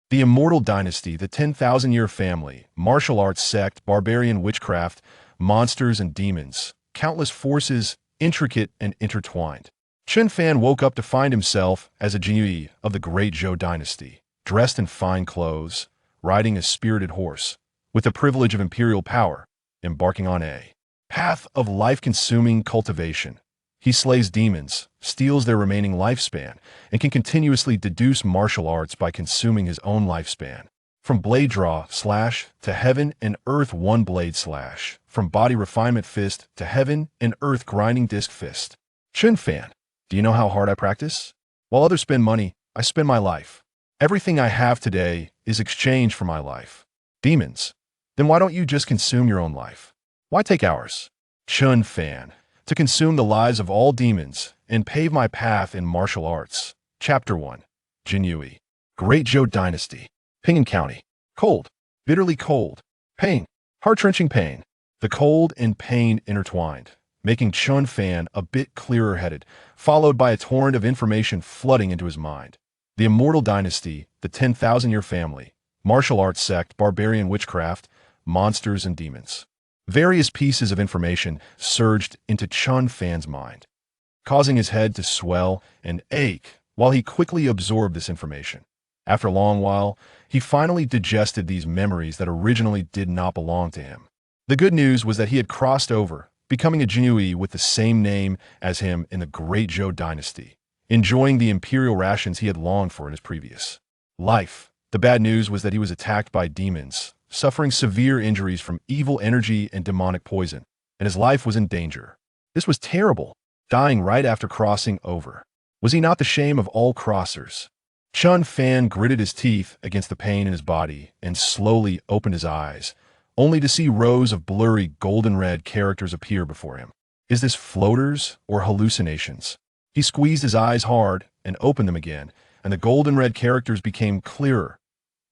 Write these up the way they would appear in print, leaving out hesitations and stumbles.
The Immortal Dynasty, the 10,000-year family, martial arts sect, barbarian witchcraft, monsters and demons, countless forces, intricate and intertwined. Chen Fan woke up to find himself as a Jinyiwei of the Great Zhou Dynasty, dressed in fine clothes, riding a spirited horse, with the privilege of imperial power, embarking on a path of life-consuming cultivation. He slays demons, steals their remaining lifespan, and can continuously deduce martial arts by consuming his own lifespan. From blade draw slash to heaven and earth one blade slash. From body refinement fist to heaven and earth grinding disc fist. Chen Fan, do you know how hard I practice? While others spend money, I spend my life. Everything I have today is exchanged for my life. Demons. Then why don't you just consume your own life? Why take ours? Chen Fan. To consume the lives of all demons and pave my path in martial arts. Chapter 1. Jinyiwei. Great Zhou Dynasty. Ping'an County. Cold. Bitterly cold. Pain. Heart-wrenching pain. The cold and pain intertwined, making Chen Fan a bit clearer-headed, followed by a torrent of information flooding into his mind. The Immortal Dynasty, the 10,000-year family, martial arts sect, barbarian witchcraft, monsters and demons. Various pieces of information surged into Chen Fan's mind, causing his head to swell and ache while he quickly absorbed this information. After a long while, he finally digested these memories that originally did not belong to him. The good news was that he had crossed over, becoming a Jinyiwei with the same name as him in the Great Zhou Dynasty, enjoying the imperial rations he had longed for in his previous life. The bad news was that he was attacked by demons, suffering severe injuries from evil energy and demonic poison, and his life was in danger. This was terrible, dying right after crossing over. Was he not the shame of all crossers? Chen Fan gritted his teeth against the pain in his body and slowly opened his eyes, only to see rows of blurry golden-red characters appear before him. Is this floaters or hallucinations? He squeezed his eyes hard and opened them again, and the golden-red characters became clearer.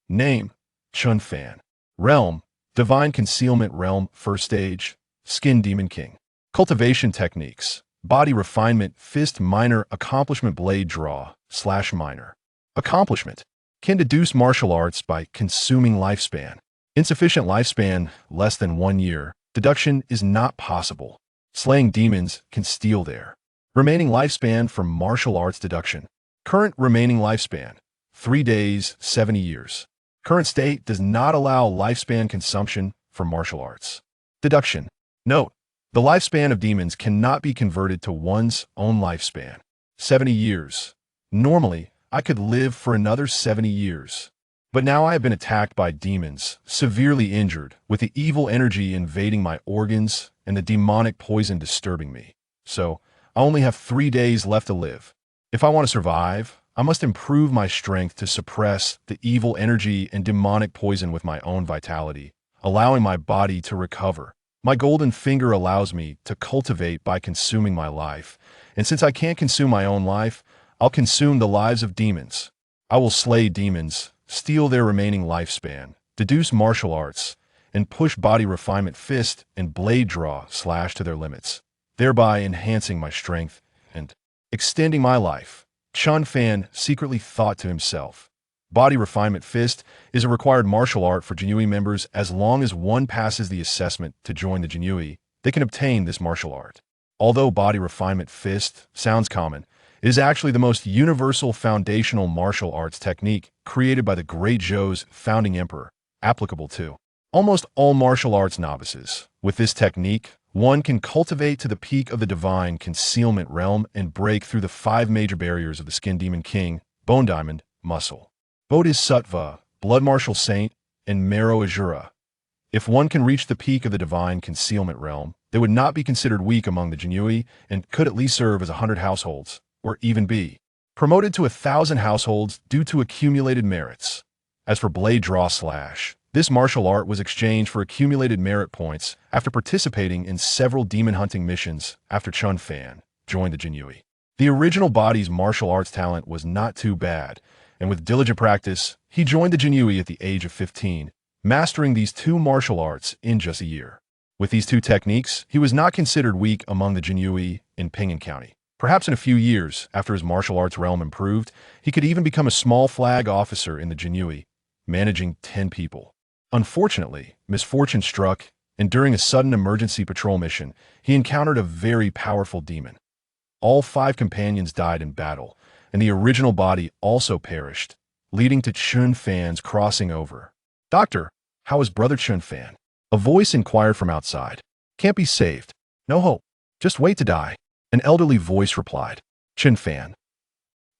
Name, Chen Fan. Realm, Divine Concealment Realm, First Stage, Skin Demon King. Cultivation Techniques, Body Refinement, Fist Minor, Accomplishment Blade Draw, / Minor. Accomplishment, can deduce martial arts by consuming lifespan. Insufficient lifespan, less than 1 year. Deduction is not possible. Slaying demons can steal their remaining lifespan from martial arts deduction. Current remaining lifespan, 3 days, 70 years. Current state does not allow lifespan consumption for martial arts. Deduction. Note, the lifespan of demons cannot be converted to one's own lifespan. 70 years. Normally, I could live for another 70 years. But now I have been attacked by demons, severely injured, with the evil energy invading my organs and the demonic poison disturbing me. So, I only have 3 days left to live. If I want to survive, I must improve my strength to suppress the evil energy and demonic poison with my own vitality, allowing my body to recover. My golden finger allows me to cultivate by consuming my life, and since I can't consume my own life, I'll consume the lives of demons. I will slay demons, steal their remaining lifespan, deduce martial arts, and push body refinement fist and blade draw / to their limits, thereby enhancing my strength and extending my life. Chen Fan secretly thought to himself. Body Refinement Fist is a required martial art for Jinyiwei members. As long as one passes the assessment to join the Jinyiwei, they can obtain this martial art. Although Body Refinement Fist sounds common, it is actually the most universal foundational martial arts technique created by the Great Zhou's founding emperor, applicable to almost all martial arts novices. With this technique, one can cultivate to the peak of the divine concealment realm and break through the 5 major barriers of the Skin Demon King, Bone Diamond, Muscle, Bodhisattva, Blood Martial Saint, and Marrow Azura. If one can reach the peak of the divine concealment realm, they would not be considered weak among the Jinyiwei and could at least serve as 100 households, or even be promoted to 1,000 households due to accumulated merits. As for Blade Draw / this martial art was exchanged for accumulated merit points after participating in several demon hunting missions after Chen Fan joined the Jinyiwei. The original body's martial arts talent was not too bad, and with diligent practice, he joined the Jinyiwei at the age of 15, mastering these 2 martial arts in just a year. With these 2 techniques, he was not considered weak among the Jinyiwei in Ping'an County. Perhaps in a few years, after his martial arts realm improved, he could even become a small flag officer in the Jinyiwei, managing 10 people. Unfortunately, misfortune struck, and during a sudden emergency patrol mission, he encountered a very powerful demon. All 5 companions died in battle, and the original body also perished, leading to Chen Fan's crossing over. "Doctor, how is Brother Chen Fan?" A voice inquired from outside. "Can't be saved. No hope. Just wait to die," an elderly voice replied. "Chen Fan,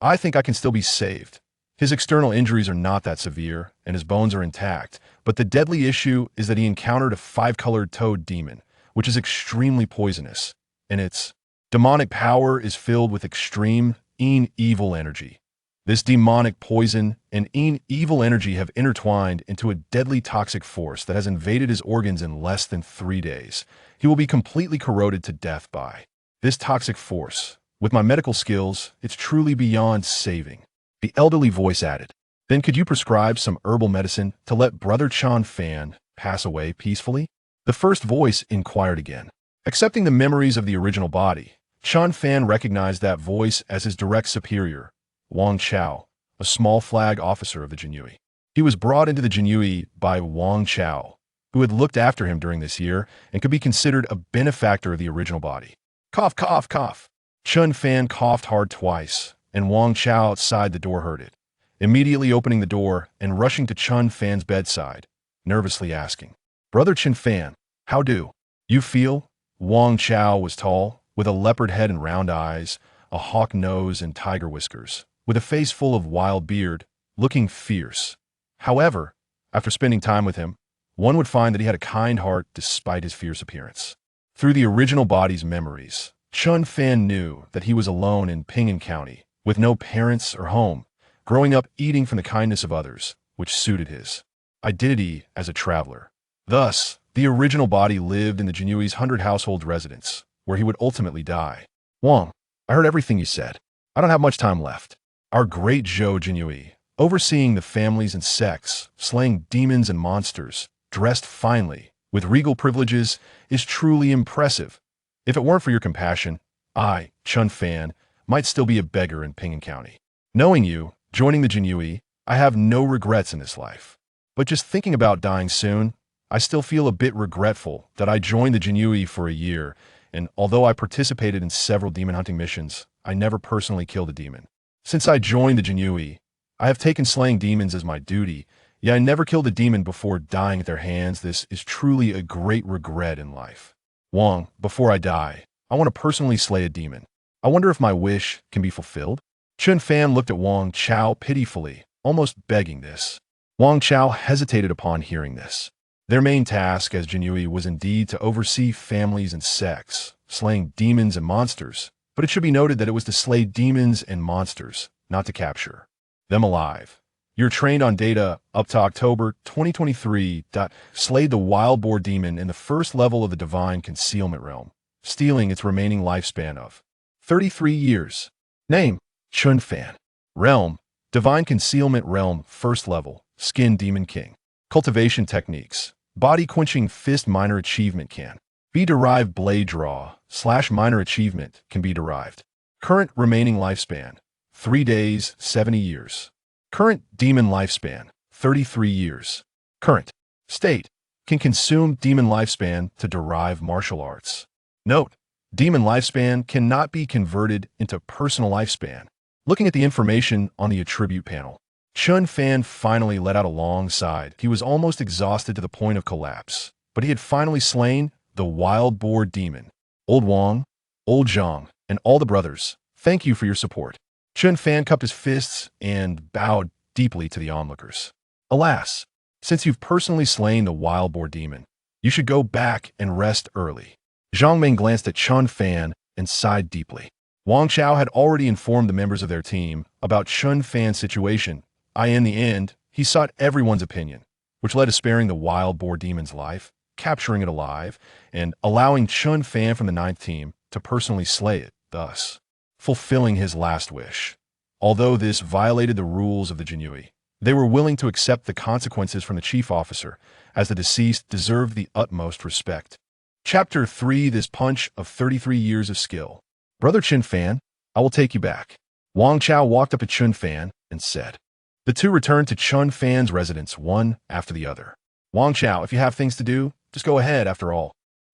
I think I can still be saved. His external injuries are not that severe, and his bones are intact, but the deadly issue is that he encountered a 5-colored toad demon, which is extremely poisonous, and its demonic power is filled with extreme, evil energy. This demonic poison and evil energy have intertwined into a deadly toxic force that has invaded his organs in less than 3 days. He will be completely corroded to death by this toxic force. With my medical skills, it's truly beyond saving," the elderly voice added. "Then could you prescribe some herbal medicine to let Brother Chen Fan pass away peacefully?" The first voice inquired again. Accepting the memories of the original body, Chen Fan recognized that voice as his direct superior, Wang Chao, a small flag officer of the Jinyiwei. He was brought into the Jinyiwei by Wang Chao, who had looked after him during this year and could be considered a benefactor of the original body. Cough, cough, cough. Chen Fan coughed hard twice, and Wang Chao outside the door heard it, immediately opening the door and rushing to Chen Fan's bedside, nervously asking, "Brother Chen Fan, how do you feel?" Wang Chao was tall, with a leopard head and round eyes, a hawk nose and tiger whiskers, with a face full of wild beard, looking fierce. However, after spending time with him, one would find that he had a kind heart despite his fierce appearance. Through the original body's memories, Chen Fan knew that he was alone in Ping'an County, with no parents or home, growing up eating from the kindness of others, which suited his identity as a traveler. Thus, the original body lived in the Jinyiwei's 100 household residence, where he would ultimately die. "Wang, I heard everything you said. I don't have much time left. Our Great Zhou Jinyiwei, overseeing the families and sects, slaying demons and monsters, dressed finely, with regal privileges, is truly impressive. If it weren't for your compassion, I, Chen Fan, might still be a beggar in Ping'an County. Knowing you, joining the Jinyiwei, I have no regrets in this life. But just thinking about dying soon, I still feel a bit regretful that I joined the Jinyiwei for a year, and although I participated in several demon hunting missions, I never personally killed a demon. Since I joined the Jinyiwei, I have taken slaying demons as my duty, yet I never killed a demon before dying at their hands. This is truly a great regret in life. Wang, before I die, I want to personally slay a demon. I wonder if my wish can be fulfilled?" Chen Fan looked at Wang Chao pitifully, almost begging this. Wang Chao hesitated upon hearing this. Their main task as Jinyiwei was indeed to oversee families and sects, slaying demons and monsters, but it should be noted that it was to slay demons and monsters, not to capture them alive. You're trained on data up to October 2023. Slayed the wild boar demon in the first level of the divine concealment realm, stealing its remaining lifespan of 33 years. Name, Chen Fan. Realm, divine concealment realm, first level, skin demon king. Cultivation techniques, body quenching fist minor achievement can be derived. Blade draw / minor achievement can be derived. Current remaining lifespan, 3 days, 70 years. Current demon lifespan, 33 years. Current state, can consume demon lifespan to derive martial arts. Note, demon lifespan cannot be converted into personal lifespan. Looking at the information on the attribute panel, Chen Fan finally let out a long sigh. He was almost exhausted to the point of collapse, but he had finally slain the wild boar demon. Old Wang, Old Zhang, and all the brothers, thank you for your support. Chen Fan cupped his fists and bowed deeply to the onlookers. Alas, since you've personally slain the wild boar demon, you should go back and rest early. Zhang Ming glanced at Chen Fan and sighed deeply. Wang Chao had already informed the members of their team about Chen Fan's situation. In the end, he sought everyone's opinion, which led to sparing the wild boar demon's life, capturing it alive, and allowing Chen Fan from the 9th team to personally slay it, thus fulfilling his last wish. Although this violated the rules of the Jinyiwei, they were willing to accept the consequences from the chief officer, as the deceased deserved the utmost respect. Chapter 3: This punch of 33 years of skill. Brother Chen Fan, I will take you back. Wang Chao walked up to Chen Fan and said, The two returned to Chen Fan's residence one after the other. Wang Chao, if you have things to do, just go ahead after all.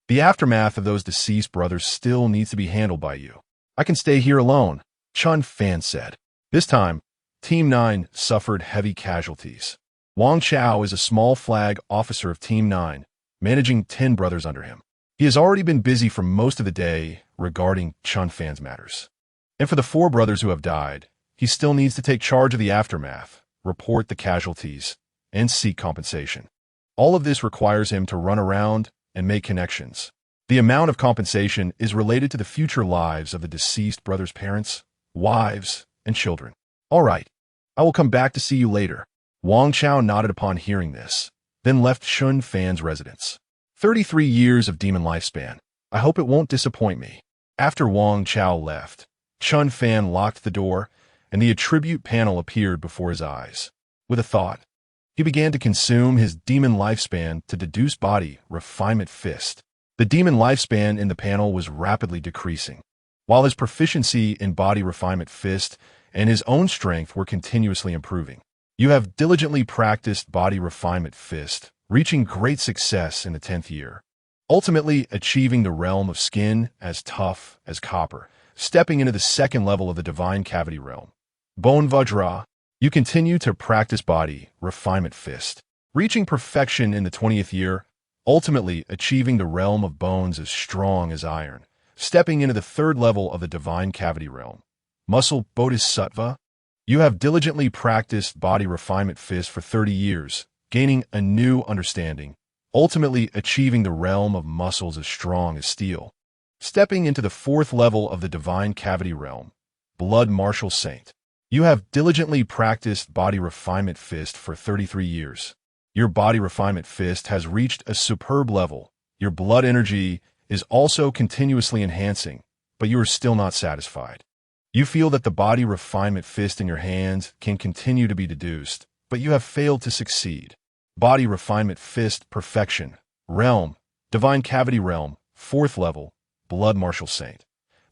The aftermath of those deceased brothers still needs to be handled by you. I can stay here alone, Chen Fan said. This time, Team 9 suffered heavy casualties. Wang Chao is a small flag officer of Team 9, managing 10 brothers under him. He has already been busy for most of the day regarding Chen Fan's matters. And for the 4 brothers who have died, he still needs to take charge of the aftermath, report the casualties, and seek compensation. All of this requires him to run around and make connections. The amount of compensation is related to the future lives of the deceased brothers' parents, wives, and children. All right, I will come back to see you later. Wang Chao nodded upon hearing this, then left Chen Fan's residence. 33 years of demon lifespan. I hope it won't disappoint me. After Wang Chao left, Chen Fan locked the door, and the attribute panel appeared before his eyes. With a thought, he began to consume his demon lifespan to deduce body refinement fist. The demon lifespan in the panel was rapidly decreasing, while his proficiency in body refinement fist and his own strength were continuously improving. You have diligently practiced body refinement fist, reaching great success in the 10th year, ultimately achieving the realm of skin as tough as copper, stepping into the 2nd level of the divine cavity realm. Bone Vajra, you continue to practice body refinement fist, reaching perfection in the 20th year, ultimately achieving the realm of bones as strong as iron, stepping into the 3rd level of the divine cavity realm. Muscle Bodhisattva, you have diligently practiced body refinement fist for 30 years, gaining a new understanding, ultimately achieving the realm of muscles as strong as steel, stepping into the 4th level of the divine cavity realm. Blood Martial Saint, you have diligently practiced body refinement fist for 33 years. Your body refinement fist has reached a superb level. Your blood energy is also continuously enhancing, but you are still not satisfied. You feel that the body refinement fist in your hands can continue to be deduced, but you have failed to succeed. Body refinement fist perfection, realm, divine cavity realm, 4th level, blood martial saint.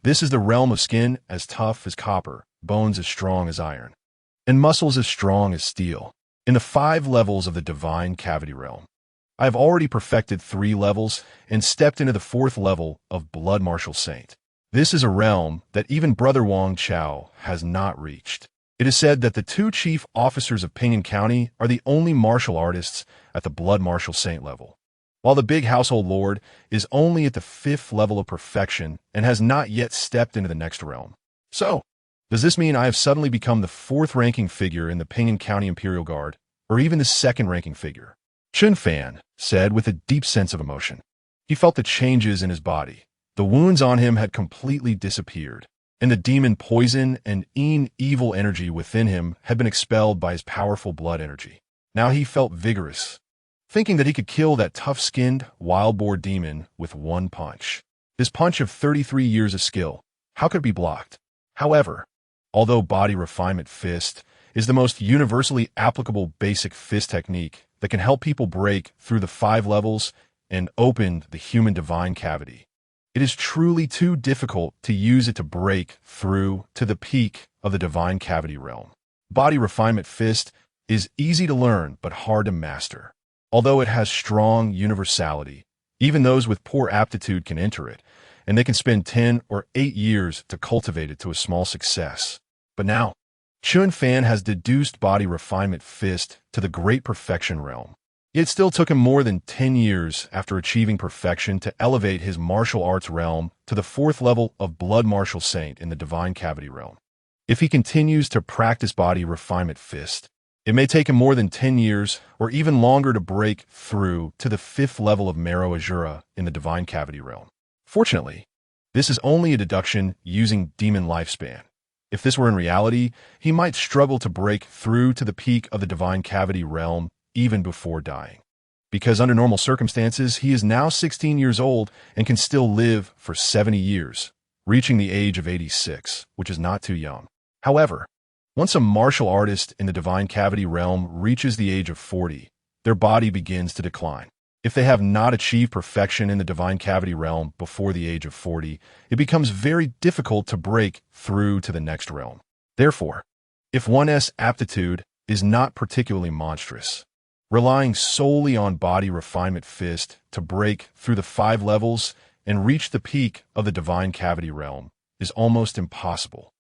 This is the realm of skin as tough as copper, bones as strong as iron, and muscles as strong as steel. In the 5 levels of the divine cavity realm, I have already perfected 3 levels and stepped into the 4th level of blood martial saint. This is a realm that even Brother Wang Chao has not reached. It is said that the 2 chief officers of Pingan County are the only martial artists at the blood martial saint level, while the big household lord is only at the 5th level of perfection and has not yet stepped into the next realm. So, does this mean I have suddenly become the 4th ranking figure in the Pingan County Imperial Guard, or even the 2nd ranking figure? Chen Fan said with a deep sense of emotion. He felt the changes in his body. The wounds on him had completely disappeared, and the demon poison and evil energy within him had been expelled by his powerful blood energy. Now he felt vigorous, thinking that he could kill that tough-skinned, wild-boar demon with one punch. This punch of 33 years of skill, how could it be blocked? However, although body refinement fist is the most universally applicable basic fist technique that can help people break through the 5 levels and open the human divine cavity, it is truly too difficult to use it to break through to the peak of the divine cavity realm. Body refinement fist is easy to learn but hard to master. Although it has strong universality, even those with poor aptitude can enter it, and they can spend 10 or 8 years to cultivate it to a small success. But now, Chen Fan has deduced body refinement fist to the great perfection realm. It still took him more than 10 years after achieving perfection to elevate his martial arts realm to the 4th level of blood martial saint in the divine cavity realm. If he continues to practice body refinement fist, it may take him more than 10 years or even longer to break through to the 5th level of Marrow Azura in the divine cavity realm. Fortunately, this is only a deduction using demon lifespan. If this were in reality, he might struggle to break through to the peak of the divine cavity realm even before dying. Because under normal circumstances, he is now 16 years old and can still live for 70 years, reaching the age of 86, which is not too young. However, once a martial artist in the divine cavity realm reaches the age of 40, their body begins to decline. If they have not achieved perfection in the divine cavity realm before the age of 40, it becomes very difficult to break through to the next realm. Therefore, if one's aptitude is not particularly monstrous. Relying solely on body refinement fist to break through the 5 levels and reach the peak of the divine cavity realm is almost impossible.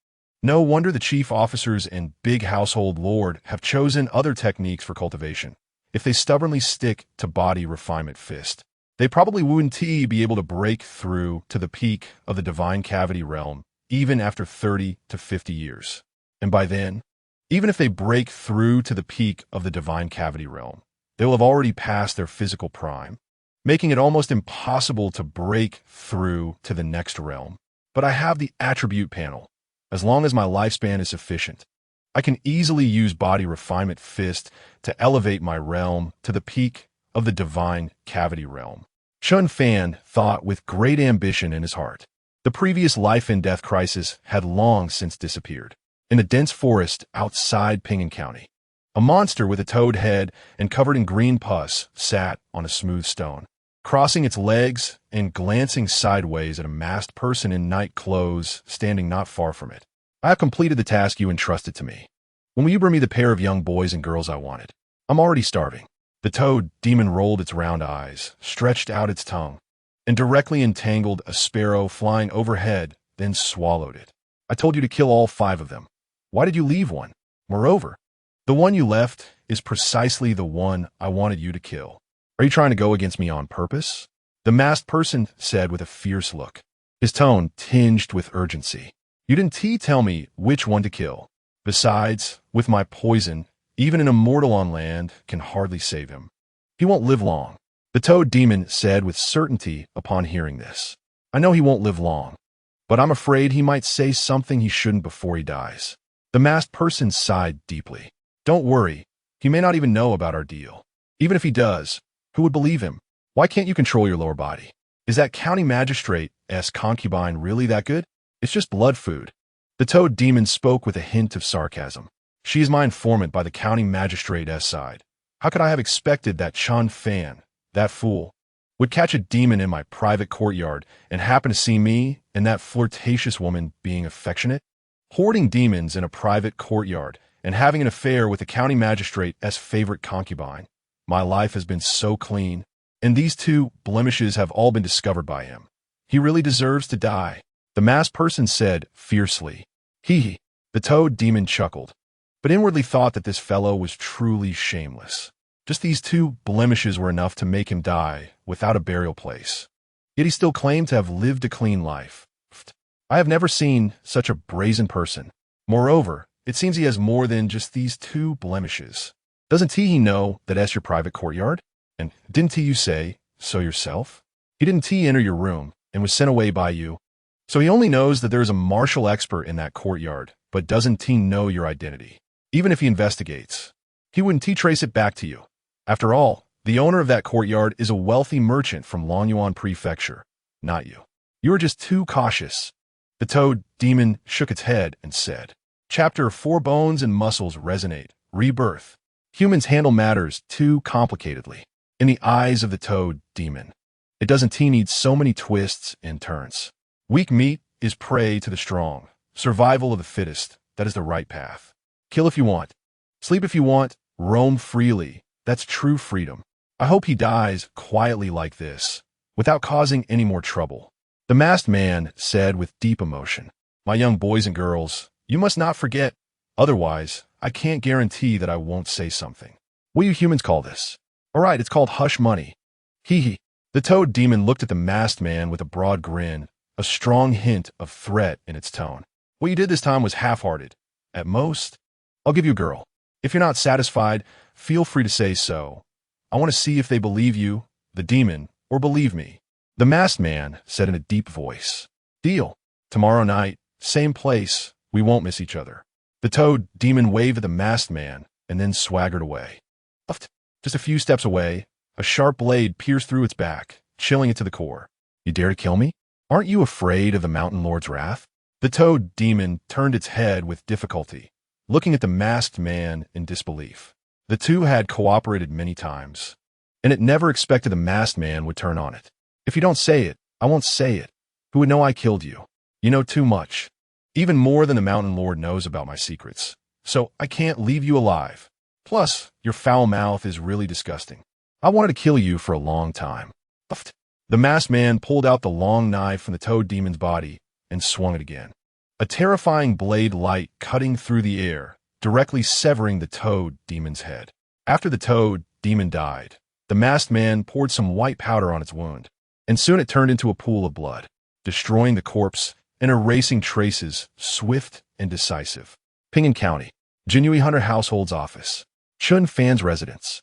No wonder the chief officers and big household lord have chosen other techniques for cultivation. If they stubbornly stick to body refinement fist, they probably wouldn't be able to break through to the peak of the divine cavity realm even after 30 to 50 years. And by then, even if they break through to the peak of the divine cavity realm, they will have already passed their physical prime, making it almost impossible to break through to the next realm. But I have the attribute panel. As long as my lifespan is sufficient, I can easily use body refinement fist to elevate my realm to the peak of the divine cavity realm. Chen Fan thought with great ambition in his heart. The previous life and death crisis had long since disappeared. In the dense forest outside Ping'an County, a monster with a toad head and covered in green pus sat on a smooth stone, crossing its legs and glancing sideways at a masked person in night clothes standing not far from it. I have completed the task you entrusted to me. When will you bring me the pair of young boys and girls I wanted? I'm already starving. The toad demon rolled its round eyes, stretched out its tongue, and directly entangled a sparrow flying overhead, then swallowed it. I told you to kill all 5 of them. Why did you leave one? Moreover, the one you left is precisely the one I wanted you to kill. Are you trying to go against me on purpose? The masked person said with a fierce look, his tone tinged with urgency. You didn't tell me which one to kill. Besides, with my poison, even an immortal on land can hardly save him. He won't live long. The toad demon said with certainty upon hearing this. I know he won't live long, but I'm afraid he might say something he shouldn't before he dies. The masked person sighed deeply. Don't worry, he may not even know about our deal. Even if he does, who would believe him? Why can't you control your lower body? Is that county magistrate's concubine really that good? It's just blood food. The toad demon spoke with a hint of sarcasm. She is my informant by the county magistrate's side. How could I have expected that Chen Fan, that fool, would catch a demon in my private courtyard and happen to see me and that flirtatious woman being affectionate? Hoarding demons in a private courtyard and having an affair with the county magistrate's favorite concubine. My life has been so clean, and these 2 blemishes have all been discovered by him. He really deserves to die. The masked person said fiercely. Hee. The toad demon chuckled, but inwardly thought that this fellow was truly shameless. Just these 2 blemishes were enough to make him die without a burial place. Yet he still claimed to have lived a clean life. I have never seen such a brazen person. Moreover, it seems he has more than just these 2 blemishes. Doesn't he know that that's your private courtyard? And didn't you say so yourself? He didn't enter your room and was sent away by you. So he only knows that there is a martial expert in that courtyard, but doesn't know your identity. Even if he investigates, he wouldn't trace it back to you. After all, the owner of that courtyard is a wealthy merchant from Longyuan Prefecture, not you. You are just too cautious. The toad demon shook its head and said, Chapter 4 Bones and Muscles Resonate, Rebirth. Humans handle matters too complicatedly. In the eyes of the toad demon, it doesn't need so many twists and turns. Weak meat is prey to the strong. Survival of the fittest, that is the right path. Kill if you want. Sleep if you want. Roam freely. That's true freedom. I hope he dies quietly like this, without causing any more trouble. The masked man said with deep emotion, My young boys and girls, you must not forget. Otherwise, I can't guarantee that I won't say something. What do you humans call this? All right, it's called hush money. Hee. The toad demon looked at the masked man with a broad grin, a strong hint of threat in its tone. What you did this time was half-hearted. At most, I'll give you a girl. If you're not satisfied, feel free to say so. I want to see if they believe you, the demon, or believe me. The masked man said in a deep voice. Deal. Tomorrow night, same place, we won't miss each other. The toad demon waved at the masked man and then swaggered away. Just a few steps away, a sharp blade pierced through its back, chilling it to the core. You dare to kill me? Aren't you afraid of the mountain lord's wrath? The toad demon turned its head with difficulty, looking at the masked man in disbelief. The 2 had cooperated many times, and it never expected the masked man would turn on it. If you don't say it, I won't say it. Who would know I killed you? You know too much. Even more than the mountain lord knows about my secrets. So I can't leave you alive. Plus, your foul mouth is really disgusting. I wanted to kill you for a long time. The masked man pulled out the long knife from the toad demon's body and swung it again. A terrifying blade light cutting through the air, directly severing the toad demon's head. After the toad demon died, the masked man poured some white powder on its wound, and soon it turned into a pool of blood, destroying the corpse and erasing traces swift and decisive. Ping'an County, Jinyiwei Hunter Household's office. Chen Fan's residence.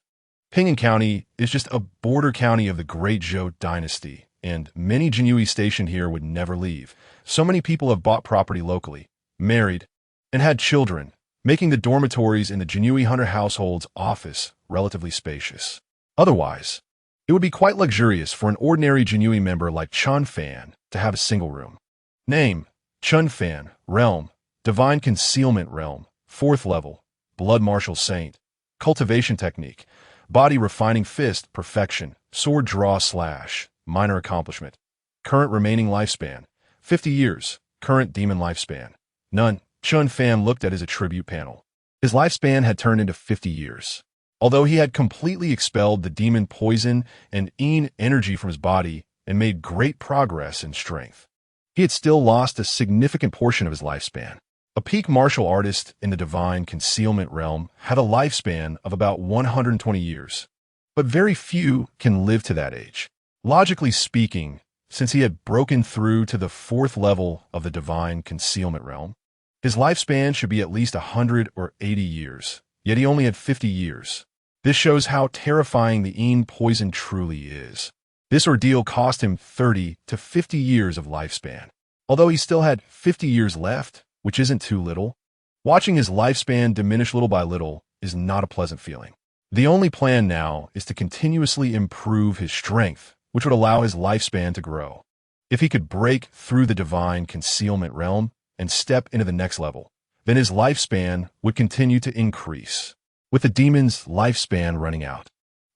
Ping'an County is just a border county of the Great Zhou Dynasty, and many Jinyiwei stationed here would never leave. So many people have bought property locally, married, and had children, making the dormitories in the Jinyiwei Hunter household's office relatively spacious. Otherwise, it would be quite luxurious for an ordinary Jinyiwei member like Chen Fan to have a single room. Name: Chen Fan. Realm: Divine Concealment Realm. 4th level. Blood Martial Saint. Cultivation technique: Body Refining Fist. Perfection. Sword Draw Slash. Minor accomplishment. Current remaining lifespan: 50 years. Current demon lifespan: none. Chen Fan looked at his attribute panel. His lifespan had turned into 50 years. Although he had completely expelled the demon poison and energy from his body and made great progress in strength, he had still lost a significant portion of his lifespan. A peak martial artist in the divine concealment realm had a lifespan of about 120 years, but very few can live to that age. Logically speaking, since he had broken through to the 4th level of the divine concealment realm, his lifespan should be at least 100 or 80 years, yet he only had 50 years. This shows how terrifying the poison truly is. This ordeal cost him 30 to 50 years of lifespan. Although he still had 50 years left, which isn't too little, watching his lifespan diminish little by little is not a pleasant feeling. The only plan now is to continuously improve his strength, which would allow his lifespan to grow. If he could break through the divine concealment realm and step into the next level, then his lifespan would continue to increase, with the demon's lifespan running out.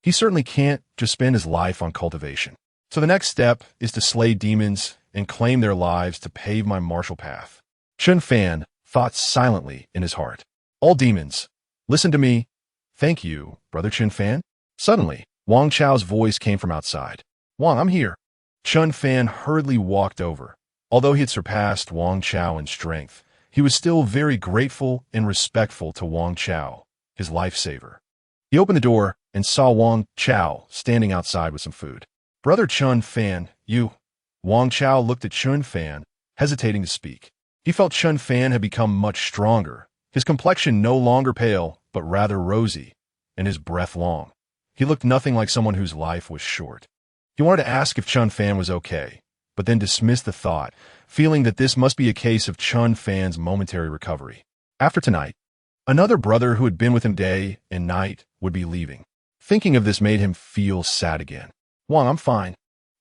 He certainly can't just spend his life on cultivation. So the next step is to slay demons and claim their lives to pave my martial path. Chen Fan thought silently in his heart. All demons, listen to me. Thank you, Brother Chen Fan. Suddenly, Wang Chao's voice came from outside. Wang, I'm here. Chen Fan hurriedly walked over. Although he had surpassed Wang Chao in strength, he was still very grateful and respectful to Wang Chao, his lifesaver. He opened the door and saw Wang Chao standing outside with some food. Brother Chen Fan, you... Wang Chao looked at Chen Fan, hesitating to speak. He felt Chen Fan had become much stronger, his complexion no longer pale, but rather rosy, and his breath long. He looked nothing like someone whose life was short. He wanted to ask if Chen Fan was okay, but then dismissed the thought, feeling that this must be a case of Chen Fan's momentary recovery. After tonight, another brother who had been with him day and night would be leaving. Thinking of this made him feel sad again. Wang, I'm fine.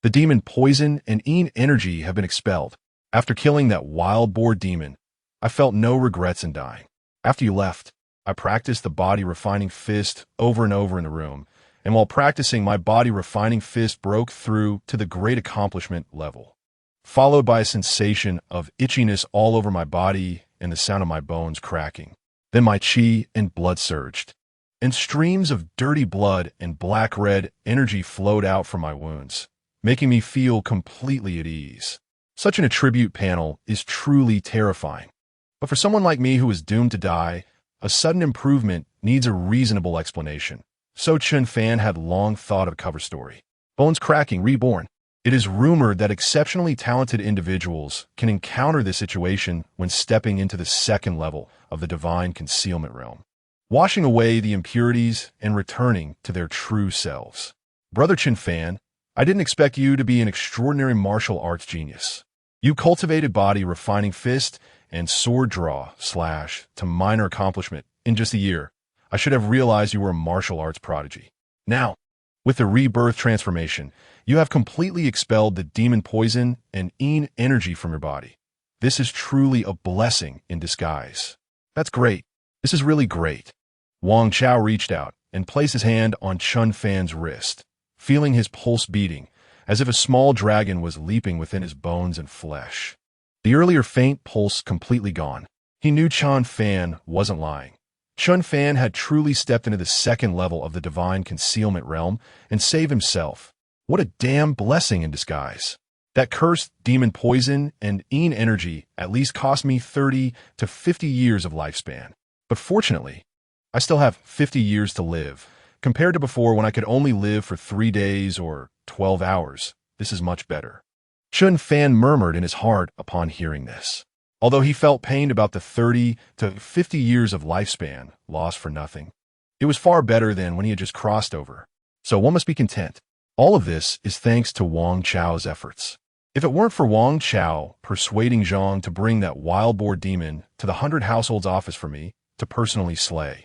The demon poison and energy have been expelled. After killing that wild boar demon, I felt no regrets in dying. After you left, I practiced the body refining fist over and over in the room, and while practicing, my body refining fist broke through to the great accomplishment level, followed by a sensation of itchiness all over my body and the sound of my bones cracking. Then my chi and blood surged, and streams of dirty blood and black-red energy flowed out from my wounds, making me feel completely at ease. Such an attribute panel is truly terrifying. But for someone like me who is doomed to die, a sudden improvement needs a reasonable explanation. So Chen Fan had long thought of a cover story. Bones cracking, reborn. It is rumored that exceptionally talented individuals can encounter this situation when stepping into the 2nd level of the divine concealment realm, washing away the impurities and returning to their true selves. Brother Chen Fan, I didn't expect you to be an extraordinary martial arts genius. You cultivated body refining fist and sword draw slash to minor accomplishment in just a year. I should have realized you were a martial arts prodigy. Now, with the rebirth transformation, you have completely expelled the demon poison and energy from your body. This is truly a blessing in disguise. That's great. This is really great. Wang Chao reached out and placed his hand on Chen Fan's wrist, feeling his pulse beating, as if a small dragon was leaping within his bones and flesh. The earlier faint pulse completely gone. He knew Chen Fan wasn't lying. Chen Fan had truly stepped into the second level of the divine concealment realm and saved himself. What a damn blessing in disguise. That cursed demon poison and energy at least cost me 30 to 50 years of lifespan. But fortunately, I still have 50 years to live. Compared to before when I could only live for 3 days or 12 hours, this is much better. Chen Fan murmured in his heart upon hearing this. Although he felt pained about the 30 to 50 years of lifespan lost for nothing, it was far better than when he had just crossed over. So one must be content. All of this is thanks to Wang Chao's efforts. If it weren't for Wang Chao persuading Zhang to bring that wild boar demon to the 100 households office for me to personally slay,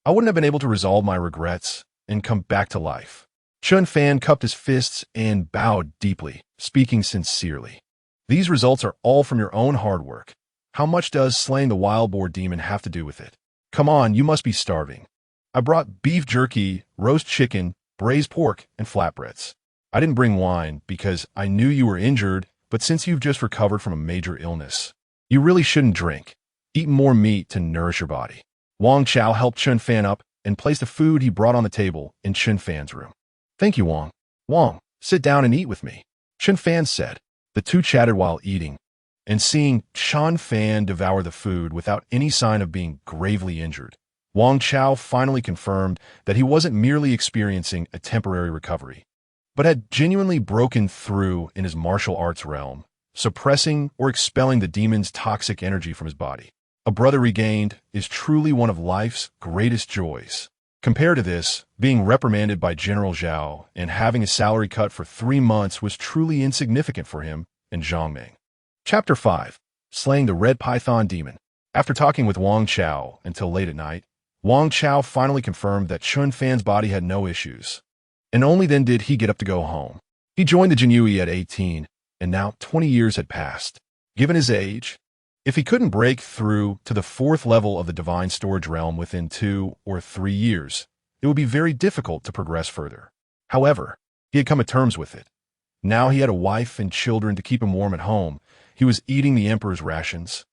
I wouldn't have been able to resolve my regrets and come back to life. Chen Fan cupped his fists and bowed deeply, speaking sincerely. These results are all from your own hard work. How much does slaying the wild boar demon have to do with it? Come on, you must be starving. I brought beef jerky, roast chicken, braised pork, and flatbreads. I didn't bring wine because I knew you were injured, but since you've just recovered from a major illness, you really shouldn't drink. Eat more meat to nourish your body. Wang Chao helped Chen Fan up and placed the food he brought on the table in Chen Fan's room. Thank you, Wang. Wang, sit down and eat with me, Chen Fan said. The two chatted while eating, and seeing Chen Fan devour the food without any sign of being gravely injured, Wang Chao finally confirmed that he wasn't merely experiencing a temporary recovery, but had genuinely broken through in his martial arts realm, suppressing or expelling the demon's toxic energy from his body. A brother regained is truly one of life's greatest joys. Compared to this, being reprimanded by General Zhao and having his salary cut for 3 months was truly insignificant for him and Zhang Ming. Chapter 5. Slaying the Red Python Demon. After talking with Wang Chao until late at night, Wang Chao finally confirmed that Chen Fan's body had no issues, and only then did he get up to go home. He joined the Jinyiwei at 18, and now 20 years had passed. Given his age, if he couldn't break through to the 4th level of the divine storage realm within 2 or 3 years, it would be very difficult to progress further. However, he had come to terms with it. Now he had a wife and children to keep him warm at home. He was eating the emperor's rations,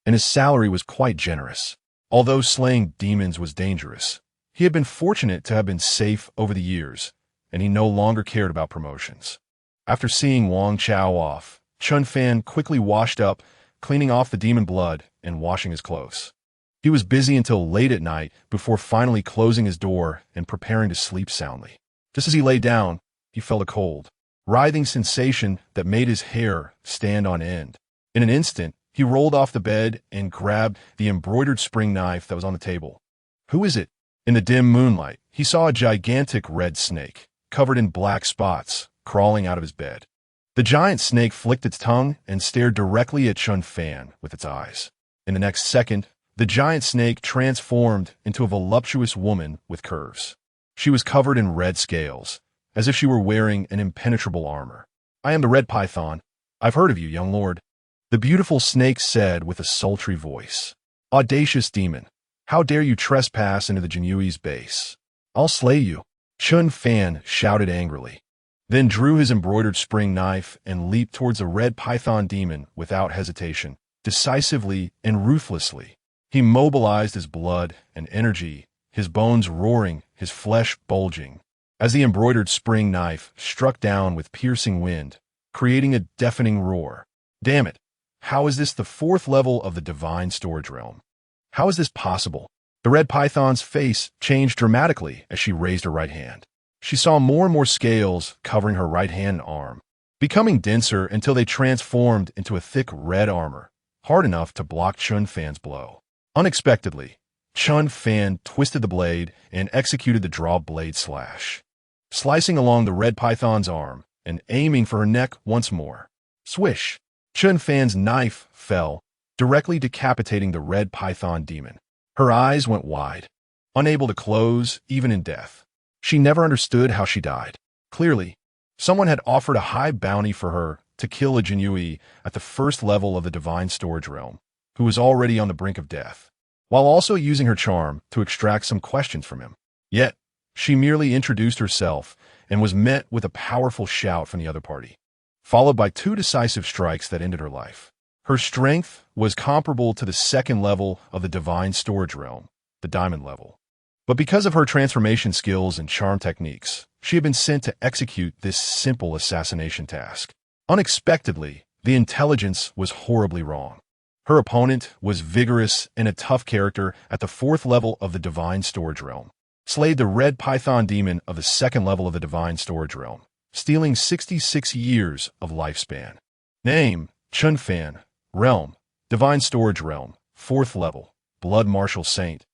and his salary was quite generous. Although slaying demons was dangerous, he had been fortunate to have been safe over the years, and he no longer cared about promotions. After seeing Wang Chao off, Chen Fan quickly washed up, cleaning off the demon blood and washing his clothes. He was busy until late at night before finally closing his door and preparing to sleep soundly. Just as he lay down, he felt a cold, writhing sensation that made his hair stand on end. In an instant, he rolled off the bed and grabbed the embroidered spring knife that was on the table. Who is it? In the dim moonlight, he saw a gigantic red snake, covered in black spots, crawling out of his bed. The giant snake flicked its tongue and stared directly at Chen Fan with its eyes. In the next second, the giant snake transformed into a voluptuous woman with curves. She was covered in red scales, as if she were wearing an impenetrable armor. I am the Red Python. I've heard of you, young lord, the beautiful snake said with a sultry voice. Audacious demon, how dare you trespass into the Jinyiwei's base? I'll slay you, Chen Fan shouted angrily, then drew his embroidered spring knife and leaped towards the red python demon without hesitation, decisively and ruthlessly. He mobilized his blood and energy, his bones roaring, his flesh bulging, as the embroidered spring knife struck down with piercing wind, creating a deafening roar. Damn it! How is this the 4th level of the divine storage realm? How is this possible? The red python's face changed dramatically as she raised her right hand. She saw more and more scales covering her right hand and arm, becoming denser until they transformed into a thick red armor, hard enough to block Chen Fan's blow. Unexpectedly, Chen Fan twisted the blade and executed the draw blade slash, slicing along the red python's arm and aiming for her neck once more. Swish! Chen Fan's knife fell, directly decapitating the red python demon. Her eyes went wide, unable to close even in death. She never understood how she died. Clearly, someone had offered a high bounty for her to kill a Jinyiwei at the 1st level of the divine storage realm, who was already on the brink of death, while also using her charm to extract some questions from him. Yet, she merely introduced herself and was met with a powerful shout from the other party, followed by 2 decisive strikes that ended her life. Her strength was comparable to the 2nd level of the divine storage realm, the diamond level. But because of her transformation skills and charm techniques, she had been sent to execute this simple assassination task. Unexpectedly, the intelligence was horribly wrong. Her opponent was vigorous and a tough character at the 4th level of the Divine Storage Realm. Slayed the Red Python Demon of the 2nd level of the Divine Storage Realm, stealing 66 years of lifespan. Name, Chen Fan. Realm, Divine Storage Realm, 4th level, Blood Martial Saint.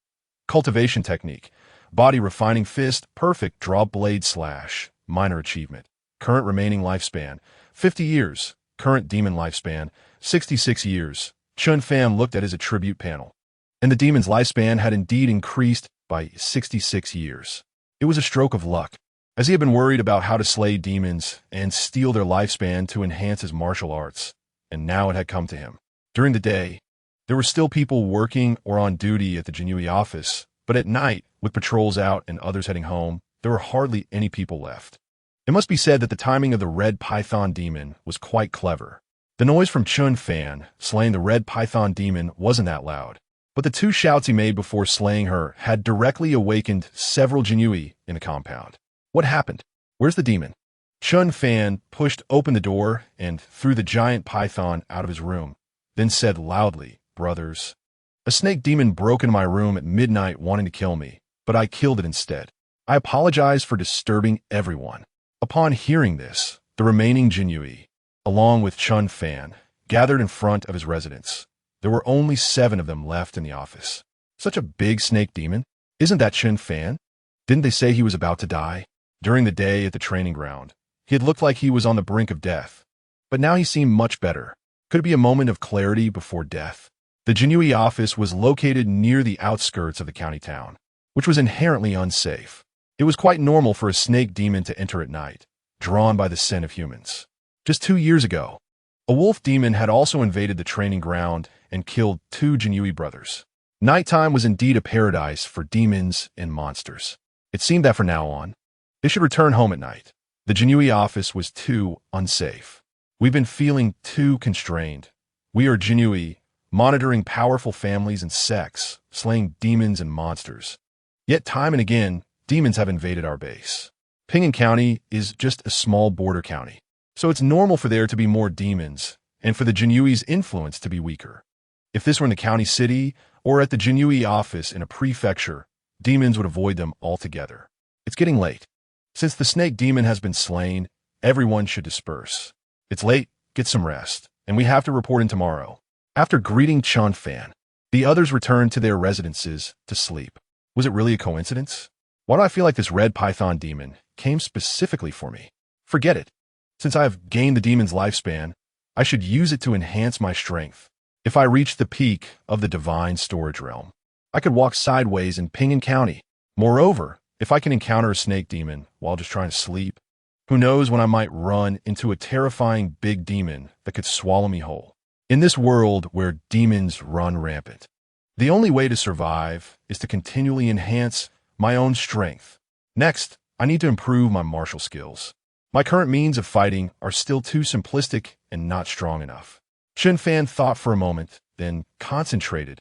Cultivation technique, Body Refining Fist, Perfect Draw Blade Slash, minor achievement. Current remaining lifespan, 50 years. Current demon lifespan, 66 years. Chen Fan looked at his attribute panel, and the demon's lifespan had indeed increased by 66 years. It was a stroke of luck, as he had been worried about how to slay demons and steal their lifespan to enhance his martial arts, and now it had come to him. During the day, there were still people working or on duty at the Jinyiwei office, but at night, with patrols out and others heading home, there were hardly any people left. It must be said that the timing of the Red Python Demon was quite clever. The noise from Chen Fan slaying the Red Python Demon wasn't that loud, but the 2 shouts he made before slaying her had directly awakened several Jinyiwei in the compound. What happened? Where's the demon? Chen Fan pushed open the door and threw the giant python out of his room, then said loudly, "Brothers, a snake demon broke into my room at midnight wanting to kill me, but I killed it instead. I apologize for disturbing everyone." Upon hearing this, the remaining Jinyiwei, along with Chen Fan, gathered in front of his residence. There were only 7 of them left in the office. Such a big snake demon? Isn't that Chen Fan? Didn't they say he was about to die? During the day at the training ground, he had looked like he was on the brink of death, but now he seemed much better. Could it be a moment of clarity before death? The Jinyiwei office was located near the outskirts of the county town, which was inherently unsafe. It was quite normal for a snake demon to enter at night, drawn by the scent of humans. Just 2 years ago, a wolf demon had also invaded the training ground and killed 2 Jinyiwei brothers. Nighttime was indeed a paradise for demons and monsters. It seemed that from now on, they should return home at night. The Jinyiwei office was too unsafe. We've been feeling too constrained. We are Jinyiwei, monitoring powerful families and sects, slaying demons and monsters. Yet time and again, demons have invaded our base. Ping'an County is just a small border county, so it's normal for there to be more demons and for the Jinyiwei's influence to be weaker. If this were in the county city or at the Jinyiwei office in a prefecture, demons would avoid them altogether. It's getting late. Since the snake demon has been slain, everyone should disperse. It's late, get some rest, and we have to report in tomorrow. After greeting Chen Fan, the others returned to their residences to sleep. Was it really a coincidence? Why do I feel like this Red Python Demon came specifically for me? Forget it. Since I have gained the demon's lifespan, I should use it to enhance my strength. If I reach the peak of the Divine Storage Realm, I could walk sideways in Ping'an County. Moreover, if I can encounter a snake demon while just trying to sleep, who knows when I might run into a terrifying big demon that could swallow me whole. In this world where demons run rampant, the only way to survive is to continually enhance my own strength. Next, I need to improve my martial skills. My current means of fighting are still too simplistic and not strong enough. Chen Fan thought for a moment, then concentrated,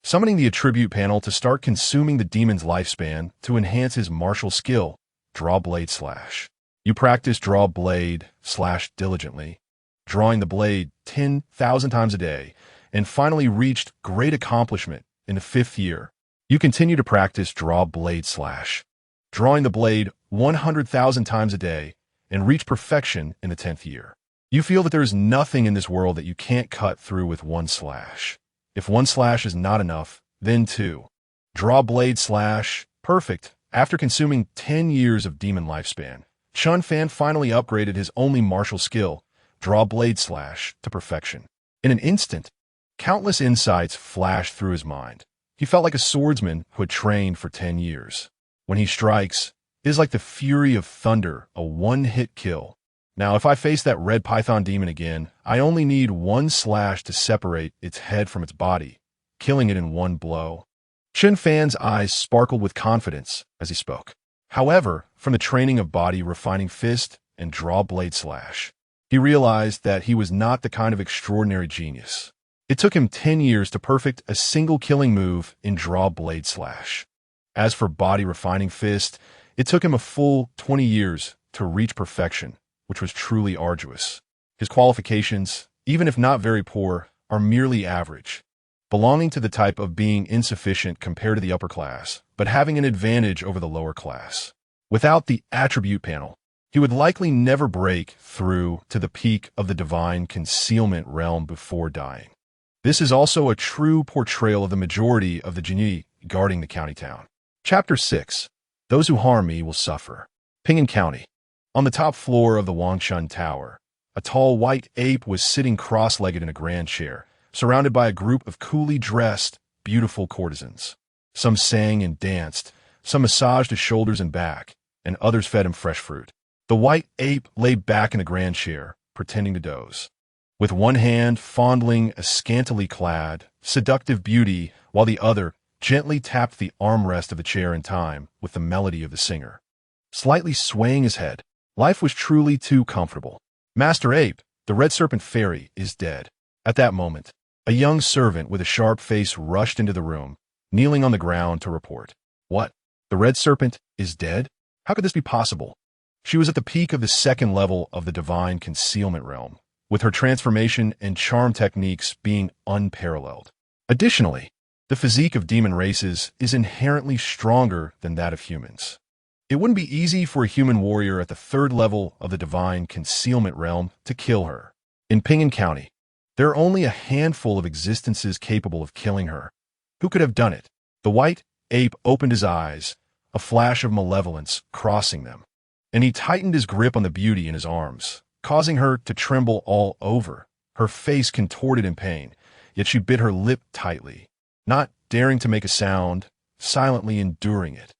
summoning the attribute panel to start consuming the demon's lifespan to enhance his martial skill, Draw Blade Slash. You practice Draw Blade Slash diligently, drawing the blade 10,000 times a day, and finally reached great accomplishment in the 5th year. You continue to practice Draw Blade Slash, drawing the blade 100,000 times a day, and reach perfection in the 10th year. You feel that there is nothing in this world that you can't cut through with 1 slash. If 1 slash is not enough, then 2. Draw Blade Slash, perfect. After consuming 10 years of demon lifespan, Chen Fan finally upgraded his only martial skill, Draw Blade Slash, to perfection. In an instant, countless insights flashed through his mind. He felt like a swordsman who had trained for 10 years. When he strikes, it is like the fury of thunder, a one-hit kill. Now, if I face that Red Python Demon again, I only need 1 slash to separate its head from its body, killing it in 1 blow. Chen Fan's eyes sparkled with confidence as he spoke. However, from the training of Body Refining Fist and Draw Blade Slash, he realized that he was not the kind of extraordinary genius. It took him 10 years to perfect a single killing move in draw blade slash. As for body refining fist, it took him a full 20 years to reach perfection, which was truly arduous. His qualifications, even if not very poor, are merely average, belonging to the type of being insufficient compared to the upper class, but having an advantage over the lower class. Without the attribute panel, he would likely never break through to the peak of the divine concealment realm before dying. This is also a true portrayal of the majority of the Jinyiwei guarding the county town. Chapter 6. Those who harm me will suffer. Ping'an County. On the top floor of the Wangshan Tower, a tall white ape was sitting cross-legged in a grand chair, surrounded by a group of coolly dressed, beautiful courtesans. Some sang and danced, some massaged his shoulders and back, and others fed him fresh fruit. The white ape lay back in the grand chair, pretending to doze, with one hand fondling a scantily clad, seductive beauty, while the other gently tapped the armrest of the chair in time with the melody of the singer. Slightly swaying his head, life was truly too comfortable. Master Ape, the red serpent fairy, is dead. At that moment, a young servant with a sharp face rushed into the room, kneeling on the ground to report. What? The red serpent is dead? How could this be possible? She was at the peak of the second level of the divine concealment realm, with her transformation and charm techniques being unparalleled. Additionally, the physique of demon races is inherently stronger than that of humans. It wouldn't be easy for a human warrior at the third level of the divine concealment realm to kill her. In Ping'an County, there are only a handful of existences capable of killing her. Who could have done it? The white ape opened his eyes, a flash of malevolence crossing them, and he tightened his grip on the beauty in his arms, causing her to tremble all over. Her face contorted in pain, yet she bit her lip tightly, not daring to make a sound, silently enduring it.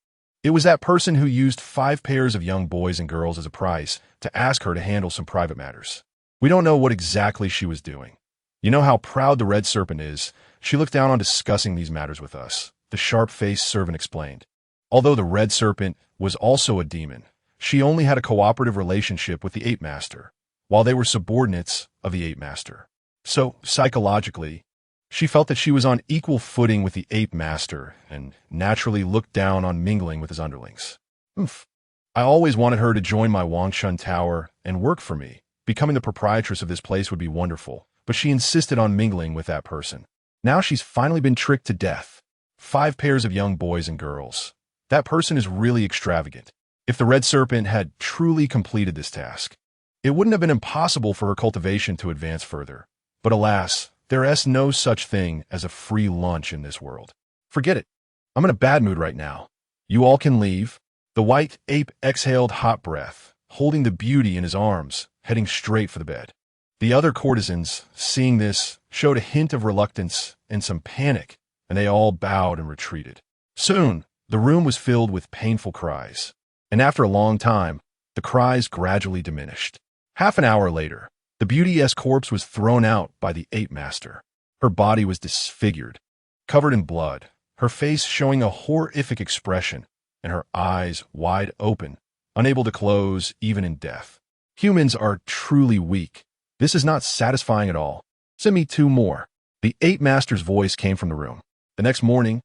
It was that person who used 5 pairs of young boys and girls as a price to ask her to handle some private matters. We don't know what exactly she was doing. You know how proud the red serpent is. She looked down on discussing these matters with us, the sharp-faced servant explained. Although the red serpent was also a demon, she only had a cooperative relationship with the ape master, while they were subordinates of the ape master. So, psychologically, she felt that she was on equal footing with the ape master and naturally looked down on mingling with his underlings. I always wanted her to join my Wangshan Tower and work for me. Becoming the proprietress of this place would be wonderful, but she insisted on mingling with that person. Now she's finally been tricked to death. 5 pairs of young boys and girls. That person is really extravagant. If the red serpent had truly completed this task, it wouldn't have been impossible for her cultivation to advance further. But alas, there is no such thing as a free lunch in this world. Forget it. I'm in a bad mood right now. You all can leave. The white ape exhaled hot breath, holding the beauty in his arms, heading straight for the bed. The other courtesans, seeing this, showed a hint of reluctance and some panic, and they all bowed and retreated. Soon, the room was filled with painful cries, and after a long time, the cries gradually diminished. Half an hour later, the beauty's corpse was thrown out by the ape master. Her body was disfigured, covered in blood, her face showing a horrific expression, and her eyes wide open, unable to close even in death. Humans are truly weak. This is not satisfying at all. Send me 2 more. The ape master's voice came from the room. The next morning,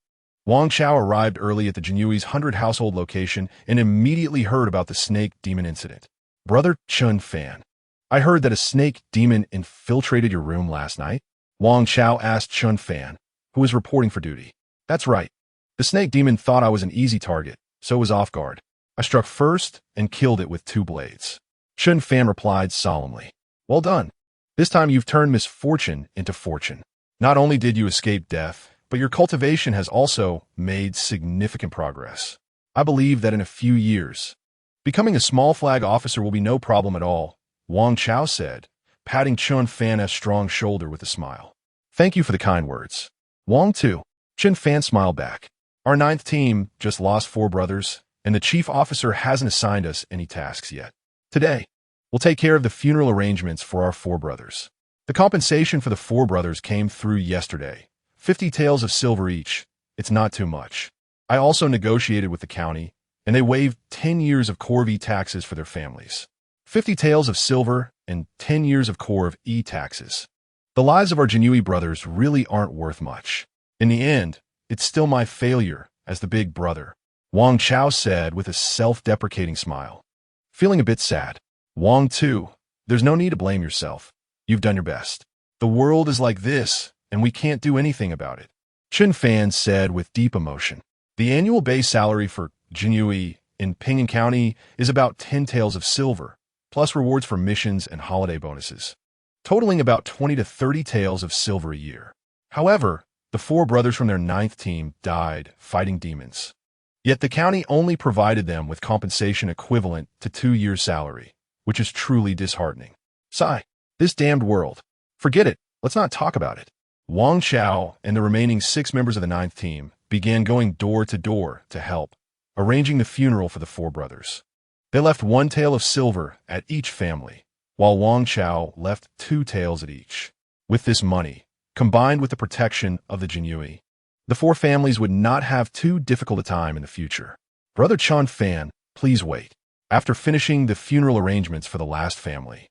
Wang Chao arrived early at the Jinyiwei's 100 household location and immediately heard about the snake demon incident. Brother Chen Fan, I heard that a snake demon infiltrated your room last night. Wang Chao asked Chen Fan, who was reporting for duty. That's right. The snake demon thought I was an easy target, so was off guard. I struck first and killed it with 2 blades. Chen Fan replied solemnly. Well done. This time you've turned misfortune into fortune. Not only did you escape death, but your cultivation has also made significant progress. I believe that in a few years, becoming a small flag officer will be no problem at all, Wang Chao said, patting Chen Fan's strong shoulder with a smile. Thank you for the kind words. Wang too. Chen Fan smiled back. Our 9th team just lost 4 brothers, and the chief officer hasn't assigned us any tasks yet. Today, we'll take care of the funeral arrangements for our 4 brothers. The compensation for the 4 brothers came through yesterday. 50 taels of silver each. It's not too much. I also negotiated with the county, and they waived 10 years of Corv E taxes for their families. 50 taels of silver and 10 years of Corv E taxes. The lives of our Jinyiwei brothers really aren't worth much. In the end, it's still my failure as the big brother, Wang Chao said with a self-deprecating smile. Feeling a bit sad. Wang too, there's no need to blame yourself. You've done your best. The world is like this, and we can't do anything about it. Chen Fan said with deep emotion. The annual base salary for Jinyiwei in Ping'an County is about 10 taels of silver, plus rewards for missions and holiday bonuses, totaling about 20 to 30 taels of silver a year. However, the 4 brothers from their 9th team died fighting demons. Yet the county only provided them with compensation equivalent to 2 years' salary, which is truly disheartening. Sigh. This damned world. Forget it. Let's not talk about it. Wang Chao and the remaining 6 members of the 9th team began going door to door to help, arranging the funeral for the 4 brothers. They left 1 tael of silver at each family, while Wang Chao left 2 taels at each. With this money, combined with the protection of the Jinyiwei, the 4 families would not have too difficult a time in the future. Brother Chen Fan, please wait. After finishing the funeral arrangements for the last family,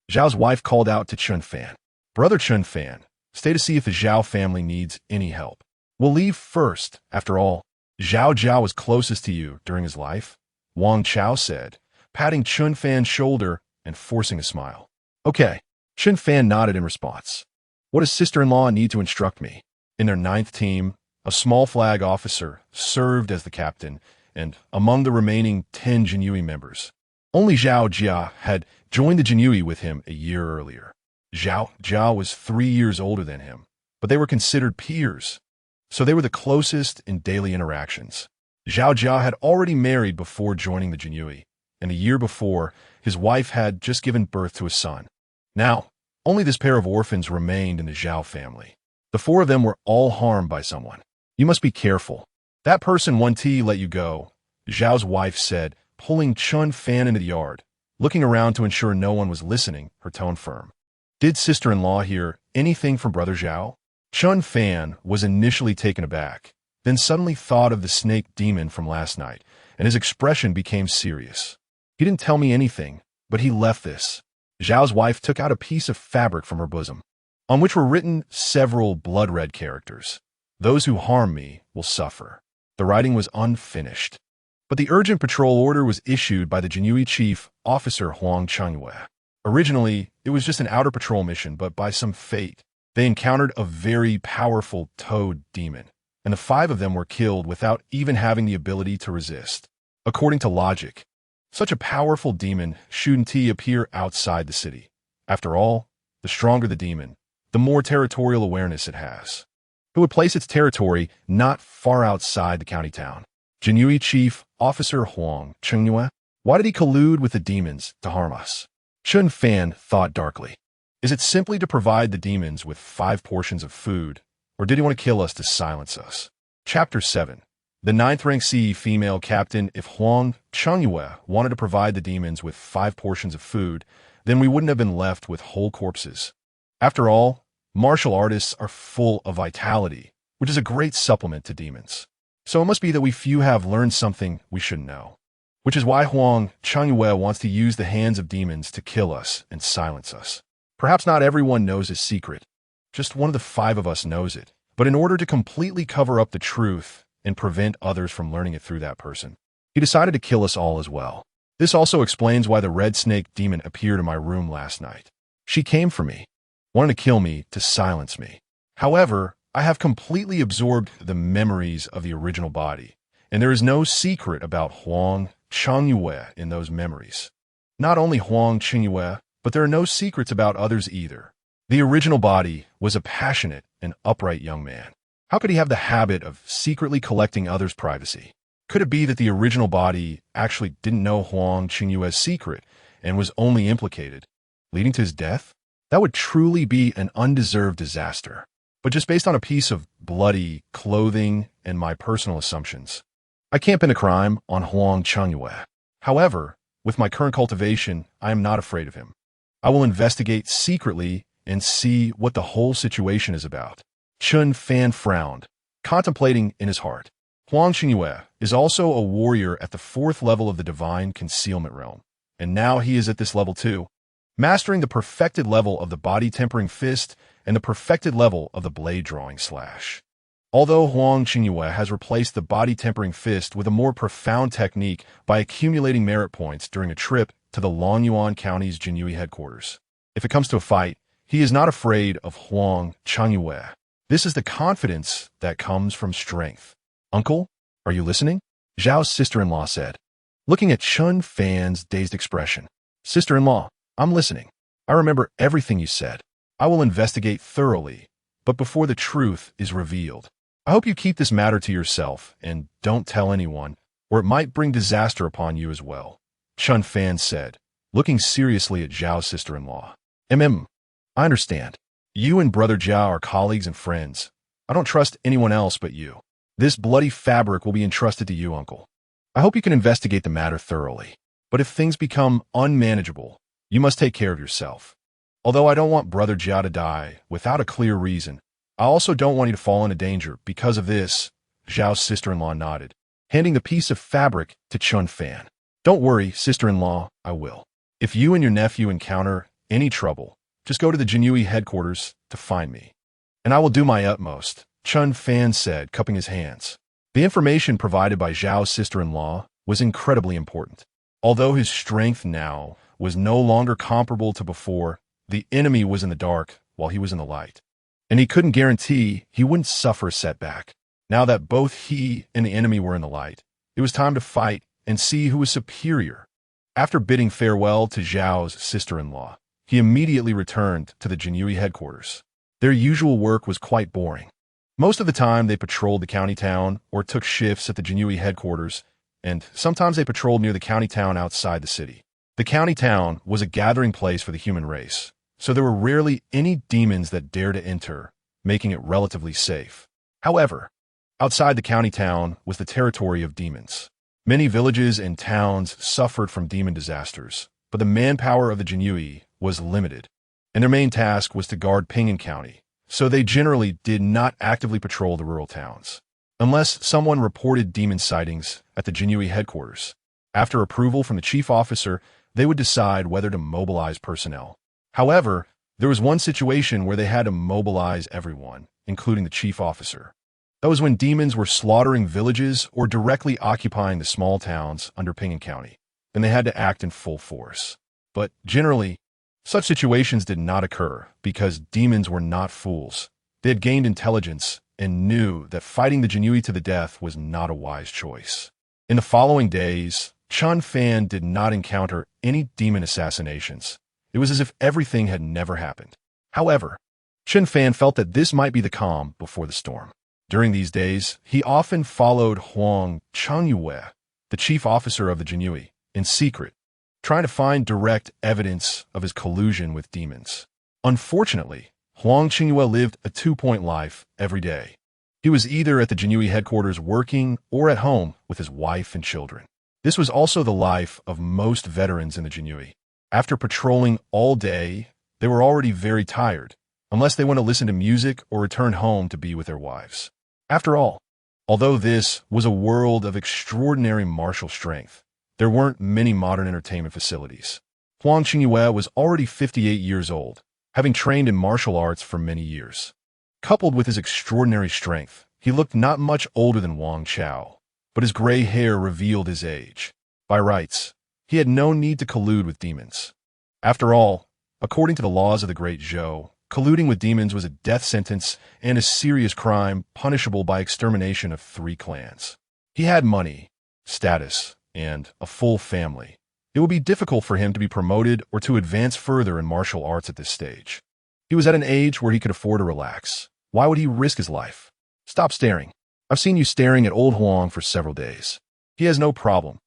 Zhao's wife called out to Chen Fan. Brother Chen Fan, stay to see if the Zhao family needs any help. We'll leave first. After all, Zhao was closest to you during his life, Wang Chao said, patting Chen Fan's shoulder and forcing a smile. Okay. Chen Fan nodded in response. What does sister-in-law need to instruct me? In their 9th team, a small flag officer served as the captain, and among the remaining 10 Jinyiwei members, only Zhao Jia had joined the Jinyiwei with him a year earlier. Zhao Jia was 3 years older than him, but they were considered peers, so they were the closest in daily interactions. Zhao Jia had already married before joining the Jinyiwei, and a year before, his wife had just given birth to a son. Now, only this pair of orphans remained in the Zhao family. The 4 of them were all harmed by someone. You must be careful. That person 1T let you go, Zhao's wife said, pulling Chen Fan into the yard, looking around to ensure no one was listening, her tone firm. Did sister-in-law hear anything from Brother Zhao? Chen Fan was initially taken aback, then suddenly thought of the snake demon from last night, and his expression became serious. He didn't tell me anything, but he left this. Zhao's wife took out a piece of fabric from her bosom, on which were written several blood-red characters. Those who harm me will suffer. The writing was unfinished, but the urgent patrol order was issued by the Jinyiwei chief, Officer Huang Jinyiwei. Originally, it was just an outer patrol mission, but by some fate, they encountered a very powerful toad demon, and the 5 of them were killed without even having the ability to resist. According to logic, such a powerful demon shouldn't appear outside the city. After all, the stronger the demon, the more territorial awareness it has. It would place its territory not far outside the county town. Jinyiwei Chief Officer Huang Jinyiwei, why did he collude with the demons to harm us? Chen Fan thought darkly. Is it simply to provide the demons with 5 portions of food, or did he want to kill us to silence us? Chapter 7. The 9th rank CE female captain. If Huang Jinyiwei wanted to provide the demons with 5 portions of food, then we wouldn't have been left with whole corpses. After all, martial artists are full of vitality, which is a great supplement to demons. So it must be that we few have learned something we shouldn't know. Which is why Huang Jinyiwei wants to use the hands of demons to kill us and silence us. Perhaps not everyone knows his secret. Just one of the 5 of us knows it. But in order to completely cover up the truth and prevent others from learning it through that person, he decided to kill us all as well. This also explains why the red snake demon appeared in my room last night. She came for me, wanted to kill me to silence me. However, I have completely absorbed the memories of the original body, and there is no secret about Huang Jinyiwei in those memories. Not only Huang Jinyiwei, but there are no secrets about others either. The original body was a passionate and upright young man. How could he have the habit of secretly collecting others' privacy? Could it be that the original body actually didn't know Huang Jinyiwei's secret and was only implicated, leading to his death? That would truly be an undeserved disaster. But just based on a piece of bloody clothing and my personal assumptions, I can't pin a crime on Huang Jinyiwei. However, with my current cultivation, I am not afraid of him. I will investigate secretly and see what the whole situation is about. Chen Fan frowned, contemplating in his heart. Huang Jinyiwei is also a warrior at the 4th level of the divine concealment realm, and now he is at this level too. mastering the perfected level of the body-tempering fist and the perfected level of the blade-drawing slash. Although Huang Jinyiwei has replaced the body-tempering fist with a more profound technique by accumulating merit points during a trip to the Longyuan County's Jinyiwei headquarters. If it comes to a fight, he is not afraid of Huang Jinyiwei. This is the confidence that comes from strength. Uncle, are you listening? Zhao's sister-in-law said, looking at Chen Fan's dazed expression. Sister-in-law, I'm listening. I remember everything you said. I will investigate thoroughly, but before the truth is revealed. I hope you keep this matter to yourself and don't tell anyone, or it might bring disaster upon you as well, Chen Fan said, looking seriously at Zhao's sister-in-law. I understand. You and Brother Zhao are colleagues and friends. I don't trust anyone else but you. This bloody fabric will be entrusted to you, Uncle. I hope you can investigate the matter thoroughly. But if things become unmanageable, you must take care of yourself. Although I don't want Brother Zhao to die without a clear reason, I also don't want you to fall into danger because of this, Zhao's sister-in-law nodded, handing the piece of fabric to Chen Fan. Don't worry, sister-in-law, I will. If you and your nephew encounter any trouble, just go to the Jinyiwei headquarters to find me. And I will do my utmost, Chen Fan said, cupping his hands. The information provided by Zhao's sister-in-law was incredibly important. Although his strength now was no longer comparable to before, the enemy was in the dark while he was in the light. And he couldn't guarantee he wouldn't suffer a setback. Now that both he and the enemy were in the light, it was time to fight and see who was superior. After bidding farewell to Zhao's sister-in-law, he immediately returned to the Jinyiwei headquarters. Their usual work was quite boring. Most of the time they patrolled the county town or took shifts at the Jinyiwei headquarters, and sometimes they patrolled near the county town outside the city. The county town was a gathering place for the human race, so there were rarely any demons that dared to enter, making it relatively safe. However, outside the county town was the territory of demons. Many villages and towns suffered from demon disasters, but the manpower of the Jinyiwei was limited, and their main task was to guard Pingyang County, so they generally did not actively patrol the rural towns, unless someone reported demon sightings at the Jinyiwei headquarters. After approval from the chief officer, they would decide whether to mobilize personnel. However, there was one situation where they had to mobilize everyone, including the chief officer. That was when demons were slaughtering villages or directly occupying the small towns under Pingyang County. Then they had to act in full force. But generally, such situations did not occur because demons were not fools. They had gained intelligence and knew that fighting the Jinyiwei to the death was not a wise choice. In the following days, Chen Fan did not encounter any demon assassinations. It was as if everything had never happened. However, Chen Fan felt that this might be the calm before the storm. During these days, he often followed Huang Jinyiwei, the chief officer of the Jinyiwei, in secret, trying to find direct evidence of his collusion with demons. Unfortunately, Huang Jinyiwei lived a two-point life every day. He was either at the Jinyiwei headquarters working or at home with his wife and children. This was also the life of most veterans in the Jinyiwei. After patrolling all day, they were already very tired, unless they went to listen to music or return home to be with their wives. After all, although this was a world of extraordinary martial strength, there weren't many modern entertainment facilities. Huang Jinyiwei was already 58 years old, having trained in martial arts for many years. Coupled with his extraordinary strength, he looked not much older than Wang Chao, but his gray hair revealed his age. By rights, he had no need to collude with demons. After all, according to the laws of the Great Zhou, colluding with demons was a death sentence and a serious crime punishable by extermination of 3 clans. He had money, status, and a full family. It would be difficult for him to be promoted or to advance further in martial arts at this stage. He was at an age where he could afford to relax. Why would he risk his life? Stop staring. I've seen you staring at old Huang for several days. He has no problem.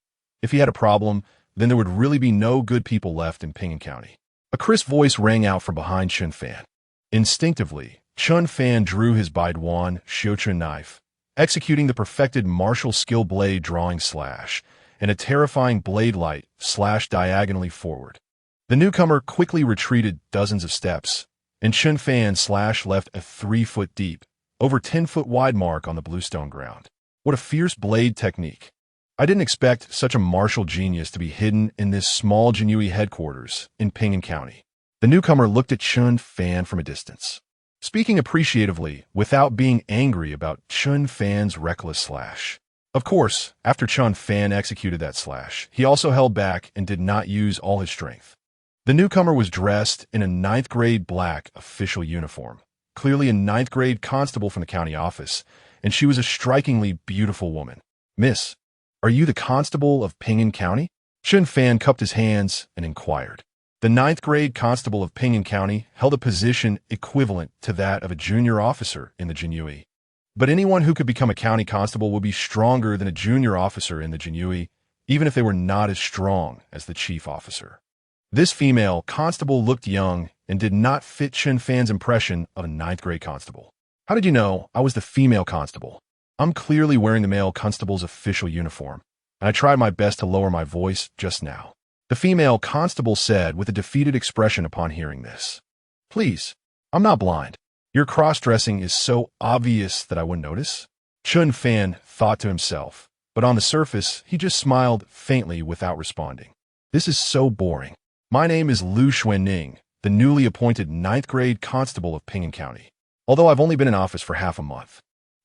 If he had a problem, then there would really be no good people left in Pingyang County. A crisp voice rang out from behind Chen Fan. Instinctively, Chen Fan drew his Baiduan Xiuqun knife, executing the perfected martial skill blade drawing slash, and a terrifying blade light slashed diagonally forward. The newcomer quickly retreated dozens of steps, and Chen Fan slash left a 3-foot deep, over 10-foot wide mark on the bluestone ground. What a fierce blade technique! I didn't expect such a martial genius to be hidden in this small Jinyiwei headquarters in Ping'an County. The newcomer looked at Chen Fan from a distance, speaking appreciatively without being angry about Chen Fan's reckless slash. Of course, after Chen Fan executed that slash, he also held back and did not use all his strength. The newcomer was dressed in a ninth-grade black official uniform, clearly a ninth-grade constable from the county office, and she was a strikingly beautiful woman. "Miss, are you the constable of Ping'an County?" Chen Fan cupped his hands and inquired. The ninth-grade constable of Ping'an County held a position equivalent to that of a junior officer in the Jinyiwei. But anyone who could become a county constable would be stronger than a junior officer in the Jinyiwei, even if they were not as strong as the chief officer. This female constable looked young and did not fit Chen Fan's impression of a ninth-grade constable. "How did you know I was the female constable? I'm clearly wearing the male constable's official uniform, and I tried my best to lower my voice just now," the female constable said with a defeated expression upon hearing this. "Please, I'm not blind. Your cross-dressing is so obvious that I wouldn't notice," Chen Fan thought to himself, but on the surface, he just smiled faintly without responding. "This is so boring. My name is Lu Xuanning, the newly appointed ninth-grade constable of Ping'an County. Although I've only been in office for half a month.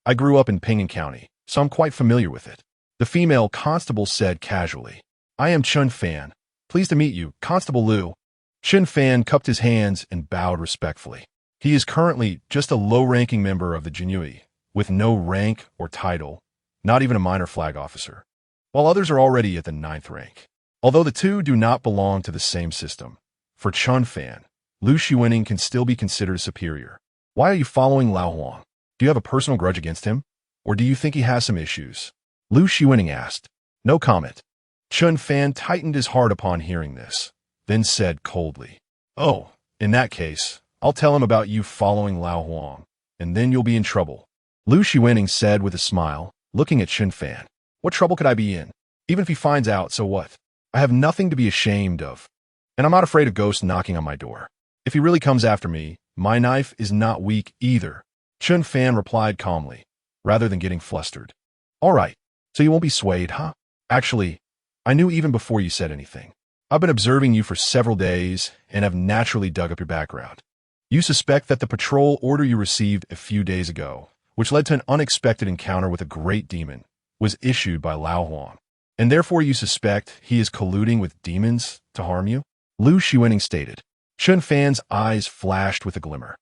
I grew up in Ping'an County, so I'm quite familiar with it," the female constable said casually. "I am Chen Fan. Pleased to meet you, Constable Lu." Chen Fan cupped his hands and bowed respectfully. He is currently just a low-ranking member of the Jinyiwei, with no rank or title, not even a minor flag officer, while others are already at the ninth rank. Although the two do not belong to the same system, for Chen Fan, Lu Xuanning can still be considered superior. "Why are you following Lao Huang? Do you have a personal grudge against him? Or do you think he has some issues?" Lu Xuanning asked. "No comment." Chen Fan tightened his heart upon hearing this, then said coldly, "Oh, in that case, I'll tell him about you following Lao Huang, and then you'll be in trouble," Lu Xuanning said with a smile, looking at Chen Fan. "What trouble could I be in? Even if he finds out, so what? I have nothing to be ashamed of, and I'm not afraid of ghosts knocking on my door. If he really comes after me, my knife is not weak either," Chen Fan replied calmly, rather than getting flustered. "All right, so you won't be swayed, huh? Actually, I knew even before you said anything. I've been observing you for several days and have naturally dug up your background. You suspect that the patrol order you received a few days ago, which led to an unexpected encounter with a great demon, was issued by Lao Huang, and therefore you suspect he is colluding with demons to harm you," Lu Xuanning stated. Chen Fan's eyes flashed with a glimmer.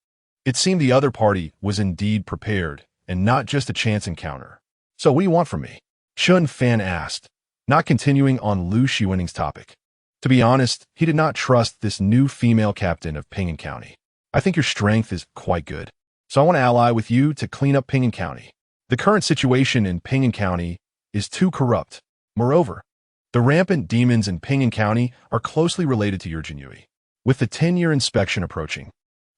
It seemed the other party was indeed prepared, and not just a chance encounter. "So what do you want from me?" Chen Fan asked, not continuing on Lu Xuanning's topic. To be honest, he did not trust this new female captain of Ping'an County. "I think your strength is quite good, so I want to ally with you to clean up Ping'an County. The current situation in Ping'an County is too corrupt. Moreover, the rampant demons in Ping'an County are closely related to your Jinyiwei. With the 10-year inspection approaching,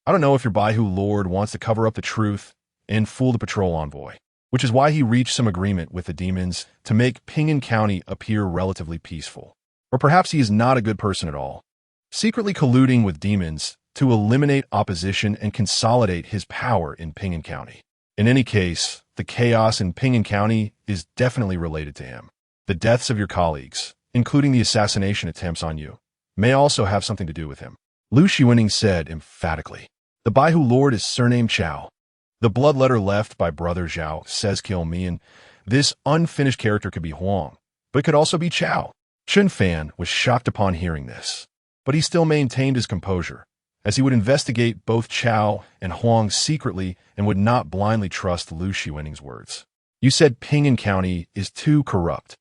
I don't know if your Baihu Lord wants to cover up the truth and fool the patrol envoy, which is why he reached some agreement with the demons to make Ping'an County appear relatively peaceful. Or perhaps he is not a good person at all, secretly colluding with demons to eliminate opposition and consolidate his power in Ping'an County. In any case, the chaos in Ping'an County is definitely related to him. The deaths of your colleagues, including the assassination attempts on you, may also have something to do with him," Lu Xuanning said emphatically. "The Baihu Lord is surnamed Chao. The bloodletter left by Brother Zhao says kill me, and this unfinished character could be Huang, but it could also be Chao." Chen Fan was shocked upon hearing this, but he still maintained his composure, as he would investigate both Chao and Huang secretly and would not blindly trust Lu Xuanning's words. "You said Ping'an County is too corrupt,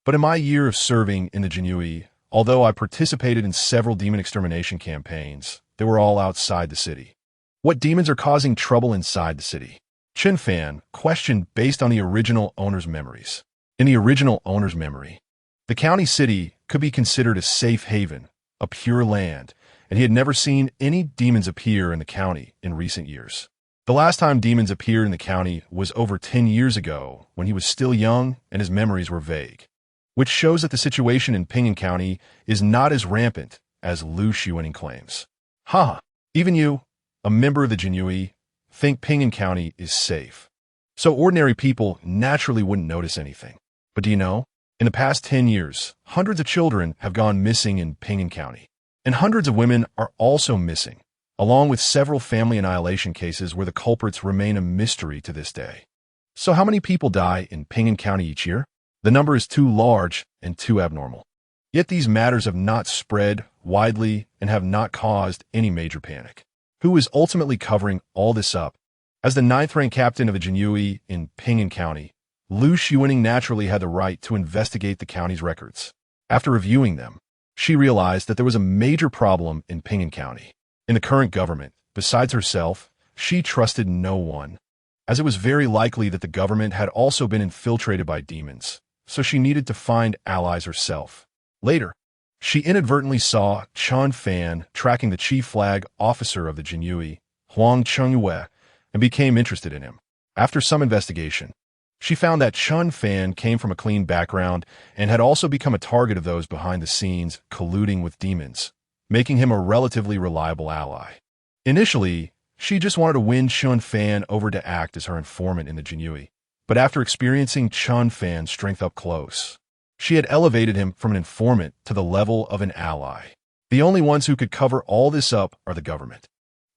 but in my year of serving in the Jinyiwei, although I participated in several demon extermination campaigns, they were all outside the city. What demons are causing trouble inside the city?" Chen Fan questioned based on the original owner's memories. In the original owner's memory, the county city could be considered a safe haven, a pure land, and he had never seen any demons appear in the county in recent years. The last time demons appeared in the county was over 10 years ago, when he was still young and his memories were vague, which shows that the situation in Ping'an County is not as rampant as Lu Xuanning claims. "Ha! Even you, a member of the Jinyiwei, think Ping'an County is safe. So ordinary people naturally wouldn't notice anything. But do you know, In the past 10 years, hundreds of children have gone missing in Ping'an County, and hundreds of women are also missing, along with several family annihilation cases where the culprits remain a mystery to this day. So how many people die in Ping'an County each year? The number is too large and too abnormal. Yet these matters have not spread widely and have not caused any major panic. Who is ultimately covering all this up? As the 9th-rank captain of the Jinyiwei in Ping'an County, Liu Shiwening naturally had the right to investigate the county's records. After reviewing them, she realized that there was a major problem in Ping'an County. In the current government, besides herself, she trusted no one, as it was very likely that the government had also been infiltrated by demons, so she needed to find allies herself. Later, she inadvertently saw Chen Fan tracking the chief flag officer of the Jinyiwei, Jinyiwei, and became interested in him. After some investigation, she found that Chen Fan came from a clean background and had also become a target of those behind the scenes colluding with demons, making him a relatively reliable ally. Initially, she just wanted to win Chen Fan over to act as her informant in the Jinyiwei, but after experiencing Chen Fan's strength up close, she had elevated him from an informant to the level of an ally. The only ones who could cover all this up are the government.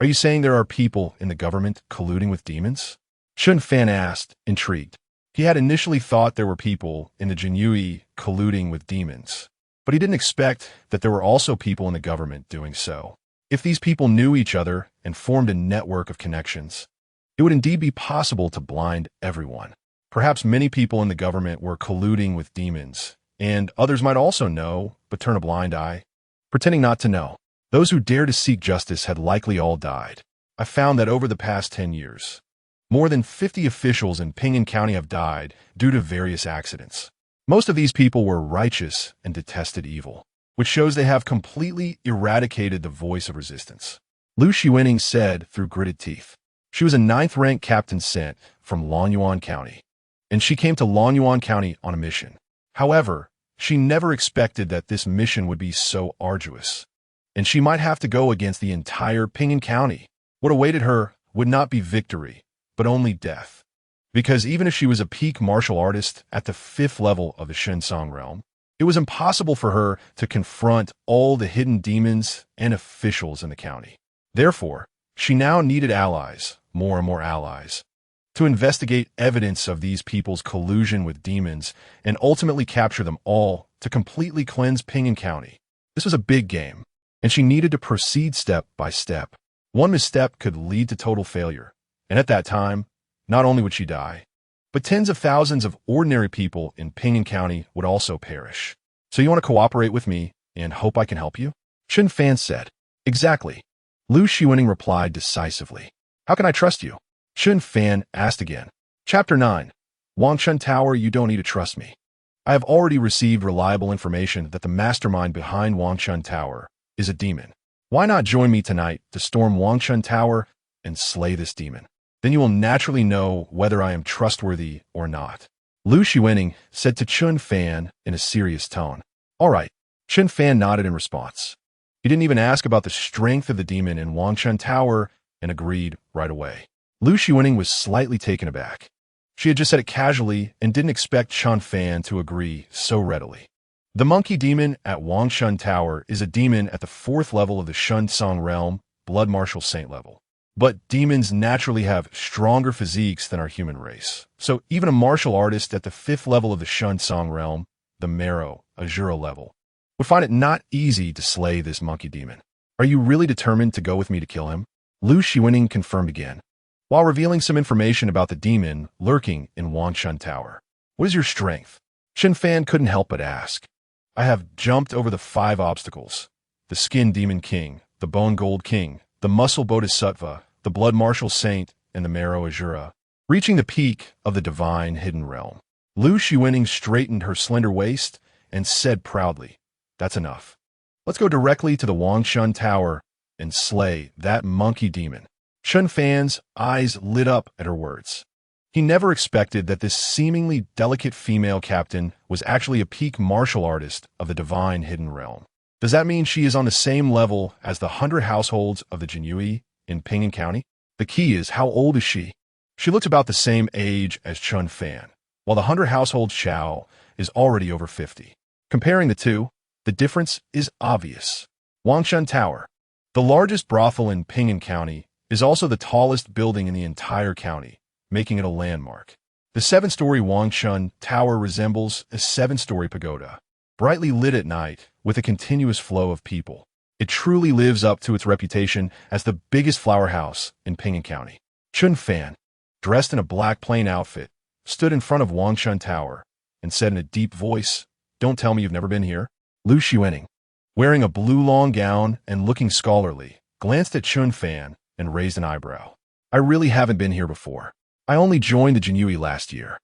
Are you saying there are people in the government colluding with demons? Chen Fan asked, intrigued. He had initially thought there were people in the Jinyiwei colluding with demons, but he didn't expect that there were also people in the government doing so. If these people knew each other and formed a network of connections, it would indeed be possible to blind everyone. Perhaps many people in the government were colluding with demons, and others might also know, but turn a blind eye, pretending not to know. Those who dared to seek justice had likely all died. I found that over the past 10 years, more than 50 officials in Ping'an County have died due to various accidents. Most of these people were righteous and detested evil, which shows they have completely eradicated the voice of resistance. Liu Shiwening said through gritted teeth. She was a 9th-rank captain sent from Longyuan County, and she came to Longyuan County on a mission. However, she never expected that this mission would be so arduous, and she might have to go against the entire Ping'an County. What awaited her would not be victory, but only death. Because even if she was a peak martial artist at the 5th level of the Shensong realm, it was impossible for her to confront all the hidden demons and officials in the county. Therefore, she now needed allies, more and more allies, to investigate evidence of these people's collusion with demons and ultimately capture them all to completely cleanse Ping'an County. This was a big game, and she needed to proceed step by step. One misstep could lead to total failure, and at that time, not only would she die, but tens of thousands of ordinary people in Ping'an County would also perish. So you want to cooperate with me and hope I can help you? Chen Fan said. Exactly. Liu Shiwening replied decisively. How can I trust you? Chen Fan asked again. Chapter 9. Wangchun Tower, you don't need to trust me. I have already received reliable information that the mastermind behind Wangchun Tower is a demon. Why not join me tonight to storm Wangchun Tower and slay this demon? Then you will naturally know whether I am trustworthy or not. Liu Shiwening said to Chen Fan in a serious tone. All right. Chen Fan nodded in response. He didn't even ask about the strength of the demon in Wangchun Tower and agreed right away. Liu Shiwening was slightly taken aback. She had just said it casually and didn't expect Chen Fan to agree so readily. The monkey demon at Wangchun Tower is a demon at the 4th level of the Shensong realm, blood martial saint level. But demons naturally have stronger physiques than our human race. So even a martial artist at the 5th level of the Shensong realm, the Marrow, Azura level, would find it not easy to slay this monkey demon. Are you really determined to go with me to kill him? Liu Shiwening confirmed again, while revealing some information about the demon lurking in Wangchun Tower. What is your strength? Chen Fan couldn't help but ask. I have jumped over the 5 obstacles: the Skin Demon King, the Bone Gold King, the Muscle Bodhisattva, the Blood Martial Saint, and the Marrow Azura, reaching the peak of the divine hidden realm. Liu Shiwening straightened her slender waist and said proudly, That's enough. Let's go directly to the Wangchun Tower and slay that monkey demon. Chen Fan's eyes lit up at her words. He never expected that this seemingly delicate female captain was actually a peak martial artist of the divine hidden realm. Does that mean she is on the same level as the 100 households of the Jinyiwei in Ping'an County? The key is, how old is she? She looked about the same age as Chen Fan, while the 100 household Xiao is already over 50. Comparing the two, the difference is obvious. Wangshan Tower, the largest brothel in Ping'an County, is also the tallest building in the entire county, making it a landmark. The 7-story Wangshan Tower resembles a 7-story pagoda, brightly lit at night with a continuous flow of people. It truly lives up to its reputation as the biggest flower house in Ping'an County. Chen Fan, dressed in a black plain outfit, stood in front of Wangshan Tower and said in a deep voice, "Don't tell me you've never been here." Lu Xuening, wearing a blue long gown and looking scholarly, glanced at Chen Fan and raised an eyebrow. "I really haven't been here before. I only joined the Jinyiwei last year.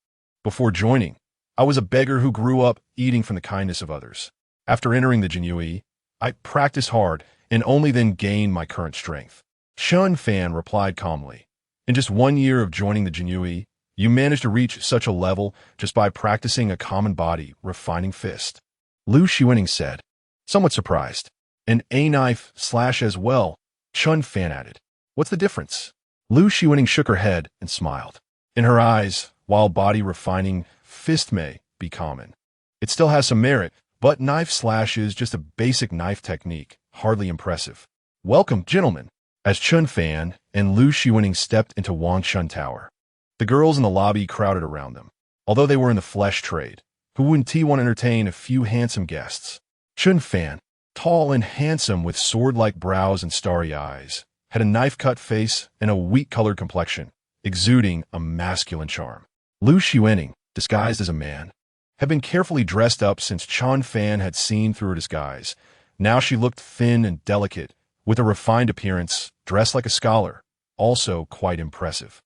Before joining, I was a beggar who grew up eating from the kindness of others. After entering the Jinyiwei, I practiced hard and only then gained my current strength." Chen Fan replied calmly, "In just 1 year of joining the Jinyiwei, you managed to reach such a level just by practicing a common body, refining fist." Lu Xuening said, somewhat surprised. "And a knife slash as well," Chen Fan added. "What's the difference?" Lu Xuening shook her head and smiled. In her eyes, while body refining fist may be common, it still has some merit, but knife slash is just a basic knife technique, hardly impressive. "Welcome, gentlemen." As Chen Fan and Lu Xuening stepped into Wangshan Tower, the girls in the lobby crowded around them. Although they were in the flesh trade, who wouldn't want to entertain a few handsome guests? Chen Fan, tall and handsome with sword-like brows and starry eyes, had a knife-cut face and a wheat-colored complexion, exuding a masculine charm. Lu Xuening, disguised as a man, had been carefully dressed up since Chen Fan had seen through her disguise. Now she looked thin and delicate, with a refined appearance, dressed like a scholar, also quite impressive.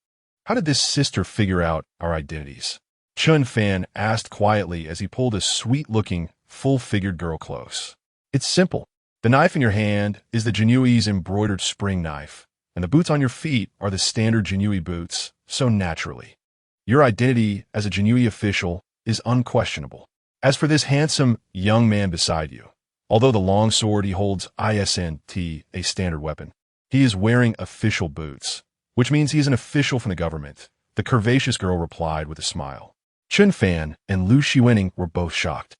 "How did this sister figure out our identities?" Chen Fan asked quietly as he pulled a sweet-looking, full-figured girl close. "It's simple. The knife in your hand is the Jinyiwei's embroidered spring knife, and the boots on your feet are the standard Jinyiwei boots, so naturally. Your identity as a Jinyiwei official is unquestionable. As for this handsome young man beside you, although the long sword he holds isn't a standard weapon, he is wearing official boots, which means he is an official from the government," the curvaceous girl replied with a smile. Chen Fan and Lu Xuening were both shocked,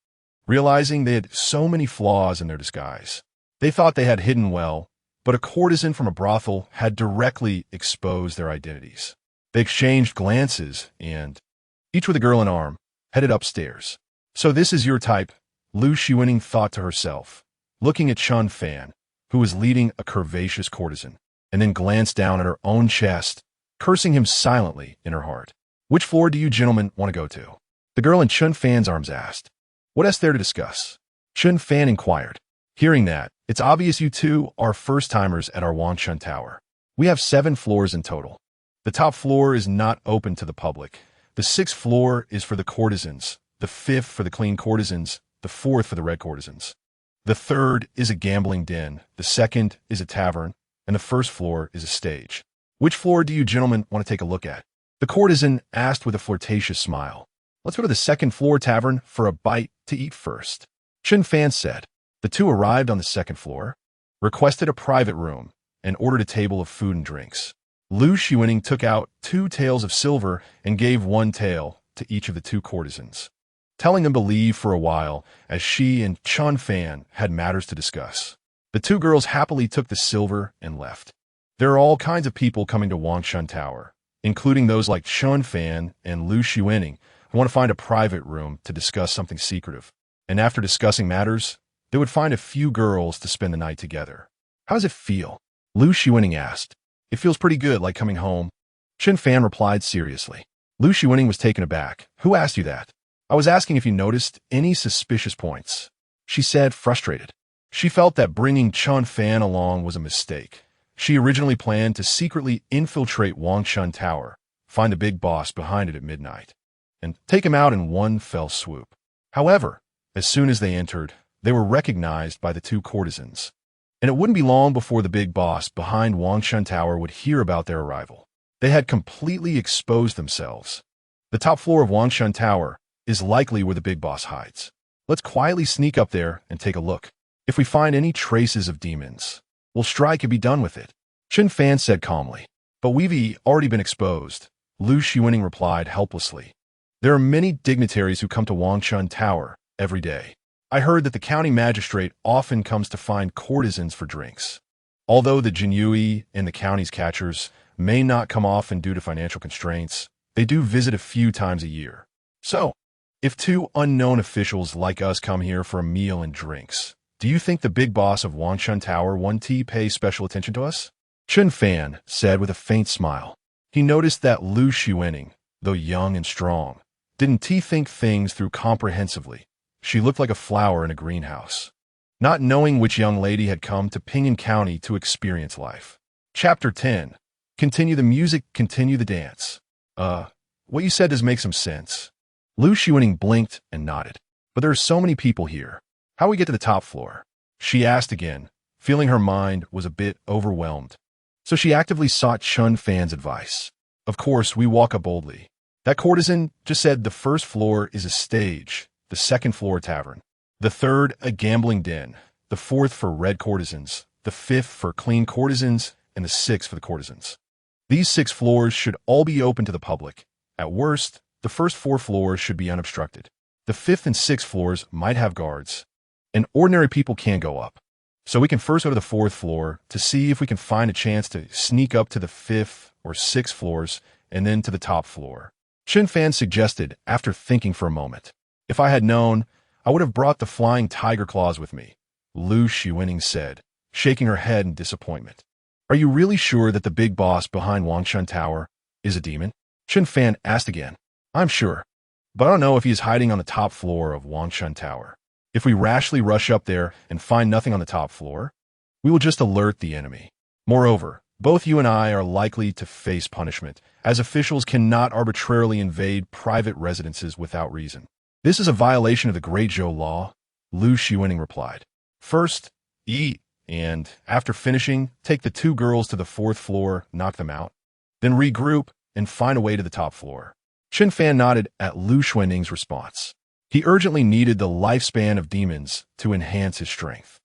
realizing they had so many flaws in their disguise. They thought they had hidden well, but a courtesan from a brothel had directly exposed their identities. They exchanged glances and, each with a girl in arm, headed upstairs. "So this is your type," Lu Xuening thought to herself, looking at Chen Fan, who was leading a curvaceous courtesan, and then glanced down at her own chest, cursing him silently in her heart. "Which floor do you gentlemen want to go to?" the girl in Chen Fan's arms asked. "What else there to discuss?" Chen Fan inquired. "Hearing that, it's obvious you two are first-timers at our Wangshan Tower. We have 7 floors in total. The top floor is not open to the public. The 6th floor is for the courtesans, the 5th for the clean courtesans, the 4th for the red courtesans. The 3rd is a gambling den, the 2nd is a tavern, and the 1st floor is a stage. Which floor do you gentlemen want to take a look at?" The courtesan asked with a flirtatious smile. "Let's go to the 2nd floor tavern for a bite to eat first," Chen Fan said. The two arrived on the 2nd floor, requested a private room, and ordered a table of food and drinks. Lu Xuening took out 2 taels of silver and gave 1 tael to each of the 2 courtesans, telling them to leave for a while as she and Chen Fan had matters to discuss. The 2 girls happily took the silver and left. There are all kinds of people coming to Wangshan Tower, including those like Chen Fan and Lu Xuening, who want to find a private room to discuss something secretive. And after discussing matters, they would find a few girls to spend the night together. "How does it feel?" Lu Xuening asked. "It feels pretty good, like coming home," Chen Fan replied seriously. Lu Xuening was taken aback. "Who asked you that?" "I was asking if you noticed any suspicious points," she said, frustrated. She felt that bringing Chen Fan along was a mistake. She originally planned to secretly infiltrate Wangshan Tower, find the big boss behind it at midnight, and take him out in one fell swoop. However, as soon as they entered, they were recognized by the 2 courtesans, and it wouldn't be long before the big boss behind Wangshan Tower would hear about their arrival. They had completely exposed themselves. The top floor of Wangshan Tower is likely where the big boss hides. Let's quietly sneak up there and take a look. If we find any traces of demons, we'll strike and be done with it, Chen Fan said calmly. But we've already been exposed, Lu Xuening replied helplessly. There are many dignitaries who come to Wangchun Tower every day. I heard that the county magistrate often comes to find courtesans for drinks. Although the Jinyiwei and the county's catchers may not come often due to financial constraints, they do visit a few times a year. So, if two unknown officials like us come here for a meal and drinks, do you think the big boss of Wangchun Tower 1T pays special attention to us? Chen Fan said with a faint smile. He noticed that Lu Xuening, though young and strong, didn't think things through comprehensively. She looked like a flower in a greenhouse, not knowing which young lady had come to Pinyin County to experience life. Chapter 10. Continue the music, continue the dance. What you said does make some sense. Lu Xuening blinked and nodded. But there are so many people here. How we get to the top floor? She asked again, feeling her mind was a bit overwhelmed. So she actively sought Chen Fan's advice. Of course, we walk up boldly. That courtesan just said the first floor is a stage, the second floor a tavern, the third a gambling den, the fourth for red courtesans, the fifth for clean courtesans, and the sixth for the courtesans. These 6 floors should all be open to the public. At worst, the first 4 floors should be unobstructed. The 5th and 6th floors might have guards, and ordinary people can't go up. So we can first go to the 4th floor to see if we can find a chance to sneak up to the 5th or 6th floors and then to the top floor. Chen Fan suggested after thinking for a moment. If I had known, I would have brought the flying tiger claws with me, Lu Xuening said, shaking her head in disappointment. Are you really sure that the big boss behind Wangchun Tower is a demon? Chen Fan asked again. I'm sure, but I don't know if he is hiding on the top floor of Wangchun Tower. If we rashly rush up there and find nothing on the top floor, we will just alert the enemy. Moreover, both you and I are likely to face punishment, as officials cannot arbitrarily invade private residences without reason. This is a violation of the Great Zhou law, Lu Xuening replied. First, eat, and after finishing, take the 2 girls to the 4th floor, knock them out. Then regroup and find a way to the top floor. Chen Fan nodded at Lu Xuening's response. He urgently needed the lifespan of demons to enhance his strength.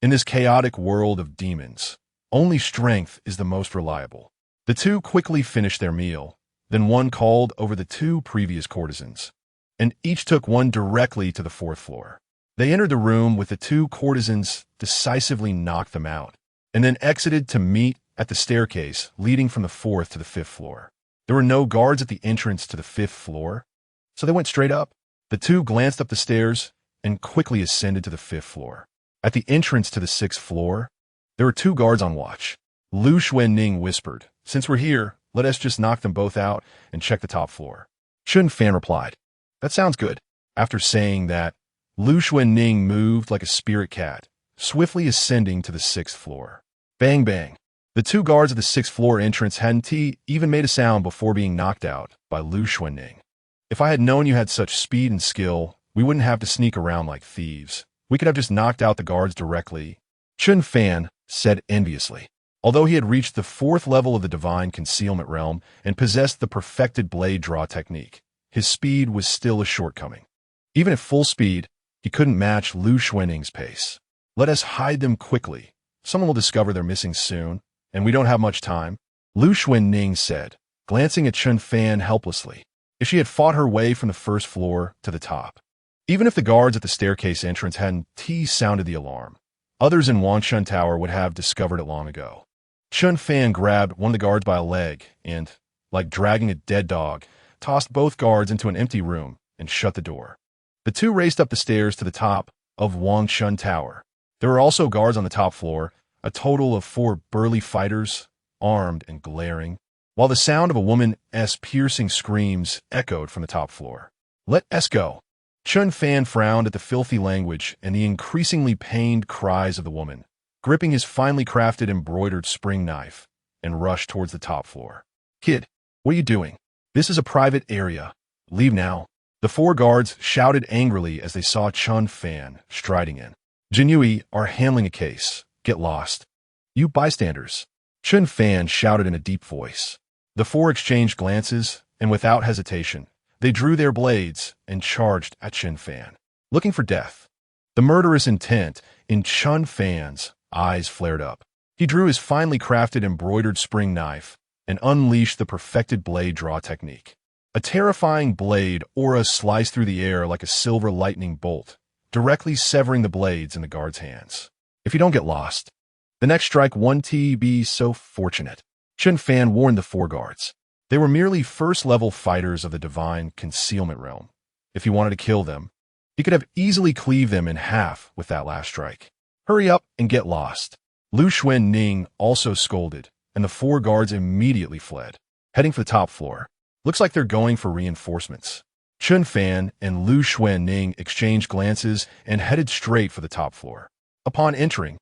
In this chaotic world of demons, only strength is the most reliable. The 2 quickly finished their meal, then one called over the 2 previous courtesans, and each took one directly to the 4th floor. They entered the room with the 2 courtesans, decisively knocked them out, and then exited to meet at the staircase leading from the 4th to the 5th floor. There were no guards at the entrance to the 5th floor, so they went straight up. The 2 glanced up the stairs and quickly ascended to the 5th floor. At the entrance to the 6th floor, there were 2 guards on watch. Lu Xuening whispered, since we're here, let us just knock them both out and check the top floor. Chen Fan replied, that sounds good. After saying that, Lu Xuening moved like a spirit cat, swiftly ascending to the 6th floor. Bang bang. The 2 guards at the 6th floor entrance hadn't even made a sound before being knocked out by Lu Xuening. If I had known you had such speed and skill, we wouldn't have to sneak around like thieves. We could have just knocked out the guards directly, Chen Fan said enviously. Although he had reached the 4th level of the divine concealment realm and possessed the perfected blade draw technique, his speed was still a shortcoming. Even at full speed, he couldn't match Lu Xuening's pace. Let us hide them quickly. Someone will discover they're missing soon, and we don't have much time, Lu Xuening said, glancing at Chen Fan helplessly. If she had fought her way from the 1st floor to the top. Even if the guards at the staircase entrance hadn't sounded the alarm, others in Wangchun Tower would have discovered it long ago. Chen Fan grabbed one of the guards by a leg and, like dragging a dead dog, tossed both guards into an empty room and shut the door. The 2 raced up the stairs to the top of Wangchun Tower. There were also guards on the top floor, a total of 4 burly fighters, armed and glaring, while the sound of a woman's piercing screams echoed from the top floor. Let us go. Chen Fan frowned at the filthy language and the increasingly pained cries of the woman, gripping his finely crafted embroidered spring knife, and rushed towards the top floor. Kid, what are you doing? This is a private area. Leave now. The 4 guards shouted angrily as they saw Chen Fan striding in. Jinyiwei are handling a case. Get lost. You bystanders. Chen Fan shouted in a deep voice. The 4 exchanged glances, and without hesitation, they drew their blades and charged at Chen Fan, looking for death. The murderous intent in Chen Fan's eyes flared up. He drew his finely crafted embroidered spring knife and unleashed the perfected blade draw technique. A terrifying blade aura sliced through the air like a silver lightning bolt, directly severing the blades in the guard's hands. If you don't get lost, the next strike won't be so fortunate. Chen Fan warned the four guards. They were merely first-level fighters of the divine concealment realm. If he wanted to kill them, he could have easily cleaved them in half with that last strike. Hurry up and get lost. Lu Xuanning also scolded, and the four guards immediately fled, heading for the top floor. Looks like they're going for reinforcements. Chen Fan and Lu Xuanning exchanged glances and headed straight for the top floor. Upon entering,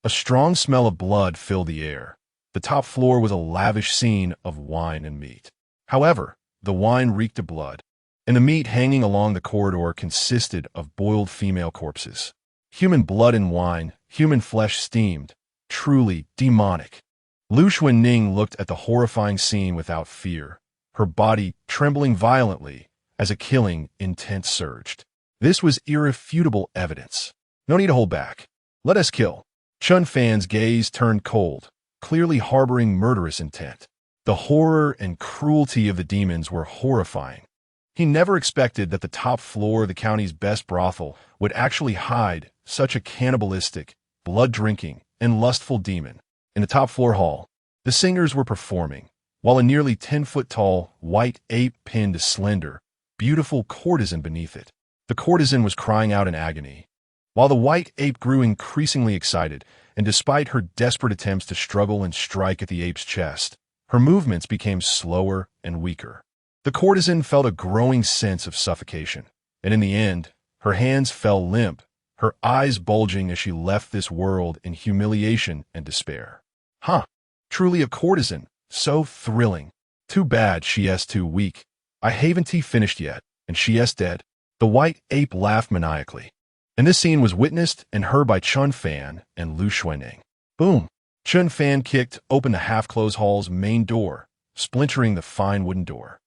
a strong smell of blood filled the air. The top floor was a lavish scene of wine and meat. However, the wine reeked of blood, and the meat hanging along the corridor consisted of boiled female corpses. Human blood and wine, human flesh steamed, truly demonic. Lu Xuanning looked at the horrifying scene without fear, her body trembling violently as a killing intent surged. This was irrefutable evidence. No need to hold back. Let us kill. Chen Fan's gaze turned cold, clearly harboring murderous intent. The horror and cruelty of the demons were horrifying. He never expected that the top floor of the county's best brothel would actually hide such a cannibalistic, blood-drinking, and lustful demon. In the top floor hall, the singers were performing, while a nearly 10-foot-tall white ape pinned a slender, beautiful courtesan beneath it. The courtesan was crying out in agony, while the white ape grew increasingly excited, and despite her desperate attempts to struggle and strike at the ape's chest, her movements became slower and weaker. The courtesan felt a growing sense of suffocation, and in the end, her hands fell limp, her eyes bulging as she left this world in humiliation and despair. Huh, truly a courtesan, so thrilling. Too bad she is too weak. I haven't finished yet, and she is dead. The white ape laughed maniacally, and this scene was witnessed and heard by Chen Fan and Lu Xuanning. Boom! Chen Fan kicked open the half-closed hall's main door, splintering the fine wooden door.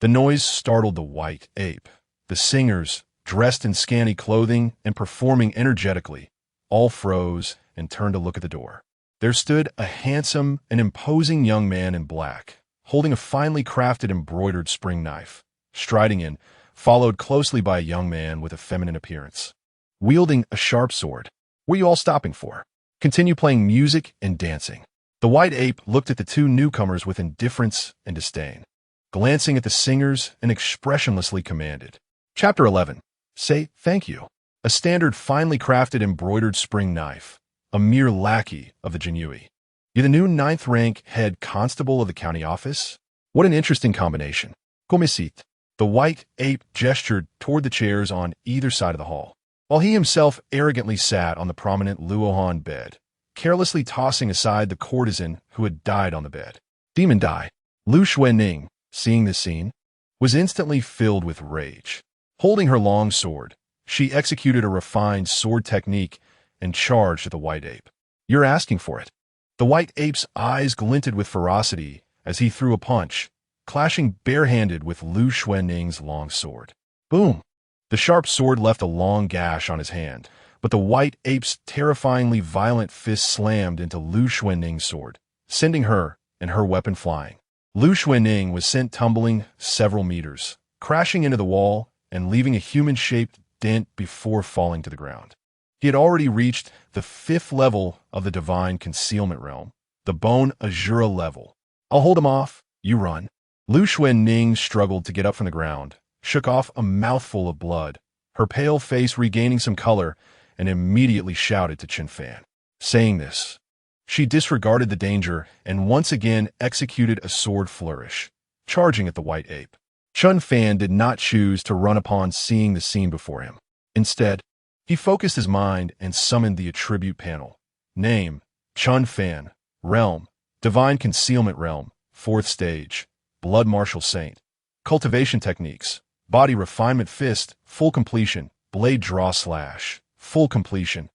The noise startled the white ape. The singers, dressed in scanty clothing and performing energetically, all froze and turned to look at the door. There stood a handsome and imposing young man in black, holding a finely crafted embroidered spring knife. Striding in, followed closely by a young man with a feminine appearance, wielding a sharp sword. What are you all stopping for? Continue playing music and dancing. The white ape looked at the two newcomers with indifference and disdain, glancing at the singers and expressionlessly commanded. Chapter 11. Say thank you. A standard finely crafted embroidered spring knife, a mere lackey of the Jinyiwei. You're the new 9th rank head constable of the county office? What an interesting combination. Comme c'est. The white ape gestured toward the chairs on either side of the hall, while he himself arrogantly sat on the prominent Luohan bed, carelessly tossing aside the courtesan who had died on the bed. Demon die. Lu Xuanning, seeing this scene, was instantly filled with rage. Holding her long sword, she executed a refined sword technique and charged at the white ape. You're asking for it. The white ape's eyes glinted with ferocity as he threw a punch, clashing barehanded with Lu Xuanning's long sword. Boom! The sharp sword left a long gash on his hand, but the white ape's terrifyingly violent fist slammed into Lu Xuanning's sword, sending her and her weapon flying. Lu Xuanning was sent tumbling several meters, crashing into the wall and leaving a human-shaped dent before falling to the ground. He had already reached the 5th level of the divine concealment realm, the Bone Azura level. I'll hold him off. You run. Lu Xuanning struggled to get up from the ground, shook off a mouthful of blood, her pale face regaining some color, and immediately shouted to Chen Fan. Saying this, she disregarded the danger and once again executed a sword flourish, charging at the white ape. Chen Fan did not choose to run upon seeing the scene before him. Instead, he focused his mind and summoned the attribute panel. Name, Chen Fan. Realm, Divine Concealment Realm, 4th Stage. Blood Martial Saint. Cultivation Techniques, Body Refinement Fist, Full Completion. Blade Draw Slash, Full Completion.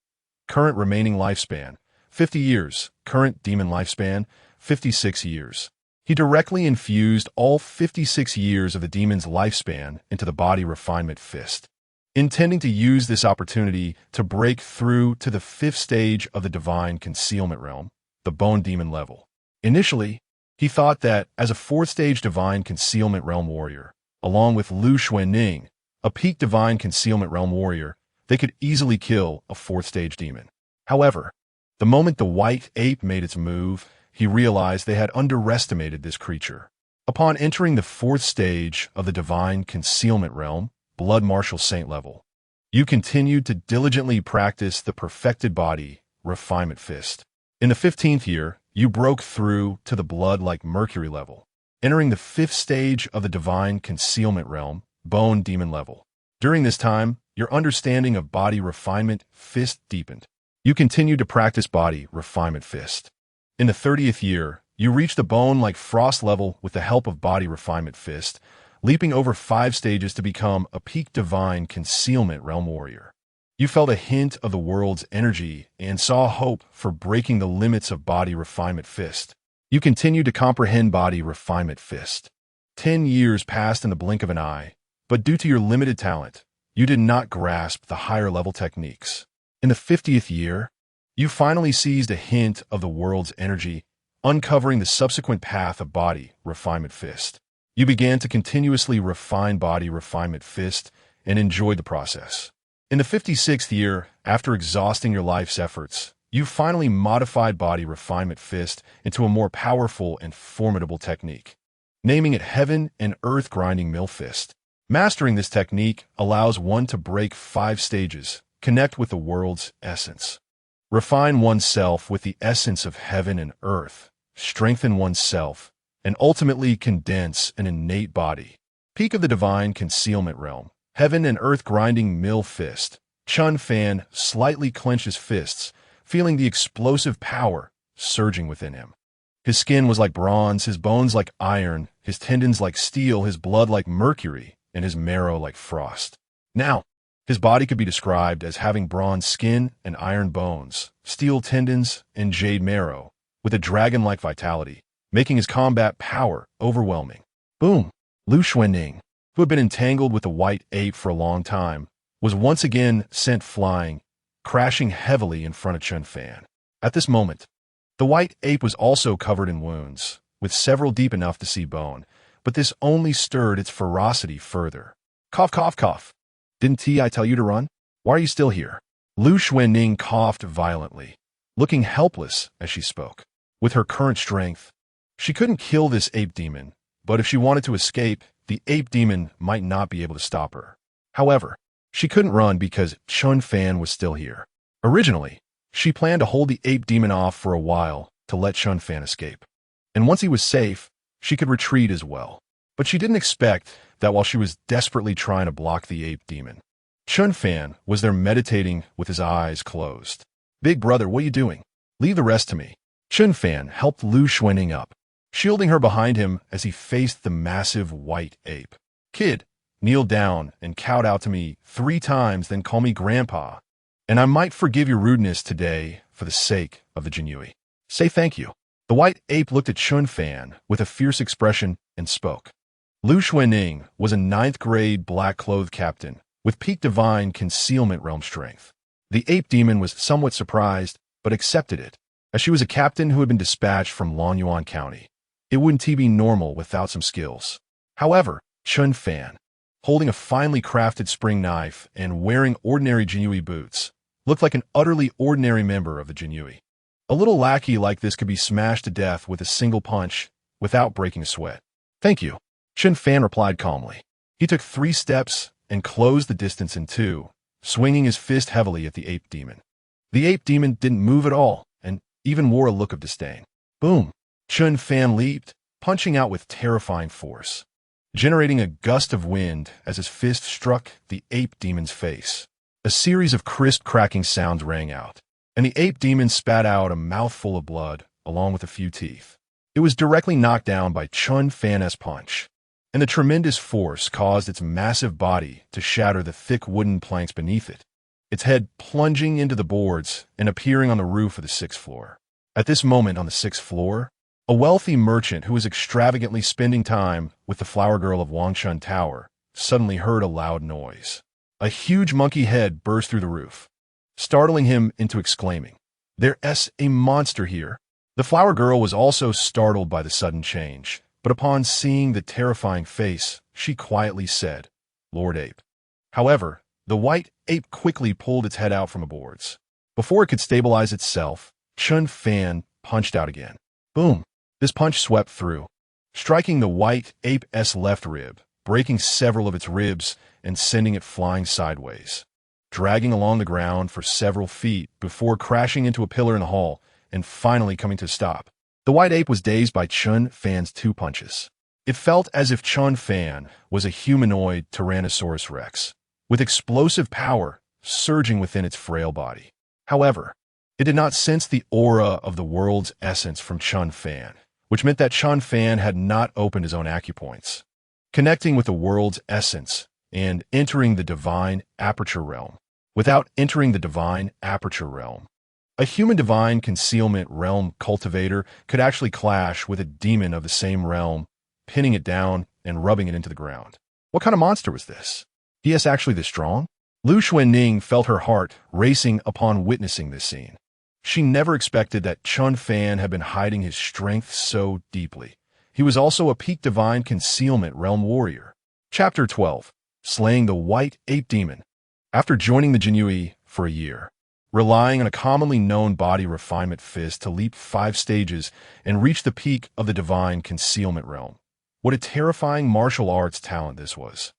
Current remaining lifespan, 50 years. Current demon lifespan, 56 years. He directly infused all 56 years of the demon's lifespan into the Body Refinement Fist, intending to use this opportunity to break through to the 5th stage of the Divine Concealment Realm, the Bone Demon level. Initially, he thought that, as a 4th stage Divine Concealment Realm warrior, along with Lu Xuanning, a peak divine concealment realm warrior, they could easily kill a fourth-stage demon. However, the moment the white ape made its move, he realized they had underestimated this creature. Upon entering the fourth stage of the divine concealment realm, blood martial saint level, you continued to diligently practice the perfected body refinement fist. In the 15th year, you broke through to the blood like mercury level, entering the 5th stage of the divine concealment realm, bone demon level. During this time, your understanding of body refinement fist deepened. You continued to practice body refinement fist. In the 30th year, you reached the bone like frost level with the help of body refinement fist, leaping over 5 stages to become a peak divine concealment realm warrior. You felt a hint of the world's energy and saw hope for breaking the limits of body refinement fist. You continued to comprehend body refinement fist. 10 years passed in the blink of an eye, but due to your limited talent, you did not grasp the higher level techniques. In the 50th year, you finally seized a hint of the world's energy, uncovering the subsequent path of body refinement fist. You began to continuously refine body refinement fist and enjoyed the process. In the 56th year, after exhausting your life's efforts, you finally modified body refinement fist into a more powerful and formidable technique, naming it Heaven and Earth Grinding Mill Fist. Mastering this technique allows one to break 5 stages, connect with the world's essence, refine oneself with the essence of heaven and earth, strengthen oneself, and ultimately condense an innate body. Peak of the divine concealment realm, Heaven and Earth Grinding Mill Fist. Chen Fan slightly clenches fists, feeling the explosive power surging within him. His skin was like bronze, his bones like iron, his tendons like steel, his blood like mercury, and his marrow like frost. Now, his body could be described as having bronze skin and iron bones, steel tendons, and jade marrow, with a dragon-like vitality, making his combat power overwhelming. Boom! Lu Xuanning, who had been entangled with the white ape for a long time, was once again sent flying, crashing heavily in front of Chen Fan. At this moment, the white ape was also covered in wounds, with several deep enough to see bone, but this only stirred its ferocity further. Cough, cough, cough. Didn't I tell you to run? Why are you still here? Lu Xuanning coughed violently, looking helpless as she spoke. With her current strength, she couldn't kill this ape demon, but if she wanted to escape, the ape demon might not be able to stop her. However, she couldn't run because Chen Fan was still here. Originally, she planned to hold the ape demon off for a while to let Chen Fan escape. And once he was safe, she could retreat as well. But she didn't expect that while she was desperately trying to block the ape demon, Chen Fan was there meditating with his eyes closed. Big brother, what are you doing? Leave the rest to me. Chen Fan helped Lu Xuanning up, shielding her behind him as he faced the massive white ape. Kid, kneel down and kowed out to me 3 times, then call me grandpa. And I might forgive your rudeness today for the sake of the Jinyiwei. Say thank you. The white ape looked at Chen Fan with a fierce expression and spoke. Lu Xuanning was a 9th grade black-clothed captain with peak divine concealment realm strength. The ape demon was somewhat surprised, but accepted it, as she was a captain who had been dispatched from Longyuan County. It wouldn't be normal without some skills. However, Chen Fan, holding a finely crafted spring knife and wearing ordinary Jinyiwei boots, looked like an utterly ordinary member of the Jinyiwei. A little lackey like this could be smashed to death with a single punch without breaking a sweat. Thank you, Chen Fan replied calmly. He took 3 steps and closed the distance in 2, swinging his fist heavily at the ape demon. The ape demon didn't move at all and even wore a look of disdain. Boom! Chen Fan leaped, punching out with terrifying force, generating a gust of wind as his fist struck the ape demon's face. A series of crisp cracking sounds rang out, and the ape demon spat out a mouthful of blood along with a few teeth. It was directly knocked down by Chen Fan's punch, and the tremendous force caused its massive body to shatter the thick wooden planks beneath it, its head plunging into the boards and appearing on the roof of the 6th floor. At this moment on the 6th floor, a wealthy merchant who was extravagantly spending time with the flower girl of Wangchun Tower suddenly heard a loud noise. A huge monkey head burst through the roof, startling him into exclaiming, "There's a monster here." The flower girl was also startled by the sudden change, but upon seeing the terrifying face she quietly said, "Lord Ape." However, the white ape quickly pulled its head out from the boards. Before it could stabilize itself, Chen Fan punched out again. Boom! This punch swept through, striking the white ape's left rib, breaking several of its ribs and sending it flying sideways, dragging along the ground for several feet before crashing into a pillar in the hall and finally coming to a stop. The white ape was dazed by Chen Fan's 2 punches. It felt as if Chen Fan was a humanoid Tyrannosaurus Rex, with explosive power surging within its frail body. However, it did not sense the aura of the world's essence from Chen Fan, which meant that Chen Fan had not opened his own acupoints, connecting with the world's essence and entering the divine aperture realm. Without entering the divine aperture realm, a human divine concealment realm cultivator could actually clash with a demon of the same realm, pinning it down and rubbing it into the ground. What kind of monster was this? He is actually this strong? Lu Xuanning felt her heart racing upon witnessing this scene. She never expected that Chen Fan had been hiding his strength so deeply. He was also a peak divine concealment realm warrior. Chapter 12. Slaying the White Ape Demon. After joining the Jinyiwei for a year, relying on a commonly known body refinement fist to leap 5 stages and reach the peak of the divine concealment realm. What a terrifying martial arts talent this was.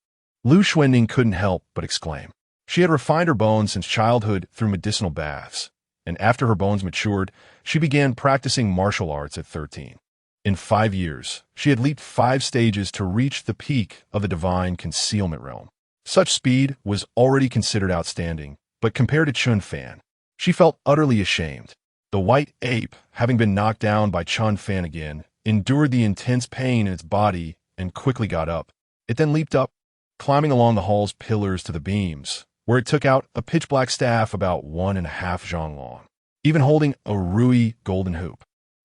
Lu Xuanning couldn't help but exclaim. She had refined her bones since childhood through medicinal baths, and after her bones matured, she began practicing martial arts at 13. In 5 years, she had leaped 5 stages to reach the peak of the divine concealment realm. Such speed was already considered outstanding, but compared to Chen Fan, she felt utterly ashamed. The white ape, having been knocked down by Chen Fan again, endured the intense pain in its body and quickly got up. It then leaped up, climbing along the hall's pillars to the beams, where it took out a pitch-black staff about 1.5 zhang long, even holding a Rui golden hoop.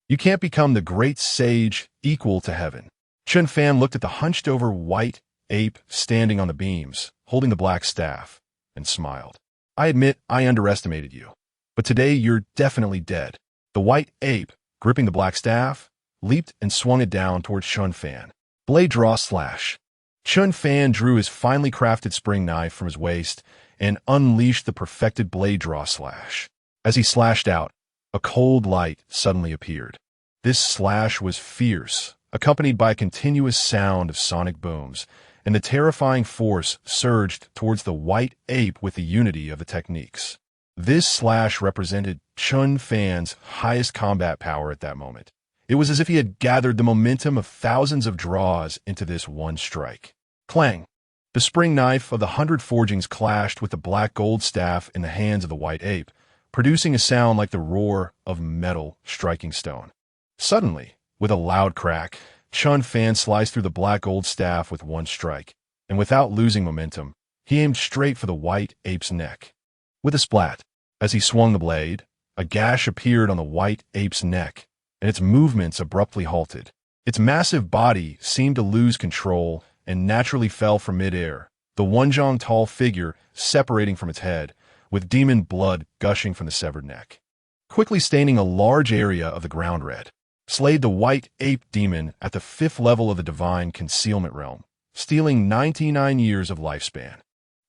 You can't become the great sage equal to heaven. Chen Fan looked at the hunched-over white ape standing on the beams, holding the black staff, and smiled. I admit I underestimated you, but today you're definitely dead. The white ape, gripping the black staff, leaped and swung it down towards Chen Fan. Blade draw slash. Chen Fan drew his finely crafted spring knife from his waist and unleashed the perfected blade draw slash. As he slashed out, a cold light suddenly appeared. This slash was fierce, accompanied by a continuous sound of sonic booms, and the terrifying force surged towards the white ape with the unity of the techniques. This slash represented Chen Fan's highest combat power at that moment. It was as if he had gathered the momentum of thousands of draws into this one strike. Clang! The spring knife of the 100 forgings clashed with the black gold staff in the hands of the white ape, producing a sound like the roar of metal striking stone. Suddenly, with a loud crack, Chen Fan sliced through the black gold staff with one strike, and without losing momentum, he aimed straight for the white ape's neck. With a splat, as he swung the blade, a gash appeared on the white ape's neck, and its movements abruptly halted. Its massive body seemed to lose control and naturally fell from midair, the 1 zhang tall figure separating from its head, with demon blood gushing from the severed neck. Quickly staining a large area of the ground red, slayed the white ape demon at the 5th level of the divine concealment realm, stealing 99 years of lifespan.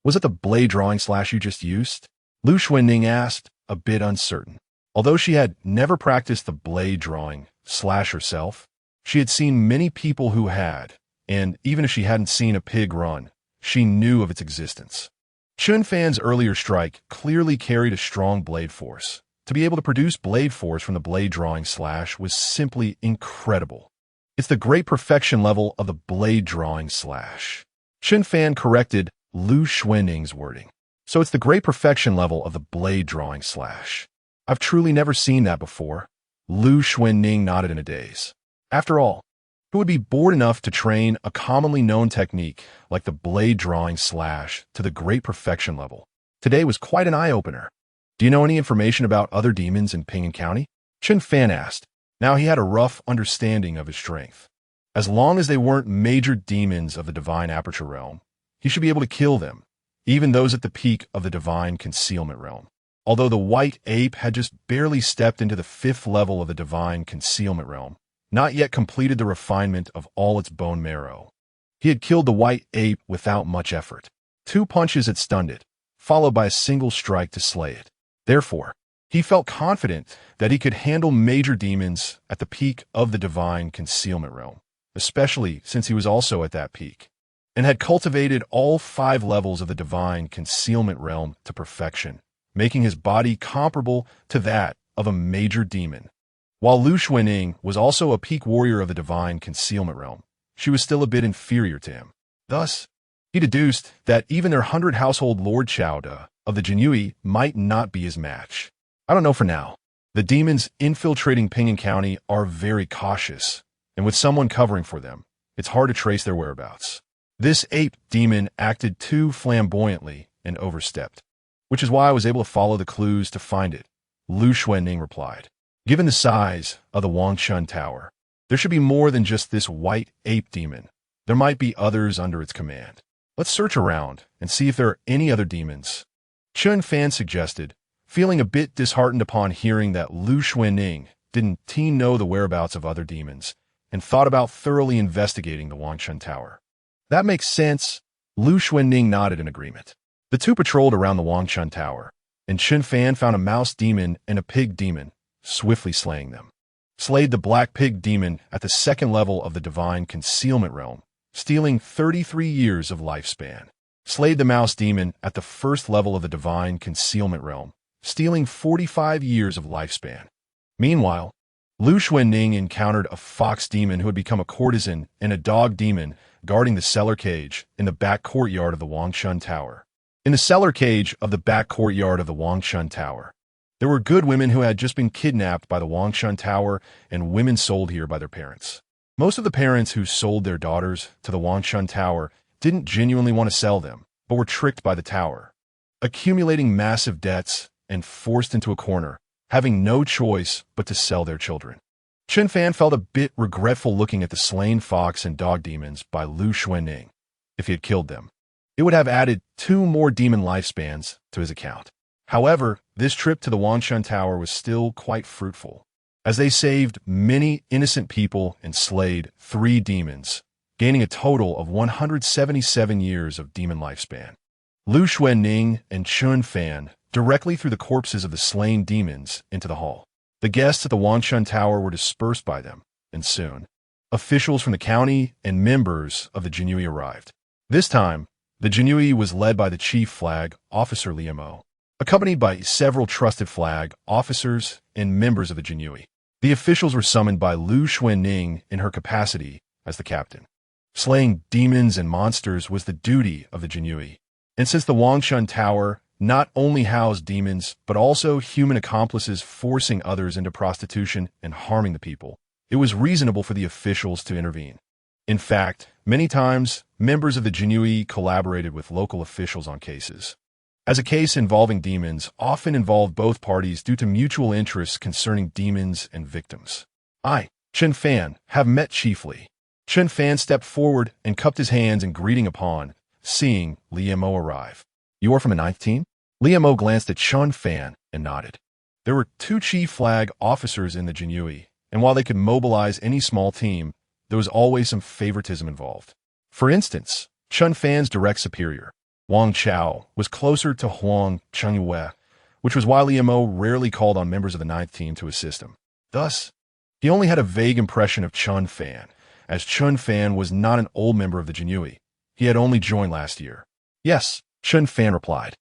Was it the blade drawing slash you just used? Lu Xuanning asked, a bit uncertain. Although she had never practiced the blade drawing slash herself, she had seen many people who had, and even if she hadn't seen a pig run, she knew of its existence. Chen Fan's earlier strike clearly carried a strong blade force. To be able to produce blade force from the blade drawing slash was simply incredible. It's the great perfection level of the blade drawing slash. Chen Fan corrected Lu Xuanning's wording. So it's the great perfection level of the blade drawing slash. I've truly never seen that before. Lu Xuanning nodded in a daze. After all, who would be bored enough to train a commonly known technique like the blade drawing slash to the great perfection level? Today was quite an eye-opener. Do you know any information about other demons in Ping'an County? Chen Fan asked. Now he had a rough understanding of his strength. As long as they weren't major demons of the divine aperture realm, he should be able to kill them, even those at the peak of the divine concealment realm. Although the white ape had just barely stepped into the 5th level of the divine concealment realm, not yet completed the refinement of all its bone marrow. He had killed the white ape without much effort. 2 punches had stunned it, followed by a single strike to slay it. Therefore, he felt confident that he could handle major demons at the peak of the divine concealment realm, especially since he was also at that peak, and had cultivated all 5 levels of the divine concealment realm to perfection, making his body comparable to that of a major demon. While Lu Xuanning was also a peak warrior of the divine concealment realm, she was still a bit inferior to him. Thus, he deduced that even their 100 household Lord Chowda of the Jinyiwei might not be his match. I don't know for now. The demons infiltrating Pingyang County are very cautious, and with someone covering for them, it's hard to trace their whereabouts. This ape demon acted too flamboyantly and overstepped, which is why I was able to follow the clues to find it, Lu Xuanning replied. Given the size of the Wangchun Tower, there should be more than just this white ape demon. There might be others under its command. Let's search around and see if there are any other demons. Chen Fan suggested, feeling a bit disheartened upon hearing that Lu Xuanning didn't know the whereabouts of other demons, and thought about thoroughly investigating the Wangchun Tower. That makes sense. Lu Xuanning nodded in agreement. The two patrolled around the Wangchun Tower, and Chen Fan found a mouse demon and a pig demon, swiftly slaying them. Slayed the black pig demon at the 2nd level of the divine concealment realm, stealing 33 years of lifespan. Slayed the mouse demon at the 1st level of the divine concealment realm, stealing 45 years of lifespan. Meanwhile, Lu Xuanning encountered a fox demon who had become a courtesan and a dog demon guarding the cellar cage in the back courtyard of the Wangchun Tower. In the cellar cage of the back courtyard of the Wangchun Tower, there were good women who had just been kidnapped by the Wangchun Tower and women sold here by their parents. Most of the parents who sold their daughters to the Wangchun Tower didn't genuinely want to sell them, but were tricked by the tower, accumulating massive debts and forced into a corner, having no choice but to sell their children. Chen Fan felt a bit regretful looking at the slain fox and dog demons by Lu Xuanning. If he had killed them, it would have added 2 more demon lifespans to his account. However, this trip to the Wangchun Tower was still quite fruitful, as they saved many innocent people and slayed 3 demons, gaining a total of 177 years of demon lifespan. Lu Xuanning and Chen Fan directly threw the corpses of the slain demons into the hall. The guests at the Wangchun Tower were dispersed by them, and soon, officials from the county and members of the Jinyiwei arrived. This time, the Jinyiwei was led by the chief flag officer Liemo, accompanied by several trusted flag officers and members of the Jinyiwei. The officials were summoned by Lu Xuanning in her capacity as the captain. Slaying demons and monsters was the duty of the Jinyiwei, and since the Wangchun Tower not only housed demons but also human accomplices forcing others into prostitution and harming the people, it was reasonable for the officials to intervene. In fact, many times, members of the Jinyiwei collaborated with local officials on cases, as a case involving demons often involved both parties due to mutual interests concerning demons and victims. I, Chen Fan, have met Chief Li. Chen Fan stepped forward and cupped his hands in greeting upon seeing Liemo arrive. You are from the 9th team? Liemo glanced at Chen Fan and nodded. There were 2 chief flag officers in the Jinyiwei, and while they could mobilize any small team, there was always some favoritism involved. For instance, Chen Fan's direct superior, Wang Chao, was closer to Huang Jinyiwei, which was why Liemo rarely called on members of the 9th team to assist him. Thus, he only had a vague impression of Chen Fan, as Chen Fan was not an old member of the Jinyiwei. He had only joined last year. Yes, Chen Fan replied.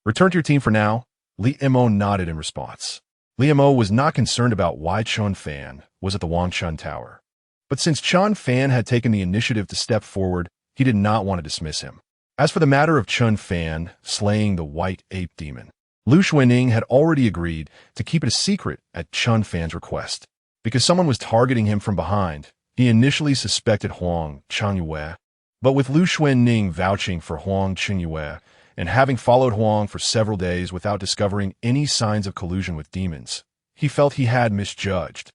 Return to your team for now. Liemo nodded in response. Liemo was not concerned about why Chen Fan was at the Wangchun Tower. But since Chen Fan had taken the initiative to step forward, he did not want to dismiss him. As for the matter of Chen Fan slaying the white ape demon, Lu Xuanning had already agreed to keep it a secret at Chen Fan's request. Because someone was targeting him from behind, he initially suspected Huang Jinyiwei. But with Lu Xuanning vouching for Huang Jinyiwei and having followed Huang for several days without discovering any signs of collusion with demons, he felt he had misjudged.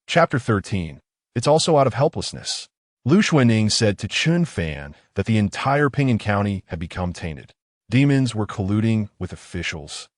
Chapter 13. It's also out of helplessness. Lu Xuanning said to Chen Fan that the entire Pingyang County had become tainted. Demons were colluding with officials,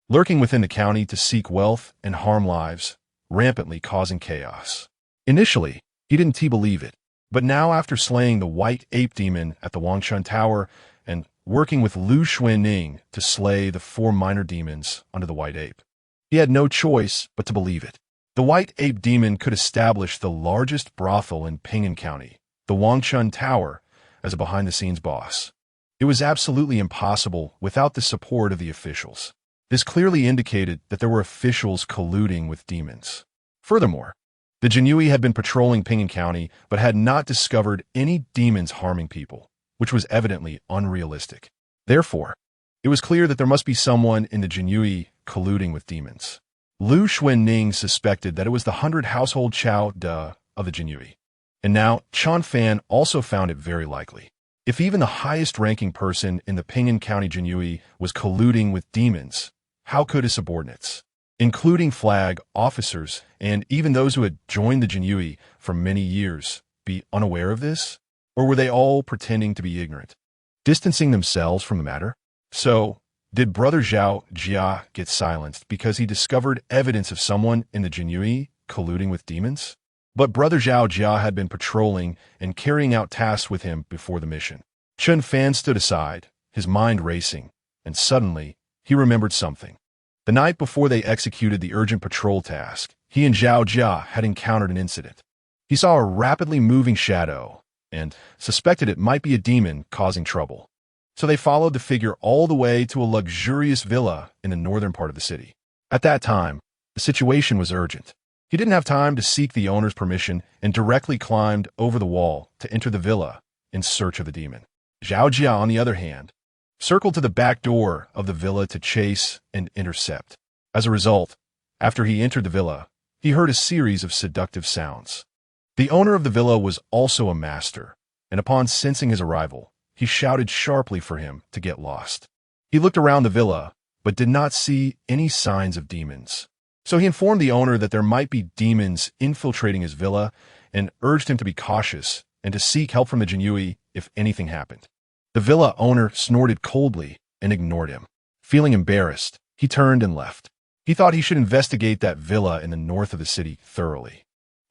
lurking within the county to seek wealth and harm lives, rampantly causing chaos. Initially, he didn't believe it, But now after slaying the white ape demon at the Wangshan Tower and working with Lu Xuanning to slay the 4 minor demons under the white ape, he had no choice but to believe it. The white ape demon could establish the largest brothel in Ping'an County, the Wangshan Tower, as a behind-the-scenes boss. It was absolutely impossible without the support of the officials. This clearly indicated that there were officials colluding with demons. Furthermore, the Jinyiwei had been patrolling Ping'an County but had not discovered any demons harming people, which was evidently unrealistic. Therefore, it was clear that there must be someone in the Jinyiwei colluding with demons. Lu Xuanning suspected that it was the 100 household Chao De of the Jinyiwei. And now, Chen Fan also found it very likely. If even the highest-ranking person in the Ping'an County Jinyiwei was colluding with demons, how could his subordinates, including flag officers and even those who had joined the Jinyiwei for many years, be unaware of this? Or were they all pretending to be ignorant, distancing themselves from the matter? So, did Brother Zhao Jia get silenced because he discovered evidence of someone in the Jinyiwei colluding with demons? But Brother Zhao Jia had been patrolling and carrying out tasks with him before the mission. Chen Fan stood aside, his mind racing, and suddenly, he remembered something. The night before they executed the urgent patrol task, he and Zhao Jia had encountered an incident. He saw a rapidly moving shadow and suspected it might be a demon causing trouble. So they followed the figure all the way to a luxurious villa in the northern part of the city. At that time, the situation was urgent. He didn't have time to seek the owner's permission and directly climbed over the wall to enter the villa in search of the demon. Zhao Jia, on the other hand, circled to the back door of the villa to chase and intercept. As a result, after he entered the villa, he heard a series of seductive sounds. The owner of the villa was also a master, and upon sensing his arrival, he shouted sharply for him to get lost. He looked around the villa, but did not see any signs of demons. So he informed the owner that there might be demons infiltrating his villa and urged him to be cautious and to seek help from the Jinyiwei if anything happened. The villa owner snorted coldly and ignored him. Feeling embarrassed, he turned and left. He thought he should investigate that villa in the north of the city thoroughly.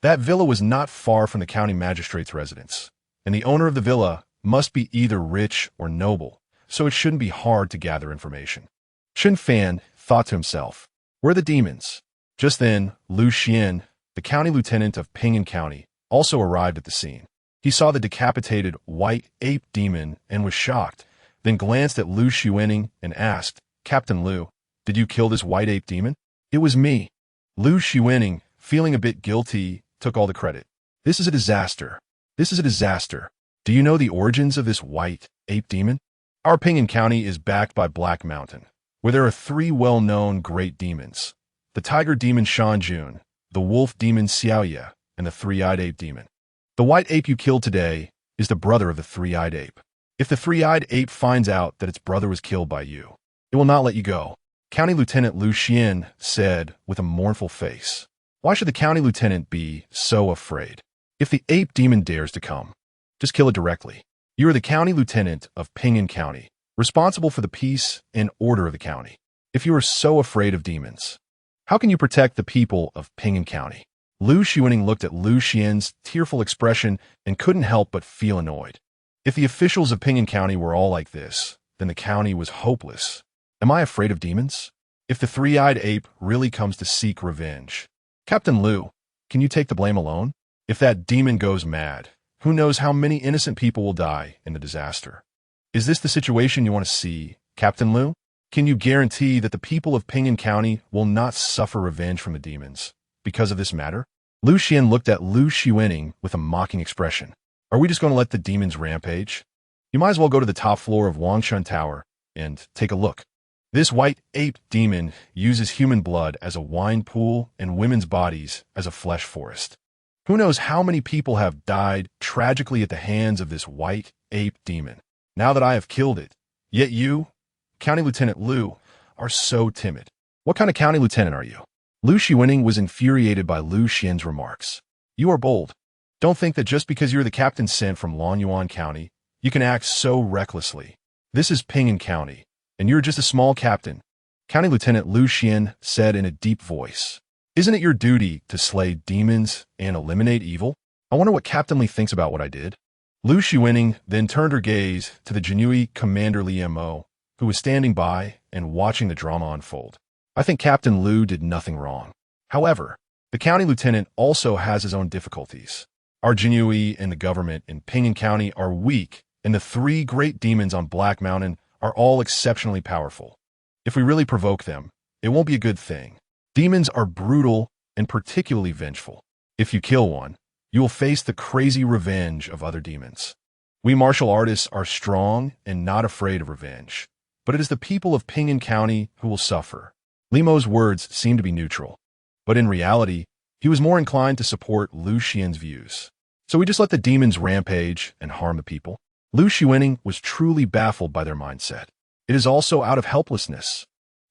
That villa was not far from the county magistrate's residence, and the owner of the villa must be either rich or noble, so it shouldn't be hard to gather information. Chen Fan thought to himself, "Where are the demons?" Just then, Lu Xian, the county lieutenant of Ping'an County, also arrived at the scene. He saw the decapitated white ape demon and was shocked, then glanced at Lu Xuanning and asked, "Captain Lu, did you kill this white ape demon?" "It was me." Lu Xuanning, feeling a bit guilty, took all the credit. "This is a disaster. This is a disaster. Do you know the origins of this white ape demon? Our Ping'an County is backed by Black Mountain, where there are 3 well-known great demons: the tiger demon Shanjun, the wolf demon Xiaoye, and the 3-eyed ape demon. The white ape you killed today is the brother of the 3-eyed ape. If the 3-eyed ape finds out that its brother was killed by you, it will not let you go." County Lieutenant Lu Xian said with a mournful face. "Why should the county lieutenant be so afraid? If the ape demon dares to come, just kill it directly. You are the county lieutenant of Ping'an County, responsible for the peace and order of the county. If you are so afraid of demons, how can you protect the people of Ping'an County?" Lu Xuanning looked at Lu Xian's tearful expression and couldn't help but feel annoyed. If the officials of Ping'an County were all like this, then the county was hopeless. Am I afraid of demons? If the 3-eyed ape really comes to seek revenge, Captain Lu, can you take the blame alone? If that demon goes mad, who knows how many innocent people will die in the disaster? Is this the situation you want to see, Captain Lu? Can you guarantee that the people of Ping'an County will not suffer revenge from the demons because of this matter? Lu Xian looked at Lu Xuanning with a mocking expression. Are we just going to let the demons rampage? You might as well go to the top floor of Wangshan Tower and take a look. This white ape demon uses human blood as a wine pool and women's bodies as a flesh forest. Who knows how many people have died tragically at the hands of this white ape demon, now that I have killed it. Yet you, County Lieutenant Lu, are so timid. What kind of county lieutenant are you? Lu Xuanning was infuriated by Lu Xian's remarks. You are bold. Don't think that just because you're the captain sent from Lonyuan County, you can act so recklessly. This is Ping'an County, and you're just a small captain. County Lieutenant Lu Xian said in a deep voice. Isn't it your duty to slay demons and eliminate evil? I wonder what Captain Li thinks about what I did. Lu Shiwening then turned her gaze to the Jinyiwei Commander Li Mo, who was standing by and watching the drama unfold. I think Captain Lu did nothing wrong. However, the county lieutenant also has his own difficulties. Our Jinyiwei and the government in Pingyang County are weak, and the 3 great demons on Black Mountain are all exceptionally powerful. If we really provoke them, it won't be a good thing. Demons are brutal and particularly vengeful. If you kill one, you will face the crazy revenge of other demons. We martial artists are strong and not afraid of revenge, but it is the people of Pingyang County who will suffer. Limo's words seem to be neutral, but in reality, he was more inclined to support Lu Xian's views. So we just let the demons rampage and harm the people. Lu Shiwening was truly baffled by their mindset. It is also out of helplessness.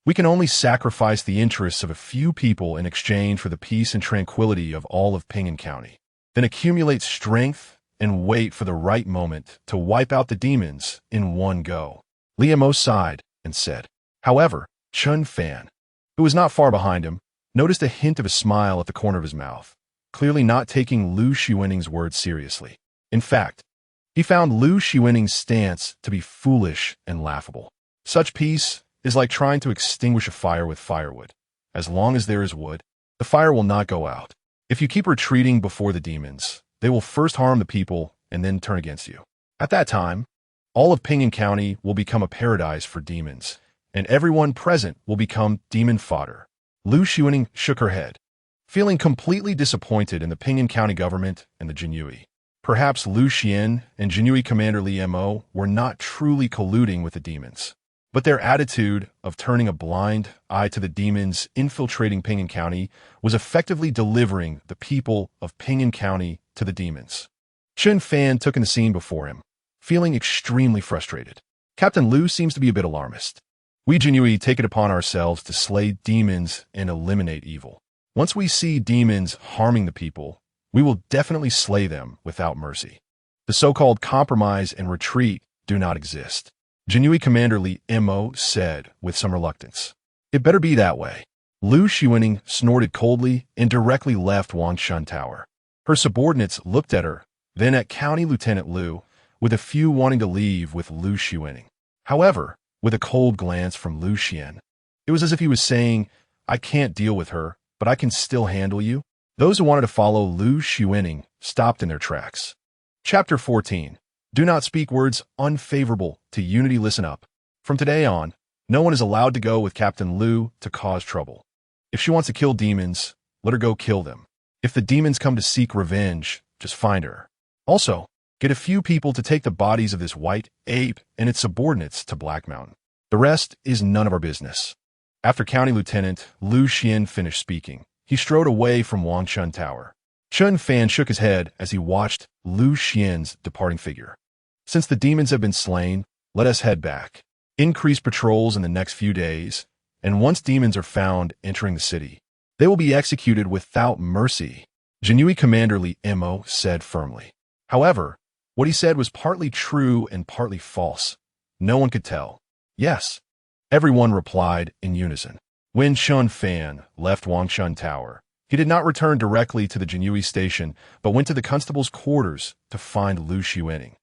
We can only sacrifice the interests of a few people in exchange for the peace and tranquility of all of Pingyang County, then accumulate strength and wait for the right moment to wipe out the demons in one go. Li Mo sighed and said. However, Chen Fan, who was not far behind him, noticed a hint of a smile at the corner of his mouth, clearly not taking Lu Shiwening's words seriously. In fact, he found Lu Shiwening's stance to be foolish and laughable. Such peace is like trying to extinguish a fire with firewood. As long as there is wood, the fire will not go out. If you keep retreating before the demons, they will first harm the people and then turn against you. At that time, all of Pingyang County will become a paradise for demons, and everyone present will become demon fodder. Lu Shiwening shook her head, feeling completely disappointed in the Pingyang County government and the Jinyiwei. Perhaps Lu Xian and Jinyiwei Commander Li Mo were not truly colluding with the demons, but their attitude of turning a blind eye to the demons infiltrating Pingyang County was effectively delivering the people of Pingyang County to the demons. Chen Fan took in the scene before him, feeling extremely frustrated. Captain Lu seems to be a bit alarmist. We Jinyiwei take it upon ourselves to slay demons and eliminate evil. Once we see demons harming the people, we will definitely slay them without mercy. The so-called compromise and retreat do not exist. Jinyiwei Commander Li Mo said with some reluctance. It better be that way. Lu Shiwening snorted coldly and directly left Wangshan Tower. Her subordinates looked at her, then at County Lieutenant Lu, with a few wanting to leave with Lu Shiwening. However, with a cold glance from Lu Xian, it was as if he was saying, I can't deal with her, but I can still handle you. Those who wanted to follow Lu Shiwening stopped in their tracks. Chapter 14. Do not speak words unfavorable to unity. Listen up. From today on, no one is allowed to go with Captain Lu to cause trouble. If she wants to kill demons, let her go kill them. If the demons come to seek revenge, just find her. Also, get a few people to take the bodies of this white ape and its subordinates to Black Mountain. The rest is none of our business. After County Lieutenant Lu Xian finished speaking, he strode away from Wangshan Tower. Chen Fan shook his head as he watched Lu Xian's departing figure. Since the demons have been slain, let us head back. Increase patrols in the next few days, and once demons are found entering the city, they will be executed without mercy. Jinyiwei Commander Li Mo said firmly. However, what he said was partly true and partly false. No one could tell. Yes. Everyone replied in unison. When Chen Fan left Wangshan Tower, he did not return directly to the Jinyiwei station, but went to the constable's quarters to find Lu Shiwening.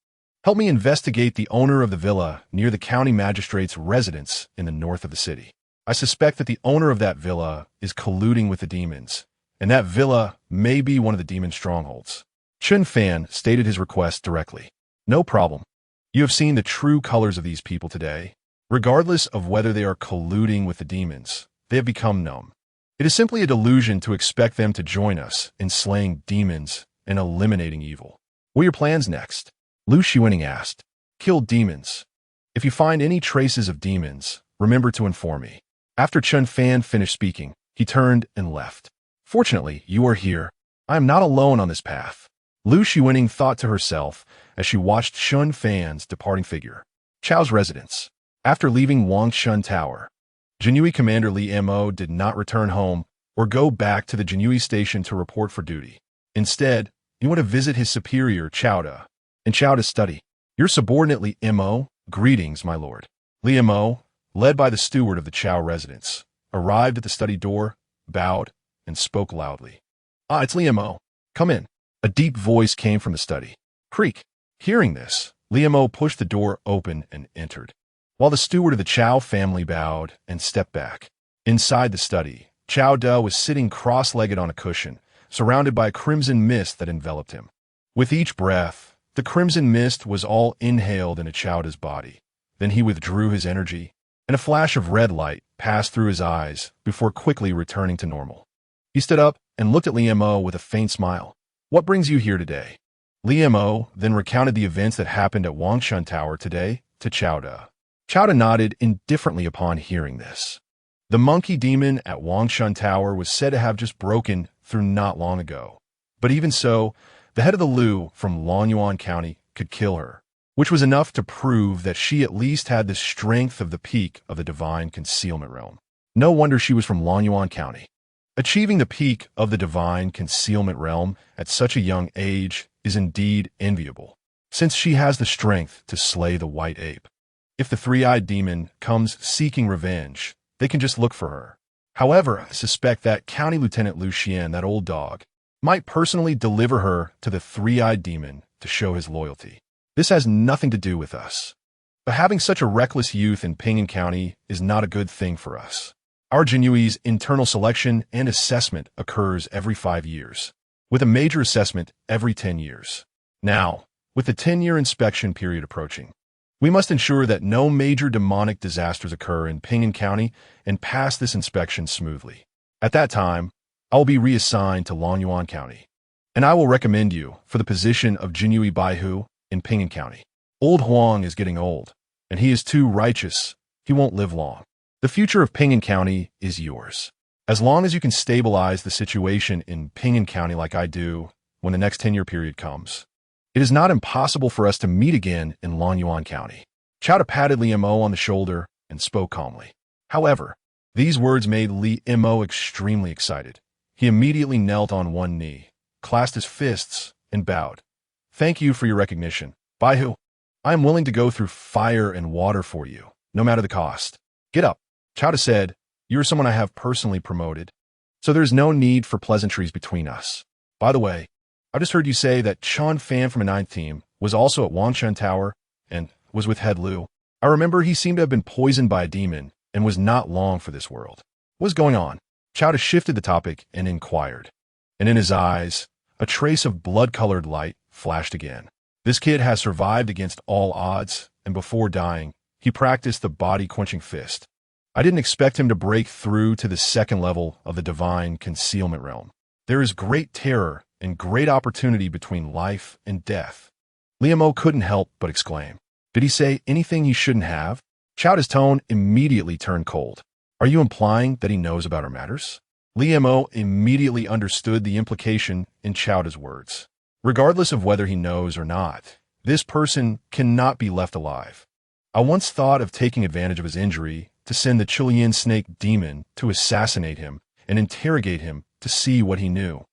Help me investigate the owner of the villa near the county magistrate's residence in the north of the city. I suspect that the owner of that villa is colluding with the demons, and that villa may be one of the demon strongholds. Chen Fan stated his request directly. No problem. You have seen the true colors of these people today. Regardless of whether they are colluding with the demons, they have become numb. It is simply a delusion to expect them to join us in slaying demons and eliminating evil. What are your plans next? Lu Shiwening asked. Kill demons. If you find any traces of demons, remember to inform me. After Chen Fan finished speaking, he turned and left. Fortunately, you are here. I am not alone on this path. Lu Shiwening thought to herself as she watched Chen Fan's departing figure. Chao's residence. After leaving Wangshan Tower, Jinyiwei Commander Li Mo did not return home or go back to the Jinyiwei station to report for duty. Instead, he went to visit his superior, Chowda, in Chowda's study. Your subordinate Li Mo, greetings, my lord. Li Mo, led by the steward of the Chow residence, arrived at the study door, bowed, and spoke loudly. It's Li Mo. Come in. A deep voice came from the study. Creak. Hearing this, Liu pushed the door open and entered, while the steward of the Chao family bowed and stepped back. Inside the study, Chao De was sitting cross-legged on a cushion, surrounded by a crimson mist that enveloped him. With each breath, the crimson mist was all inhaled into Chao De's body. Then he withdrew his energy, and a flash of red light passed through his eyes before quickly returning to normal. He stood up and looked at Liu with a faint smile. What brings you here today? Liu then recounted the events that happened at Wangshan Tower today to Chao De. Chao De nodded indifferently upon hearing this. The monkey demon at Wangshan Tower was said to have just broken through not long ago. But even so, the head of the Lu from Longyuan County could kill her, which was enough to prove that she at least had the strength of the peak of the divine concealment realm. No wonder she was from Longyuan County. Achieving the peak of the divine concealment realm at such a young age is indeed enviable, since she has the strength to slay the white ape. If the three-eyed demon comes seeking revenge, they can just look for her. However, I suspect that County Lieutenant Lu Xian, that old dog, might personally deliver her to the three-eyed demon to show his loyalty. This has nothing to do with us. But having such a reckless youth in Ping'an County is not a good thing for us. Our Jinyiwei's internal selection and assessment occurs every 5 years, with a major assessment every 10 years. Now, with the 10-year inspection period approaching, we must ensure that no major demonic disasters occur in Ping'an County and pass this inspection smoothly. At that time, I will be reassigned to Longyuan County, and I will recommend you for the position of Jinyiwei Baihu in Ping'an County. Old Huang is getting old, and he is too righteous. He won't live long. The future of Ping'an County is yours. As long as you can stabilize the situation in Ping'an County like I do when the next 10-year period comes, it is not impossible for us to meet again in Longyuan County. Chao De patted Liu on the shoulder and spoke calmly. However, these words made Liu extremely excited. He immediately knelt on one knee, clasped his fists, and bowed. Thank you for your recognition, Baihu. I am willing to go through fire and water for you, no matter the cost. Get up. Chao De said, you are someone I have personally promoted, so there is no need for pleasantries between us. By the way, I just heard you say that Chen Fan from a 9th team was also at Wangshan Tower and was with Head Lu. I remember he seemed to have been poisoned by a demon and was not long for this world. What's going on? Chao De shifted the topic and inquired, and in his eyes, a trace of blood-colored light flashed again. This kid has survived against all odds, and before dying, he practiced the body-quenching fist. I didn't expect him to break through to the second level of the divine concealment realm. There is great terror and great opportunity between life and death. Liu couldn't help but exclaim. Did he say anything he shouldn't have? Chao De's tone immediately turned cold. Are you implying that he knows about our matters? Liu immediately understood the implication in Chao De's words. Regardless of whether he knows or not, this person cannot be left alive. I once thought of taking advantage of his injury to send the Chilean snake demon to assassinate him and interrogate him to see what he knew.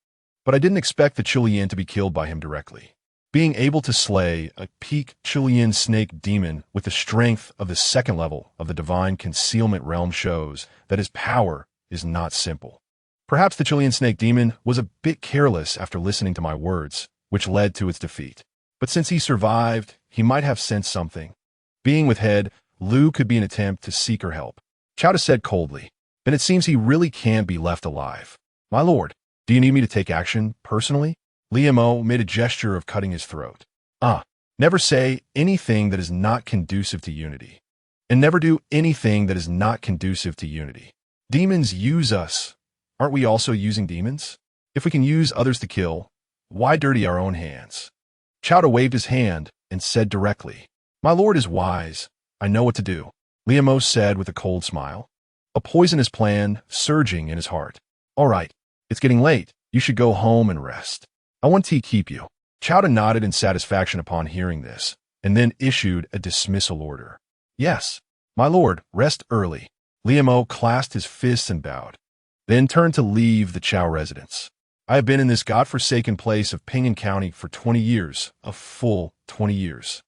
But I didn't expect the Chilean to be killed by him directly. Being able to slay a peak Chilean snake demon with the strength of the second level of the divine concealment realm shows that his power is not simple. Perhaps the Chilean snake demon was a bit careless after listening to my words, which led to its defeat. But since he survived, he might have sensed something. Being with Head, Lu could be an attempt to seek her help. Chao De said coldly, then it seems he really can be left alive. My lord, do you need me to take action personally? Liu made a gesture of cutting his throat. Never say anything that is not conducive to unity. And never do anything that is not conducive to unity. Demons use us. Aren't we also using demons? If we can use others to kill, why dirty our own hands? Chao De waved his hand and said directly, my lord is wise. I know what to do. Liu said with a cold smile, a poisonous plan surging in his heart. All right, it's getting late. You should go home and rest. I want to keep you. Chao De nodded in satisfaction upon hearing this, and then issued a dismissal order. Yes, my lord, rest early. Liu clasped his fists and bowed, then turned to leave the Chao residence. I have been in this godforsaken place of Ping'an County for 20 years, a full 20 years.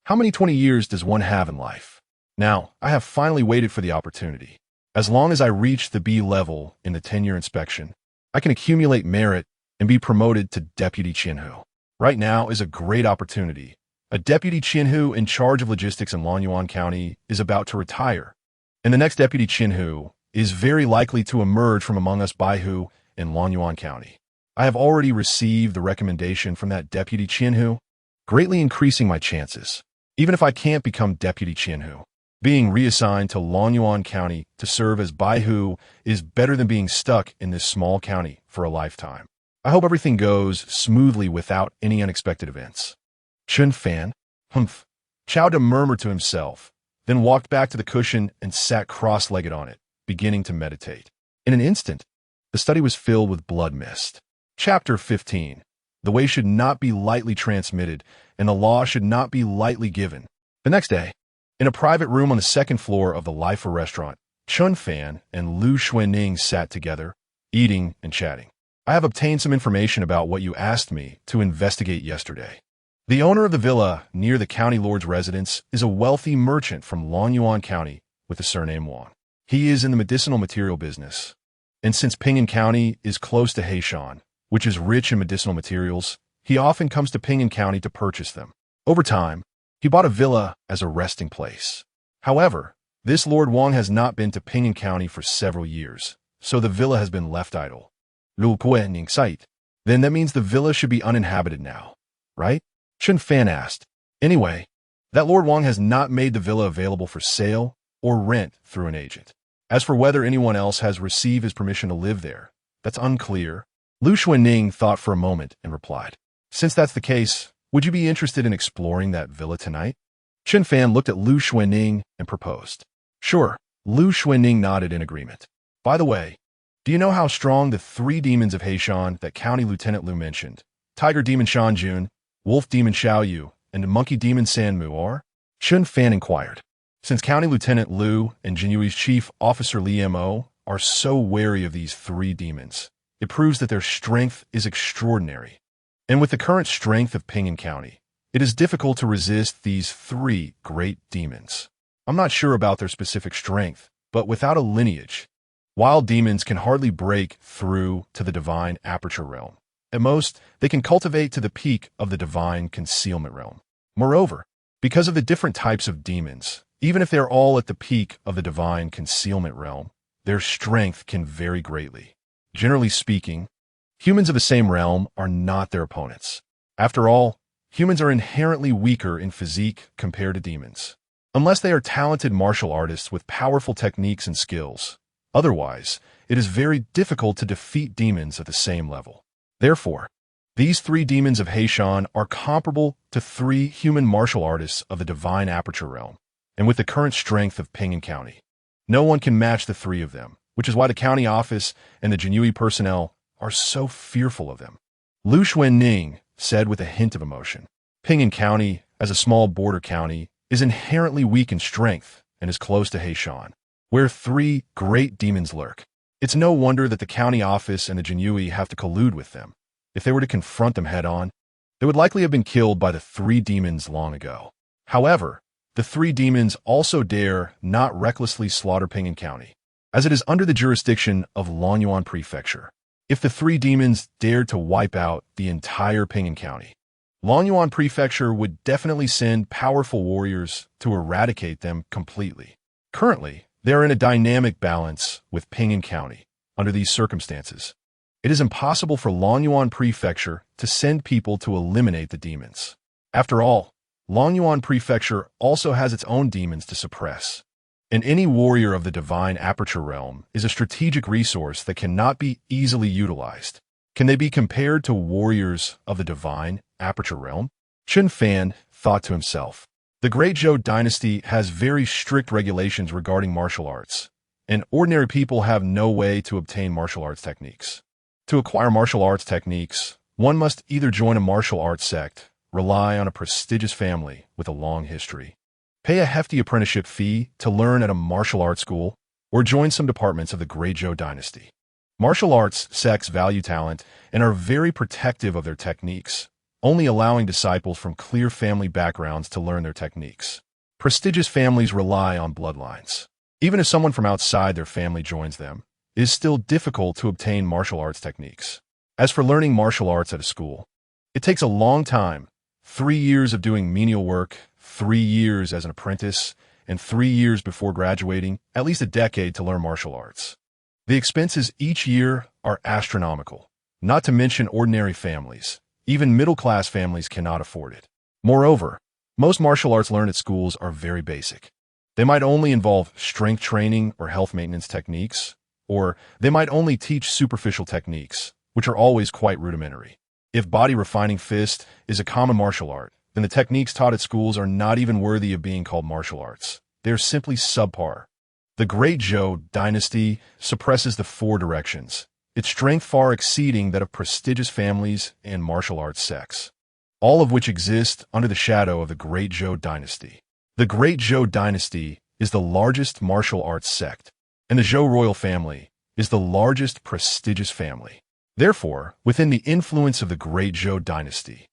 How many 20 years does one have in life? Now, I have finally waited for the opportunity. As long as I reach the B level in the 10-year inspection, I can accumulate merit and be promoted to deputy Qianhu. Right now is a great opportunity. A deputy Qianhu in charge of logistics in Lonyuan County is about to retire, and the next deputy Qianhu is very likely to emerge from among us Baihu in Lonyuan County. I have already received the recommendation from that deputy Qianhu, greatly increasing my chances. Even if I can't become deputy Qianhu, being reassigned to Lonyuan County to serve as Baihu is better than being stuck in this small county for a lifetime. I hope everything goes smoothly without any unexpected events. Chen Fan, humph, Chowda murmured to himself, then walked back to the cushion and sat cross-legged on it, beginning to meditate. In an instant, the study was filled with blood mist. Chapter 15. The way should not be lightly transmitted, and the law should not be lightly given. The next day, in a private room on the second floor of the Lifa restaurant, Chen Fan and Lu Xuanning sat together, eating and chatting. I have obtained some information about what you asked me to investigate yesterday. The owner of the villa near the county lord's residence is a wealthy merchant from Lonyuan County with the surname Wang. He is in the medicinal material business. And since Ping'an County is close to Heishan, which is rich in medicinal materials, he often comes to Ping'an County to purchase them. Over time, he bought a villa as a resting place. However, this Lord Wang has not been to Ping'an County for several years, so the villa has been left idle. Then that means the villa should be uninhabited now, right? Chen Fan asked. Anyway, that Lord Wang has not made the villa available for sale or rent through an agent. As for whether anyone else has received his permission to live there, that's unclear. Lu Xuanning thought for a moment and replied, since that's the case, would you be interested in exploring that villa tonight? Chen Fan looked at Lu Xuanning and proposed. Sure. Lu Xuanning nodded in agreement. By the way, do you know how strong the 3 demons of Heishan that County Lieutenant Lu mentioned, Tiger Demon Shanjun, Wolf Demon Xiaoyu, and Monkey Demon Sanmu are? Chen Fan inquired. Since County Lieutenant Lu and Jinyiwei's Chief Officer Li Mo are so wary of these 3 demons, it proves that their strength is extraordinary. And with the current strength of Ping'an County, it is difficult to resist these 3 great demons. I'm not sure about their specific strength, but without a lineage, wild demons can hardly break through to the divine aperture realm. At most, they can cultivate to the peak of the divine concealment realm. Moreover, because of the different types of demons, even if they're all at the peak of the divine concealment realm, their strength can vary greatly. Generally speaking, humans of the same realm are not their opponents. After all, humans are inherently weaker in physique compared to demons, unless they are talented martial artists with powerful techniques and skills. Otherwise, it is very difficult to defeat demons at the same level. Therefore, these 3 demons of Heishan are comparable to 3 human martial artists of the divine aperture realm, and with the current strength of Ping'an County, no one can match the 3 of them, which is why the county office and the Jinyiwei personnel are so fearful of them. Lu Xuanning said with a hint of emotion. Ping'an County, as a small border county, is inherently weak in strength and is close to Heishan, where 3 great demons lurk. It's no wonder that the county office and the Jinyiwei have to collude with them. If they were to confront them head-on, they would likely have been killed by the 3 demons long ago. However, the 3 demons also dare not recklessly slaughter Ping'an County, as it is under the jurisdiction of Lonyuan Prefecture. If the 3 demons dared to wipe out the entire Ping'an County, Lonyuan Prefecture would definitely send powerful warriors to eradicate them completely. Currently, they are in a dynamic balance with Ping'an County. Under these circumstances, it is impossible for Lonyuan Prefecture to send people to eliminate the demons. After all, Lonyuan Prefecture also has its own demons to suppress. And any warrior of the divine aperture realm is a strategic resource that cannot be easily utilized. Can they be compared to warriors of the divine aperture realm? Chen Fan thought to himself. The Great Zhou Dynasty has very strict regulations regarding martial arts, and ordinary people have no way to obtain martial arts techniques. To acquire martial arts techniques, one must either join a martial arts sect, rely on a prestigious family with a long history, pay a hefty apprenticeship fee to learn at a martial arts school, or join some departments of the Great Zhou Dynasty. Martial arts sects value talent and are very protective of their techniques, only allowing disciples from clear family backgrounds to learn their techniques. Prestigious families rely on bloodlines. Even if someone from outside their family joins them, it is still difficult to obtain martial arts techniques. As for learning martial arts at a school, it takes a long time. 3 years of doing menial work, 3 years as an apprentice, and 3 years before graduating, at least a decade to learn martial arts. The expenses each year are astronomical, not to mention ordinary families. Even middle-class families cannot afford it. Moreover, most martial arts learned at schools are very basic. They might only involve strength training or health maintenance techniques, or they might only teach superficial techniques, which are always quite rudimentary. If body refining fist is a common martial art, then the techniques taught at schools are not even worthy of being called martial arts. They are simply subpar. The Great Zhou Dynasty suppresses the 4 directions, its strength far exceeding that of prestigious families and martial arts sects, all of which exist under the shadow of the Great Zhou Dynasty. The Great Zhou Dynasty is the largest martial arts sect, and the Zhou royal family is the largest prestigious family. Therefore, within the influence of the Great Zhou Dynasty,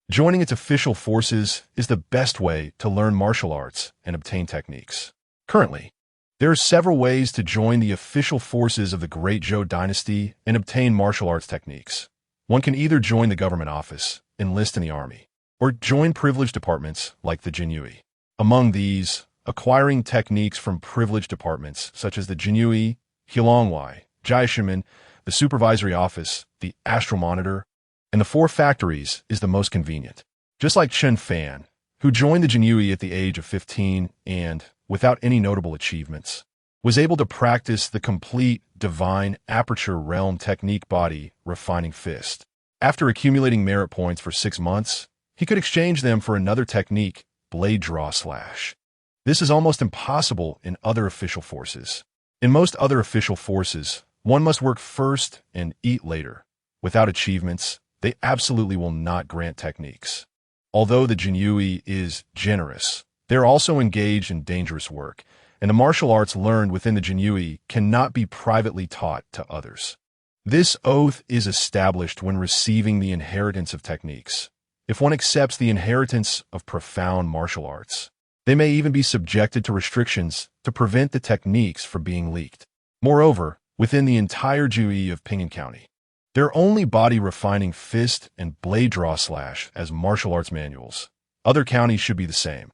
joining its official forces is the best way to learn martial arts and obtain techniques. Currently, there are several ways to join the official forces of the Great Zhou Dynasty and obtain martial arts techniques. One can either join the government office, enlist in the army, or join privileged departments like the Jinyiwei. Among these, acquiring techniques from privileged departments such as the Jinyiwei, Hilongwei, Jiashimen, the supervisory office, the astral monitor, and the 4 factories is the most convenient. Just like Chen Fan, who joined the Jinyiwei at the age of 15 and, without any notable achievements, was able to practice the complete divine aperture realm technique body refining fist. After accumulating merit points for 6 months, he could exchange them for another technique, blade draw slash. This is almost impossible in other official forces. In most other official forces, one must work first and eat later. Without achievements, they absolutely will not grant techniques. Although the Jinyiwei is generous, they are also engaged in dangerous work, and the martial arts learned within the Jinyiwei cannot be privately taught to others. This oath is established when receiving the inheritance of techniques. If one accepts the inheritance of profound martial arts, they may even be subjected to restrictions to prevent the techniques from being leaked. Moreover, within the entire Jinyiwei of Ping'an County, there are only body refining fist and blade draw slash as martial arts manuals. Other counties should be the same.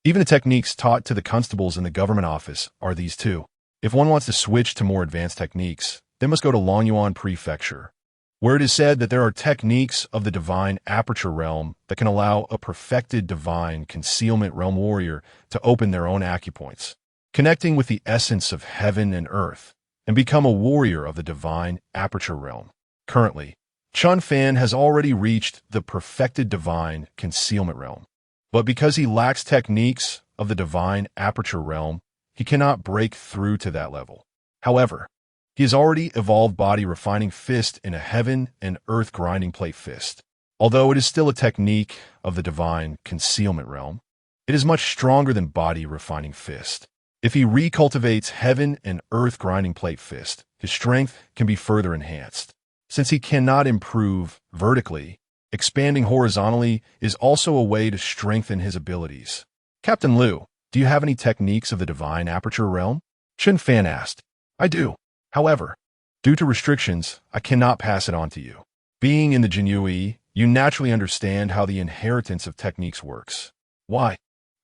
Even the techniques taught to the constables in the government office are these too. If one wants to switch to more advanced techniques, they must go to Longyuan Prefecture, where it is said that there are techniques of the divine aperture realm that can allow a perfected divine concealment realm warrior to open their own acupoints, connecting with the essence of heaven and earth, and become a warrior of the divine aperture realm. Currently, Chen Fan has already reached the perfected divine concealment realm, but because he lacks techniques of the divine aperture realm, he cannot break through to that level. However, he has already evolved body refining fist in a heaven and earth grinding plate fist. Although it is still a technique of the divine concealment realm, it is much stronger than body refining fist. If he recultivates heaven and earth grinding plate fist, his strength can be further enhanced. Since he cannot improve vertically, expanding horizontally is also a way to strengthen his abilities. Captain Liu, do you have any techniques of the divine aperture realm? Chen Fan asked. I do. However, due to restrictions, I cannot pass it on to you. Being in the Jinyiwei, you naturally understand how the inheritance of techniques works. Why?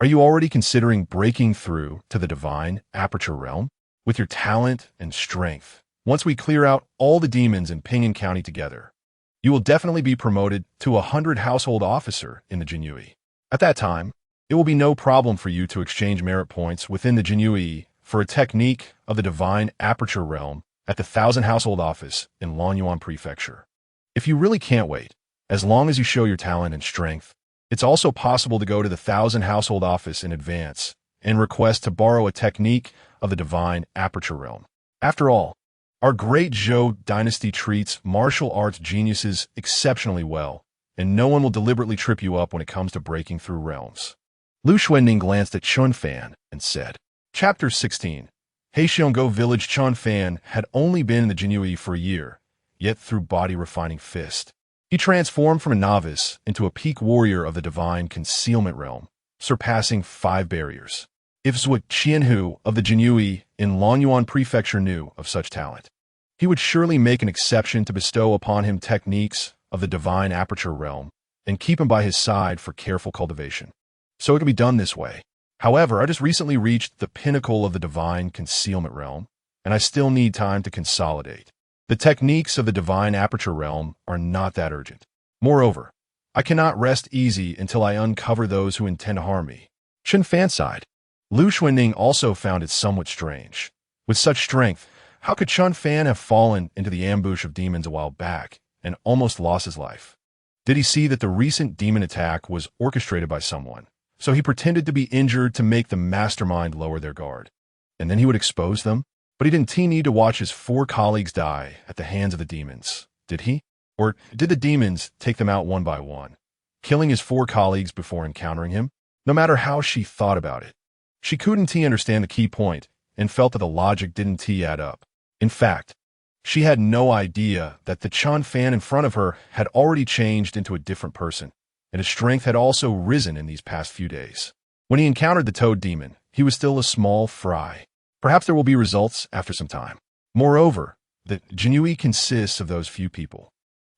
Are you already considering breaking through to the divine aperture realm? With your talent and strength, once we clear out all the demons in Ping'an County together, you will definitely be promoted to 100 household officer in the Jinyiwei. At that time, it will be no problem for you to exchange merit points within the Jinyiwei for a technique of the divine aperture realm at the 1,000 household office in Longyuan Prefecture. If you really can't wait, as long as you show your talent and strength, it's also possible to go to the 1,000 household office in advance and request to borrow a technique of the divine aperture realm. After all, our Great Zhou Dynasty treats martial arts geniuses exceptionally well, and no one will deliberately trip you up when it comes to breaking through realms. Lu Xuanning glanced at Chen Fan and said, Chapter 16. Hexiongou Village. Chen Fan had only been in the Jinyiwei for a year, yet through body refining fist, he transformed from a novice into a peak warrior of the divine concealment realm, surpassing 5 barriers. If Zhuo Qianhu of the Jinyiwei in Longyuan Prefecture knew of such talent, he would surely make an exception to bestow upon him techniques of the divine aperture realm and keep him by his side for careful cultivation. So it could be done this way. However, I just recently reached the pinnacle of the divine concealment realm, and I still need time to consolidate. The techniques of the divine aperture realm are not that urgent. Moreover, I cannot rest easy until I uncover those who intend to harm me. Chen Fan sighed. Lu Xuanning also found it somewhat strange. With such strength, how could Chen Fan have fallen into the ambush of demons a while back and almost lost his life? Did he see that the recent demon attack was orchestrated by someone? So he pretended to be injured to make the mastermind lower their guard. And then he would expose them? But he didn't need to watch his 4 colleagues die at the hands of the demons, did he? Or did the demons take them out one by one, killing his 4 colleagues before encountering him? No matter how she thought about it, she couldn't understand the key point and felt that the logic didn't add up. In fact, she had no idea that the Chen Fan in front of her had already changed into a different person, and his strength had also risen in these past few days. When he encountered the toad demon, he was still a small fry. Perhaps there will be results after some time. Moreover, the Jinyiwei consists of those few people.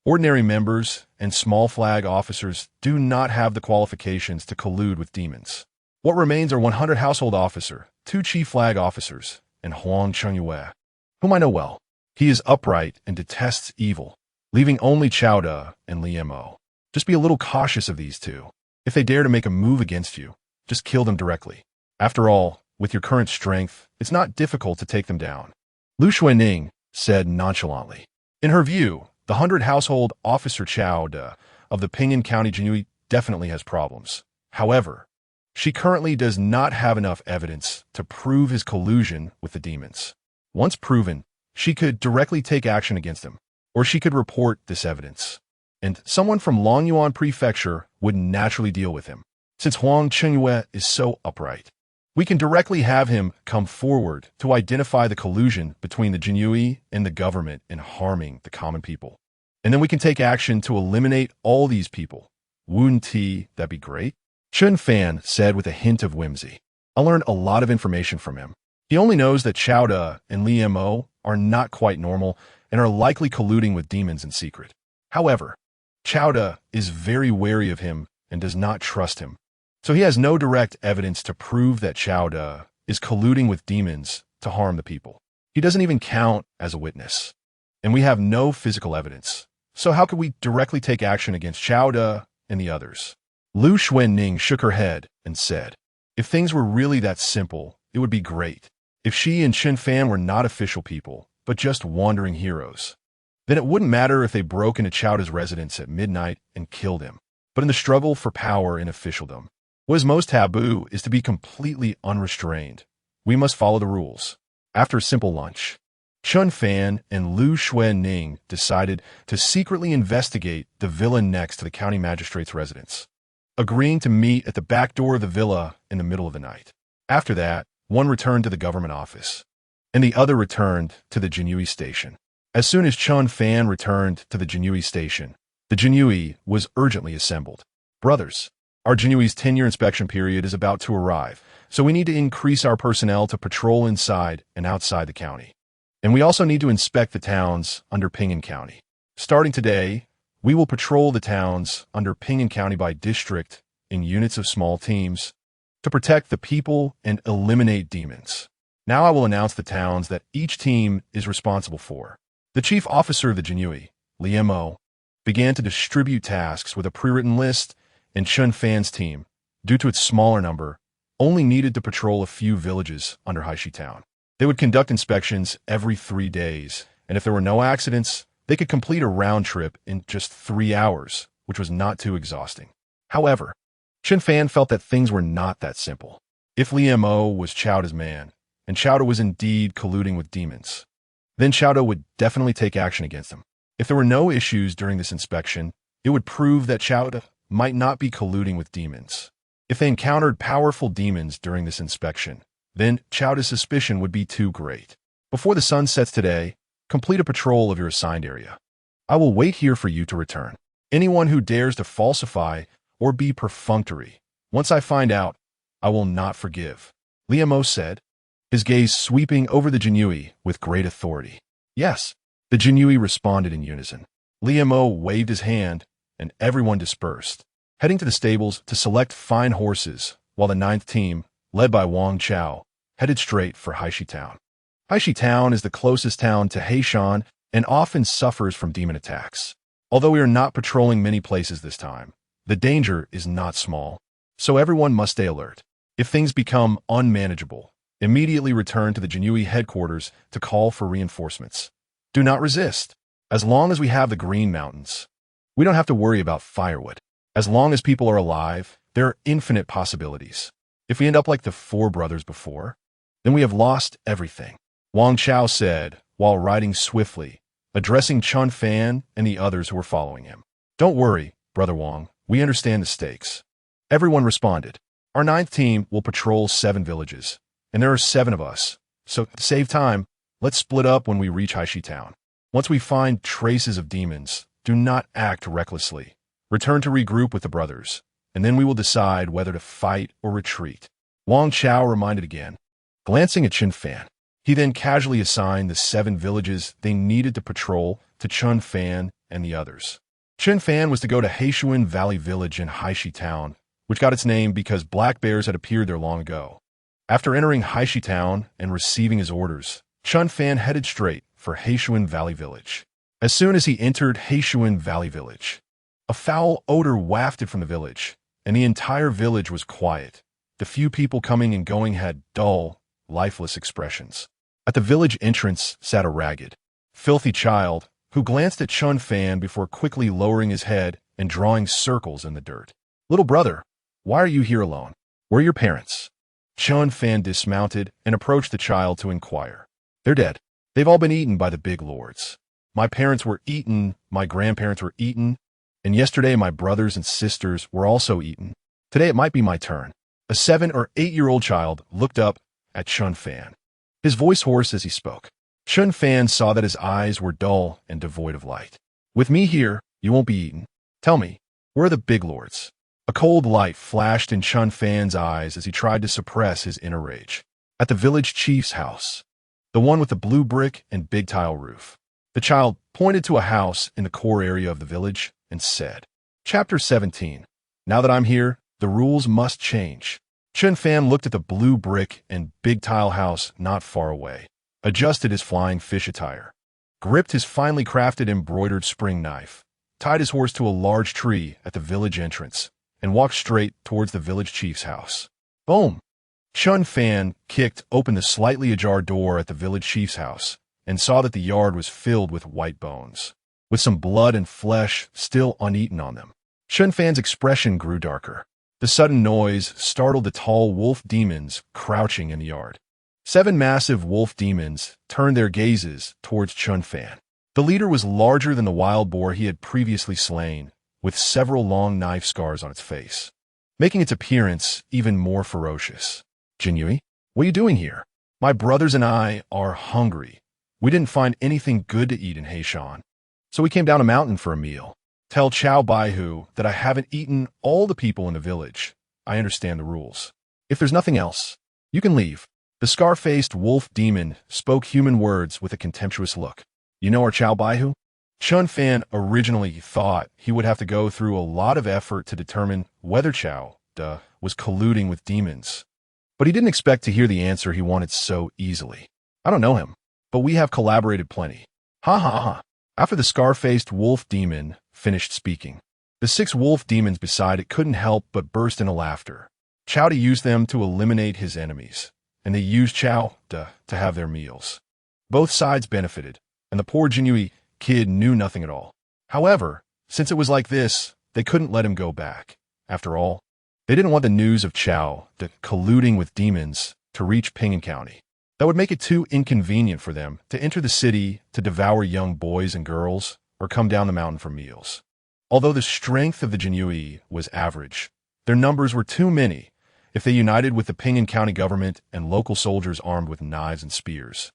Ordinary members and small flag officers do not have the qualifications to collude with demons. What remains are 100 household officer, 2 chief flag officers, and Huang Jinyiwei, whom I know well. He is upright and detests evil, leaving only Chao De and Liemo. Just be a little cautious of these 2. If they dare to make a move against you, just kill them directly. After all, with your current strength, it's not difficult to take them down. Lu Xuanning said nonchalantly. In her view, the 100 household officer Chao De of the Pingyang County Jinyiwei definitely has problems. However, she currently does not have enough evidence to prove his collusion with the demons. Once proven, she could directly take action against him, or she could report this evidence. And someone from Longyuan Prefecture would naturally deal with him. Since Huang Jinyiwei is so upright, we can directly have him come forward to identify the collusion between the Jinyiwei and the government in harming the common people. And then we can take action to eliminate all these people. Wouldn't that be great? Chen Fan said with a hint of whimsy. I learned a lot of information from him. He only knows that Chao De and Liemo are not quite normal and are likely colluding with demons in secret. However, Chao De is very wary of him and does not trust him. So he has no direct evidence to prove that Chao De is colluding with demons to harm the people. He doesn't even count as a witness. And we have no physical evidence. So how could we directly take action against Chao De and the others? Lu Xuanning shook her head and said, if things were really that simple, it would be great. If she and Chen Fan were not official people, but just wandering heroes, then it wouldn't matter if they broke into Chao De's residence at midnight and killed him. But in the struggle for power and officialdom, what is most taboo is to be completely unrestrained. We must follow the rules. After a simple lunch, Chen Fan and Lu Xuanning decided to secretly investigate the villa next to the county magistrate's residence, agreeing to meet at the back door of the villa in the middle of the night. After that, one returned to the government office, and the other returned to the Jinyiwei station. As soon as Chen Fan returned to the Jinyiwei station, the Jinyiwei was urgently assembled. Brothers, our Jinyiwei's 10-year inspection period is about to arrive, so we need to increase our personnel to patrol inside and outside the county. And we also need to inspect the towns under Pingyang County. Starting today, we will patrol the towns under Pingyang County by district in units of small teams to protect the people and eliminate demons. Now I will announce the towns that each team is responsible for. The chief officer of the Jinyiwei, Liemo, began to distribute tasks with a pre-written list, and Chen Fan's team, due to its smaller number, only needed to patrol a few villages under Haishi Town. They would conduct inspections every 3 days, and if there were no accidents, they could complete a round trip in just 3 hours, which was not too exhausting. However, Chen Fan felt that things were not that simple. If Liemo was Chao De's man, and Chao De was indeed colluding with demons, then Chao De would definitely take action against him. If there were no issues during this inspection, it would prove that Chao De might not be colluding with demons. If they encountered powerful demons during this inspection, then Chao De's suspicion would be too great. Before the sun sets today, complete a patrol of your assigned area. I will wait here for you to return. Anyone who dares to falsify or be perfunctory, once I find out, I will not forgive. Liemo said, his gaze sweeping over the Jinyiwei with great authority. Yes, The Jinyiwei responded in unison. Liamo waved his hand, and everyone dispersed, heading to the stables to select fine horses, while the ninth team, led by Wang Chao, headed straight for Haishi Town. Haishi Town is the closest town to Heishan and often suffers from demon attacks. Although we are not patrolling many places this time, the danger is not small, so everyone must stay alert. If things become unmanageable, immediately return to the Jinyiwei headquarters to call for reinforcements. Do not resist. As long as we have the Green Mountains, we don't have to worry about firewood. As long as people are alive, there are infinite possibilities. If we end up like the four brothers before, then we have lost everything, Wang Chao said while riding swiftly, addressing Chen Fan and the others who were following him. Don't worry, Brother Wang, we understand the stakes. Everyone responded. Our ninth team will patrol 7 villages, and there are 7 of us, so to save time, let's split up when we reach Haishi Town. Once we find traces of demons, do not act recklessly. Return to regroup with the brothers, and then we will decide whether to fight or retreat. Wang Chao reminded again, glancing at Chen Fan. He then casually assigned the 7 villages they needed to patrol to Chen Fan and the others. Chen Fan was to go to Heishuan Valley Village in Haishi Town, which got its name because black bears had appeared there long ago. After entering Haishi Town and receiving his orders, Chen Fan headed straight for Heishuan Valley Village. As soon as he entered Heishuan Valley Village, a foul odor wafted from the village, and the entire village was quiet. The few people coming and going had dull, lifeless expressions. At the village entrance sat a ragged, filthy child who glanced at Chen Fan before quickly lowering his head and drawing circles in the dirt. Little brother, why are you here alone? Where are your parents? Chen Fan dismounted and approached the child to inquire. They're dead. They've all been eaten by the big lords. My parents were eaten, my grandparents were eaten, and yesterday my brothers and sisters were also eaten. Today it might be my turn. A 7 or 8-year-old child looked up at Chen Fan, his voice hoarse as he spoke. Chen Fan saw that his eyes were dull and devoid of light. With me here, you won't be eaten. Tell me, where are the big lords? A cold light flashed in Chen Fan's eyes as he tried to suppress his inner rage. At the village chief's house, the one with the blue brick and big tile roof. The child pointed to a house in the core area of the village and said, Chapter 17. Now that I'm here, the rules must change. Chen Fan looked at the blue brick and big tile house not far away, adjusted his flying fish attire, gripped his finely crafted embroidered spring knife, tied his horse to a large tree at the village entrance, and walked straight towards the village chief's house. Boom! Chen Fan kicked open the slightly ajar door at the village chief's house and saw that the yard was filled with white bones, with some blood and flesh still uneaten on them. Chen Fan's expression grew darker. The sudden noise startled the tall wolf demons crouching in the yard. 7 massive wolf demons turned their gazes towards Chen Fan. The leader was larger than the wild boar he had previously slain, with several long knife scars on its face, making its appearance even more ferocious. Jinyiwei, what are you doing here? My brothers and I are hungry. We didn't find anything good to eat in Heishan, so we came down a mountain for a meal. Tell Chow Baihu that I haven't eaten all the people in the village. I understand the rules. If there's nothing else, you can leave. The scar-faced wolf demon spoke human words with a contemptuous look. You know our Chow Baihu? Chen Fan originally thought he would have to go through a lot of effort to determine whether Chow was colluding with demons. But he didn't expect to hear the answer he wanted so easily. I don't know him, but we have collaborated plenty. Ha ha ha. After the scar-faced wolf demon finished speaking, the 6 wolf demons beside it couldn't help but burst into laughter. Chow used them to eliminate his enemies, and they used Chow to have their meals. Both sides benefited, and the poor Jinyiwei kid knew nothing at all. However, since it was like this, they couldn't let him go back. After all, they didn't want the news of Chow colluding with demons to reach Ping'an County. That would make it too inconvenient for them to enter the city to devour young boys and girls or come down the mountain for meals. Although the strength of the Jinyiwei was average, their numbers were too many if they united with the Ping'an County government and local soldiers armed with knives and spears.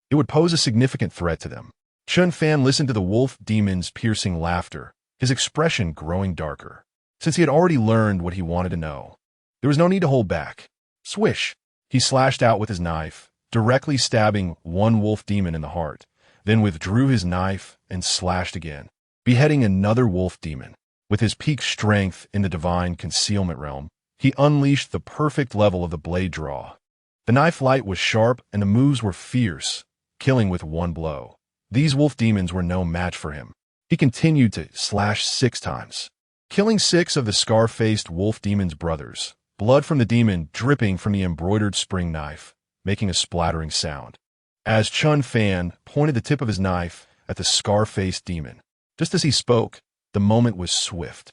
It would pose a significant threat to them. Chen Fan listened to the wolf demon's piercing laughter, his expression growing darker. Since he had already learned what he wanted to know, there was no need to hold back. Swish! He slashed out with his knife, directly stabbing one wolf demon in the heart, then withdrew his knife and slashed again, beheading another wolf demon. With his peak strength in the divine concealment realm, he unleashed the perfect level of the blade draw. The knife light was sharp and the moves were fierce, killing with one blow. These wolf demons were no match for him. He continued to slash 6 times, killing 6 of the scar-faced wolf demon's brothers, blood from the demon dripping from the embroidered spring knife, making a splattering sound. As Chen Fan pointed the tip of his knife at the scar-faced demon, just as he spoke, the moment was swift.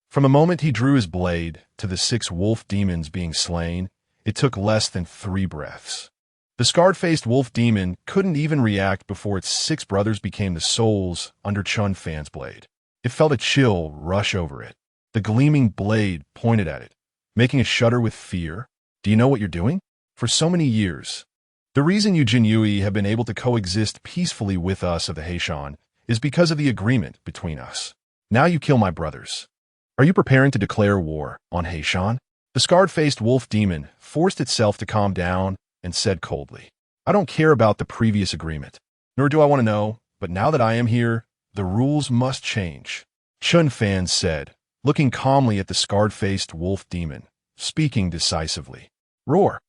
From the moment he drew his blade to the 6 wolf demons being slain, it took less than 3 breaths. The scarred-faced wolf demon couldn't even react before its 6 brothers became the souls under Chen Fan's blade. It felt a chill rush over it. The gleaming blade pointed at it, making it shudder with fear. Do you know what you're doing? For so many years, the reason you Jinyiwei have been able to coexist peacefully with us of the Heishan is because of the agreement between us. Now you kill my brothers. Are you preparing to declare war on Heishan? The scarred-faced wolf demon forced itself to calm down and said coldly, I don't care about the previous agreement, nor do I want to know, but now that I am here, the rules must change. Chen Fan said, looking calmly at the scarred-faced wolf demon, speaking decisively. Roar!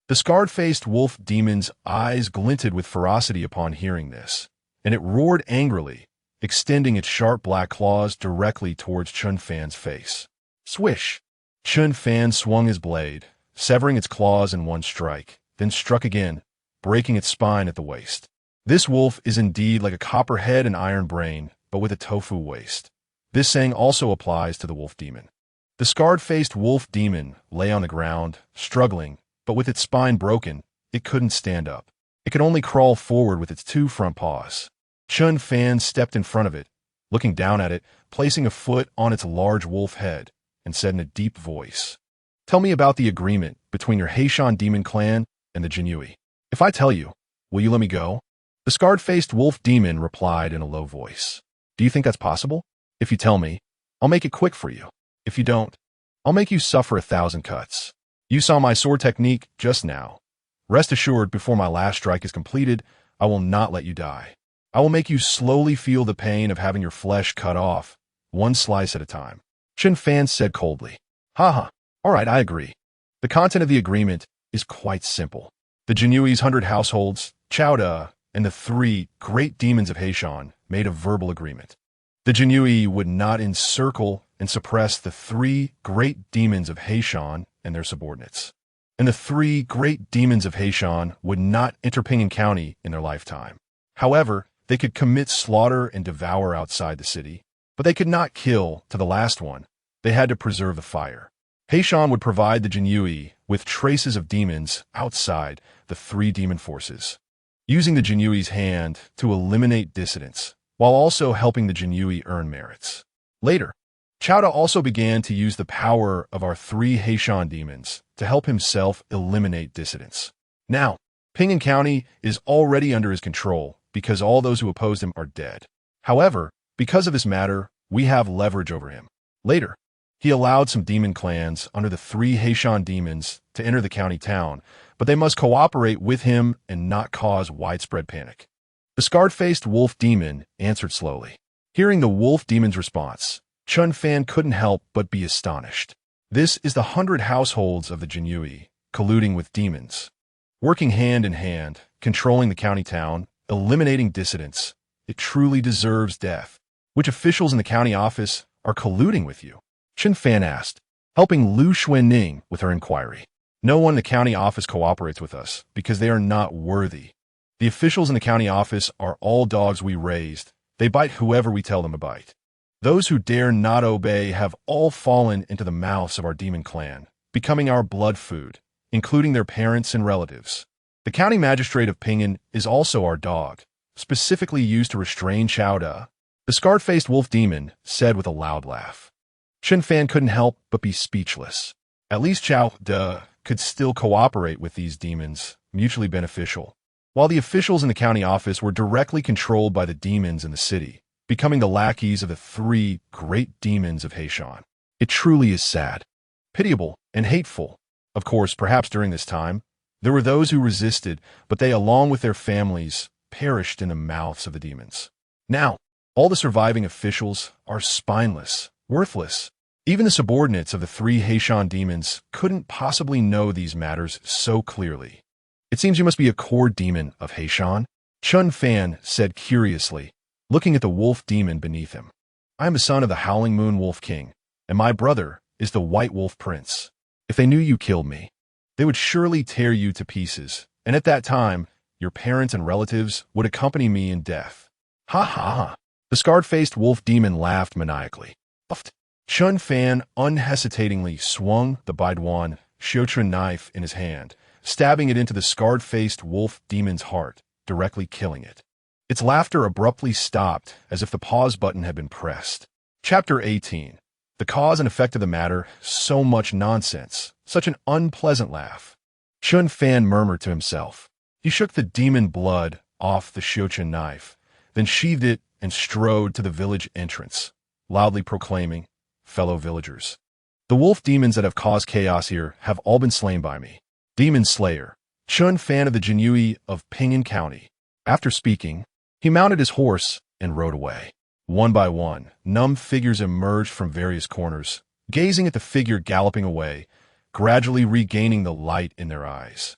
The scarred-faced wolf demon's eyes glinted with ferocity upon hearing this, and it roared angrily, extending its sharp black claws directly towards Chen Fan's face. Swish! Chen Fan swung his blade, severing its claws in one strike, then struck again, breaking its spine at the waist. This wolf is indeed like a copper head and iron brain, but with a tofu waist. This saying also applies to the wolf demon. The scarred-faced wolf demon lay on the ground, struggling, but with its spine broken, it couldn't stand up. It could only crawl forward with its 2 front paws. Chen Fan stepped in front of it, looking down at it, placing a foot on its large wolf head, and said in a deep voice, Tell me about the agreement between your Heishan demon clan and the Jinyiwei. If I tell you, will you let me go? The scarred-faced wolf demon replied in a low voice. Do you think that's possible? If you tell me, I'll make it quick for you. If you don't, I'll make you suffer 1,000 cuts. You saw my sword technique just now. Rest assured, before my last strike is completed, I will not let you die. I will make you slowly feel the pain of having your flesh cut off, one slice at a time. Chen Fan said coldly. Haha, all right, I agree. The content of the agreement is quite simple. The Jinyiwei's 100 households, Chowda, and the 3 great demons of Heishan made a verbal agreement. The Jinyiwei would not encircle and suppress the 3 great demons of Heishan and their subordinates. And the 3 great demons of Heishan would not enter Pingyang County in their lifetime. However, they could commit slaughter and devour outside the city, but they could not kill to the last one. They had to preserve the fire. Heishan would provide the Jinyiwei with traces of demons outside the 3 demon forces, using the Jinyiwei's hand to eliminate dissidents, while also helping the Jinyiwei earn merits. Later, Chowda also began to use the power of our 3 Heishan demons to help himself eliminate dissidents. Now, Pingyang County is already under his control because all those who opposed him are dead. However, because of this matter, we have leverage over him. Later, he allowed some demon clans under the 3 Heishan demons to enter the county town, but they must cooperate with him and not cause widespread panic. The scarred-faced wolf demon answered slowly. Hearing the wolf demon's response, Chen Fan couldn't help but be astonished. This is the 100 households of the Jinyiwei, colluding with demons, working hand in hand, controlling the county town, eliminating dissidents. It truly deserves death. Which officials in the county office are colluding with you? Chen Fan asked, helping Lu Xuanning with her inquiry. No one in the county office cooperates with us because they are not worthy. The officials in the county office are all dogs we raised. They bite whoever we tell them to bite. Those who dare not obey have all fallen into the mouths of our demon clan, becoming our blood food, including their parents and relatives. The county magistrate of Pingyang is also our dog, specifically used to restrain Chowda. The scarred-faced wolf demon said with a loud laugh. Chen Fan couldn't help but be speechless. At least Chowda could still cooperate with these demons, mutually beneficial, while the officials in the county office were directly controlled by the demons in the city, becoming the lackeys of the 3 great demons of Heishan. It truly is sad, pitiable, and hateful. Of course, perhaps during this time, there were those who resisted, but they, along with their families, perished in the mouths of the demons. Now, all the surviving officials are spineless, worthless. Even the subordinates of the 3 Heishan demons couldn't possibly know these matters so clearly. It seems you must be a core demon of Heishan, Chen Fan said curiously, looking at the wolf demon beneath him. I am the son of the Howling Moon Wolf King, and my brother is the White Wolf Prince. If they knew you killed me, they would surely tear you to pieces, and at that time, your parents and relatives would accompany me in death. Ha ha ha. The scarred-faced wolf demon laughed maniacally. Chen Fan unhesitatingly swung the Baiduan Xiaochuan knife in his hand, stabbing it into the scarred-faced wolf demon's heart, directly killing it. Its laughter abruptly stopped as if the pause button had been pressed. Chapter 18. The cause and effect of the matter, so much nonsense, such an unpleasant laugh. Chen Fan murmured to himself. He shook the demon blood off the Xiaochuan knife, then sheathed it and strode to the village entrance, loudly proclaiming, fellow villagers, the wolf demons that have caused chaos here have all been slain by me. Demon Slayer, Chen Fan of the Jinyiwei of Pingyang County. After speaking, he mounted his horse and rode away. One by one, numb figures emerged from various corners, gazing at the figure galloping away, gradually regaining the light in their eyes.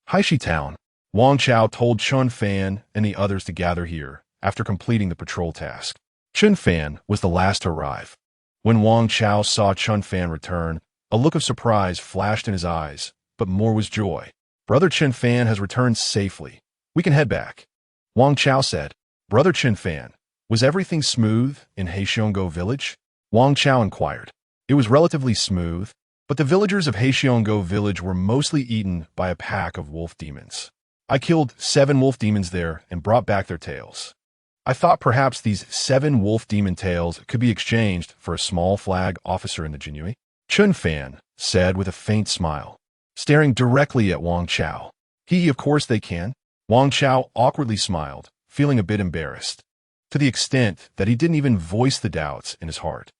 Haishi Town, Wang Chao told Chen Fan and the others to gather here after completing the patrol task. Chen Fan was the last to arrive. When Wang Chao saw Chen Fan return, a look of surprise flashed in his eyes, but more was joy. Brother Chen Fan has returned safely. We can head back. Wang Chao said. Brother Chen Fan, was everything smooth in Heishiongo village? Wang Chao inquired. It was relatively smooth, but the villagers of Heishiongo village were mostly eaten by a pack of wolf demons. I killed 7 wolf demons there and brought back their tails. I thought perhaps these 7 wolf demon tails could be exchanged for a small flag officer in the Jinyiwei. Chen Fan said with a faint smile, staring directly at Wang Chao. Of course they can. Wang Chao awkwardly smiled, feeling a bit embarrassed, to the extent that he didn't even voice the doubts in his heart.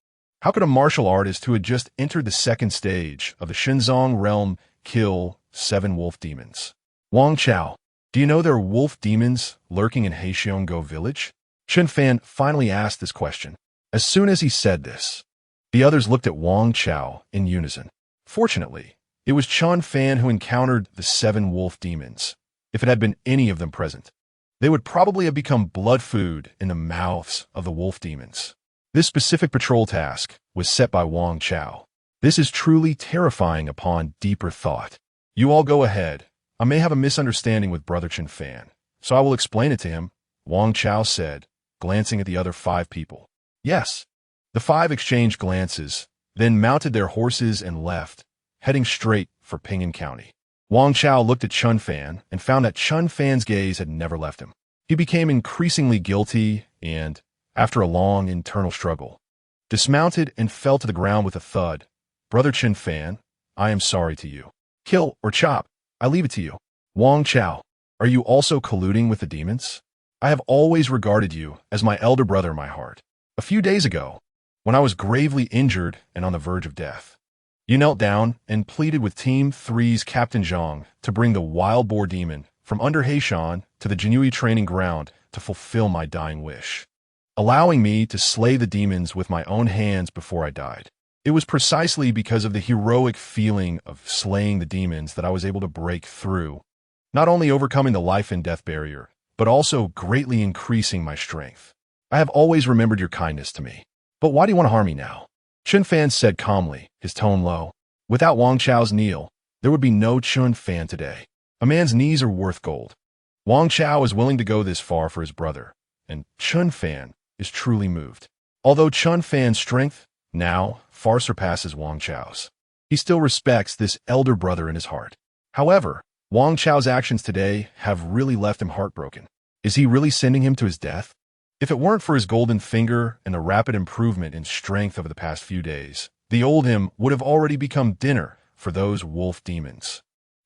How could a martial artist who had just entered the 2nd stage of the Shenzong realm kill 7 wolf demons? Wang Chao, do you know there are wolf demons lurking in Heishiongo village? Chen Fan finally asked this question. As soon as he said this, the others looked at Wang Chao in unison. Fortunately, it was Chen Fan who encountered the 7 wolf demons. If it had been any of them present, they would probably have become blood food in the mouths of the wolf demons. This specific patrol task was set by Wang Chao. This is truly terrifying upon deeper thought. You all go ahead. I may have a misunderstanding with Brother Chen Fan, so I will explain it to him, Wang Chao said, glancing at the other 5 people. Yes. The 5 exchanged glances, then mounted their horses and left, heading straight for Pingyang County. Wang Chao looked at Chen Fan and found that Chen Fan's gaze had never left him. He became increasingly guilty and, after a long internal struggle, dismounted and fell to the ground with a thud. Brother Chen Fan, I am sorry to you. Kill or chop, I leave it to you. Wang Chao, are you also colluding with the demons? I have always regarded you as my elder brother in my heart. A few days ago, when I was gravely injured and on the verge of death, you knelt down and pleaded with Team 3's Captain Zhang to bring the wild boar demon from under Heishan to the Jinyiwei training ground to fulfill my dying wish, allowing me to slay the demons with my own hands before I died. It was precisely because of the heroic feeling of slaying the demons that I was able to break through, not only overcoming the life and death barrier, but also greatly increasing my strength. I have always remembered your kindness to me. But why do you want to harm me now? Chen Fan said calmly, his tone low. Without Wang Chao's kneel, there would be no Chen Fan today. A man's knees are worth gold. Wang Chao is willing to go this far for his brother, and Chen Fan is truly moved. Although Chen Fan's strength now far surpasses Wang Chao's, he still respects this elder brother in his heart. However, Wang Chao's actions today have really left him heartbroken. Is he really sending him to his death? If it weren't for his golden finger and the rapid improvement in strength over the past few days, the old him would have already become dinner for those wolf demons.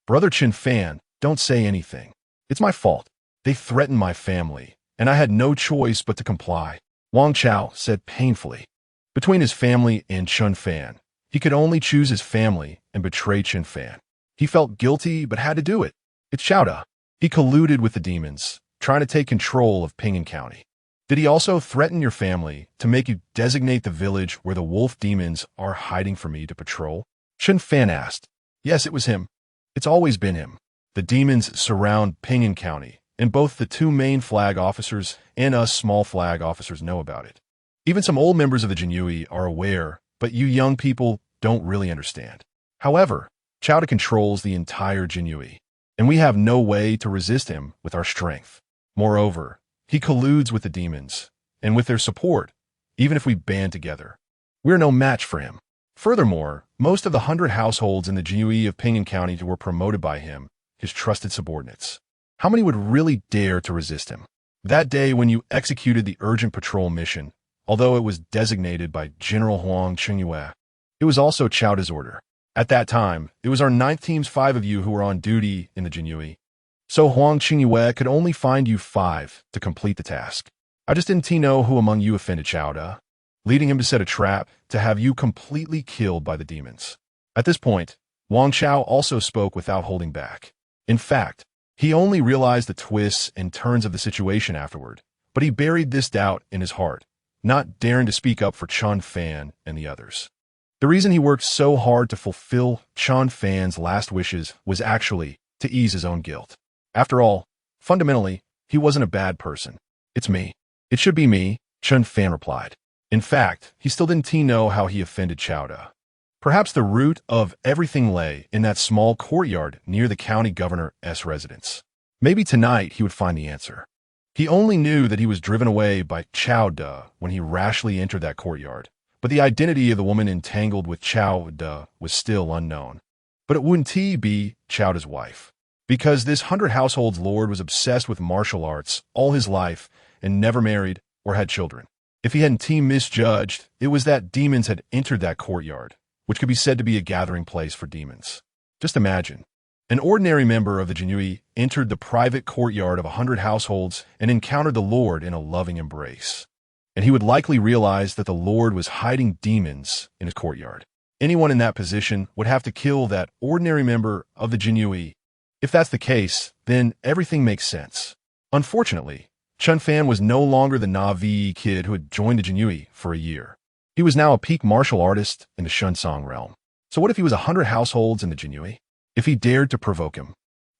Brother Chen Fan, don't say anything. It's my fault. They threatened my family, and I had no choice but to comply, Wang Chao said painfully. Between his family and Chen Fan, he could only choose his family and betray Chen Fan. He felt guilty but had to do it. It's Chowda. He colluded with the demons, trying to take control of Ping'an County. Did he also threaten your family to make you designate the village where the wolf demons are hiding for me to patrol? Chen Fan asked. Yes, it was him. It's always been him. The demons surround Ping'an County, and both the two main flag officers and us small flag officers know about it. Even some old members of the Jinyiwei are aware, but you young people don't really understand. However, Chowda controls the entire Jinyiwei, and we have no way to resist him with our strength. Moreover, he colludes with the demons, and with their support, even if we band together, we're no match for him. Furthermore, most of the 100 households in the Jinyiwei of Ping'an County were promoted by him, his trusted subordinates. How many would really dare to resist him? That day when you executed the urgent patrol mission, although it was designated by General Huang Jinyiwei, it was also Chowda's order. At that time, it was our 9th team's 5 of you who were on duty in the Jinyiwei. So Huang Jinyiwei could only find you 5 to complete the task. I just didn't know who among you offended Chowda, leading him to set a trap to have you completely killed by the demons. At this point, Wang Chao also spoke without holding back. In fact, he only realized the twists and turns of the situation afterward, but he buried this doubt in his heart, not daring to speak up for Chen Fan and the others. The reason he worked so hard to fulfill Chen Fan's last wishes was actually to ease his own guilt. After all, fundamentally, he wasn't a bad person. It's me. It should be me, Chen Fan replied. In fact, he still didn't know how he offended Chowda. Perhaps the root of everything lay in that small courtyard near the county governor's residence. Maybe tonight he would find the answer. He only knew that he was driven away by Chowda when he rashly entered that courtyard, but the identity of the woman entangled with Chowda was still unknown. But it wouldn't be Chowda's wife, because this 100 households lord was obsessed with martial arts all his life and never married or had children. If he hadn't misjudged, it was that demons had entered that courtyard, which could be said to be a gathering place for demons. Just imagine. An ordinary member of the Jinyiwei entered the private courtyard of 100 households and encountered the Lord in a loving embrace. And he would likely realize that the Lord was hiding demons in his courtyard. Anyone in that position would have to kill that ordinary member of the Jinyiwei. If that's the case, then everything makes sense. Unfortunately, Chen Fan was no longer the Na'vi kid who had joined the Jinyiwei for a year. He was now a peak martial artist in the Shunsong realm. So what if he was 100 households in the Jinyiwei? If he dared to provoke him,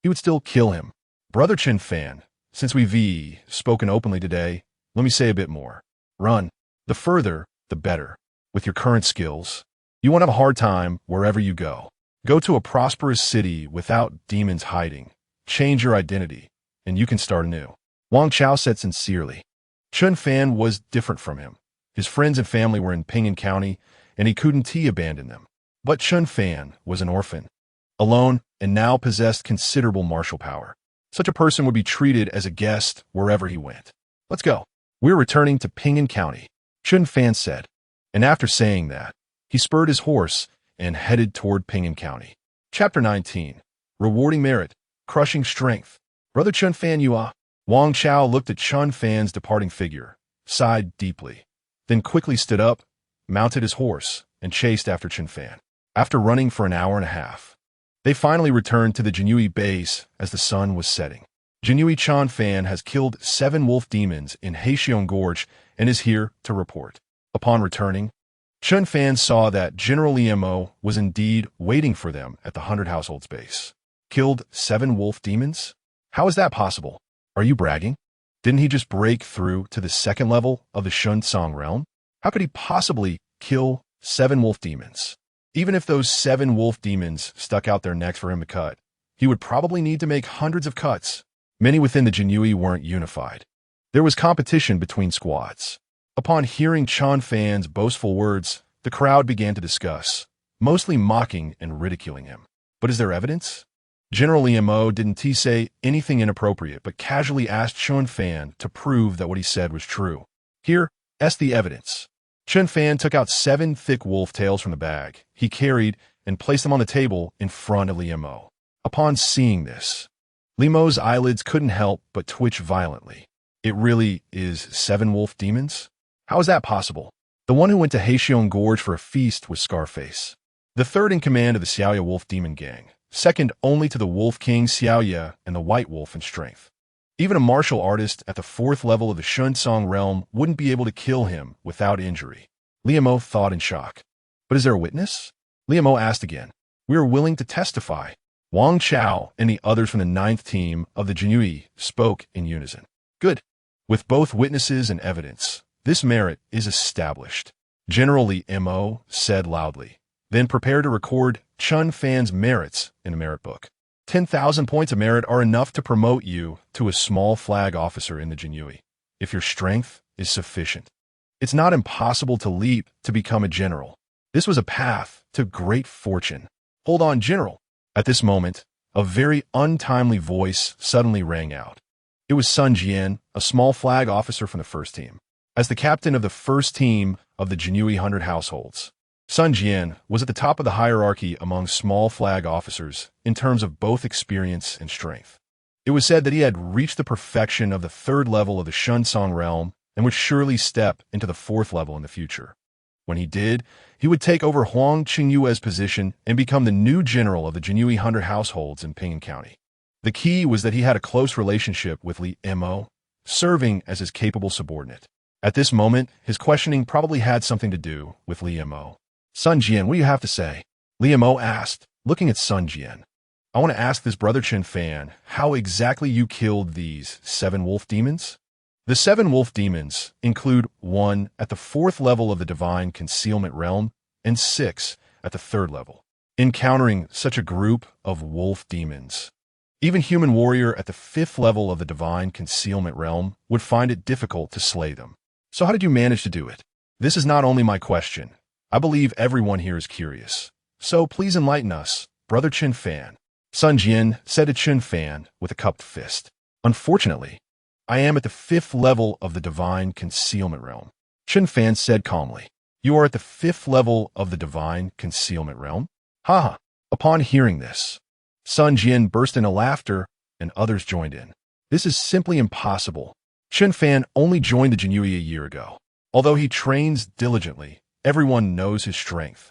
he would still kill him. Brother Chen Fan, since we've spoken openly today, let me say a bit more. Run. The further, the better. With your current skills, you won't have a hard time wherever you go. Go to a prosperous city without demons hiding. Change your identity, and you can start anew. Wang Chao said sincerely. Chen Fan was different from him. His friends and family were in Ping'an County, and he couldn't abandon them. But Chen Fan was an orphan, alone, and now possessed considerable martial power. Such a person would be treated as a guest wherever he went. Let's go. We're returning to Ping'an County, Chen Fan said. And after saying that, he spurred his horse and headed toward Ping'an County. Chapter 19. Rewarding Merit, Crushing Strength. Brother Chen Fan, you are. Wang Chao looked at Chen Fan's departing figure, sighed deeply, then quickly stood up, mounted his horse, and chased after Chen Fan. After running for an hour and a half, they finally returned to the Jinyiwei base as the sun was setting. Jinyiwei Chen Fan has killed 7 wolf demons in Heixiong Gorge and is here to report. Upon returning, Chen Fan saw that General Emo was indeed waiting for them at the 100 households base. Killed 7 wolf demons? How is that possible? Are you bragging? Didn't he just break through to the 2nd level of the Shunsong realm? How could he possibly kill 7 wolf demons? Even if those 7 wolf demons stuck out their necks for him to cut, he would probably need to make hundreds of cuts. Many within the Jinyiwei weren't unified. There was competition between squads. Upon hearing Chen Fan's boastful words, the crowd began to discuss, mostly mocking and ridiculing him. But is there evidence? General Emo didn't say anything inappropriate, but casually asked Chen Fan to prove that what he said was true. Here's the evidence. Chen Fan took out 7 thick wolf tails from the bag he carried and placed them on the table in front of Emo. Upon seeing this, Lemo's eyelids couldn't help but twitch violently. It really is 7 wolf demons? How is that possible? The one who went to Heixiong Gorge for a feast was Scarface, the 3rd in command of the Xiaoya Wolf Demon Gang, second only to the Wolf King Xiaoya and the White Wolf in strength. Even a martial artist at the 4th level of the Shunsong realm wouldn't be able to kill him without injury. Liemo thought in shock. But is there a witness? Liemo asked again. We are willing to testify. Wang Chao and the others from the 9th team of the Jinyiwei spoke in unison. Good. With both witnesses and evidence, this merit is established. General Liemo said loudly. Then prepare to record Chen Fan's merits in a merit book. 10,000 points of merit are enough to promote you to a small flag officer in the Jinyiwei, if your strength is sufficient. It's not impossible to leap to become a general. This was a path to great fortune. Hold on, General. At this moment, a very untimely voice suddenly rang out. It was Sun Jian, a small flag officer from the 1st team. As the captain of the 1st team of the Jinyiwei 100 households, Sun Jian was at the top of the hierarchy among small flag officers in terms of both experience and strength. It was said that he had reached the perfection of the 3rd level of the Shunsong realm and would surely step into the 4th level in the future. When he did, he would take over Huang Qingyue's position and become the new general of the Jinyiwei 100 households in Ping'an County. The key was that he had a close relationship with Liemo, serving as his capable subordinate. At this moment, his questioning probably had something to do with Liemo. Sun Jian, what do you have to say? Liemo asked, looking at Sun Jian. I want to ask this brother Chen Fan how exactly you killed these 7 wolf demons? The 7 wolf demons include 1 at the 4th level of the divine concealment realm and 6 at the 3rd level. Encountering such a group of wolf demons, even human warrior at the 5th level of the divine concealment realm would find it difficult to slay them. So how did you manage to do it? This is not only my question. I believe everyone here is curious. So please enlighten us, brother Chen Fan. Sun Jian said to Chen Fan with a cupped fist. Unfortunately, I am at the 5th level of the divine concealment realm. Chen Fan said calmly. You are at the 5th level of the divine concealment realm? Haha. Upon hearing this, Sun Jian burst into laughter and others joined in. This is simply impossible. Chen Fan only joined the Jinyiwei a year ago. Although he trains diligently, everyone knows his strength.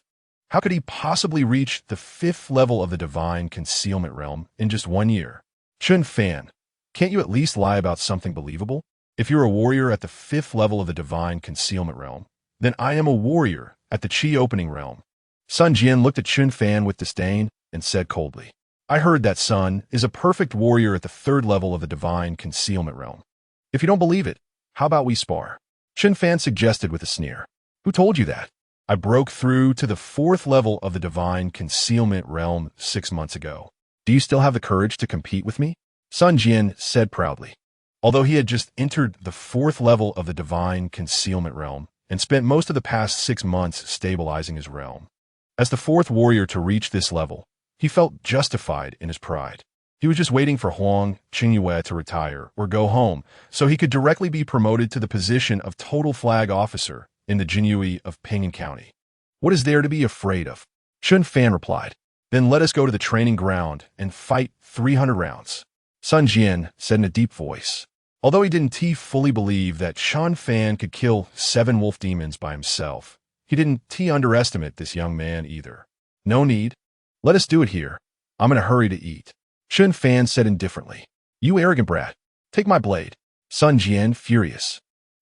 How could he possibly reach the 5th level of the divine concealment realm in just 1 year? Chen Fan, can't you at least lie about something believable? If you're a warrior at the 5th level of the divine concealment realm, then I am a warrior at the Qi opening realm. Sun Jian looked at Chen Fan with disdain and said coldly, I heard that Sun is a perfect warrior at the 3rd level of the divine concealment realm. If you don't believe it, how about we spar? Chen Fan suggested with a sneer. Who told you that? I broke through to the 4th level of the divine concealment realm 6 months ago. Do you still have the courage to compete with me? Sun Jian said proudly. Although he had just entered the 4th level of the divine concealment realm and spent most of the past 6 months stabilizing his realm. As the 4th warrior to reach this level, he felt justified in his pride. He was just waiting for Huang Jinyiwei to retire or go home so he could directly be promoted to the position of total flag officer in the Jinyiwei of Ping'an County. What is there to be afraid of? Chen Fan replied. Then let us go to the training ground and fight 300 rounds. Sun Jian said in a deep voice. Although he didn't fully believe that Chen Fan could kill 7 wolf demons by himself, he didn't underestimate this young man either. No need. Let us do it here. I'm in a hurry to eat. Chen Fan said indifferently. You arrogant brat. Take my blade. Sun Jian, furious,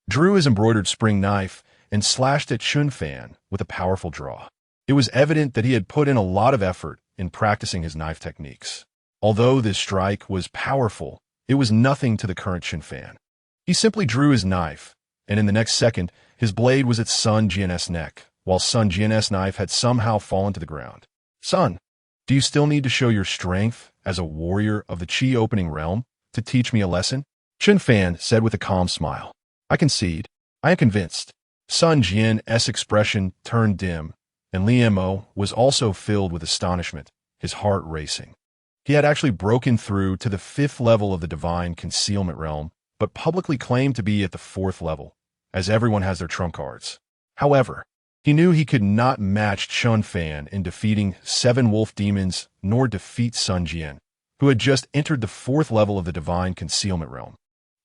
drew his embroidered spring knife and slashed at Chen Fan with a powerful draw. It was evident that he had put in a lot of effort in practicing his knife techniques. Although this strike was powerful, it was nothing to the current Chen Fan. He simply drew his knife, and in the next second, his blade was at Sun Jian's neck, while Sun Jian's knife had somehow fallen to the ground. Sun, do you still need to show your strength as a warrior of the Qi opening realm to teach me a lesson? Chen Fan said with a calm smile. I concede. I am convinced. Sun Jian's expression turned dim, and Liemo was also filled with astonishment, his heart racing. He had actually broken through to the 5th level of the divine concealment realm, but publicly claimed to be at the 4th level, as everyone has their trump cards. However, he knew he could not match Chen Fan in defeating 7 wolf demons nor defeat Sun Jian, who had just entered the 4th level of the divine concealment realm.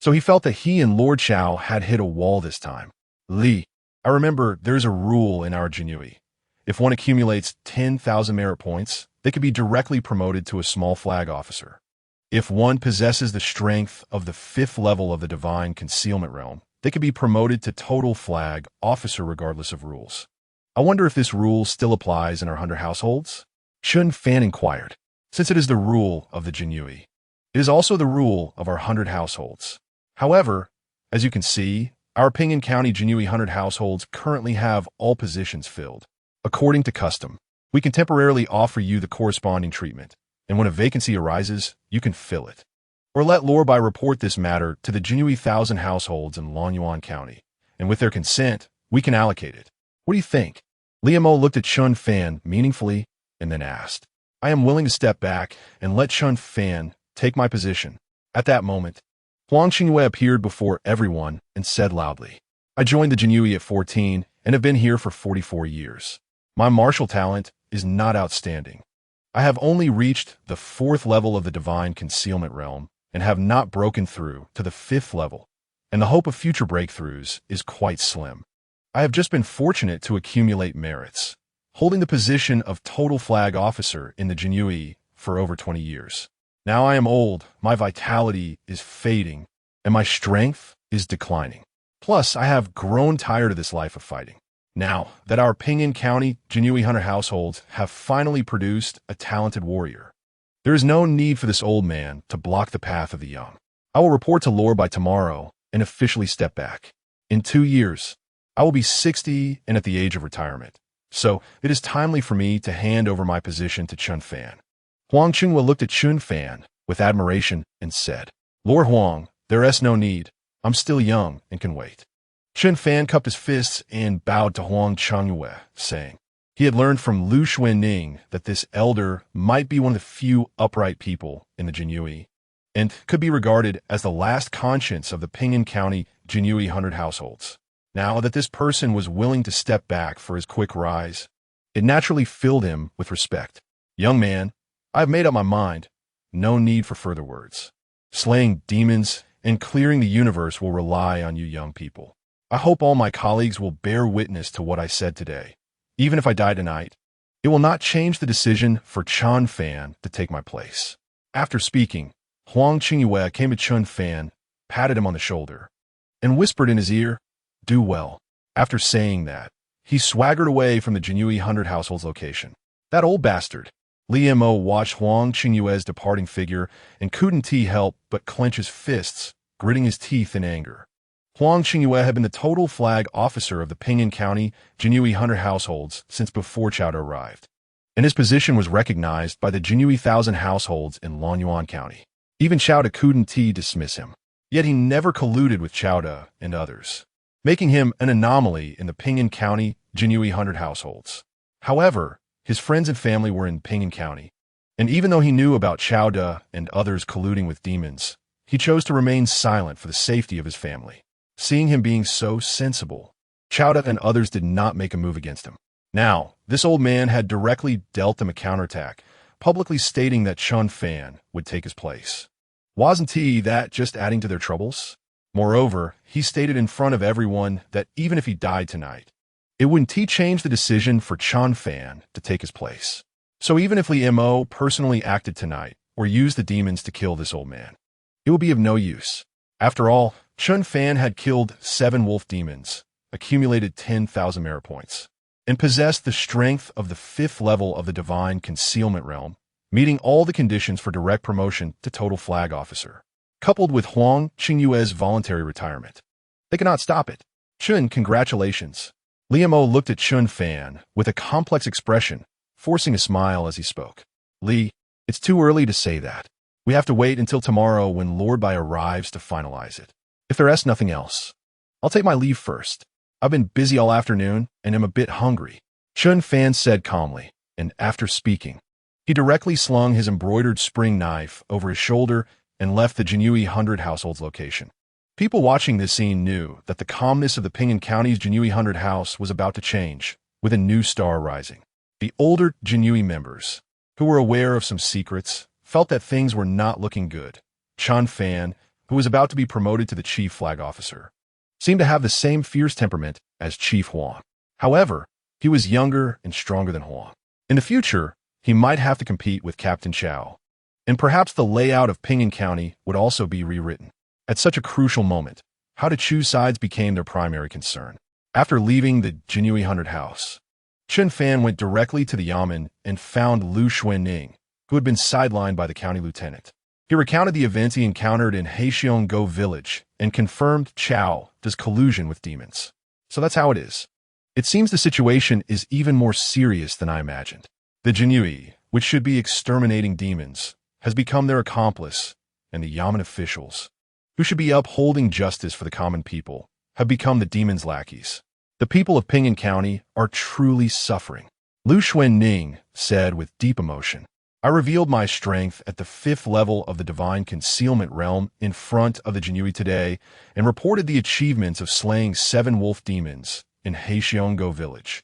So he felt that he and Lord Chao had hit a wall this time. Li, I remember there's a rule in our Jinyiwei. If one accumulates 10,000 merit points, they could be directly promoted to a small flag officer. If one possesses the strength of the 5th level of the divine concealment realm, they could be promoted to total flag officer regardless of rules. I wonder if this rule still applies in our 100 households? Chen Fan inquired. Since it is the rule of the Jinyiwei, it is also the rule of our 100 households. However, as you can see, our Ping'an County Jinyiwei 100 households currently have all positions filled. According to custom, we can temporarily offer you the corresponding treatment, and when a vacancy arises, you can fill it. Or let Lorbai report this matter to the Jinyiwei 1,000 households in Lonyuan County, and with their consent, we can allocate it. What do you think? Liamo looked at Chen Fan meaningfully and then asked, I am willing to step back and let Chen Fan take my position. At that moment, Huang Jinyiwei appeared before everyone and said loudly, I joined the Jinyiwei at 14 and have been here for 44 years. My martial talent is not outstanding. I have only reached the 4th level of the divine concealment realm and have not broken through to the 5th level, and the hope of future breakthroughs is quite slim. I have just been fortunate to accumulate merits, holding the position of total flag officer in the Jinyiwei for over 20 years. Now I am old, my vitality is fading, and my strength is declining. Plus, I have grown tired of this life of fighting. Now that our Ping'an County Jinyiwei 100 households have finally produced a talented warrior, there is no need for this old man to block the path of the young. I will report to Lore by tomorrow and officially step back. In 2 years, I will be 60 and at the age of retirement, so it is timely for me to hand over my position to Chen Fan. Huang Jinyiwei looked at Chen Fan with admiration and said, Lord Huang, there is no need. I'm still young and can wait. Chen Fan cupped his fists and bowed to Huang Jinyiwei, saying he had learned from Lu Xuanning that this elder might be one of the few upright people in the Jinyiwei, and could be regarded as the last conscience of the Ping'an County Jinyiwei 100 households. Now that this person was willing to step back for his quick rise, it naturally filled him with respect. Young man, I have made up my mind. No need for further words. Slaying demons and clearing the universe will rely on you young people. I hope all my colleagues will bear witness to what I said today. Even if I die tonight, it will not change the decision for Chen Fan to take my place. After speaking, Huang Jinyiwei came to Chen Fan, patted him on the shoulder, and whispered in his ear, Do well. After saying that, he swaggered away from the Jinyiwei 100 households location. That old bastard. Li Mo watched Huang Jinyiwei's departing figure and couldn't help but clench his fists, gritting his teeth in anger. Huang Jinyiwei had been the total flag officer of the Ping'an County Jinyiwei 100 households since before Chowda arrived, and his position was recognized by the Jinyiwei 1,000 households in Lonyuan County. Even Chowda couldn't dismiss him, yet he never colluded with Chowda and others, making him an anomaly in the Ping'an County Jinyiwei 100 households. However, his friends and family were in Ping'an County, and even though he knew about Chowda and others colluding with demons, he chose to remain silent for the safety of his family. Seeing him being so sensible, Chowda and others did not make a move against him. Now, this old man had directly dealt him a counterattack, publicly stating that Chen Fan would take his place. Wasn't that just adding to their troubles? Moreover, he stated in front of everyone that even if he died tonight, it wouldn't change the decision for Chen Fan to take his place. So even if Li Mo personally acted tonight or used the demons to kill this old man, it would be of no use. After all, Chen Fan had killed 7 wolf demons, accumulated 10,000 merit points, and possessed the strength of the 5th level of the divine concealment realm, meeting all the conditions for direct promotion to total flag officer, coupled with Huang Jinyiwei's voluntary retirement. They cannot stop it. Chen, congratulations. Li Mo looked at Chen Fan with a complex expression, forcing a smile as he spoke. Li, it's too early to say that. We have to wait until tomorrow when Lord Bai arrives to finalize it. If there is nothing else, I'll take my leave first. I've been busy all afternoon and am a bit hungry, Chen Fan said calmly, and after speaking, he directly slung his embroidered spring knife over his shoulder and left the Jinyiwei 100 households location. People watching this scene knew that the calmness of the Ping'an County's Jinyiwei 100 house was about to change, with a new star rising. The older Jinyiwei members, who were aware of some secrets, felt that things were not looking good. Chen Fan, who was about to be promoted to the chief flag officer, seemed to have the same fierce temperament as Chief Huang. However, he was younger and stronger than Huang. In the future, he might have to compete with Captain Chao. And perhaps the layout of Ping'an County would also be rewritten. At such a crucial moment, how to choose sides became their primary concern. After leaving the Jinyiwei 100 house, Chen Fan went directly to the Yamen and found Lu Xuanning, who had been sidelined by the county lieutenant. He recounted the events he encountered in Hexionggo village and confirmed Chao does collusion with demons. So that's how it is. It seems the situation is even more serious than I imagined. The Jinyiwei, which should be exterminating demons, has become their accomplice, and the Yamen officials, who should be upholding justice for the common people, have become the demons' lackeys. The people of Ping'an County are truly suffering. Lu Xuanning said with deep emotion, I revealed my strength at the 5th level of the divine concealment realm in front of the Jinyiwei today and reported the achievements of slaying 7 wolf demons in Hexionggo village,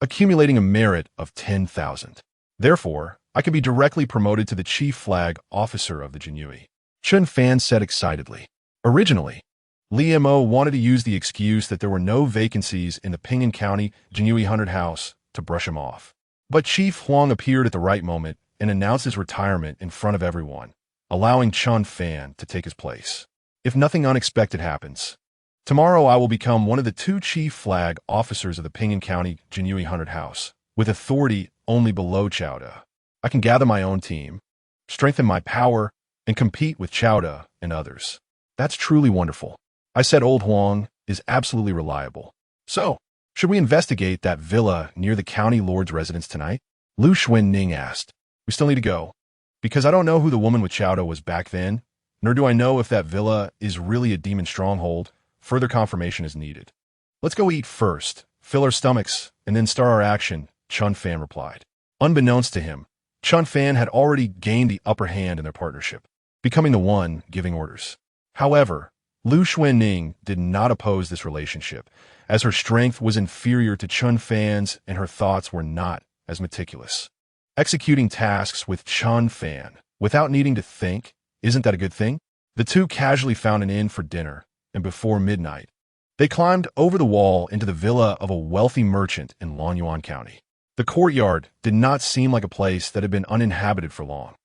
accumulating a merit of 10,000. Therefore, I can be directly promoted to the chief flag officer of the Jinyiwei. Chen Fan said excitedly. Originally, Li Mo wanted to use the excuse that there were no vacancies in the Ping'an County Jinyiwei 100 house to brush him off. But Chief Huang appeared at the right moment and announced his retirement in front of everyone, allowing Chen Fan to take his place. If nothing unexpected happens, tomorrow I will become one of the 2 chief flag officers of the Ping'an County Jinyiwei 100 house, with authority only below Chowda. I can gather my own team, strengthen my power, and compete with Chowda and others. That's truly wonderful. I said old Huang is absolutely reliable. So, should we investigate that villa near the county lord's residence tonight? Lu Xuanning asked. We still need to go, because I don't know who the woman with Chowda was back then, nor do I know if that villa is really a demon stronghold. Further confirmation is needed. Let's go eat first, fill our stomachs, and then start our action, Chen Fan replied. Unbeknownst to him, Chen Fan had already gained the upper hand in their partnership, becoming the one giving orders. However, Lu Xuanning did not oppose this relationship, as her strength was inferior to Chen Fan's and her thoughts were not as meticulous. Executing tasks with Chen Fan without needing to think, isn't that a good thing? The 2 casually found an inn for dinner, and before midnight, they climbed over the wall into the villa of a wealthy merchant in Longyuan County. The courtyard did not seem like a place that had been uninhabited for long.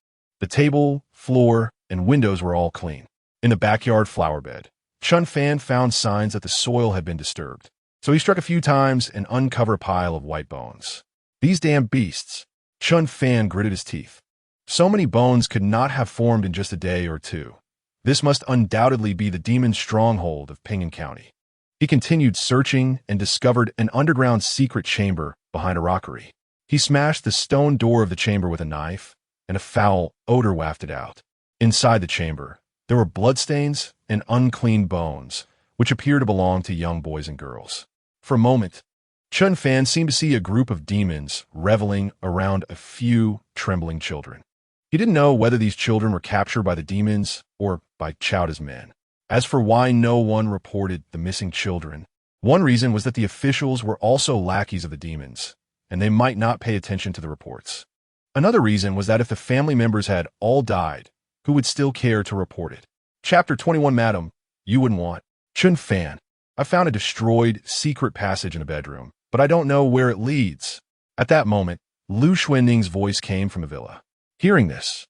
The table, floor, and windows were all clean. In the backyard flower bed, Chen Fan found signs that the soil had been disturbed, so he struck a few times and uncovered a pile of white bones. These damn beasts! Chen Fan gritted his teeth. So many bones could not have formed in just a day or 2. This must undoubtedly be the demon stronghold of Ping'an County. He continued searching and discovered an underground secret chamber behind a rockery. He smashed the stone door of the chamber with a knife, and a foul odor wafted out. Inside the chamber, there were bloodstains and unclean bones, which appeared to belong to young boys and girls. For a moment, Chen Fan seemed to see a group of demons reveling around a few trembling children. He didn't know whether these children were captured by the demons or by Chowda's men. As for why no one reported the missing children, one reason was that the officials were also lackeys of the demons, and they might not pay attention to the reports. Another reason was that if the family members had all died, who would still care to report it? Chapter 21, Madam, you wouldn't want. Chen Fan, I found a destroyed secret passage in a bedroom, but I don't know where it leads. At that moment, Lu Xuanning's voice came from the villa. Hearing this,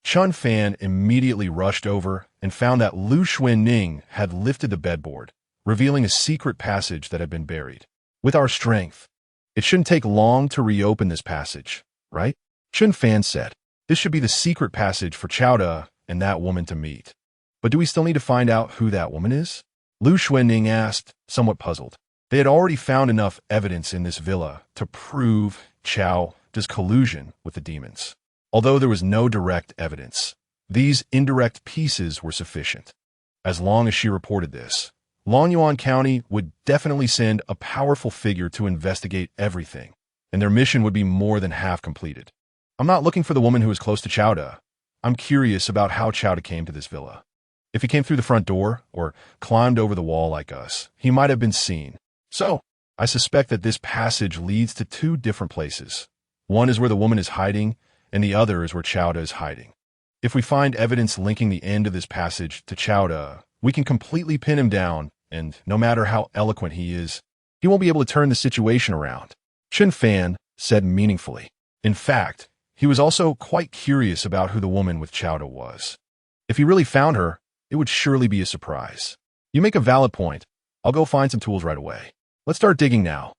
Chen Fan immediately rushed over and found that Lu Xuanning had lifted the bedboard, revealing a secret passage that had been buried. With our strength, it shouldn't take long to reopen this passage, right? Chen Fan said. This should be the secret passage for Chowda and that woman to meet. But do we still need to find out who that woman is? Lu Xuanning asked, somewhat puzzled. They had already found enough evidence in this villa to prove Chao does collusion with the demons. Although there was no direct evidence, these indirect pieces were sufficient. As long as she reported this, Longyuan County would definitely send a powerful figure to investigate everything, and their mission would be more than half completed. I'm not looking for the woman who is close to Chowda. I'm curious about how Chowda came to this villa. If he came through the front door or climbed over the wall like us, he might have been seen. So, I suspect that this passage leads to two different places. One is where the woman is hiding, and the other is where Chowda is hiding. If we find evidence linking the end of this passage to Chowda, we can completely pin him down, and no matter how eloquent he is, he won't be able to turn the situation around. Chen Fan said meaningfully. In fact, He was also quite curious about who the woman with Chowda was. If he really found her, it would surely be a surprise. You make a valid point. I'll go find some tools right away. Let's start digging now.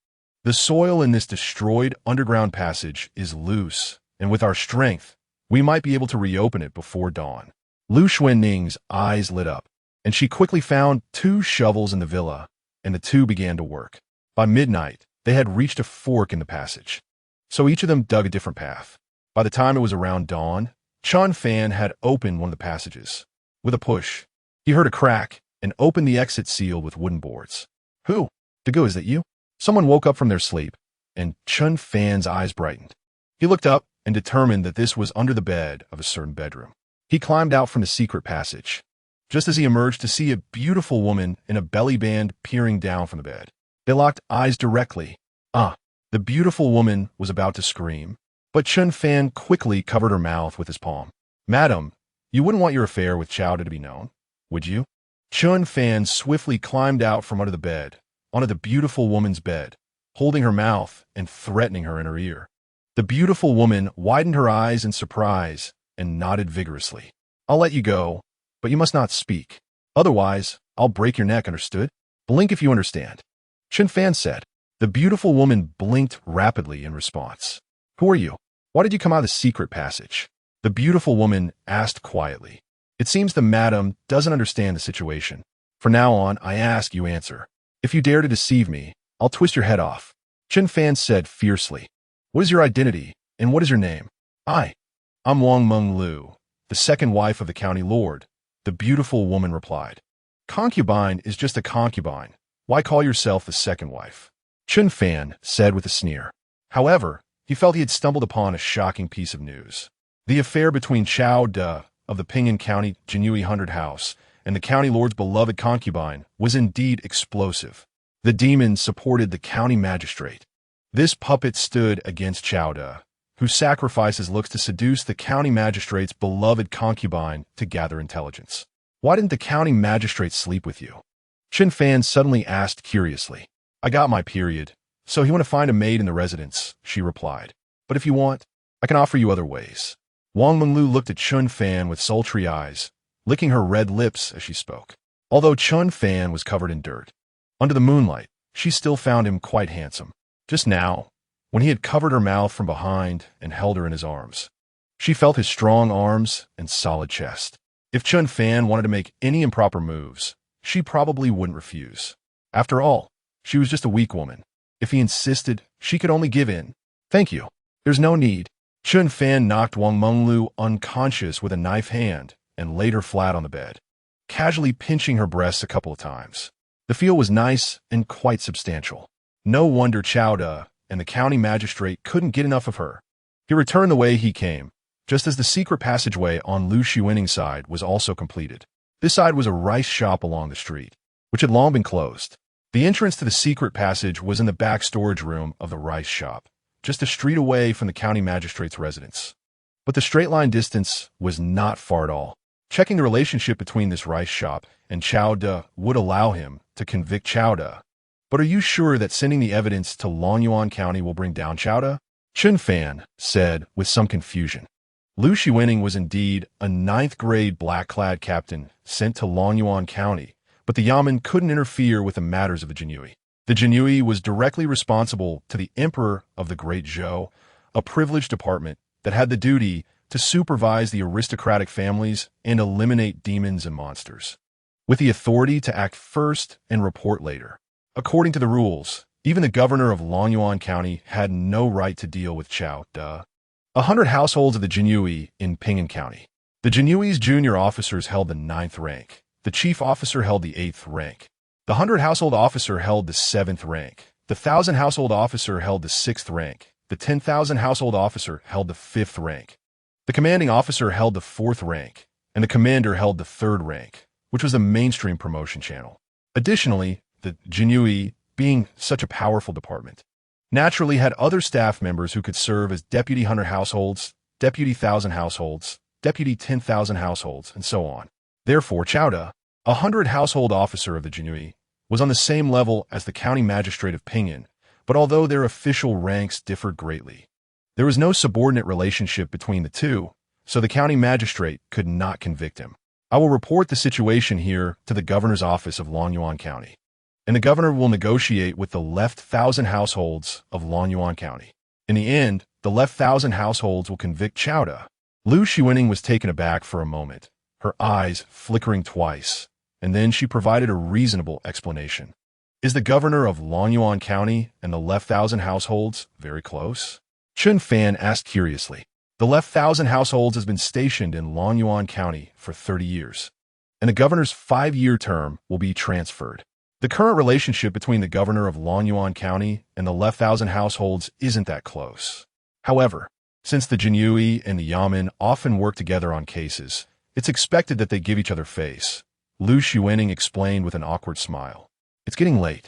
The soil in this destroyed underground passage is loose, and with our strength, we might be able to reopen it before dawn. Lu Xuanning's eyes lit up, and she quickly found 2 shovels in the villa, and the 2 began to work. By midnight, they had reached a fork in the passage, so each of them dug a different path. By the time it was around dawn, Chen Fan had opened one of the passages. With a push, he heard a crack and opened the exit seal with wooden boards. Who? Deduce, is that you? Someone woke up from their sleep, and Chen Fan's eyes brightened. He looked up and determined that this was under the bed of a certain bedroom. He climbed out from the secret passage, just as he emerged to see a beautiful woman in a belly band peering down from the bed. They locked eyes directly. The beautiful woman was about to scream, but Chen Fan quickly covered her mouth with his palm. Madam, you wouldn't want your affair with Chowda to be known, would you? Chen Fan swiftly climbed out from under the bed, onto the beautiful woman's bed, holding her mouth and threatening her in her ear. The beautiful woman widened her eyes in surprise and nodded vigorously. I'll let you go, but you must not speak. Otherwise, I'll break your neck, understood? Blink if you understand. Chen Fan said. The beautiful woman blinked rapidly in response. Who are you? Why did you come out of the secret passage? The beautiful woman asked quietly. It seems the madam doesn't understand the situation. From now on, I ask, you answer. If you dare to deceive me, I'll twist your head off. Chen Fan said fiercely. What is your identity, and what is your name? I'm Wang Menglu, the second wife of the county lord, the beautiful woman replied. Concubine is just a concubine. Why call yourself the second wife? Chen Fan said with a sneer. However, he felt he had stumbled upon a shocking piece of news. The affair between Chowda of the Ping'an County Jinyiwei 100 House and the county lord's beloved concubine was indeed explosive. The demon supported the county magistrate. This puppet stood against Chowda, who sacrificed his looks to seduce the county magistrate's beloved concubine to gather intelligence. Why didn't the county magistrate sleep with you? Chen Fan suddenly asked curiously. I got my period, so you want to find a maid in the residence, she replied. But if you want, I can offer you other ways. Wang Menglu looked at Chen Fan with sultry eyes, licking her red lips as she spoke. Although Chen Fan was covered in dirt, under the moonlight, she still found him quite handsome. Just now, when he had covered her mouth from behind and held her in his arms, she felt his strong arms and solid chest. If Chen Fan wanted to make any improper moves, she probably wouldn't refuse. After all, she was just a weak woman. If he insisted, she could only give in. Thank you. There's no need. Chen Fan knocked Wang Menglu unconscious with a knife hand and laid her flat on the bed, casually pinching her breasts a couple of times. The feel was nice and quite substantial. No wonder Chowda and the county magistrate couldn't get enough of her. He returned the way he came, just as the secret passageway on Lu Xuanning's side was also completed. This side was a rice shop along the street, which had long been closed. The entrance to the secret passage was in the back storage room of the rice shop, just a street away from the county magistrate's residence. But the straight-line distance was not far at all. Checking the relationship between this rice shop and Chowda would allow him to convict Chowda. But are you sure that sending the evidence to Longyuan County will bring down Chowda? Chen Fan said with some confusion. Lu Xuanning was indeed a 9th-grade black-clad captain sent to Longyuan County, but the Yamen couldn't interfere with the matters of the Jinyiwei. The Jinyiwei was directly responsible to the Emperor of the Great Zhou, a privileged department that had the duty to supervise the aristocratic families and eliminate demons and monsters, with the authority to act first and report later. According to the rules, even the governor of Longyuan County had no right to deal with Chowda. 100 households of the Jinyiwei in Ping'an County. The Jinyiwei's junior officers held the 9th rank. The chief officer held the 8th rank. The 100 household officer held the 7th rank. The 1,000 household officer held the 6th rank. The 10,000 household officer held the 5th rank. The commanding officer held the 4th rank, and the commander held the 3rd rank, which was the mainstream promotion channel. Additionally, the Jinyiwei, being such a powerful department, naturally had other staff members who could serve as deputy 100 households, deputy 1,000 households, deputy 10,000 households, and so on. Therefore, Chowda, a 100 household officer of the Jinyiwei, was on the same level as the county magistrate of Ping'an, but although their official ranks differed greatly, There was no subordinate relationship between the two, so the county magistrate could not convict him. I will report the situation here to the governor's office of Longyuan County, and the governor will negotiate with the left 1,000 households of Longyuan County. In the end, the left 1,000 households will convict Chowda. Lu Xiuning was taken aback for a moment, her eyes flickering twice, and then she provided a reasonable explanation. Is the governor of Longyuan County and the left 1,000 households very close? Chen Fan asked curiously. The left 1,000 households has been stationed in Longyuan County for 30 years, and the governor's 5-year term will be transferred. The current relationship between the governor of Longyuan County and the left 1,000 households isn't that close. However, since the Jinyiwei and the Yamen often work together on cases, it's expected that they give each other face. Lu Xiuning explained with an awkward smile. It's getting late.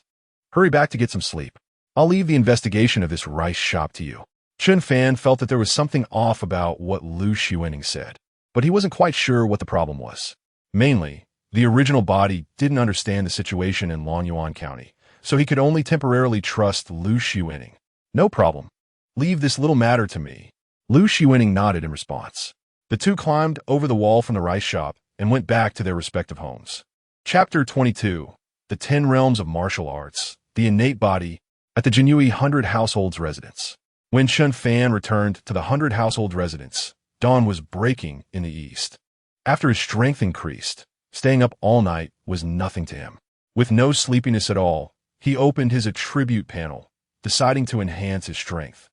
Hurry back to get some sleep. I'll leave the investigation of this rice shop to you. Chen Fan felt that there was something off about what Lu Xiuning said, but he wasn't quite sure what the problem was. Mainly, the original body didn't understand the situation in Longyuan County, so he could only temporarily trust Lu Xiuning. No problem. Leave this little matter to me. Lu Xiuning nodded in response. The two climbed over the wall from the rice shop and went back to their respective homes. Chapter 22. The 10 Realms of Martial Arts, the Innate Body, at the Jinyiwei 100 Households Residence. When Chen Fan returned to the 100 Household Residence, dawn was breaking in the east. After his strength increased, staying up all night was nothing to him. With no sleepiness at all, he opened his attribute panel, deciding to enhance his strength.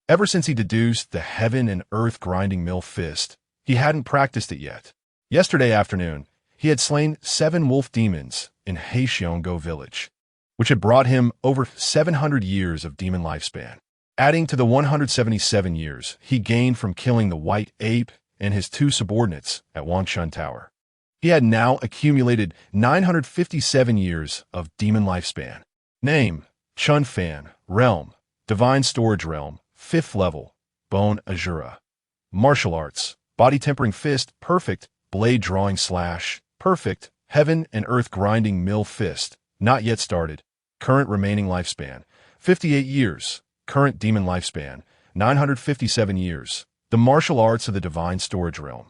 Ever since he deduced the heaven and earth grinding mill fist, he hadn't practiced it yet. Yesterday afternoon, he had slain 7 wolf demons in Heishiongo village, which had brought him over 700 years of demon lifespan, adding to the 177 years he gained from killing the white ape and his 2 subordinates at Wangchun Tower. He had now accumulated 957 years of demon lifespan. Name: Chen Fan. Realm: Divine Storage Realm, 5th level, Bone Azura. Martial Arts: Body Tempering Fist, Perfect. Blade Drawing Slash, Perfect. Heaven and Earth Grinding Mill Fist, not yet started. Current remaining lifespan: 58 years. Current demon lifespan: 957 years. The martial arts of the Divine Storage Realm.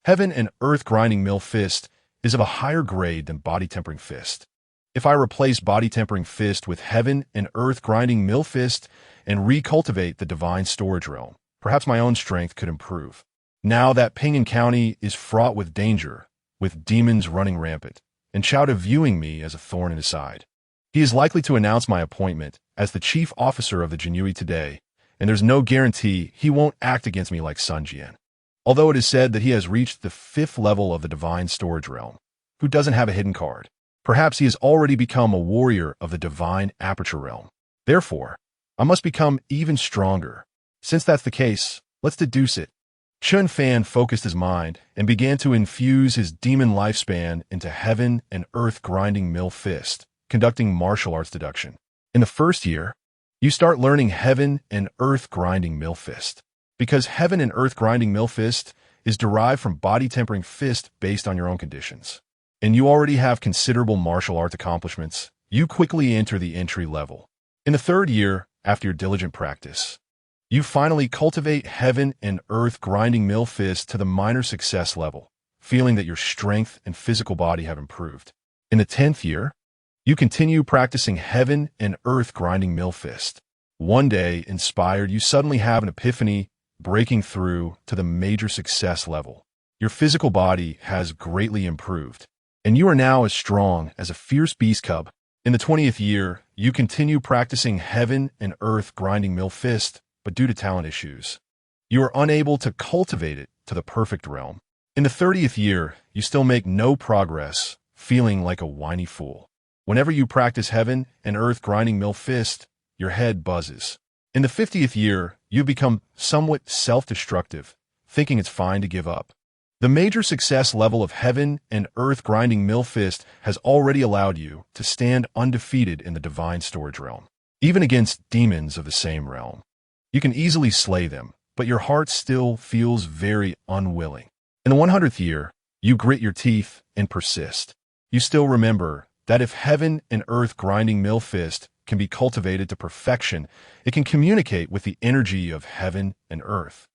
Heaven and Earth Grinding Mill Fist is of a higher grade than Body Tempering Fist. If I replace Body Tempering Fist with Heaven and Earth Grinding Mill Fist and recultivate the Divine Storage Realm, perhaps my own strength could improve. Now that Pingyang County is fraught with danger, with demons running rampant, and Chowda viewing me as a thorn in his side. He is likely to announce my appointment as the chief officer of the Jinyiwei today, and there's no guarantee he won't act against me like Sun Jian. Although it is said that he has reached the 5th level of the Divine Storage Realm, who doesn't have a hidden card. Perhaps he has already become a warrior of the Divine Aperture Realm. Therefore, I must become even stronger. Since that's the case, let's deduce it. Chen Fan focused his mind and began to infuse his demon lifespan into Heaven and Earth Grinding Mill Fist, conducting martial arts deduction. In the first year, you start learning Heaven and Earth Grinding Mill Fist. Because Heaven and Earth Grinding Mill Fist is derived from Body Tempering Fist based on your own conditions, and you already have considerable martial arts accomplishments, you quickly enter the entry level. In the third year, after your diligent practice, you finally cultivate Heaven and Earth Grinding Mill Fist to the minor success level, feeling that your strength and physical body have improved. In the 10th year, you continue practicing Heaven and Earth Grinding Mill Fist. One day, inspired, you suddenly have an epiphany, breaking through to the major success level. Your physical body has greatly improved, and you are now as strong as a fierce beast cub. In the 20th year, you continue practicing Heaven and Earth Grinding Mill Fist, but due to talent issues, you are unable to cultivate it to the perfect realm. In the 30th year, you still make no progress, feeling like a whiny fool. Whenever you practice Heaven and Earth Grinding Mill Fist, your head buzzes. In the 50th year, you become somewhat self-destructive, thinking it's fine to give up. The major success level of Heaven and Earth Grinding Mill Fist has already allowed you to stand undefeated in the Divine Storage Realm, even against demons of the same realm. You can easily slay them, but your heart still feels very unwilling. In the 100th year, you grit your teeth and persist. You still remember that if Heaven and Earth Grinding Mill Fist can be cultivated to perfection. It can communicate with the energy of heaven and earth,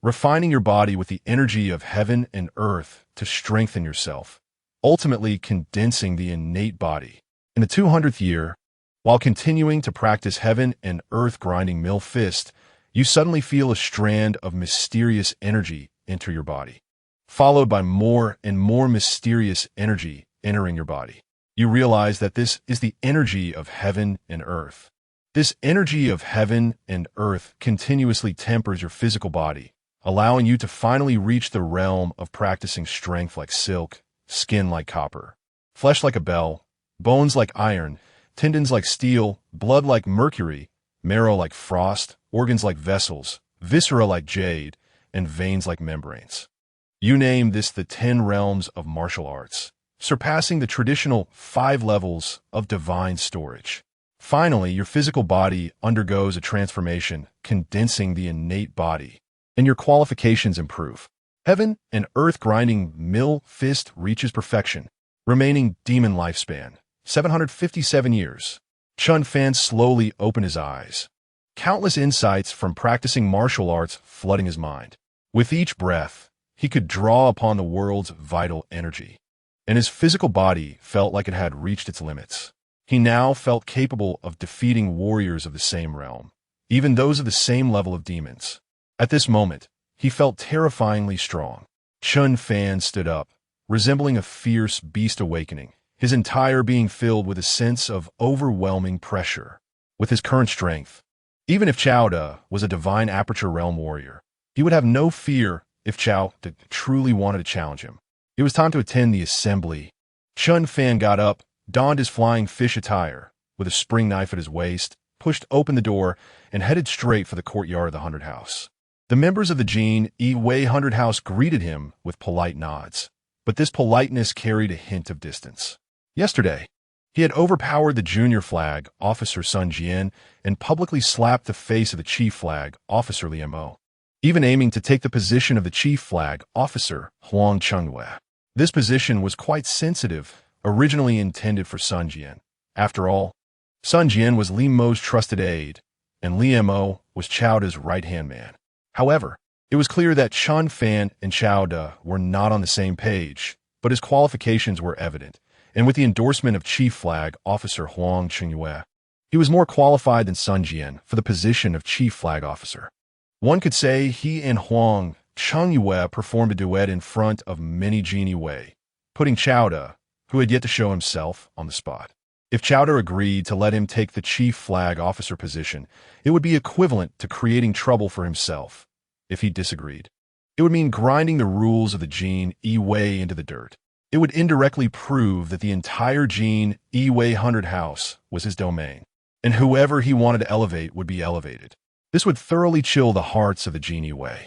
refining your body with the energy of heaven and earth to strengthen yourself, ultimately condensing the innate body. In the 200th year, while continuing to practice heaven and earth grinding mill fist, you suddenly feel a strand of mysterious energy enter your body, followed by more and more mysterious energy entering your body. You realize that this is the energy of heaven and earth. This energy of heaven and earth continuously tempers your physical body, allowing you to finally reach the realm of practicing strength like silk, skin like copper, flesh like a bell, bones like iron, tendons like steel, blood like mercury, marrow like frost, organs like vessels, viscera like jade, and veins like membranes. You name this the 10 realms of martial arts, surpassing the traditional 5 levels of divine storage. Finally, your physical body undergoes a transformation, condensing the innate body, and your qualifications improve. Heaven and earth grinding mill fist reaches perfection, remaining demon lifespan, 757 years. Chen Fan slowly opened his eyes, countless insights from practicing martial arts flooding his mind. With each breath, he could draw upon the world's vital energy, and his physical body felt like it had reached its limits. He now felt capable of defeating warriors of the same realm, even those of the same level of demons. At this moment, he felt terrifyingly strong. Chen Fan stood up, resembling a fierce beast awakening, his entire being filled with a sense of overwhelming pressure. With his current strength, even if Zhou De was a divine aperture realm warrior, he would have no fear if Zhou De truly wanted to challenge him. It was time to attend the assembly. Chen Fan got up, donned his flying fish attire, with a spring knife at his waist, pushed open the door, and headed straight for the courtyard of the 100 House. The members of the Jinyiwei 100 House greeted him with polite nods, but this politeness carried a hint of distance. Yesterday, he had overpowered the junior flag officer Sun Jian and publicly slapped the face of the chief flag officer Liu Mo, even aiming to take the position of the chief flag officer Huang Chengwei. This position was quite sensitive, originally intended for Sun Jian. After all, Sun Jian was Liu Mo's trusted aide, and Liu Mo was Zhou De's right-hand man. However, it was clear that Chen Fan and Zhou De were not on the same page, but his qualifications were evident, and with the endorsement of Chief Flag Officer Huang Jinyiwei, he was more qualified than Sun Jian for the position of Chief Flag Officer. One could say he and Huang Jinyiwei performed a duet in front of many Jinyiwei, putting Zhou De, who had yet to show himself, on the spot. If Zhou De agreed to let him take the Chief Flag Officer position, it would be equivalent to creating trouble for himself. If he disagreed, it would mean grinding the rules of the Jinyiwei into the dirt. It would indirectly prove that the entire Jinyiwei 100 House was his domain, and whoever he wanted to elevate would be elevated. This would thoroughly chill the hearts of the Jinyiwei.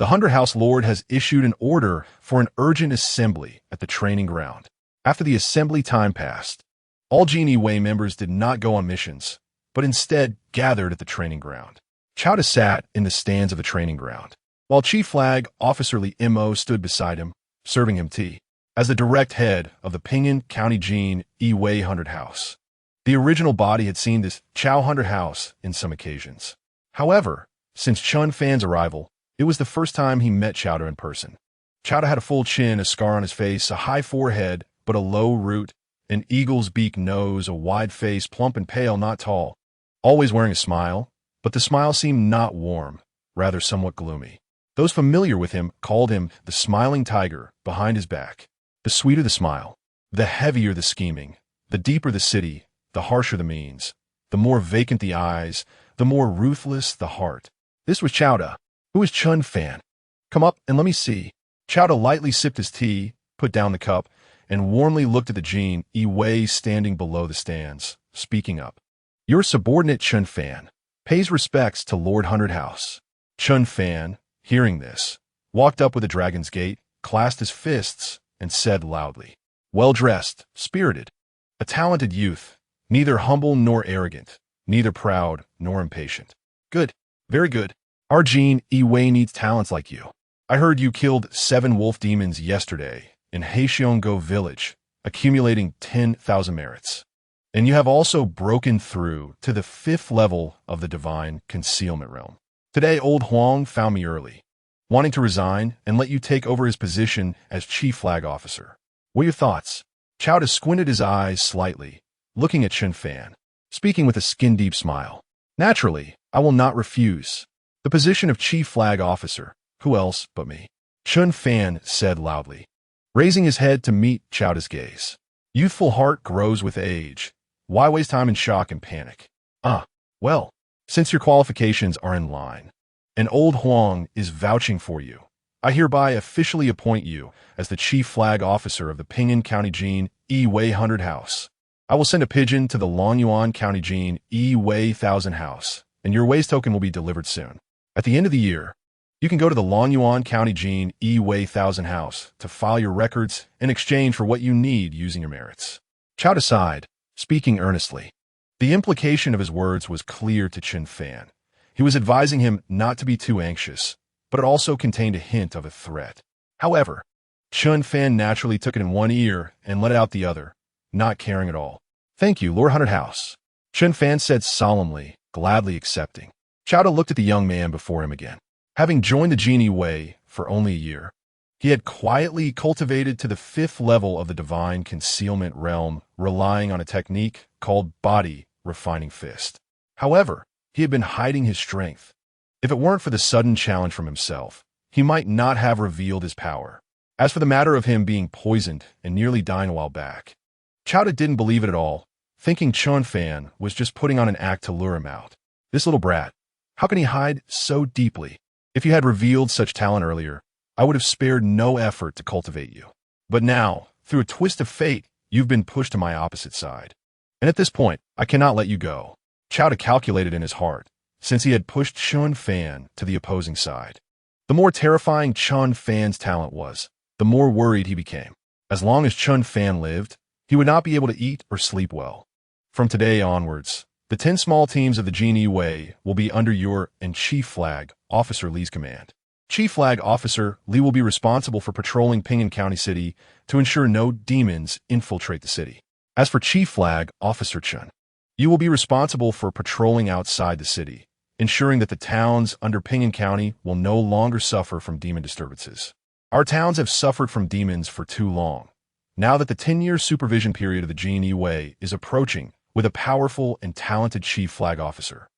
The 100 House Lord has issued an order for an urgent assembly at the training ground. After the assembly time passed, all Jinyiwei members did not go on missions, but instead gathered at the training ground. Zhou De sat in the stands of the training ground, while Chief Flag Officer Liu Mo stood beside him, serving him tea. As the direct head of the Pinyin County Jinyiwei 100 House, the original body had seen this Zhou 100 House in some occasions. However, since Chen Fan's arrival, it was the first time he met Zhou De in person. Zhou De had a full chin, a scar on his face, a high forehead, but a low root, an eagle's beak nose, a wide face, plump and pale, not tall, always wearing a smile, but the smile seemed not warm, rather somewhat gloomy. Those familiar with him called him the smiling tiger behind his back. The sweeter the smile, the heavier the scheming, the deeper the city, the harsher the means, the more vacant the eyes, the more ruthless the heart. This was Zhou De. Who is Chen Fan? Come up and let me see. Zhou De lightly sipped his tea, put down the cup, and warmly looked at the Jinyiwei standing below the stands, speaking up. Your subordinate Chen Fan pays respects to Lord 100 House. Chen Fan, hearing this, walked up with a dragon's gait, clasped his fists, and said loudly, well-dressed, spirited, a talented youth, neither humble nor arrogant, neither proud nor impatient. Good, very good. Our Jinyiwei needs talents like you. I heard you killed 7 wolf demons yesterday in Heishiongo village, accumulating 10,000 merits. And you have also broken through to the 5th level of the divine concealment realm. Today, old Huang found me early, wanting to resign and let you take over his position as chief flag officer. What are your thoughts? Chowda squinted his eyes slightly, looking at Chen Fan, speaking with a skin-deep smile. Naturally, I will not refuse the position of chief flag officer. Who else but me? Chen Fan said loudly, raising his head to meet Chowda's gaze. Youthful heart grows with age. Why waste time in shock and panic? Well, since your qualifications are in line, and old Huang is vouching for you, I hereby officially appoint you as the chief flag officer of the Pingyuan County Jinyiwei 100 House. I will send a pigeon to the Longyuan County Jinyiwei 1000 House, and your waste token will be delivered soon. At the end of the year, you can go to the Longyuan County Jinyiwei 1000 House to file your records in exchange for what you need using your merits. Chowda sighed, speaking earnestly. The implication of his words was clear to Chen Fan. He was advising him not to be too anxious, but it also contained a hint of a threat. However, Chen Fan naturally took it in one ear and let out the other, not caring at all. Thank you, Lord 100 House, Chen Fan said solemnly, gladly accepting. Chowda looked at the young man before him again. Having joined the Jinyiwei for only a year, he had quietly cultivated to the 5th level of the divine concealment realm, relying on a technique called body refining fist. However, he had been hiding his strength. If it weren't for the sudden challenge from himself, he might not have revealed his power. As for the matter of him being poisoned and nearly dying a while back, Chowda didn't believe it at all, thinking Chen Fan was just putting on an act to lure him out. This little brat, how can he hide so deeply? If you had revealed such talent earlier, I would have spared no effort to cultivate you. But now, through a twist of fate, you've been pushed to my opposite side. And at this point, I cannot let you go. Chowda calculated in his heart, since he had pushed Chen Fan to the opposing side. The more terrifying Chen Fan's talent was, the more worried he became. As long as Chen Fan lived, he would not be able to eat or sleep well. From today onwards, the 10 small teams of the Jinyiwei will be under your and Chief Flag Officer Li's command. Chief Flag Officer Li will be responsible for patrolling Pingyuan County City to ensure no demons infiltrate the city. As for Chief Flag Officer Chen, you will be responsible for patrolling outside the city, ensuring that the towns under Pingyuan County will no longer suffer from demon disturbances. Our towns have suffered from demons for too long. Now that the 10-year supervision period of the Jinyiwei is approaching with a powerful and talented Chief Flag Officer,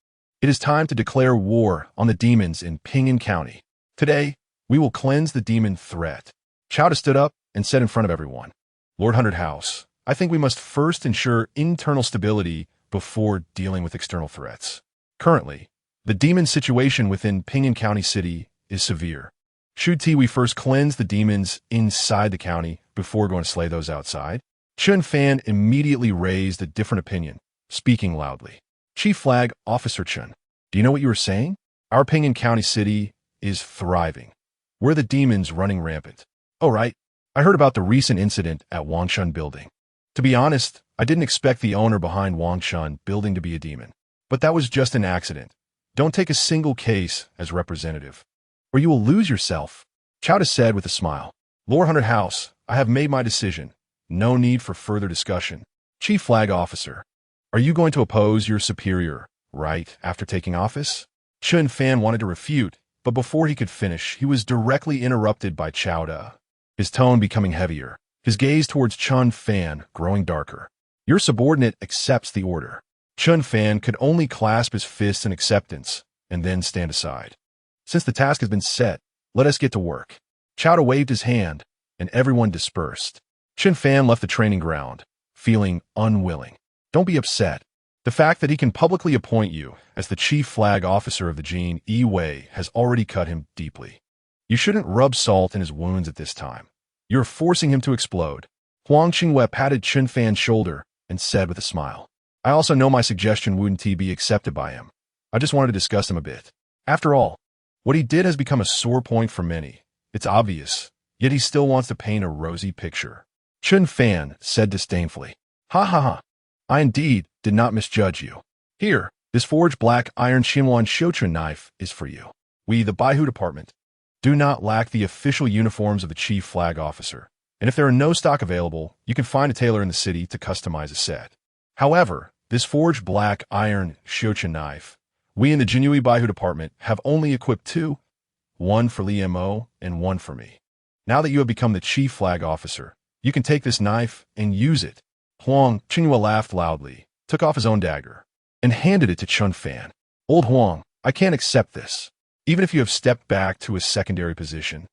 it is time to declare war on the demons in Pingyuan County. Today, we will cleanse the demon threat. Chowda stood up and said in front of everyone, Lord 100 House, I think we must first ensure internal stability before dealing with external threats. Currently, the demon situation within Pingyuan County City is severe. Should we first cleanse the demons inside the county before going to slay those outside? Chen Fan immediately raised a different opinion, speaking loudly. Chief Flag Officer Chen, do you know what you were saying? Our Pingyuan County City is thriving. Where are the demons running rampant? Oh, right. I heard about the recent incident at Wangshan Building. To be honest, I didn't expect the owner behind Wangshan Building to be a demon. But that was just an accident. Don't take a single case as representative, or you will lose yourself, Chowda said with a smile. Lord 100 House, I have made my decision. No need for further discussion. Chief Flag Officer, are you going to oppose your superior right after taking office? Chen Fan wanted to refute, but before he could finish, he was directly interrupted by Chowda, his tone becoming heavier, his gaze towards Chen Fan growing darker. Your subordinate accepts the order. Chen Fan could only clasp his fists in acceptance and then stand aside. Since the task has been set, let us get to work. Chowda waved his hand, and everyone dispersed. Chen Fan left the training ground, feeling unwilling. Don't be upset. The fact that he can publicly appoint you as the Chief Flag Officer of the Jinyiwei has already cut him deeply. You shouldn't rub salt in his wounds at this time. You're forcing him to explode. Huang Qingwei patted Chen Fan's shoulder and said with a smile, I also know my suggestion wouldn't be accepted by him. I just wanted to discuss him a bit. After all, what he did has become a sore point for many. It's obvious, yet he still wants to paint a rosy picture. Chen Fan said disdainfully, Ha ha ha. I indeed did not misjudge you. Here, this forged black iron Xinhuan Shoutren knife is for you. We, the Baihu Department, do not lack the official uniforms of the Chief Flag Officer, and if there are no stock available, you can find a tailor in the city to customize a set. However, this forged black iron shocha knife, we in the Jinyiwei Baihu department have only equipped two, one for Li Mo and one for me. Now that you have become the chief flag officer, you can take this knife and use it. Huang Jinyiwei laughed loudly, took off his own dagger, and handed it to Chen Fan. Old Huang, I can't accept this. Even if you have stepped back to a secondary position,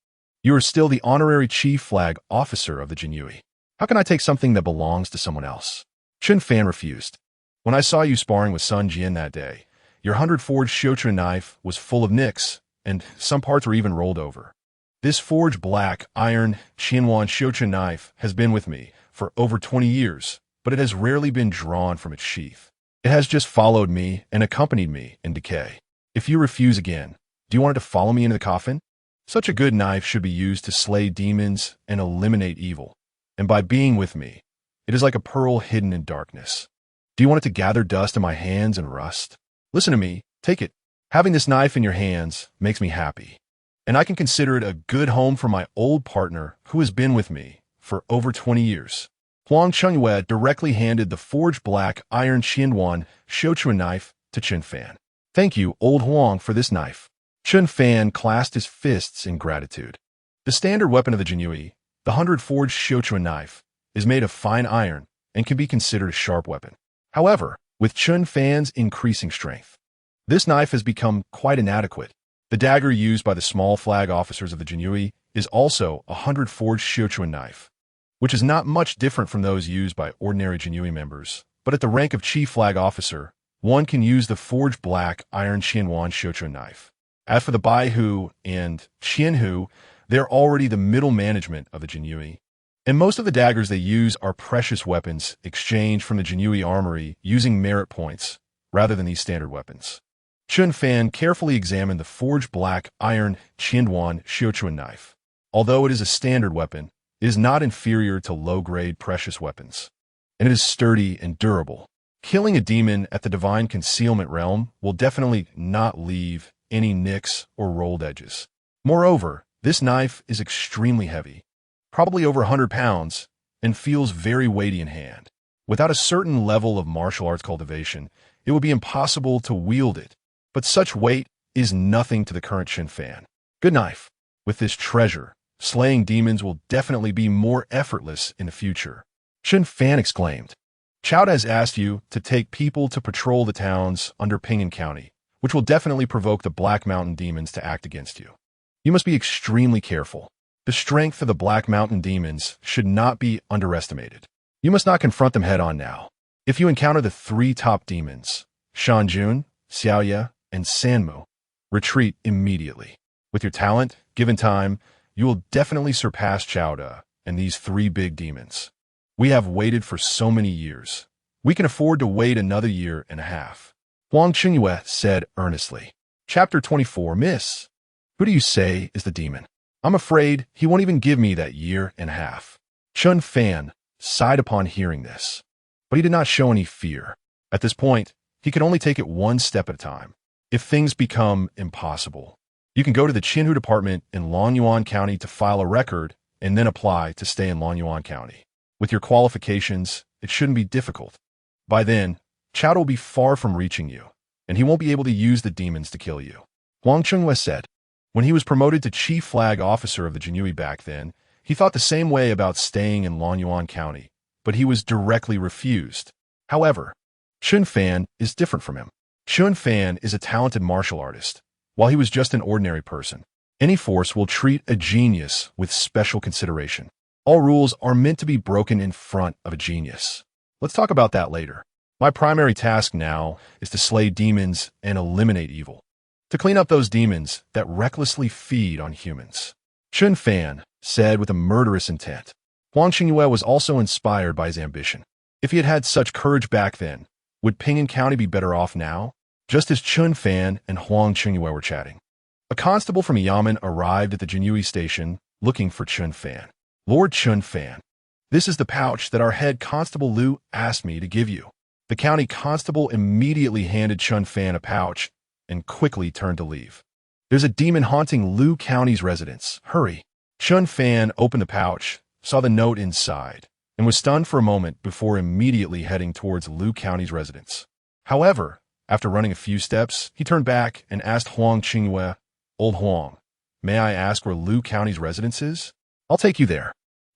you are still the honorary chief flag officer of the Jinyiwei. How can I take something that belongs to someone else? Chen Fan refused. When I saw you sparring with Sun Jian that day, your 100-forged shocha knife was full of nicks, and some parts were even rolled over. This forged black iron Qianwan shocha knife has been with me for over 20 years, but it has rarely been drawn from its sheath. It has just followed me and accompanied me in decay. If you refuse again, do you want it to follow me into the coffin? Such a good knife should be used to slay demons and eliminate evil. And by being with me, it is like a pearl hidden in darkness. Do you want it to gather dust in my hands and rust? Listen to me, take it. Having this knife in your hands makes me happy. And I can consider it a good home for my old partner who has been with me for over 20 years. Huang Jinyiwei directly handed the forged black iron Qianwan shocha knife to Chen Fan. Thank you, old Huang, for this knife. Chen Fan clasped his fists in gratitude. The standard weapon of the Jinyiwei, the 100-forged shocha knife, is made of fine iron and can be considered a sharp weapon. However, with Chen Fan's increasing strength, this knife has become quite inadequate. The dagger used by the small flag officers of the Jinyiwei is also a 100-forged shocha knife, which is not much different from those used by ordinary Jinyiwei members. But at the rank of chief flag officer, one can use the forged black iron Qianwan shocha knife. As for the Baihu and Qianhu, they're already the middle management of the Jinyiwei. And most of the daggers they use are precious weapons exchanged from the Jinyiwei armory using merit points rather than these standard weapons. Chen Fan carefully examined the forged black iron Qianwan shocha knife. Although it is a standard weapon, it is not inferior to low-grade precious weapons, and it is sturdy and durable. Killing a demon at the divine concealment realm will definitely not leave any nicks or rolled edges. Moreover, this knife is extremely heavy, probably over 100 pounds, and feels very weighty in hand. Without a certain level of martial arts cultivation, it would be impossible to wield it, but such weight is nothing to the current Chen Fan. Good knife. With this treasure, slaying demons will definitely be more effortless in the future. Chen Fan exclaimed. Chao has asked you to take people to patrol the towns under Ping'an County, which will definitely provoke the Black Mountain demons to act against you. You must be extremely careful. The strength of the Black Mountain demons should not be underestimated. You must not confront them head-on now. If you encounter the three top demons, Shanjun, Xiaoye, and Sanmu, retreat immediately. With your talent, given time, you will definitely surpass Chowda and these three big demons. We have waited for so many years. We can afford to wait another year and a half. Huang Jinyiwei said earnestly. Chapter 24, Miss. Who do you say is the demon? I'm afraid he won't even give me that year and a half. Chen Fan sighed upon hearing this, but he did not show any fear. At this point, he could only take it one step at a time. If things become impossible, you can go to the Qinhu department in Longyuan County to file a record and then apply to stay in Longyuan County. With your qualifications, it shouldn't be difficult. By then, Chao will be far from reaching you, and he won't be able to use the demons to kill you. Huang Jinyiwei said. When he was promoted to chief flag officer of the Jinyiwei back then, he thought the same way about staying in Longyuan County, but he was directly refused. However, Chen Fan is different from him. Chen Fan is a talented martial artist, while he was just an ordinary person. Any force will treat a genius with special consideration. All rules are meant to be broken in front of a genius. Let's talk about that later. My primary task now is to slay demons and eliminate evil. To clean up those demons that recklessly feed on humans. Chen Fan said with a murderous intent. Huang Jinyiwei was also inspired by his ambition. If he had had such courage back then, would Ping'an County be better off now? Just as Chen Fan and Huang Jinyiwei were chatting, a constable from Yamen arrived at the Jinyiwei station looking for Chen Fan. Lord Chen Fan, this is the pouch that our head constable Liu asked me to give you. The county constable immediately handed Chen Fan a pouch and quickly turned to leave. There's a demon haunting Liu County's residence. Hurry. Chen Fan opened the pouch, saw the note inside, and and was stunned for a moment before immediately heading towards Lu County's residence. However, after running a few steps, he turned back and asked Huang Jinyiwei, "Old Huang, may I ask where Lu County's residence is? I'll take you there."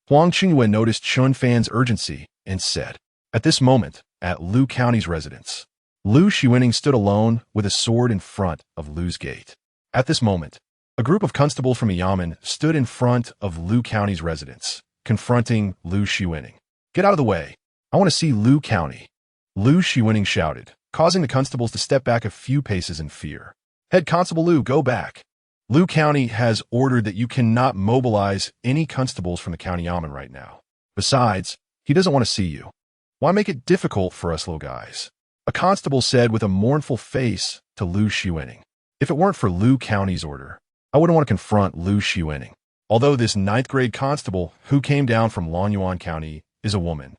Huang Jinyiwei noticed Chen Fan's urgency and said, "At this moment, at Lu County's residence." Lu Xiwening stood alone with a sword in front of Lu's gate. At this moment, a group of constables from a yamen stood in front of Lu County's residence, confronting Lu Xiwening. "Get out of the way. I want to see Lu County," Lu Xiwening shouted, causing the constables to step back a few paces in fear. "Head Constable Lu, go back. Lu County has ordered that you cannot mobilize any constables from the county yamen right now. Besides, he doesn't want to see you. Why make it difficult for us little guys?" A constable said with a mournful face to Lu Xiwening. "If it weren't for Lu County's order, I wouldn't want to confront Lu Xiwening." Although this 9th grade constable who came down from Lanyuan County is a woman,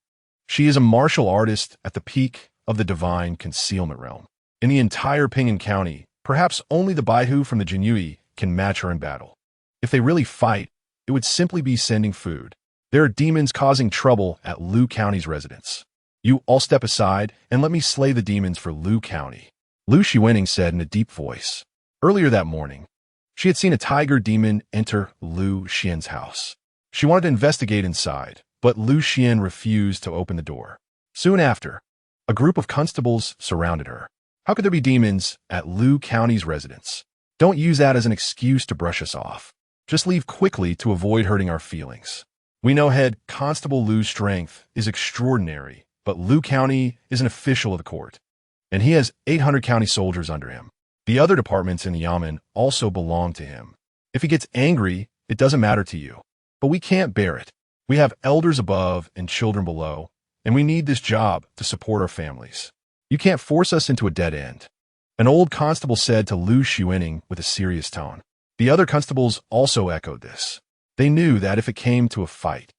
she is a martial artist at the peak of the divine concealment realm. In the entire Pinyin County, perhaps only the Baihu from the Jinyiwei can match her in battle. If they really fight, it would simply be sending food. There are demons causing trouble at Lu County's residence. "You all step aside and let me slay the demons for Lu County," Lu Xiwening said in a deep voice. Earlier that morning, she had seen a tiger demon enter Lu Xian's house. She wanted to investigate inside, but Lu Xian refused to open the door. Soon after, a group of constables surrounded her. "How could there be demons at Lu County's residence? Don't use that as an excuse to brush us off. Just leave quickly to avoid hurting our feelings. We know head Constable Lu's strength is extraordinary, but Lu County is an official of the court, and he has 800 county soldiers under him. The other departments in the yamen also belong to him. If he gets angry, it doesn't matter to you. But we can't bear it. We have elders above and children below, and we need this job to support our families. You can't force us into a dead end," an old constable said to Lu Xiwening with a serious tone. The other constables also echoed this. They knew that if it came to a fight,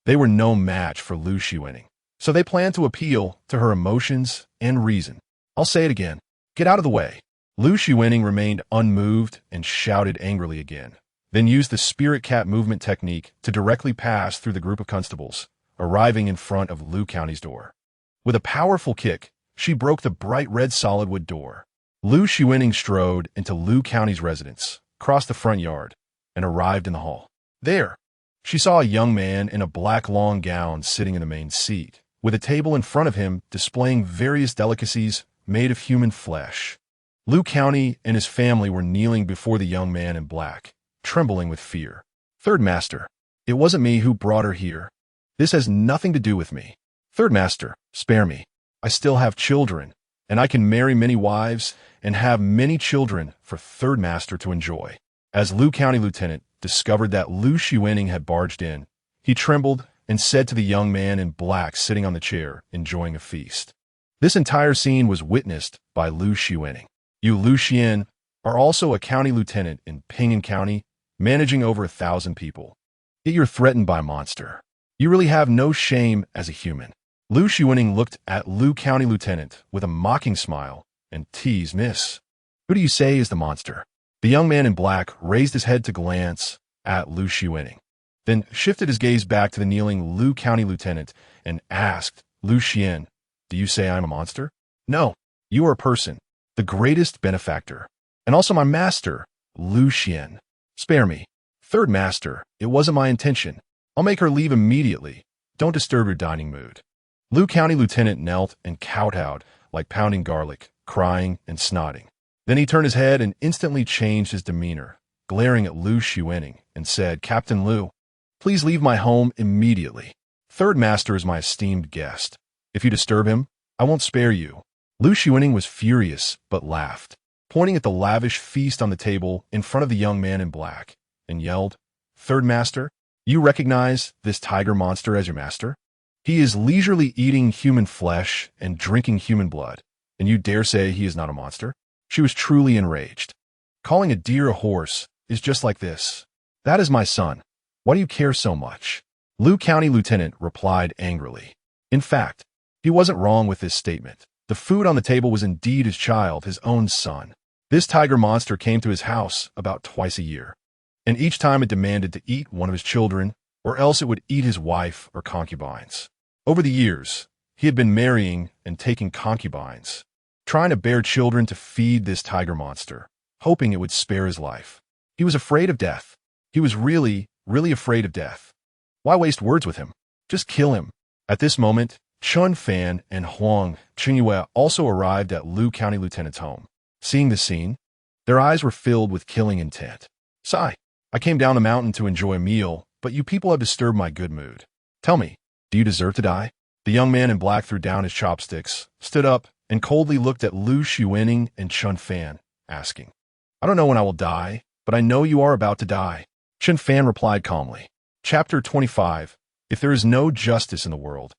they were no match for Lu Xiwening. So they planned to appeal to her emotions and reason. "I'll say it again. Get out of the way." Lu Xiwening remained unmoved and shouted angrily again, then used the spirit cat movement technique to directly pass through the group of constables, arriving in front of Lu County's door. With a powerful kick, she broke the bright red solid wood door. Lu Xiwening strode into Lu County's residence, crossed the front yard, and arrived in the hall. There, she saw a young man in a black long gown sitting in the main seat, with a table in front of him displaying various delicacies made of human flesh. Lu County and his family were kneeling before the young man in black, trembling with fear. "Third Master, it wasn't me who brought her here. This has nothing to do with me. Third Master, spare me. I still have children, and I can marry many wives and have many children for Third Master to enjoy." As Lu County Lieutenant discovered that Lu Xiwening had barged in, he trembled and said to the young man in black sitting on the chair, enjoying a feast. This entire scene was witnessed by Lu Xiwening. "You Lu Xian are also a county lieutenant in Pinyin County, managing over 1,000 people. Yet you're threatened by a monster. You really have no shame as a human." Lu Xiwening looked at Lu County Lieutenant with a mocking smile and teased, "Miss, who do you say is the monster?" The young man in black raised his head to glance at Lu Xiwening, then shifted his gaze back to the kneeling Lu County Lieutenant and asked, "Lu Xian, do you say I'm a monster?" "No, you are a person, the greatest benefactor, and also my master, Lu Xian. Spare me." "Third Master, it wasn't my intention. I'll make her leave immediately. Don't disturb your dining mood." Lu County Lieutenant knelt and kowtowed like pounding garlic, crying and snotting. Then he turned his head and instantly changed his demeanor, glaring at Lu Xiwening, and said, "Captain Lu, please leave my home immediately. Third Master is my esteemed guest. If you disturb him, I won't spare you." Lu Xiwening was furious, but laughed, pointing at the lavish feast on the table in front of the young man in black, and yelled, "Third Master, you recognize this tiger monster as your master? He is leisurely eating human flesh and drinking human blood, and you dare say he is not a monster?" She was truly enraged. "Calling a deer a horse is just like this. That is my son. Why do you care so much?" Lu County Lieutenant replied angrily. In fact, he wasn't wrong with this statement. The food on the table was indeed his child, his own son. This tiger monster came to his house about twice a year, and each time it demanded to eat one of his children, or else it would eat his wife or concubines. Over the years, he had been marrying and taking concubines, trying to bear children to feed this tiger monster, hoping it would spare his life. He was afraid of death. He was really, really afraid of death. Why waste words with him? Just kill him. At this moment, Chen Fan and Huang Jinyiwei also arrived at Lu County Lieutenant's home. Seeing the scene, their eyes were filled with killing intent. Sigh, I came down the mountain to enjoy a meal, but you people have disturbed my good mood. Tell me, do you deserve to die? The young man in black threw down his chopsticks, stood up, and coldly looked at Lu Shiwening and Chen Fan, asking, I don't know when I will die, but I know you are about to die. Chen Fan replied calmly. Chapter 25. If there is no justice in the world,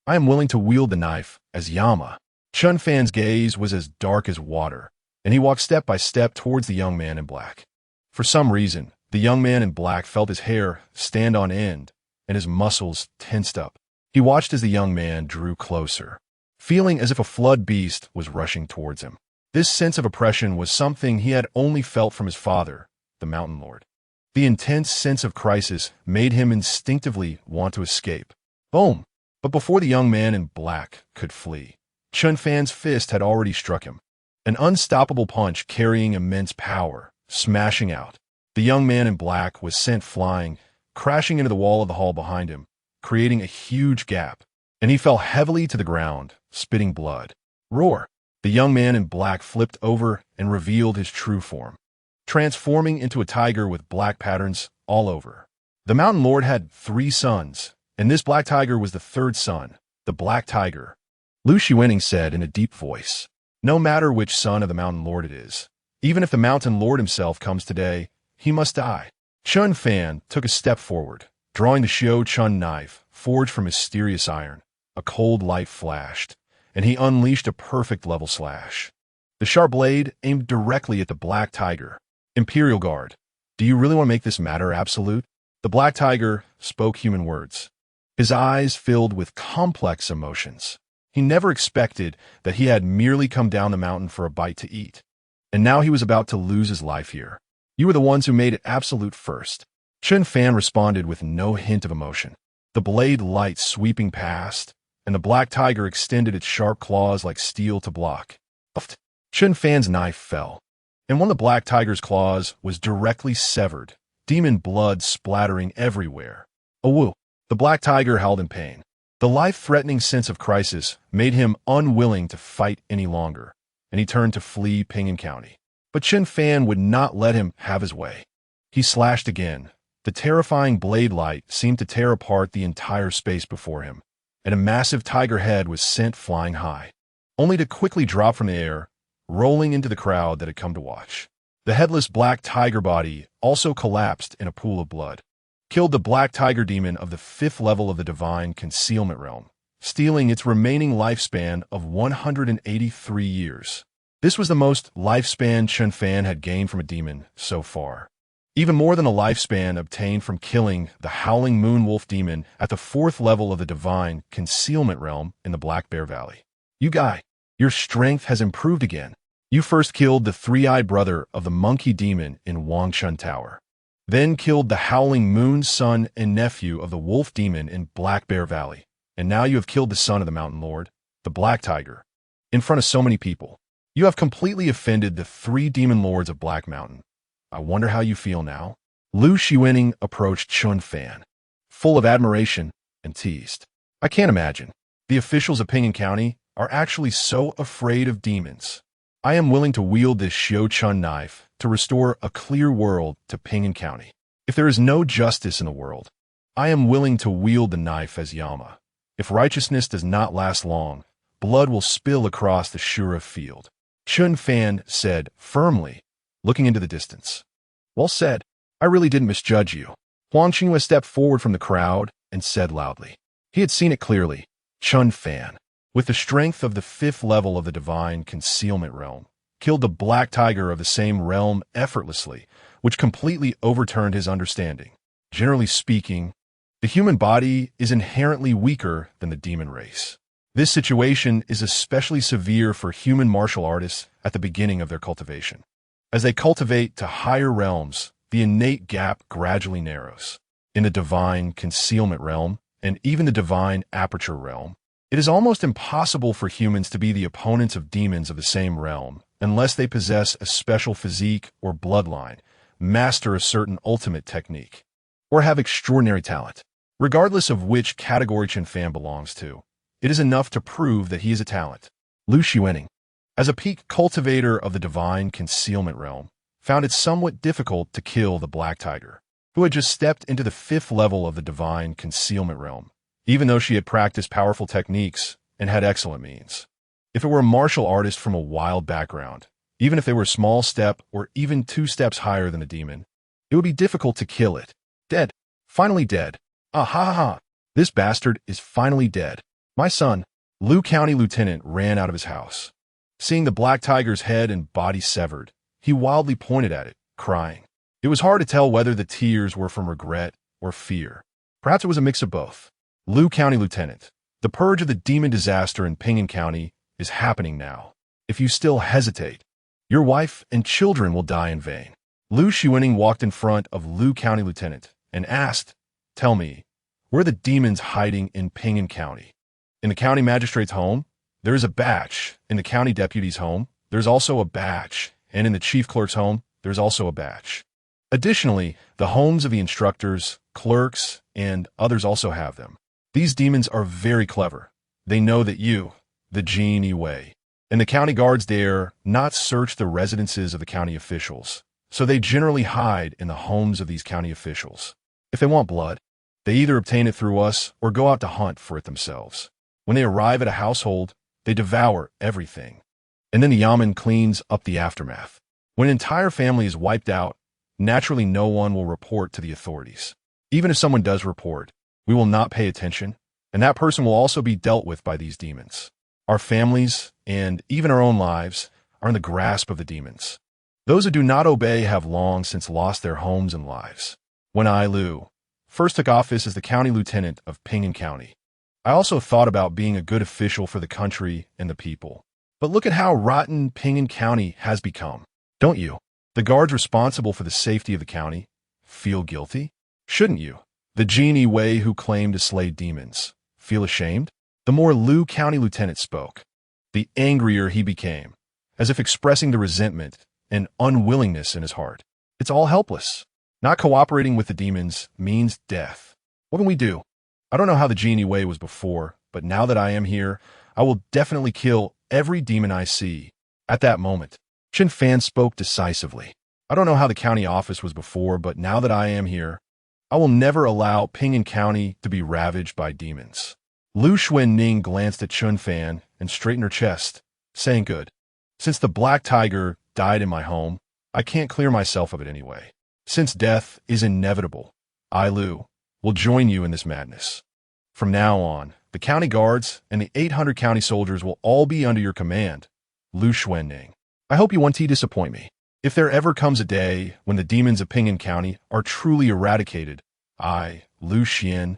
I am willing to wield the knife as Yama. Chen Fan's gaze was as dark as water, and he walked step by step towards the young man in black. For some reason, the young man in black felt his hair stand on end and his muscles tensed up. He watched as the young man drew closer, feeling as if a flood beast was rushing towards him. This sense of oppression was something he had only felt from his father, the Mountain Lord. The intense sense of crisis made him instinctively want to escape. Boom! But before the young man in black could flee, Chen Fan's fist had already struck him. An unstoppable punch carrying immense power, smashing out. The young man in black was sent flying, crashing into the wall of the hall behind him, creating a huge gap, and he fell heavily to the ground, spitting blood. Roar! The young man in black flipped over and revealed his true form, transforming into a tiger with black patterns all over. The Mountain Lord had 3 sons, and this black tiger was the 3rd son, the black tiger. Lu Shiwening said in a deep voice, no matter which son of the Mountain Lord it is, even if the Mountain Lord himself comes today, he must die. Chen Fan took a step forward, drawing the Xiao Chun knife, forged from mysterious iron. A cold light flashed, and he unleashed a perfect level slash. The sharp blade aimed directly at the black tiger. Imperial Guard, do you really want to make this matter absolute? The black tiger spoke human words, his eyes filled with complex emotions. He never expected that he had merely come down the mountain for a bite to eat, and now he was about to lose his life here. You were the ones who made it absolute first. Chen Fan responded with no hint of emotion, the blade light sweeping past, and the black tiger extended its sharp claws like steel to block. Chen Fan's knife fell, and one of the black tiger's claws was directly severed, demon blood splattering everywhere. Awoo! The black tiger howled in pain. The life-threatening sense of crisis made him unwilling to fight any longer, and he turned to flee Pingan County. But Chen Fan would not let him have his way. He slashed again. The terrifying blade light seemed to tear apart the entire space before him, and a massive tiger head was sent flying high, only to quickly drop from the air, rolling into the crowd that had come to watch. The headless black tiger body also collapsed in a pool of blood, killed the black tiger demon of the 5th level of the divine concealment realm, stealing its remaining lifespan of 183 years. This was the most lifespan Chen Fan had gained from a demon so far, even more than a lifespan obtained from killing the Howling Moon Wolf demon at the 4th level of the divine concealment realm in the Black Bear Valley. You guy, your strength has improved again. You first killed the 3-eyed brother of the monkey demon in Wangchun Tower, then killed the Howling Moon son and nephew of the wolf demon in Black Bear Valley, and now you have killed the son of the Mountain Lord, the Black Tiger, in front of so many people. You have completely offended the 3 demon lords of Black Mountain. I wonder how you feel now. Lu Shiwening approached Chen Fan, full of admiration, and teased. I can't imagine. The officials of Pingan County are actually so afraid of demons. I am willing to wield this Xiao Chun knife to restore a clear world to Pingan County. If there is no justice in the world, I am willing to wield the knife as Yama. If righteousness does not last long, blood will spill across the Shura field. Chen Fan said firmly, looking into the distance. Well said. I really didn't misjudge you. Huang Qinghua stepped forward from the crowd and said loudly. He had seen it clearly. Chen Fan, with the strength of the 5th level of the divine concealment realm, killed the black tiger of the same realm effortlessly, which completely overturned his understanding. Generally speaking, the human body is inherently weaker than the demon race. This situation is especially severe for human martial artists at the beginning of their cultivation. As they cultivate to higher realms, the innate gap gradually narrows. In the divine concealment realm, and even the divine aperture realm. It is almost impossible for humans to be the opponents of demons of the same realm unless they possess a special physique or bloodline, master a certain ultimate technique, or have extraordinary talent. Regardless of which category Chen Fan belongs to, it is enough to prove that he is a talent. Lu Xuening, as a peak cultivator of the divine concealment realm, found it somewhat difficult to kill the Black Tiger, who had just stepped into the 5th level of the divine concealment realm, even though she had practiced powerful techniques and had excellent means. If it were a martial artist from a wild background, even if they were a small step or even 2 steps higher than a demon, it would be difficult to kill it. Dead. Finally dead. Ah ha ha ha. This bastard is finally dead. My son, Lu County Lieutenant, ran out of his house. Seeing the Black Tiger's head and body severed, he wildly pointed at it, crying. It was hard to tell whether the tears were from regret or fear. Perhaps it was a mix of both. Lu County Lieutenant, the purge of the demon disaster in Ping'an County is happening now. If you still hesitate, your wife and children will die in vain. Lu Xuening walked in front of Lu County Lieutenant and asked, "Tell me, where are the demons hiding in Ping'an County?" In the county magistrate's home, there is a batch. In the county deputy's home, there's also a batch. And in the chief clerk's home, there's also a batch. Additionally, the homes of the instructors, clerks, and others also have them. These demons are very clever. They know that you, the Jinyiwei, and the county guards dare not search the residences of the county officials, so they generally hide in the homes of these county officials. If they want blood, they either obtain it through us or go out to hunt for it themselves. When they arrive at a household, they devour everything. And then the yamen cleans up the aftermath. When an entire family is wiped out, naturally no one will report to the authorities. Even if someone does report, we will not pay attention, and that person will also be dealt with by these demons. Our families, and even our own lives, are in the grasp of the demons. Those who do not obey have long since lost their homes and lives. When I, Lu, first took office as the county lieutenant of Ping'an County, I also thought about being a good official for the country and the people. But look at how rotten Ping'an County has become, don't you? The guards responsible for the safety of the county feel guilty? Shouldn't you? The Jinyiwei who claimed to slay demons feel ashamed? The more Lu County Lieutenant spoke, the angrier he became, as if expressing the resentment and unwillingness in his heart. It's all helpless. Not cooperating with the demons means death. What can we do? I don't know how the Jinyiwei was before, but now that I am here, I will definitely kill every demon I see. At that moment, Chen Fan spoke decisively. I don't know how the county office was before, but now that I am here, I will never allow Ping'an County to be ravaged by demons. Lu Xuening glanced at Chen Fan and straightened her chest, saying, "Good. Since the Black Tiger died in my home, I can't clear myself of it anyway. Since death is inevitable, I, Lu, will join you in this madness. From now on, the county guards and the 800 county soldiers will all be under your command, Lu Xuening. I hope you won't disappoint me. If there ever comes a day when the demons of Ping'an County are truly eradicated, I, Lu Xian,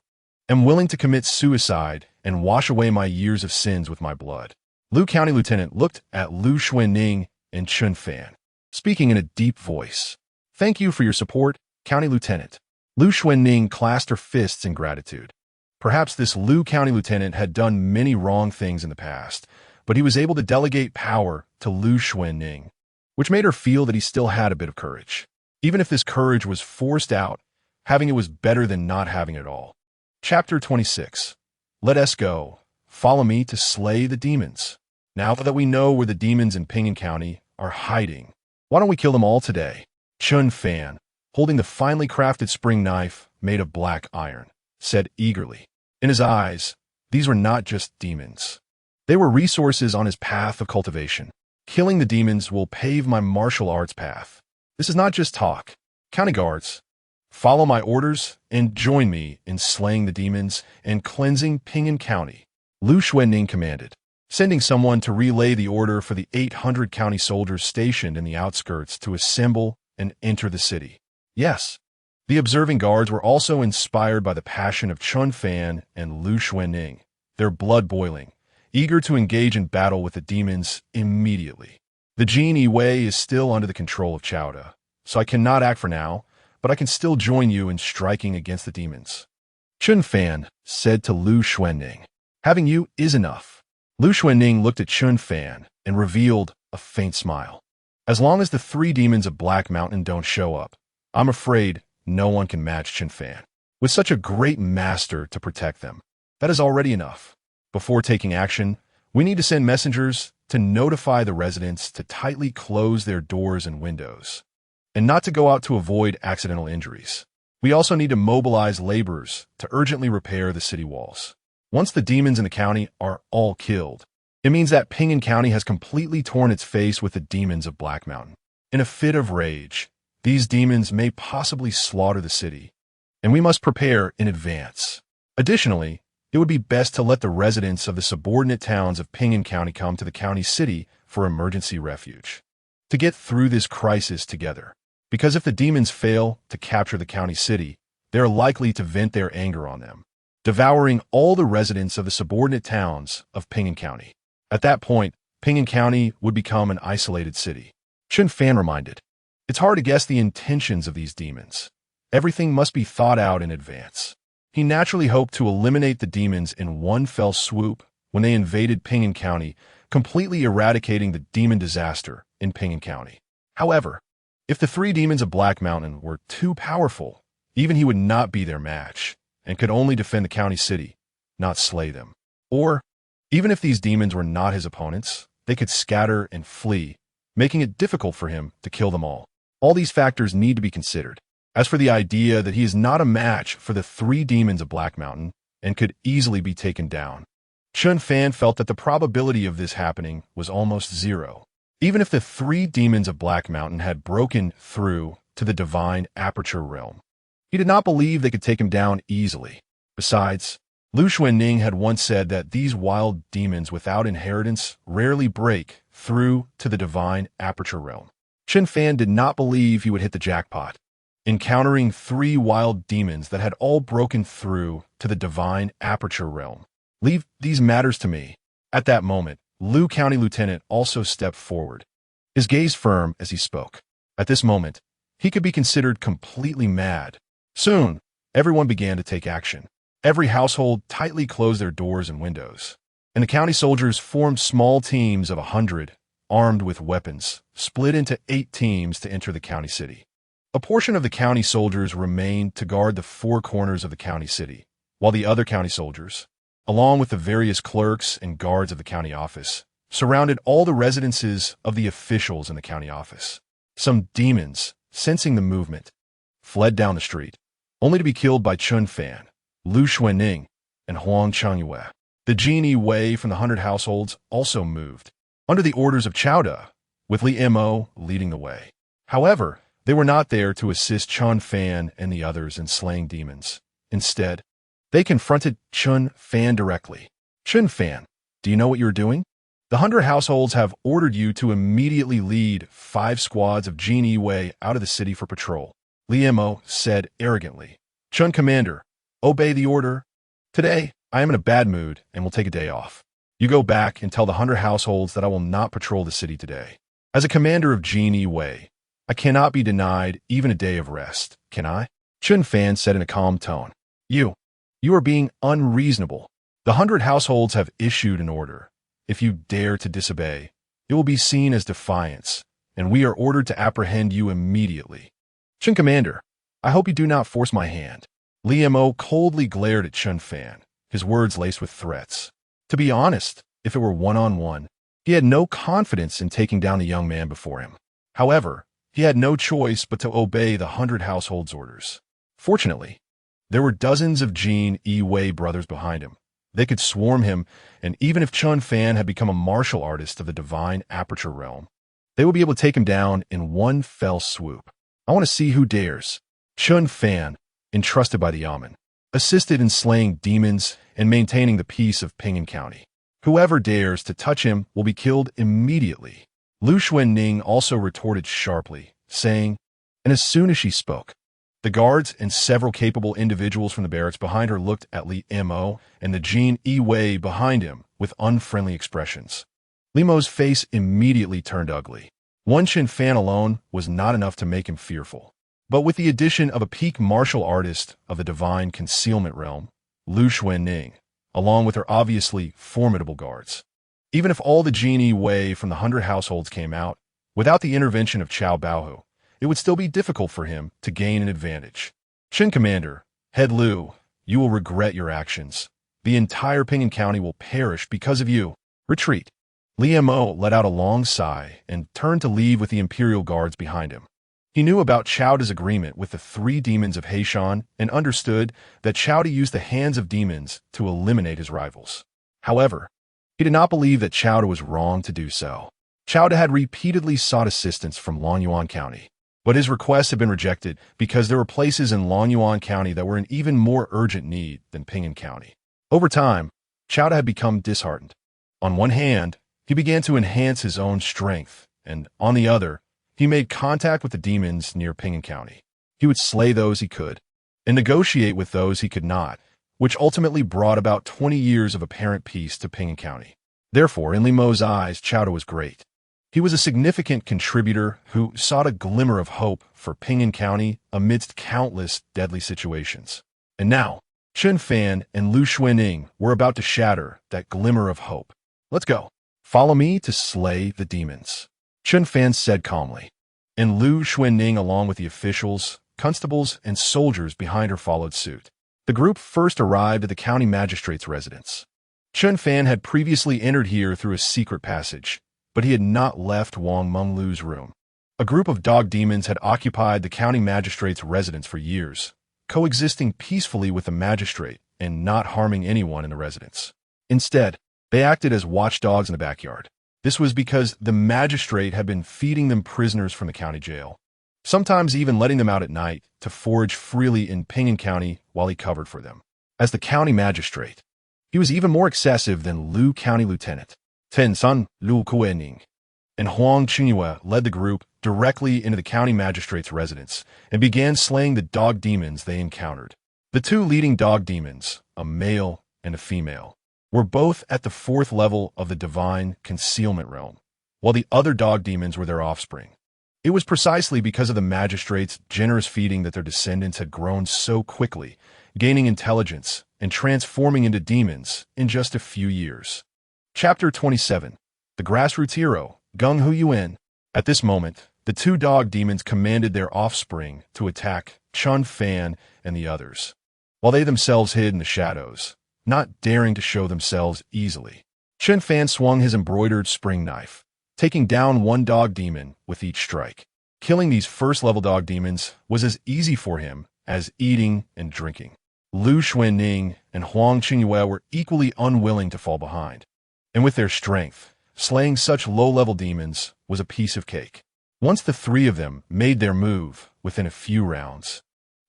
am willing to commit suicide and wash away my years of sins with my blood." Lu County Lieutenant looked at Lu Xuening and Chen Fan, speaking in a deep voice. "Thank you for your support, County Lieutenant." Lu Xuening clasped her fists in gratitude. Perhaps this Lu County Lieutenant had done many wrong things in the past, but he was able to delegate power to Lu Xuening, which made her feel that he still had a bit of courage. Even if this courage was forced out, having it was better than not having it at all. Chapter 26. Let us go. Follow me to slay the demons. Now that we know where the demons in Ping'an County are hiding, why don't we kill them all today? Chen Fan, holding the finely crafted spring knife made of black iron, said eagerly. In his eyes, these were not just demons. They were resources on his path of cultivation. Killing the demons will pave my martial arts path. This is not just talk. County guards, follow my orders and join me in slaying the demons and cleansing Ping'an County, Lu Xuening commanded, sending someone to relay the order for the 800 county soldiers stationed in the outskirts to assemble and enter the city. Yes, the observing guards were also inspired by the passion of Chen Fan and Lu Xuening, their blood boiling, eager to engage in battle with the demons immediately. The Jinyiwei is still under the control of Chowda, so I cannot act for now, but I can still join you in striking against the demons. Chen Fan said to Lu Xuanning. Having you is enough. Lu Xuanning looked at Chen Fan and revealed a faint smile. As long as the 3 demons of Black Mountain don't show up, I'm afraid no one can match Chen Fan. With such a great master to protect them, that is already enough. Before taking action, we need to send messengers to notify the residents to tightly close their doors and windows, and not to go out to avoid accidental injuries. We also need to mobilize laborers to urgently repair the city walls. Once the demons in the county are all killed, it means that Ping'an County has completely torn its face with the demons of Black Mountain. In a fit of rage, these demons may possibly slaughter the city, and we must prepare in advance. Additionally, it would be best to let the residents of the subordinate towns of Ping'an County come to the county city for emergency refuge to get through this crisis together. Because if the demons fail to capture the county city, they are likely to vent their anger on them, devouring all the residents of the subordinate towns of Ping'an County. At that point, Ping'an County would become an isolated city. Chen Fan reminded, it's hard to guess the intentions of these demons. Everything must be thought out in advance. He naturally hoped to eliminate the demons in one fell swoop when they invaded Ping'an County, completely eradicating the demon disaster in Ping'an County. However, if the 3 demons of Black Mountain were too powerful, even he would not be their match, and could only defend the county city, not slay them. Or, even if these demons were not his opponents, they could scatter and flee, making it difficult for him to kill them all. All these factors need to be considered. As for the idea that he is not a match for the 3 demons of Black Mountain and could easily be taken down, Chen Fan felt that the probability of this happening was almost zero. Even if the 3 demons of Black Mountain had broken through to the divine aperture realm, he did not believe they could take him down easily. Besides, Lu Xuanning had once said that these wild demons without inheritance rarely break through to the divine aperture realm. Chen Fan did not believe he would hit the jackpot, encountering 3 wild demons that had all broken through to the divine aperture realm. Leave these matters to me. At that moment, Lu County Lieutenant also stepped forward, his gaze firm as he spoke. At this moment, he could be considered completely mad. Soon, everyone began to take action. Every household tightly closed their doors and windows, and the county soldiers formed small teams of 100, armed with weapons, split into 8 teams to enter the county city. A portion of the county soldiers remained to guard the 4 corners of the county city, while the other county soldiers, along with the various clerks and guards of the county office, surrounded all the residences of the officials in the county office. Some demons, sensing the movement, fled down the street, only to be killed by Chen Fan, Lu Xuanning, and Huang Jinyiwei. The Jinyiwei from the 100 households also moved, under the orders of Chowda, with Li Mo leading the way. However, they were not there to assist Chen Fan and the others in slaying demons. Instead, they confronted Chen Fan directly. Chen Fan, do you know what you're doing? The 100 households have ordered you to immediately lead 5 squads of Jinyiwei out of the city for patrol. Li Mo said arrogantly. Chen Commander, obey the order. Today, I am in a bad mood and will take a day off. You go back and tell the 100 households that I will not patrol the city today. As a commander of Jinyiwei, I cannot be denied even a day of rest, can I? Chen Fan said in a calm tone. You are being unreasonable. The 100 households have issued an order. If you dare to disobey, it will be seen as defiance, and we are ordered to apprehend you immediately. Chen Commander, I hope you do not force my hand. Li Mo coldly glared at Chen Fan, his words laced with threats. To be honest, if it were one-on-one, he had no confidence in taking down the young man before him. However, he had no choice but to obey the 100 households' orders. Fortunately, there were dozens of Jinyiwei brothers behind him. They could swarm him, and even if Chen Fan had become a martial artist of the divine aperture realm, they would be able to take him down in one fell swoop. I want to see who dares. Chen Fan, entrusted by the Yamen, assisted in slaying demons and maintaining the peace of Ping'an County. Whoever dares to touch him will be killed immediately. Lu Xuanning also retorted sharply, saying, and as soon as she spoke, the guards and several capable individuals from the barracks behind her looked at Li Mo and the Jinyiwei behind him with unfriendly expressions. Li Mo's face immediately turned ugly. One Chen Fan alone was not enough to make him fearful. But with the addition of a peak martial artist of the divine concealment realm, Lu Xuanning, along with her obviously formidable guards. Even if all the Jinyiwei from the 100 households came out, without the intervention of Cao Baohu, it would still be difficult for him to gain an advantage. Chen Commander, Head Lu, you will regret your actions. The entire Pingan County will perish because of you. Retreat. Li Mo let out a long sigh and turned to leave with the Imperial Guards behind him. He knew about Chao Da's agreement with the 3 demons of Heishan and understood that Chao Da used the hands of demons to eliminate his rivals. However, he did not believe that Chao Da was wrong to do so. Chao Da had repeatedly sought assistance from Longyuan County, but his requests had been rejected because there were places in Longyuan County that were in even more urgent need than Pingan County. Over time, Chao Da had become disheartened. On one hand, he began to enhance his own strength, and on the other, he made contact with the demons near Pingan County. He would slay those he could, and negotiate with those he could not, which ultimately brought about 20 years of apparent peace to Pingan County. Therefore, in Li Mo's eyes, Chao Da was great. He was a significant contributor who sought a glimmer of hope for Pingan County amidst countless deadly situations. And now, Chen Fan and Lu Xuanning were about to shatter that glimmer of hope. Let's go. Follow me to slay the demons, Chen Fan said calmly. And Lu Xuanning, along with the officials, constables, and soldiers behind her, followed suit. The group first arrived at the county magistrate's residence. Chen Fan had previously entered here through a secret passage, but he had not left Wang Menglu's room. A group of dog demons had occupied the county magistrate's residence for years, coexisting peacefully with the magistrate and not harming anyone in the residence. Instead, they acted as watchdogs in the backyard. This was because the magistrate had been feeding them prisoners from the county jail, sometimes even letting them out at night to forage freely in Pingan County while he covered for them. As the county magistrate, he was even more excessive than Lu County Lieutenant Ten Sun Lu Kuening, and Huang Jinyiwei led the group directly into the county magistrate's residence and began slaying the dog demons they encountered. The 2 leading dog demons, a male and a female, were both at the 4th level of the divine concealment realm, while the other dog demons were their offspring. It was precisely because of the magistrate's generous feeding that their descendants had grown so quickly, gaining intelligence and transforming into demons in just a few years. Chapter 27. The Grassroots Hero, Gung Hu Yuan. At this moment, the 2 dog demons commanded their offspring to attack Chen Fan and the others, while they themselves hid in the shadows, not daring to show themselves easily. Chen Fan swung his embroidered spring knife, taking down 1 dog demon with each strike. Killing these first-level dog demons was as easy for him as eating and drinking. Lu Xuanning and Huang Jinyiwei were equally unwilling to fall behind, and with their strength, slaying such low-level demons was a piece of cake. Once the 3 of them made their move within a few rounds,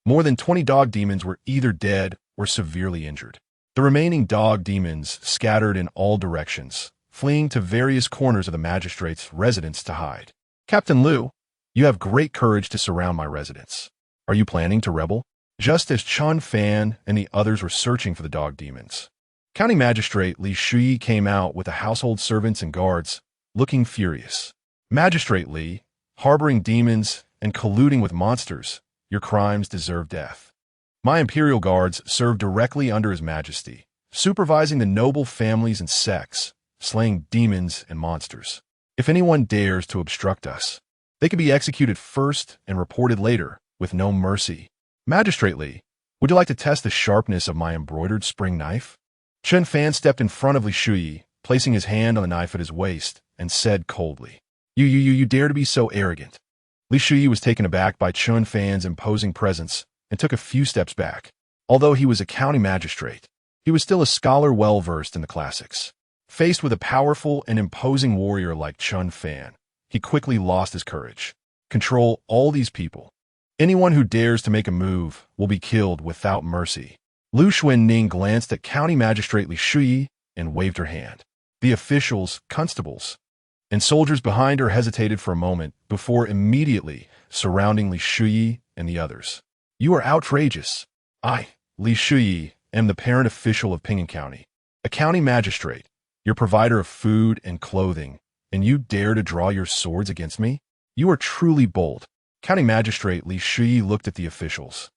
more than 20 dog demons were either dead or severely injured. The remaining dog demons scattered in all directions, fleeing to various corners of the magistrate's residence to hide. Captain Lu, you have great courage to surround my residence. Are you planning to rebel? Just as Chen Fan and the others were searching for the dog demons, County Magistrate Li Shui came out with the household servants and guards, looking furious. Magistrate Li, harboring demons and colluding with monsters, your crimes deserve death. My Imperial Guards serve directly under His Majesty, supervising the noble families and sects, slaying demons and monsters. If anyone dares to obstruct us, they can be executed first and reported later, with no mercy. Magistrate Li, would you like to test the sharpness of my embroidered spring knife? Chen Fan stepped in front of Li Shui, placing his hand on the knife at his waist, and said coldly, You dare to be so arrogant. Li Shui was taken aback by Chen Fan's imposing presence and took a few steps back. Although he was a county magistrate, he was still a scholar well-versed in the classics. Faced with a powerful and imposing warrior like Chen Fan, he quickly lost his courage. Control all these people. Anyone who dares to make a move will be killed without mercy. Lu Xuanning glanced at County Magistrate Li Shui and waved her hand. The officials, constables, and soldiers behind her hesitated for a moment before immediately surrounding Li Shui and the others. You are outrageous. I, Li Shui, am the parent official of Pingan County, a county magistrate, your provider of food and clothing, and you dare to draw your swords against me? You are truly bold. County Magistrate Li Shui looked at the officials.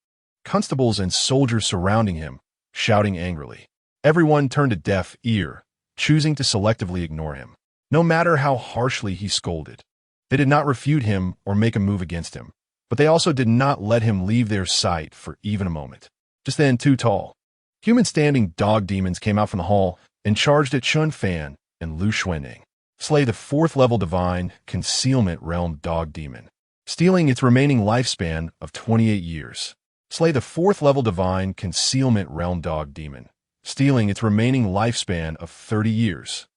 Constables and soldiers surrounding him, shouting angrily. Everyone turned a deaf ear, choosing to selectively ignore him, no matter how harshly he scolded. They did not refute him or make a move against him, but they also did not let him leave their sight for even a moment. Just then, two tall, human-standing dog demons came out from the hall and charged at Chen Fan and Lu Xuanning. Slay the 4th-level divine concealment realm dog demon, stealing its remaining lifespan of 28 years. Slay the 4th-level divine concealment realm dog demon, stealing its remaining lifespan of 30 years.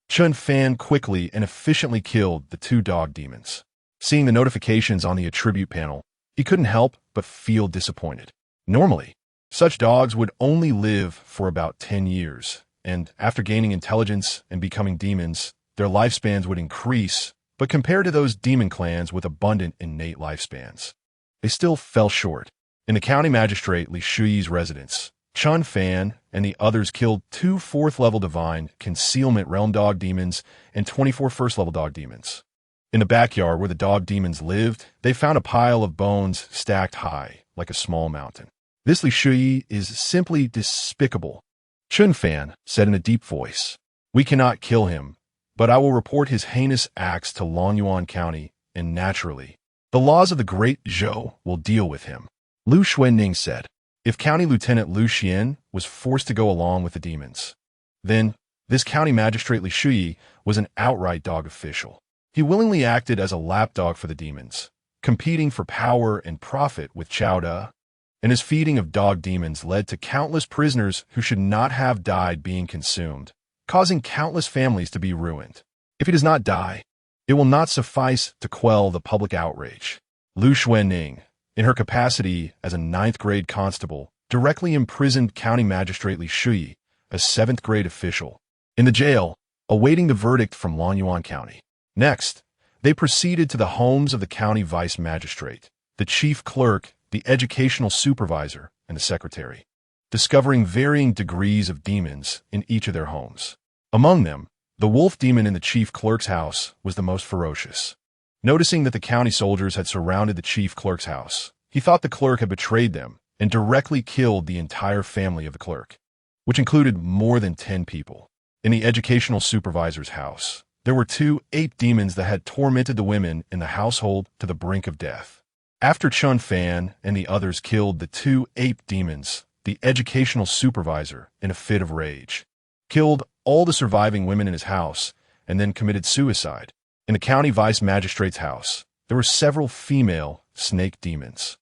Chen Fan quickly and efficiently killed the 2 dog demons. Seeing the notifications on the attribute panel, he couldn't help but feel disappointed. Normally, such dogs would only live for about 10 years, and after gaining intelligence and becoming demons, their lifespans would increase, but compared to those demon clans with abundant innate lifespans, they still fell short. In the county magistrate Li Shui's residence, Chen Fan and the others killed 2 4th-level divine concealment realm dog demons and 24 1st-level dog demons. In the backyard where the dog demons lived, they found a pile of bones stacked high, like a small mountain. This Li Shui is simply despicable, Chen Fan said in a deep voice. We cannot kill him, but I will report his heinous acts to Longyuan County, and naturally, the laws of the Great Zhou will deal with him. Lu Xuanning said. If County Lieutenant Lu Xian was forced to go along with the demons, then this county magistrate Li Shui was an outright dog official. He willingly acted as a lapdog for the demons, competing for power and profit with Chowda, and his feeding of dog demons led to countless prisoners who should not have died being consumed, causing countless families to be ruined. If he does not die, it will not suffice to quell the public outrage. Lu Xuanning, in her capacity as a 9th-grade constable, directly imprisoned County Magistrate Li Shui, a 7th-grade official, in the jail, awaiting the verdict from Longyuan County. Next, they proceeded to the homes of the county vice magistrate, the chief clerk, the educational supervisor, and the secretary, discovering varying degrees of demons in each of their homes. Among them, the wolf demon in the chief clerk's house was the most ferocious. Noticing that the county soldiers had surrounded the chief clerk's house, he thought the clerk had betrayed them and directly killed the entire family of the clerk, which included more than 10 people. In the educational supervisor's house, there were 2 ape demons that had tormented the women in the household to the brink of death. After Chen Fan and the others killed the 2 ape demons, the educational supervisor, in a fit of rage, killed all the surviving women in his house and then committed suicide. In the county vice magistrate's house, there were several female snake demons.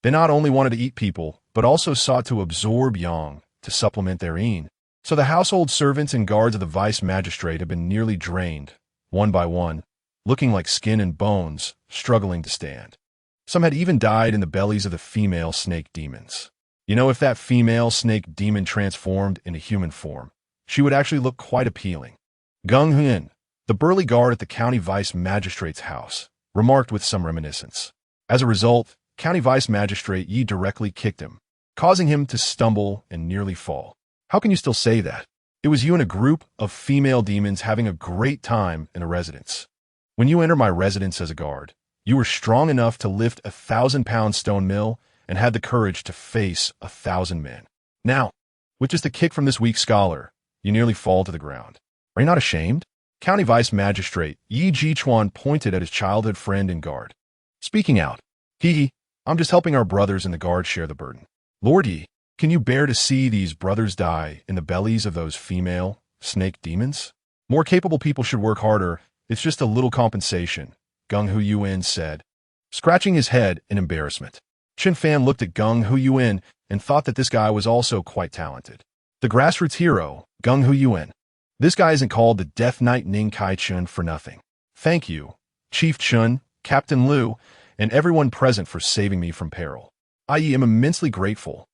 They not only wanted to eat people, but also sought to absorb yang to supplement their yin. So the household servants and guards of the vice magistrate had been nearly drained, one by one, looking like skin and bones, struggling to stand. Some had even died in the bellies of the female snake demons. You know, if that female snake demon transformed into human form, she would actually look quite appealing. Gung Huan, the burly guard at the county vice magistrate's house, remarked with some reminiscence. As a result, county vice magistrate Yi directly kicked him, causing him to stumble and nearly fall. How can you still say that? It was you and a group of female demons having a great time in a residence. When you enter my residence as a guard, you were strong enough to lift a 1,000-pound stone mill and had the courage to face 1,000 men. Now, with just a kick from this weak scholar, you nearly fall to the ground. Are you not ashamed? County Vice Magistrate Yi Jichuan pointed at his childhood friend and guard. Speaking out, I'm just helping our brothers in the guard share the burden. Lord Yi, can you bear to see these brothers die in the bellies of those female snake demons? More capable people should work harder. It's just a little compensation, Gung Hu Yuan said, scratching his head in embarrassment. Chen Fan looked at Gung Hu Yuan and thought that this guy was also quite talented. The grassroots hero, Gung Hu Yuan. This guy isn't called the Death Knight Ning Kai Chun for nothing. Thank you, Chief Chun, Captain Liu, and everyone present for saving me from peril. I am immensely grateful.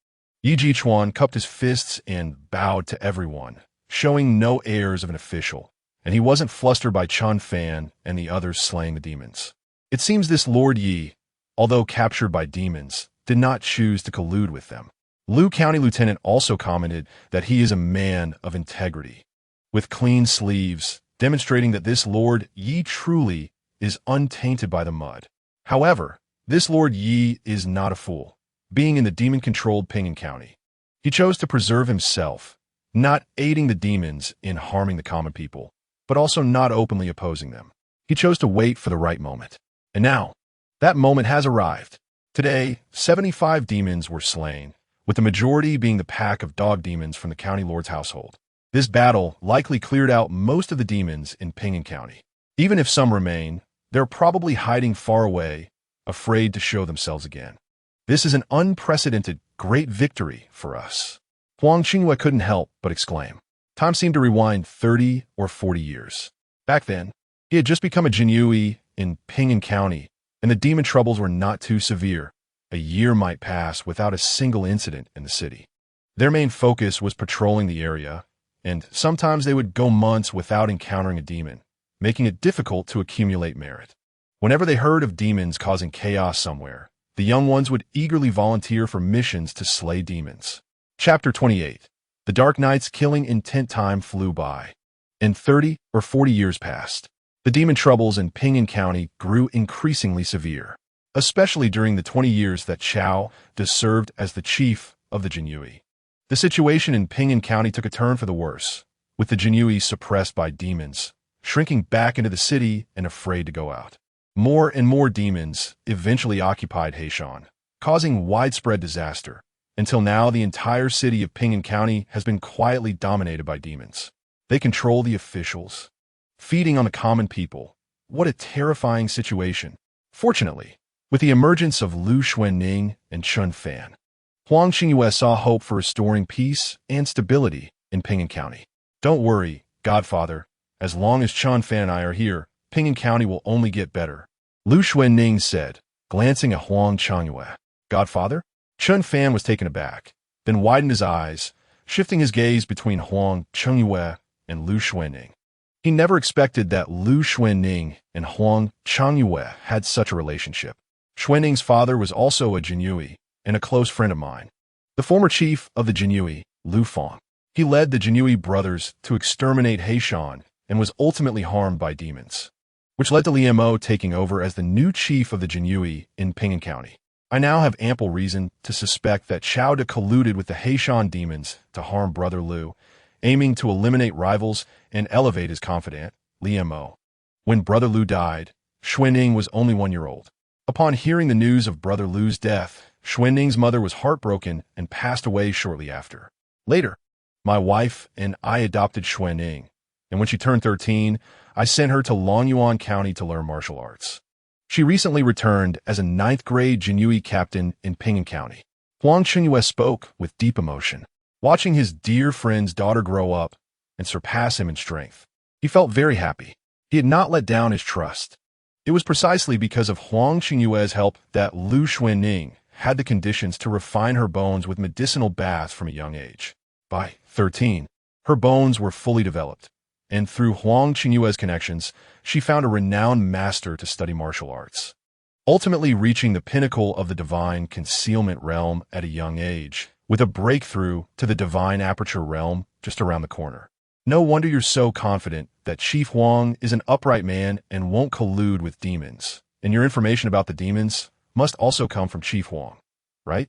Yi Jichuan cupped his fists and bowed to everyone, showing no airs of an official, and he wasn't flustered by Chen Fan and the others slaying the demons. It seems this Lord Yi, although captured by demons, did not choose to collude with them. Liu County Lieutenant also commented that he is a man of integrity, with clean sleeves, demonstrating that this Lord Yi truly is untainted by the mud. However, This Lord Yi is not a fool, being in the demon-controlled Ping'an County. He chose to preserve himself, not aiding the demons in harming the common people, but also not openly opposing them. He chose to wait for the right moment. And now, that moment has arrived. Today, 75 demons were slain, with the majority being the pack of dog demons from the county lord's household. This battle likely cleared out most of the demons in Ping'an County. Even if some remain, they're probably hiding far away, afraid to show themselves again. This is an unprecedented great victory for us. Huang Jinyiwei couldn't help but exclaim. Time seemed to rewind 30 or 40 years. Back then, he had just become a Jinyiwei in Ping'an County, and the demon troubles were not too severe. A year might pass without a single incident in the city. Their main focus was patrolling the area, and sometimes they would go months without encountering a demon, making it difficult to accumulate merit. Whenever they heard of demons causing chaos somewhere, the young ones would eagerly volunteer for missions to slay demons. Chapter 28. The dark night's killing intent time flew by, and 30 or 40 years passed. The demon troubles in Ping'an County grew increasingly severe, especially during the 20 years that Chen Fan served as the chief of the Jinyiwei. The situation in Ping'an County took a turn for the worse, with the Jinyiwei suppressed by demons, shrinking back into the city and afraid to go out. More and more demons eventually occupied Heishan, causing widespread disaster. Until now, the entire city of Ping'an County has been quietly dominated by demons. They control the officials, feeding on the common people. What a terrifying situation. Fortunately, with the emergence of Lu Xuanning and Chen Fan, Huang Jinyiwei saw hope for restoring peace and stability in Ping'an County. Don't worry, Godfather. As long as Chen Fan and I are here, Ping'an County will only get better, Lu Xuanning said, glancing at Huang Jinyiwei. Godfather? Chen Fan was taken aback, then widened his eyes, shifting his gaze between Huang Jinyiwei and Lu Xuanning. He never expected that Lu Xuanning and Huang Jinyiwei had such a relationship. Xuanning's father was also a Jinyiwei and a close friend of mine, the former chief of the Jinyiwei, Lu Fang. He led the Jinyiwei brothers to exterminate Heishan and was ultimately harmed by demons, which led to Liemo taking over as the new chief of the Jinyiwei in Ping'an County. I now have ample reason to suspect that Chen Fan colluded with the Heishan demons to harm Brother Lu, aiming to eliminate rivals and elevate his confidant, Liemo. When Brother Lu died, Xuanning was only 1 year old. Upon hearing the news of Brother Lu's death, Xuanning's mother was heartbroken and passed away shortly after. Later, my wife and I adopted Xuanning, and when she turned 13, I sent her to Longyuan County to learn martial arts. She recently returned as a 9th grade Jinyiwei captain in Ping'an County. Huang Jinyiwei spoke with deep emotion, watching his dear friend's daughter grow up and surpass him in strength. He felt very happy. He had not let down his trust. It was precisely because of Huang Jinyiwei's help that Lu Xuanning had the conditions to refine her bones with medicinal baths from a young age. By 13, her bones were fully developed, and through Huang Jinyiwei's connections, she found a renowned master to study martial arts, ultimately reaching the pinnacle of the divine concealment realm at a young age, with a breakthrough to the divine aperture realm just around the corner. No wonder you're so confident that Chief Huang is an upright man and won't collude with demons. And your information about the demons must also come from Chief Huang, right?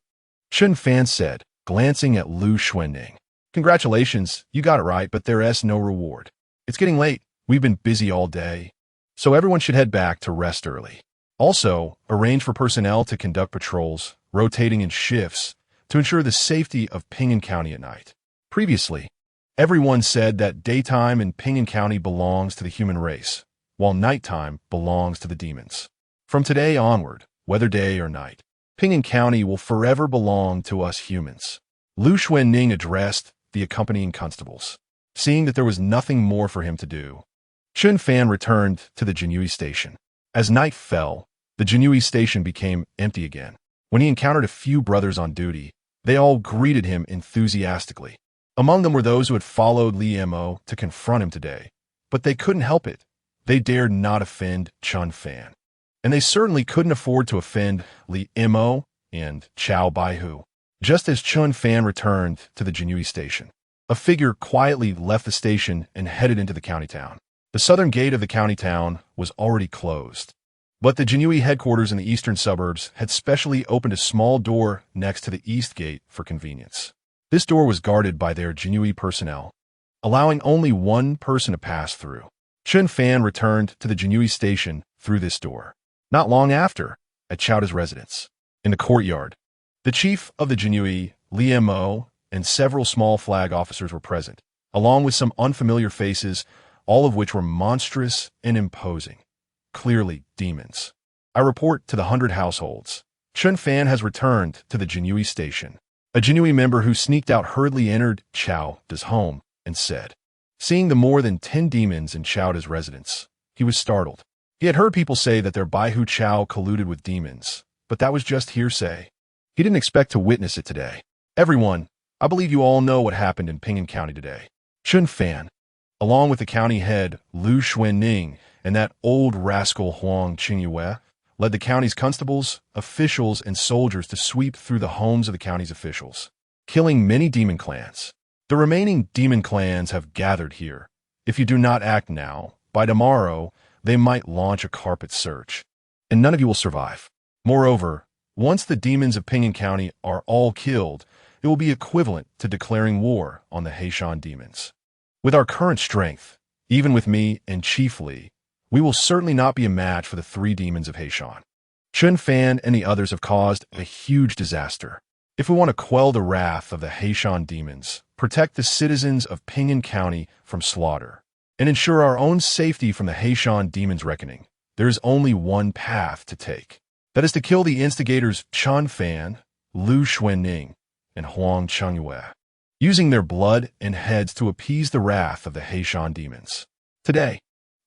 Chen Fan said, glancing at Lu Xuanning. Congratulations, you got it right, but there's no reward. It's getting late. We've been busy all day, so everyone should head back to rest early. Also, arrange for personnel to conduct patrols, rotating in shifts, to ensure the safety of Ping'an County at night. Previously, everyone said that daytime in Ping'an County belongs to the human race, while nighttime belongs to the demons. From today onward, whether day or night, Ping'an County will forever belong to us humans. Lu Xuanning addressed the accompanying constables. Seeing that there was nothing more for him to do, Chen Fan returned to the Jinyiwei station. As night fell, the Jinyiwei station became empty again. When he encountered a few brothers on duty, they all greeted him enthusiastically. Among them were those who had followed Liemo to confront him today, but they couldn't help it. They dared not offend Chen Fan, and they certainly couldn't afford to offend Liemo and Chao Baihu. Just as Chen Fan returned to the Jinyiwei station, a figure quietly left the station and headed into the county town. The southern gate of the county town was already closed. But the Jinyiwei headquarters in the eastern suburbs had specially opened a small door next to the east gate for convenience. This door was guarded by their Jinyiwei personnel, allowing only one person to pass through. Chen Fan returned to the Jinyiwei station through this door. Not long after, at Chowda's residence, in the courtyard, the chief of the Jinyiwei, Li Mo, and several small flag officers were present, along with some unfamiliar faces, all of which were monstrous and imposing. Clearly demons. I report to the 100 households. Chen Fan has returned to the Jinyiwei station. A Jinyiwei member who sneaked out hurriedly entered Chowda's home and said, seeing the more than 10 demons in Chowda's residence, he was startled. He had heard people say that their Baihu Chow colluded with demons, but that was just hearsay. He didn't expect to witness it today. Everyone, I believe you all know what happened in Pingan County today. Chen Fan, along with the county head Lu Xuanning and that old rascal Huang Jinyiwei, led the county's constables, officials, and soldiers to sweep through the homes of the county's officials, killing many demon clans. The remaining demon clans have gathered here. If you do not act now, by tomorrow, they might launch a carpet search, and none of you will survive. Moreover, once the demons of Pingan County are all killed, it will be equivalent to declaring war on the Heishan demons. With our current strength, even with me and Chief Li, we will certainly not be a match for the 3 demons of Heishan. Chen Fan and the others have caused a huge disaster. If we want to quell the wrath of the Heishan demons, protect the citizens of Pingan County from slaughter, and ensure our own safety from the Heishan demons' reckoning, there is only one path to take. That is to kill the instigators Chen Fan, Lu Xuanning, and Huang Jinyiwei, using their blood and heads to appease the wrath of the Heishan demons. Today,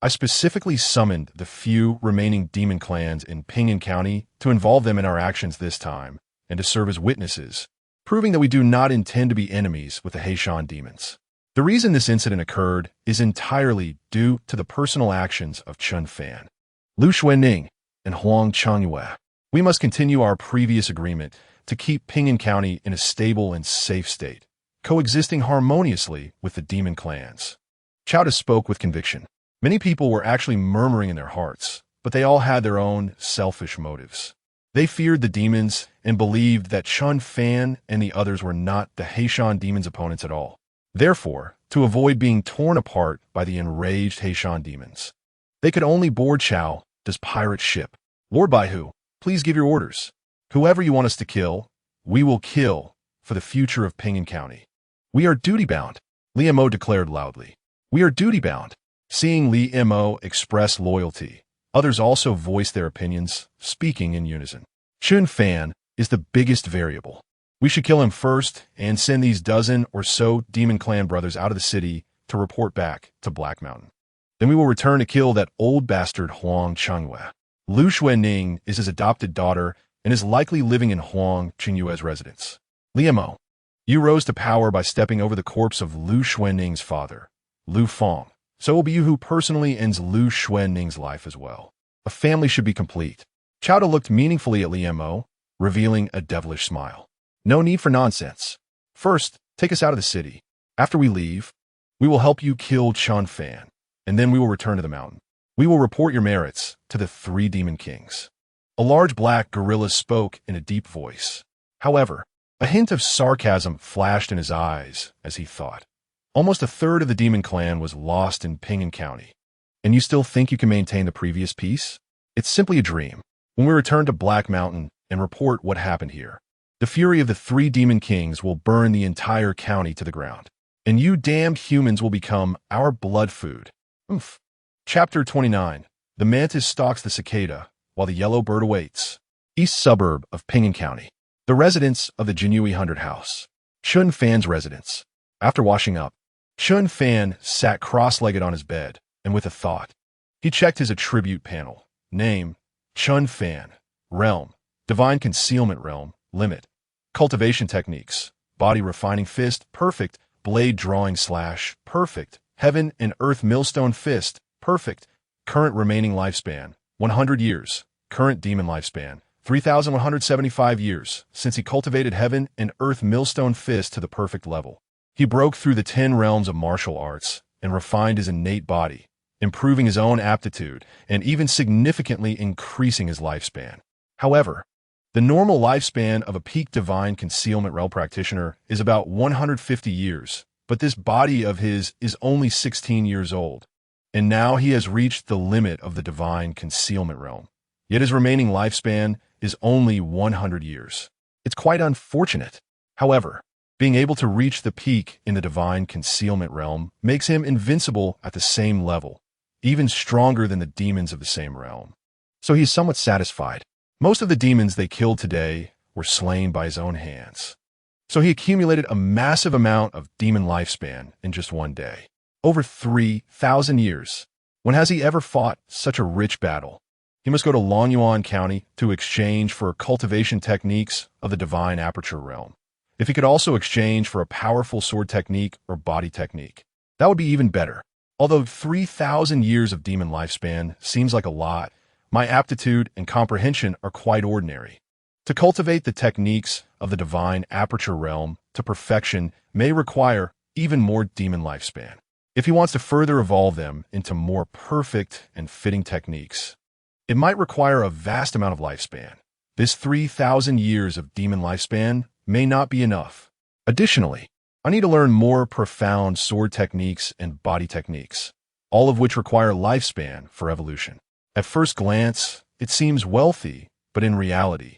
I specifically summoned the few remaining demon clans in Pingan County to involve them in our actions this time and to serve as witnesses, proving that we do not intend to be enemies with the Heishan demons. The reason this incident occurred is entirely due to the personal actions of Chen Fan, Lu Xuanning, and Huang Jinyiwei. We must continue our previous agreement to keep Pingan County in a stable and safe state, coexisting harmoniously with the demon clans. Chowda spoke with conviction. Many people were actually murmuring in their hearts, but they all had their own selfish motives. They feared the demons and believed that Chen Fan and the others were not the Heishan demons' opponents at all. Therefore, to avoid being torn apart by the enraged Heishan demons, they could only board Chowda's pirate ship. Lord Baihu, please give your orders. Whoever you want us to kill, we will kill for the future of Pingan County. We are duty-bound, Li Mo declared loudly. We are duty-bound. Seeing Li Mo express loyalty, others also voiced their opinions, speaking in unison. Chen Fan is the biggest variable. We should kill him first and send these dozen or so demon clan brothers out of the city to report back to Black Mountain. Then we will return to kill that old bastard Huang Jinyiwei. Lu Xuanning is his adopted daughter and is likely living in Huang Jinyiwei's residence. Li Mo, you rose to power by stepping over the corpse of Lu Xuanning's father, Lu Feng. So it will be you who personally ends Lu Xuanning's life as well. A family should be complete. Chowda looked meaningfully at Li Mo, revealing a devilish smile. No need for nonsense. First, take us out of the city. After we leave, we will help you kill Chen Fan, and then we will return to the mountain. We will report your merits to the 3 demon kings. A large black gorilla spoke in a deep voice. However, a hint of sarcasm flashed in his eyes as he thought. Almost a third of the demon clan was lost in Pingan County. And you still think you can maintain the previous peace? It's simply a dream. When we return to Black Mountain and report what happened here, the fury of the 3 demon kings will burn the entire county to the ground. And you damned humans will become our blood food. Oof. Chapter 29. The mantis stalks the cicada, while the yellow bird awaits. East suburb of Pingan County. The residence of the Jinyiwei 100 house. Chen Fan's residence. After washing up, Chen Fan sat cross-legged on his bed, and with a thought, he checked his attribute panel. Name, Chen Fan. Realm, Divine Concealment Realm. Limit, Cultivation Techniques. Body Refining Fist, Perfect. Blade Drawing Slash, Perfect. Heaven and Earth Millstone Fist, Perfect. Current remaining lifespan, 100 years. Current demon lifespan, 3,175 years, since he cultivated Heaven and Earth Millstone Fist to the perfect level. He broke through the 10 realms of martial arts and refined his innate body, improving his own aptitude, and even significantly increasing his lifespan. However, the normal lifespan of a peak divine concealment realm practitioner is about 150 years, but this body of his is only 16 years old, and now he has reached the limit of the divine concealment realm. Yet his remaining lifespan is only 100 years. It's quite unfortunate. However, being able to reach the peak in the divine concealment realm makes him invincible at the same level, even stronger than the demons of the same realm. So he is somewhat satisfied. Most of the demons they killed today were slain by his own hands. So he accumulated a massive amount of demon lifespan in just one day. Over 3,000 years. When has he ever fought such a rich battle? He must go to Longyuan County to exchange for cultivation techniques of the divine aperture realm. If he could also exchange for a powerful sword technique or body technique, that would be even better. Although 3,000 years of demon lifespan seems like a lot, my aptitude and comprehension are quite ordinary. To cultivate the techniques of the divine aperture realm to perfection may require even more demon lifespan. If he wants to further evolve them into more perfect and fitting techniques, it might require a vast amount of lifespan. This 3,000 years of demon lifespan may not be enough. Additionally, I need to learn more profound sword techniques and body techniques, all of which require lifespan for evolution. At first glance, it seems wealthy, but in reality,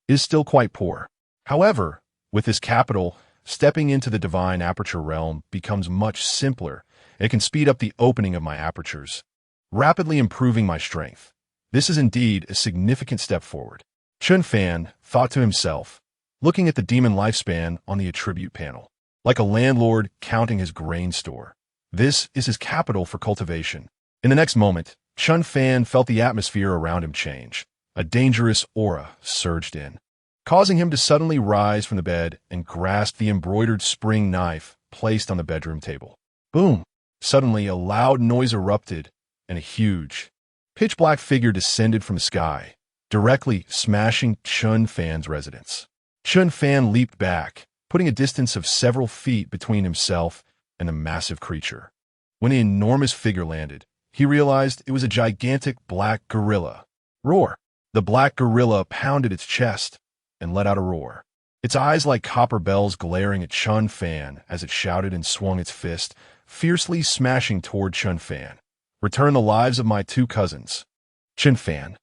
it is still quite poor. However, with this capital, stepping into the divine aperture realm becomes much simpler, and it can speed up the opening of my apertures, rapidly improving my strength. This is indeed a significant step forward. Chen Fan thought to himself, looking at the demon lifespan on the attribute panel. Like a landlord counting his grain store. This is his capital for cultivation. In the next moment, Chen Fan felt the atmosphere around him change. A dangerous aura surged in, causing him to suddenly rise from the bed and grasp the embroidered spring knife placed on the bedroom table. Boom! Suddenly, a loud noise erupted, and a huge, pitch-black figure descended from the sky, directly smashing Chen Fan's residence. Chen Fan leaped back, putting a distance of several feet between himself and the massive creature. When the enormous figure landed, he realized it was a gigantic black gorilla. Roar! The black gorilla pounded its chest and let out a roar. Its eyes like copper bells glaring at Chen Fan as it shouted and swung its fist, fiercely smashing toward Chen Fan. Return the lives of my two cousins. Chen Fan.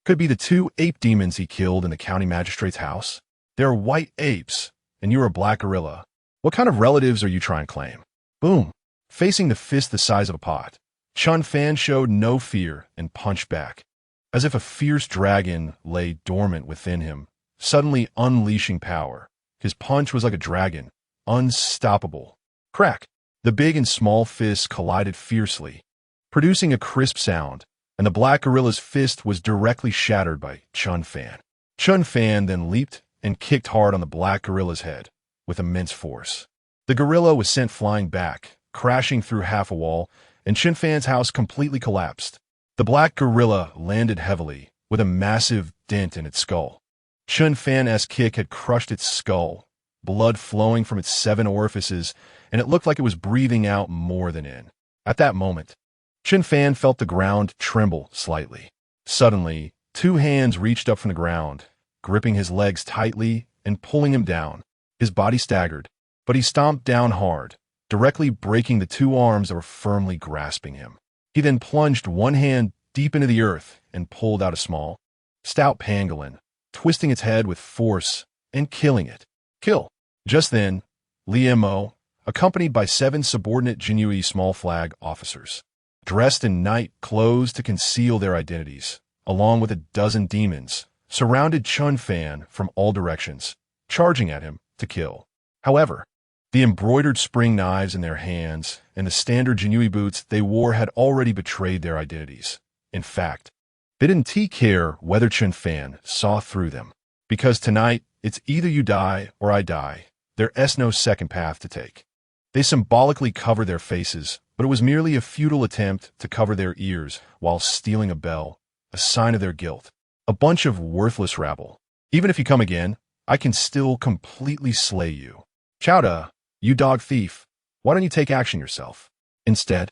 Could be the two ape demons he killed in the county magistrate's house. They're white apes, and you're a black gorilla. What kind of relatives are you trying to claim? Boom. Facing the fist the size of a pot, Chen Fan showed no fear and punched back, as if a fierce dragon lay dormant within him, suddenly unleashing power. His punch was like a dragon, unstoppable. Crack! The big and small fists collided fiercely, producing a crisp sound, and the black gorilla's fist was directly shattered by Chen Fan. Chen Fan then leaped and kicked hard on the black gorilla's head with immense force. The gorilla was sent flying back, crashing through half a wall, and Chen Fan's house completely collapsed. The black gorilla landed heavily, with a massive dent in its skull. Chen Fan's kick had crushed its skull, blood flowing from its 7 orifices, and it looked like it was breathing out more than in. At that moment, Chen Fan felt the ground tremble slightly. Suddenly, 2 hands reached up from the ground, gripping his legs tightly and pulling him down. His body staggered, but he stomped down hard, directly breaking the 2 arms that were firmly grasping him. He then plunged 1 hand deep into the earth and pulled out a small, stout pangolin, twisting its head with force and killing it. Kill! Just then, Li Mo, accompanied by 7 subordinate Jinyiwei small flag officers, dressed in night clothes to conceal their identities, along with a dozen demons, surrounded Chen Fan from all directions, charging at him to kill. However, the embroidered spring knives in their hands and the standard Jinyiwei boots they wore had already betrayed their identities. In fact, they didn't take care whether Chen Fan saw through them, because tonight it's either you die or I die. There's no second path to take. They symbolically covered their faces, but it was merely a futile attempt to cover their ears while stealing a bell, a sign of their guilt. A bunch of worthless rabble. Even if you come again, I can still completely slay you. Chowda, you dog thief, why don't you take action yourself? Instead,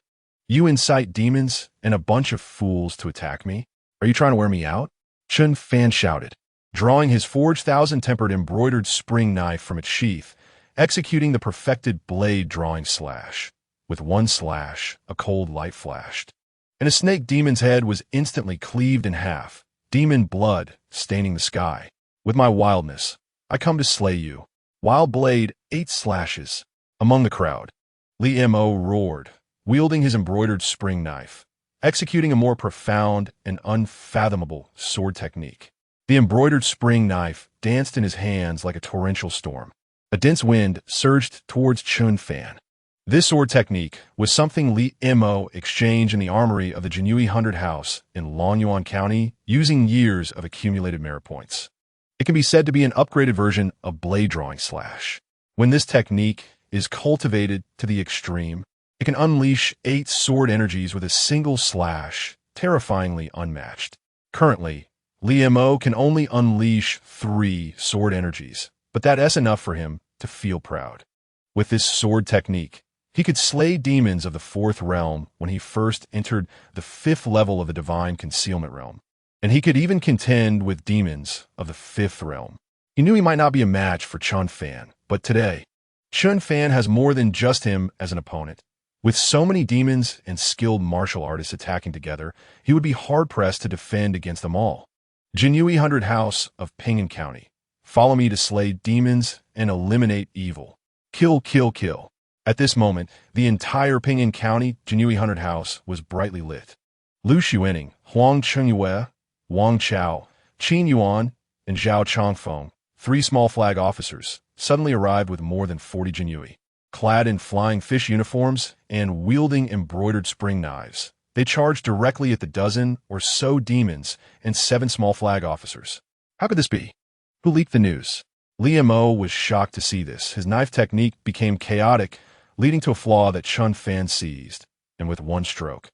You incite demons and a bunch of fools to attack me? Are you trying to wear me out? Chen Fan shouted, drawing his forged thousand-tempered embroidered spring knife from its sheath, executing the perfected blade drawing slash. With one slash, a cold light flashed, and a snake demon's head was instantly cleaved in half, demon blood staining the sky. With my wildness, I come to slay you. Wild blade, 8 slashes. Among the crowd, Li Mo roared, wielding his embroidered spring knife, executing a more profound and unfathomable sword technique. The embroidered spring knife danced in his hands like a torrential storm. A dense wind surged towards Chen Fan. This sword technique was something Li Mo exchanged in the armory of the Jinyiwei 100 House in Longyuan County using years of accumulated merit points. It can be said to be an upgraded version of blade drawing slash. When this technique is cultivated to the extreme, it can unleash 8 sword energies with a single slash, terrifyingly unmatched. Currently, Li Mo can only unleash 3 sword energies, but that's enough for him to feel proud. With this sword technique, he could slay demons of the 4th realm when he first entered the 5th level of the divine concealment realm, and he could even contend with demons of the 5th realm. He knew he might not be a match for Chen Fan, but today, Chen Fan has more than just him as an opponent. With so many demons and skilled martial artists attacking together, he would be hard-pressed to defend against them all. Jinyiwei 100 House of Pingan County, follow me to slay demons and eliminate evil. Kill, kill, kill. At this moment, the entire Pingan County Jinyiwei 100 House was brightly lit. Lu Xuening, Huang Chengyue, Wang Chao, Qin Yuan, and Zhao Chongfeng, 3 small flag officers, suddenly arrived with more than 40 Jinyiwei. Clad in flying fish uniforms and wielding embroidered spring knives, they charged directly at the dozen or so demons and 7 small flag officers. How could this be? Who leaked the news? Li Mo was shocked to see this. His knife technique became chaotic, leading to a flaw that Chen Fan seized, and with one stroke,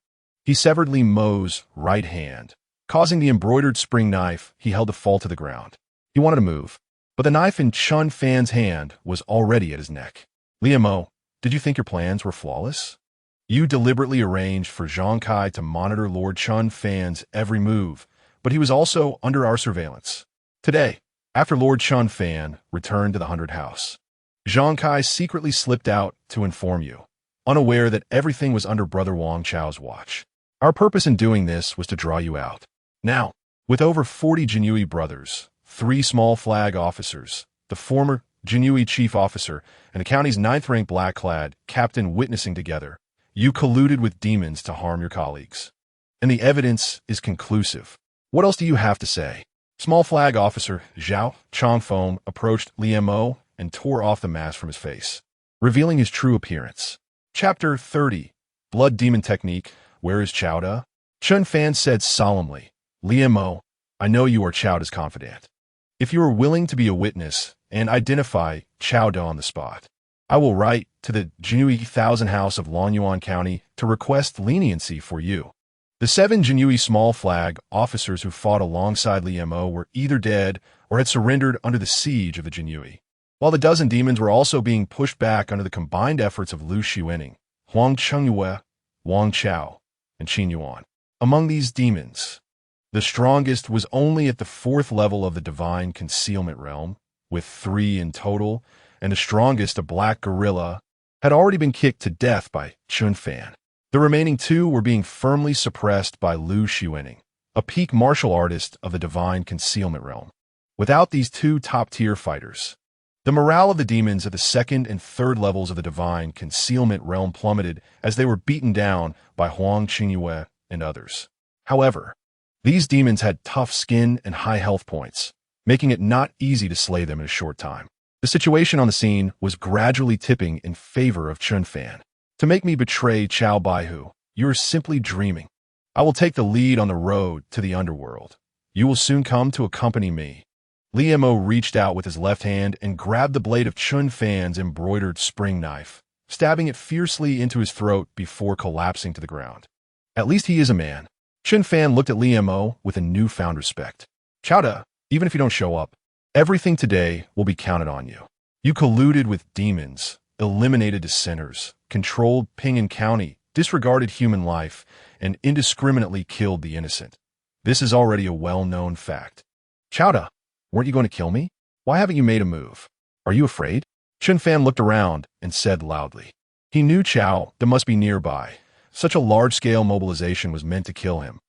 he severed Li Mo's right hand, causing the embroidered spring knife he held to fall to the ground. He wanted to move, but the knife in Chen Fan's hand was already at his neck. Li Mo, did you think your plans were flawless? You deliberately arranged for Zhang Kai to monitor Lord Chen Fan's every move, but he was also under our surveillance. Today, after Lord Chen Fan returned to the 100 House, Zhang Kai secretly slipped out to inform you, unaware that everything was under Brother Wang Chao's watch. Our purpose in doing this was to draw you out. Now, with over 40 Jinyiwei brothers, 3 small flag officers, the former Jinyiwei chief officer, and the county's 9th-ranked black-clad captain witnessing together, you colluded with demons to harm your colleagues. And the evidence is conclusive. What else do you have to say? Small flag officer Zhao Chongfeng approached Li Mo and tore off the mask from his face, revealing his true appearance. Chapter 30, Blood Demon Technique, Where is Chao Da? Chen Fan said solemnly, Li Mo, I know you are Chao Da's confidant. If you are willing to be a witness and identify Chao Da on the spot, I will write to the Jinyiwei 1000 House of Longyuan County to request leniency for you. The 7 Jinyiwei small flag officers who fought alongside Li Mo were either dead or had surrendered under the siege of the Jinyiwei, while the dozen demons were also being pushed back under the combined efforts of Lu Xuening, Huang Chengyue, Wang Chao, and Qin Yuan. Among these demons, the strongest was only at the 4th level of the divine concealment realm, with 3 in total, and the strongest, a black gorilla, had already been kicked to death by Chen Fan. The remaining 2 were being firmly suppressed by Lu Xuening, a peak martial artist of the divine concealment realm. Without these 2 top-tier fighters, the morale of the demons at the 2nd and 3rd levels of the divine concealment realm plummeted as they were beaten down by Huang Jinyiwei and others. However, these demons had tough skin and high health points, making it not easy to slay them in a short time. The situation on the scene was gradually tipping in favor of Chen Fan. To make me betray Chao Baihu, you are simply dreaming. I will take the lead on the road to the underworld. You will soon come to accompany me. Li Mo reached out with his left hand and grabbed the blade of Chen Fan's embroidered spring knife, stabbing it fiercely into his throat before collapsing to the ground. At least he is a man. Chen Fan looked at Li Mo with a newfound respect. Chao Da, even if you don't show up, everything today will be counted on you. You colluded with demons, eliminated dissenters, controlled Pingan County, disregarded human life, and indiscriminately killed the innocent. This is already a well-known fact. Chowda, weren't you going to kill me? Why haven't you made a move? Are you afraid? Chen Fan looked around and said loudly. He knew Chow that must be nearby. Such a large-scale mobilization was meant to kill him.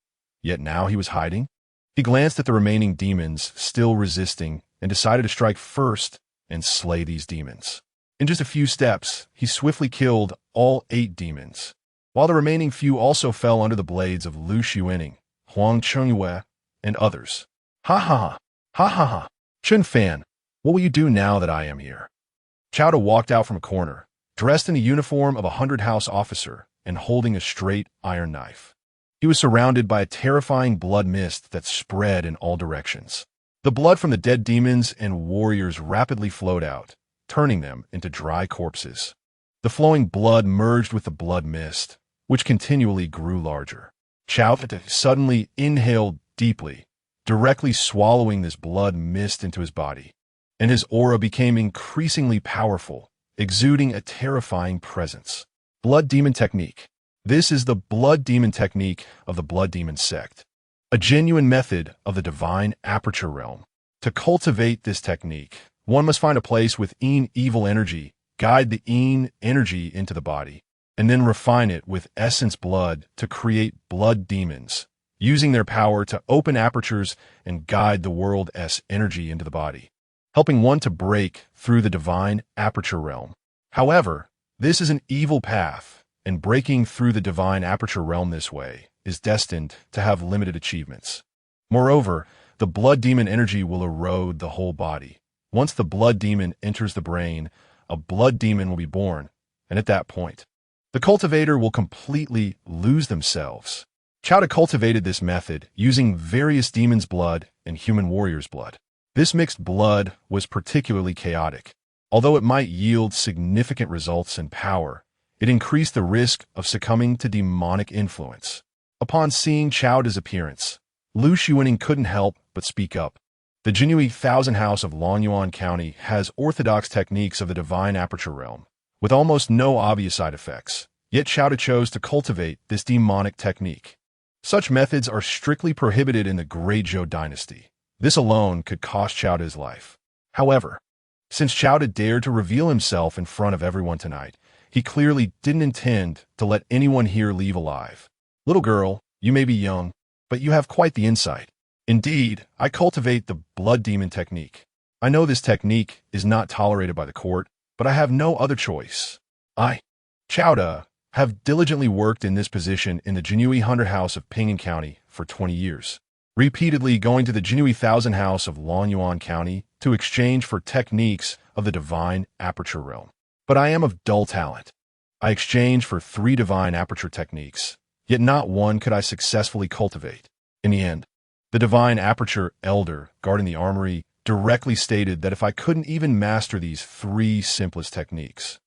Yet now he was hiding? He glanced at the remaining demons, still resisting, and decided to strike first and slay these demons. In just a few steps, he swiftly killed all 8 demons, while the remaining few also fell under the blades of Lu Xuening, Huang Jinyiwei, and others. Ha ha ha, ha ha ha. Chen Fan, what will you do now that I am here? Chowda walked out from a corner, dressed in the uniform of a 100-house officer and holding a straight iron knife. He was surrounded by a terrifying blood mist that spread in all directions. The blood from the dead demons and warriors rapidly flowed out, turning them into dry corpses. The flowing blood merged with the blood mist, which continually grew larger. Chowda suddenly inhaled deeply, directly swallowing this blood mist into his body, and his aura became increasingly powerful, exuding a terrifying presence. Blood Demon Technique. This is the blood demon technique of the blood demon sect, a genuine method of the divine aperture realm. To cultivate this technique, one must find a place with evil energy, guide the energy into the body, and then refine it with essence blood to create blood demons, using their power to open apertures and guide the world's energy into the body, helping one to break through the divine aperture realm. However, this is an evil path, and breaking through the divine aperture realm this way is destined to have limited achievements. Moreover, the blood demon energy will erode the whole body. Once the blood demon enters the brain, a blood demon will be born, and at that point, the cultivator will completely lose themselves. Chowda cultivated this method using various demons' blood and human warriors' blood. This mixed blood was particularly chaotic. Although it might yield significant results in power, it increased the risk of succumbing to demonic influence. Upon seeing Chowda's appearance, Lu Xuening couldn't help but speak up. The Jinyiwei 1000 House of Longyuan County has orthodox techniques of the divine aperture realm, with almost no obvious side effects. Yet Chowda chose to cultivate this demonic technique. Such methods are strictly prohibited in the Great Zhou Dynasty. This alone could cost Chowda his life. However, since Chowda dared to reveal himself in front of everyone tonight, he clearly didn't intend to let anyone here leave alive. Little girl, you may be young, but you have quite the insight. Indeed, I cultivate the blood demon technique. I know this technique is not tolerated by the court, but I have no other choice. I, Chowda, have diligently worked in this position in the Jinyiwei 100 House of Ping'an County for 20 years, repeatedly going to the Jinyiwei 1000 House of Longyuan County to exchange for techniques of the divine aperture realm. But I am of dull talent. I exchanged for 3 divine aperture techniques, yet not one could I successfully cultivate. In the end, the divine aperture elder guarding the armory directly stated that if I couldn't even master these 3 simplest techniques,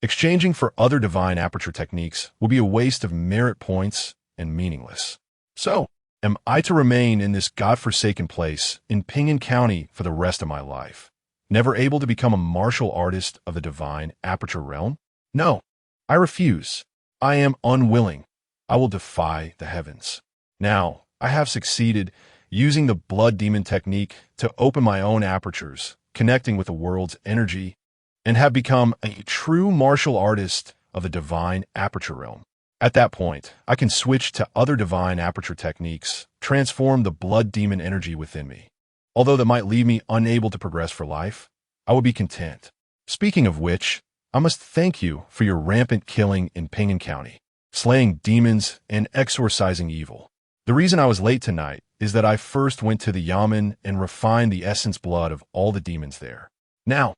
exchanging for other divine aperture techniques will be a waste of merit points and meaningless. So, am I to remain in this godforsaken place in Ping'an County for the rest of my life, never able to become a martial artist of the divine aperture realm? No, I refuse. I am unwilling. I will defy the heavens. Now, I have succeeded using the blood demon technique to open my own apertures, connecting with the world's energy, and have become a true martial artist of the divine aperture realm. At that point, I can switch to other divine aperture techniques, transform the blood demon energy within me. Although that might leave me unable to progress for life, I will be content. Speaking of which, I must thank you for your rampant killing in Ping'an County, slaying demons and exorcising evil. The reason I was late tonight is that I first went to the Yamen and refined the essence blood of all the demons there. Now,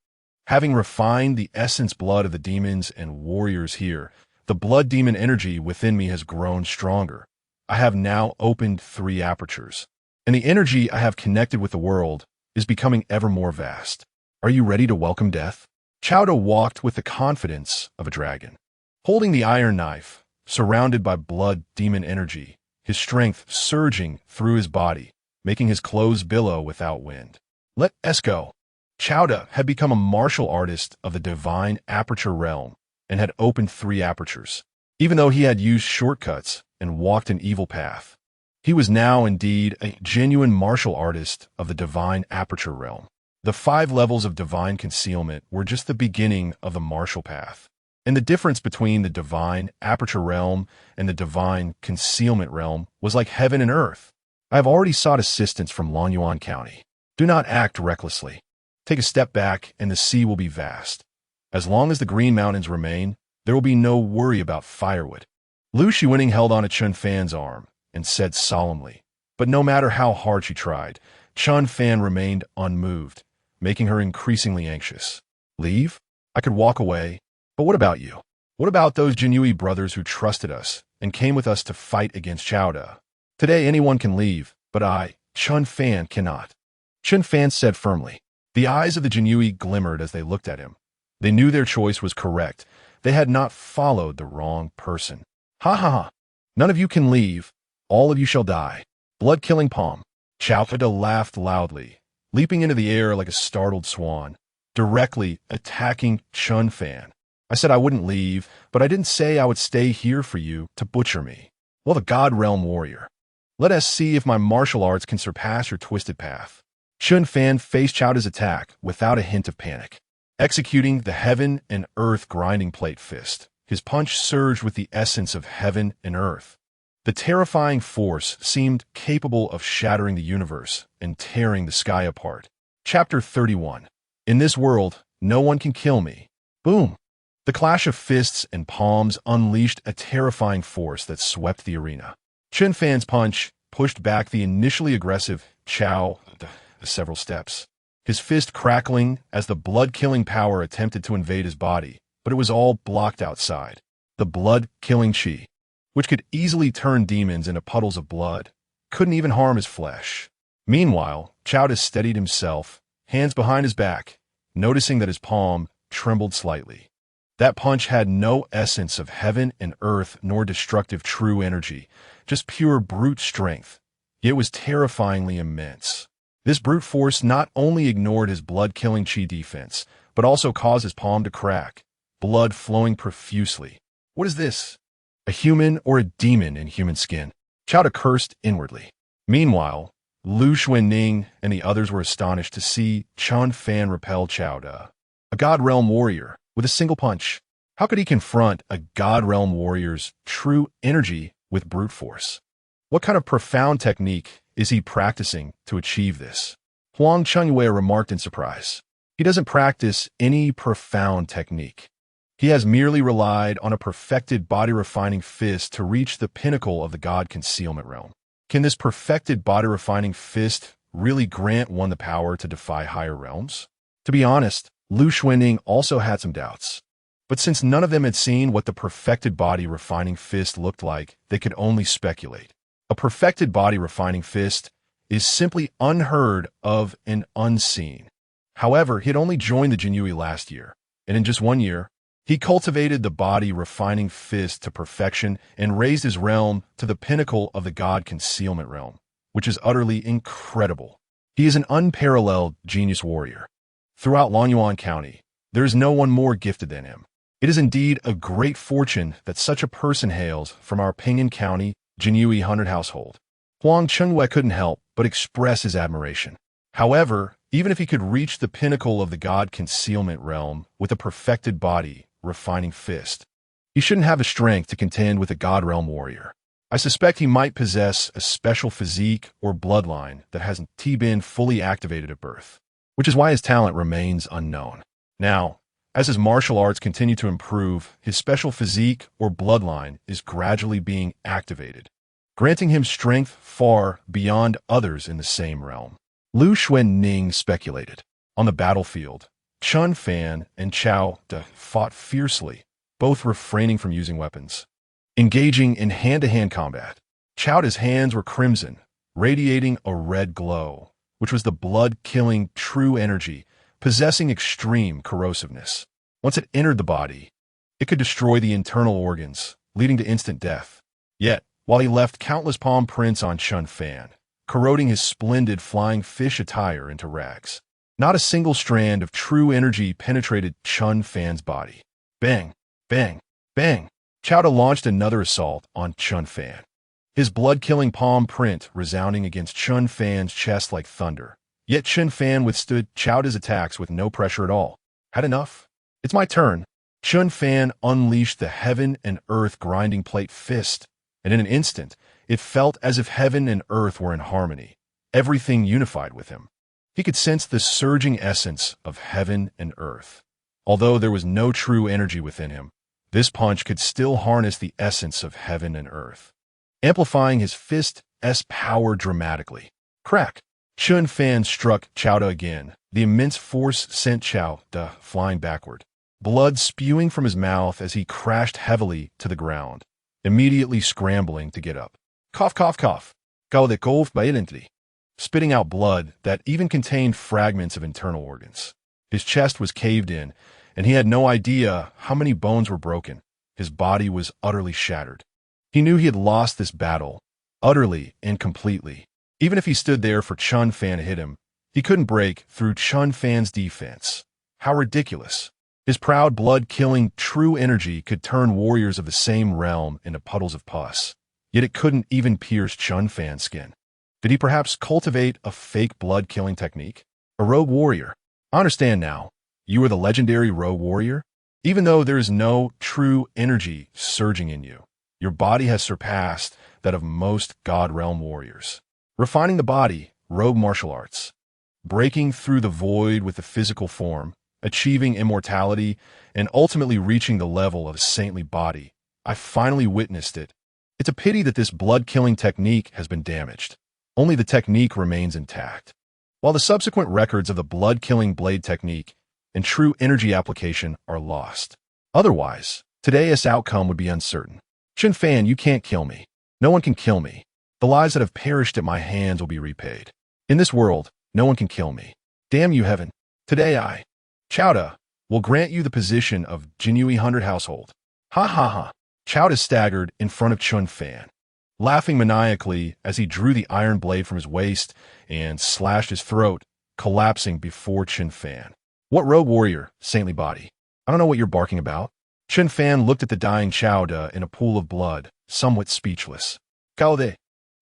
having refined the essence blood of the demons and warriors here, the blood demon energy within me has grown stronger. I have now opened 3 apertures, and the energy I have connected with the world is becoming ever more vast. Are you ready to welcome death? Chowda walked with the confidence of a dragon. Holding the iron knife, surrounded by blood demon energy, his strength surging through his body, making his clothes billow without wind. Let us go. Chowda had become a martial artist of the divine aperture realm and had opened 3 apertures. even though he had used shortcuts and walked an evil path. He was now indeed a genuine martial artist of the divine aperture realm. The 5 levels of divine concealment were just the beginning of the martial path. And the difference between the divine aperture realm and the divine concealment realm was like heaven and earth. I have already sought assistance from Longyuan County. Do not act recklessly. Take a step back and the sea will be vast. As long as the Green Mountains remain, there will be no worry about firewood. Lu Shiwening held on to Chen Fan's arm and said solemnly, but no matter how hard she tried, Chen Fan remained unmoved, making her increasingly anxious. Leave? I could walk away. But what about you? What about those Jinyiwei brothers who trusted us and came with us to fight against Chowda? Today anyone can leave, but I, Chen Fan, cannot. Chen Fan said firmly. The eyes of the Jinyiwei glimmered as they looked at him. They knew their choice was correct. They had not followed the wrong person. Ha ha ha. None of you can leave. All of you shall die. Blood-killing palm. Chowda laughed loudly, leaping into the air like a startled swan, directly attacking Chen Fan. I said I wouldn't leave, but I didn't say I would stay here for you to butcher me. Well, the God Realm warrior. Let us see if my martial arts can surpass your twisted path. Chen Fan faced Chowda's attack without a hint of panic. Executing the heaven and earth grinding plate fist, his punch surged with the essence of heaven and earth. The terrifying force seemed capable of shattering the universe and tearing the sky apart. Chapter 31. In this world, no one can kill me. Boom! The clash of fists and palms unleashed a terrifying force that swept the arena. Chen Fan's punch pushed back the initially aggressive Chao several steps, his fist crackling as the blood-killing power attempted to invade his body, but it was all blocked outside. The blood-killing chi, which could easily turn demons into puddles of blood, couldn't even harm his flesh. Meanwhile, Chowda steadied himself, hands behind his back, noticing that his palm trembled slightly. That punch had no essence of heaven and earth nor destructive true energy, just pure brute strength. Yet it was terrifyingly immense. This brute force not only ignored his blood-killing chi defense, but also caused his palm to crack, blood flowing profusely. What is this? A human or a demon in human skin? Chowda cursed inwardly. Meanwhile, Lu Shiwening and the others were astonished to see Chen Fan repel Chowda, a God Realm warrior, with a single punch. How could he confront a God Realm warrior's true energy with brute force? What kind of profound technique is he practicing to achieve this? Huang Jinyiwei remarked in surprise. He doesn't practice any profound technique. He has merely relied on a perfected body-refining fist to reach the pinnacle of the God concealment realm. Can this perfected body-refining fist really grant one the power to defy higher realms? To be honest, Lu Shiwening also had some doubts. But since none of them had seen what the perfected body-refining fist looked like, they could only speculate. A perfected body-refining fist is simply unheard of and unseen. However, he had only joined the Jinyiwei last year, and in just 1 year, he cultivated the body-refining fist to perfection and raised his realm to the pinnacle of the God concealment realm, which is utterly incredible. He is an unparalleled genius warrior. Throughout Longyuan County, there is no one more gifted than him. It is indeed a great fortune that such a person hails from our Pingyang County Jinyiwei 100 household. Huang Jinyiwei couldn't help but express his admiration. However, even if he could reach the pinnacle of the God concealment realm with a perfected body, refining fist, he shouldn't have the strength to contend with a God realm warrior. I suspect he might possess a special physique or bloodline that hasn't been fully activated at birth, which is why his talent remains unknown. Now, as his martial arts continue to improve, his special physique or bloodline is gradually being activated, granting him strength far beyond others in the same realm. Lu Shiwening speculated. On the battlefield, Chen Fan and Chowda fought fiercely, both refraining from using weapons. Engaging in hand-to-hand combat, Chowda's hands were crimson, radiating a red glow, which was the blood-killing true energy, possessing extreme corrosiveness. Once it entered the body, it could destroy the internal organs, leading to instant death. Yet, while he left countless palm prints on Chen Fan, corroding his splendid flying fish attire into rags, not a single strand of true energy penetrated Chen Fan's body. Bang, bang, bang. Chao launched another assault on Chen Fan, his blood-killing palm print resounding against Chen Fan's chest like thunder. Yet Chen Fan withstood Chao's attacks with no pressure at all. Had enough? It's my turn. Chen Fan unleashed the heaven and earth grinding plate fist, and in an instant, it felt as if heaven and earth were in harmony. Everything unified with him. He could sense the surging essence of heaven and earth. Although there was no true energy within him, this punch could still harness the essence of heaven and earth, amplifying his fist's power dramatically. Crack! Chen Fan struck Chao again. The immense force sent Chao flying backward, blood spewing from his mouth as he crashed heavily to the ground, immediately scrambling to get up. Cough, cough, cough. Gao de golf violently, spitting out blood that even contained fragments of internal organs. His chest was caved in, and he had no idea how many bones were broken. His body was utterly shattered. He knew he had lost this battle, utterly and completely. Even if he stood there for Chen Fan to hit him, he couldn't break through Chen Fan's defense. How ridiculous. His proud, blood-killing, true energy could turn warriors of the same realm into puddles of pus. Yet it couldn't even pierce Chen Fan's skin. Did he perhaps cultivate a fake blood-killing technique? A rogue warrior. I understand now. You are the legendary rogue warrior? Even though there is no true energy surging in you, your body has surpassed that of most God Realm warriors. Refining the body, rogue martial arts. Breaking through the void with the physical form, achieving immortality, and ultimately reaching the level of a saintly body. I finally witnessed it. It's a pity that this blood-killing technique has been damaged. Only the technique remains intact, while the subsequent records of the blood-killing blade technique and true energy application are lost. Otherwise, today's outcome would be uncertain. Chen Fan, you can't kill me. No one can kill me. The lives that have perished at my hands will be repaid. In this world, no one can kill me. Damn you, heaven. Today I, Chao, will grant you the position of Jinyiwei 100 household. Ha ha ha. Chao staggered in front of Chen Fan, laughing maniacally as he drew the iron blade from his waist and slashed his throat, collapsing before Chen Fan. What rogue warrior, saintly body? I don't know what you're barking about. Chen Fan looked at the dying Chao in a pool of blood, somewhat speechless. Gao De,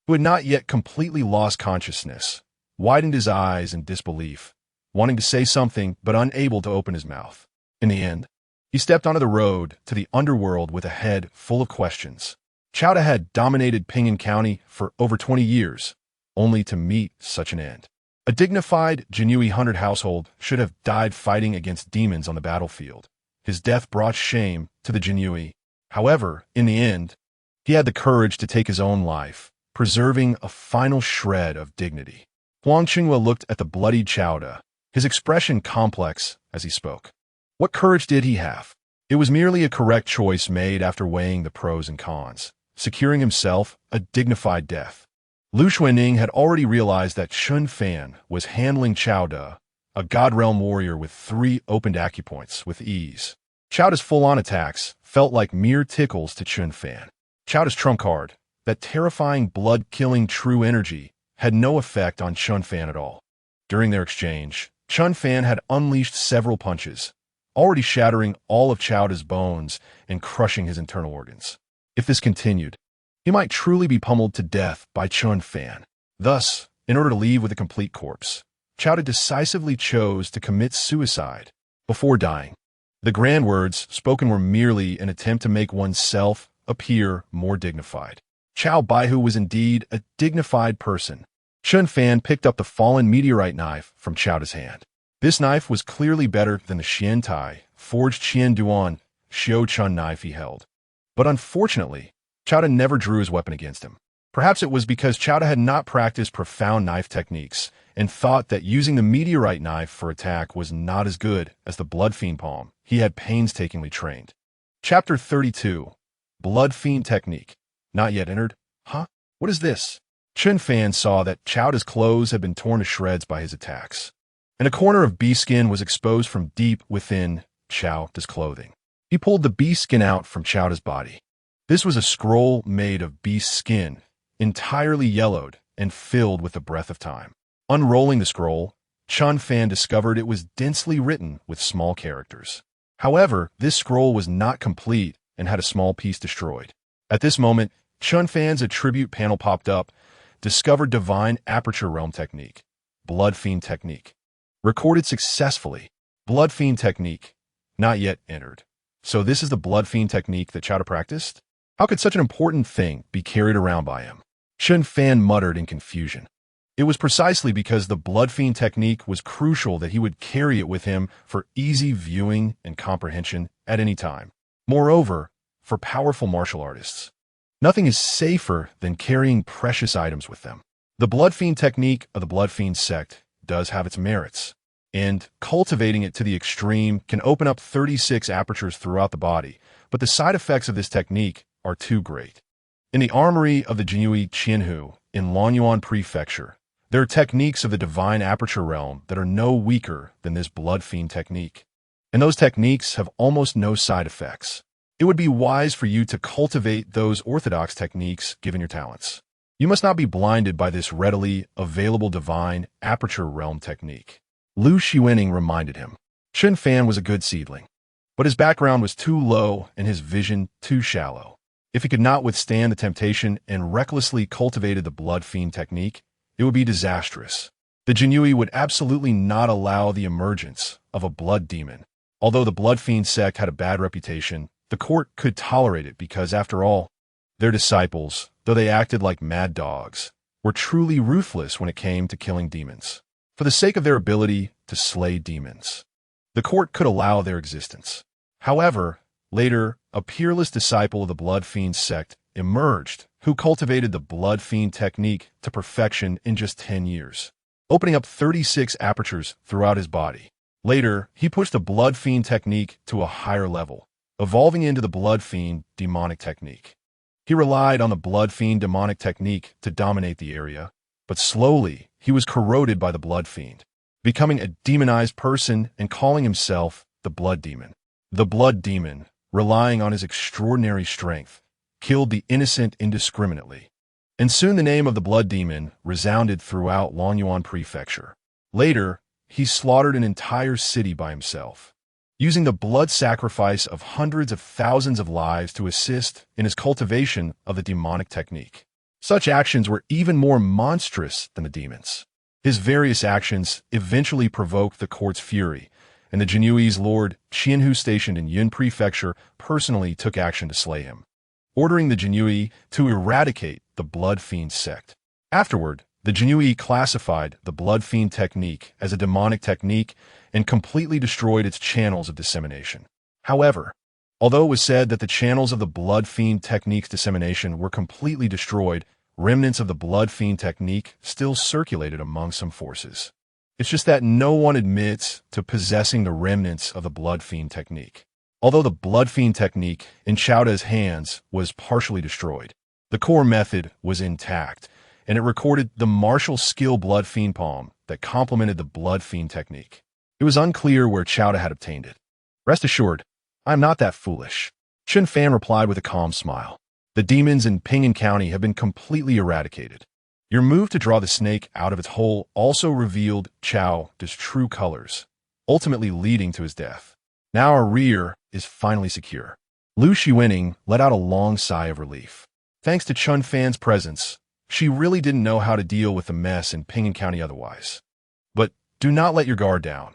who had not yet completely lost consciousness, widened his eyes in disbelief, wanting to say something but unable to open his mouth. In the end, he stepped onto the road to the underworld with a head full of questions. Chao had dominated Ping'an County for over 20 years, only to meet such an end. A dignified Jinyiwei 100 household should have died fighting against demons on the battlefield. His death brought shame to the Jinyiwei. However, in the end, he had the courage to take his own life, preserving a final shred of dignity. Huang Qinghua looked at the bloodied Chao, his expression complex as he spoke. What courage did he have? It was merely a correct choice made after weighing the pros and cons, securing himself a dignified death. Lu Xuanning had already realized that Chen Fan was handling Chao, a God Realm warrior with 3 opened acupoints, with ease. Chao's full-on attacks felt like mere tickles to Chen Fan. Chao's trump card, that terrifying blood-killing true energy, had no effect on Chen Fan at all. During their exchange, Chen Fan had unleashed several punches, already shattering all of Chao's bones and crushing his internal organs. If this continued, he might truly be pummeled to death by Chen Fan. Thus, in order to leave with a complete corpse, Chao decisively chose to commit suicide before dying. The grand words spoken were merely an attempt to make oneself appear more dignified. Chao Baihu was indeed a dignified person. Chen Fan picked up the fallen meteorite knife from Chao's hand. This knife was clearly better than the Xian Tai, forged Qian Duan, Xiao Chun knife he held. But unfortunately, Chao never drew his weapon against him. Perhaps it was because Chao had not practiced profound knife techniques and thought that using the meteorite knife for attack was not as good as the Blood Fiend palm he had painstakingly trained. Chapter 32. Blood Fiend Technique. Not yet entered? Huh? What is this? Chen Fan saw that Chao's clothes had been torn to shreds by his attacks, and a corner of bee skin was exposed from deep within Chao's clothing. He pulled the bee skin out from Chao's body. This was a scroll made of beast skin, entirely yellowed and filled with the breath of time. Unrolling the scroll, Chen Fan discovered it was densely written with small characters. However, this scroll was not complete and had a small piece destroyed. At this moment, Chen Fan's attribute panel popped up, discovered divine aperture realm technique, blood fiend technique. Recorded successfully. Blood fiend technique, not yet entered. So this is the blood fiend technique that Chao practiced? How could such an important thing be carried around by him? Chen Fan muttered in confusion. It was precisely because the blood fiend technique was crucial that he would carry it with him for easy viewing and comprehension at any time. Moreover, for powerful martial artists, nothing is safer than carrying precious items with them. The blood fiend technique of the blood fiend sect does have its merits, and cultivating it to the extreme can open up 36 apertures throughout the body, but the side effects of this technique are too great. In the armory of the Jinyiwei Qianhu in Lonyuan Prefecture, there are techniques of the divine aperture realm that are no weaker than this blood fiend technique, and those techniques have almost no side effects. It would be wise for you to cultivate those orthodox techniques given your talents. You must not be blinded by this readily available divine aperture realm technique. Lu Shiwening reminded him. Chen Fan was a good seedling, but his background was too low and his vision too shallow. If he could not withstand the temptation and recklessly cultivated the blood fiend technique, it would be disastrous. The Jinyiwei would absolutely not allow the emergence of a blood demon. Although the blood fiend sect had a bad reputation, the court could tolerate it because, after all, their disciples, though they acted like mad dogs, were truly ruthless when it came to killing demons. For the sake of their ability to slay demons, the court could allow their existence. However, later, a peerless disciple of the blood fiend sect emerged who cultivated the blood fiend technique to perfection in just 10 years, opening up 36 apertures throughout his body. Later, he pushed the blood fiend technique to a higher level, evolving into the blood fiend demonic technique. He relied on the blood fiend demonic technique to dominate the area, but slowly he was corroded by the blood fiend, becoming a demonized person and calling himself the blood demon. The blood demon, relying on his extraordinary strength, killed the innocent indiscriminately, and soon the name of the blood demon resounded throughout Lonyuan Prefecture. Later, he slaughtered an entire city by himself, using the blood sacrifice of hundreds of thousands of lives to assist in his cultivation of the demonic technique. Such actions were even more monstrous than the demons. His various actions eventually provoked the court's fury, and the Jinyiwei's lord Qianhu stationed in Yun Prefecture personally took action to slay him, ordering the Jinyiwei to eradicate the blood fiend sect. Afterward, the Jinyiwei classified the blood fiend technique as a demonic technique and completely destroyed its channels of dissemination. However, although it was said that the channels of the blood fiend technique's dissemination were completely destroyed, remnants of the blood fiend technique still circulated among some forces. It's just that no one admits to possessing the remnants of the blood fiend technique. Although the blood fiend technique in Chowda's hands was partially destroyed, the core method was intact, and it recorded the martial skill blood fiend palm that complemented the blood fiend technique. It was unclear where Chowda had obtained it. Rest assured, I am not that foolish. Chen Fan replied with a calm smile. The demons in Ping'an County have been completely eradicated. Your move to draw the snake out of its hole also revealed Chowda's true colors, ultimately leading to his death. Now our rear is finally secure. Lu Shiwening let out a long sigh of relief. Thanks to Chen Fan's presence, she really didn't know how to deal with the mess in Ping'an County otherwise. But do not let your guard down.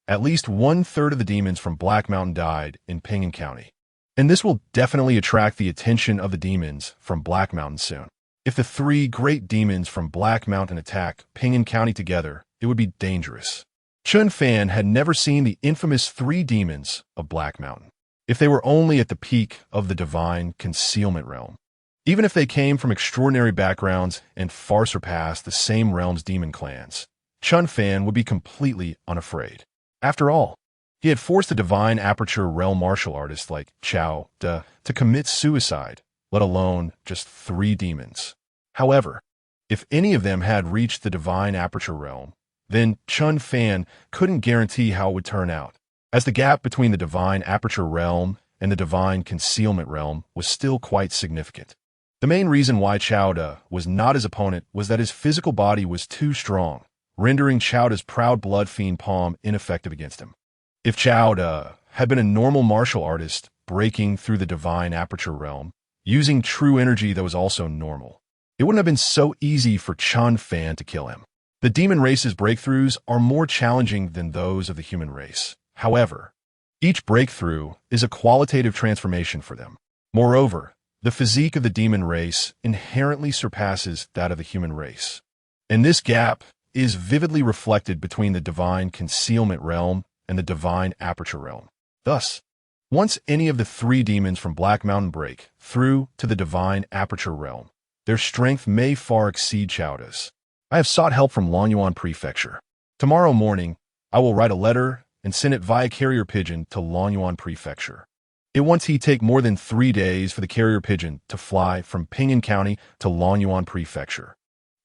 At least 1/3 of the demons from Black Mountain died in Ping'an County, and this will definitely attract the attention of the demons from Black Mountain soon. If the 3 great demons from Black Mountain attack Ping'an County together, it would be dangerous. Chen Fan had never seen the infamous 3 demons of Black Mountain. If they were only at the peak of the divine concealment realm, even if they came from extraordinary backgrounds and far surpassed the same realm's demon clans, Chen Fan would be completely unafraid. After all, he had forced a divine aperture realm martial artist like Chao De to commit suicide, let alone just 3 demons. However, if any of them had reached the divine aperture realm, then Chen Fan couldn't guarantee how it would turn out, as the gap between the divine aperture realm and the divine concealment realm was still quite significant. The main reason why Chowda was not his opponent was that his physical body was too strong, rendering Chowda's proud blood fiend palm ineffective against him. If Chowda had been a normal martial artist breaking through the divine aperture realm, using true energy that was also normal. It wouldn't have been so easy for Chen Fan to kill him. The demon race's breakthroughs are more challenging than those of the human race. However, each breakthrough is a qualitative transformation for them. Moreover, the physique of the demon race inherently surpasses that of the human race. And this gap is vividly reflected between the divine concealment realm and the divine aperture realm. Thus, once any of the three demons from Black Mountain break through to the divine aperture realm, their strength may far exceed Chowda's. I have sought help from Longyuan Prefecture. Tomorrow morning, I will write a letter and send it via carrier pigeon to Longyuan Prefecture. It won't take more than 3 days for the carrier pigeon to fly from Pingyuan County to Longyuan Prefecture.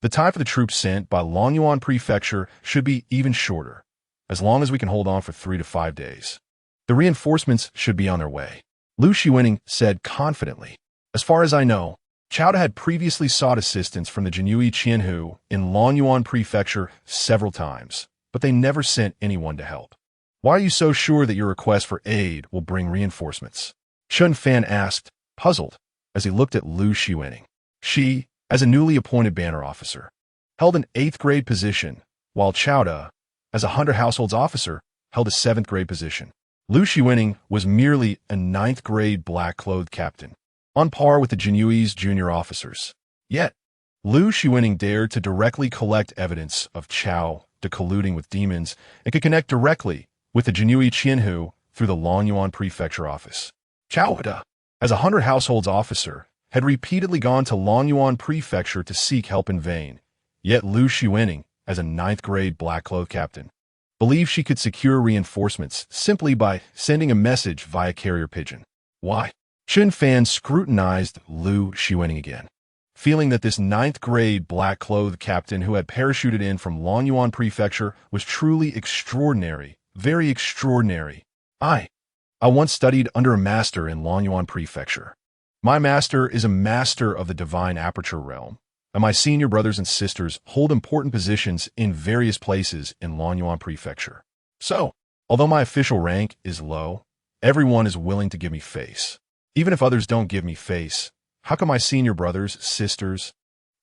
The time for the troops sent by Longyuan Prefecture should be even shorter, as long as we can hold on for 3 to 5 days. The reinforcements should be on their way. Lu Shiwening said confidently. As far as I know, Chowda had previously sought assistance from the Jinyiwei Qianhu in Longyuan Prefecture several times, but they never sent anyone to help. Why are you so sure that your request for aid will bring reinforcements? Chen Fan asked, puzzled, as he looked at Lu Shiwening. She, as a newly appointed banner officer, held an 8th grade position, while Chowda, as a hunter households officer, held a 7th grade position. Lu Shiwening was merely a 9th grade black-clothed captain, on par with the Jinyiwei's junior officers. Yet, Lu Shiwening dared to directly collect evidence of Chowda colluding with demons and could connect directly with the Jinyiwei Qianhu through the Longyuan Prefecture office. Chowda, as a hunter households officer, had repeatedly gone to Longyuan Prefecture to seek help in vain, yet Lu Shiwening, as a 9th grade black-clothed captain, believed she could secure reinforcements simply by sending a message via carrier pigeon. Why? Chen Fan scrutinized Lu Shiwening again, feeling that this 9th grade black-clothed captain who had parachuted in from Longyuan Prefecture was truly extraordinary. Very extraordinary. I once studied under a master in Longyuan Prefecture. My master is a master of the divine aperture realm, and my senior brothers and sisters hold important positions in various places in Longyuan Prefecture. So, although my official rank is low, everyone is willing to give me face. Even if others don't give me face, how come my senior brothers, sisters,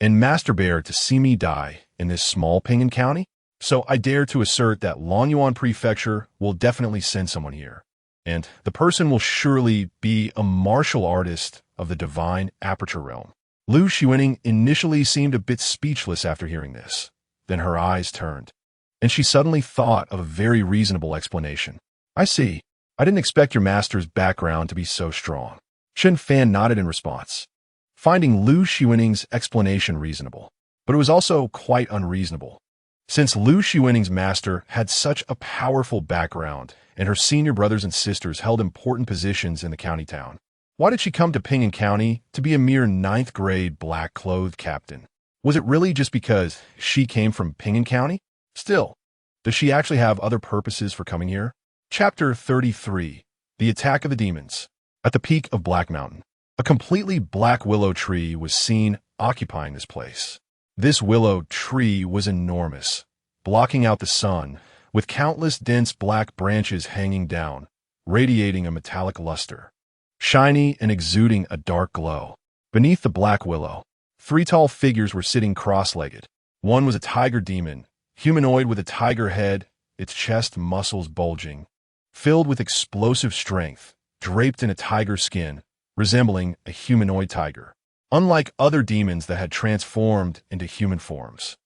and master bear to see me die in this small Pingyuan County? So I dare to assert that Longyuan Prefecture will definitely send someone here, and the person will surely be a martial artist of the divine aperture realm. Lu Shiwening initially seemed a bit speechless after hearing this. Then her eyes turned, and she suddenly thought of a very reasonable explanation. I see. I didn't expect your master's background to be so strong. Chen Fan nodded in response, finding Lu Shiwening's explanation reasonable, but it was also quite unreasonable. Since Lu Shiwening's master had such a powerful background and her senior brothers and sisters held important positions in the county town, why did she come to Pingyuan County to be a mere 9th grade black-clothed captain? Was it really just because she came from Pingyuan County? Still, does she actually have other purposes for coming here? Chapter 33. The Attack of the Demons. At the peak of Black Mountain, a completely black willow tree was seen occupying this place. This willow tree was enormous, blocking out the sun, with countless dense black branches hanging down, radiating a metallic luster, shiny and exuding a dark glow. Beneath the black willow, 3 tall figures were sitting cross-legged. One was a tiger demon, humanoid with a tiger head, its chest muscles bulging, filled with explosive strength, draped in a tiger skin, resembling a humanoid tiger. Unlike other demons that had transformed into human forms,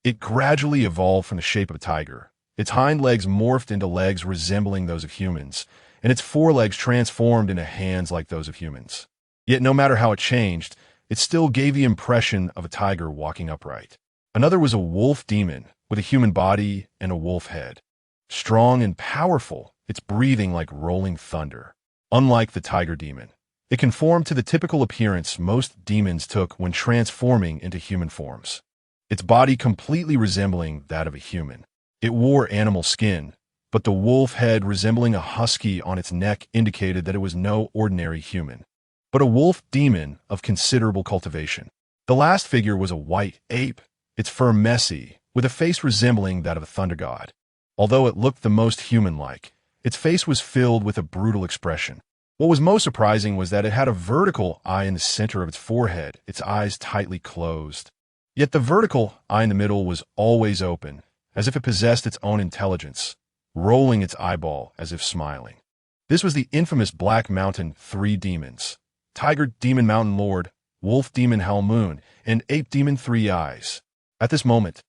it gradually evolved from the shape of a tiger. Its hind legs morphed into legs resembling those of humans, and its forelegs transformed into hands like those of humans. Yet no matter how it changed, it still gave the impression of a tiger walking upright. Another was a wolf demon with a human body and a wolf head. Strong and powerful, its breathing like rolling thunder. Unlike the tiger demon, it conformed to the typical appearance most demons took when transforming into human forms, its body completely resembling that of a human. It wore animal skin, but the wolf head resembling a husky on its neck indicated that it was no ordinary human, but a wolf demon of considerable cultivation. The last figure was a white ape, its fur messy, with a face resembling that of a thunder god. Although it looked the most human-like, its face was filled with a brutal expression. What was most surprising was that it had a vertical eye in the center of its forehead, its eyes tightly closed. Yet the vertical eye in the middle was always open, as if it possessed its own intelligence, rolling its eyeball as if smiling. This was the infamous Black Mountain Three Demons: Tiger Demon Mountain Lord, Wolf Demon Hell Moon, and Ape Demon Three Eyes. At this moment,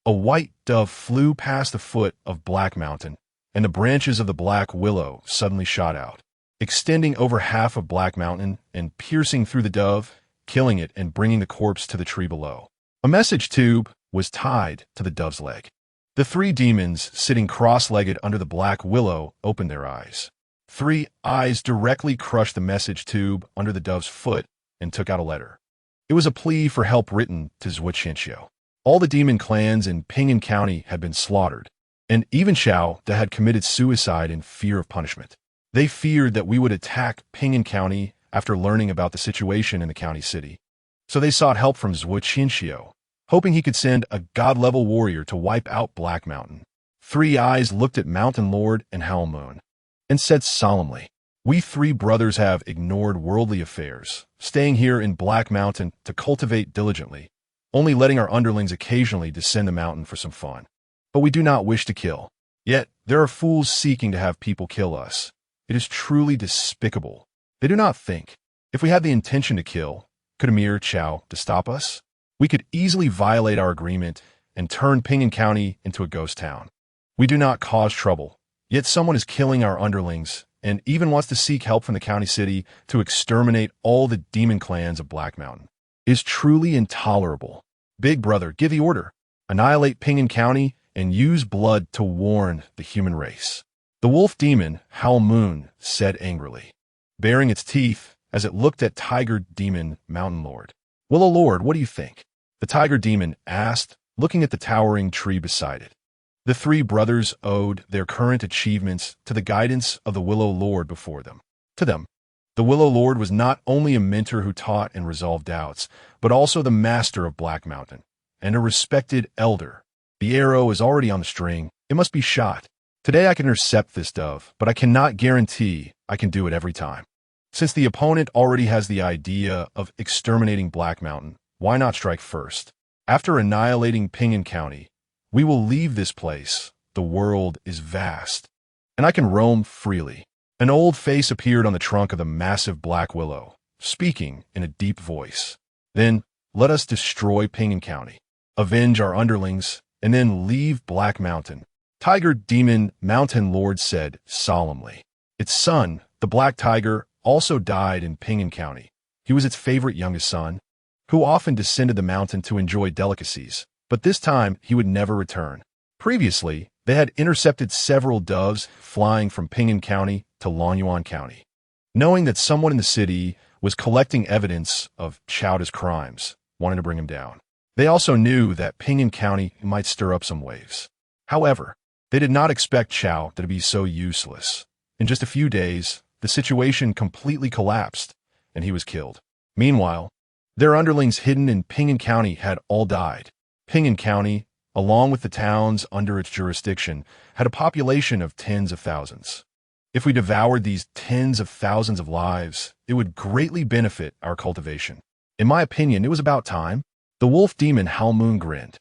a white dove flew past the foot of Black Mountain, and the branches of the black willow suddenly shot out, extending over half of Black Mountain and piercing through the dove, killing it and bringing the corpse to the tree below. A message tube was tied to the dove's leg. The three demons, sitting cross-legged under the black willow, opened their eyes. Three eyes directly crushed the message tube under the dove's foot and took out a letter. It was a plea for help written to Zhou Qianxiu. All the demon clans in Ping'an County had been slaughtered, and even Xiao that had committed suicide in fear of punishment. They feared that we would attack Ping'an County after learning about the situation in the county city. So they sought help from Zhou Qianxiu, hoping he could send a god-level warrior to wipe out Black Mountain. Three Eyes looked at Mountain Lord and Howl Moon and said solemnly, "We three brothers have ignored worldly affairs, staying here in Black Mountain to cultivate diligently, only letting our underlings occasionally descend the mountain for some fun. But we do not wish to kill. Yet there are fools seeking to have people kill us. It is truly despicable. They do not think, if we had the intention to kill, could Emir Chao to stop us? We could easily violate our agreement and turn Ping'an County into a ghost town. We do not cause trouble, yet someone is killing our underlings and even wants to seek help from the county city to exterminate all the demon clans of Black Mountain. It is truly intolerable. Big Brother, give the order. Annihilate Ping'an County and use blood to warn the human race." The wolf demon, Howl Moon, said angrily, baring its teeth as it looked at Tiger Demon Mountain Lord. "Willow Lord, what do you think?" The tiger demon asked, looking at the towering tree beside it. The three brothers owed their current achievements to the guidance of the Willow Lord before them. To them, the Willow Lord was not only a mentor who taught and resolved doubts, but also the master of Black Mountain, and a respected elder. The arrow is already on the string. It must be shot. Today I can intercept this dove, but I cannot guarantee I can do it every time. Since the opponent already has the idea of exterminating Black Mountain, why not strike first? After annihilating Ping'an County, we will leave this place. The world is vast, and I can roam freely. An old face appeared on the trunk of the massive black willow, speaking in a deep voice. "Then let us destroy Ping'an County, avenge our underlings, and then leave Black Mountain." Tiger Demon Mountain Lord said solemnly. Its son, the Black Tiger, also died in Ping'an County. He was its favorite youngest son, who often descended the mountain to enjoy delicacies, but this time he would never return. Previously, they had intercepted several doves flying from Ping'an County to Lonyuan County. Knowing that someone in the city was collecting evidence of Chowda's crimes, wanting to bring him down. They also knew that Ping'an County might stir up some waves. However, they did not expect Chow to be so useless. In just a few days, the situation completely collapsed, and he was killed. Meanwhile, their underlings hidden in Ping'an County had all died. Ping'an County, along with the towns under its jurisdiction, had a population of tens of thousands. If we devoured these tens of thousands of lives, it would greatly benefit our cultivation. In my opinion, it was about time. The wolf demon Howl Moon grinned,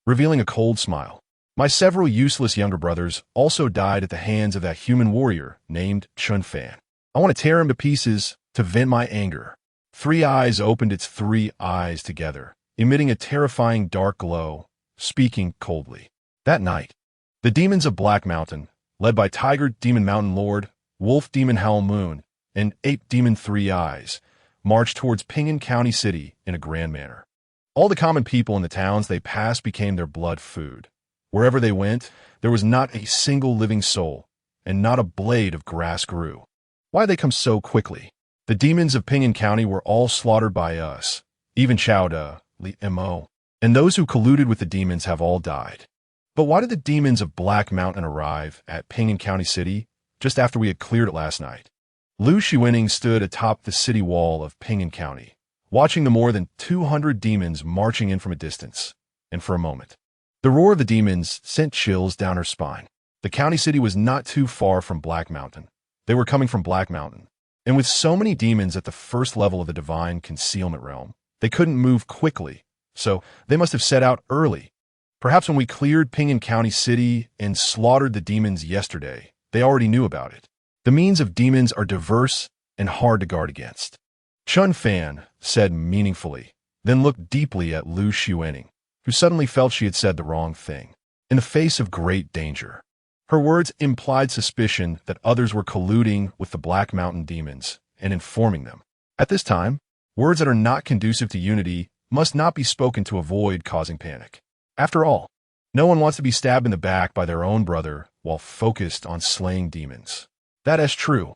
revealing a cold smile. My several useless younger brothers also died at the hands of that human warrior named Chen Fan. I want to tear him to pieces to vent my anger. Three Eyes opened its three eyes together, emitting a terrifying dark glow, speaking coldly. That night, the demons of Black Mountain, led by Tiger Demon Mountain Lord, Wolf Demon Howl Moon, and Ape Demon Three Eyes, marched towards Ping'an County City in a grand manner. All the common people in the towns they passed became their blood food. Wherever they went, there was not a single living soul, and not a blade of grass grew. Why did they come so quickly? The demons of Ping'an County were all slaughtered by us, even Chowda, Li Mo, and those who colluded with the demons have all died. But why did the demons of Black Mountain arrive at Ping'an County City just after we had cleared it last night? Lu Shiwening stood atop the city wall of Ping'an County, watching the more than 200 demons marching in from a distance, and for a moment, the roar of the demons sent chills down her spine. The county city was not too far from Black Mountain. They were coming from Black Mountain. And with so many demons at the first level of the divine concealment realm, they couldn't move quickly, so they must have set out early. Perhaps when we cleared Ping'an County City and slaughtered the demons yesterday, they already knew about it. The means of demons are diverse and hard to guard against. Chen Fan said meaningfully, then looked deeply at Lu Xuening, who suddenly felt she had said the wrong thing. In the face of great danger, her words implied suspicion that others were colluding with the Black Mountain demons and informing them. At this time, words that are not conducive to unity must not be spoken to avoid causing panic. After all, no one wants to be stabbed in the back by their own brother while focused on slaying demons. That is true.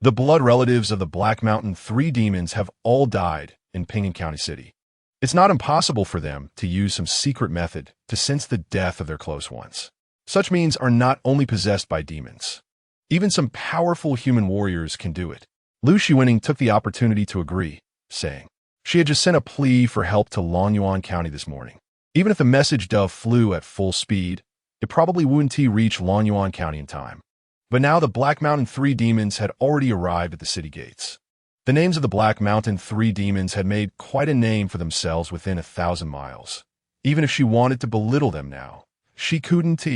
The blood relatives of the Black Mountain 3 demons have all died in Ping'an County City. It's not impossible for them to use some secret method to sense the death of their close ones. Such means are not only possessed by demons. Even some powerful human warriors can do it. Lu Xuening took the opportunity to agree, saying she had just sent a plea for help to Longyuan County this morning. Even if the message dove flew at full speed, it probably wouldn't reach Longyuan County in time. But now the Black Mountain 3 demons had already arrived at the city gates. The names of the Black Mountain 3 demons had made quite a name for themselves within 1,000 miles. Even if she wanted to belittle them now, she couldn't.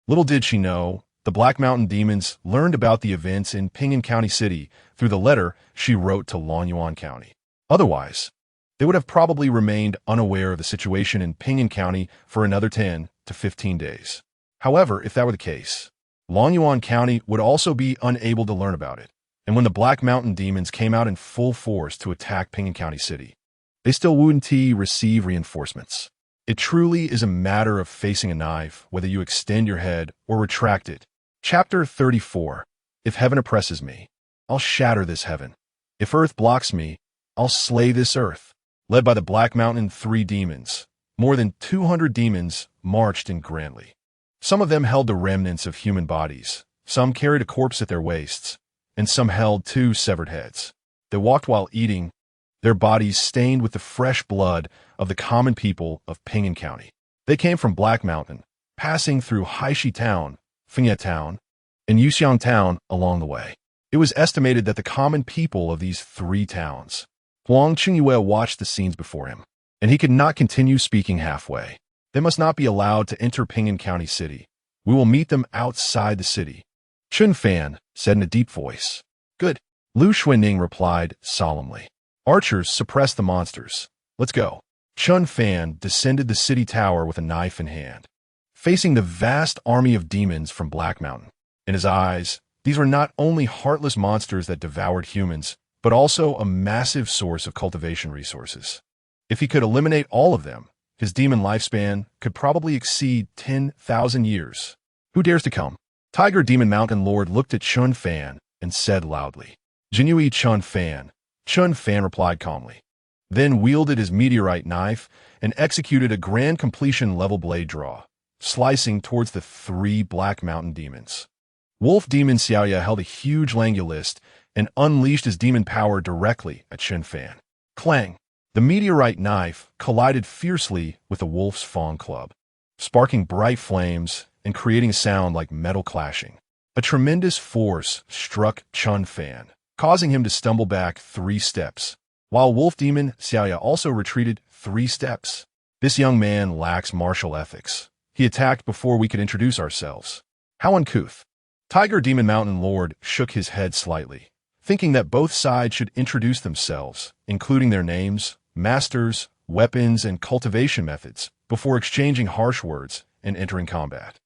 Little did she know, the Black Mountain demons learned about the events in Ping'an County City through the letter she wrote to Longyuan County. Otherwise, they would have probably remained unaware of the situation in Ping'an County for another 10 to 15 days. However, if that were the case, Longyuan County would also be unable to learn about it. And when the Black Mountain demons came out in full force to attack Ping'an County City, they still wouldn't receive reinforcements. It truly is a matter of facing a knife, whether you extend your head or retract it. Chapter 34. If heaven oppresses me, I'll shatter this heaven. If earth blocks me, I'll slay this earth. Led by the Black Mountain 3 demons, more than 200 demons marched in grandly. Some of them held the remnants of human bodies, some carried a corpse at their waists, and some held 2 severed heads. They walked while eating, their bodies stained with the fresh blood of the common people of Ping'an County. They came from Black Mountain, passing through Haishi Town, Fengye Town, and Yuxiang Town along the way. It was estimated that the common people of these 3 towns. Huang Jinyiwei watched the scenes before him, and he could not continue speaking halfway. They must not be allowed to enter Ping'an County City. We will meet them outside the city. Chen Fan said in a deep voice. Good. Lu Xuening replied solemnly. Archers, suppress the monsters. Let's go. Chen Fan descended the city tower with a knife in hand, facing the vast army of demons from Black Mountain. In his eyes, these were not only heartless monsters that devoured humans, but also a massive source of cultivation resources. If he could eliminate all of them, his demon lifespan could probably exceed 10,000 years. Who dares to come? Tiger Demon Mountain Lord looked at Chen Fan and said loudly. Jinyiwei Chen Fan. Chen Fan replied calmly, then wielded his meteorite knife and executed a grand completion level blade draw, slicing towards the 3 Black Mountain demons. Wolf Demon Xiaoya held a huge Langulist and unleashed his demon power directly at Chen Fan. Clang! The meteorite knife collided fiercely with the wolf's fawn club, sparking bright flames and creating a sound like metal clashing. A tremendous force struck Chen Fan, causing him to stumble back 3 steps, while Wolf Demon Xiaoya also retreated 3 steps. This young man lacks martial ethics. He attacked before we could introduce ourselves. How uncouth. Tiger Demon Mountain Lord shook his head slightly, thinking that both sides should introduce themselves, including their names, masters, weapons, and cultivation methods, before exchanging harsh words and entering combat.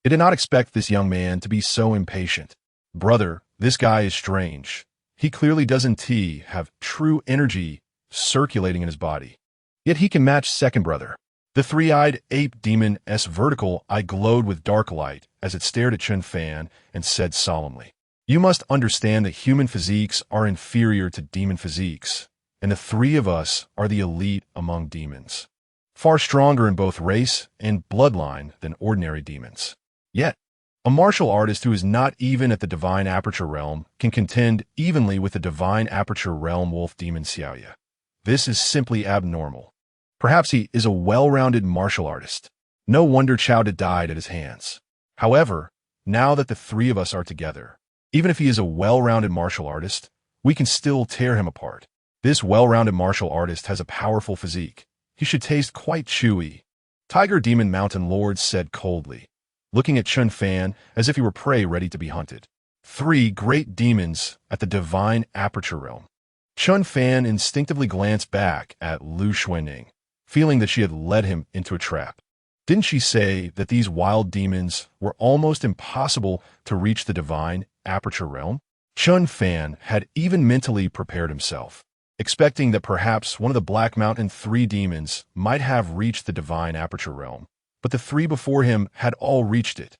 It did not expect this young man to be so impatient. Brother, this guy is strange. He clearly doesn't have true energy circulating in his body. Yet he can match second brother. The 3-eyed ape demon's vertical eye glowed with dark light as it stared at Chen Fan and said solemnly, you must understand that human physiques are inferior to demon physiques, and the 3 of us are the elite among demons, far stronger in both race and bloodline than ordinary demons. Yet, a martial artist who is not even at the divine aperture realm can contend evenly with the divine aperture realm wolf demon Xiaoya. This is simply abnormal. Perhaps he is a well-rounded martial artist. No wonder Chao De died at his hands. However, now that the 3 of us are together, even if he is a well-rounded martial artist, we can still tear him apart. This well-rounded martial artist has a powerful physique. He should taste quite chewy. Tiger Demon Mountain Lord said coldly, looking at Chen Fan as if he were prey ready to be hunted. 3 great demons at the divine aperture realm. Chen Fan instinctively glanced back at Lu Xuanning, feeling that she had led him into a trap. Didn't she say that these wild demons were almost impossible to reach the divine aperture realm? Chen Fan had even mentally prepared himself, expecting that perhaps one of the Black Mountain 3 demons might have reached the divine aperture realm, but the 3 before him had all reached it.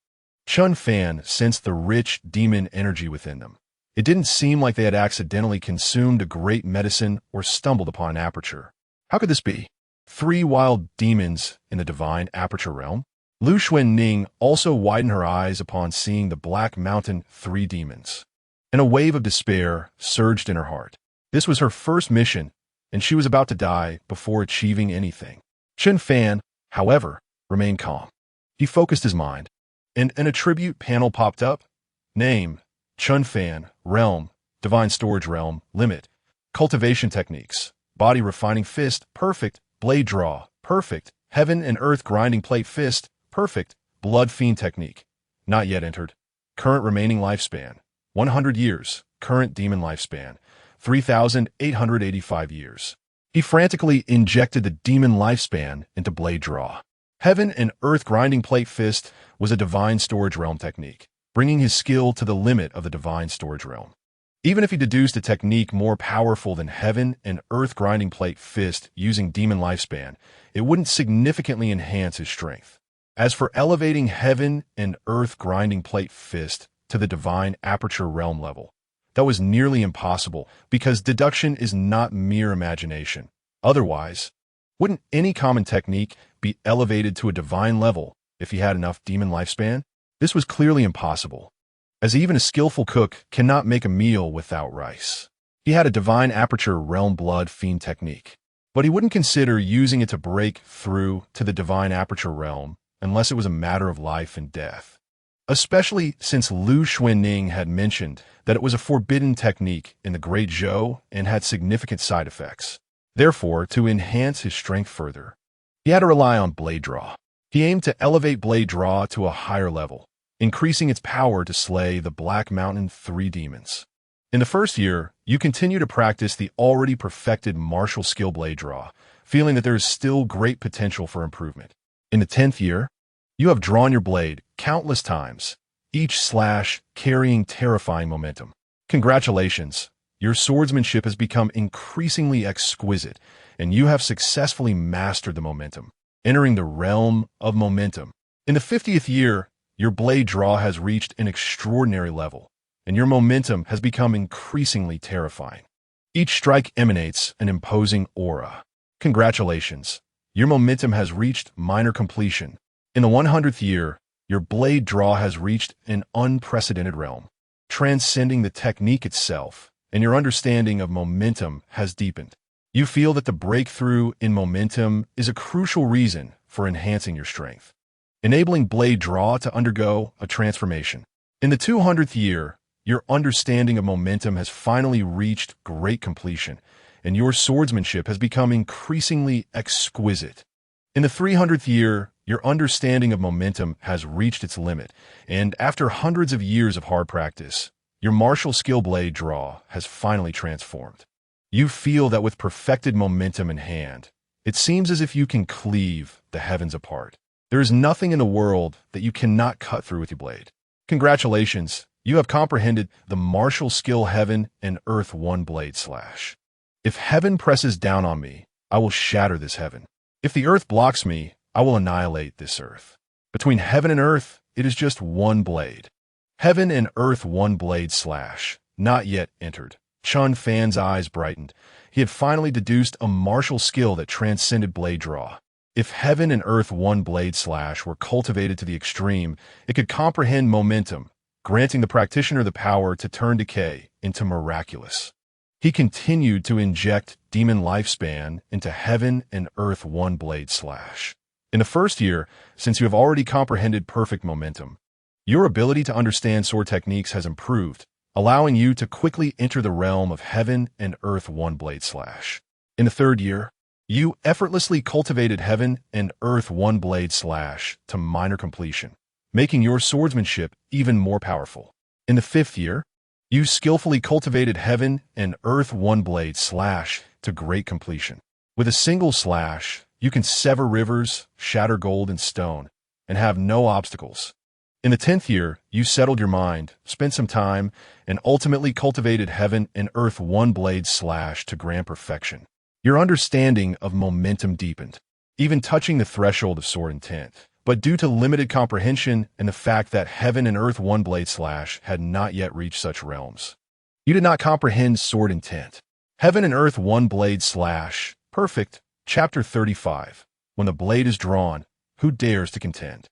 Chen Fan sensed the rich demon energy within them. It didn't seem like they had accidentally consumed a great medicine or stumbled upon an aperture. How could this be? 3 wild demons in the divine aperture realm? Lu Xuanning also widened her eyes upon seeing the Black Mountain 3 demons, and a wave of despair surged in her heart. This was her first mission, and she was about to die before achieving anything. Chen Fan, however, remained calm. He focused his mind, and an attribute panel popped up. Name, Chen Fan, Realm, Divine Storage Realm, Limit, Cultivation Techniques, Body Refining Fist, Perfect, Blade Draw, Perfect, Heaven and Earth Grinding Plate Fist, Perfect, Blood Fiend Technique, not yet entered. Current remaining lifespan, 100 years, current demon lifespan, 3,885 years. He frantically injected the demon lifespan into Blade Draw. Heaven and Earth Grinding Plate Fist was a Divine Storage Realm technique, bringing his skill to the limit of the Divine Storage Realm. Even if he deduced a technique more powerful than Heaven and Earth Grinding Plate Fist using Demon Lifespan, it wouldn't significantly enhance his strength. As for elevating Heaven and Earth Grinding Plate Fist to the Divine Aperture Realm level, that was nearly impossible because deduction is not mere imagination. Otherwise, wouldn't any common technique be elevated to a divine level if he had enough demon lifespan? This was clearly impossible, as even a skillful cook cannot make a meal without rice. He had a divine aperture realm blood fiend technique, but he wouldn't consider using it to break through to the divine aperture realm unless it was a matter of life and death. Especially since Lu Xuanning had mentioned that it was a forbidden technique in the Great Zhou and had significant side effects. Therefore, to enhance his strength further, he had to rely on Blade Draw. He aimed to elevate Blade Draw to a higher level, increasing its power to slay the Black Mountain 3 demons. In the first year, you continue to practice the already perfected martial skill Blade Draw, feeling that there is still great potential for improvement. In the 10th year, you have drawn your blade countless times, each slash carrying terrifying momentum. Congratulations! Your swordsmanship has become increasingly exquisite, and you have successfully mastered the momentum, entering the realm of momentum. In the 50th year, your blade draw has reached an extraordinary level, and your momentum has become increasingly terrifying. Each strike emanates an imposing aura. Congratulations! Your momentum has reached minor completion. In the 100th year, your blade draw has reached an unprecedented realm, transcending the technique itself, and your understanding of momentum has deepened. You feel that the breakthrough in momentum is a crucial reason for enhancing your strength, enabling blade draw to undergo a transformation. In the 200th year, your understanding of momentum has finally reached great completion, and your swordsmanship has become increasingly exquisite. In the 300th year, your understanding of momentum has reached its limit, and after hundreds of years of hard practice, your martial skill blade draw has finally transformed. You feel that with perfected momentum in hand, it seems as if you can cleave the heavens apart. There is nothing in the world that you cannot cut through with your blade. Congratulations, you have comprehended the martial skill heaven and earth one blade slash. If heaven presses down on me, I will shatter this heaven. If the earth blocks me, I will annihilate this earth. Between heaven and earth, it is just one blade. Heaven and earth one blade slash, not yet entered. Chen Fan's eyes brightened. He had finally deduced a martial skill that transcended blade draw. If heaven and earth one blade slash were cultivated to the extreme, it could comprehend momentum, granting the practitioner the power to turn decay into miraculous. He continued to inject demon lifespan into heaven and earth one blade slash. In the first year, since you have already comprehended perfect momentum, your ability to understand sword techniques has improved, allowing you to quickly enter the realm of heaven and earth one blade slash. In the third year, you effortlessly cultivated heaven and earth one blade slash to minor completion, making your swordsmanship even more powerful. In the fifth year, you skillfully cultivated heaven and earth one blade slash to great completion. With a single slash, you can sever rivers, shatter gold and stone, and have no obstacles. In the 10th year, you settled your mind, spent some time, and ultimately cultivated heaven and earth one blade slash to grand perfection. Your understanding of momentum deepened, even touching the threshold of sword intent. But due to limited comprehension and the fact that heaven and earth one blade slash had not yet reached such realms, you did not comprehend sword intent. Heaven and earth one blade slash, perfect, chapter 35. When the blade is drawn, who dares to contend?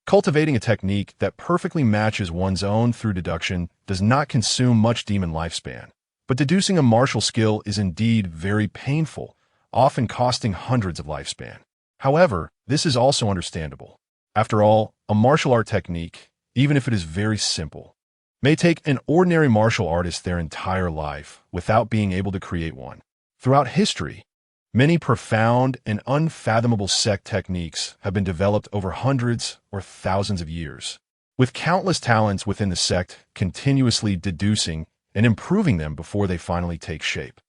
Cultivating a technique that perfectly matches one's own through deduction does not consume much demon lifespan. But deducing a martial skill is indeed very painful, often costing hundreds of lifespan. However, this is also understandable. After all, a martial art technique, even if it is very simple, may take an ordinary martial artist their entire life without being able to create one. Throughout history, many profound and unfathomable sect techniques have been developed over hundreds or thousands of years, with countless talents within the sect continuously deducing and improving them before they finally take shape.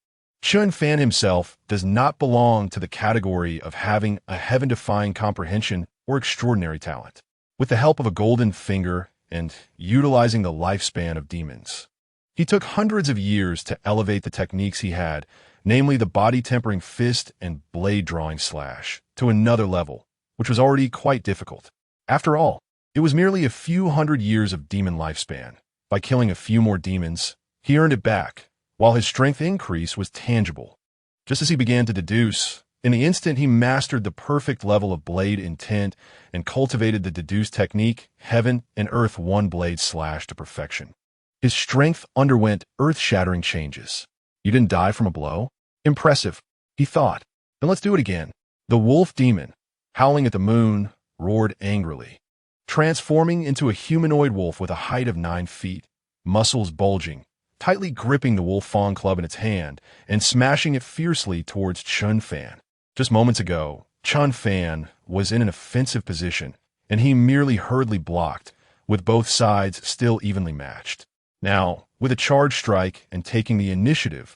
Chen Fan himself does not belong to the category of having a heaven-defying comprehension or extraordinary talent. With the help of a golden finger and utilizing the lifespan of demons, he took hundreds of years to elevate the techniques he had, namely the body-tempering fist and blade-drawing slash, to another level, which was already quite difficult. After all, it was merely a few hundred years of demon lifespan. By killing a few more demons, he earned it back, while his strength increase was tangible. Just as he began to deduce, in the instant he mastered the perfect level of blade intent and cultivated the deduce technique, heaven and earth one blade slash to perfection. His strength underwent earth-shattering changes. You didn't die from a blow? Impressive, he thought. Then let's do it again. The wolf demon, howling at the moon, roared angrily, transforming into a humanoid wolf with a height of 9 feet, muscles bulging, tightly gripping the wolf fawn club in its hand and smashing it fiercely towards Chen Fan. Just moments ago, Chen Fan was in an offensive position, and he merely hurriedly blocked, with both sides still evenly matched. Now, with a charge strike and taking the initiative,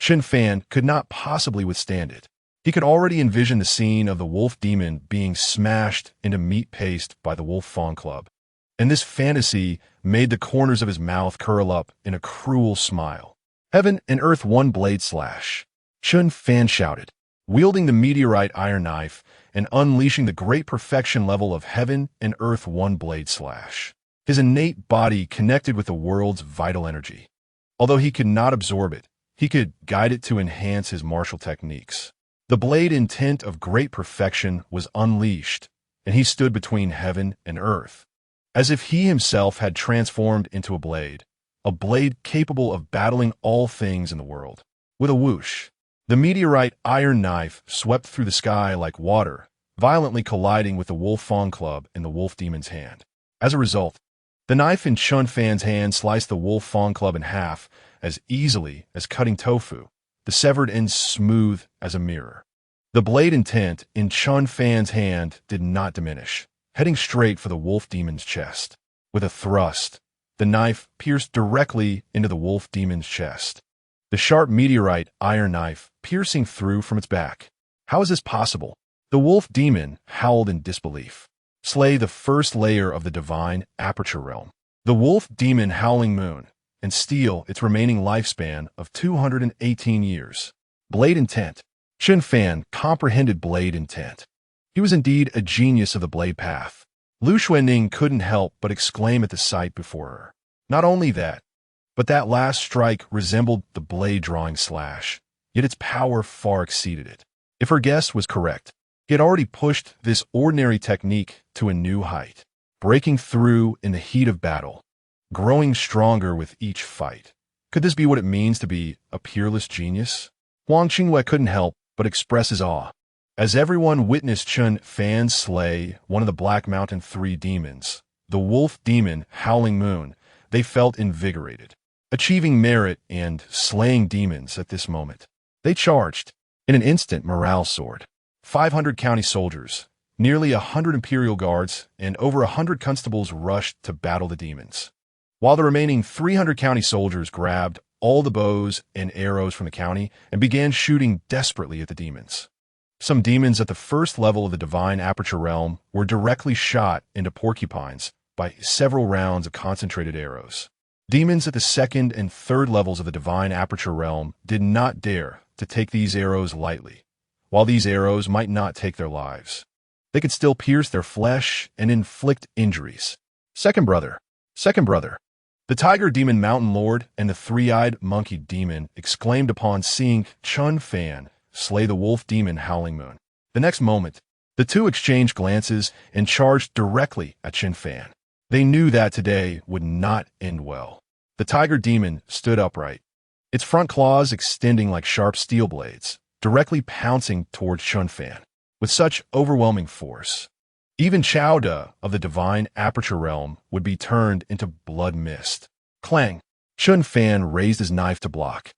Chen Fan could not possibly withstand it. He could already envision the scene of the wolf demon being smashed into meat paste by the wolf fawn club, and this fantasy made the corners of his mouth curl up in a cruel smile. Heaven and earth one blade slash, Chen Fan shouted, wielding the meteorite iron knife and unleashing the great perfection level of heaven and earth one blade slash. His innate body connected with the world's vital energy. Although he could not absorb it, he could guide it to enhance his martial techniques. The blade intent of great perfection was unleashed, and he stood between heaven and earth, as if he himself had transformed into a blade capable of battling all things in the world. With a whoosh, the meteorite iron knife swept through the sky like water, violently colliding with the wolf fawn club in the wolf demon's hand. As a result, the knife in Chen Fan's hand sliced the wolf fawn club in half as easily as cutting tofu, the severed end smooth as a mirror. The blade intent in Chen Fan's hand did not diminish, heading straight for the wolf demon's chest. With a thrust, the knife pierced directly into the wolf demon's chest, the sharp meteorite iron knife piercing through from its back. How is this possible? The wolf demon howled in disbelief. Slay the first layer of the divine aperture realm, the wolf demon howling moon, and steal its remaining lifespan of 218 years. Blade intent. Chen Fan comprehended blade intent. He was indeed a genius of the blade path. Lu Xuanning couldn't help but exclaim at the sight before her. Not only that, but that last strike resembled the blade drawing slash, yet its power far exceeded it. If her guess was correct, he had already pushed this ordinary technique to a new height, breaking through in the heat of battle, growing stronger with each fight. Could this be what it means to be a peerless genius? Jinyiwei couldn't help but express his awe. As everyone witnessed Chen Fan slay one of the Black Mountain 3 demons, the wolf demon Howling Moon, they felt invigorated. achieving merit and slaying demons at this moment. They charged. In an instant, morale soared. 500 county soldiers, nearly 100 imperial guards, and over 100 constables rushed to battle the demons, while the remaining 300 county soldiers grabbed all the bows and arrows from the county and began shooting desperately at the demons. Some demons at the first level of the divine aperture realm were directly shot into porcupines by several rounds of concentrated arrows. Demons at the second and third levels of the divine aperture realm did not dare to take these arrows lightly. While these arrows might not take their lives, they could still pierce their flesh and inflict injuries. Second brother. The tiger demon mountain lord and the three-eyed monkey demon exclaimed upon seeing Chen Fan slay the wolf demon Howling Moon. The next moment, the two exchanged glances and charged directly at Chen Fan. They knew that today would not end well. The tiger demon stood upright, its front claws extending like sharp steel blades, directly pouncing towards Chen Fan with such overwhelming force. Even Chowda of the divine aperture realm would be turned into blood mist. Clang! Chen Fan raised his knife to block,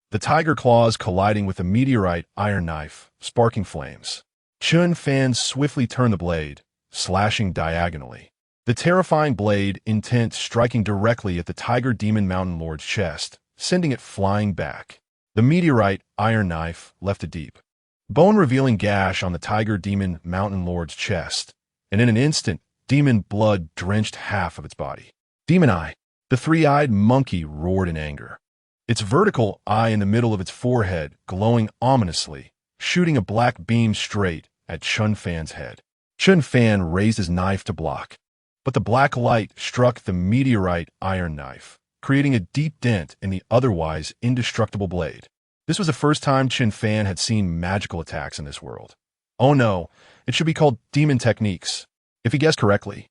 the tiger claws colliding with the meteorite iron knife, sparking flames. Chen Fan swiftly turned the blade, slashing diagonally, the terrifying blade intent striking directly at the tiger demon mountain lord's chest, sending it flying back. The meteorite iron knife left a deep, bone-revealing gash on the tiger demon mountain lord's chest, and in an instant, demon blood drenched half of its body. Demon eye! The three-eyed monkey roared in anger, its vertical eye in the middle of its forehead glowing ominously, shooting a black beam straight at Chen Fan's head. Chen Fan raised his knife to block, but the black light struck the meteorite iron knife, creating a deep dent in the otherwise indestructible blade. This was the first time Chen Fan had seen magical attacks in this world. Oh no, it should be called demon techniques. If he guessed correctly,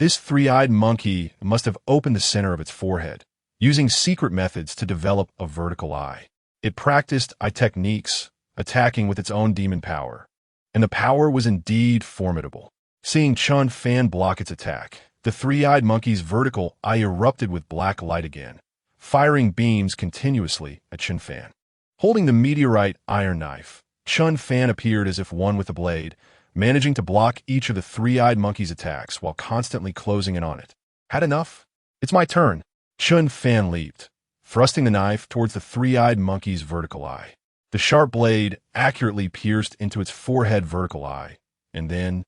this three-eyed monkey must have opened the center of its forehead, using secret methods to develop a vertical eye. It practiced eye techniques, attacking with its own demon power, and the power was indeed formidable. Seeing Chen Fan block its attack, the three-eyed monkey's vertical eye erupted with black light again, firing beams continuously at Chen Fan. Holding the meteorite iron knife, Chen Fan appeared as if one with the blade, managing to block each of the three-eyed monkey's attacks while constantly closing in on it. Had enough? It's my turn. Chen Fan leaped, thrusting the knife towards the three-eyed monkey's vertical eye. The sharp blade accurately pierced into its forehead vertical eye, and then,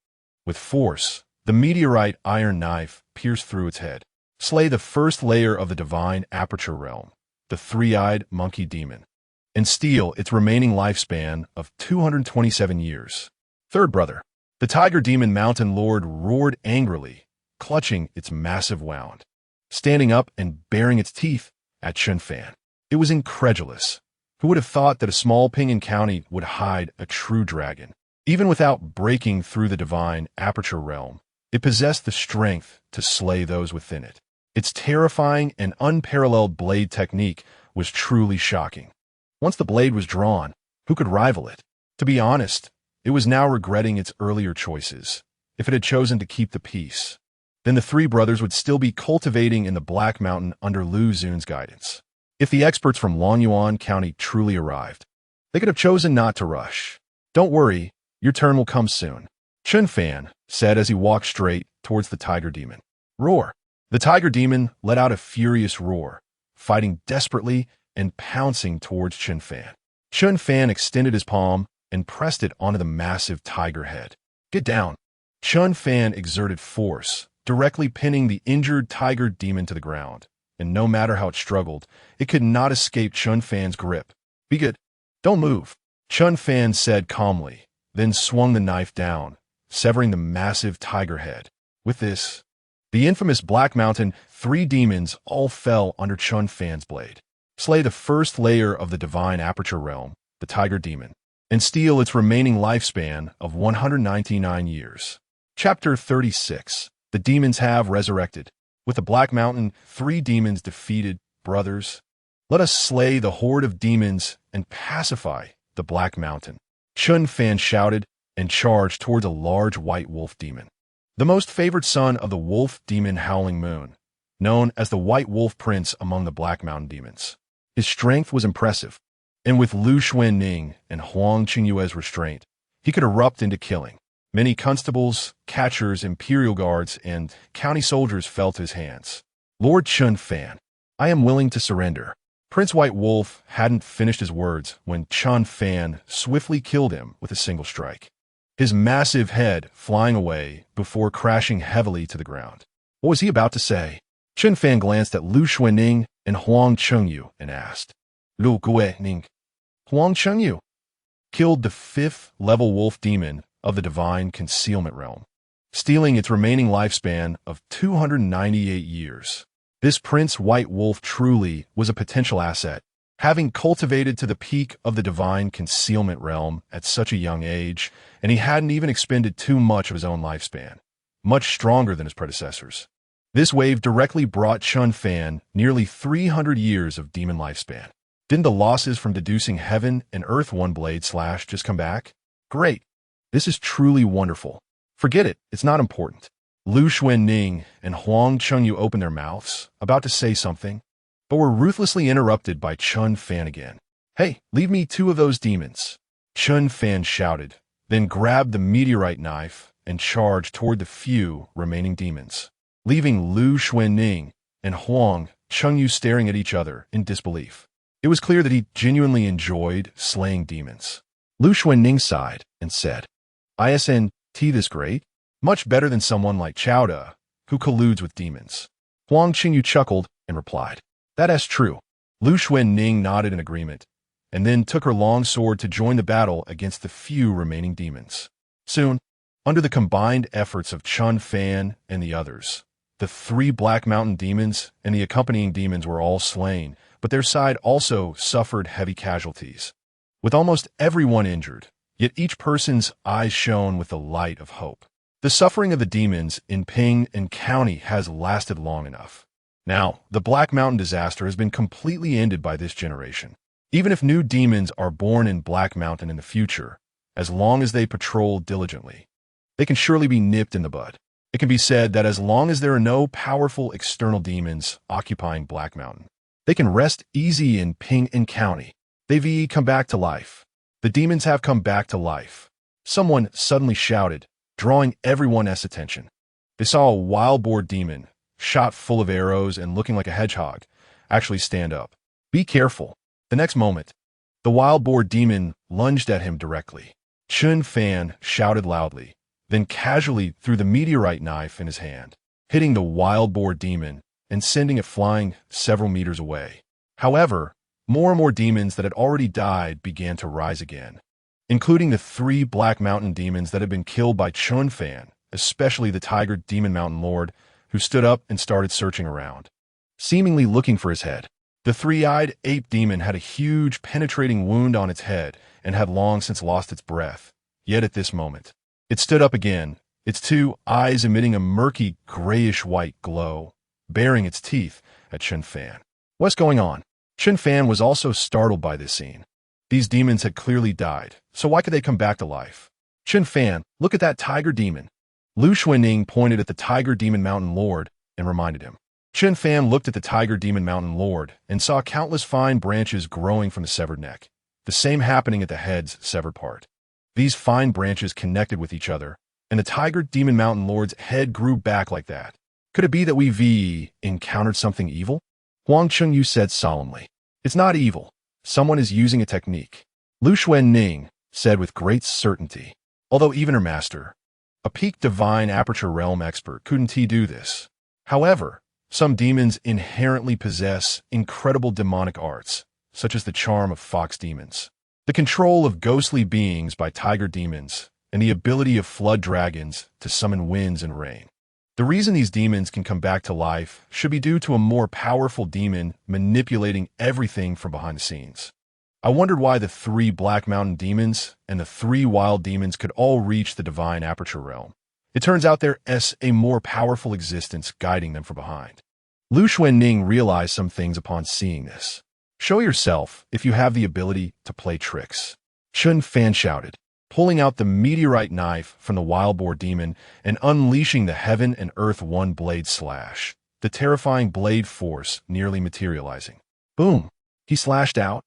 with force, the meteorite iron knife pierced through its head. Slay the first layer of the divine aperture realm, the three-eyed monkey demon, and steal its remaining lifespan of 227 years. Third brother. The tiger demon mountain lord roared angrily, clutching its massive wound, standing up and baring its teeth at Chen Fan. It was incredulous. Who would have thought that a small Ping'an county would hide a true dragon? Even without breaking through the divine aperture realm, it possessed the strength to slay those within it. Its terrifying and unparalleled blade technique was truly shocking. Once the blade was drawn, who could rival it? To be honest, it was now regretting its earlier choices. If it had chosen to keep the peace, then the three brothers would still be cultivating in the Black Mountain under Lu Xun's guidance. If the experts from Longyuan County truly arrived, they could have chosen not to rush. Don't worry, your turn will come soon, Chen Fan said as he walked straight towards the tiger demon. Roar! The tiger demon let out a furious roar, fighting desperately and pouncing towards Chen Fan. Chen Fan extended his palm and pressed it onto the massive tiger head. Get down! Chen Fan exerted force, directly pinning the injured tiger demon to the ground, and no matter how it struggled, it could not escape Chen Fan's grip. Be good. Don't move, Chen Fan said calmly, then swung the knife down, severing the massive tiger head. With this, the infamous Black Mountain three demons all fell under Chen Fan's blade. Slay the first layer of the divine aperture realm, the tiger demon, and steal its remaining lifespan of 199 years. Chapter 36. The demons have resurrected. With the Black Mountain, three demons defeated, brothers, let us slay the horde of demons and pacify the Black Mountain. Chen Fan shouted and charged towards a large white wolf demon, the most favored son of the wolf demon Howling Moon. known as the White Wolf Prince among the Black Mountain demons. His strength was impressive, and with Lu Xuanning and Huang Qingyue's restraint, he could erupt into killing. Many constables, catchers, imperial guards, and county soldiers fell to his hands. Lord Chen Fan, I am willing to surrender. Prince White Wolf hadn't finished his words when Chen Fan swiftly killed him with a single strike, his massive head flying away before crashing heavily to the ground. What was he about to say? Chen Fan glanced at Lu Xuanning and Huang Chengyu and asked, Lu Guening, Huang Chengyu killed the 5th-level wolf demon of the divine concealment realm, stealing its remaining lifespan of 298 years. This Prince White Wolf truly was a potential asset, having cultivated to the peak of the divine concealment realm at such a young age, and he hadn't even expended too much of his own lifespan, much stronger than his predecessors. This wave directly brought Chen Fan nearly 300 years of demon lifespan. Didn't the losses from deducing heaven and earth one blade slash just come back? Great. This is truly wonderful. Forget it, it's not important. Lu Xuanning and Huang Chengyu opened their mouths, about to say something, but were ruthlessly interrupted by Chen Fan again. Hey, leave me 2 of those demons. Chen Fan shouted, then grabbed the meteorite knife and charged toward the few remaining demons, leaving Lu Xuanning and Huang Chengyu staring at each other in disbelief. It was clear that he genuinely enjoyed slaying demons. Lu Xuanning sighed and said, "Isn't this great? Much better than someone like Chowda, who colludes with demons." Huang Qingyu chuckled and replied, "That's true." Lu Xuanning nodded in agreement, and then took her long sword to join the battle against the few remaining demons. Soon, under the combined efforts of Chen Fan and the others, the 3 Black Mountain demons and the accompanying demons were all slain, but their side also suffered heavy casualties, with almost everyone injured, yet each person's eyes shone with the light of hope. The suffering of the demons in Ping and County has lasted long enough. Now, the Black Mountain disaster has been completely ended by this generation. Even if new demons are born in Black Mountain in the future, as long as they patrol diligently, they can surely be nipped in the bud. It can be said that as long as there are no powerful external demons occupying Black Mountain, they can rest easy in Ping and County. They've come back to life. The demons have come back to life. Someone suddenly shouted, drawing everyone's attention. They saw a wild boar demon, shot full of arrows and looking like a hedgehog, actually stand up. Be careful. The next moment, the wild boar demon lunged at him directly. Chen Fan shouted loudly, then casually threw the meteorite knife in his hand, hitting the wild boar demon and sending it flying several meters away. However, more and more demons that had already died began to rise again, including the 3 Black Mountain demons that had been killed by Chen Fan, especially the Tiger Demon Mountain Lord, who stood up and started searching around, seemingly looking for his head. The 3-eyed ape demon had a huge penetrating wound on its head and had long since lost its breath. Yet at this moment, it stood up again, its 2 eyes emitting a murky grayish-white glow, baring its teeth at Chen Fan. What's going on? Chen Fan was also startled by this scene. These demons had clearly died, so why could they come back to life? Chen Fan, look at that tiger demon. Lu Xuanning pointed at the Tiger Demon Mountain Lord and reminded him. Chen Fan looked at the Tiger Demon Mountain Lord and saw countless fine branches growing from the severed neck, the same happening at the head's severed part. These fine branches connected with each other, and the Tiger Demon Mountain Lord's head grew back like that. Could it be that we've encountered something evil? Huang Chengyu said solemnly. It's not evil. Someone is using a technique. Lu Xuanning said with great certainty. Although even her master, a peak divine aperture realm expert, couldn't do this. However, some demons inherently possess incredible demonic arts, such as the charm of fox demons, the control of ghostly beings by tiger demons, and the ability of flood dragons to summon winds and rain. The reason these demons can come back to life should be due to a more powerful demon manipulating everything from behind the scenes. I wondered why the 3 Black Mountain demons and the 3 wild demons could all reach the divine aperture realm. It turns out there's a more powerful existence guiding them from behind. Lu Xuanning realized some things upon seeing this. Show yourself if you have the ability to play tricks. Chen Fan shouted, pulling out the meteorite knife from the wild boar demon and unleashing the heaven and earth one blade slash. the terrifying blade force nearly materializing. Boom! He slashed out,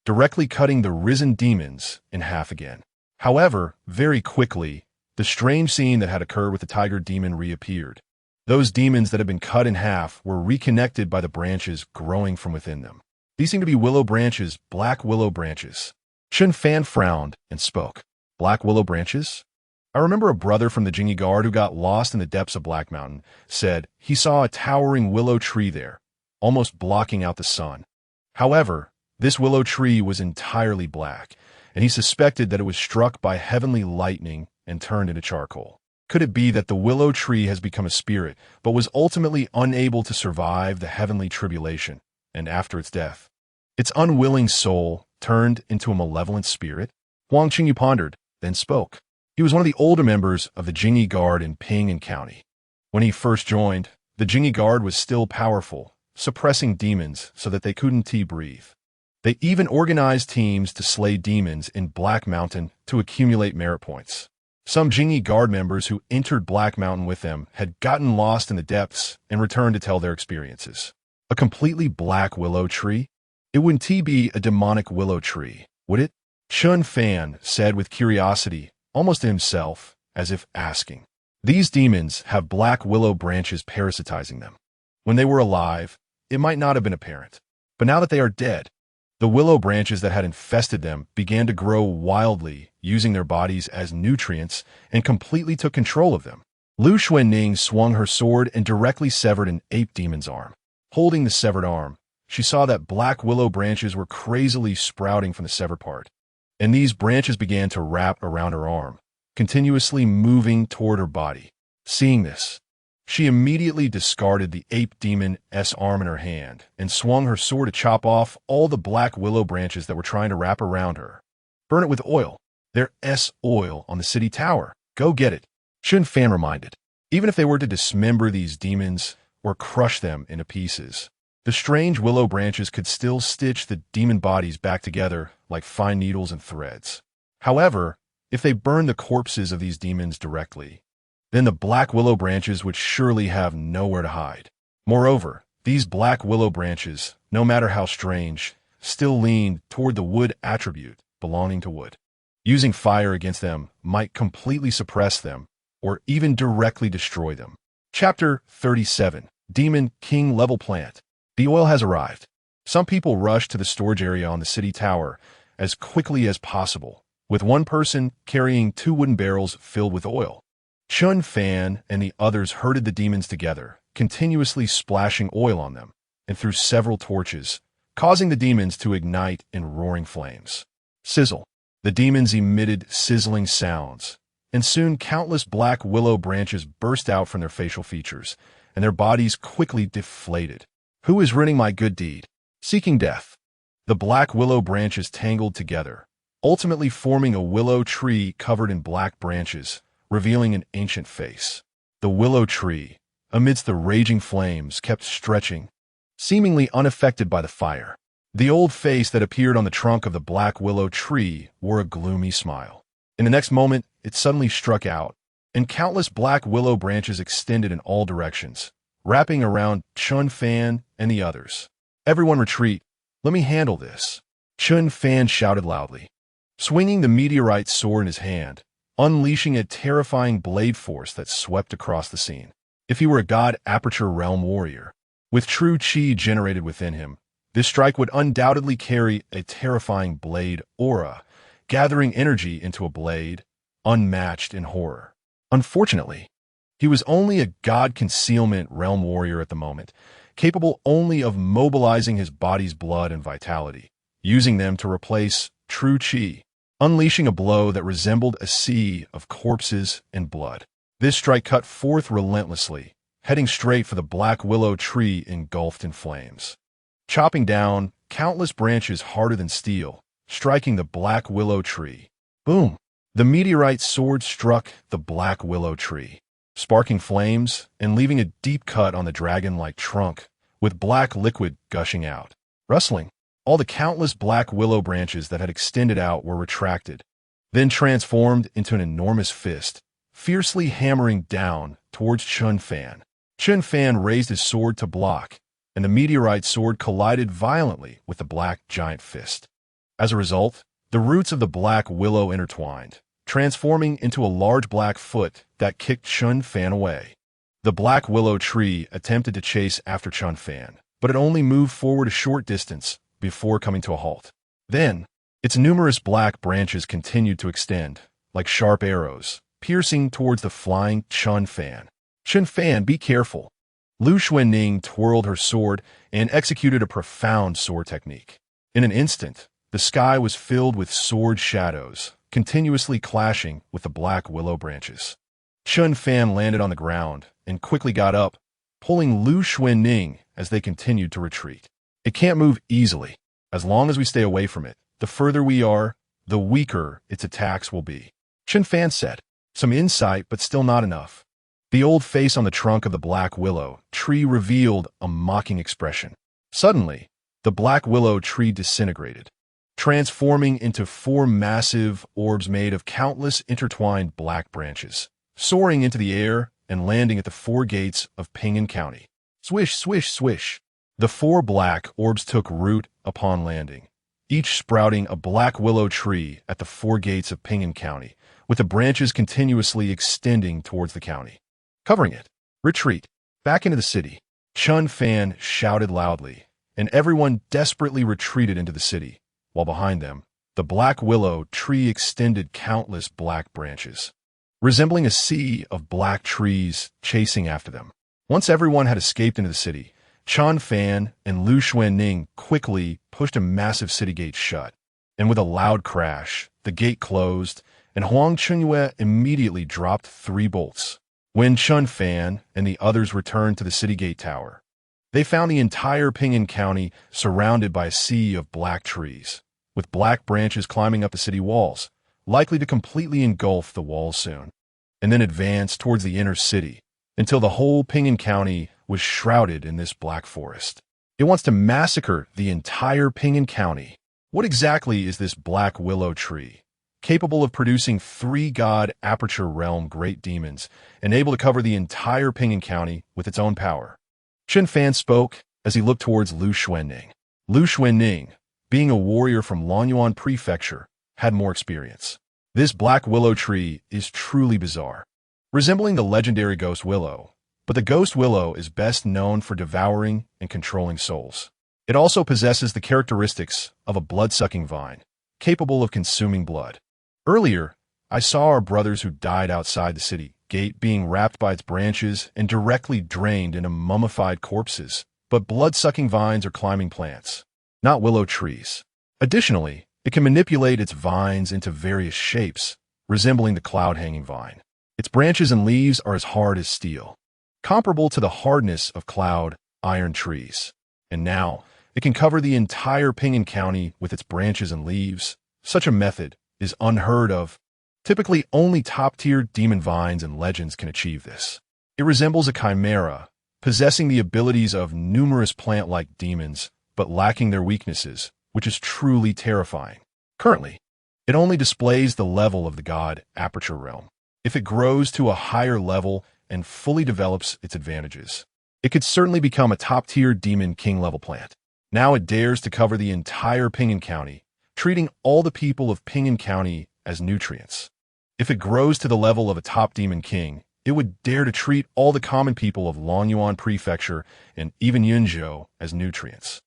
directly cutting the risen demons in half again. However, very quickly, the strange scene that had occurred with the tiger demon reappeared. Those demons that had been cut in half were reconnected by the branches growing from within them. These seemed to be willow branches, black willow branches. Chen Fan frowned and spoke. Black willow branches? I remember a brother from the Jinyiwei Guard who got lost in the depths of Black Mountain said he saw a towering willow tree there, almost blocking out the sun. However, this willow tree was entirely black, and he suspected that it was struck by heavenly lightning and turned into charcoal. Could it be that the willow tree has become a spirit, but was ultimately unable to survive the heavenly tribulation, and after its death, its unwilling soul turned into a malevolent spirit? Huang Qingyu pondered, then spoke. He was one of the older members of the Jinyiwei Guard in Ping County. When he first joined, the Jinyiwei Guard was still powerful, suppressing demons so that they couldn't breathe. They even organized teams to slay demons in Black Mountain to accumulate merit points. Some Jinyiwei Guard members who entered Black Mountain with them had gotten lost in the depths and returned to tell their experiences. A completely black willow tree? It wouldn't be a demonic willow tree, would it? Chen Fan said with curiosity, almost to himself, as if asking. These demons have black willow branches parasitizing them. When they were alive, it might not have been apparent. But now that they are dead, the willow branches that had infested them began to grow wildly, using their bodies as nutrients, and completely took control of them. Lu Xuanning swung her sword and directly severed an ape demon's arm. Holding the severed arm, she saw that black willow branches were crazily sprouting from the severed part, and these branches began to wrap around her arm, continuously moving toward her body. Seeing this, she immediately discarded the ape demon's arm in her hand and swung her sword to chop off all the black willow branches that were trying to wrap around her. Burn it with oil. There's oil on the city tower. Go get it. Chen Fan reminded. Even if they were to dismember these demons or crush them into pieces, the strange willow branches could still stitch the demon bodies back together like fine needles and threads. However, if they burned the corpses of these demons directly, then the black willow branches would surely have nowhere to hide. Moreover, these black willow branches, no matter how strange, still leaned toward the wood attribute belonging to wood. Using fire against them might completely suppress them or even directly destroy them. Chapter 37. Demon King Level Plant. The oil has arrived. Some people rushed to the storage area on the city tower as quickly as possible, with one person carrying 2 wooden barrels filled with oil. Chen Fan and the others herded the demons together, continuously splashing oil on them, and threw several torches, causing the demons to ignite in roaring flames. Sizzle. The demons emitted sizzling sounds, and soon countless black willow branches burst out from their facial features, and their bodies quickly deflated. Who is ruining my good deed? Seeking death. The black willow branches tangled together, ultimately forming a willow tree covered in black branches, revealing an ancient face. The willow tree, amidst the raging flames, kept stretching, seemingly unaffected by the fire. The old face that appeared on the trunk of the black willow tree wore a gloomy smile. In the next moment, it suddenly struck out, and countless black willow branches extended in all directions, wrapping around Chen Fan and the others. Everyone retreat. Let me handle this. Chen Fan shouted loudly, swinging the meteorite sword in his hand, unleashing a terrifying blade force that swept across the scene. If he were a god aperture realm warrior, with true chi generated within him, this strike would undoubtedly carry a terrifying blade aura, gathering energy into a blade, unmatched in horror. Unfortunately, he was only a god concealment realm warrior at the moment, capable only of mobilizing his body's blood and vitality, using them to replace true chi, unleashing a blow that resembled a sea of corpses and blood. This strike cut forth relentlessly, heading straight for the black willow tree engulfed in flames, chopping down countless branches harder than steel, striking the black willow tree. Boom! The meteorite sword struck the black willow tree, sparking flames and leaving a deep cut on the dragon-like trunk, with black liquid gushing out. Rustling, all the countless black willow branches that had extended out were retracted, then transformed into an enormous fist, fiercely hammering down towards Chen Fan. Chen Fan raised his sword to block, and the meteorite sword collided violently with the black giant fist. As a result, the roots of the black willow intertwined, transforming into a large black foot that kicked Chen Fan away. The black willow tree attempted to chase after Chen Fan, but it only moved forward a short distance before coming to a halt. Then, its numerous black branches continued to extend, like sharp arrows, piercing towards the flying Chen Fan. Chen Fan, be careful. Lu Xuanning twirled her sword and executed a profound sword technique. In an instant, the sky was filled with sword shadows, continuously clashing with the black willow branches. Chen Fan landed on the ground and quickly got up, pulling Lu Xuanning as they continued to retreat. It can't move easily. As long as we stay away from it, the further we are, the weaker its attacks will be. Chen Fan said, some insight, but still not enough. The old face on the trunk of the black willow tree revealed a mocking expression. Suddenly, the black willow tree disintegrated, transforming into 4 massive orbs made of countless intertwined black branches, soaring into the air and landing at the 4 gates of Ping'an County. Swish, swish, swish. The 4 black orbs took root upon landing, each sprouting a black willow tree at the 4 gates of Ping'an County, with the branches continuously extending towards the county, covering it. Retreat. Back into the city. Chen Fan shouted loudly, and everyone desperately retreated into the city, while behind them, the black willow tree extended countless black branches, resembling a sea of black trees chasing after them. Once everyone had escaped into the city, Chen Fan and Lu Xuanning quickly pushed a massive city gate shut, and with a loud crash, the gate closed, and Huang Jinyiwei immediately dropped 3 bolts. When Chen Fan and the others returned to the city gate tower, they found the entire Ping'an County surrounded by a sea of black trees, with black branches climbing up the city walls, likely to completely engulf the walls soon, and then advance towards the inner city, until the whole Ping'an County was shrouded in this black forest. It wants to massacre the entire Ping'an County. What exactly is this black willow tree? Capable of producing 3 god aperture realm great demons, and able to cover the entire Ping'an County with its own power. Chen Fan spoke as he looked towards Lu Xuanning. Lu Xuanning, being a warrior from Longyuan Prefecture, had more experience. This black willow tree is truly bizarre, resembling the legendary ghost willow, but the ghost willow is best known for devouring and controlling souls. It also possesses the characteristics of a blood-sucking vine, capable of consuming blood. Earlier, I saw our brothers who died outside the city gate being wrapped by its branches and directly drained into mummified corpses, but blood-sucking vines are climbing plants, not willow trees. Additionally, it can manipulate its vines into various shapes, resembling the cloud-hanging vine. Its branches and leaves are as hard as steel, comparable to the hardness of cloud iron trees. And now, it can cover the entire Ping'an County with its branches and leaves. Such a method is unheard of. Typically, only top-tier demon vines and legends can achieve this. It resembles a chimera, possessing the abilities of numerous plant-like demons, but lacking their weaknesses, which is truly terrifying. Currently, it only displays the level of the god aperture realm. If it grows to a higher level and fully develops its advantages, it could certainly become a top-tier demon king-level plant. Now it dares to cover the entire Ping'an County, treating all the people of Ping'an County as nutrients. If it grows to the level of a top demon king, it would dare to treat all the common people of Longyuan Prefecture and even Yunzhou as nutrients.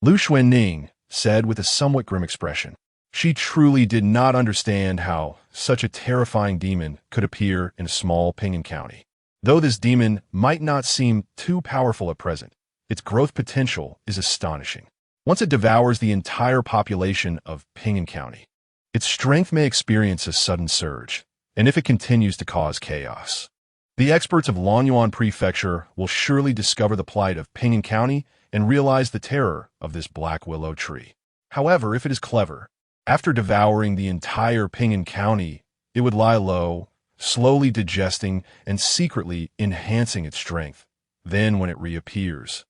Lu Xuanning said with a somewhat grim expression. She truly did not understand how such a terrifying demon could appear in a small Ping'an County. Though this demon might not seem too powerful at present, its growth potential is astonishing. Once it devours the entire population of Ping'an County, its strength may experience a sudden surge, and if it continues to cause chaos, the experts of Longyuan Prefecture will surely discover the plight of Ping'an County and realize the terror of this black willow tree. However, if it is clever, after devouring the entire Ping'an County, it would lie low, slowly digesting and secretly enhancing its strength. Then when it reappears,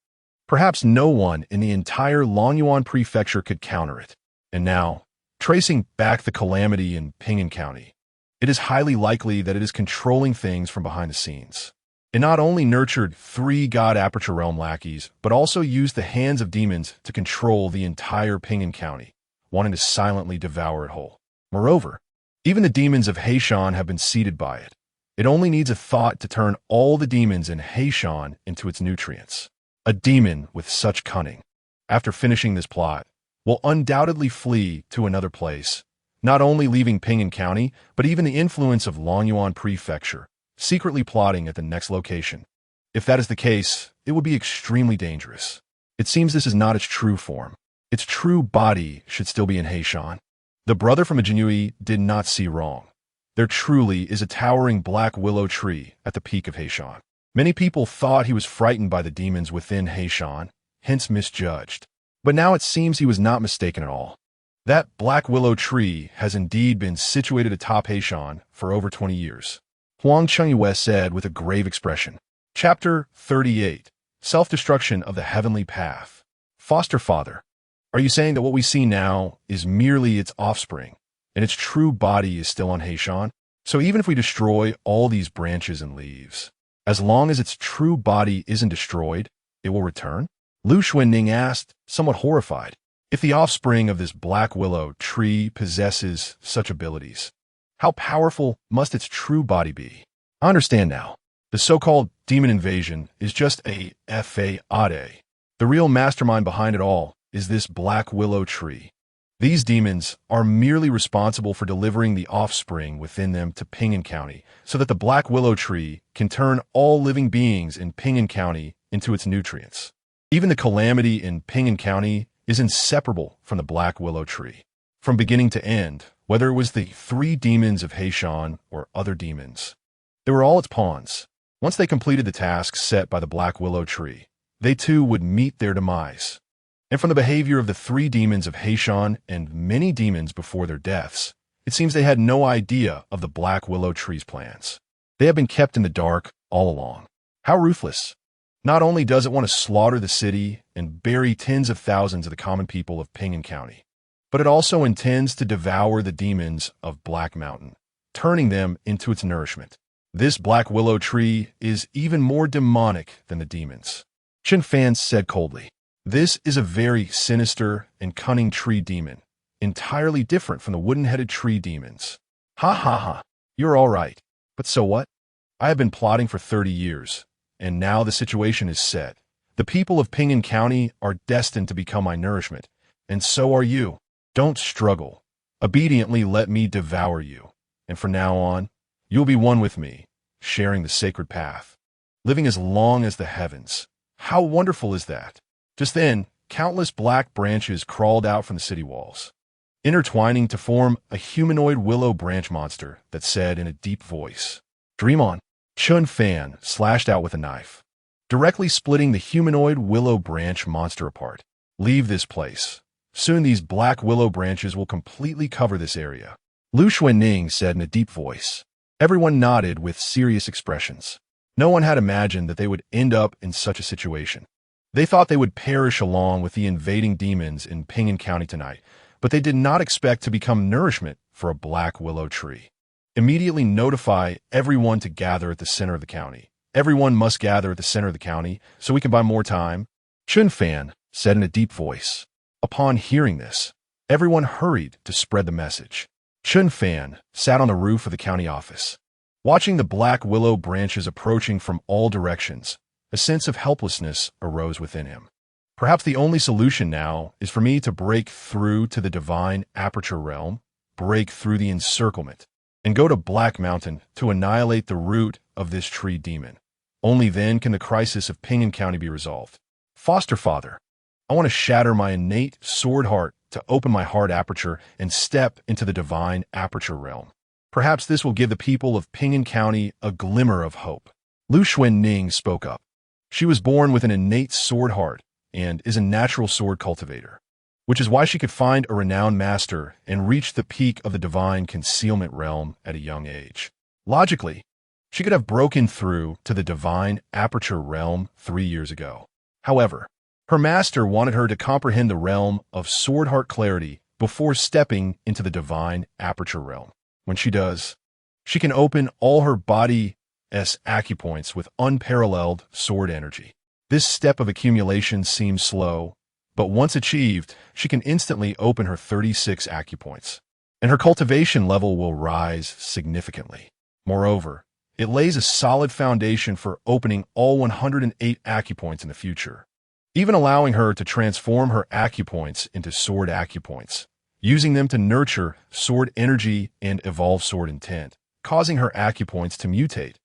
perhaps no one in the entire Longyuan Prefecture could counter it. And now, tracing back the calamity in Ping'an County, it is highly likely that it is controlling things from behind the scenes. It not only nurtured 3 God Aperture Realm lackeys, but also used the hands of demons to control the entire Ping'an County, wanting to silently devour it whole. Moreover, even the demons of Heishan have been seeded by it. It only needs a thought to turn all the demons in Heishan into its nutrients. A demon with such cunning, after finishing this plot, will undoubtedly flee to another place, not only leaving Ping'an County, but even the influence of Longyuan Prefecture, secretly plotting at the next location. If that is the case, it would be extremely dangerous. It seems this is not its true form. Its true body should still be in Heishan. The brother from Jinyiwei did not see wrong. There truly is a towering black willow tree at the peak of Heishan. Many people thought he was frightened by the demons within Heishan, hence misjudged. But now it seems he was not mistaken at all. That black willow tree has indeed been situated atop Heishan for over 20 years. Huang Jinyiwei said with a grave expression. Chapter 38. Self-Destruction of the Heavenly Path. Foster Father, are you saying that what we see now is merely its offspring, and its true body is still on Heishan? So even if we destroy all these branches and leaves, as long as its true body isn't destroyed, it will return? Lu Xuanning asked, somewhat horrified. If the offspring of this black willow tree possesses such abilities, how powerful must its true body be? I understand now. The so-called demon invasion is just a fade. The real mastermind behind it all is this black willow tree. These demons are merely responsible for delivering the offspring within them to Ping'an County so that the black willow tree can turn all living beings in Ping'an County into its nutrients. Even the calamity in Ping'an County is inseparable from the black willow tree. From beginning to end, whether it was the 3 demons of Heishan or other demons, they were all its pawns. Once they completed the tasks set by the black willow tree, they too would meet their demise. And from the behavior of the 3 demons of Heishan and many demons before their deaths, it seems they had no idea of the black willow tree's plans. They have been kept in the dark all along. How ruthless! Not only does it want to slaughter the city and bury tens of thousands of the common people of Ping'an County, but it also intends to devour the demons of Black Mountain, turning them into its nourishment. This black willow tree is even more demonic than the demons. Chen Fan said coldly. This is a very sinister and cunning tree demon, entirely different from the wooden-headed tree demons. Ha ha ha, you're all right. But so what? I have been plotting for 30 years, and now the situation is set. The people of Ping'an County are destined to become my nourishment, and so are you. Don't struggle. Obediently let me devour you, and from now on, you'll be one with me, sharing the sacred path, living as long as the heavens. How wonderful is that? Just then, countless black branches crawled out from the city walls, intertwining to form a humanoid willow branch monster that said in a deep voice, "Dream on." Chen Fan slashed out with a knife, directly splitting the humanoid willow branch monster apart. Leave this place. Soon these black willow branches will completely cover this area. Lu Xuanning said in a deep voice. Everyone nodded with serious expressions. No one had imagined that they would end up in such a situation. They thought they would perish along with the invading demons in Ping'an County tonight, but they did not expect to become nourishment for a black willow tree. Immediately notify everyone to gather at the center of the county. Everyone must gather at the center of the county so we can buy more time. Chen Fan said in a deep voice. Upon hearing this, everyone hurried to spread the message. Chen Fan sat on the roof of the county office, watching the black willow branches approaching from all directions. A sense of helplessness arose within him. Perhaps the only solution now is for me to break through to the divine aperture realm, break through the encirclement, and go to Black Mountain to annihilate the root of this tree demon. Only then can the crisis of Ping'an County be resolved. Foster Father, I want to shatter my innate sword heart to open my heart aperture and step into the divine aperture realm. Perhaps this will give the people of Ping'an County a glimmer of hope. Lu Xuanning spoke up. She was born with an innate sword heart and is a natural sword cultivator, which is why she could find a renowned master and reach the peak of the divine concealment realm at a young age. Logically, she could have broken through to the divine aperture realm 3 years ago. However, her master wanted her to comprehend the realm of sword heart clarity before stepping into the divine aperture realm. When she does, she can open all her body acupoints with unparalleled sword energy. This step of accumulation seems slow, but once achieved, she can instantly open her 36 acupoints, and her cultivation level will rise significantly. Moreover, it lays a solid foundation for opening all 108 acupoints in the future, even allowing her to transform her acupoints into sword acupoints, using them to nurture sword energy and evolve sword intent, causing her acupoints to mutate.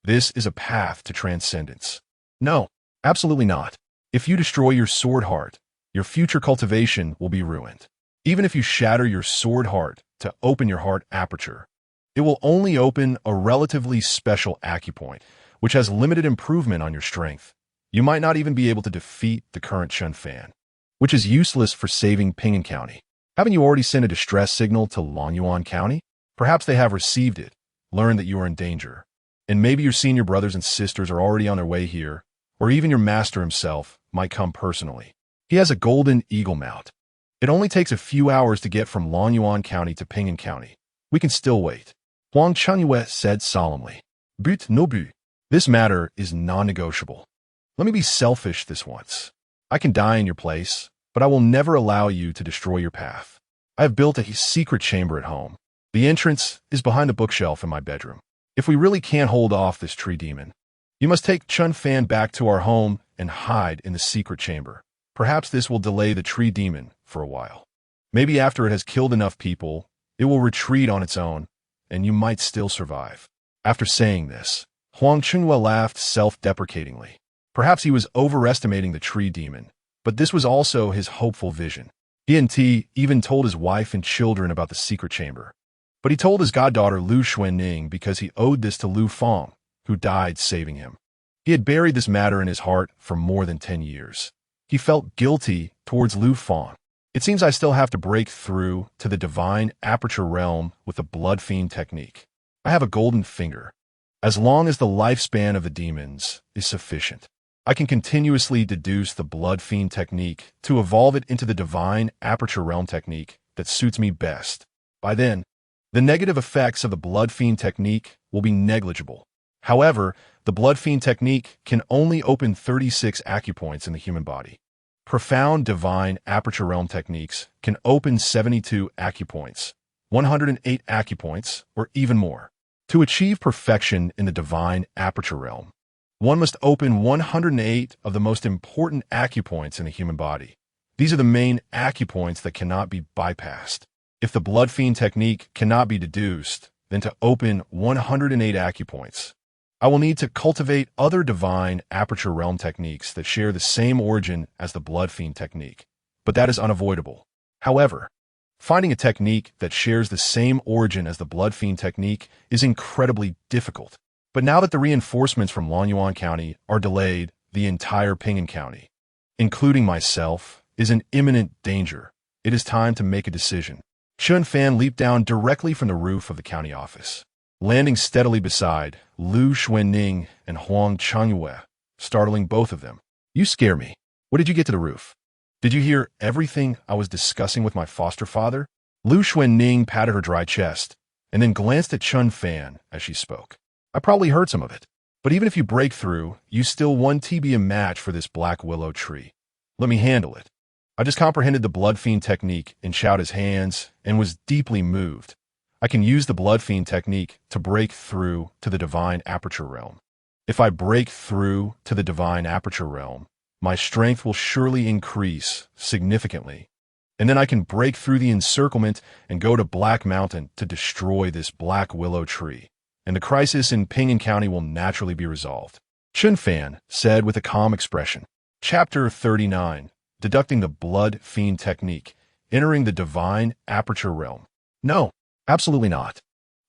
This is a path to transcendence. No, absolutely not. If you destroy your sword heart, your future cultivation will be ruined. Even if you shatter your sword heart to open your heart aperture, it will only open a relatively special acupoint, which has limited improvement on your strength. You might not even be able to defeat the current Chen Fan, which is useless for saving Ping'an County. Haven't you already sent a distress signal to Longyuan County? Perhaps they have received it, learned that you are in danger, and maybe your senior brothers and sisters are already on their way here, or even your master himself might come personally. He has a golden eagle mount. It only takes a few hours to get from Longyuan County to Ping'an County. We can still wait. Huang Jinyiwei said solemnly. But no but. This matter is non-negotiable. Let me be selfish this once. I can die in your place, but I will never allow you to destroy your path. I have built a secret chamber at home. The entrance is behind the bookshelf in my bedroom. If we really can't hold off this tree demon, you must take Chen Fan back to our home and hide in the secret chamber. Perhaps this will delay the tree demon for a while. Maybe after it has killed enough people, it will retreat on its own, and you might still survive. After saying this, Huang Jinyiwei laughed self-deprecatingly. Perhaps he was overestimating the tree demon, but this was also his hopeful vision. He even told his wife and children about the secret chamber. But he told his goddaughter Lu Xuanning because he owed this to Lu Fang, who died saving him. He had buried this matter in his heart for more than 10 years. He felt guilty towards Lu Fang. It seems I still have to break through to the divine aperture realm with the blood fiend technique. I have a golden finger. As long as the lifespan of the demons is sufficient, I can continuously deduce the blood fiend technique to evolve it into the divine aperture realm technique that suits me best. By then, the negative effects of the blood fiend technique will be negligible. However, the blood fiend technique can only open 36 acupoints in the human body. Profound divine aperture realm techniques can open 72 acupoints, 108 acupoints, or even more. To achieve perfection in the divine aperture realm, one must open 108 of the most important acupoints in the human body. These are the main acupoints that cannot be bypassed. If the blood fiend technique cannot be deduced, then to open 108 acupoints, I will need to cultivate other divine aperture realm techniques that share the same origin as the blood fiend technique. But that is unavoidable. However, finding a technique that shares the same origin as the blood fiend technique is incredibly difficult. But now that the reinforcements from Longyuan County are delayed, the entire Ping'an County, including myself, is in imminent danger. It is time to make a decision. Chen Fan leaped down directly from the roof of the county office, landing steadily beside Lu Xuanning and Huang Jinyiwei, startling both of them. You scare me. What did you get to the roof? Did you hear everything I was discussing with my foster father? Lu Xuanning patted her dry chest, and then glanced at Chen Fan as she spoke. I probably heard some of it. But even if you break through, you still won't be a match for this black willow tree. Let me handle it. I just comprehended the blood fiend technique and shot his hands and was deeply moved. I can use the blood fiend technique to break through to the divine aperture realm. If I break through to the divine aperture realm, my strength will surely increase significantly. And then I can break through the encirclement and go to Black Mountain to destroy this black willow tree. And the crisis in Ping'an County will naturally be resolved. Chen Fan said with a calm expression. Chapter 39. Deducting the blood fiend technique, entering the divine aperture realm. No, absolutely not.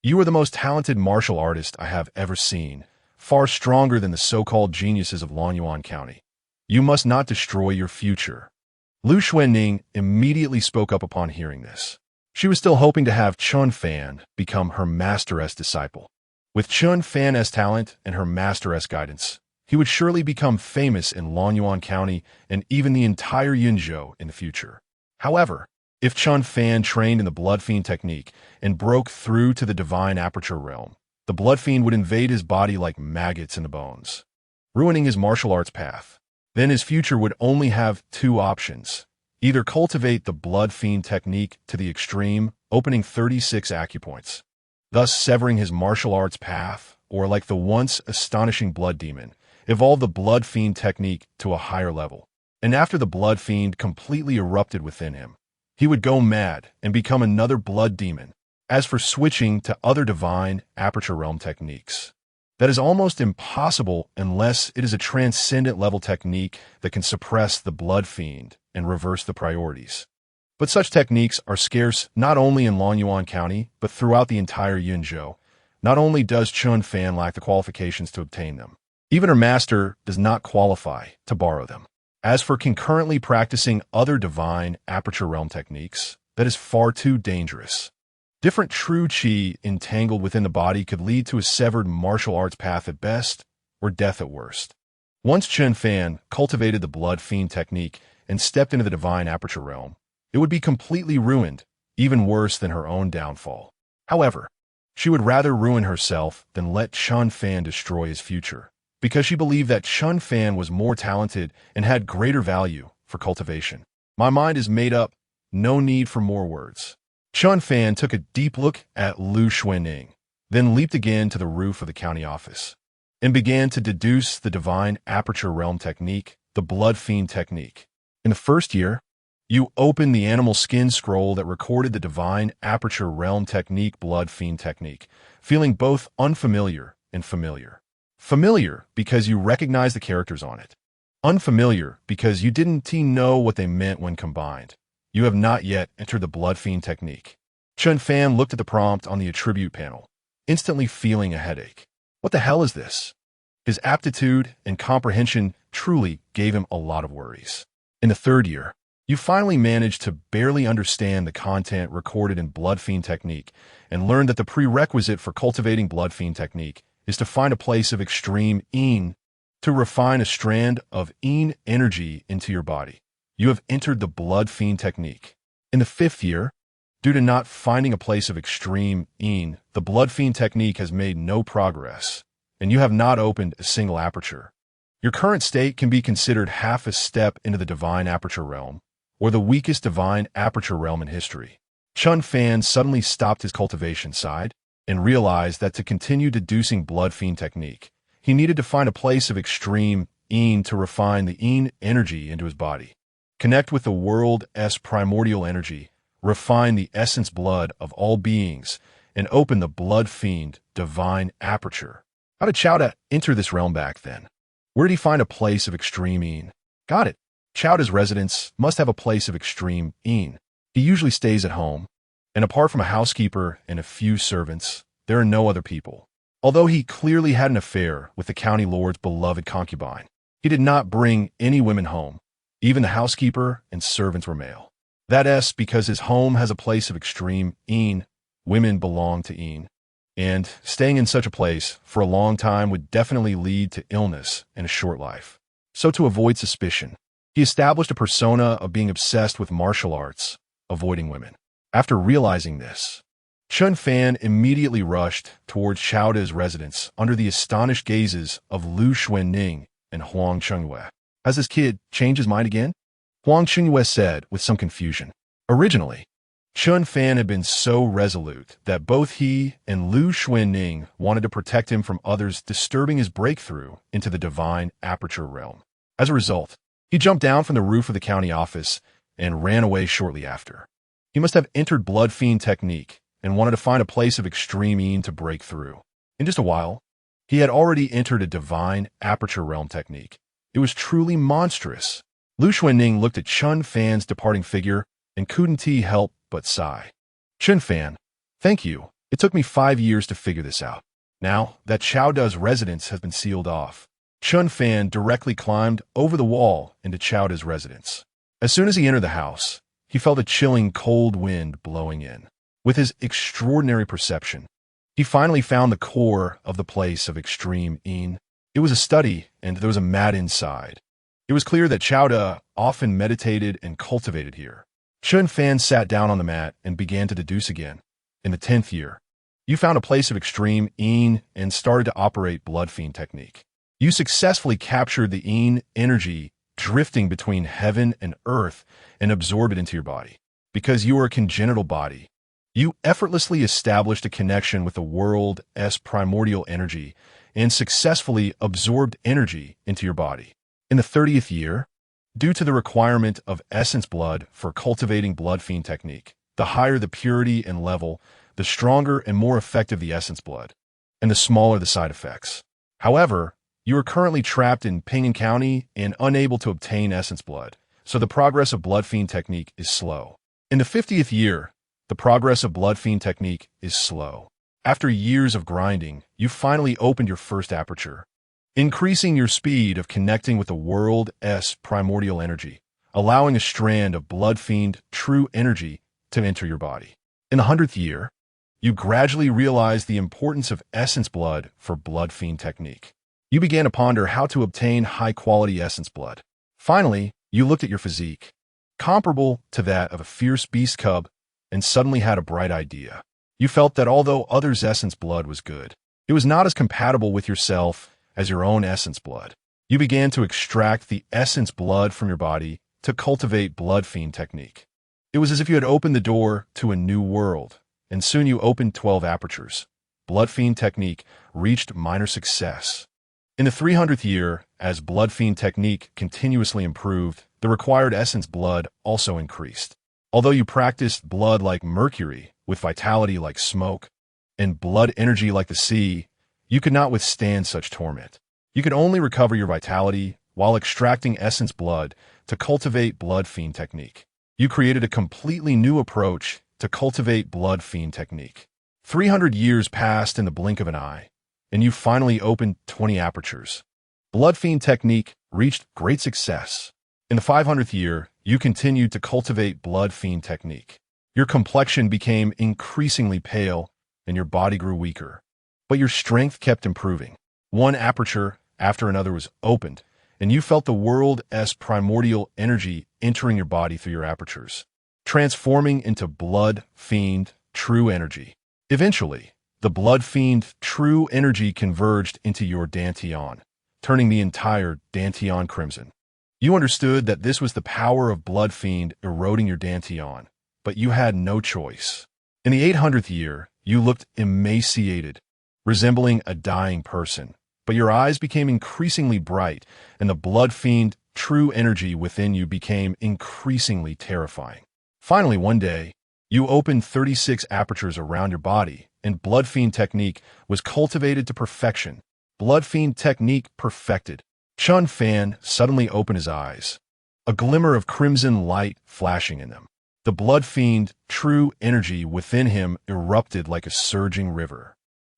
You are the most talented martial artist I have ever seen, far stronger than the so-called geniuses of Longyuan County. You must not destroy your future. Lu Xuanning immediately spoke up upon hearing this. She was still hoping to have Chen Fan become her master-esque disciple. With Chen Fan's talent and her master-esque guidance, he would surely become famous in Longyuan County and even the entire Yinzhou in the future. However, if Chen Fan trained in the blood fiend technique and broke through to the divine aperture realm, The blood fiend would invade his body like maggots in the bones, ruining his martial arts path. Then his future would only have two options: either cultivate the blood fiend technique to the extreme, opening 36 acupoints, thus severing his martial arts path, or like the once astonishing blood demon, evolve the blood fiend technique to a higher level. And after the blood fiend completely erupted within him, he would go mad and become another blood demon. As for switching to other divine aperture realm techniques, that is almost impossible unless it is a transcendent level technique that can suppress the blood fiend and reverse the priorities. But such techniques are scarce not only in Longyuan County, but throughout the entire Yunzhou. Not only does Chen Fan lack the qualifications to obtain them, even her master does not qualify to borrow them. As for concurrently practicing other divine aperture realm techniques, that is far too dangerous. Different true qi entangled within the body could lead to a severed martial arts path at best, or death at worst. Once Chen Fan cultivated the blood fiend technique and stepped into the divine aperture realm, it would be completely ruined, even worse than her own downfall. However, she would rather ruin herself than let Chen Fan destroy his future, because she believed that Chen Fan was more talented and had greater value for cultivation. My mind is made up, no need for more words. Chen Fan took a deep look at Lu Xuanning, then leaped again to the roof of the county office, and began to deduce the divine aperture realm technique, the blood fiend technique. In the first year, you opened the animal skin scroll that recorded the divine aperture realm technique, blood fiend technique, feeling both unfamiliar and familiar. Familiar because you recognized the characters on it. Unfamiliar because you didn't know what they meant when combined. You have not yet entered the blood fiend technique. Chen Fan looked at the prompt on the attribute panel, instantly feeling a headache. What the hell is this? His aptitude and comprehension truly gave him a lot of worries. In the third year, you finally managed to barely understand the content recorded in blood fiend technique and learned that the prerequisite for cultivating blood fiend technique is to find a place of extreme yin, to refine a strand of yin energy into your body. You have entered the blood fiend technique. In the fifth year, due to not finding a place of extreme yin, the blood fiend technique has made no progress, and you have not opened a single aperture. Your current state can be considered half a step into the divine aperture realm, or the weakest divine aperture realm in history. Chen Fan suddenly stopped his cultivation side and realized that to continue deducing blood fiend technique, he needed to find a place of extreme yin to refine the yin energy into his body. Connect with the world's primordial energy, refine the essence blood of all beings, and open the blood fiend divine aperture. How did Chowda enter this realm back then? Where did he find a place of extreme yin? Got it. Chowda's residence must have a place of extreme yin. He usually stays at home, and apart from a housekeeper and a few servants, there are no other people. Although he clearly had an affair with the county lord's beloved concubine, he did not bring any women home. Even the housekeeper and servants were male. That's because his home has a place of extreme yin. Women belong to yin. And staying in such a place for a long time would definitely lead to illness and a short life. So to avoid suspicion, he established a persona of being obsessed with martial arts, avoiding women. After realizing this, Chen Fan immediately rushed towards Chowda's residence under the astonished gazes of Lu Xuanning and Huang Jinyiwei. Has this kid changed his mind again? Huang Jinyiwei said with some confusion. Originally, Chen Fan had been so resolute that both he and Lu Xuanning wanted to protect him from others disturbing his breakthrough into the divine aperture realm. As a result, he jumped down from the roof of the county office and ran away shortly after. He must have entered blood fiend technique and wanted to find a place of extreme yin to break through. In just a while, he had already entered a divine aperture realm technique. It was truly monstrous. Lu Xuanning looked at Chen Fan's departing figure and couldn't help but sigh. Chen Fan, thank you. It took me 5 years to figure this out. Now that Chowda's residence has been sealed off, Chen Fan directly climbed over the wall into Chowda's residence. As soon as he entered the house, he felt a chilling cold wind blowing in. With his extraordinary perception, he finally found the core of the place of extreme yin. It was a study, and there was a mat inside. It was clear that Chowda often meditated and cultivated here. Chen Fan sat down on the mat and began to deduce again. In the 10th year, You found a place of extreme yin and started to operate blood fiend technique. You successfully captured the yin energy drifting between heaven and earth and absorbed it into your body. Because you are a congenital body, you effortlessly established a connection with the world's primordial energy and successfully absorbed energy into your body. In the 30th year, due to the requirement of essence blood for cultivating blood fiend technique, the higher the purity and level, the stronger and more effective the essence blood, and the smaller the side effects. However, you are currently trapped in Ping'an County and unable to obtain essence blood, so the progress of blood fiend technique is slow. In the 50th year, the progress of blood fiend technique is slow. After years of grinding, you finally opened your first aperture, increasing your speed of connecting with the world's primordial energy, allowing a strand of blood fiend true energy to enter your body. In the 100th year, you gradually realized the importance of essence blood for blood fiend technique. You began to ponder how to obtain high-quality essence blood. Finally, you looked at your physique, comparable to that of a fierce beast cub, and suddenly had a bright idea. You felt that although others' essence blood was good, it was not as compatible with yourself as your own essence blood. You began to extract the essence blood from your body to cultivate blood fiend technique. It was as if you had opened the door to a new world, and soon you opened 12 apertures. Blood fiend technique reached minor success. In the 300th year, as blood fiend technique continuously improved, the required essence blood also increased. Although you practiced blood like mercury, with vitality like smoke, and blood energy like the sea, you could not withstand such torment. You could only recover your vitality while extracting essence blood to cultivate blood fiend technique. You created a completely new approach to cultivate blood fiend technique. 300 years passed in the blink of an eye, and you finally opened 20 apertures. Blood fiend technique reached great success. In the 500th year, you continued to cultivate blood fiend technique. Your complexion became increasingly pale, and your body grew weaker. But your strength kept improving. One aperture after another was opened, and you felt the world's primordial energy entering your body through your apertures, transforming into blood fiend true energy. Eventually, the blood fiend true energy converged into your dantian, turning the entire dantian crimson. You understood that this was the power of blood fiend eroding your dantian, but you had no choice. In the 800th year, you looked emaciated, resembling a dying person, but your eyes became increasingly bright, and the blood fiend true energy within you became increasingly terrifying. Finally, one day, you opened 36 apertures around your body, and blood fiend technique was cultivated to perfection. Blood fiend technique perfected. Chen Fan suddenly opened his eyes, a glimmer of crimson light flashing in them. The blood fiend true energy within him erupted like a surging river,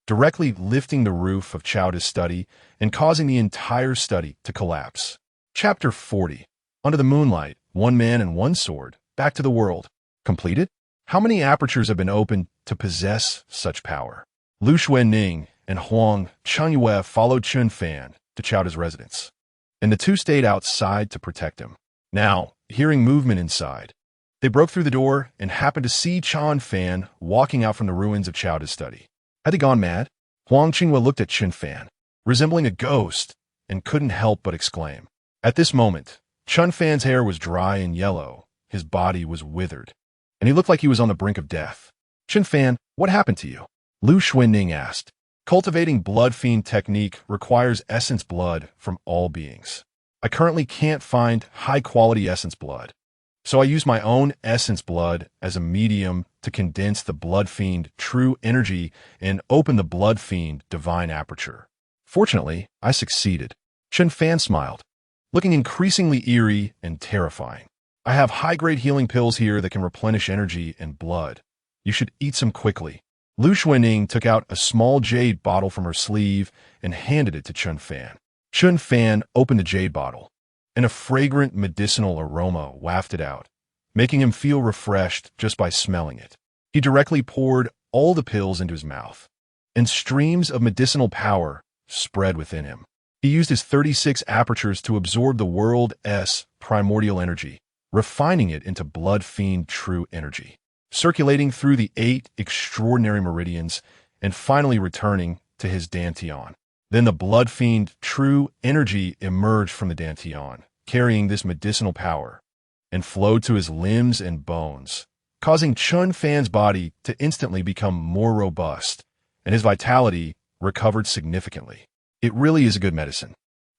directly lifting the roof of Chowda's study and causing the entire study to collapse. Chapter 40. Under the moonlight, one man and one sword, back to the world. Completed? How many apertures have been opened to possess such power? Lu Xuanning and Huang Jinyiwei followed Chen Fan to Chowda's residence, and the two stayed outside to protect him. Now, hearing movement inside, they broke through the door and happened to see Chen Fan walking out from the ruins of Chowda's study. Had they gone mad? Huang Jinyiwei looked at Chen Fan, resembling a ghost, and couldn't help but exclaim. At this moment, Chen Fan's hair was dry and yellow, his body was withered, and he looked like he was on the brink of death. Chen Fan, what happened to you? Lu Xuanning asked. Cultivating blood fiend technique requires essence blood from all beings. I currently can't find high-quality essence blood, so I use my own essence blood as a medium to condense the blood fiend true energy and open the blood fiend divine aperture. Fortunately, I succeeded. Chen Fan smiled, looking increasingly eerie and terrifying. I have high-grade healing pills here that can replenish energy and blood. You should eat some quickly. Lu Xuanning took out a small jade bottle from her sleeve and handed it to Chen Fan. Chen Fan opened the jade bottle, and a fragrant medicinal aroma wafted out, making him feel refreshed just by smelling it. He directly poured all the pills into his mouth, and streams of medicinal power spread within him. He used his 36 apertures to absorb the world's primordial energy, refining it into blood fiend true energy, circulating through the 8 extraordinary meridians and finally returning to his dantian. Then the blood fiend true energy emerged from the dantian, carrying this medicinal power, and flowed to his limbs and bones, causing Chen Fan's body to instantly become more robust, and his vitality recovered significantly. It really is a good medicine.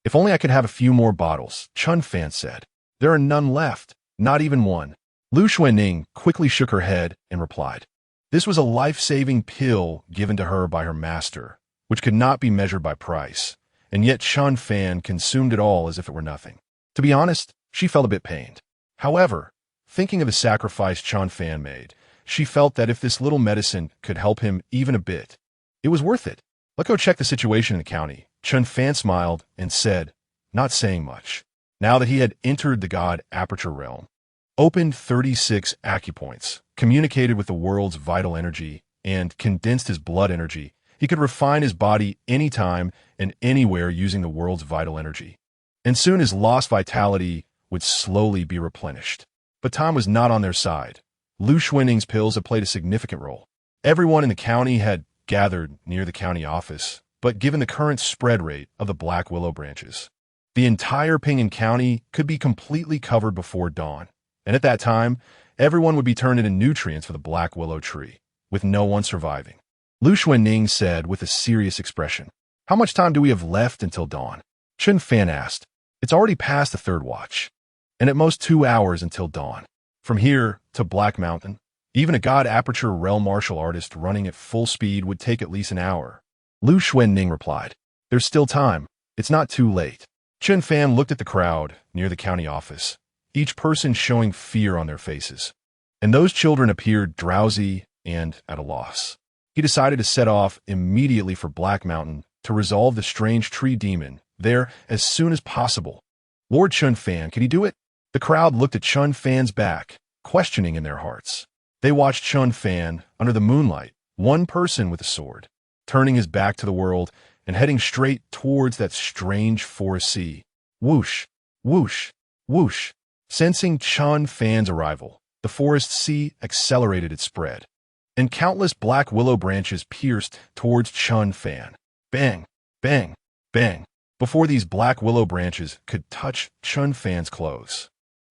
If only I could have a few more bottles, Chen Fan said. There are none left, not even one. Lu Xuanning quickly shook her head and replied. This was a life-saving pill given to her by her master, which could not be measured by price, and yet Chen Fan consumed it all as if it were nothing. To be honest, she felt a bit pained. However, thinking of the sacrifice Chen Fan made, she felt that if this little medicine could help him even a bit, it was worth it. Let's go check the situation in the county. Chen Fan smiled and said, not saying much. Now that he had entered the God Aperture realm, opened 36 acupoints, communicated with the world's vital energy, and condensed his blood energy, he could refine his body anytime and anywhere using the world's vital energy. And soon his lost vitality would slowly be replenished. But time was not on their side. Lu Xuanning's pills had played a significant role. Everyone in the county had gathered near the county office, but given the current spread rate of the black willow branches, the entire Ping'an County could be completely covered before dawn. And at that time, everyone would be turned into nutrients for the black willow tree, with no one surviving. Lu Xuanning said with a serious expression, how much time do we have left until dawn? Chen Fan asked. It's already past the third watch, and at most 2 hours until dawn. From here to Black Mountain, even a God Aperture realm martial artist running at full speed would take at least an hour. Lu Xuanning replied, there's still time. It's not too late. Chen Fan looked at the crowd near the county office, each person showing fear on their faces. And those children appeared drowsy and at a loss. He decided to set off immediately for Black Mountain to resolve the strange tree demon there as soon as possible. Lord Chen Fan, can he do it? The crowd looked at Chen Fan's back, questioning in their hearts. They watched Chen Fan under the moonlight, one person with a sword, turning his back to the world and heading straight towards that strange forest sea. Whoosh, whoosh, whoosh. Sensing Chen Fan's arrival, the forest sea accelerated its spread, and countless black willow branches pierced towards Chen Fan. Bang, bang, bang. Before these black willow branches could touch Chen Fan's clothes,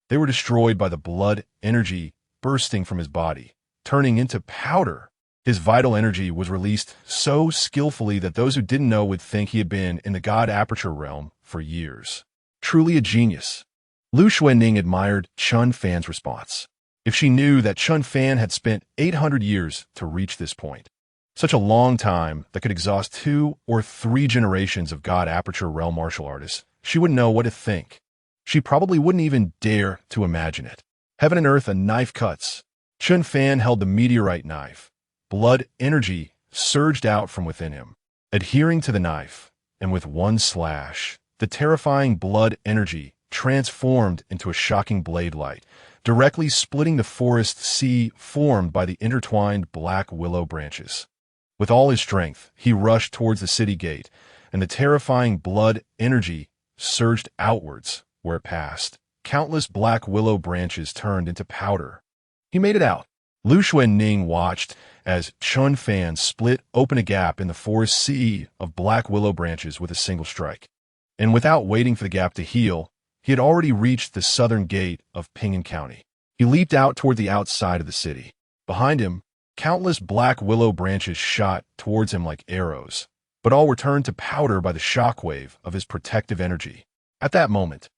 they were destroyed by the blood energy bursting from his body, turning into powder. His vital energy was released so skillfully that those who didn't know would think he had been in the God Aperture realm for years. Truly a genius. Lu Xuanning admired Chen Fan's response. If she knew that Chen Fan had spent 800 years to reach this point, such a long time that could exhaust 2 or 3 generations of God Aperture realm martial artists, she wouldn't know what to think. She probably wouldn't even dare to imagine it. Heaven and earth, a knife cuts. Chen Fan held the meteorite knife. Blood energy surged out from within him, adhering to the knife, and with one slash, the terrifying blood energy transformed into a shocking blade light, directly splitting the forest sea formed by the intertwined black willow branches. With all his strength, he rushed towards the city gate, and the terrifying blood energy surged outwards where it passed. Countless black willow branches turned into powder. He made it out. Lu Xuanning watched as Chen Fan split open a gap in the forest sea of black willow branches with a single strike. And without waiting for the gap to heal, he had already reached the southern gate of Ping'an County. He leaped out toward the outside of the city. Behind him, countless black willow branches shot towards him like arrows, but all were turned to powder by the shockwave of his protective energy. At that moment,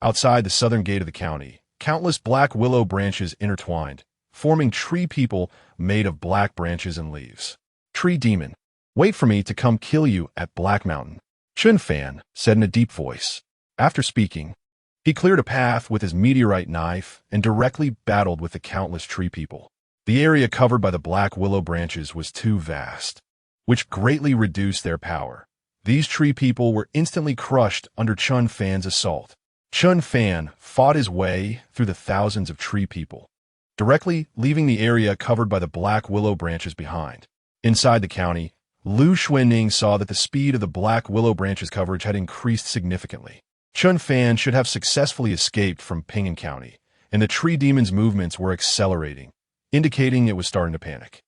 outside the southern gate of the county, countless black willow branches intertwined, forming tree people made of black branches and leaves. Tree demon, wait for me to come kill you at Black Mountain, Chen Fan said in a deep voice. After speaking, he cleared a path with his meteorite knife and directly battled with the countless tree people. The area covered by the black willow branches was too vast, which greatly reduced their power. These tree people were instantly crushed under Chen Fan's assault. Chen Fan fought his way through the thousands of tree people, directly leaving the area covered by the black willow branches behind. Inside the county, Lu Xuanning saw that the speed of the black willow branches coverage had increased significantly. Chen Fan should have successfully escaped from Ping'an County, and the tree demon's movements were accelerating, indicating it was starting to panic.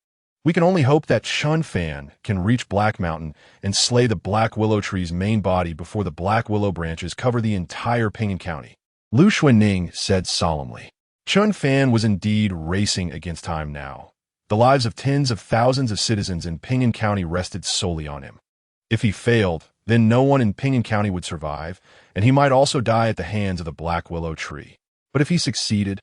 We can only hope that Chen Fan can reach Black Mountain and slay the Black Willow Tree's main body before the Black Willow branches cover the entire Pinyin County. Lu Xuanning said solemnly. Chen Fan was indeed racing against time now. The lives of tens of thousands of citizens in Pinyin County rested solely on him. If he failed, then no one in Pinyin County would survive, and he might also die at the hands of the Black Willow Tree. But if he succeeded,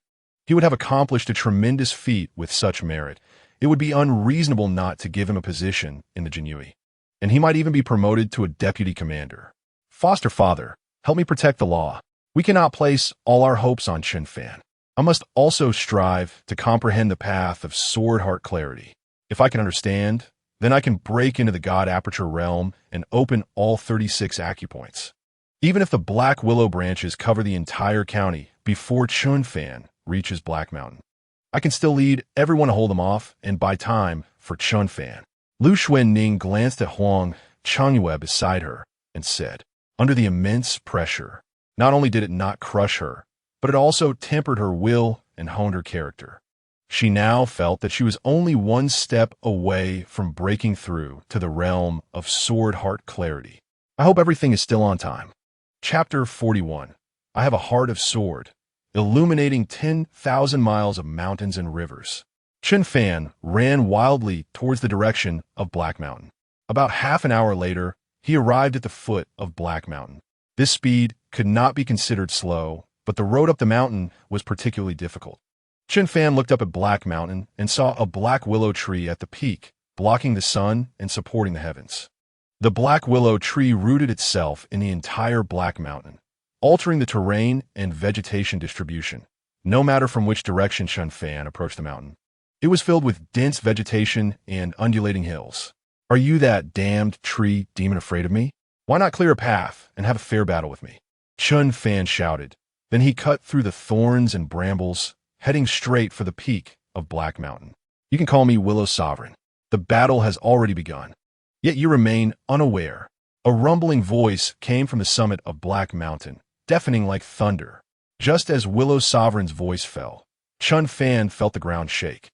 he would have accomplished a tremendous feat with such merit. It would be unreasonable not to give him a position in the Jinyiwei, and he might even be promoted to a deputy commander. Foster father, help me protect the law. We cannot place all our hopes on Chen Fan. I must also strive to comprehend the path of sword heart clarity. If I can understand, then I can break into the God Aperture realm and open all 36 acupoints. Even if the Black Willow branches cover the entire county before Chen Fan reaches Black Mountain, I can still lead everyone to hold them off and buy time for Chen Fan. Lu Xuanning glanced at Huang Jinyiwei beside her and said, under the immense pressure, not only did it not crush her, but it also tempered her will and honed her character. She now felt that she was only one step away from breaking through to the realm of sword heart clarity. I hope everything is still on time. Chapter 41. I have a heart of sword, illuminating 10,000 miles of mountains and rivers. Chen Fan ran wildly towards the direction of Black Mountain. About half an hour later, he arrived at the foot of Black Mountain. This speed could not be considered slow, but the road up the mountain was particularly difficult. Chen Fan looked up at Black Mountain and saw a Black Willow Tree at the peak, blocking the sun and supporting the heavens. The Black Willow Tree rooted itself in the entire Black Mountain, altering the terrain and vegetation distribution, no matter from which direction Chen Fan approached the mountain. It was filled with dense vegetation and undulating hills. Are you that damned tree demon afraid of me? Why not clear a path and have a fair battle with me? Chen Fan shouted. Then he cut through the thorns and brambles, heading straight for the peak of Black Mountain. You can call me Willow Sovereign. The battle has already begun. Yet you remain unaware. A rumbling voice came from the summit of Black Mountain, deafening like thunder. Just as Willow Sovereign's voice fell, Chen Fan felt the ground shake,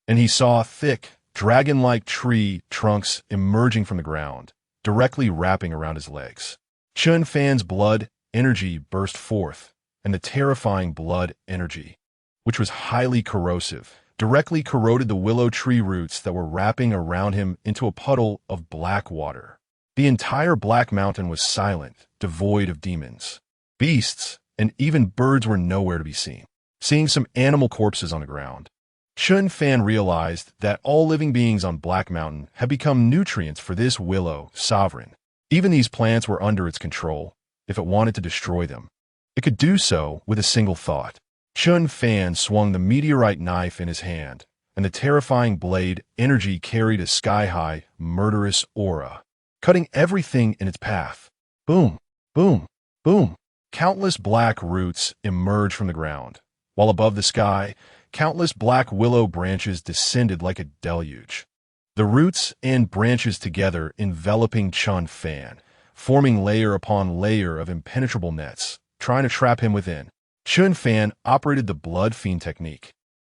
and he saw thick, dragon-like tree trunks emerging from the ground, directly wrapping around his legs. Chen Fan's blood energy burst forth, and the terrifying blood energy, which was highly corrosive, directly corroded the willow tree roots that were wrapping around him into a puddle of black water. The entire Black Mountain was silent, devoid of demons. Beasts and even birds were nowhere to be seen. Seeing some animal corpses on the ground, Chen Fan realized that all living beings on Black Mountain had become nutrients for this Willow Sovereign. Even these plants were under its control. If it wanted to destroy them, it could do so with a single thought. Chen Fan swung the meteorite knife in his hand, and the terrifying blade energy carried a sky-high, murderous aura, cutting everything in its path. Boom, boom, boom. Countless black roots emerged from the ground, while above the sky, countless black willow branches descended like a deluge. The roots and branches together enveloping Chen Fan, forming layer upon layer of impenetrable nets, trying to trap him within. Chen Fan operated the Blood Fiend technique,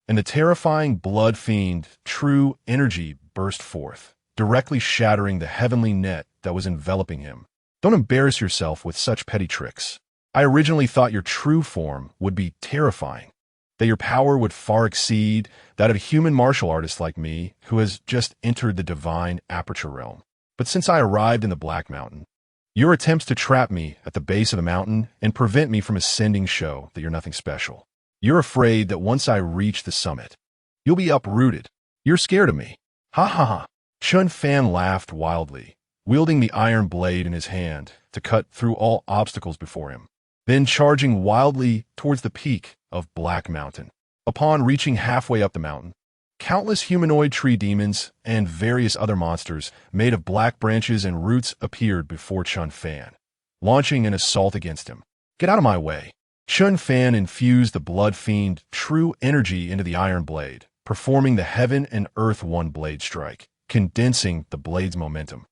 and the terrifying Blood Fiend true energy burst forth, directly shattering the heavenly net that was enveloping him. Don't embarrass yourself with such petty tricks. I originally thought your true form would be terrifying, that your power would far exceed that of a human martial artist like me who has just entered the divine aperture realm. But since I arrived in the Black Mountain, your attempts to trap me at the base of the mountain and prevent me from ascending show that you're nothing special. You're afraid that once I reach the summit, you'll be uprooted. You're scared of me. Ha ha ha. Chen Fan laughed wildly, wielding the iron blade in his hand to cut through all obstacles before him, then charging wildly towards the peak of Black Mountain. Upon reaching halfway up the mountain, countless humanoid tree demons and various other monsters made of black branches and roots appeared before Chen Fan, launching an assault against him. Get out of my way. Chen Fan infused the Blood Fiend true energy into the iron blade, performing the heaven and earth one blade strike, condensing the blade's momentum,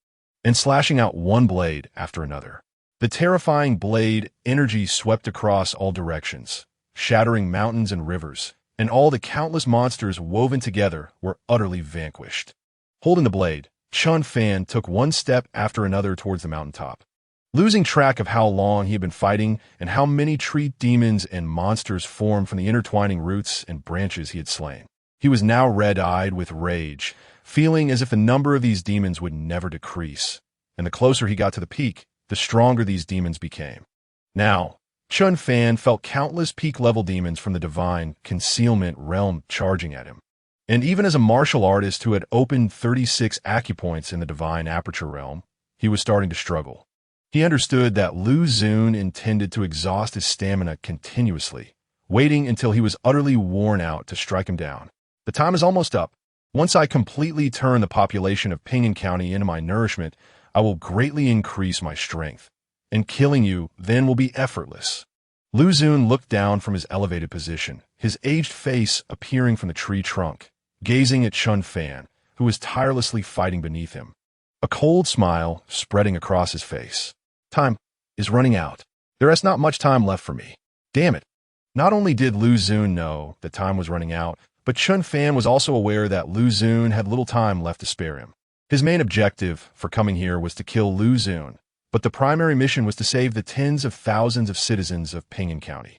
and slashing out one blade after another. The terrifying blade energy swept across all directions, shattering mountains and rivers, and all the countless monsters woven together were utterly vanquished. Holding the blade, Chen Fan took one step after another towards the mountaintop. Losing track of how long he had been fighting and how many tree demons and monsters formed from the intertwining roots and branches he had slain. He was now red-eyed with rage, feeling as if the number of these demons would never decrease. And the closer he got to the peak, the stronger these demons became. Now, Chen Fan felt countless peak-level demons from the divine concealment realm charging at him. And even as a martial artist who had opened 36 acupoints in the divine aperture realm, he was starting to struggle. He understood that Lu Xun intended to exhaust his stamina continuously, waiting until he was utterly worn out to strike him down. The time is almost up. Once I completely turn the population of Ping'an County into my nourishment, I will greatly increase my strength, and killing you then will be effortless. Lu Xun looked down from his elevated position, his aged face appearing from the tree trunk, gazing at Chen Fan, who was tirelessly fighting beneath him. A cold smile spreading across his face. Time is running out. There is not much time left for me. Damn it. Not only did Lu Xun know that time was running out, but Chen Fan was also aware that Lu Xun had little time left to spare him. His main objective for coming here was to kill Lu Xun, but the primary mission was to save the tens of thousands of citizens of Ping'an County.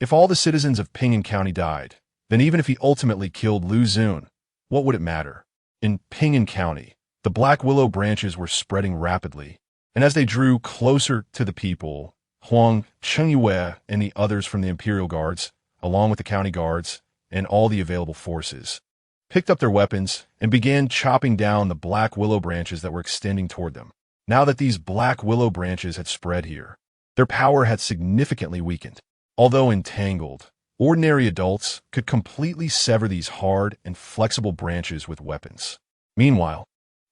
If all the citizens of Ping'an County died, then even if he ultimately killed Lu Xun, what would it matter? In Ping'an County, the black willow branches were spreading rapidly, and as they drew closer to the people, Huang, Jinyiwei, and the others from the Imperial Guards, along with the county guards and all the available forces, picked up their weapons and began chopping down the black willow branches that were extending toward them. Now that these black willow branches had spread here, their power had significantly weakened. Although entangled, ordinary adults could completely sever these hard and flexible branches with weapons. Meanwhile,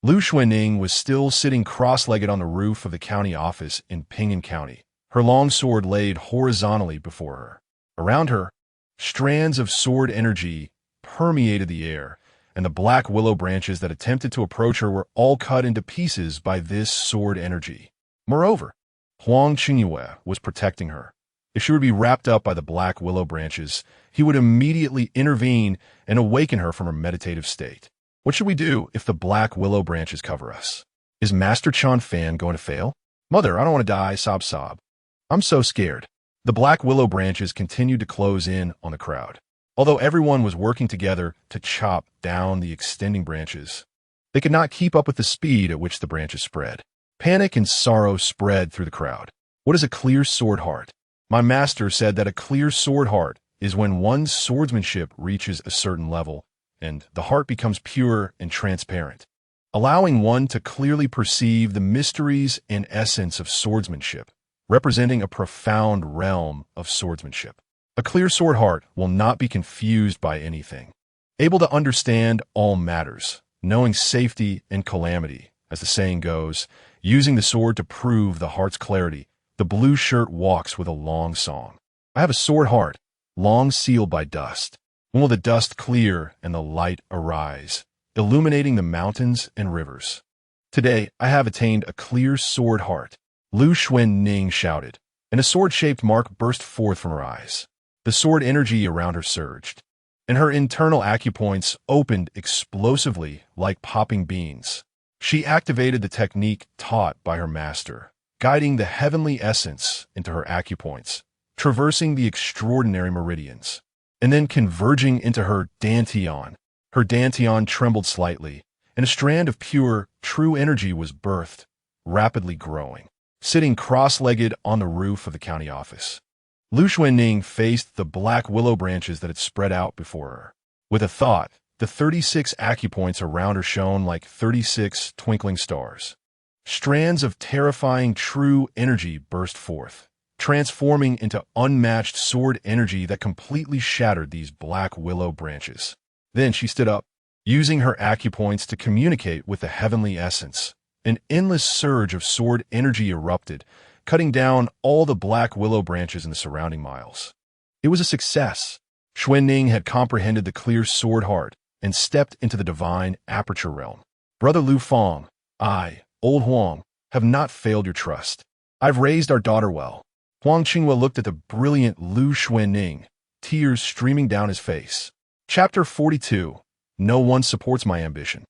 Lu Xuanning was still sitting cross-legged on the roof of the county office in Ping'an County, her long sword laid horizontally before her. Around her, strands of sword energy permeated the air, and the black willow branches that attempted to approach her were all cut into pieces by this sword energy. Moreover, Huang Jinyiwei was protecting her. If she would be wrapped up by the black willow branches, he would immediately intervene and awaken her from her meditative state. What should we do if the black willow branches cover us? Is Master Chen Fan going to fail? Mother, I don't want to die, sob sob. I'm so scared. The black willow branches continued to close in on the crowd. Although everyone was working together to chop down the extending branches, they could not keep up with the speed at which the branches spread. Panic and sorrow spread through the crowd. What is a clear sword heart? My master said that a clear sword heart is when one's swordsmanship reaches a certain level, and the heart becomes pure and transparent, allowing one to clearly perceive the mysteries and essence of swordsmanship, representing a profound realm of swordsmanship. A clear sword heart will not be confused by anything, able to understand all matters, knowing safety and calamity, as the saying goes, using the sword to prove the heart's clarity. The blue shirt walks with a long song. I have a sword heart, long sealed by dust. When will the dust clear and the light arise, illuminating the mountains and rivers? Today, I have attained a clear sword heart, Lu Xuanning shouted, and a sword-shaped mark burst forth from her eyes. The sword energy around her surged, and her internal acupoints opened explosively like popping beans. She activated the technique taught by her master, guiding the heavenly essence into her acupoints, traversing the extraordinary meridians, and then converging into her dantian. Her dantian trembled slightly, and a strand of pure, true energy was birthed, rapidly growing. Sitting cross-legged on the roof of the county office, Lu Xuanning faced the black willow branches that had spread out before her. With a thought, the 36 acupoints around her shone like 36 twinkling stars. Strands of terrifying true energy burst forth, transforming into unmatched sword energy that completely shattered these black willow branches. Then she stood up, using her acupoints to communicate with the heavenly essence. An endless surge of sword energy erupted, cutting down all the black willow branches in the surrounding miles. It was a success. Xuanning had comprehended the clear sword heart and stepped into the divine aperture realm. Brother Lu Feng, I, Old Huang, have not failed your trust. I've raised our daughter well. Huang Qinghua looked at the brilliant Lu Xuanning, tears streaming down his face. Chapter 42. No one supports my ambition.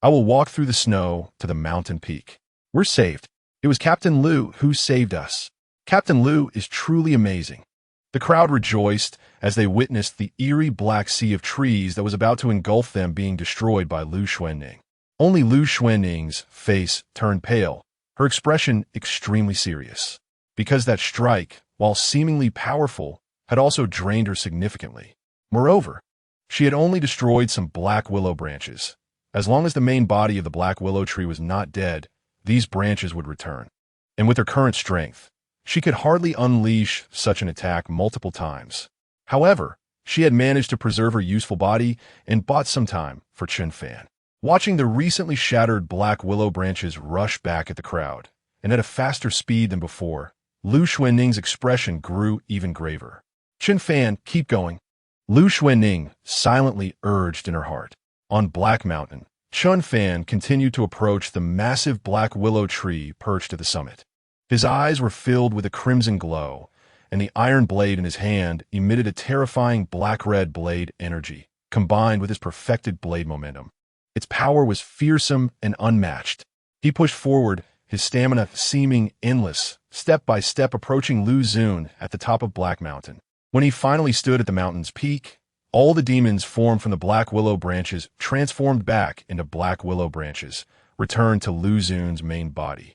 I will walk through the snow to the mountain peak. We're saved. It was Captain Liu who saved us. Captain Liu is truly amazing. The crowd rejoiced as they witnessed the eerie black sea of trees that was about to engulf them being destroyed by Lu Xuanning. Only Lu Xuanning's face turned pale, her expression extremely serious, because that strike, while seemingly powerful, had also drained her significantly. Moreover, she had only destroyed some black willow branches. As long as the main body of the black willow tree was not dead, these branches would return. And with her current strength, she could hardly unleash such an attack multiple times. However, she had managed to preserve her useful body and bought some time for Chen Fan. Watching the recently shattered black willow branches rush back at the crowd, and at a faster speed than before, Lu Xuanning's expression grew even graver. Chen Fan, keep going. Lu Xuanning silently urged in her heart. On Black Mountain, Chen Fan continued to approach the massive black willow tree perched at the summit. His eyes were filled with a crimson glow, and the iron blade in his hand emitted a terrifying black-red blade energy, combined with his perfected blade momentum. Its power was fearsome and unmatched. He pushed forward, his stamina seeming endless, step by step approaching Lu Xun at the top of Black Mountain. When he finally stood at the mountain's peak, all the demons formed from the black willow branches transformed back into black willow branches, returned to Lu Xun's main body.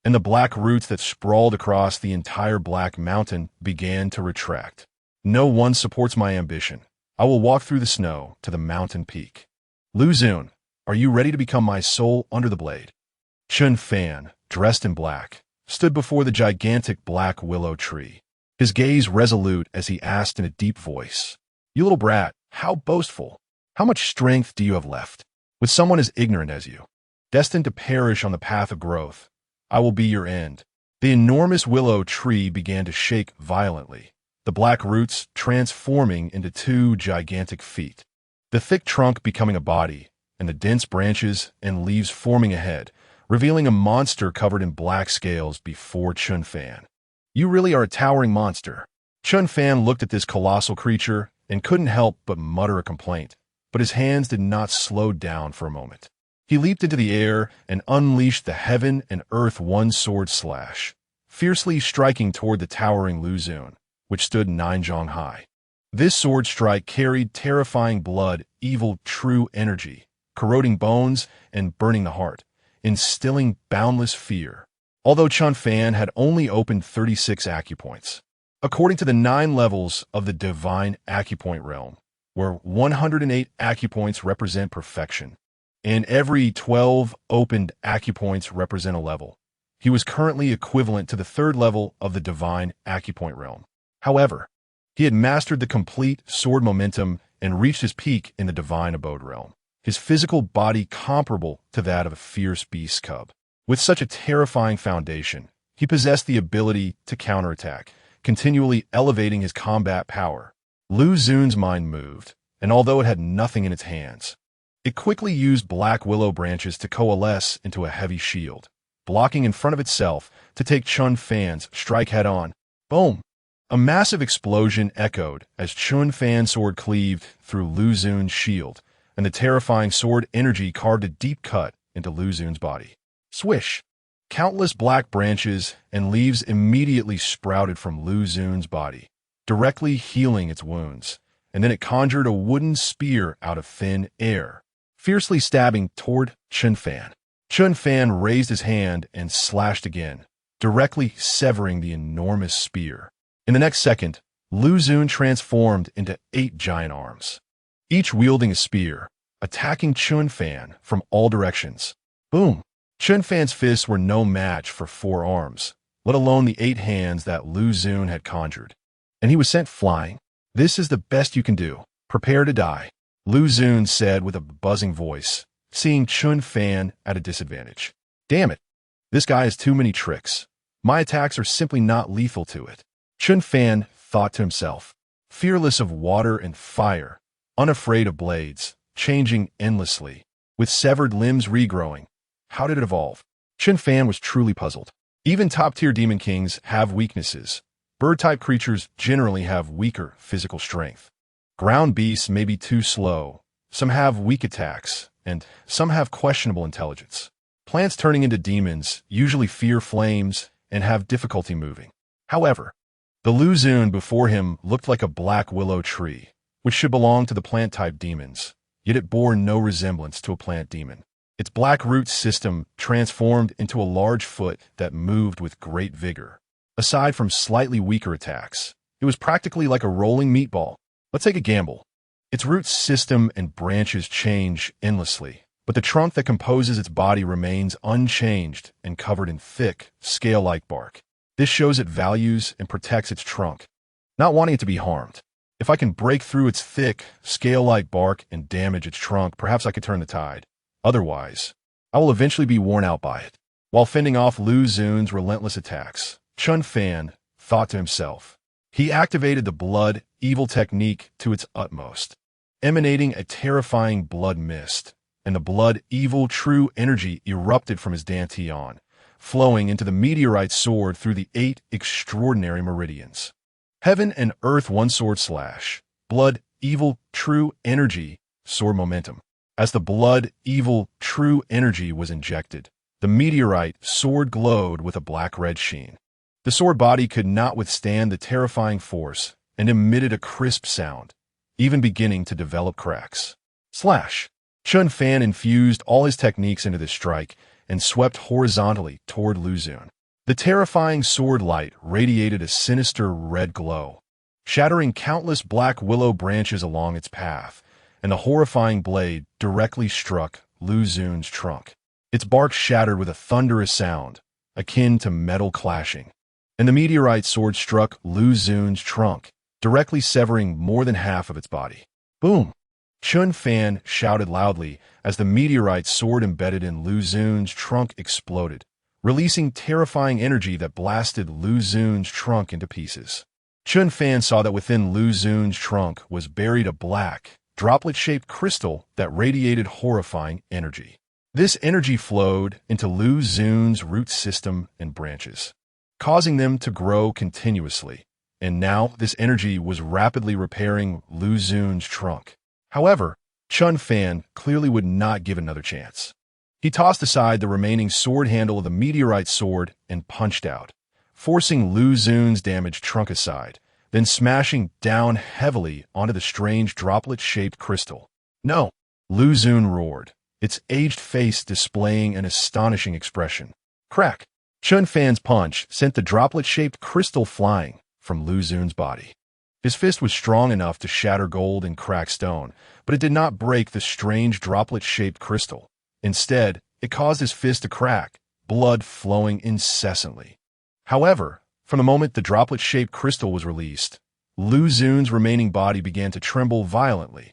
And the black roots that sprawled across the entire Black Mountain began to retract. No one supports my ambition. I will walk through the snow to the mountain peak. Lu Xun, are you ready to become my soul under the blade? Chen Fan, dressed in black, stood before the gigantic black willow tree, his gaze resolute as he asked in a deep voice, "You little brat, how boastful! How much strength do you have left? With someone as ignorant as you, destined to perish on the path of growth, I will be your end." The enormous willow tree began to shake violently, the black roots transforming into two gigantic feet, the thick trunk becoming a body, and the dense branches and leaves forming a head, revealing a monster covered in black scales before Chen Fan. "You really are a towering monster." Chen Fan looked at this colossal creature and couldn't help but mutter a complaint, but his hands did not slow down for a moment. He leaped into the air and unleashed the heaven and earth one-sword slash, fiercely striking toward the towering Lu Xun, which stood 9 zhong high. This sword strike carried terrifying blood, evil, true energy, corroding bones and burning the heart, instilling boundless fear. Although Chen Fan had only opened 36 acupoints, according to the 9 levels of the divine acupoint realm, where 108 acupoints represent perfection, and every 12 opened acupoints represent a level, he was currently equivalent to the 3rd level of the divine acupoint realm. However, he had mastered the complete sword momentum and reached his peak in the divine abode realm, his physical body comparable to that of a fierce beast cub. With such a terrifying foundation, he possessed the ability to counterattack, continually elevating his combat power. Lu Xun's mind moved, and although it had nothing in its hands, it quickly used black willow branches to coalesce into a heavy shield, blocking in front of itself to take Chen Fan's strike head-on. Boom! A massive explosion echoed as Chen Fan's sword cleaved through Lu Xun's shield, and the terrifying sword energy carved a deep cut into Lu Xun's body. Swish! Countless black branches and leaves immediately sprouted from Lu Xun's body, directly healing its wounds, and then it conjured a wooden spear out of thin air, fiercely stabbing toward Chen Fan. Chen Fan raised his hand and slashed again, directly severing the enormous spear. In the next second, Lu Xun transformed into 8 giant arms, each wielding a spear, attacking Chen Fan from all directions. Boom! Chen Fan's fists were no match for 4 arms, let alone the 8 hands that Lu Xun had conjured, and he was sent flying. "This is the best you can do. Prepare to die," Lu Xun said with a buzzing voice, seeing Chen Fan at a disadvantage. "Damn it, this guy has too many tricks. My attacks are simply not lethal to it." Chen Fan thought to himself, fearless of water and fire, unafraid of blades, changing endlessly, with severed limbs regrowing. How did it evolve? Chen Fan was truly puzzled. Even top-tier demon kings have weaknesses. Bird-type creatures generally have weaker physical strength. Ground beasts may be too slow. Some have weak attacks, and some have questionable intelligence. Plants turning into demons usually fear flames and have difficulty moving. However, the Luzun before him looked like a black willow tree, which should belong to the plant-type demons, yet it bore no resemblance to a plant demon. Its black root system transformed into a large foot that moved with great vigor. Aside from slightly weaker attacks, it was practically like a rolling meatball. Let's take a gamble. Its root system and branches change endlessly, but the trunk that composes its body remains unchanged and covered in thick, scale-like bark. This shows it values and protects its trunk, not wanting it to be harmed. If I can break through its thick, scale-like bark and damage its trunk, perhaps I could turn the tide. Otherwise, I will eventually be worn out by it. While fending off Luzun's relentless attacks, Chen Fan thought to himself. He activated the blood evil technique to its utmost, emanating a terrifying blood mist, and the blood evil true energy erupted from his dantian, flowing into the meteorite sword through the 8 extraordinary meridians. Heaven and earth one sword slash. Blood evil true energy sword momentum. As the blood evil true energy was injected, the meteorite sword glowed with a black-red sheen. The sword body could not withstand the terrifying force and emitted a crisp sound, even beginning to develop cracks. Slash. Chen Fan infused all his techniques into this strike and swept horizontally toward Luzun. The terrifying sword light radiated a sinister red glow, shattering countless black willow branches along its path, and the horrifying blade directly struck Luzun's trunk. Its bark shattered with a thunderous sound, akin to metal clashing, and the meteorite sword struck Luzun's trunk, directly severing more than half of its body. Boom! Chen Fan shouted loudly as the meteorite sword embedded in Luzun's trunk exploded, releasing terrifying energy that blasted Luzun's trunk into pieces. Chen Fan saw that within Luzun's trunk was buried a black, droplet-shaped crystal that radiated horrifying energy. This energy flowed into Luzun's root system and branches, causing them to grow continuously, and now this energy was rapidly repairing Luzun's trunk. However, Chen Fan clearly would not give another chance. He tossed aside the remaining sword handle of the meteorite sword and punched out, forcing Luzun's damaged trunk aside, then smashing down heavily onto the strange droplet-shaped crystal. No! Luzun roared, its aged face displaying an astonishing expression. Crack! Chen Fan's punch sent the droplet-shaped crystal flying from Luzun's body. His fist was strong enough to shatter gold and crack stone, but it did not break the strange droplet-shaped crystal. Instead, it caused his fist to crack, blood flowing incessantly. However, from the moment the droplet-shaped crystal was released, Luzun's remaining body began to tremble violently,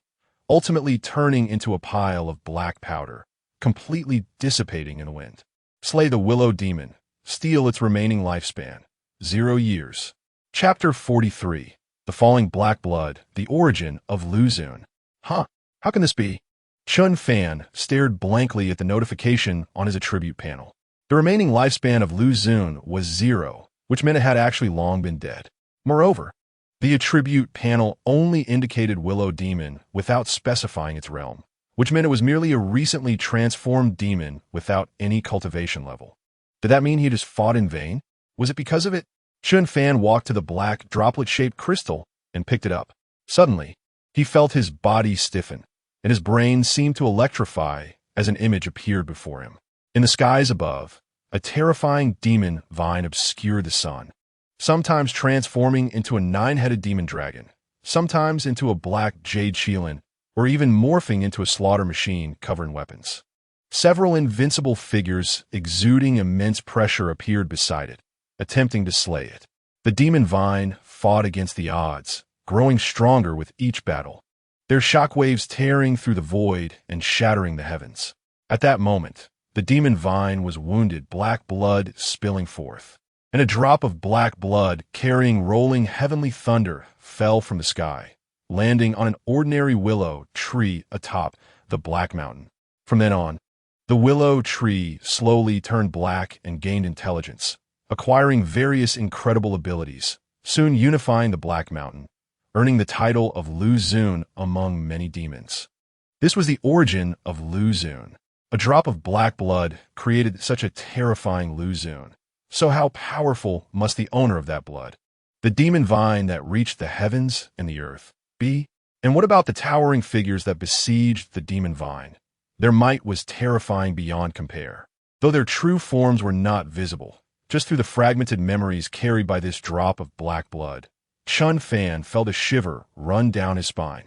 ultimately turning into a pile of black powder, completely dissipating in the wind. Slay the willow demon. Steal its remaining lifespan. 0 years. Chapter 43. The Falling Black Blood, the Origin of Luzun. Huh, how can this be? Chen Fan stared blankly at the notification on his attribute panel. The remaining lifespan of Luzun was 0, which meant it had actually long been dead. Moreover, the attribute panel only indicated Willow Demon without specifying its realm, which meant it was merely a recently transformed demon without any cultivation level. Did that mean he just fought in vain? Was it because of it? Chen Fan walked to the black, droplet-shaped crystal and picked it up. Suddenly, he felt his body stiffen, and his brain seemed to electrify as an image appeared before him. In the skies above, a terrifying demon vine obscured the sun, sometimes transforming into a 9-headed demon dragon, sometimes into a black jade Qilin, or even morphing into a slaughter machine covered in weapons. Several invincible figures exuding immense pressure appeared beside it, attempting to slay it. The demon vine fought against the odds, growing stronger with each battle, their shockwaves tearing through the void and shattering the heavens. At that moment, the demon vine was wounded, black blood spilling forth, and a drop of black blood carrying rolling heavenly thunder fell from the sky, landing on an ordinary willow tree atop the Black Mountain. From then on, the willow tree slowly turned black and gained intelligence, acquiring various incredible abilities, soon unifying the Black Mountain, earning the title of Luzun among many demons. This was the origin of Lu Xun. A drop of black blood created such a terrifying Lu Xun. So how powerful must the owner of that blood? The demon vine that reached the heavens and the earth be? And what about the towering figures that besieged the demon vine? Their might was terrifying beyond compare, though their true forms were not visible, just through the fragmented memories carried by this drop of black blood. Chen Fan felt a shiver run down his spine.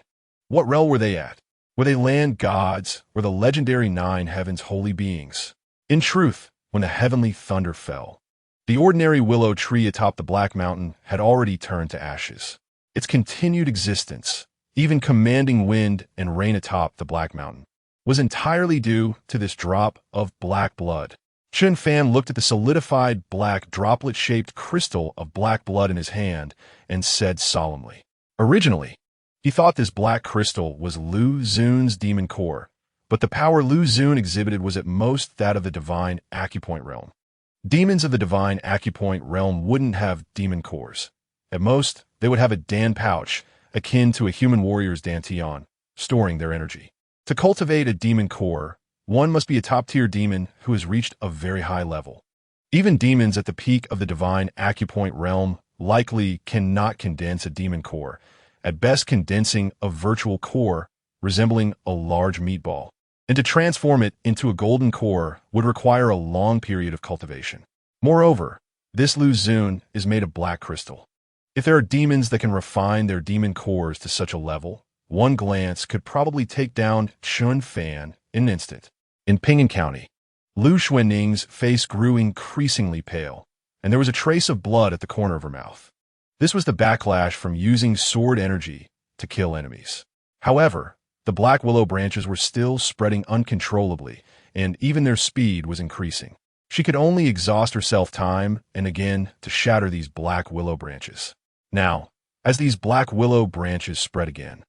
What realm were they at? Were they land gods or the legendary 9 heavens holy beings? In truth, when the heavenly thunder fell, the ordinary willow tree atop the Black Mountain had already turned to ashes. Its continued existence, even commanding wind and rain atop the Black Mountain, was entirely due to this drop of black blood. Chen Fan looked at the solidified black droplet-shaped crystal of black blood in his hand and said solemnly, "Originally, he thought this black crystal was Lu Xun's demon core, but the power Lu Xun exhibited was at most that of the divine acupoint realm. Demons of the divine acupoint realm wouldn't have demon cores. At most, they would have a Dan pouch, akin to a human warrior's dantian, storing their energy. To cultivate a demon core, one must be a top-tier demon who has reached a very high level. Even demons at the peak of the divine acupoint realm likely cannot condense a demon core, at best condensing a virtual core resembling a large meatball. And to transform it into a golden core would require a long period of cultivation. Moreover, this Lu Xun is made of black crystal. If there are demons that can refine their demon cores to such a level, one glance could probably take down Chen Fan in an instant." In Ping'an County, Lu Xuanning's face grew increasingly pale, and there was a trace of blood at the corner of her mouth. This was the backlash from using sword energy to kill enemies. However, the black willow branches were still spreading uncontrollably, and even their speed was increasing. She could only exhaust herself time and again to shatter these black willow branches. Now, as these black willow branches spread again,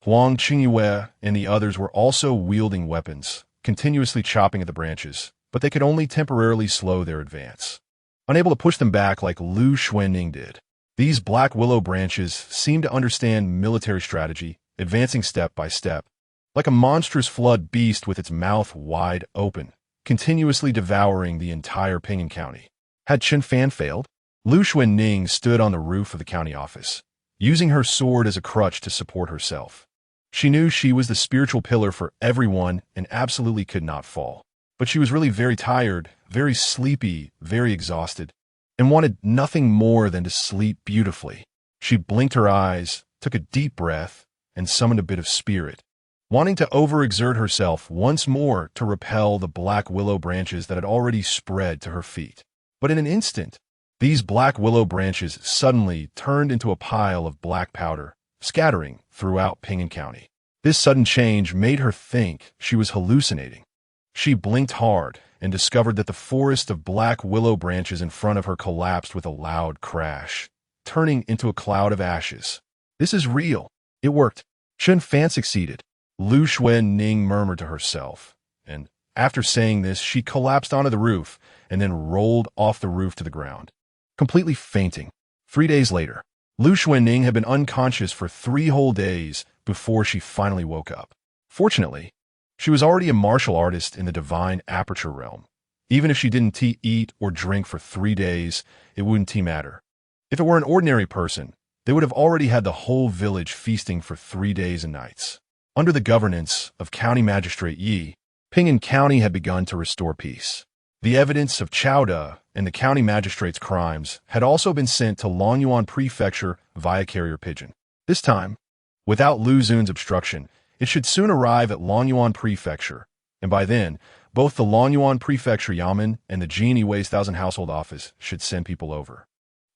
Huang Jinyiwei and the others were also wielding weapons, continuously chopping at the branches, but they could only temporarily slow their advance. Unable to push them back like Lu Xuanning did, these black willow branches seemed to understand military strategy, advancing step by step, like a monstrous flood beast with its mouth wide open, continuously devouring the entire Ping'an County. Had Chen Fan failed? Lu Xuanning stood on the roof of the county office, using her sword as a crutch to support herself. She knew she was the spiritual pillar for everyone and absolutely could not fall. But she was really very tired, very sleepy, very exhausted, and wanted nothing more than to sleep beautifully. She blinked her eyes, took a deep breath, and summoned a bit of spirit, wanting to overexert herself once more to repel the black willow branches that had already spread to her feet. But in an instant, these black willow branches suddenly turned into a pile of black powder, scattering throughout Ping'an County. This sudden change made her think she was hallucinating. She blinked hard and discovered that the forest of black willow branches in front of her collapsed with a loud crash, turning into a cloud of ashes. "This is real. It worked. Chen Fan succeeded," Lu Xuanning murmured to herself, and after saying this, she collapsed onto the roof and then rolled off the roof to the ground, completely fainting. 3 days later, Lu Xuanning had been unconscious for 3 whole days before she finally woke up. Fortunately, she was already a martial artist in the divine aperture realm. Even if she didn't eat or drink for 3 days, it wouldn't matter. If it were an ordinary person, they would have already had the whole village feasting for 3 days and nights. Under the governance of County Magistrate Yi, Ping'an County had begun to restore peace. The evidence of Chowda and the county magistrate's crimes had also been sent to Longyuan Prefecture via carrier pigeon. This time, without Lu Xun's obstruction, it should soon arrive at Longyuan Prefecture, and by then, both the Longyuan Prefecture Yamen and the Jinyiwei's 1,000 household office should send people over.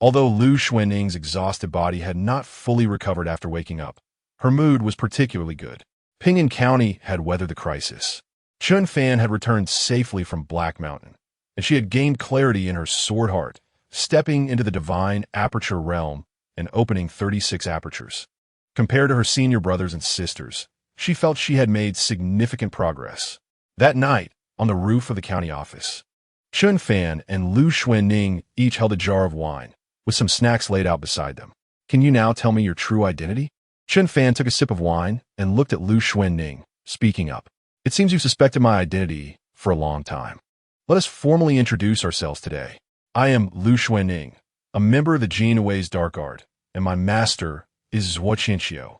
Although Lu Xuanning's exhausted body had not fully recovered after waking up, her mood was particularly good. Ping'an County had weathered the crisis. Chen Fan had returned safely from Black Mountain, and she had gained clarity in her sword heart, stepping into the divine aperture realm and opening 36 apertures. Compared to her senior brothers and sisters, she felt she had made significant progress. That night, on the roof of the county office, Chen Fan and Lu Xuanning each held a jar of wine, with some snacks laid out beside them. "Can you now tell me your true identity?" Chen Fan took a sip of wine and looked at Lu Xuanning, speaking up. It seems you've suspected my identity for a long time. Let us formally introduce ourselves today. I am Lu Xuanning, a member of the Jinyiwei's Dark Guard, and my master is Zhuo Qianqiu,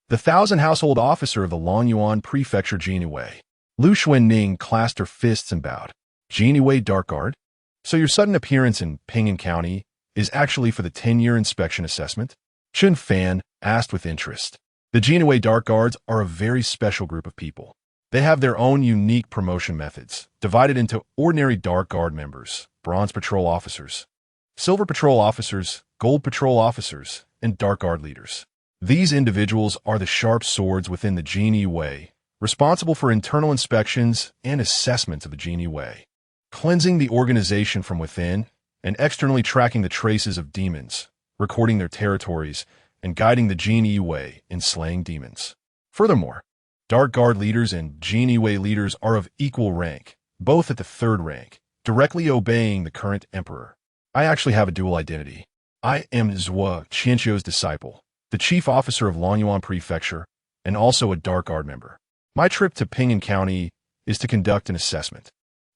the 1,000-household officer of the Longyuan Prefecture Jinyiwei. Lu Xuanning clasped her fists and bowed. Jinyiwei Dark Guard? So your sudden appearance in Pingyang County is actually for the 10-year inspection assessment? Chen Fan asked with interest. The Jinyiwei Dark Guards are a very special group of people. They have their own unique promotion methods, divided into ordinary Dark Guard members, Bronze Patrol Officers, Silver Patrol Officers, Gold Patrol Officers, and Dark Guard leaders. These individuals are the sharp swords within the Jinyiwei, responsible for internal inspections and assessments of the Jinyiwei, cleansing the organization from within and externally tracking the traces of demons, recording their territories, and guiding the Jinyiwei in slaying demons. Furthermore, Dark Guard leaders and Jinyiwei leaders are of equal rank, both at the 3rd rank, directly obeying the current emperor. I actually have a dual identity. I am Zhuo Qianqiu's disciple, the chief officer of Longyuan Prefecture, and also a Dark Guard member. My trip to Pingyang County is to conduct an assessment.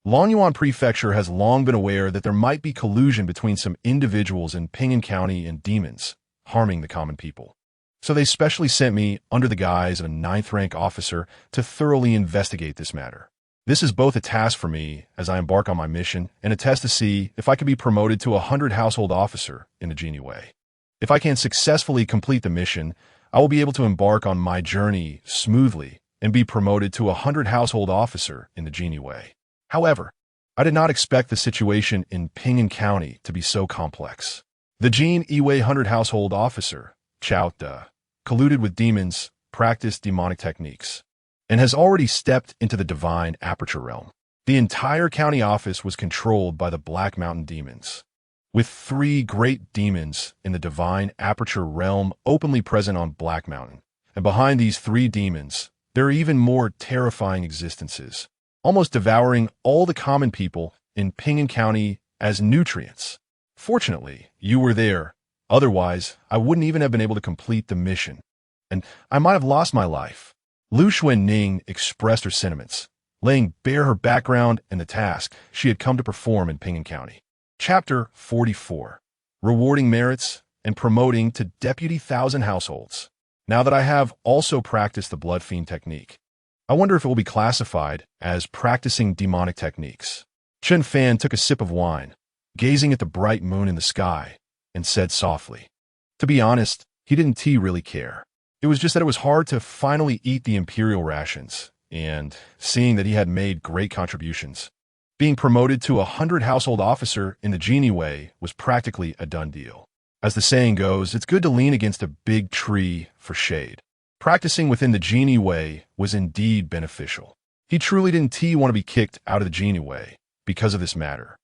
Longyuan Prefecture has long been aware that there might be collusion between some individuals in Pingyang County and demons, harming the common people. So they specially sent me under the guise of a 9th-rank officer to thoroughly investigate this matter. This is both a task for me as I embark on my mission and a test to see if I can be promoted to a 100-household officer in the Jinyiwei. If I can successfully complete the mission, I will be able to embark on my journey smoothly and be promoted to a 100-household officer in the Jinyiwei. However, I did not expect the situation in Pingyang County to be so complex. The Jinyiwei 100-household officer, Chao De, colluded with demons, practiced demonic techniques, and has already stepped into the divine aperture realm. The entire county office was controlled by the Black Mountain demons, with 3 great demons in the divine aperture realm openly present on Black Mountain. And behind these 3 demons, there are even more terrifying existences, almost devouring all the common people in Pingyang County as nutrients. Fortunately, you were there. Otherwise, I wouldn't even have been able to complete the mission, and I might have lost my life. Lu Xuanning expressed her sentiments, laying bare her background and the task she had come to perform in Pingyang County. Chapter 44. Rewarding Merits and Promoting to Deputy 1,000 Households. Now that I have also practiced the Blood Fiend technique, I wonder if it will be classified as practicing demonic techniques. Chen Fan took a sip of wine, gazing at the bright moon in the sky, and said softly. To be honest, he didn't really care. It was just that it was hard to finally eat the imperial rations, and seeing that he had made great contributions, being promoted to a 100-household officer in the Jinyiwei was practically a done deal. As the saying goes, it's good to lean against a big tree for shade. Practicing within the Jinyiwei was indeed beneficial. He truly didn't want to be kicked out of the Jinyiwei because of this matter.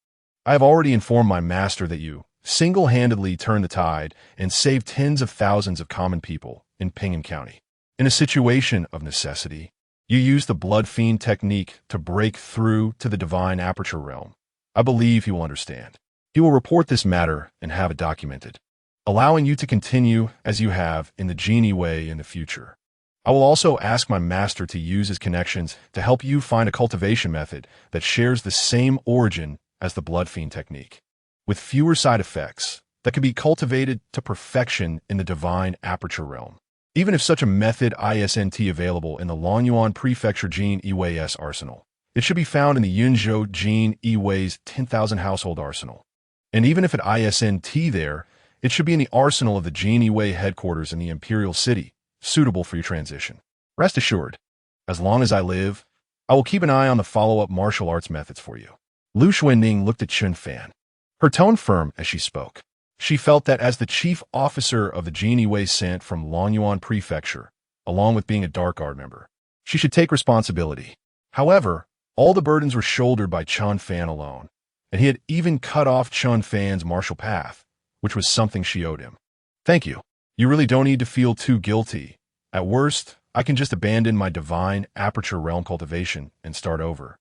I have already informed my master that you single-handedly turned the tide and saved tens of thousands of common people in Pingyang County. In a situation of necessity, you used the Blood Fiend technique to break through to the divine aperture realm. I believe he will understand. He will report this matter and have it documented, allowing you to continue as you have in the Jinyiwei in the future. I will also ask my master to use his connections to help you find a cultivation method that shares the same origin as the Blood Fiend technique, with fewer side effects, that can be cultivated to perfection in the divine aperture realm. Even if such a method isn't available in the Longyuan Prefecture Jinyiwei's arsenal, it should be found in the Yunzhou Jinyiwei's 10,000 household arsenal. And even if it isn't there, it should be in the arsenal of the Jinyiwei headquarters in the imperial city, suitable for your transition. Rest assured, as long as I live, I will keep an eye on the follow-up martial arts methods for you. Lu Xuanning looked at Chen Fan, her tone firm as she spoke. She felt that as the chief officer of the Jinyiwei sent from Longyuan Prefecture, along with being a Dark Guard member, she should take responsibility. However, all the burdens were shouldered by Chen Fan alone, and he had even cut off Chen Fan's martial path, which was something she owed him. Thank you. You really don't need to feel too guilty. At worst, I can just abandon my divine aperture realm cultivation and start over.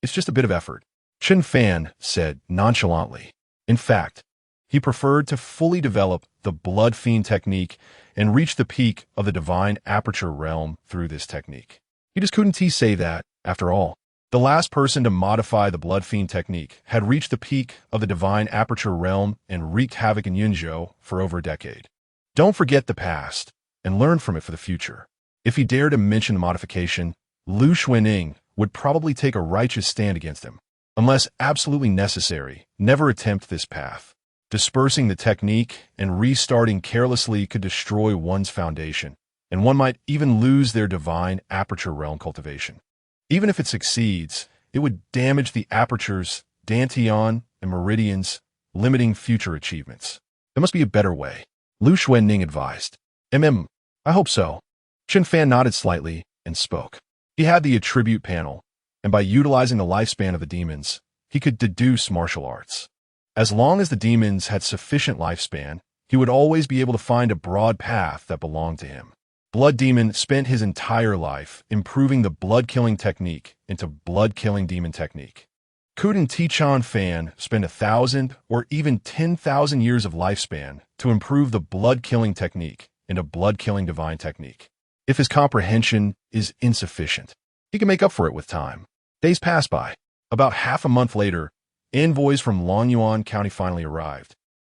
It's just a bit of effort. Chen Fan said nonchalantly. In fact, he preferred to fully develop the Blood Fiend technique and reach the peak of the divine aperture realm through this technique. He just couldn't say that, after all. The last person to modify the Blood Fiend technique had reached the peak of the divine aperture realm and wreaked havoc in Yunzhou for over a decade. Don't forget the past, and learn from it for the future. If he dared to mention the modification, Lu Xuanning would probably take a righteous stand against him. Unless absolutely necessary, never attempt this path. Dispersing the technique and restarting carelessly could destroy one's foundation, and one might even lose their divine aperture realm cultivation. Even if it succeeds, it would damage the apertures, dantian, and meridians, limiting future achievements. There must be a better way, Lu Xuanning advised. I hope so. Chen Fan nodded slightly and spoke. He had the attribute panel, and by utilizing the lifespan of the demons, he could deduce martial arts. As long as the demons had sufficient lifespan, he would always be able to find a broad path that belonged to him. Blood Demon spent his entire life improving the blood-killing technique into blood-killing demon technique. Couldn't Chen Fan spend 1,000 or even 10,000 years of lifespan to improve the blood-killing technique into blood-killing divine technique? If his comprehension is insufficient, he can make up for it with time. Days passed by. About half a month later, envoys from Longyuan County finally arrived,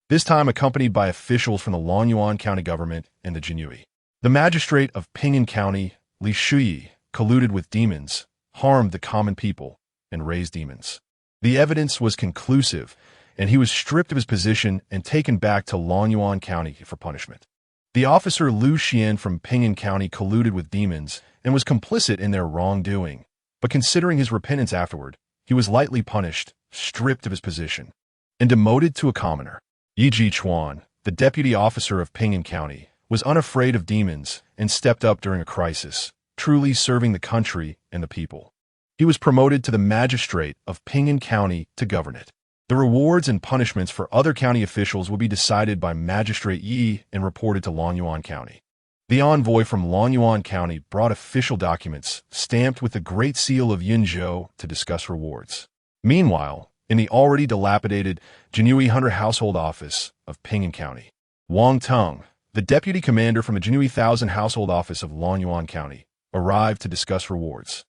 this time accompanied by officials from the Longyuan County government and the Jinyiwei. The magistrate of Ping'an County, Li Shuyi, colluded with demons, harmed the common people, and raised demons. The evidence was conclusive, and he was stripped of his position and taken back to Longyuan County for punishment. The officer Lu Xian from Ping'an County colluded with demons and was complicit in their wrongdoing, but considering his repentance afterward, he was lightly punished, stripped of his position, and demoted to a commoner. Yi Jichuan, the deputy officer of Ping'an County, was unafraid of demons and stepped up during a crisis, truly serving the country and the people. He was promoted to the magistrate of Ping'an County to govern it. The rewards and punishments for other county officials will be decided by Magistrate Yi and reported to Longyuan County. The envoy from Longyuan County brought official documents stamped with the Great Seal of Yunzhou to discuss rewards. Meanwhile, in the already dilapidated Jinyiwei Hunter Household Office of Ping'an County, Wang Teng, the deputy commander from the Jinyiwei 1000 Household Office of Longyuan County, arrived to discuss rewards.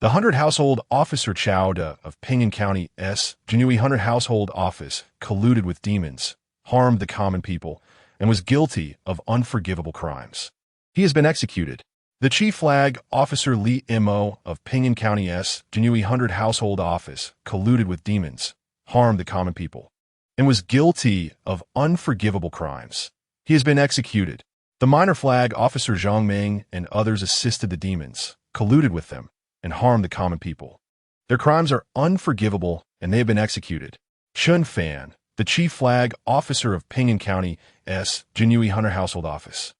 The 100 Household Officer Chao De of Ping'an County S. Jinyiwei Hunter Household Office colluded with demons, harmed the common people, and was guilty of unforgivable crimes. He has been executed. The Chief Flag Officer Li Mo of Ping'an County S. Jinyiwei 100 Household Office colluded with demons, harmed the common people, and was guilty of unforgivable crimes. He has been executed. The Minor Flag Officer Zhang Ming and others assisted the demons, colluded with them, and harmed the common people. Their crimes are unforgivable, and they have been executed. Chen Fan, the Chief Flag Officer of Ping'an County S. Jinyiwei Hunter Household Office,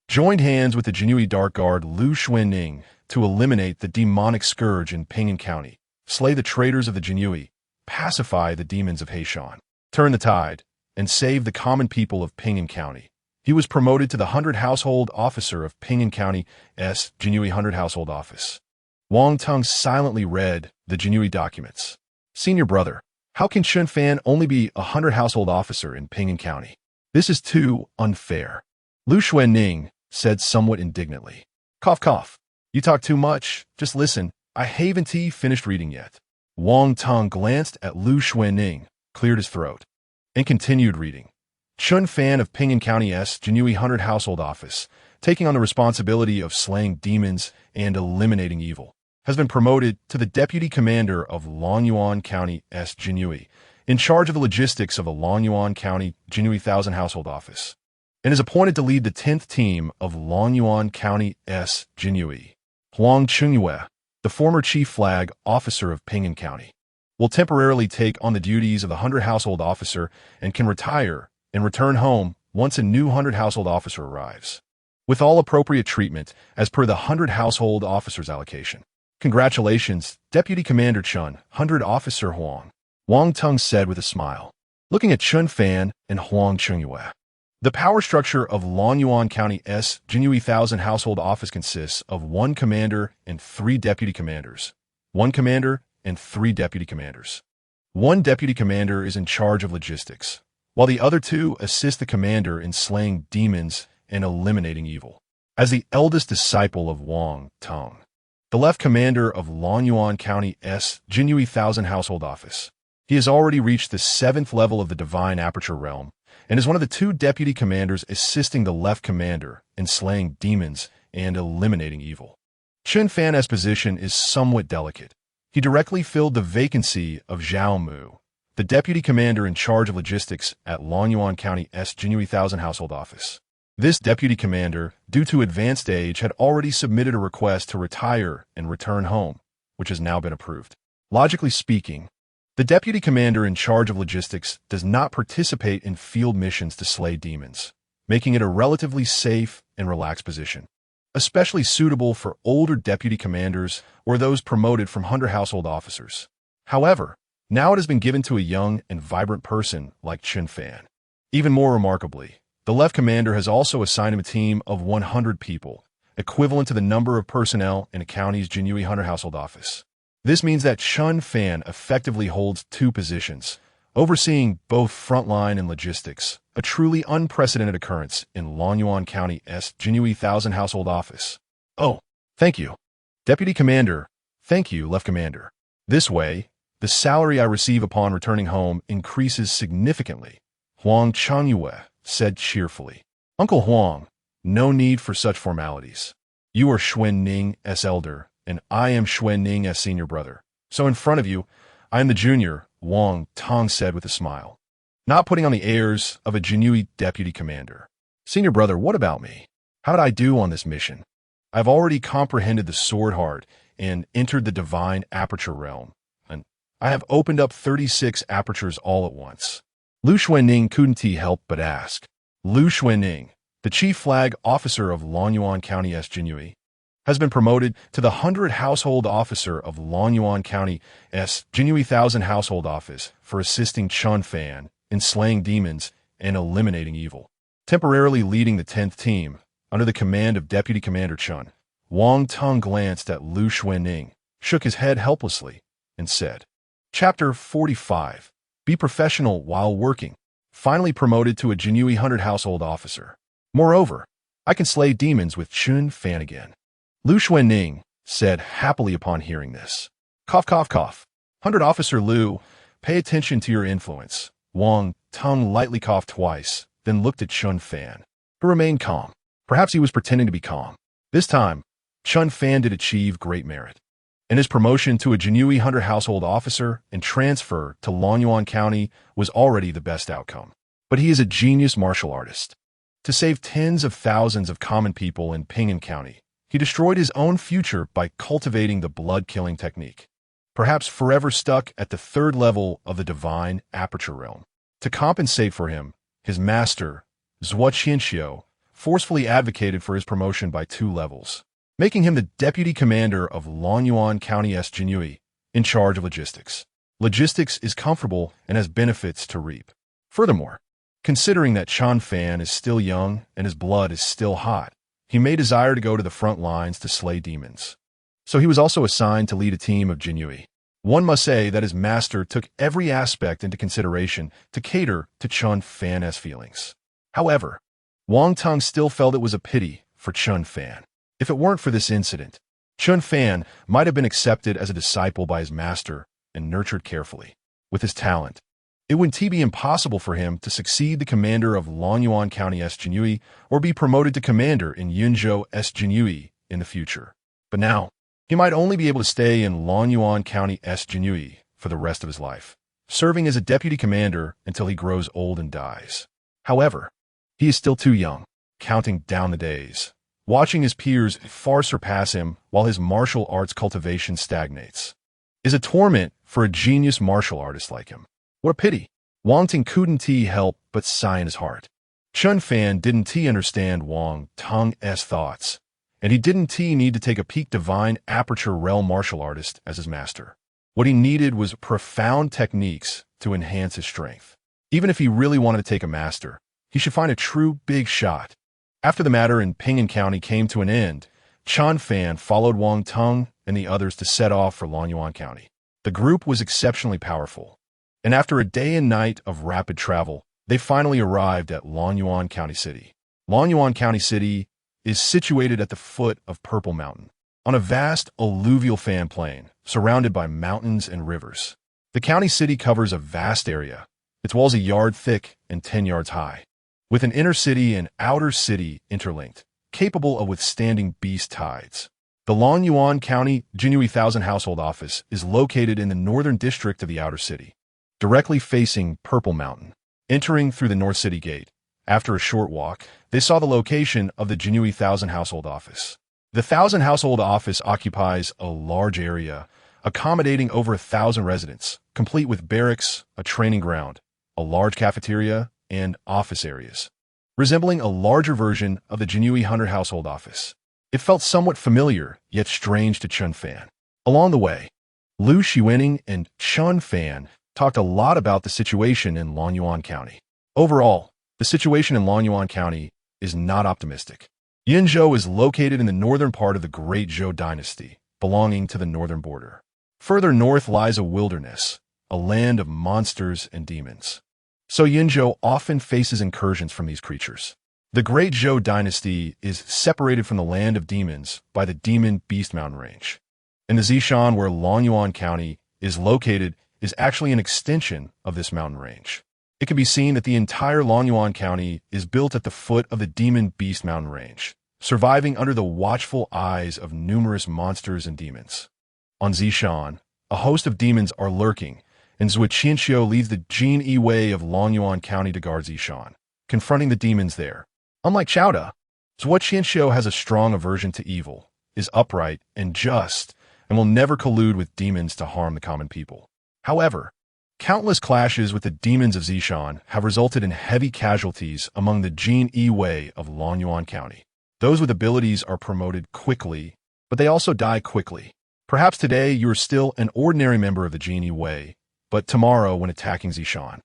joined hands with the Jinyiwei Dark Guard Lu Xuanning to eliminate the demonic scourge in Ping'an County, slay the traitors of the Jinyiwei, pacify the demons of Heishan, turn the tide, and save the common people of Ping'an County. He was promoted to the 100 Household Officer of Ping'an County S. Jinyiwei 100 Household Office. Wang Teng silently read the Jinyiwei documents. Senior brother, how can Chen Fan only be a 100 Household Officer in Ping'an County? This is too unfair. Lu Xuanning said somewhat indignantly. Cough, cough. You talk too much. Just listen. I haven't finished reading yet. Wang Teng glanced at Lu Xuanning, cleared his throat, and continued reading. Chen Fan of Ping'an County S. Jinyiwei 100 Household Office, taking on the responsibility of slaying demons and eliminating evil, has been promoted to the Deputy Commander of Longyuan County S. Jinyiwei, in charge of the logistics of the Longyuan County Jinyiwei 1000 Household Office, and is appointed to lead the 10th team of Longyuan County S. Jinyiwei. Huang Jinyiwei, the former Chief Flag Officer of Ping'an County, will temporarily take on the duties of the 100 Household Officer and can retire and return home once a new 100 Household Officer arrives, with all appropriate treatment as per the 100 Household Officer's allocation. Congratulations, Deputy Commander Chen, 100 Officer Huang, Wang Teng said with a smile, looking at Chen Fan and Huang Jinyiwei. The power structure of Longyuan County S. Jinyiwei 1000 Household Office consists of 1 commander and 3 deputy commanders. 1 commander and 3 deputy commanders. 1 deputy commander is in charge of logistics, while the other 2 assist the commander in slaying demons and eliminating evil. As the eldest disciple of Wang Teng, the left commander of Lonyuan County's Jinyiwei 1000 household office. He has already reached the 7th level of the Divine Aperture Realm, and is one of the 2 deputy commanders assisting the left commander in slaying demons and eliminating evil. Chen Fan's position is somewhat delicate. He directly filled the vacancy of Zhao Mu, the deputy commander in charge of logistics at Lonyuan County's Jinyiwei 1000 household office. This deputy commander, due to advanced age, had already submitted a request to retire and return home, which has now been approved. Logically speaking, the deputy commander in charge of logistics does not participate in field missions to slay demons, making it a relatively safe and relaxed position, especially suitable for older deputy commanders or those promoted from hunter household officers. However, now it has been given to a young and vibrant person like Chen Fan. Even more remarkably, the left commander has also assigned him a team of 100 people, equivalent to the number of personnel in a county's Jinyiwei hunter household office. This means that Chen Fan effectively holds 2 positions, overseeing both frontline and logistics, a truly unprecedented occurrence in Lonyuan County's Jinyiwei 1000 household office. Oh, thank you, Deputy Commander. Thank you, Left Commander. This way, the salary I receive upon returning home increases significantly, Huang Jinyiwei said cheerfully. Uncle Huang, no need for such formalities. You are Xuan Ning's elder, and I am Xuan Ning's senior brother. So in front of you, I am the junior, Wang Tong said with a smile, not putting on the airs of a Jinyiwei deputy commander. Senior brother, what about me? How did I do on this mission? I've already comprehended the sword heart and entered the divine aperture realm, and I have opened up 36 apertures all at once. Lu Xuanning couldn't help but ask. Lu Xuanning, the chief flag officer of Lonyuan County's Jinyiwei, has been promoted to the 100 household officer of Lonyuan County's Jinyiwei 1000 household office for assisting Chen Fan in slaying demons and eliminating evil. Temporarily leading the 10th team, under the command of Deputy Commander Chen, Wang Tong glanced at Lu Xuanning, shook his head helplessly, and said, Chapter 45. Be professional while working. Finally promoted to a Jinyiwei 100 household officer. Moreover, I can slay demons with Chen Fan again. Lu Xuanning said happily upon hearing this. Cough, cough, cough. 100 Officer Lu, pay attention to your influence. Wang Tong lightly coughed twice, then looked at Chen Fan, who remained calm. Perhaps he was pretending to be calm. This time, Chen Fan did achieve great merit. And his promotion to a Jinyiwei hunter household officer and transfer to Lonyuan County was already the best outcome. But he is a genius martial artist. To save tens of thousands of common people in Ping'an County, he destroyed his own future by cultivating the blood-killing technique. Perhaps forever stuck at the 3rd level of the divine aperture realm. To compensate for him, his master, Zhuo Qianxiu, forcefully advocated for his promotion by 2 levels, making him the deputy commander of Lonyuan County's Jinyiwei, in charge of logistics. Logistics is comfortable and has benefits to reap. Furthermore, considering that Chen Fan is still young and his blood is still hot, he may desire to go to the front lines to slay demons. So he was also assigned to lead a team of Jinyiwei. One must say that his master took every aspect into consideration to cater to Chen Fan's feelings. However, Wang Tong still felt it was a pity for Chen Fan. If it weren't for this incident, Chen Fan might have been accepted as a disciple by his master and nurtured carefully. With his talent, it would be impossible for him to succeed the commander of Lonyuan County's Jinyiwei or be promoted to commander in Yunzhou's Jinyiwei in the future. But now, he might only be able to stay in Lonyuan County's Jinyiwei for the rest of his life, serving as a deputy commander until he grows old and dies. However, he is still too young, counting down the days, watching his peers far surpass him while his martial arts cultivation stagnates, is a torment for a genius martial artist like him. What a pity. Wang Ting couldn't help but sigh in his heart. Chen Fan didn't understand Wang Tong's thoughts, and he didn't need to take a peak divine aperture realm martial artist as his master. What he needed was profound techniques to enhance his strength. Even if he really wanted to take a master, he should find a true big shot. After the matter in Ping'an County came to an end, Chen Fan followed Wang Tong and the others to set off for Lonyuan County. The group was exceptionally powerful, and after a day and night of rapid travel, they finally arrived at Lonyuan County City. Lonyuan County City is situated at the foot of Purple Mountain. on a vast alluvial fan plain surrounded by mountains and rivers. The county city covers a vast area, its walls a yard thick and 10 yards high, with an inner city and outer city interlinked, capable of withstanding beast tides. The Longyuan County Jinyiwei Thousand Household Office is located in the northern district of the outer city, directly facing Purple Mountain. Entering through the North City Gate, after a short walk, they saw the location of the Jinyiwei Thousand Household Office. The Thousand Household Office occupies a large area, accommodating over 1,000 residents, complete with barracks, a training ground, a large cafeteria, and office areas, resembling a larger version of the Jinyiwei Hunter Household Office. It felt somewhat familiar, yet strange to Chen Fan. Along the way, Lu Shiwening and Chen Fan talked a lot about the situation in Longyuan County. Overall, the situation in Longyuan County is not optimistic. Yinzhou is located in the northern part of the Great Zhou Dynasty, belonging to the northern border. Further north lies a wilderness, a land of monsters and demons. So Yinzhou often faces incursions from these creatures. The Great Zhou Dynasty is separated from the land of demons by the Demon Beast Mountain Range. And the Zishan, where Longyuan County is located, is actually an extension of this mountain range. It can be seen that the entire Longyuan County is built at the foot of the Demon Beast Mountain Range, surviving under the watchful eyes of numerous monsters and demons. On Zishan, a host of demons are lurking, and Zhou Qianxiu leads the Jinyiwei of Longyuan County to guard Zishan, confronting the demons there. Unlike Chowda, Zhou Qianxiu has a strong aversion to evil, is upright and just, and will never collude with demons to harm the common people. However, countless clashes with the demons of Zishan have resulted in heavy casualties among the Jinyiwei of Longyuan County. Those with abilities are promoted quickly, but they also die quickly. Perhaps today you are still an ordinary member of the Jinyiwei, but tomorrow when attacking Zishan,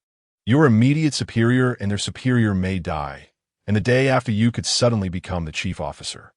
your immediate superior and their superior may die, and the day after you could suddenly become the chief officer.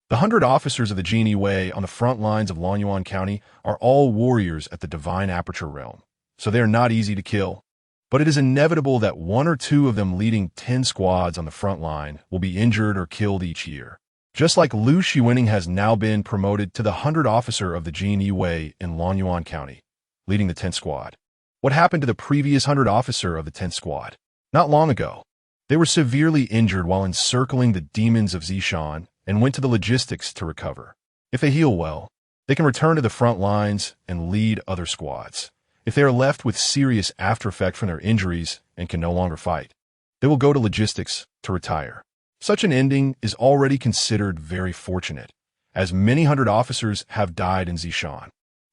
The 100 officers of the Jinyiwei on the front lines of Longyuan County are all warriors at the Divine Aperture Realm, so they are not easy to kill. But it is inevitable that 1 or 2 of them leading 10 squads on the front line will be injured or killed each year. Just like Lu Shiwening has now been promoted to the 100 officer of the Jinyiwei in Longyuan County, leading the 10th squad. What happened to the previous 100 officer of the 10th squad? Not long ago, they were severely injured while encircling the demons of Zishan and went to the logistics to recover. If they heal well, they can return to the front lines and lead other squads. If they are left with serious aftereffect from their injuries and can no longer fight, they will go to logistics to retire. Such an ending is already considered very fortunate, as many 100 officers have died in Zishan,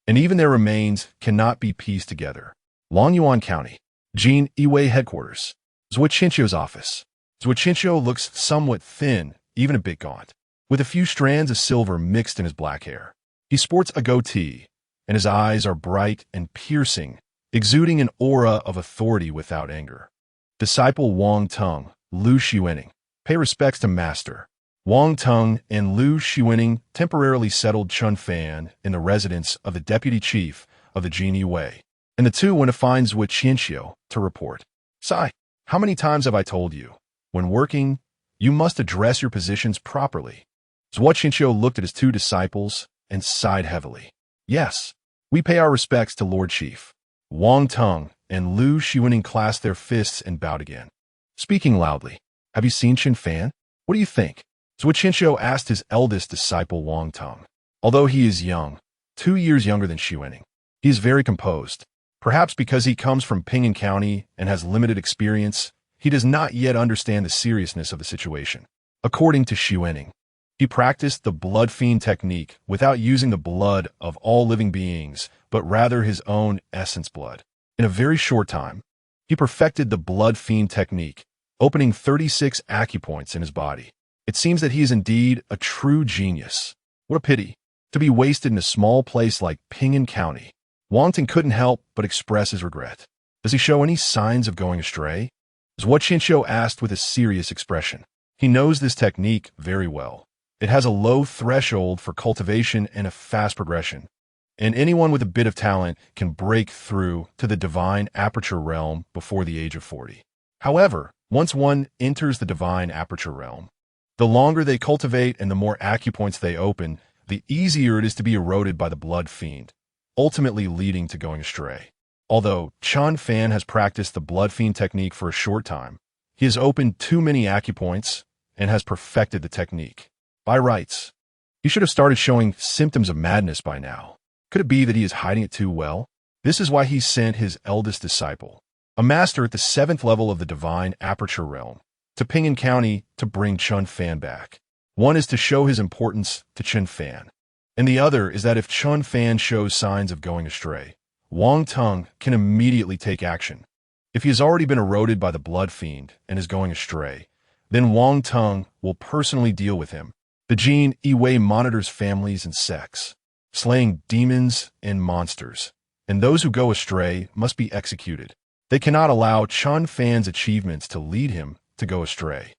and even their remains cannot be pieced together. Longyuan County, Jinyiwei Headquarters, Zhou Qianxiu's office. Zhou Qianxiu looks somewhat thin, even a bit gaunt, with a few strands of silver mixed in his black hair. He sports a goatee, and his eyes are bright and piercing, exuding an aura of authority without anger. Disciple Wang Teng, Lu Shiwening. Pay respects to Master. Wang Teng and Lu Shiwening temporarily settled Chen Fan in the residence of the deputy chief of the Jinyiwei, and the two went to find Zhou Qianxiu to report. Sai, how many times have I told you? When working, you must address your positions properly. Zhou Qianxiu looked at his 2 disciples and sighed heavily. Yes, we pay our respects to Lord Chief. Wang Teng and Lu Shiwening clasped their fists and bowed again. Speaking loudly, have you seen Chen Fan? What do you think? Zhou Qianxiu asked his eldest disciple Wang Teng. Although he is young, 2 years younger than Shiwening, he is very composed. Perhaps because he comes from Pingyang County and has limited experience, he does not yet understand the seriousness of the situation. According to Shiwening, he practiced the blood fiend technique without using the blood of all living beings, but rather his own essence blood. In a very short time, he perfected the blood fiend technique, opening 36 acupoints in his body. It seems that he is indeed a true genius. What a pity to be wasted in a small place like Pingyang County. Wang Teng couldn't help but express his regret. Does he show any signs of going astray? Zhou Qianxiu asked with a serious expression. He knows this technique very well. It has a low threshold for cultivation and a fast progression, and anyone with a bit of talent can break through to the divine aperture realm before the age of 40. However, once one enters the divine aperture realm, the longer they cultivate and the more acupoints they open, the easier it is to be eroded by the blood fiend, ultimately leading to going astray. Although Chen Fan has practiced the blood fiend technique for a short time, he has opened too many acupoints and has perfected the technique. By rights, he should have started showing symptoms of madness by now. Could it be that he is hiding it too well? This is why he sent his eldest disciple, a master at the 7th level of the divine aperture realm, to Ping'an County to bring Chen Fan back. One is to show his importance to Chen Fan, and the other is that if Chen Fan shows signs of going astray, Wang Tung can immediately take action. If he has already been eroded by the blood fiend and is going astray, then Wang Tung will personally deal with him. The Jinyiwei monitors families and sects, slaying demons and monsters, and those who go astray must be executed. They cannot allow Chen Fan's achievements to lead him to go astray,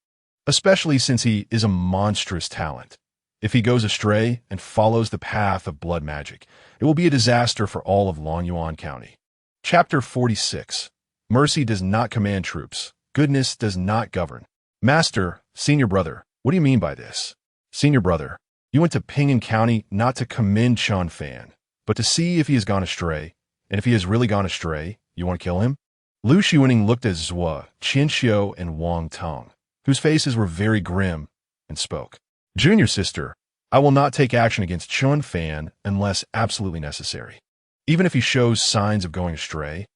especially since he is a monstrous talent. If he goes astray and follows the path of blood magic, it will be a disaster for all of Longyuan County. Chapter 46. Mercy does not command troops. Goodness does not govern. Master, senior brother, what do you mean by this? Senior brother, you went to Ping'an County not to commend Chen Fan, but to see if he has gone astray, and if he has really gone astray, you want to kill him? Lu Xiuning looked at Zhua, Qinxiu, and Wang Tung, whose faces were very grim, and spoke. Junior sister, I will not take action against Chen Fan unless absolutely necessary. Even if he shows signs of going astray,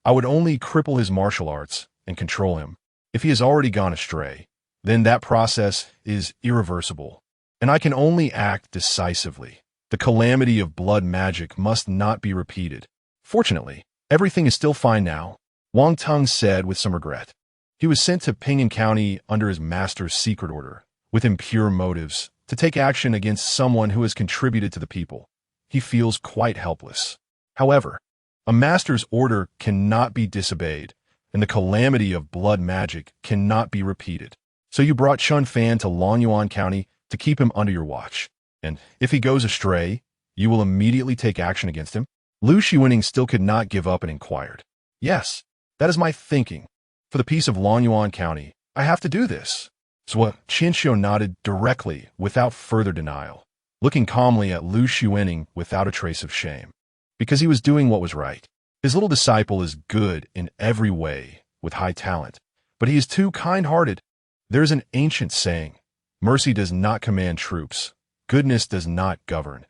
I would only cripple his martial arts and control him. If he has already gone astray, then that process is irreversible, and I can only act decisively. The calamity of blood magic must not be repeated. Fortunately, everything is still fine now, Wang Tung said with some regret. He was sent to Ping'an County under his master's secret order, with impure motives, to take action against someone who has contributed to the people. He feels quite helpless. However, a master's order cannot be disobeyed, and the calamity of blood magic cannot be repeated. So you brought Chen Fan to Longyuan County to keep him under your watch, and if he goes astray, you will immediately take action against him? Lu Xiuning still could not give up and inquired. Yes, that is my thinking. For the peace of Longyuan County, I have to do this. Zhua Qinxiu nodded directly, without further denial, looking calmly at Lu Xiuning without a trace of shame, because he was doing what was right. His little disciple is good in every way, with high talent, but he is too kind-hearted. There is an ancient saying, mercy does not command troops, goodness does not govern,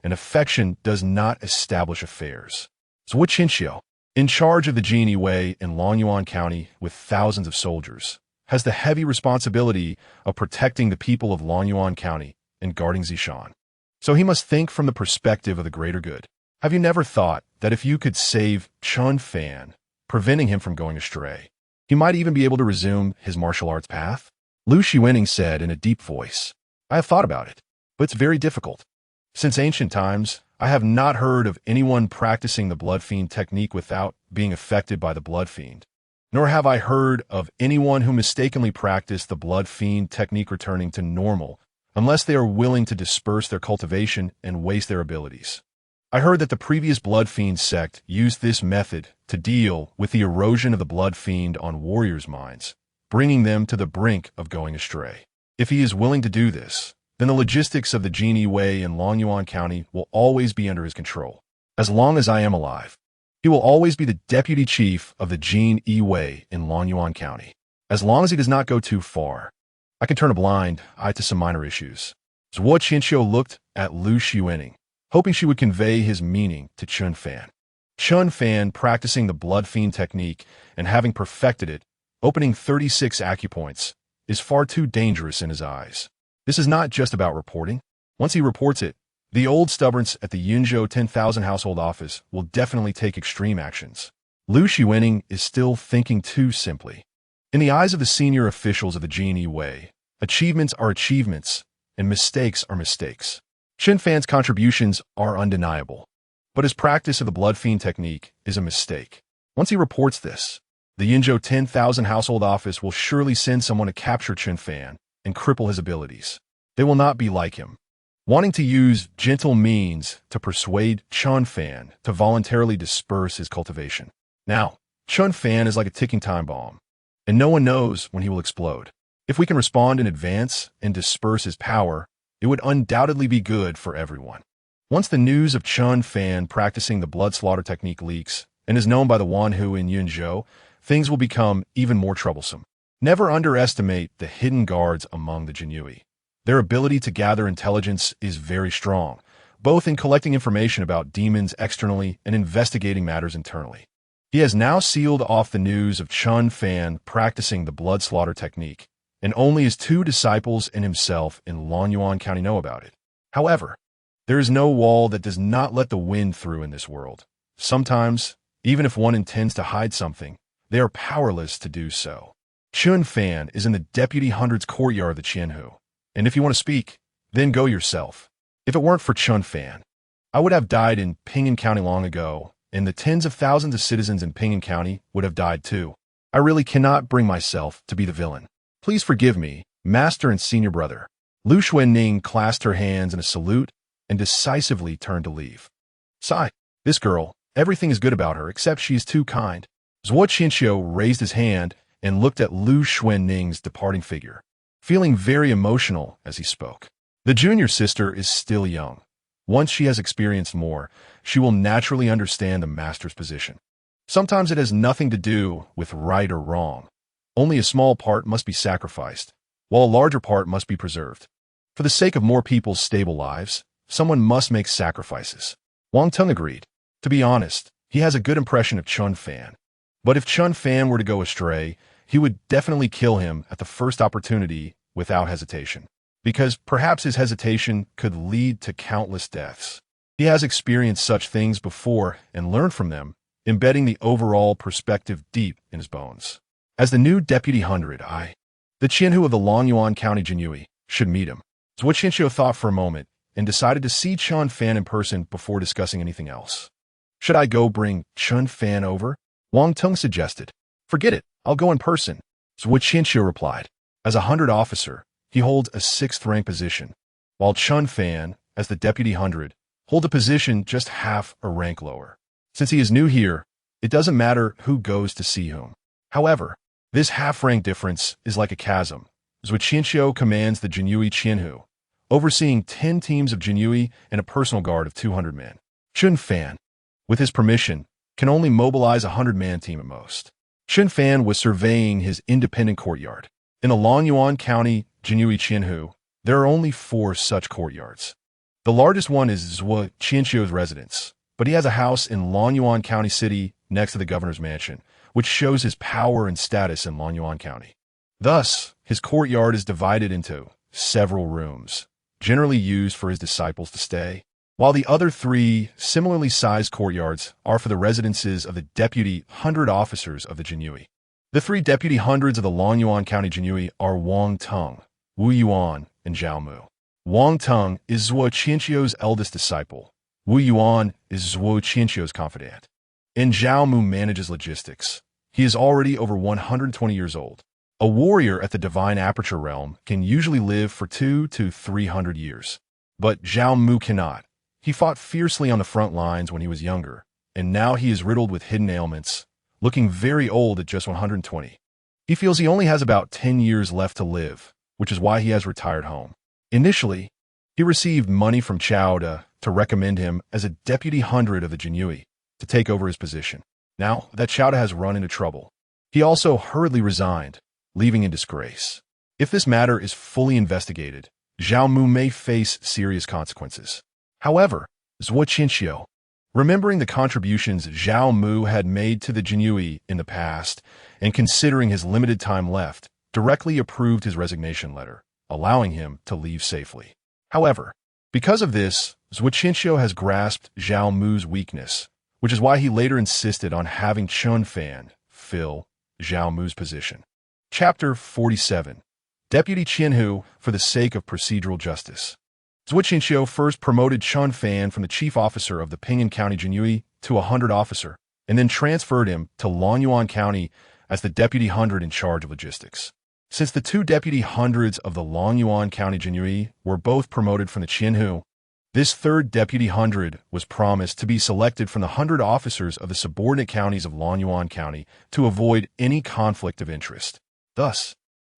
and affection does not establish affairs. Zhua Qinxiu, in charge of the Jinyiwei in Longyuan County with thousands of soldiers, has the heavy responsibility of protecting the people of Longyuan County and guarding Zishan. So he must think from the perspective of the greater good. Have you never thought that if you could save Chen Fan, preventing him from going astray, he might even be able to resume his martial arts path? Lu Xiuning said in a deep voice, I have thought about it, but it's very difficult. Since ancient times, I have not heard of anyone practicing the blood fiend technique without being affected by the blood fiend. Nor have I heard of anyone who mistakenly practiced the blood fiend technique returning to normal, unless they are willing to disperse their cultivation and waste their abilities. I heard that the previous blood fiend sect used this method to deal with the erosion of the blood fiend on warriors' minds, bringing them to the brink of going astray. If he is willing to do this, then the logistics of the Jinyiwei in Longyuan County will always be under his control. As long as I am alive, he will always be the deputy chief of the Jinyiwei in Longyuan County. As long as he does not go too far, I can turn a blind eye to some minor issues. Zhua Qinxiu looked at Lu Xiuning, hoping she would convey his meaning to Chen Fan. Chen Fan, practicing the blood fiend technique and having perfected it, opening 36 acupoints, is far too dangerous in his eyes. This is not just about reporting. Once he reports it, the old stubborns at the Yunzhou 10,000 household office will definitely take extreme actions. Lu Xiuning is still thinking too simply. In the eyes of the senior officials of the Jinyiwei, achievements are achievements, and mistakes are mistakes. Chen Fan's contributions are undeniable, but his practice of the blood fiend technique is a mistake. Once he reports this, the Yunzhou 10,000 household office will surely send someone to capture Chen Fan and cripple his abilities. They will not be like him, wanting to use gentle means to persuade Chen Fan to voluntarily disperse his cultivation. Now, Chen Fan is like a ticking time bomb, and no one knows when he will explode. If we can respond in advance and disperse his power, it would undoubtedly be good for everyone. Once the news of Chen Fan practicing the blood slaughter technique leaks and is known by the Wanhu in Yunzhou, things will become even more troublesome. Never underestimate the hidden guards among the Jinyiwei. Their ability to gather intelligence is very strong, both in collecting information about demons externally and investigating matters internally. He has now sealed off the news of Chen Fan practicing the blood slaughter technique, and only his 2 disciples and himself in Lonyuan County know about it. However, there is no wall that does not let the wind through in this world. Sometimes, even if one intends to hide something, they are powerless to do so. Chen Fan is in the Deputy Hundred's courtyard of the Qianhu, and if you want to speak, then go yourself. If it weren't for Chen Fan, I would have died in Ping'an County long ago, and the tens of thousands of citizens in Ping'an County would have died too. I really cannot bring myself to be the villain. Please forgive me, Master and Senior Brother. Lu Xuanning clasped her hands in a salute and decisively turned to leave. Sigh. This girl, everything is good about her except she is too kind. Zhuo Qianxiu raised his hand and looked at Lu Xuanning's departing figure, feeling very emotional as he spoke. The junior sister is still young. Once she has experienced more, she will naturally understand the master's position. Sometimes it has nothing to do with right or wrong. Only a small part must be sacrificed, while a larger part must be preserved. For the sake of more people's stable lives, someone must make sacrifices. Wang Teng agreed. To be honest, he has a good impression of Chen Fan. But if Chen Fan were to go astray, he would definitely kill him at the first opportunity without hesitation, because perhaps his hesitation could lead to countless deaths. He has experienced such things before and learned from them, embedding the overall perspective deep in his bones. As the new Deputy Hundred, the Qianhu of the Lonyuan County Jinyiwei, should meet him. Zhuo Qianxiu thought for a moment and decided to see Chen Fan in person before discussing anything else. Should I go bring Chen Fan over? Wang Teng suggested. Forget it, I'll go in person. Zhuo Qianxiu replied. As a 100 officer, he holds a 6th rank position, while Chen Fan, as the Deputy Hundred, hold a position just half a rank lower. Since he is new here, it doesn't matter who goes to see whom. However, this half-rank difference is like a chasm. Zhuo Qianxiu commands the Jinyiwei Qianhu, overseeing 10 teams of Jinyiwei and a personal guard of 200 men. Chen Fan, with his permission, can only mobilize a 100-man team at most. Chen Fan was surveying his independent courtyard. In the Lonyuan County Jinyiwei Qianhu, there are only 4 such courtyards. The largest one is Zhuo Qianxiu's residence, but he has a house in Lonyuan County City next to the governor's mansion, which shows his power and status in Lonyuan County. Thus, his courtyard is divided into several rooms, generally used for his disciples to stay, while the other 3 similarly sized courtyards are for the residences of the Deputy 100 officers of the Jinyiwei. The 3 Deputy Hundreds of the Lonyuan County Jinyiwei are Wang Teng, Wu Yuan, and Zhao Mu. Wang Teng is Zhuo Qianxiu's eldest disciple. Wu Yuan is Zhuo Qianxiu's confidant. And Zhao Mu manages logistics. He is already over 120 years old. A warrior at the Divine Aperture Realm can usually live for 200 to 300 years. But Zhao Mu cannot. He fought fiercely on the front lines when he was younger, and now he is riddled with hidden ailments, looking very old at just 120. He feels he only has about 10 years left to live, which is why he has retired home. Initially, he received money from Chao to recommend him as a Deputy Hundred of the Jinyiwei to take over his position. Now that Chao has run into trouble, he also hurriedly resigned, leaving in disgrace. If this matter is fully investigated, Zhao Mu may face serious consequences. However, Zhuo Qianxiu, remembering the contributions Zhao Mu had made to the Jinyiwei in the past, and considering his limited time left, directly approved his resignation letter, allowing him to leave safely. However, because of this, Zhuo Qianxiu has grasped Zhao Mu's weakness, which is why he later insisted on having Chen Fan fill Zhao Mu's position. Chapter 47. Deputy Qianhu for the sake of procedural justice. Zhuo Qianxiu first promoted Chen Fan from the chief officer of the Ping'an County Jinyiwei to a 100 officer, and then transferred him to Lonyuan County as the Deputy Hundred in charge of logistics. Since the 2 Deputy Hundreds of the Lonyuan County Jinyiwei were both promoted from the Qianhu, this 3rd Deputy Hundred was promised to be selected from the 100 officers of the subordinate counties of Lonyuan County to avoid any conflict of interest. Thus,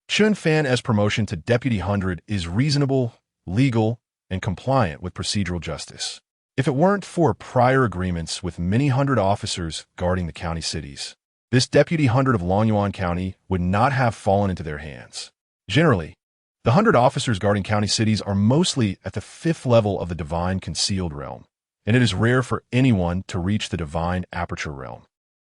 Chen Fan's promotion to Deputy Hundred is reasonable legal, and compliant with procedural justice. If it weren't for prior agreements with many hundred officers guarding the county cities, this deputy hundred of Longyuan County would not have fallen into their hands. Generally, the 100 officers guarding county cities are mostly at the 5th level of the divine concealed realm, and it is rare for anyone to reach the divine aperture realm.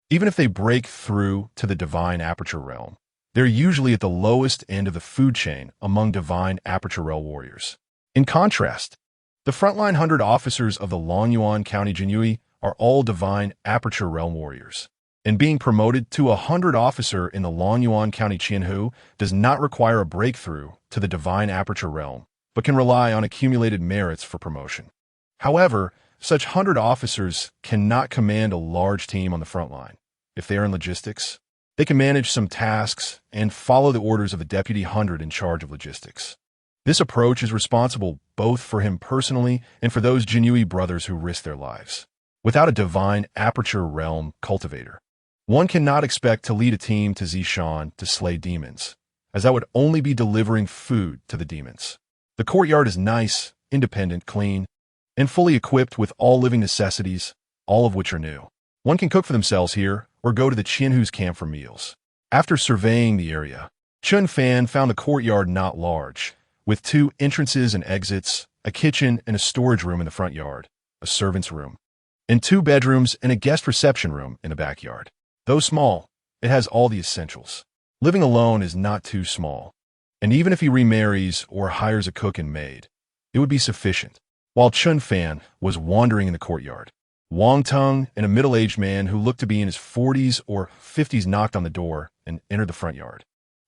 Even if they break through to the divine aperture realm, they're usually at the lowest end of the food chain among divine aperture realm warriors. In contrast, the frontline 100 officers of the Longyuan County Jinyiwei are all divine aperture realm warriors, and being promoted to a 100 officer in the Longyuan County Qianhu does not require a breakthrough to the divine aperture realm, but can rely on accumulated merits for promotion. However, such 100 officers cannot command a large team on the front line. If they are in logistics, they can manage some tasks and follow the orders of the deputy 100 in charge of logistics. This approach is responsible both for him personally and for those Jinyiwei brothers who risk their lives. Without a divine aperture realm cultivator, one cannot expect to lead a team to Zishan to slay demons, as that would only be delivering food to the demons. The courtyard is nice, independent, clean, and fully equipped with all living necessities, all of which are new. One can cook for themselves here or go to the Qianhu's camp for meals. After surveying the area, Chen Fan found the courtyard not large, with 2 entrances and exits, a kitchen and a storage room in the front yard, a servant's room, and 2 bedrooms and a guest reception room in the backyard. Though small, it has all the essentials. Living alone is not too small, and even if he remarries or hires a cook and maid, it would be sufficient. While Chen Fan was wandering in the courtyard, Wang Tung and a middle-aged man who looked to be in his 40s or 50s knocked on the door and entered the front yard.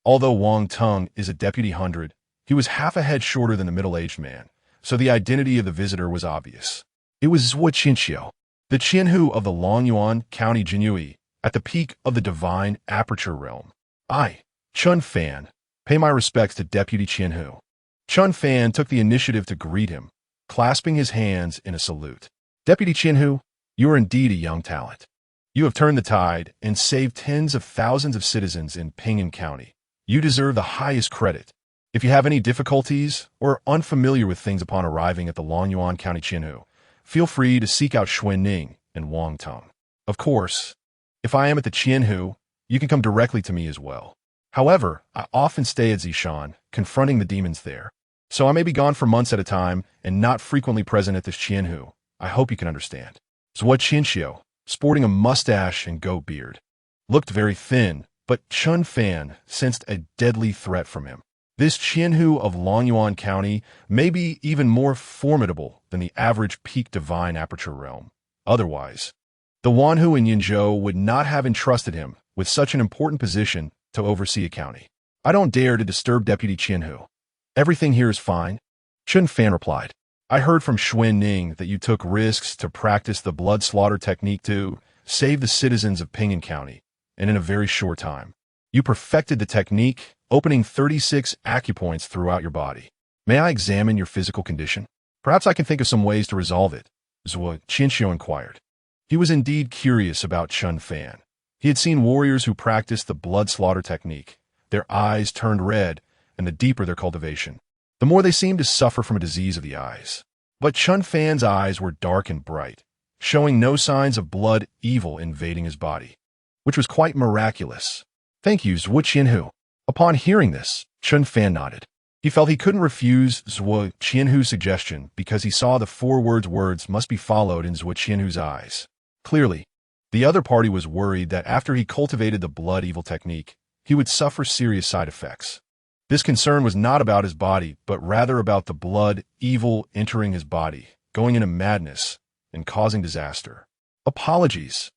Although Wang Tung is a deputy 100, he was half a head shorter than the middle-aged man, so the identity of the visitor was obvious. It was Zhuo Qinxiu, the Qianhu of the Longyuan County Jinyiwei, at the peak of the divine aperture realm. I, Chen Fan, pay my respects to Deputy Qianhu. Chen Fan took the initiative to greet him, clasping his hands in a salute. Deputy Qianhu, you are indeed a young talent. You have turned the tide and saved tens of thousands of citizens in Pingyang County. You deserve the highest credit. If you have any difficulties or are unfamiliar with things upon arriving at the Longyuan County Qianhu, feel free to seek out Xuanning and Wang Tung. Of course, if I am at the Qianhu, you can come directly to me as well. However, I often stay at Zishan, confronting the demons there, so I may be gone for months at a time and not frequently present at this Qianhu. I hope you can understand. Zhuo Qinxiu, sporting a mustache and goat beard, looked very thin, but Chen Fan sensed a deadly threat from him. This Qianhu of Longyuan County may be even more formidable than the average peak divine aperture realm. Otherwise, the Wanhu in Yinzhou would not have entrusted him with such an important position to oversee a county. I don't dare to disturb Deputy Qianhu. Everything here is fine, Chen Fan replied. I heard from Xuanning that you took risks to practice the blood slaughter technique to save the citizens of Pingyang County, and in a very short time. You perfected the technique, opening 36 acupoints throughout your body. May I examine your physical condition? Perhaps I can think of some ways to resolve it, Zhuo Qinxiu inquired. He was indeed curious about Chen Fan. He had seen warriors who practiced the blood slaughter technique. Their eyes turned red, and the deeper their cultivation, the more they seemed to suffer from a disease of the eyes. But Chen Fan's eyes were dark and bright, showing no signs of blood evil invading his body, which was quite miraculous. Thank you, Zhuo Qinhu. Upon hearing this, Chen Fan nodded. He felt he couldn't refuse Zhuo Qinhu's suggestion because he saw the 4 words must be followed in Zhuo Qinhu's eyes. Clearly, the other party was worried that after he cultivated the blood evil technique, he would suffer serious side effects. This concern was not about his body, but rather about the blood evil entering his body, going into madness, and causing disaster. Apologies.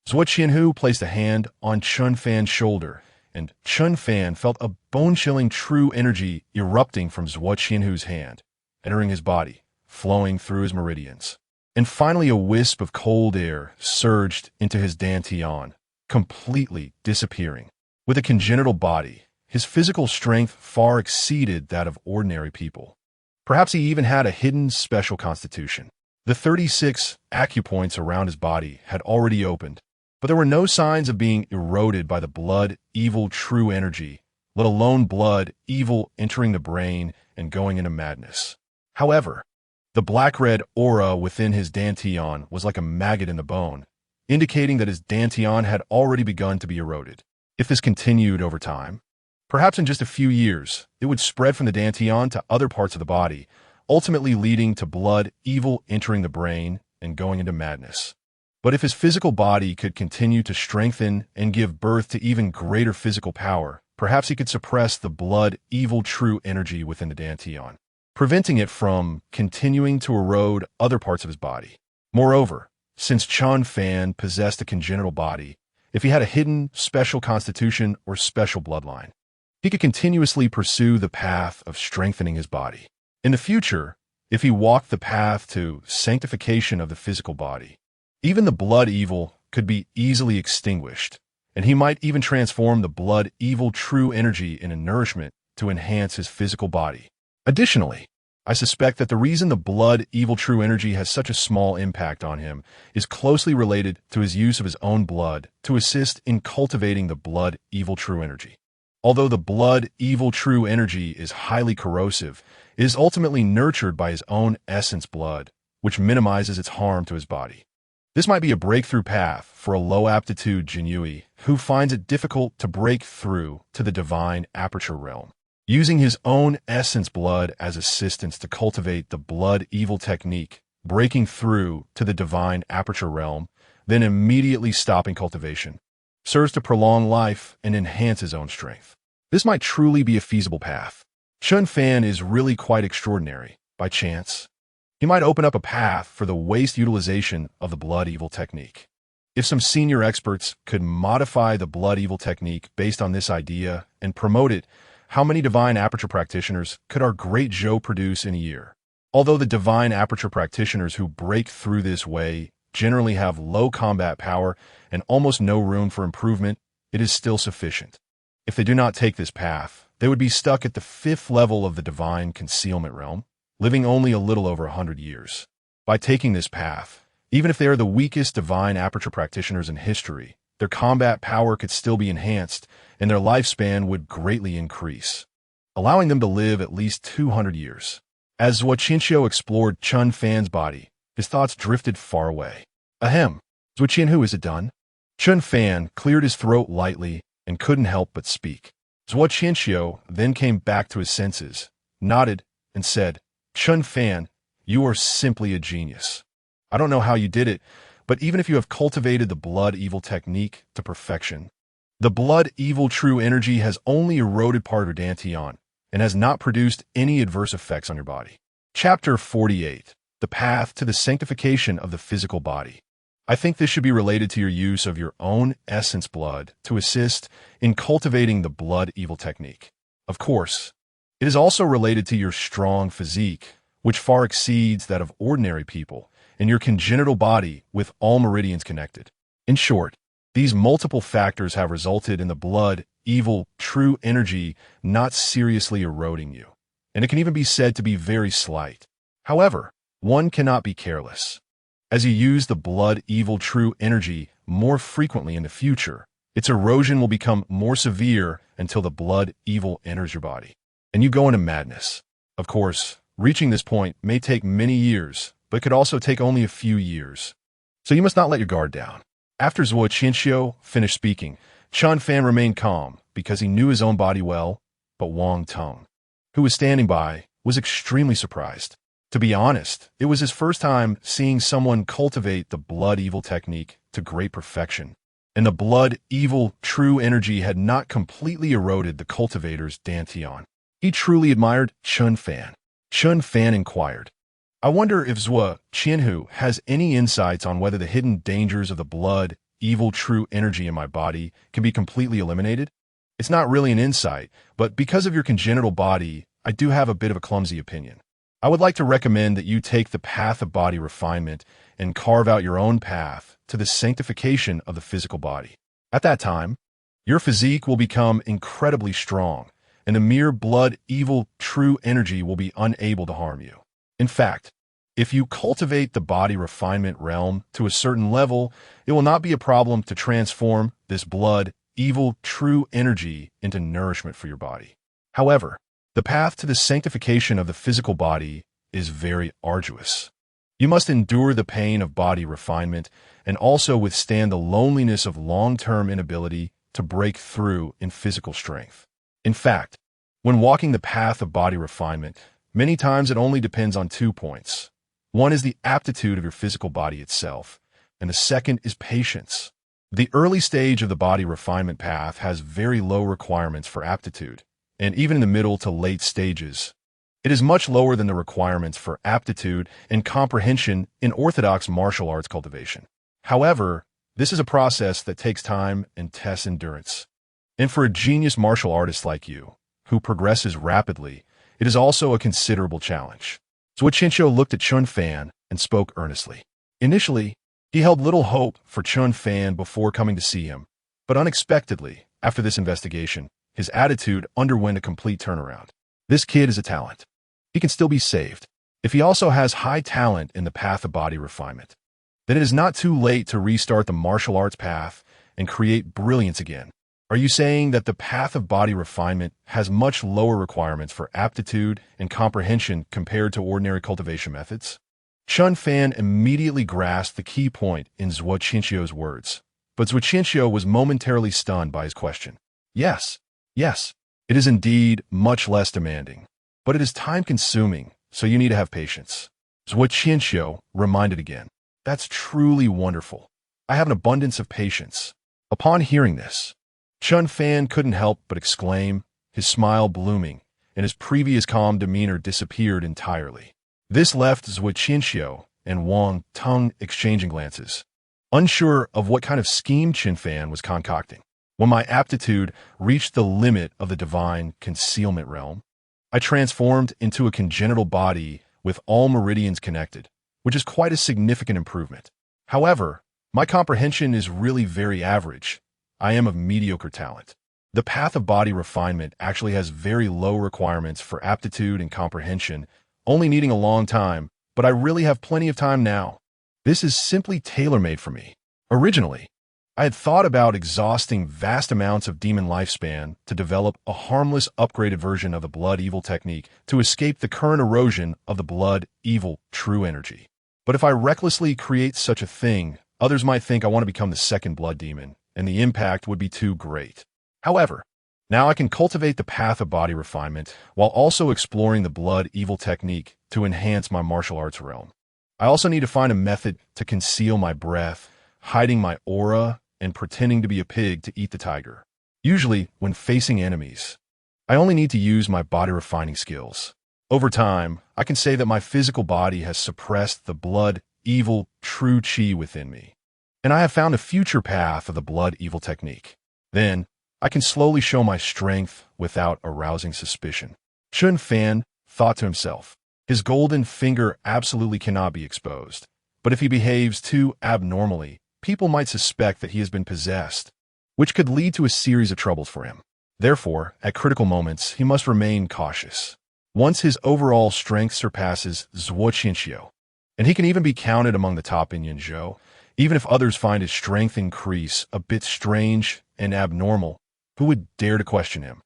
Zhuo Qinhu placed a hand on Chen Fan's shoulder, and Chen Fan felt a bone-chilling true energy erupting from Zhuo Qinhu's hand, entering his body, flowing through his meridians. And finally a wisp of cold air surged into his dantian, completely disappearing. With a congenital body, his physical strength far exceeded that of ordinary people. Perhaps he even had a hidden special constitution. The 36 acupoints around his body had already opened, but there were no signs of being eroded by the blood evil true energy, let alone blood evil entering the brain and going into madness. However, the black-red aura within his dantian was like a maggot in the bone, indicating that his dantian had already begun to be eroded. If this continued over time, perhaps in just a few years, it would spread from the dantian to other parts of the body, ultimately leading to blood evil entering the brain and going into madness. But if his physical body could continue to strengthen and give birth to even greater physical power, perhaps he could suppress the blood evil true energy within the dantian, preventing it from continuing to erode other parts of his body. Moreover, since Chen Fan possessed a congenital body, if he had a hidden, special constitution or special bloodline, he could continuously pursue the path of strengthening his body. In the future, if he walked the path to sanctification of the physical body, even the blood evil could be easily extinguished, and he might even transform the blood evil true energy into nourishment to enhance his physical body. Additionally, I suspect that the reason the blood evil true energy has such a small impact on him is closely related to his use of his own blood to assist in cultivating the blood evil true energy. Although the blood evil true energy is highly corrosive, it is ultimately nurtured by his own essence blood, which minimizes its harm to his body. This might be a breakthrough path for a low-aptitude Jinyiwei who finds it difficult to break through to the divine aperture realm. Using his own essence blood as assistance to cultivate the blood evil technique, breaking through to the divine aperture realm, then immediately stopping cultivation, serves to prolong life and enhance his own strength. This might truly be a feasible path. Chen Fan is really quite extraordinary. By chance, he might open up a path for the waste utilization of the blood evil technique. If some senior experts could modify the blood evil technique based on this idea and promote it, how many divine aperture practitioners could our Great Zhou produce in a year? Although the divine aperture practitioners who break through this way generally have low combat power and almost no room for improvement, it is still sufficient. If they do not take this path, they would be stuck at the 5th level of the divine concealment realm, living only a little over 100 years. By taking this path, even if they are the weakest divine aperture practitioners in history, their combat power could still be enhanced and their lifespan would greatly increase, allowing them to live at least 200 years. As Zhuo explored Chen Fan's body, his thoughts drifted far away. Ahem, Zhuo, is it done? Chen Fan cleared his throat lightly and couldn't help but speak. Zhuo then came back to his senses, nodded, and said, Chen Fan, you are simply a genius. I don't know how you did it, but even if you have cultivated the blood evil technique to perfection, the blood evil true energy has only eroded part of your dantian and has not produced any adverse effects on your body. Chapter 48. The Path to the Sanctification of the Physical Body. I think this should be related to your use of your own essence blood to assist in cultivating the blood evil technique. Of course, it is also related to your strong physique, which far exceeds that of ordinary people, and your congenital body with all meridians connected. In short, these multiple factors have resulted in the blood evil true energy not seriously eroding you, and it can even be said to be very slight. However, one cannot be careless. As you use the blood evil true energy more frequently in the future, its erosion will become more severe until the blood evil enters your body, and you go into madness. Of course, reaching this point may take many years, but could also take only a few years. So you must not let your guard down. After Zhuo finished speaking, Chen Fan remained calm because he knew his own body well, but Wang Tong, who was standing by, was extremely surprised. To be honest, it was his first time seeing someone cultivate the blood evil technique to great perfection, and the blood evil true energy had not completely eroded the cultivator's dantian. He truly admired Chen Fan. Chen Fan inquired, I wonder if Zhuo has any insights on whether the hidden dangers of the blood evil true energy in my body can be completely eliminated? It's not really an insight, but because of your congenital body, I do have a bit of a clumsy opinion. I would like to recommend that you take the path of body refinement and carve out your own path to the sanctification of the physical body. At that time, your physique will become incredibly strong, and the mere blood evil true energy will be unable to harm you. In fact, if you cultivate the body refinement realm to a certain level, it will not be a problem to transform this blood evil true energy into nourishment for your body. However, the path to the sanctification of the physical body is very arduous. You must endure the pain of body refinement and also withstand the loneliness of long-term inability to break through in physical strength. In fact, when walking the path of body refinement, many times it only depends on 2 points. One is the aptitude of your physical body itself, and the second is patience. The early stage of the body refinement path has very low requirements for aptitude, and even in the middle to late stages, it is much lower than the requirements for aptitude and comprehension in orthodox martial arts cultivation. However, this is a process that takes time and tests endurance. And for a genius martial artist like you, who progresses rapidly, it is also a considerable challenge. Zhuo Qianqiu looked at Chen Fan and spoke earnestly. Initially, he held little hope for Chen Fan before coming to see him, but unexpectedly, after this investigation, his attitude underwent a complete turnaround. This kid is a talent. He can still be saved. If he also has high talent in the path of body refinement, then it is not too late to restart the martial arts path and create brilliance again. Are you saying that the path of body refinement has much lower requirements for aptitude and comprehension compared to ordinary cultivation methods? Chen Fan immediately grasped the key point in Zhuo Qianqiu's words, but Zhuo Qianqiu was momentarily stunned by his question. Yes, it is indeed much less demanding, but it is time-consuming, so you need to have patience. Zhuo Qianqiu reminded again. That's truly wonderful. I have an abundance of patience. Upon hearing this, Chen Fan couldn't help but exclaim, his smile blooming, and his previous calm demeanor disappeared entirely. This left Zhuo Qianqiu and Wang Tung exchanging glances, unsure of what kind of scheme Chen Fan was concocting. When my aptitude reached the limit of the divine concealment realm, I transformed into a congenital body with all meridians connected, which is quite a significant improvement. However, my comprehension is really very average. I am of mediocre talent. The path of body refinement actually has very low requirements for aptitude and comprehension, only needing a long time, but I really have plenty of time now. This is simply tailor-made for me. Originally, I had thought about exhausting vast amounts of demon lifespan to develop a harmless upgraded version of the blood evil technique to escape the current erosion of the blood evil true energy. But if I recklessly create such a thing, others might think I want to become the second blood demon, and the impact would be too great. However, now I can cultivate the path of body refinement while also exploring the blood evil technique to enhance my martial arts realm. I also need to find a method to conceal my breath, hiding my aura, and pretending to be a pig to eat the tiger. Usually, when facing enemies, I only need to use my body refining skills. Over time, I can say that my physical body has suppressed the blood evil true chi within me, and I have found a future path of the blood evil technique. Then, I can slowly show my strength without arousing suspicion. Chen Fan thought to himself, his golden finger absolutely cannot be exposed, but if he behaves too abnormally, people might suspect that he has been possessed, which could lead to a series of troubles for him. Therefore, at critical moments, he must remain cautious. Once his overall strength surpasses Zhuo Qianqiu, and he can even be counted among the top in Yinzhou, even if others find his strength increase a bit strange and abnormal, who would dare to question him?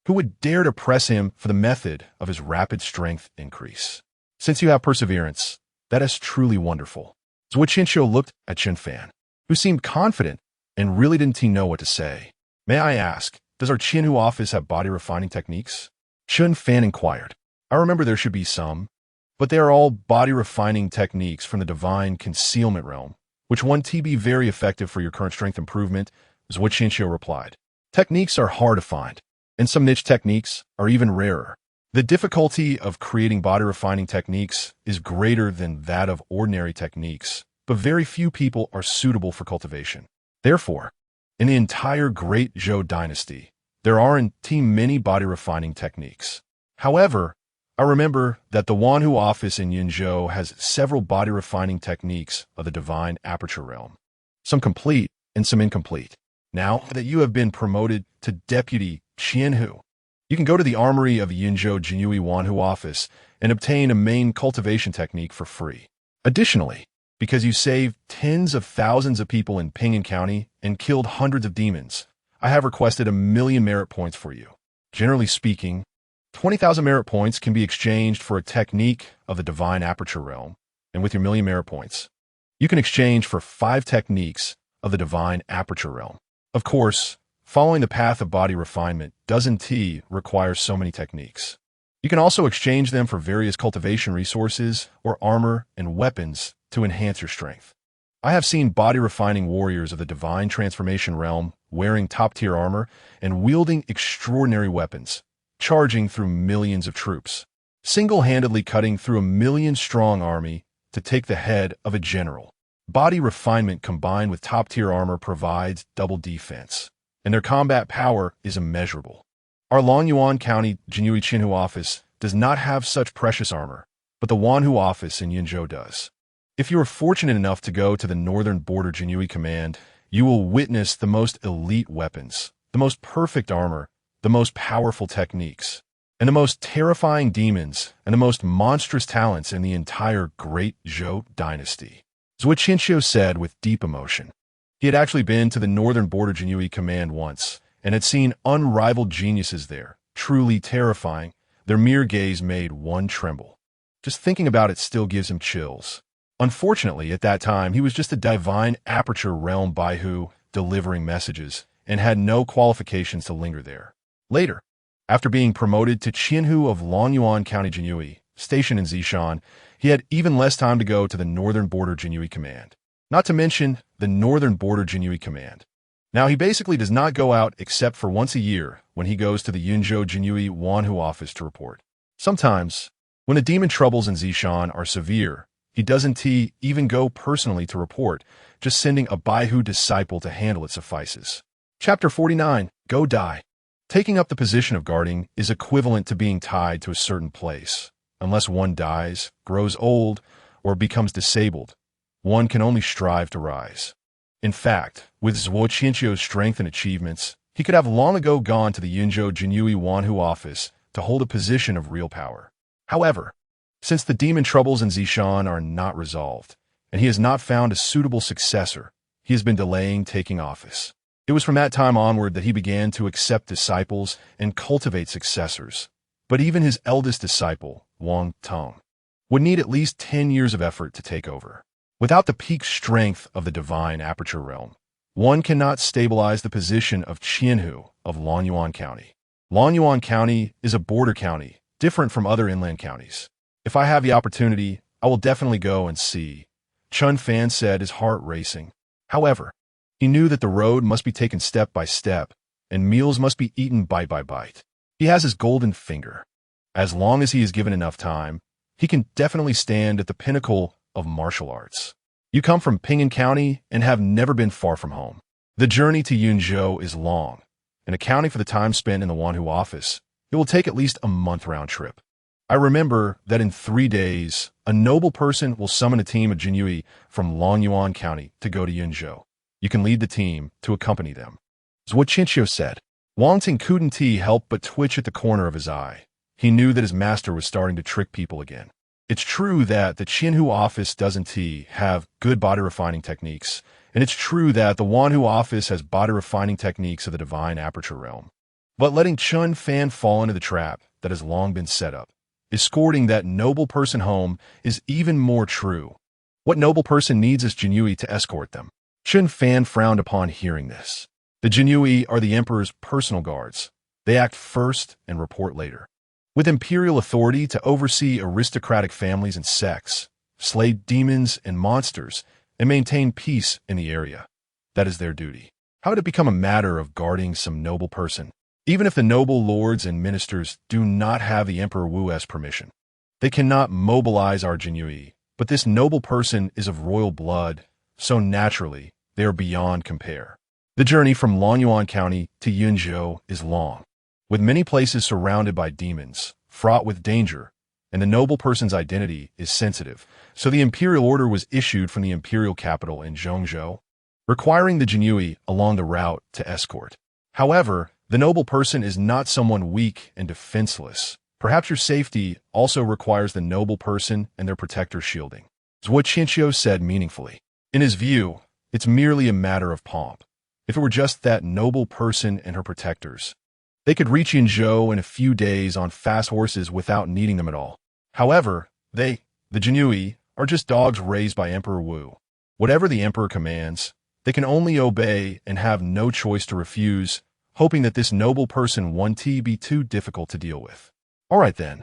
Who would dare to press him for the method of his rapid strength increase? Since you have perseverance, that is truly wonderful. Zhuo Qianqiu looked at Chen Fan, who seemed confident and really didn't know what to say. May I ask, does our Jinyiwei office have body refining techniques? Chen Fan inquired. I remember there should be some, but they are all body refining techniques from the divine concealment realm, which one to be very effective for your current strength improvement, is what Qianqiu replied. Techniques are hard to find, and some niche techniques are even rarer. The difficulty of creating body refining techniques is greater than that of ordinary techniques, but very few people are suitable for cultivation. Therefore, in the entire Great Zhou Dynasty, there aren't many body refining techniques. However, I remember that the Wanhu office in Yinzhou has several body refining techniques of the divine aperture realm, some complete and some incomplete. Now that you have been promoted to Deputy Qianhu, you can go to the armory of Yinzhou Jinyiwei Wanhu office and obtain a main cultivation technique for free. Additionally, because you saved tens of thousands of people in Ping'an County and killed hundreds of demons, I have requested 1,000,000 merit points for you. Generally speaking, 20,000 merit points can be exchanged for a technique of the divine aperture realm, and with your million merit points, you can exchange for 5 techniques of the divine aperture realm. Of course, following the path of body refinement doesn't require so many techniques. You can also exchange them for various cultivation resources or armor and weapons to enhance your strength. I have seen body-refining warriors of the divine transformation realm wearing top-tier armor and wielding extraordinary weapons, charging through millions of troops, single-handedly cutting through a million-strong army to take the head of a general. Body refinement combined with top-tier armor provides double defense, and their combat power is immeasurable. Our Longyuan County Jinyiwei Qinhu office does not have such precious armor, but the Wanhu office in Yunzhou does. If you are fortunate enough to go to the Northern Border Jinyiwei Command, you will witness the most elite weapons, the most perfect armor, the most powerful techniques, and the most terrifying demons and the most monstrous talents in the entire Great Zhou Dynasty. Zhou Qianxiu said with deep emotion. He had actually been to the Northern Border Jinyiwei Command once, and had seen unrivaled geniuses there, truly terrifying. Their mere gaze made one tremble. Just thinking about it still gives him chills. Unfortunately, at that time, he was just a divine aperture realm baihu delivering messages, and had no qualifications to linger there. Later, after being promoted to Qianhu of Longyuan County Jinyiwei, stationed in Zishan, he had even less time to go to the Northern Border Jinyiwei Command. Not to mention the Northern Border Jinyiwei Command. Now, he basically does not go out except for once a year when he goes to the Yunzhou Jinyiwei Wanhu office to report. Sometimes, when the demon troubles in Zishan are severe, he doesn't even go personally to report, just sending a baihu disciple to handle it suffices. Chapter 49, Go Die. Taking up the position of guarding is equivalent to being tied to a certain place. Unless one dies, grows old, or becomes disabled, one can only strive to rise. In fact, with Zhou Qianxiu's strength and achievements, he could have long ago gone to the Yunzhou Jinyiwei Wanhu office to hold a position of real power. However, since the demon troubles in Zishan are not resolved, and he has not found a suitable successor, he has been delaying taking office. It was from that time onward that he began to accept disciples and cultivate successors. But even his eldest disciple, Wang Tong, would need at least 10 years of effort to take over. Without the peak strength of the divine aperture realm, one cannot stabilize the position of Qianhu of Longyuan County. Longyuan County is a border county, different from other inland counties. If I have the opportunity, I will definitely go and see, Chen Fan said, his heart racing. However, he knew that the road must be taken step by step, and meals must be eaten bite by bite. He has his golden finger. As long as he is given enough time, he can definitely stand at the pinnacle of martial arts. You come from Ping'an County and have never been far from home. The journey to Yunzhou is long, and accounting for the time spent in the Wanhu office, it will take at least a month round trip. I remember that in 3 days, a noble person will summon a team of Jinyiwei from Longyuan County to go to Yunzhou. You can lead the team to accompany them. Zhou Qianxiu said. Wang Ting couldn't help but twitch at the corner of his eye. He knew that his master was starting to trick people again. It's true that the Qianhu office doesn't have good body refining techniques, and it's true that the Wanhu office has body refining techniques of the divine aperture realm. But letting Chen Fan fall into the trap that has long been set up, escorting that noble person home, is even more true. What noble person needs is Jinyiwei to escort them? Chen Fan frowned upon hearing this. The Jinyiwei are the emperor's personal guards. They act first and report later. With imperial authority to oversee aristocratic families and sects, slay demons and monsters, and maintain peace in the area. That is their duty. How would it become a matter of guarding some noble person? Even if the noble lords and ministers do not have the Emperor Wu's permission, they cannot mobilize our Jinyiwei, but this noble person is of royal blood, so naturally, they are beyond compare. The journey from Longyuan County to Yunzhou is long, with many places surrounded by demons, fraught with danger, and the noble person's identity is sensitive, so the imperial order was issued from the imperial capital in Zhongzhou, requiring the Jinyiwei along the route to escort. However, the noble person is not someone weak and defenseless. Perhaps your safety also requires the noble person and their protector shielding. Zhou Qianxiu said meaningfully. In his view, it's merely a matter of pomp. If it were just that noble person and her protectors, They could reach Yinzhou in a few days on fast horses without needing them at all. However, the Jinyiwei, are just dogs raised by Emperor Wu. Whatever the emperor commands, they can only obey and have no choice to refuse, hoping that this noble person won't be too difficult to deal with. All right then.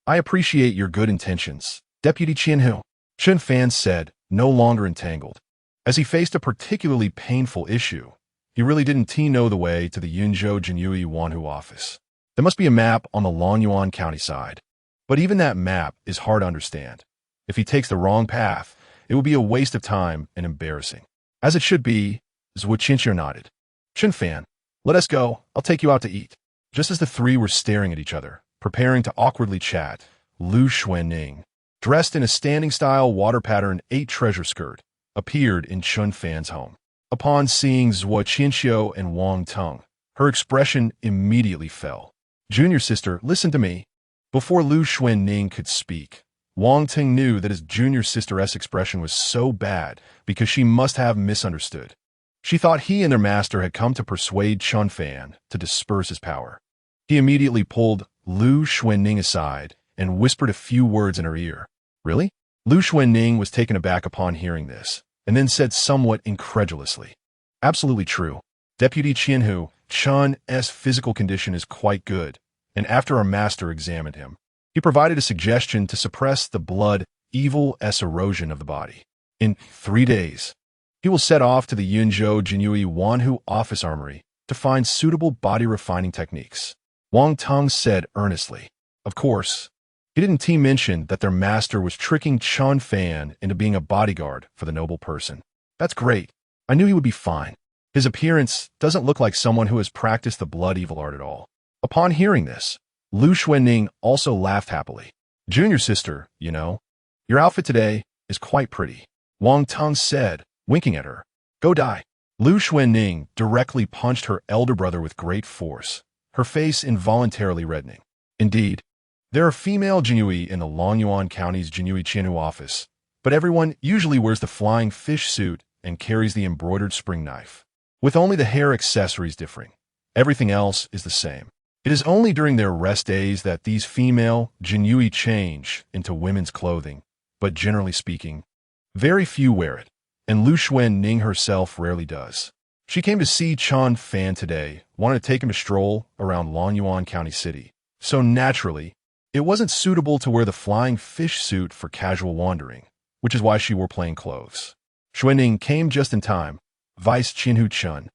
I appreciate your good intentions, Deputy Qianhu, Chen Fan said, no longer entangled. As he faced a particularly painful issue, he really didn't know the way to the Yunzhou Jinyiwei Wanhu office. There must be a map on the Longyuan County side. But even that map is hard to understand. If he takes the wrong path, it will be a waste of time and embarrassing. As it should be, Zhou Qinxiu nodded. Chen Fan, let us go. I'll take you out to eat. Just as the three were staring at each other, preparing to awkwardly chat, Lu Xuanning, dressed in a standing-style water-pattern 8 treasure skirt, appeared in Chen Fan's home. Upon seeing Zhou Qinxiu and Wang Teng, her expression immediately fell. Junior sister, listen to me. Before Lu Xuanning could speak, Wang Teng knew that his junior sister's expression was so bad because she must have misunderstood. She thought he and their master had come to persuade Chen Fan to disperse his power. He immediately pulled Lu Xuanning aside and whispered a few words in her ear. Really? Lu Xuanning was taken aback upon hearing this, and then said somewhat incredulously. Absolutely true. Deputy Qianhu, Chen's physical condition is quite good, and after our master examined him, he provided a suggestion to suppress the blood, evil's erosion of the body. In 3 days, he will set off to the Yunzhou Jinyiwei Wanhu office armory to find suitable body-refining techniques. Wang Teng said earnestly. Of course, he didn't mention that their master was tricking Chen Fan into being a bodyguard for the noble person. That's great. I knew he would be fine. His appearance doesn't look like someone who has practiced the blood evil art at all. Upon hearing this, Lu Xuanning also laughed happily. Junior sister, your outfit today is quite pretty, Wang Teng said, winking at her. Go die. Lu Xuanning directly punched her elder brother with great force, her face involuntarily reddening. Indeed, there are female Jinyiwei in the Longyuan County's Jinyiwei Qianhu office, but everyone usually wears the flying fish suit and carries the embroidered spring knife, with only the hair accessories differing. Everything else is the same. It is only during their rest days that these female Jinyiwei change into women's clothing, but generally speaking, very few wear it, and Lu Xuanning herself rarely does. She came to see Chen Fan today, wanted to take him a stroll around Longyuan County City, so naturally, it wasn't suitable to wear the flying fish suit for casual wandering, which is why she wore plain clothes. Xuanning came just in time. Vice Qianhu Chen,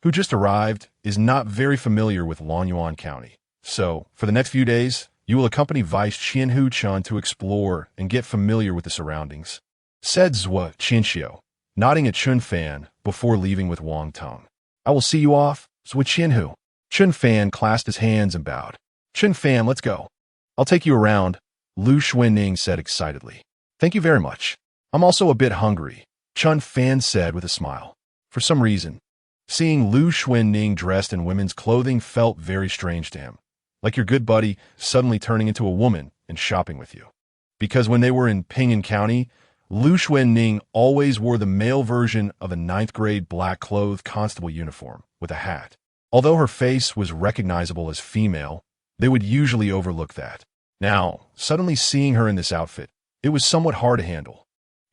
who just arrived, is not very familiar with Longyuan County. So, for the next few days, you will accompany Vice Qianhu Chen to explore and get familiar with the surroundings, said Zhou Qinxiu, nodding at Chen Fan before leaving with Wang Teng. I will see you off, Zhou Qinhu. Chen Fan clasped his hands and bowed. Chen Fan, let's go. I'll take you around, Lu Xuanning said excitedly. Thank you very much. I'm also a bit hungry, Chen Fan said with a smile. For some reason, seeing Lu Xuanning dressed in women's clothing felt very strange to him, like your good buddy suddenly turning into a woman and shopping with you. Because when they were in Pingyang County, Lu Xuanning always wore the male version of a 9th grade black-clothed constable uniform with a hat. Although her face was recognizable as female, they would usually overlook that. Now, suddenly seeing her in this outfit, it was somewhat hard to handle.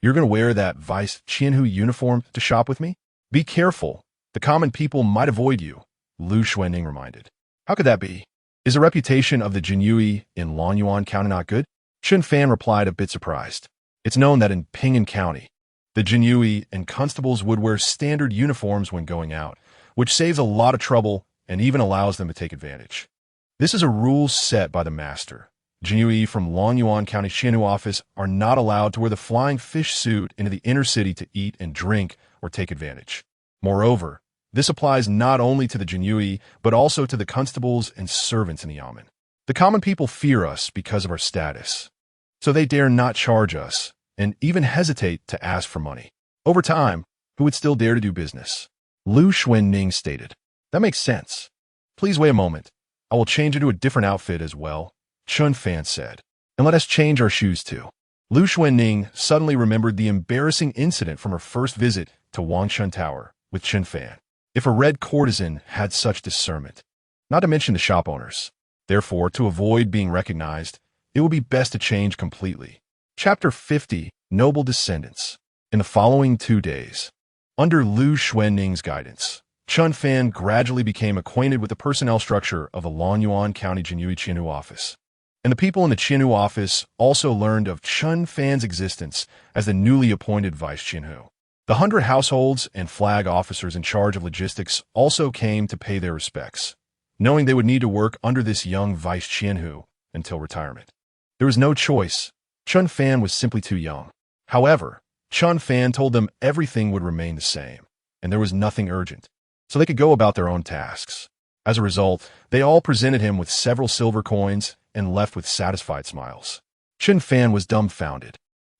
You're going to wear that Vice Qianhu uniform to shop with me? Be careful. The common people might avoid you, Lu Xuanning reminded. How could that be? Is the reputation of the Jinyiwei in Longyuan County not good? Chen Fan replied a bit surprised. It's known that in Pingyang County, the Jinyiwei and constables would wear standard uniforms when going out, which saves a lot of trouble and even allows them to take advantage. This is a rule set by the master. Jinyiwei from Longyuan County Qianhu office are not allowed to wear the flying fish suit into the inner city to eat and drink or take advantage. Moreover, this applies not only to the Jinyiwei, but also to the constables and servants in the yamen. The common people fear us because of our status, so they dare not charge us and even hesitate to ask for money. Over time, who would still dare to do business? Lu Xuanning stated. That makes sense. Please wait a moment. I will change into a different outfit as well, Chen Fan said. And let us change our shoes too. Lu Xuanning suddenly remembered the embarrassing incident from her first visit to Wangshan Tower with Chen Fan. If a red courtesan had such discernment, not to mention the shop owners. Therefore, to avoid being recognized, it would be best to change completely. Chapter 50, Noble Descendants. In the following 2 days, under Lu Xuanning's guidance, Chen Fan gradually became acquainted with the personnel structure of the Lonyuan County Jinyiwei Qinhu office. And the people in the Qinhu office also learned of Chen Fan's existence as the newly appointed vice Qinhu. The 100 households and flag officers in charge of logistics also came to pay their respects, knowing they would need to work under this young vice Qinhu until retirement. There was no choice. Chen Fan was simply too young. However, Chen Fan told them everything would remain the same, and there was nothing urgent, so they could go about their own tasks. As a result, they all presented him with several silver coins and left with satisfied smiles. Chen Fan was dumbfounded.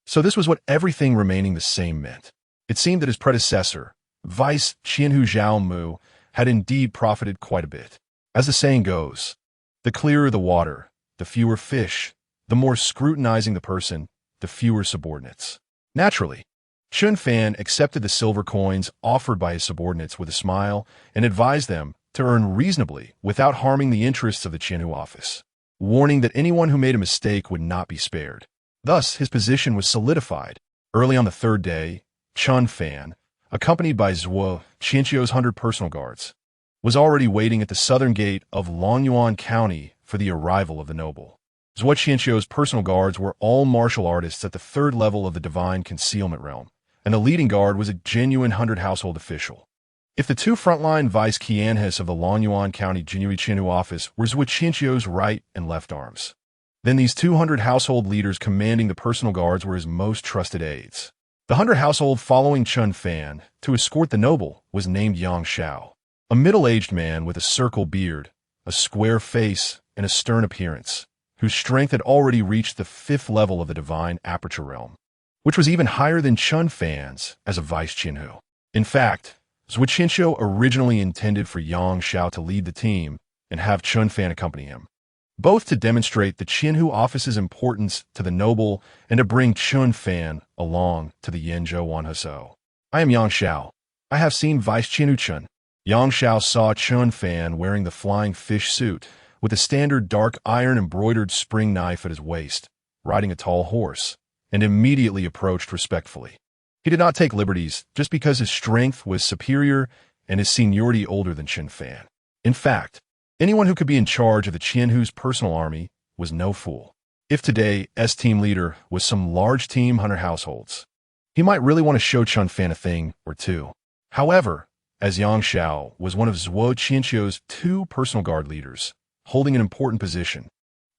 So this was what everything remaining the same meant. It seemed that his predecessor, Vice Qinhu Zhao Mu, had indeed profited quite a bit. As the saying goes, the clearer the water, the fewer fish, the more scrutinizing the person, the fewer subordinates. Naturally, Chen Fan accepted the silver coins offered by his subordinates with a smile and advised them to earn reasonably without harming the interests of the Qinhu office, warning that anyone who made a mistake would not be spared. Thus, his position was solidified. Early on the 3rd day, Chen Fan, accompanied by Zhuo Qianqiu's 100 personal guards, was already waiting at the southern gate of Lonyuan County for the arrival of the noble. Zhuo Qianqiu's personal guards were all martial artists at the 3rd level of the divine concealment realm, and the leading guard was a genuine 100 household official. If the 2 frontline vice Qianhes of the Lonyuan County Jinyiwei Qinhu office were Zhuo Qianqiu's right and left arms, then these 200 household leaders commanding the personal guards were his most trusted aides. The 100 household following Chen Fan to escort the noble was named Yang Xiao, a middle-aged man with a circle beard, a square face, and a stern appearance, whose strength had already reached the 5th level of the divine aperture realm, which was even higher than Chen Fan's as a vice Qinhu. In fact, Zhuo Qianqiu originally intended for Yang Xiao to lead the team and have Chen Fan accompany him, both to demonstrate the Qinhu office's importance to the noble and to bring Chen Fan along to the Yenzhou Wanhesou. I am Yang Xiao. I have seen Vice Qinhu Chen. Yang Xiao saw Chen Fan wearing the flying fish suit with a standard dark iron embroidered spring knife at his waist, riding a tall horse, and immediately approached respectfully. He did not take liberties just because his strength was superior and his seniority older than Chen Fan. In fact, anyone who could be in charge of the Qianhu's personal army was no fool. If today team leader was some large team 100 households, he might really want to show Chen Fan a thing or two. However, as Yang Xiao was one of Zhuo Qianqiu's 2 personal guard leaders, holding an important position,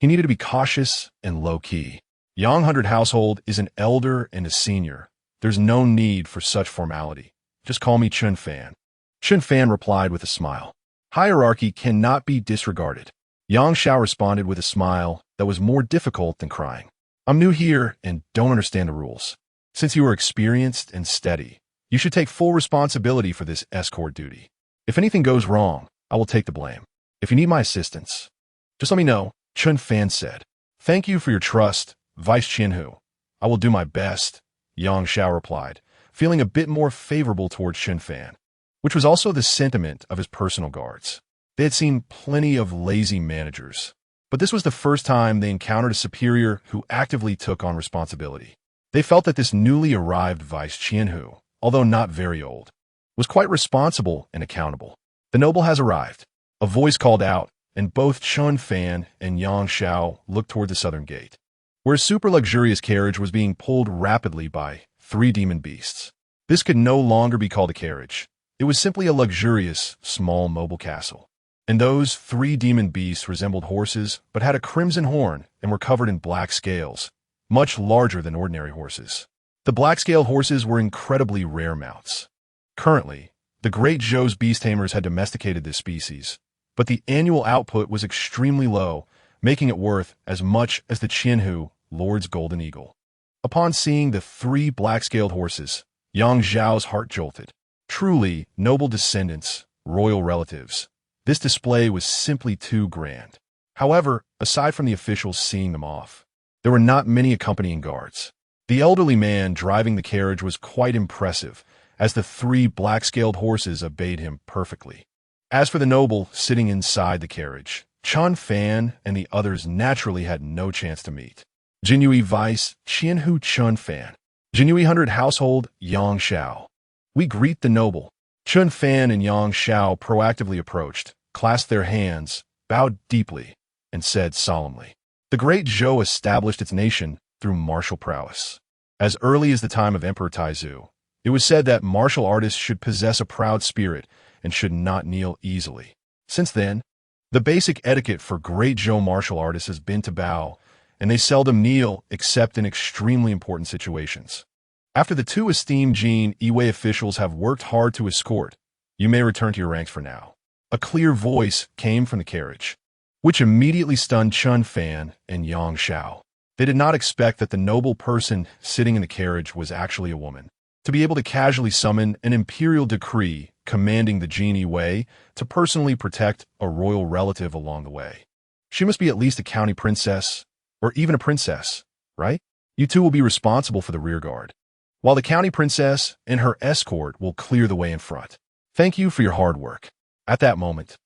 he needed to be cautious and low-key. Yang 100 household is an elder and a senior. There's no need for such formality. Just call me Chen Fan. Chen Fan replied with a smile. Hierarchy cannot be disregarded. Yang Xiao responded with a smile that was more difficult than crying. I'm new here and don't understand the rules. Since you are experienced and steady, you should take full responsibility for this escort duty. If anything goes wrong, I will take the blame. If you need my assistance, just let me know, Chen Fan said. Thank you for your trust, Vice Qinhu. I will do my best, Yang Xiao replied, feeling a bit more favorable towards Chen Fan, which was also the sentiment of his personal guards. They had seen plenty of lazy managers, but this was the first time they encountered a superior who actively took on responsibility. They felt that this newly arrived Vice Qinhu, although not very old, was quite responsible and accountable. The noble has arrived. A voice called out, and both Chen Fan and Yang Xiao looked toward the southern gate, where a super luxurious carriage was being pulled rapidly by 3 demon beasts. This could no longer be called a carriage. It was simply a luxurious, small mobile castle. And those 3 demon beasts resembled horses, but had a crimson horn and were covered in black scales, much larger than ordinary horses. The black-scaled horses were incredibly rare mounts. Currently, the Great Zhou's beast tamers had domesticated this species, but the annual output was extremely low, making it worth as much as the Qinhu Lord's Golden Eagle. Upon seeing the 3 black-scaled horses, Yang Zhao's heart jolted. Truly noble descendants, royal relatives. This display was simply too grand. However, aside from the officials seeing them off, there were not many accompanying guards. The elderly man driving the carriage was quite impressive, as the 3 black-scaled horses obeyed him perfectly. As for the noble sitting inside the carriage, Chen Fan and the others naturally had no chance to meet. Jinyiwei Vice, Qianhu Chen Fan. Jinyiwei 100 Household, Yang Xiao. We greet the noble. Chen Fan and Yang Xiao proactively approached, clasped their hands, bowed deeply, and said solemnly, "The Great Zhou established its nation through martial prowess. As early as the time of Emperor Taizu, it was said that martial artists should possess a proud spirit and should not kneel easily. Since then, the basic etiquette for Great Zhou martial artists has been to bow, and they seldom kneel except in extremely important situations. After the two esteemed Jinyiwei officials have worked hard to escort, you may return to your ranks for now." A clear voice came from the carriage, which immediately stunned Chen Fan and Yang Xiao. They did not expect that the noble person sitting in the carriage was actually a woman. To be able to casually summon an imperial decree commanding the Jinyiwei to personally protect a royal relative along the way. She must be at least a county princess, or even a princess, right? You two will be responsible for the rear guard, while the county princess and her escort will clear the way in front. Thank you for your hard work. At that moment,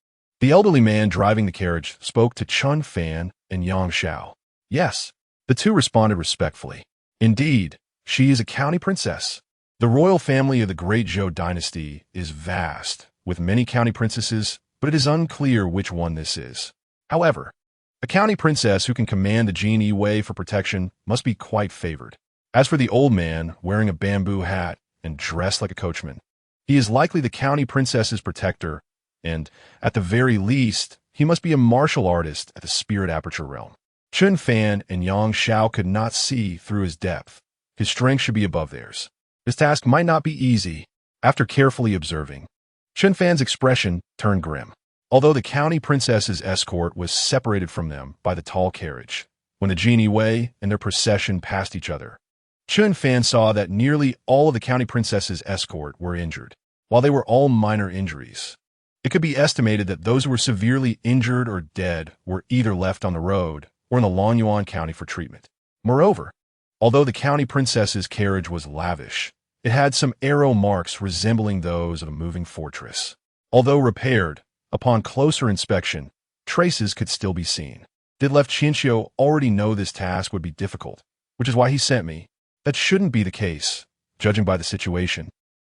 the elderly man driving the carriage spoke to Chen Fan and Yang Xiao. Yes, the two responded respectfully. Indeed, she is a county princess. The royal family of the Great Zhou Dynasty is vast, with many county princesses, but it is unclear which one this is. However, a county princess who can command the Jinyiwei for protection must be quite favored. As for the old man wearing a bamboo hat and dressed like a coachman, he is likely the county princess's protector, and, at the very least, he must be a martial artist at the Spirit Aperture realm. Chen Fan and Yang Xiao could not see through his depth. His strength should be above theirs. This task might not be easy. After carefully observing, Chen Fan's expression turned grim. Although the county princess's escort was separated from them by the tall carriage, when the Jinyiwei and their procession passed each other, Chen Fan saw that nearly all of the county princess's escort were injured. While they were all minor injuries, it could be estimated that those who were severely injured or dead were either left on the road or in the Lonyuan County for treatment. Moreover, although the county princess's carriage was lavish, it had some arrow marks resembling those of a moving fortress. Although repaired, upon closer inspection, traces could still be seen. Did Left Qianxiu already know this task would be difficult, which is why he sent me? That shouldn't be the case, judging by the situation.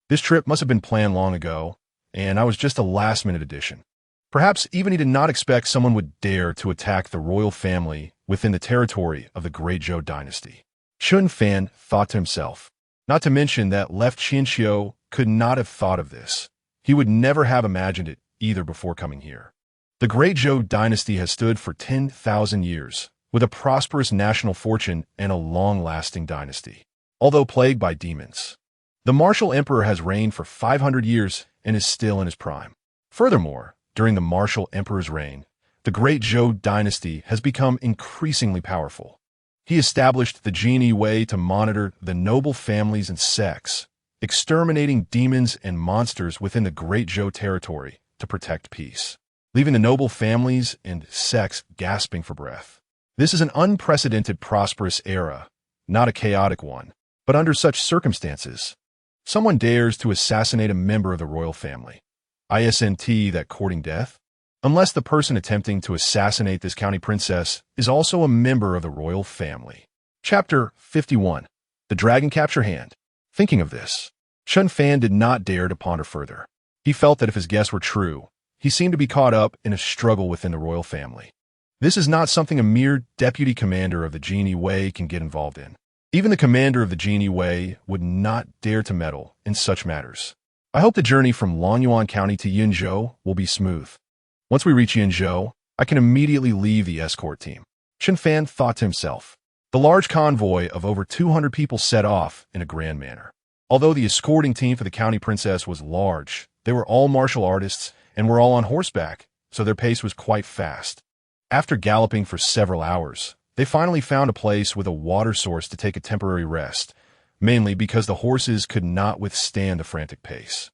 This trip must have been planned long ago, and I was just a last-minute addition. Perhaps even he did not expect someone would dare to attack the royal family within the territory of the Great Zhou Dynasty. Chen Fan thought to himself. Not to mention that Left Qianxiu could not have thought of this. He would never have imagined it either before coming here. The Great Zhou Dynasty has stood for 10,000 years, with a prosperous national fortune and a long-lasting dynasty. Although plagued by demons, the martial emperor has reigned for 500 years and is still in his prime. Furthermore, during the martial emperor's reign, the Great Zhou Dynasty has become increasingly powerful. He established the Jinyiwei to monitor the noble families and sects, exterminating demons and monsters within the Great Zhou territory to protect peace, leaving the noble families and sects gasping for breath. This is an unprecedented prosperous era, not a chaotic one. But under such circumstances, someone dares to assassinate a member of the royal family. Isn't that courting death? Unless the person attempting to assassinate this county princess is also a member of the royal family. Chapter 51. The Dragon Capture Hand. Thinking of this, Chen Fan did not dare to ponder further. He felt that if his guess were true, he seemed to be caught up in a struggle within the royal family. This is not something a mere deputy commander of the Jinyiwei can get involved in. Even the commander of the Jinyiwei would not dare to meddle in such matters. I hope the journey from Lonyuan County to Yinzhou will be smooth. Once we reach Yinzhou, I can immediately leave the escort team. Chen Fan thought to himself. The large convoy of over 200 people set off in a grand manner. Although the escorting team for the county princess was large, they were all martial artists and were all on horseback, so their pace was quite fast. After galloping for several hours, they finally found a place with a water source to take a temporary rest, mainly because the horses could not withstand the frantic pace.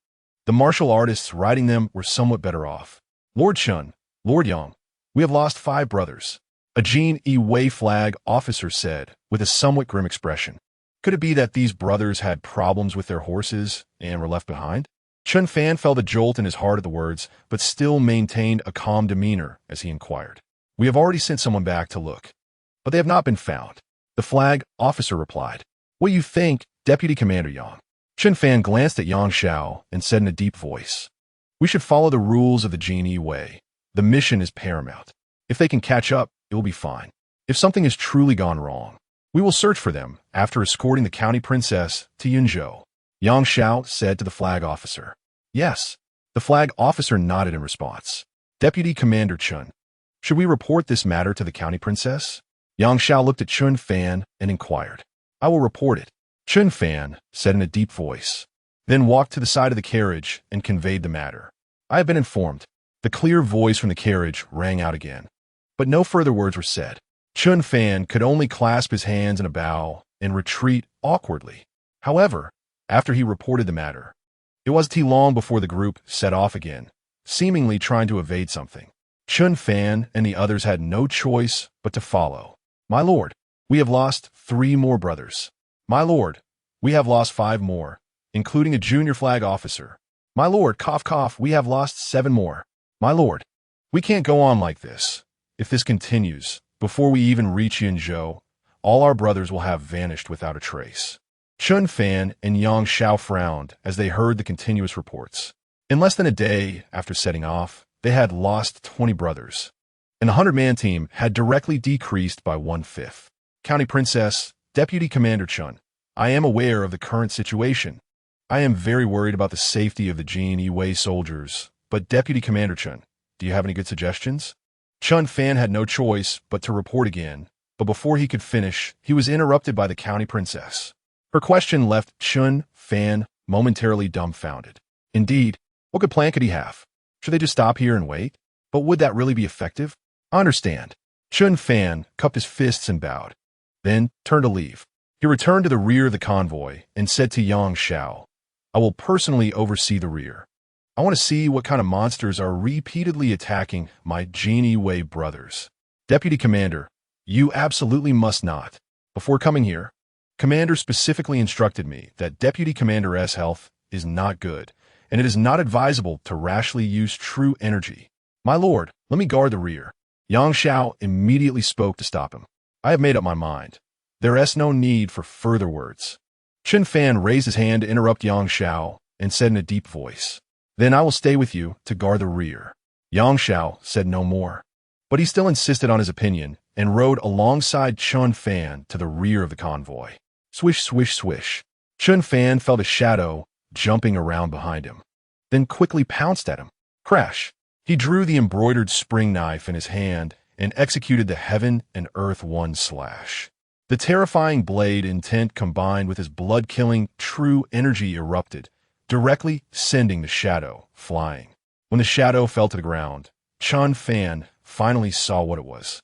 The martial artists riding them were somewhat better off. Lord Chen, Lord Yang, we have lost 5 brothers, a Jinyiwei flag officer said, with a somewhat grim expression. Could it be that these brothers had problems with their horses and were left behind? Chen Fan felt a jolt in his heart at the words, but still maintained a calm demeanor as he inquired. We have already sent someone back to look, but they have not been found. The flag officer replied. What do you think, Deputy Commander Yang? Chen Fan glanced at Yang Xiao and said in a deep voice, we should follow the rules of the Jinyiwei. The mission is paramount. If they can catch up, it will be fine. If something has truly gone wrong, we will search for them after escorting the county princess to Yunzhou. Yang Xiao said to the flag officer. Yes. The flag officer nodded in response. Deputy Commander Chen, should we report this matter to the county princess? Yang Xiao looked at Chen Fan and inquired. I will report it. Chen Fan said in a deep voice, then walked to the side of the carriage and conveyed the matter. I have been informed. The clear voice from the carriage rang out again, but no further words were said. Chen Fan could only clasp his hands in a bow and retreat awkwardly. However, after he reported the matter, it wasn't long before the group set off again, seemingly trying to evade something. Chen Fan and the others had no choice but to follow. My lord, we have lost 3 more brothers. My lord, we have lost 5 more, including a junior flag officer. My lord, cough cough, we have lost 7 more. My lord, we can't go on like this. If this continues, before we even reach Yunzhou, all our brothers will have vanished without a trace. Chen Fan and Yang Xiao frowned as they heard the continuous reports. In less than a day after setting off, they had lost 20 brothers, and the 100-man team had directly decreased by 1/5. County Princess, Deputy Commander Chen, I am aware of the current situation. I am very worried about the safety of the Jinyiwei soldiers, but Deputy Commander Chen, do you have any good suggestions? Chen Fan had no choice but to report again, but before he could finish, he was interrupted by the county princess. Her question left Chen Fan momentarily dumbfounded. Indeed, what good plan could he have? Should they just stop here and wait? But would that really be effective? I understand. Chen Fan cupped his fists and bowed, then turned to leave. He returned to the rear of the convoy and said to Yang Xiao, I will personally oversee the rear. I want to see what kind of monsters are repeatedly attacking my Jinyiwei brothers. Deputy Commander, you absolutely must not. Before coming here, Commander specifically instructed me that Deputy Commander's health is not good, and it is not advisable to rashly use true energy. My lord, let me guard the rear. Yang Xiao immediately spoke to stop him. I have made up my mind. There is no need for further words. Chen Fan raised his hand to interrupt Yang Xiao and said in a deep voice, Then I will stay with you to guard the rear. Yang Xiao said no more, but he still insisted on his opinion and rode alongside Chen Fan to the rear of the convoy. Swish, swish, swish. Chen Fan felt a shadow jumping around behind him, then quickly pounced at him. Crash! He drew the embroidered spring knife in his hand and executed the heaven and earth one slash. The terrifying blade intent combined with his blood-killing true energy erupted, directly sending the shadow flying. When the shadow fell to the ground, Chen Fan finally saw what it was.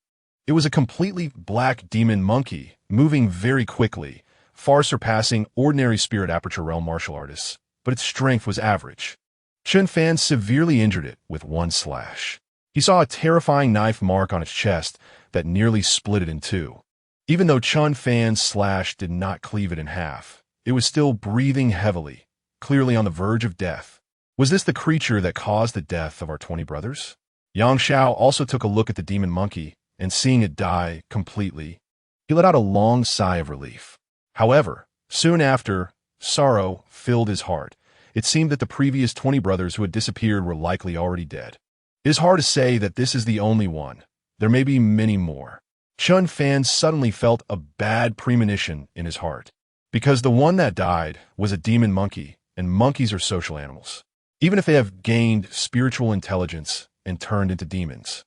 It was a completely black demon monkey, moving very quickly, far surpassing ordinary spirit aperture realm martial artists, but its strength was average. Chen Fan severely injured it with one slash. He saw a terrifying knife mark on its chest that nearly split it in 2. Even though Chen Fan's slash did not cleave it in half, it was still breathing heavily, clearly on the verge of death. Was this the creature that caused the death of our 20 brothers? Yang Xiao also took a look at the demon monkey, and seeing it die completely, he let out a long sigh of relief. However, soon after, sorrow filled his heart. It seemed that the previous 20 brothers who had disappeared were likely already dead. It is hard to say that this is the only one. There may be many more. Chen Fan suddenly felt a bad premonition in his heart, because the one that died was a demon monkey, and monkeys are social animals. Even if they have gained spiritual intelligence and turned into demons,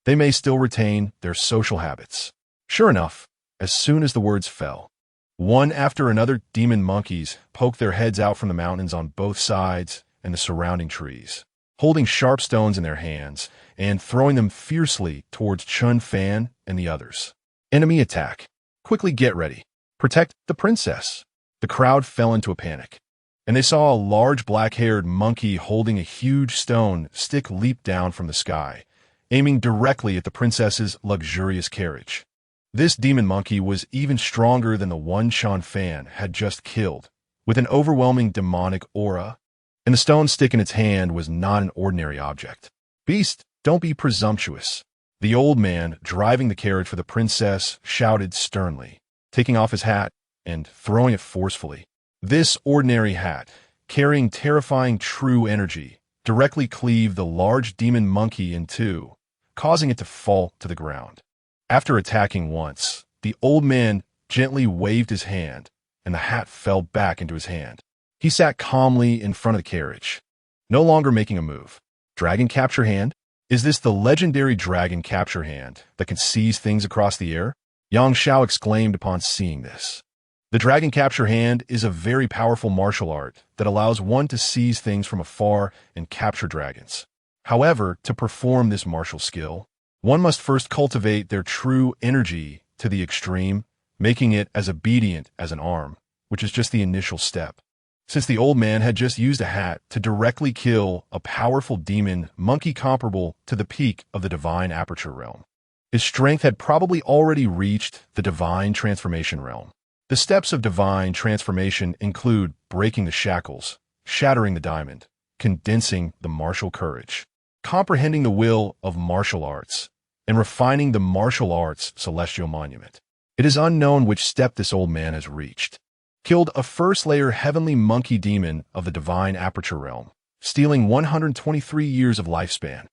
they may still retain their social habits. Sure enough, as soon as the words fell, one after another demon monkeys poked their heads out from the mountains on both sides and the surrounding trees, holding sharp stones in their hands and throwing them fiercely towards Chen Fan and the others. Enemy attack. Quickly get ready. Protect the princess. The crowd fell into a panic, and they saw a large black-haired monkey holding a huge stone stick leap down from the sky, aiming directly at the princess's luxurious carriage. This demon monkey was even stronger than the one Chen Fan had just killed, with an overwhelming demonic aura. and the stone stick in its hand was not an ordinary object. "Beast, don't be presumptuous." The old man, driving the carriage for the princess, shouted sternly, taking off his hat and throwing it forcefully. This ordinary hat, carrying terrifying true energy, directly cleaved the large demon monkey in two, causing it to fall to the ground. After attacking once, the old man gently waved his hand, and the hat fell back into his hand. He sat calmly in front of the carriage, no longer making a move. Dragon capture hand? Is this the legendary dragon capture hand that can seize things across the air? Yang Xiao exclaimed upon seeing this. The dragon capture hand is a very powerful martial art that allows one to seize things from afar and capture dragons. However, to perform this martial skill, one must first cultivate their true energy to the extreme, making it as obedient as an arm, which is just the initial step. Since the old man had just used a hat to directly kill a powerful demon monkey comparable to the peak of the divine aperture realm, his strength had probably already reached the divine transformation realm. The steps of divine transformation include breaking the shackles, shattering the diamond, condensing the martial courage, comprehending the will of martial arts, and refining the martial arts celestial monument. It is unknown which step this old man has reached. Killed a first-layer heavenly monkey demon of the divine aperture realm, stealing 123 years of lifespan.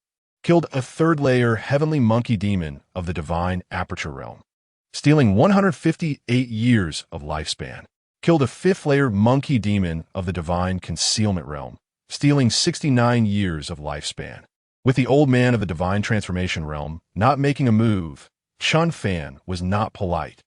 Killed a third-layer heavenly monkey demon of the divine aperture realm, stealing 158 years of lifespan. Killed a fifth-layer monkey demon of the divine concealment realm, stealing 69 years of lifespan. With the old man of the divine transformation realm not making a move, Chen Fan was not polite.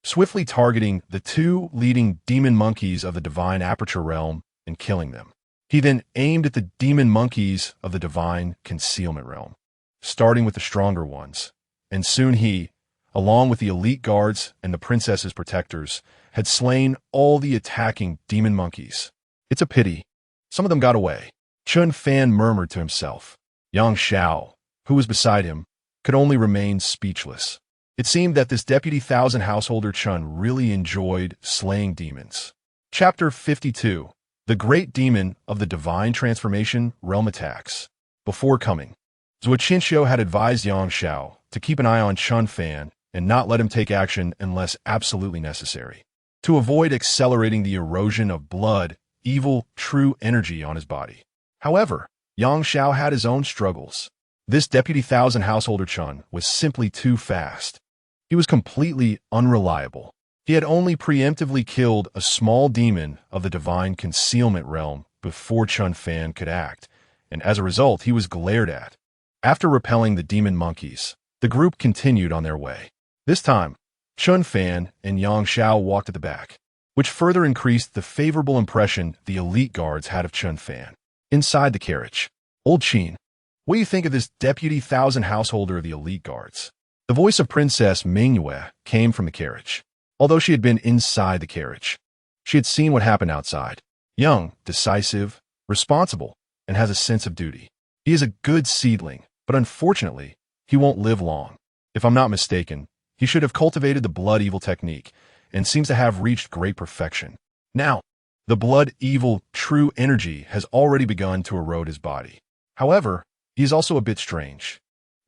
Swiftly targeting the two leading demon monkeys of the divine aperture realm and killing them. He then aimed at the demon monkeys of the divine concealment realm, starting with the stronger ones, and soon he, along with the elite guards and the princess's protectors, had slain all the attacking demon monkeys. It's a pity. Some of them got away. Chen Fan murmured to himself. Yang Xiao, who was beside him, could only remain speechless. It seemed that this Deputy Thousand Householder Chen really enjoyed slaying demons. Chapter 52. The Great Demon of the Divine Transformation Realm Attacks. Before coming, Zhou Qinxiu had advised Yang Xiao to keep an eye on Chen Fan and not let him take action unless absolutely necessary, to avoid accelerating the erosion of blood, evil, true energy on his body. However, Yang Xiao had his own struggles. This Deputy Thousand Householder Chen was simply too fast. He was completely unreliable. He had only preemptively killed a small demon of the divine concealment realm before Chen Fan could act, and as a result, he was glared at. After repelling the demon monkeys, the group continued on their way. This time, Chen Fan and Yang Xiao walked at the back, which further increased the favorable impression the elite guards had of Chen Fan. Inside the carriage, Old Qin, what do you think of this Deputy Thousand Householder of the elite guards? The voice of Princess Jinyiwei came from the carriage. Although she had been inside the carriage, she had seen what happened outside. Young, decisive, responsible, and has a sense of duty. He is a good seedling, but unfortunately, he won't live long. If I'm not mistaken, he should have cultivated the blood evil technique and seems to have reached great perfection. Now, the blood evil true energy has already begun to erode his body. However, he is also a bit strange.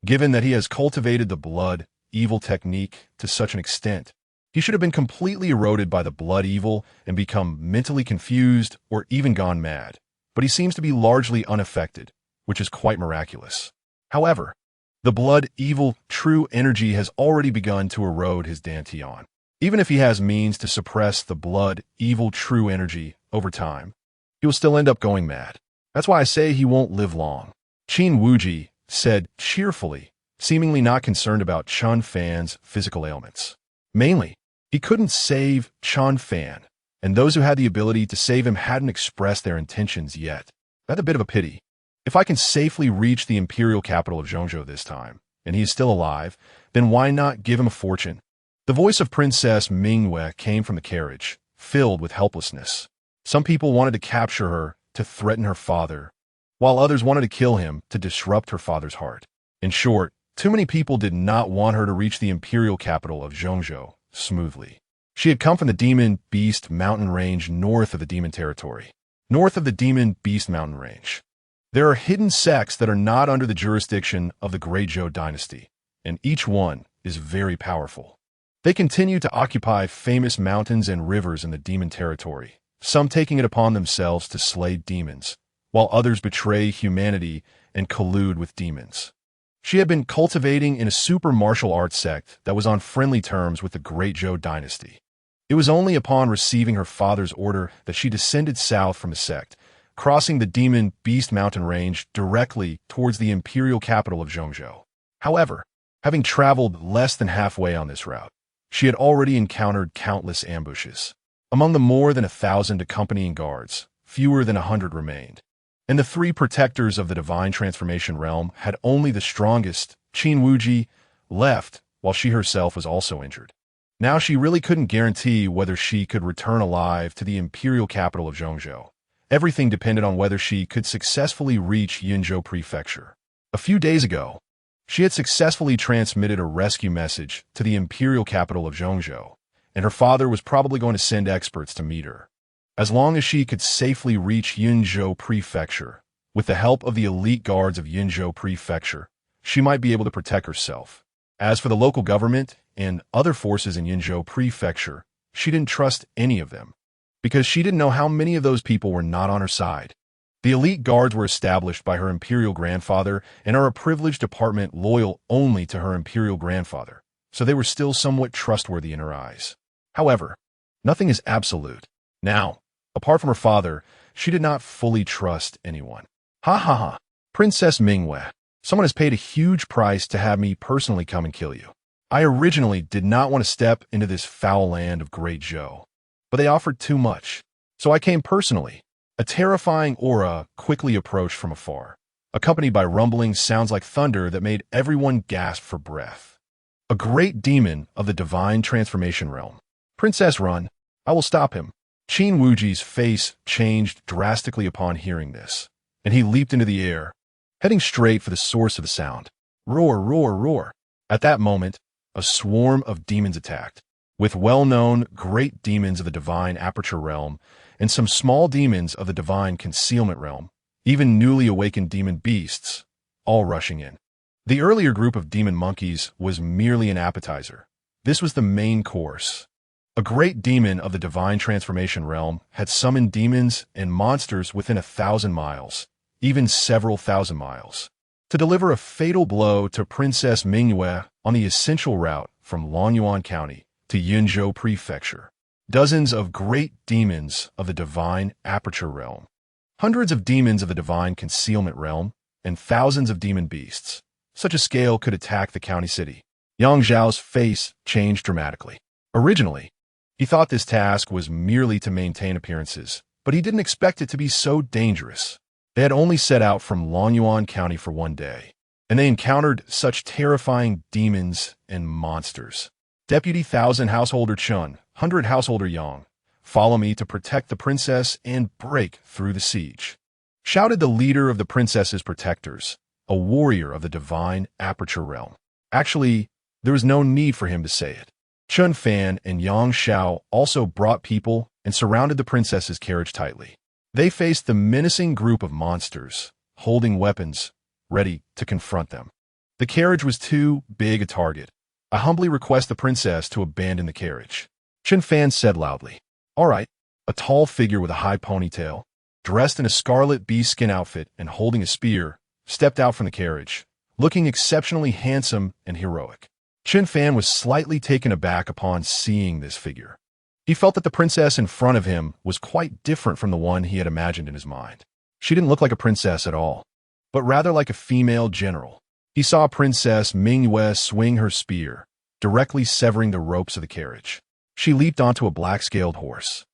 Given that he has cultivated the blood evil technique to such an extent, he should have been completely eroded by the blood evil and become mentally confused or even gone mad, but he seems to be largely unaffected, which is quite miraculous. However, the blood evil true energy has already begun to erode his dantian. Even if he has means to suppress the blood evil true energy over time, he will still end up going mad. That's why I say he won't live long. Qin Wuji said cheerfully, seemingly not concerned about Chen Fan's physical ailments. Mainly, he couldn't save Chen Fan, and those who had the ability to save him hadn't expressed their intentions yet. That's a bit of a pity. If I can safely reach the imperial capital of Zhongzhou this time, and he is still alive, then why not give him a fortune? The voice of Princess Jinyiwei came from the carriage, filled with helplessness. Some people wanted to capture her to threaten her father, while others wanted to kill him to disrupt her father's heart. In short, too many people did not want her to reach the imperial capital of Zhongzhou smoothly. She had come from the demon beast mountain range north of the demon territory. north of the Demon Beast Mountain Range. There are hidden sects that are not under the jurisdiction of the Great Zhou Dynasty, and each one is very powerful. They continue to occupy famous mountains and rivers in the demon territory, some taking it upon themselves to slay demons, while others betray humanity and collude with demons. She had been cultivating in a super martial arts sect that was on friendly terms with the Great Zhou Dynasty. It was only upon receiving her father's order that she descended south from the sect, crossing the Demon Beast Mountain Range directly towards the imperial capital of Zhongzhou. However, having traveled less than halfway on this route, she had already encountered countless ambushes. Among the more than 1,000 accompanying guards, fewer than 100 remained. And the three protectors of the divine transformation realm had only the strongest, Qin Wuji, left, while she herself was also injured. Now she really couldn't guarantee whether she could return alive to the imperial capital of Zhongzhou. Everything depended on whether she could successfully reach Yunzhou Prefecture. A few days ago, she had successfully transmitted a rescue message to the imperial capital of Zhongzhou, and her father was probably going to send experts to meet her. As long as she could safely reach Yunzhou Prefecture, with the help of the elite guards of Yunzhou Prefecture, she might be able to protect herself. As for the local government and other forces in Yunzhou Prefecture, she didn't trust any of them, because she didn't know how many of those people were not on her side. The elite guards were established by her imperial grandfather and are a privileged department loyal only to her imperial grandfather, so they were still somewhat trustworthy in her eyes. However, nothing is absolute. Now, apart from her father, she did not fully trust anyone. Ha ha ha. Princess Mingwei, someone has paid a huge price to have me personally come and kill you. I originally did not want to step into this foul land of Great Zhou, but they offered too much, so I came personally. A terrifying aura quickly approached from afar, accompanied by rumbling sounds like thunder that made everyone gasp for breath. A great demon of the divine transformation realm. Princess, run. I will stop him. Qin Wuji's face changed drastically upon hearing this, and he leaped into the air, heading straight for the source of the sound. Roar, roar, roar. At that moment, a swarm of demons attacked, with well-known great demons of the divine aperture realm and some small demons of the divine concealment realm, even newly awakened demon beasts, all rushing in. The earlier group of demon monkeys was merely an appetizer. This was the main course. A great demon of the divine transformation realm had summoned demons and monsters within 1,000 miles, even several thousand miles, to deliver a fatal blow to Princess Mingwei on the essential route from Longyuan County to Yunzhou Prefecture. Dozens of great demons of the divine aperture realm, hundreds of demons of the divine concealment realm, and thousands of demon beasts. Such a scale could attack the county city. Yang Zhao's face changed dramatically. Originally, he thought this task was merely to maintain appearances, but he didn't expect it to be so dangerous. They had only set out from Longyuan County for one day, and they encountered such terrifying demons and monsters. Deputy 1000 Householder Chun, 100 Householder Yang, follow me to protect the princess and break through the siege, shouted the leader of the princess's protectors, a warrior of the divine aperture realm. Actually, there was no need for him to say it. Chen Fan and Yang Xiao also brought people and surrounded the princess's carriage tightly. They faced the menacing group of monsters, holding weapons, ready to confront them. The carriage was too big a target. I humbly request the princess to abandon the carriage. Chen Fan said loudly. All right. A tall figure with a high ponytail, dressed in a scarlet bee skin outfit and holding a spear, stepped out from the carriage, looking exceptionally handsome and heroic. Chen Fan was slightly taken aback upon seeing this figure. He felt that the princess in front of him was quite different from the one he had imagined in his mind. She didn't look like a princess at all, but rather like a female general. He saw Princess Mingwei swing her spear, directly severing the ropes of the carriage. She leaped onto a black-scaled horse,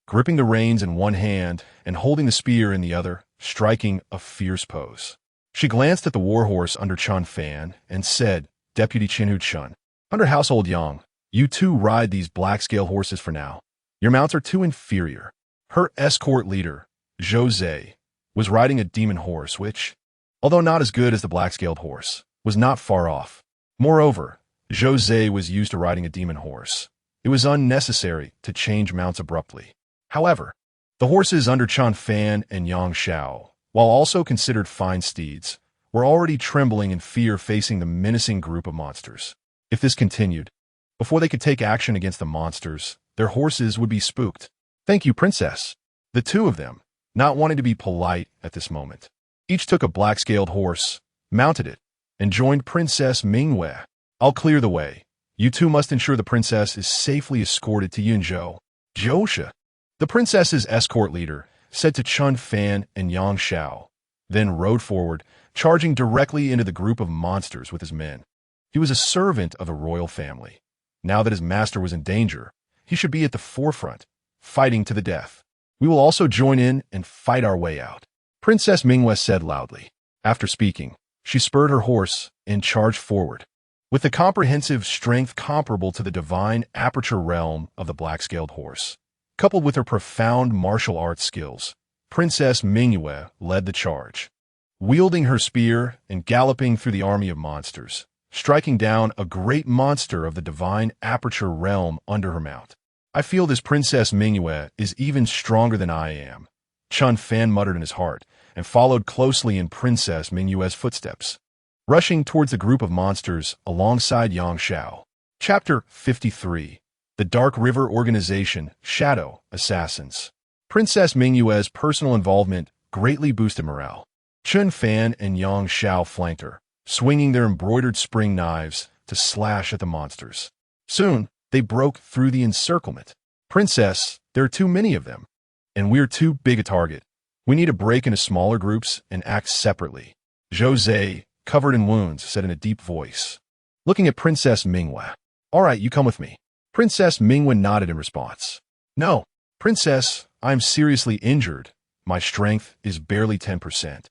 gripping the reins in one hand and holding the spear in the other, striking a fierce pose. She glanced at the warhorse under Chen Fan and said, Deputy Qinhu Chun, under Household Yang, you two ride these black-scale horses for now. Your mounts are too inferior. Her escort leader, Zhou Zhe, was riding a demon horse which, although not as good as the black-scaled horse, was not far off. Moreover, Zhou Zhe was used to riding a demon horse. It was unnecessary to change mounts abruptly. However, The horses under Chen Fan and Yang Xiao, while also considered fine steeds, were already trembling in fear facing the menacing group of monsters. If this continued, before they could take action against the monsters, their horses would be spooked. "Thank you, Princess." The two of them, not wanting to be polite at this moment, each took a black-scaled horse, mounted it, and joined Princess Jinyiwei. "I'll clear the way. You two must ensure the princess is safely escorted to Yunzhou." "Zhou." The princess's escort leader said to Chen Fan and Yang Xiao, then rode forward, charging directly into the group of monsters with his men. He was a servant of the royal family. Now that his master was in danger, he should be at the forefront, fighting to the death. "We will also join in and fight our way out," Princess Jinyiwei said loudly. After speaking, she spurred her horse and charged forward. With the comprehensive strength comparable to the divine aperture realm of the black-scaled horse, coupled with her profound martial arts skills, Princess Jinyiwei led the charge. Wielding her spear and galloping through the army of monsters, striking down a great monster of the divine aperture realm under her mount. "I feel this Princess Jinyiwei is even stronger than I am," Chen Fan muttered in his heart, and followed closely in Princess Jinyiwei's footsteps, rushing towards the group of monsters alongside Yang Xiao. Chapter 53. The Dark River Organization, Shadow Assassins. Princess Jinyiwei's personal involvement greatly boosted morale. Chen Fan and Yang Xiao flanked her, swinging their embroidered spring knives to slash at the monsters. Soon, they broke through the encirclement. "Princess, there are too many of them, and we're too big a target. We need to break into smaller groups and act separately," Zhou, covered in wounds, said in a deep voice, looking at Princess Jinyiwei. "All right, you come with me." Princess Jinyiwei nodded in response. "No, Princess, I'm seriously injured. My strength is barely 10%.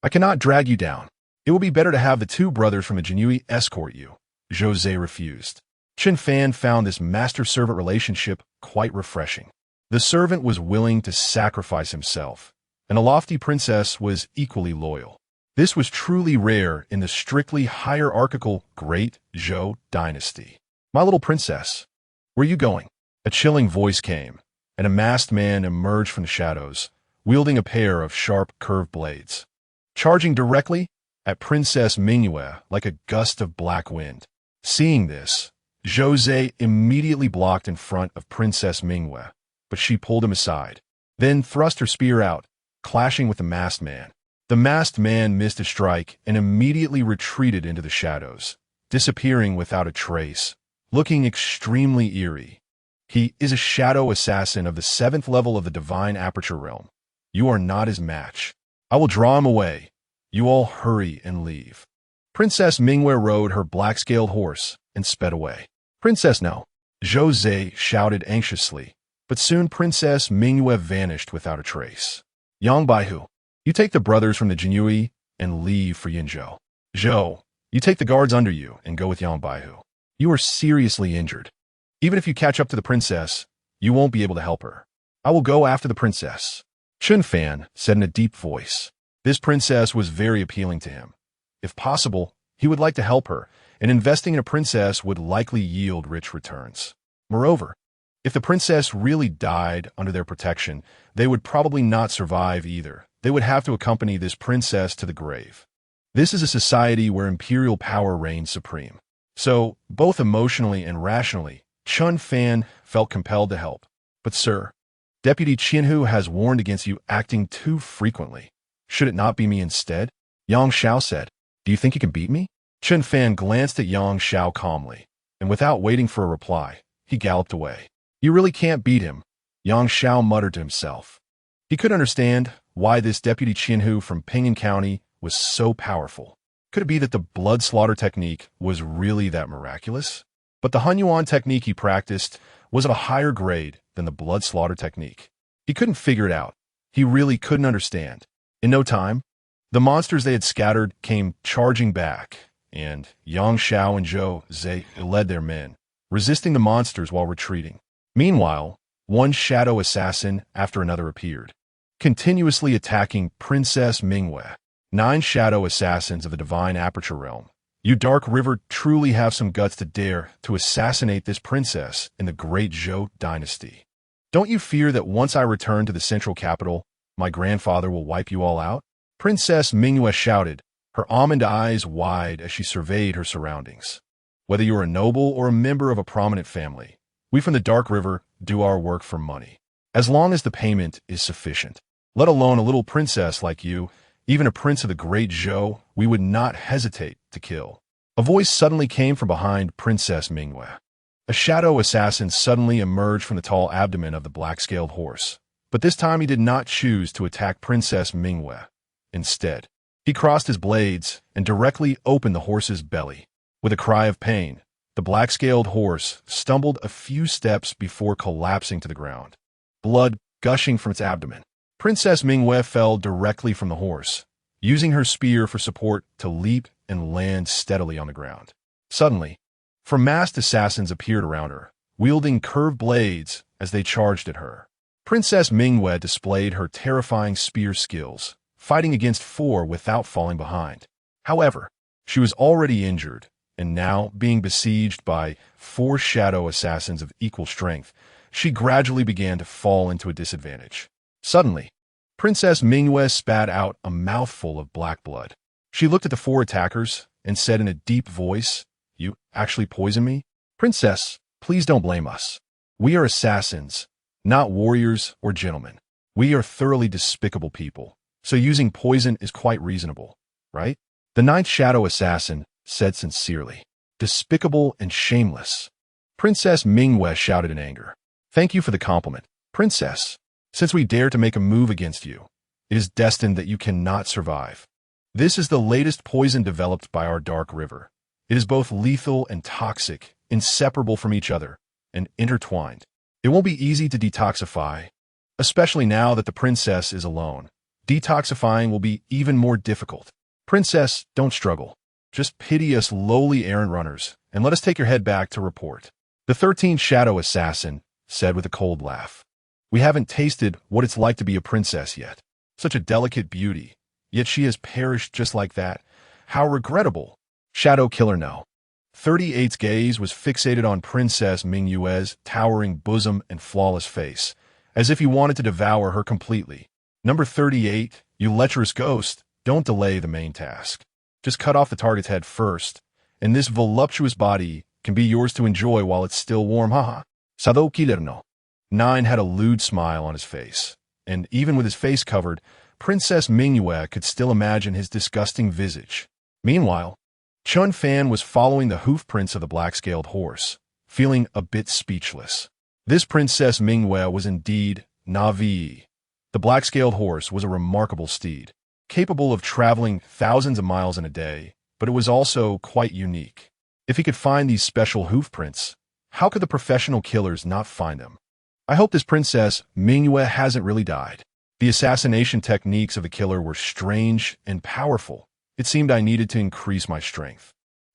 I cannot drag you down. It will be better to have the two brothers from the Jinyiwei escort you," Zhou refused. Chen Fan found this master-servant relationship quite refreshing. The servant was willing to sacrifice himself, and the lofty princess was equally loyal. This was truly rare in the strictly hierarchical Great Zhou Dynasty. "My little princess, where are you going?" A chilling voice came, and a masked man emerged from the shadows, wielding a pair of sharp, curved blades, charging directly at Princess Jinyiwei like a gust of black wind. Seeing this, Zhou immediately blocked in front of Princess Jinyiwei, but she pulled him aside, then thrust her spear out, clashing with the masked man. The masked man missed a strike and immediately retreated into the shadows, disappearing without a trace, looking extremely eerie. "He is a shadow assassin of the 7th level of the divine aperture realm. You are not his match. I will draw him away. You all hurry and leave." Princess Jinyiwei rode her black-scaled horse and sped away. "Princess, no," Zhou shouted anxiously, but soon Princess Jinyiwei vanished without a trace. "Yang Baihu, you take the brothers from the Jinyiwei and leave for Yunzhou. Zhou, you take the guards under you and go with Yang Baihu. You are seriously injured. Even if you catch up to the princess, you won't be able to help her. I will go after the princess," Chen Fan said in a deep voice. This princess was very appealing to him. If possible, he would like to help her, and investing in a princess would likely yield rich returns. Moreover, if the princess really died under their protection, they would probably not survive either. They would have to accompany this princess to the grave. This is a society where imperial power reigns supreme. So, both emotionally and rationally, Chen Fan felt compelled to help. "But sir, Deputy Qinhu has warned against you acting too frequently. Should it not be me instead?" Yang Xiao said. "Do you think you can beat me?" Chen Fan glanced at Yang Xiao calmly, and without waiting for a reply, he galloped away. "You really can't beat him," Yang Xiao muttered to himself. He could understand why this Deputy Qinhu from Pingyang County was so powerful. Could it be that the blood slaughter technique was really that miraculous? But the Hunyuan technique he practiced was of a higher grade than the blood slaughter technique. He couldn't figure it out. He really couldn't understand. In no time, the monsters they had scattered came charging back, and Yang Xiao and Zhou led their men, resisting the monsters while retreating. Meanwhile, one shadow assassin after another appeared, continuously attacking Princess Jinyiwei. 9 shadow assassins of the divine aperture realm. You Dark River truly have some guts to dare to assassinate this princess in the Great Zhou Dynasty. Don't you fear that once I return to the central capital, my grandfather will wipe you all out? Princess Mingyue shouted, her almond eyes wide as she surveyed her surroundings. Whether you are a noble or a member of a prominent family, we from the Dark River do our work for money, as long as the payment is sufficient. Let alone a little princess like you, even a prince of the Great Zhou, we would not hesitate to kill. A voice suddenly came from behind Princess Mingyue. A shadow assassin suddenly emerged from the tall abdomen of the black-scaled horse, but this time he did not choose to attack Princess Mingyue. Instead, he crossed his blades and directly opened the horse's belly. With a cry of pain, the black-scaled horse stumbled a few steps before collapsing to the ground, blood gushing from its abdomen. Princess Mingyue fell directly from the horse, using her spear for support to leap and land steadily on the ground. Suddenly, four masked assassins appeared around her, wielding curved blades as they charged at her. Princess Mingyue displayed her terrifying spear skills, fighting against four without falling behind. However, she was already injured, and now, being besieged by four shadow assassins of equal strength, she gradually began to fall into a disadvantage. Suddenly, Princess Mingyue spat out a mouthful of black blood. She looked at the four attackers and said in a deep voice, "You actually poisoned me? Princess, please don't blame us. We are assassins, not warriors or gentlemen. We are thoroughly despicable people, so using poison is quite reasonable, right?" The ninth shadow assassin said sincerely, "Despicable and shameless." Princess Mingyue shouted in anger, "Thank you for the compliment, Princess. Since we dare to make a move against you, it is destined that you cannot survive. This is the latest poison developed by our Dark River. It is both lethal and toxic, inseparable from each other, and intertwined. It won't be easy to detoxify, especially now that the princess is alone. Detoxifying will be even more difficult. Princess, don't struggle. Just pity us lowly errand runners, and let us take your head back to report." The 13th shadow assassin said with a cold laugh, "We haven't tasted what it's like to be a princess yet. Such a delicate beauty, yet she has perished just like that. How regrettable." Shadow Killer No. 38's gaze was fixated on Princess Mingyue's towering bosom and flawless face, as if he wanted to devour her completely. Number 38, you lecherous ghost, don't delay the main task. Just cut off the target's head first, and this voluptuous body can be yours to enjoy while it's still warm, haha. Shadow Killer No. 9 had a lewd smile on his face, and even with his face covered, Princess Mingyue could still imagine his disgusting visage. Meanwhile, Chen Fan was following the hoof prints of the black-scaled horse, feeling a bit speechless. This Princess Mingyue was indeed Navi. The black-scaled horse was a remarkable steed, capable of traveling thousands of miles in a day, but it was also quite unique. If he could find these special hoof prints, how could the professional killers not find them? I hope this Princess Mingyue hasn't really died. The assassination techniques of the killer were strange and powerful. It seemed I needed to increase my strength.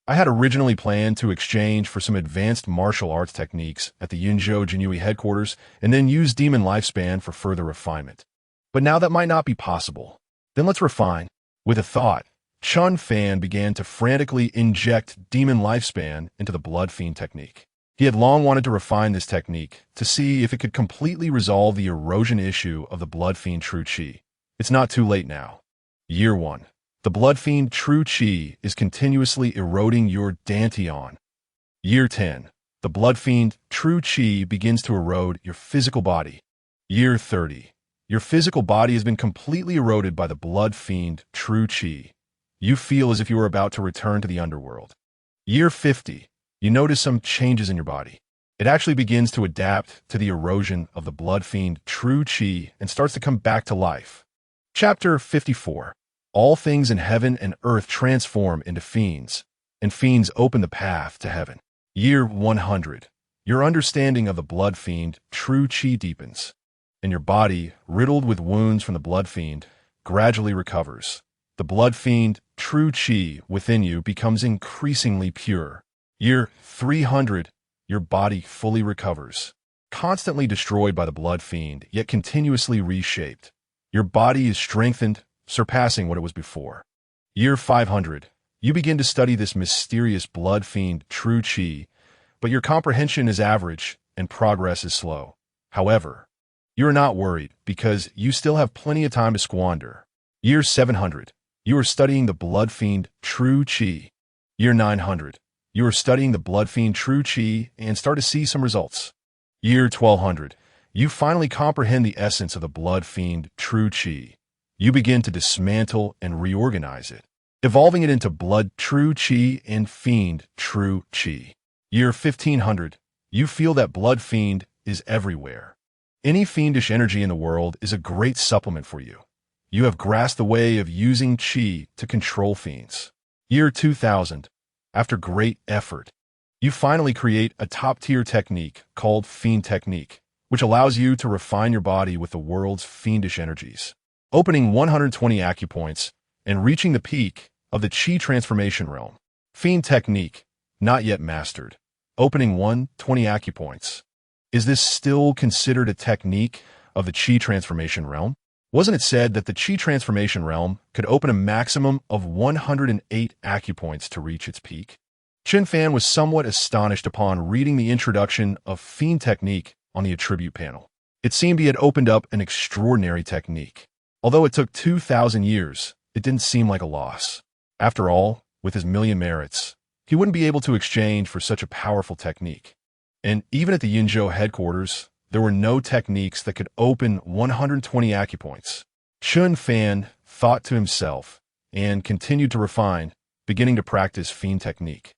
I had originally planned to exchange for some advanced martial arts techniques at the Jinyiwei headquarters and then use Demon Lifespan for further refinement. But now that might not be possible. Then let's refine. With a thought, Chen Fan began to frantically inject Demon Lifespan into the Blood Fiend technique. He had long wanted to refine this technique to see if it could completely resolve the erosion issue of the Blood Fiend True Qi. It's not too late now. Year 1. The Blood Fiend True Qi is continuously eroding your dantian. Year 10. The Blood Fiend True Qi begins to erode your physical body. Year 30. Your physical body has been completely eroded by the Blood Fiend True Qi. You feel as if you are about to return to the underworld. Year 50. You notice some changes in your body. It actually begins to adapt to the erosion of the Blood Fiend True Qi and starts to come back to life. Chapter 54. All things in heaven and earth transform into fiends, and fiends open the path to heaven. Year 100. Your understanding of the Blood Fiend True Qi deepens, and your body, riddled with wounds from the Blood Fiend, gradually recovers. The Blood Fiend True Qi within you becomes increasingly pure. Year 300. Your body fully recovers, constantly destroyed by the Blood Fiend, yet continuously reshaped. Your body is strengthened, surpassing what it was before. Year 500. You begin to study this mysterious Blood Fiend True Qi, but your comprehension is average and progress is slow. However, You are not worried, because you still have plenty of time to squander. Year 700. You are studying the blood fiend True Qi. Year 900. You are studying the blood fiend True Qi and start to see some results. Year 1200. You finally comprehend the essence of the blood fiend True Qi. You begin to dismantle and reorganize it, evolving it into blood True Qi and fiend True Qi. Year 1500. You feel that blood fiend is everywhere. Any fiendish energy in the world is a great supplement for you. You have grasped the way of using Qi to control fiends. Year 2000. After great effort, you finally create a top-tier technique called Fiend Technique, which allows you to refine your body with the world's fiendish energies, opening 120 acupoints and reaching the peak of the Qi transformation realm. Fiend Technique, not yet mastered, opening 120 acupoints. Is this still considered a technique of the Qi transformation realm? Wasn't it said that the Qi transformation realm could open a maximum of 108 acupoints to reach its peak? Chen Fan was somewhat astonished upon reading the introduction of Fiend Technique on the attribute panel. It seemed he had opened up an extraordinary technique. Although it took 2,000 years, it didn't seem like a loss. After all, with his million merits, he wouldn't be able to exchange for such a powerful technique. And even at the Yinzhou headquarters, there were no techniques that could open 120 acupoints. Chen Fan thought to himself and continued to refine, beginning to practice Fiend Technique.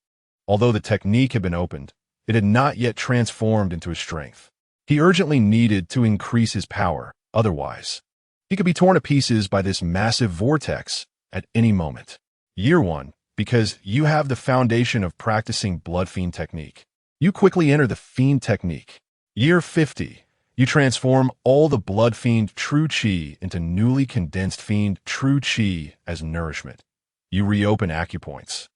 Although the technique had been opened, it had not yet transformed into his strength. He urgently needed to increase his power, otherwise, he could be torn to pieces by this massive vortex at any moment. Year 1, because you have the foundation of practicing Blood Fiend Technique. You quickly enter the Fiend Technique. Year 50, you transform all the Blood Fiend True Qi into newly condensed Fiend True Qi as nourishment. You reopen acupoints,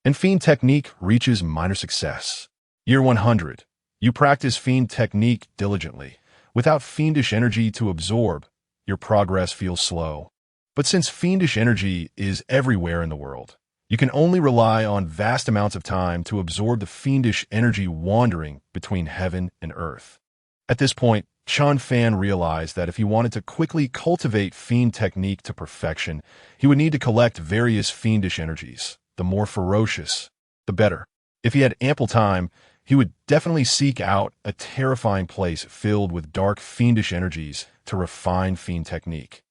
and Fiend Technique reaches minor success. Year 100, you practice Fiend Technique diligently. Without fiendish energy to absorb, your progress feels slow. But since fiendish energy is everywhere in the world, you can only rely on vast amounts of time to absorb the fiendish energy wandering between heaven and earth. At this point, Chen Fan realized that if he wanted to quickly cultivate Fiend Technique to perfection, he would need to collect various fiendish energies. The more ferocious, the better. If he had ample time, he would definitely seek out a terrifying place filled with dark fiendish energies to refine Fiend Technique,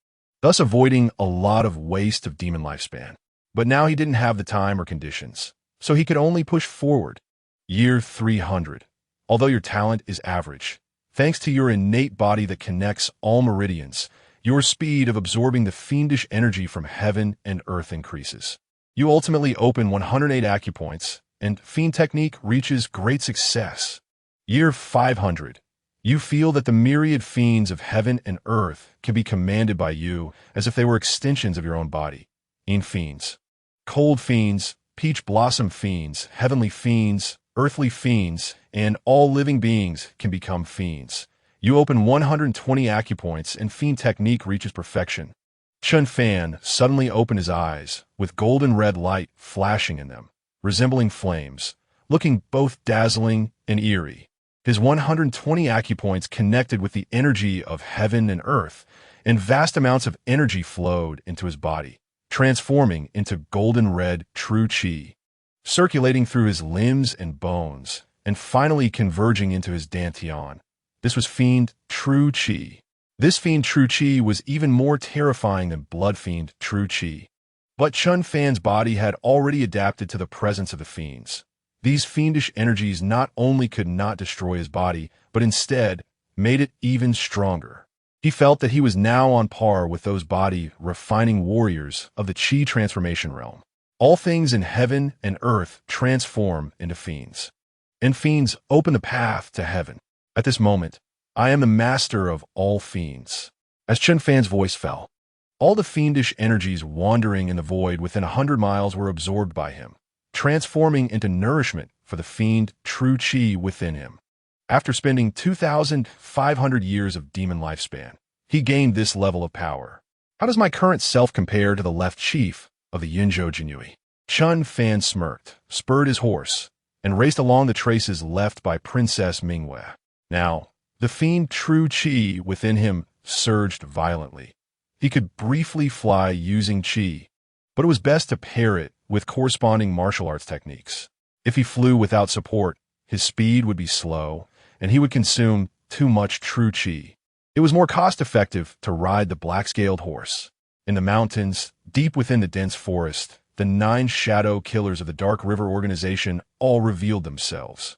thus avoiding a lot of waste of demon lifespan. But now he didn't have the time or conditions, so he could only push forward. Year 300. Although your talent is average, thanks to your innate body that connects all meridians, your speed of absorbing the fiendish energy from heaven and earth increases. You ultimately open 108 acupoints, and Fiend Technique reaches great success. Year 500. You feel that the myriad fiends of heaven and earth can be commanded by you as if they were extensions of your own body. In fiends, cold fiends, peach blossom fiends, heavenly fiends, earthly fiends, and all living beings can become fiends. You open 120 acupoints and Fiend Technique reaches perfection. Chen Fan suddenly opened his eyes, with golden red light flashing in them, resembling flames, looking both dazzling and eerie. His 120 acupoints connected with the energy of heaven and earth, and vast amounts of energy flowed into his body, transforming into golden red True Qi, circulating through his limbs and bones, and finally converging into his dantian. This was Fiend True Qi. This Fiend True Qi was even more terrifying than Blood Fiend True Qi. But Chen Fan's body had already adapted to the presence of the fiends. These fiendish energies not only could not destroy his body, but instead made it even stronger. He felt that he was now on par with those body-refining warriors of the Qi transformation realm. All things in heaven and earth transform into fiends, and fiends open the path to heaven. At this moment, I am the master of all fiends. As Chen Fan's voice fell, all the fiendish energies wandering in the void within 100 miles were absorbed by him, transforming into nourishment for the Fiend True Qi within him. After spending 2,500 years of demon lifespan, he gained this level of power. How does my current self compare to the left chief of the Yinzhou Jinyiwei? Chen Fan smirked, spurred his horse, and raced along the traces left by Princess Mingwei. Now, The fiend true qi within him surged violently. He could briefly fly using qi, but it was best to pair it with corresponding martial arts techniques. If he flew without support, his speed would be slow, and he would consume too much true qi. It was more cost-effective to ride the black-scaled horse. In the mountains, deep within the dense forest, the 9 shadow killers of the Dark River organization all revealed themselves.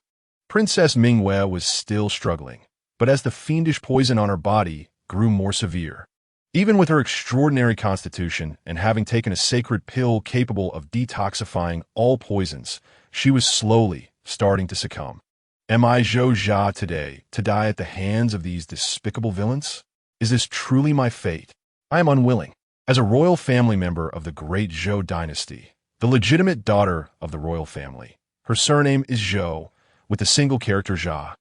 Princess Mingwei was still struggling, but as the fiendish poison on her body grew more severe, even with her extraordinary constitution and having taken a sacred pill capable of detoxifying all poisons, she was slowly starting to succumb. Am I Zhou Jia today to die at the hands of these despicable villains? Is this truly my fate? I am unwilling. As a royal family member of the Great Zhou Dynasty, the legitimate daughter of the royal family, her surname is Zhou, with the single character Jia,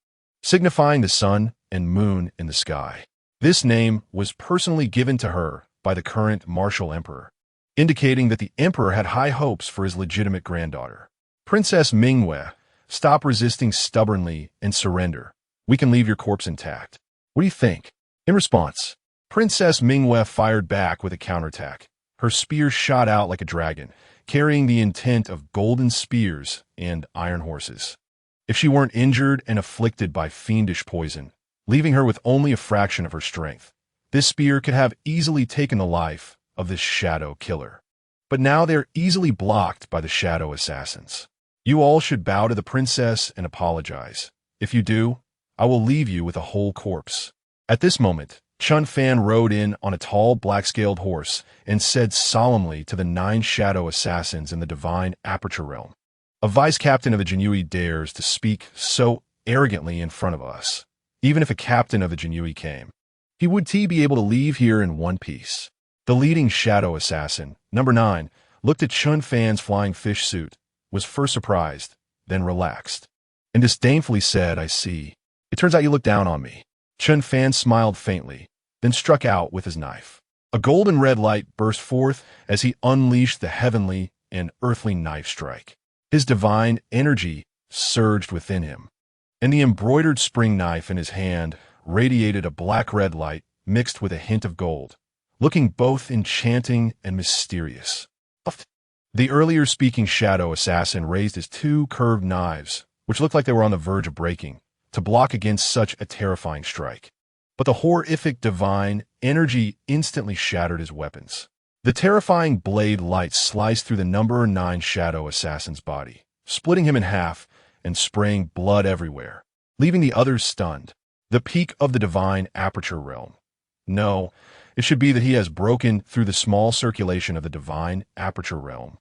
signifying the sun and moon in the sky. This name was personally given to her by the current martial emperor, indicating that the emperor had high hopes for his legitimate granddaughter. Princess Mingwei, stop resisting stubbornly and surrender. We can leave your corpse intact. What do you think? In response, Princess Mingwei fired back with a counterattack. Her spear shot out like a dragon, carrying the intent of golden spears and iron horses. If she weren't injured and afflicted by fiendish poison, leaving her with only a fraction of her strength, this spear could have easily taken the life of this shadow killer. But now they're easily blocked by the shadow assassins. You all should bow to the princess and apologize. If you do, I will leave you with a whole corpse. At this moment, Chen Fan rode in on a tall black-scaled horse and said solemnly to the 9 shadow assassins in the divine aperture realm, "A vice-captain of the Jinyiwei dares to speak so arrogantly in front of us. Even if a captain of the Jinyiwei came, he would be able to leave here in one piece." The leading shadow assassin, number 9, looked at Chen Fan's flying fish suit, was first surprised, then relaxed, and disdainfully said, "I see. It turns out you look down on me." Chen Fan smiled faintly, then struck out with his knife. A golden red light burst forth as he unleashed the heavenly and earthly knife strike. His divine energy surged within him, and the embroidered spring knife in his hand radiated a black-red light mixed with a hint of gold, looking both enchanting and mysterious. The earlier speaking shadow assassin raised his 2 curved knives, which looked like they were on the verge of breaking, to block against such a terrifying strike. But the horrific divine energy instantly shattered his weapons. The terrifying blade light sliced through the number 9 shadow assassin's body, splitting him in half and spraying blood everywhere, leaving the others stunned. The peak of the divine aperture realm. No, it should be that he has broken through the small circulation of the divine aperture realm,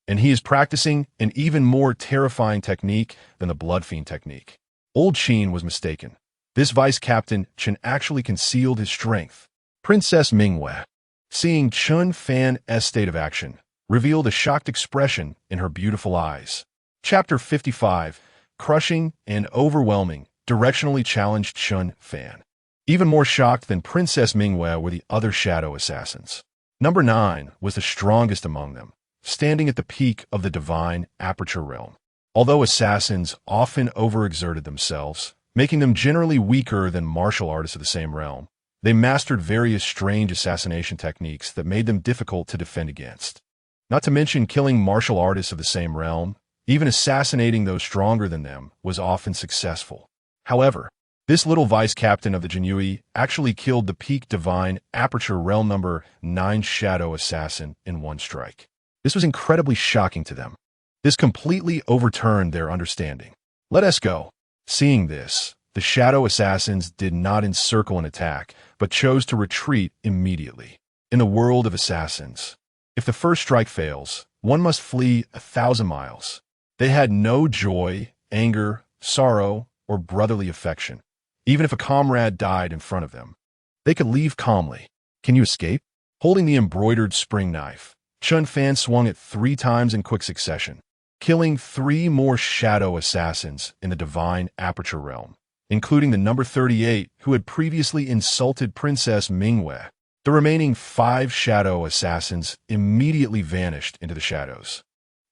and he is practicing an even more terrifying technique than the blood fiend technique. Old Qin was mistaken. This vice-captain Chen actually concealed his strength. Princess Mingwei, seeing Chen Fan's state of action, revealed a shocked expression in her beautiful eyes. Chapter 55, Crushing and Overwhelming, directionally challenged Chen Fan. Even more shocked than Princess Mingwei were the other shadow assassins. Number 9 was the strongest among them, standing at the peak of the divine aperture realm. Although assassins often overexerted themselves, making them generally weaker than martial artists of the same realm, they mastered various strange assassination techniques that made them difficult to defend against. Not to mention killing martial artists of the same realm, even assassinating those stronger than them was often successful. However, this little vice-captain of the Jinyiwei actually killed the peak divine aperture realm number 9 shadow assassin in one strike. This was incredibly shocking to them. This completely overturned their understanding. "Let us go." Seeing this, the shadow assassins did not encircle an attack, but chose to retreat immediately. In the world of assassins, if the first strike fails, one must flee 1,000 miles. They had no joy, anger, sorrow, or brotherly affection. Even if a comrade died in front of them, they could leave calmly. Can you escape? Holding the embroidered spring knife, Chen Fan swung it 3 times in quick succession, killing 3 more shadow assassins in the divine aperture realm, including the number 38 who had previously insulted Princess Mingwei. The remaining 5 shadow assassins immediately vanished into the shadows.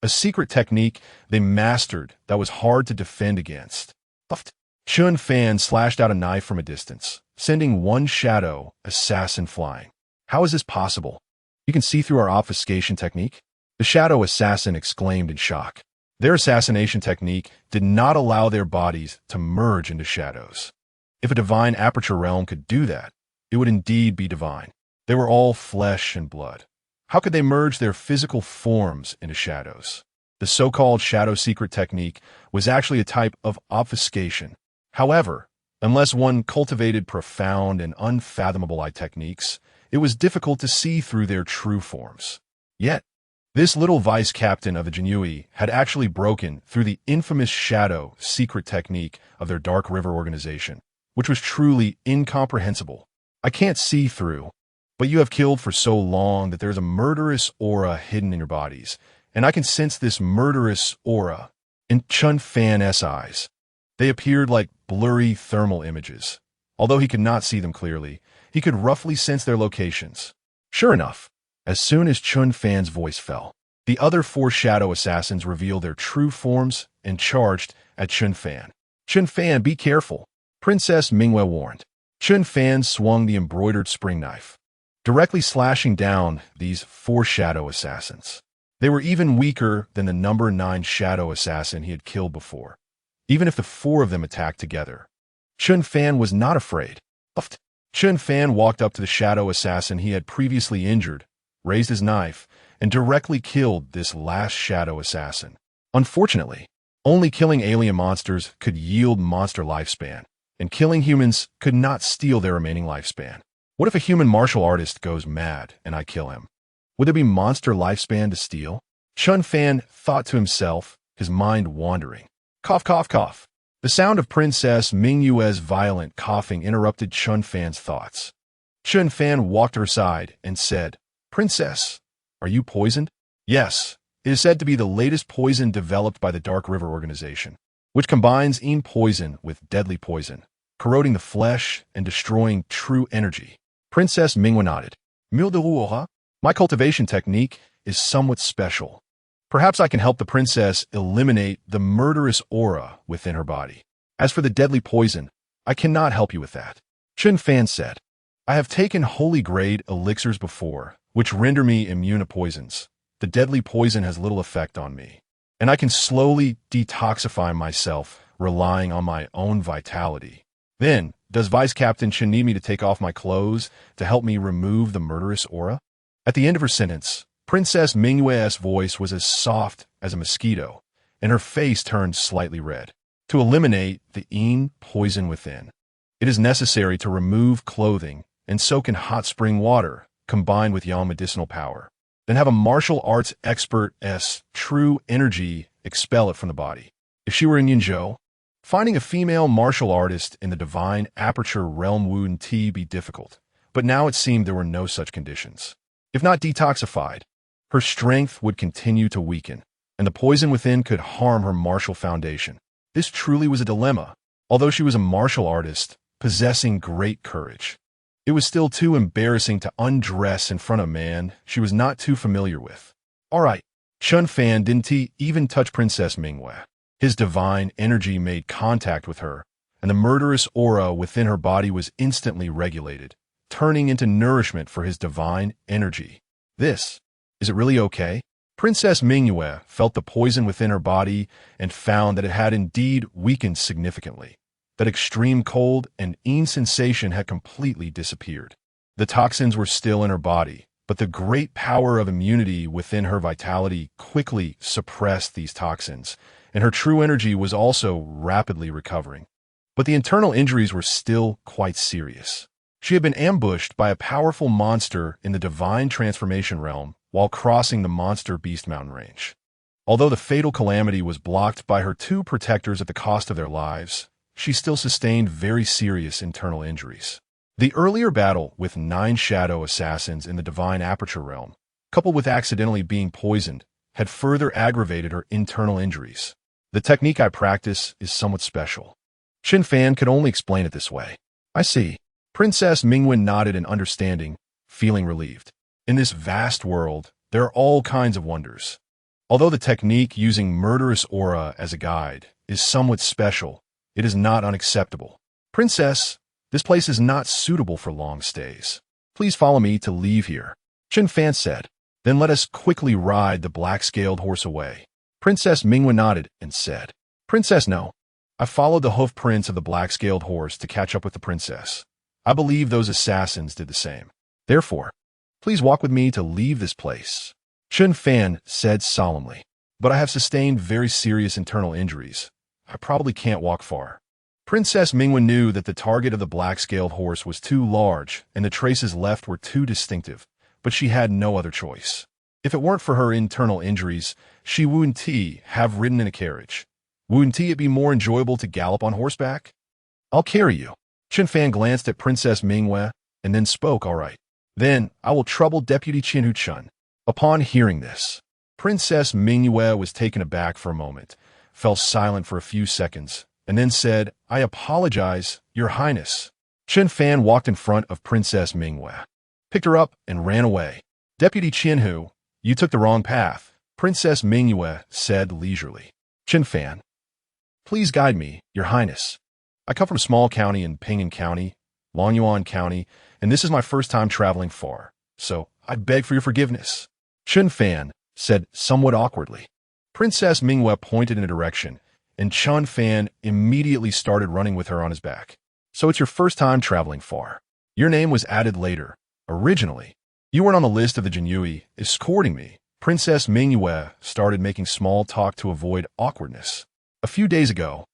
A secret technique they mastered that was hard to defend against. Chen Fan slashed out a knife from a distance, sending one shadow assassin flying. How is this possible? You can see through our obfuscation technique? The shadow assassin exclaimed in shock. Their assassination technique did not allow their bodies to merge into shadows. If a divine aperture realm could do that, it would indeed be divine. They were all flesh and blood. How could they merge their physical forms into shadows? The so-called shadow secret technique was actually a type of obfuscation. However, unless one cultivated profound and unfathomable eye techniques, it was difficult to see through their true forms. Yet, this little vice captain of the Jinyiwei had actually broken through the infamous shadow secret technique of their Dark River organization, which was truly incomprehensible. I can't see through, but you have killed for so long that there's a murderous aura hidden in your bodies, and I can sense this murderous aura in Chen Fan's eyes. They appeared like blurry thermal images. Although he could not see them clearly, he could roughly sense their locations. Sure enough, as soon as Chen Fan's voice fell, the other 4 shadow assassins revealed their true forms and charged at Chen Fan. Chen Fan, be careful, Princess Mingwei warned. Chen Fan swung the embroidered spring knife, directly slashing down these 4 shadow assassins. They were even weaker than the number 9 shadow assassin he had killed before, even if the 4 of them attacked together. Chen Fan was not afraid. Chen Fan walked up to the shadow assassin he had previously injured, raised his knife, and directly killed this last shadow assassin. Unfortunately, only killing alien monsters could yield monster lifespan, and killing humans could not steal their remaining lifespan. What if a human martial artist goes mad and I kill him? Would there be monster lifespan to steal? Chen Fan thought to himself, his mind wandering. Cough, cough, cough. The sound of Princess Mingyue's violent coughing interrupted Chen Fan's thoughts. Chen Fan walked to her side and said, Princess, are you poisoned? Yes, it is said to be the latest poison developed by the Dark River organization, which combines poison with deadly poison, corroding the flesh and destroying true energy. Princess Mingyue nodded. My cultivation technique is somewhat special. Perhaps I can help the princess eliminate the murderous aura within her body. As for the deadly poison, I cannot help you with that. Chen Fan said, I have taken holy grade elixirs before, which render me immune to poisons. The deadly poison has little effect on me, and I can slowly detoxify myself, relying on my own vitality. Then, does Vice Captain Chen need me to take off my clothes to help me remove the murderous aura? At the end of her sentence, Princess Mingyue's voice was as soft as a mosquito, and her face turned slightly red. To eliminate the poison within, it is necessary to remove clothing and soak in hot spring water, combined with yang medicinal power. Then have a martial arts expert's true energy expel it from the body. If she were in Yinzhou, finding a female martial artist in the divine aperture realm wouldn't be difficult, but now it seemed there were no such conditions. If not detoxified, her strength would continue to weaken, and the poison within could harm her martial foundation. This truly was a dilemma. Although she was a martial artist, possessing great courage, it was still too embarrassing to undress in front of a man she was not too familiar with. All right, Chen Fan didn't even touch Princess Mingyue. His divine energy made contact with her, and the murderous aura within her body was instantly regulated, turning into nourishment for his divine energy. Is it really okay? Princess Mingyue felt the poison within her body and found that it had indeed weakened significantly. That extreme cold and sensation had completely disappeared. The toxins were still in her body, but the great power of immunity within her vitality quickly suppressed these toxins, and her true energy was also rapidly recovering. But the internal injuries were still quite serious. She had been ambushed by a powerful monster in the divine transformation realm while crossing the monster beast mountain range. Although the fatal calamity was blocked by her 2 protectors at the cost of their lives, she still sustained very serious internal injuries. The earlier battle with 9 shadow assassins in the divine aperture realm, coupled with accidentally being poisoned, had further aggravated her internal injuries. The technique I practice is somewhat special. Chen Fan could only explain it this way. I see. Princess Mingyue nodded in understanding, feeling relieved. In this vast world, there are all kinds of wonders. Although the technique using murderous aura as a guide is somewhat special, It is not unacceptable. Princess, this place is not suitable for long stays. Please follow me to leave here. Chen Fan said. Then let us quickly ride the black-scaled horse away. Princess Mingwen nodded and said, Princess, no. I followed the hoof prints of the black-scaled horse to catch up with the princess. I believe those assassins did the same. Therefore, please walk with me to leave this place. Chen Fan said solemnly. But I have sustained very serious internal injuries. I probably can't walk far. Princess Mingwen knew that the target of the black-scaled horse was too large and the traces left were too distinctive, but she had no other choice. If it weren't for her internal injuries, she wouldn't have ridden in a carriage. Wouldn't it be more enjoyable to gallop on horseback? I'll carry you. Chen Fan glanced at Princess Mingwen and then spoke, all right. Then I will trouble Deputy Qin Chun. Upon hearing this, Princess Jinyiwei was taken aback for a moment, fell silent for a few seconds, and then said, I apologize, Your Highness. Chen Fan walked in front of Princess Jinyiwei, picked her up, and ran away. Deputy Qin, you took the wrong path, Princess Jinyiwei said leisurely. Chen Fan, please guide me, Your Highness. I come from a small county in Pingyuan County, Longyuan County, and this is my first time traveling far, so I beg for your forgiveness. Chen Fan said somewhat awkwardly. Princess Jinyiwei pointed in a direction, and Chen Fan immediately started running with her on his back. So it's your first time traveling far. Your name was added later. Originally, you weren't on the list of the Jinyiwei escorting me. Princess Jinyiwei started making small talk to avoid awkwardness. A few days ago,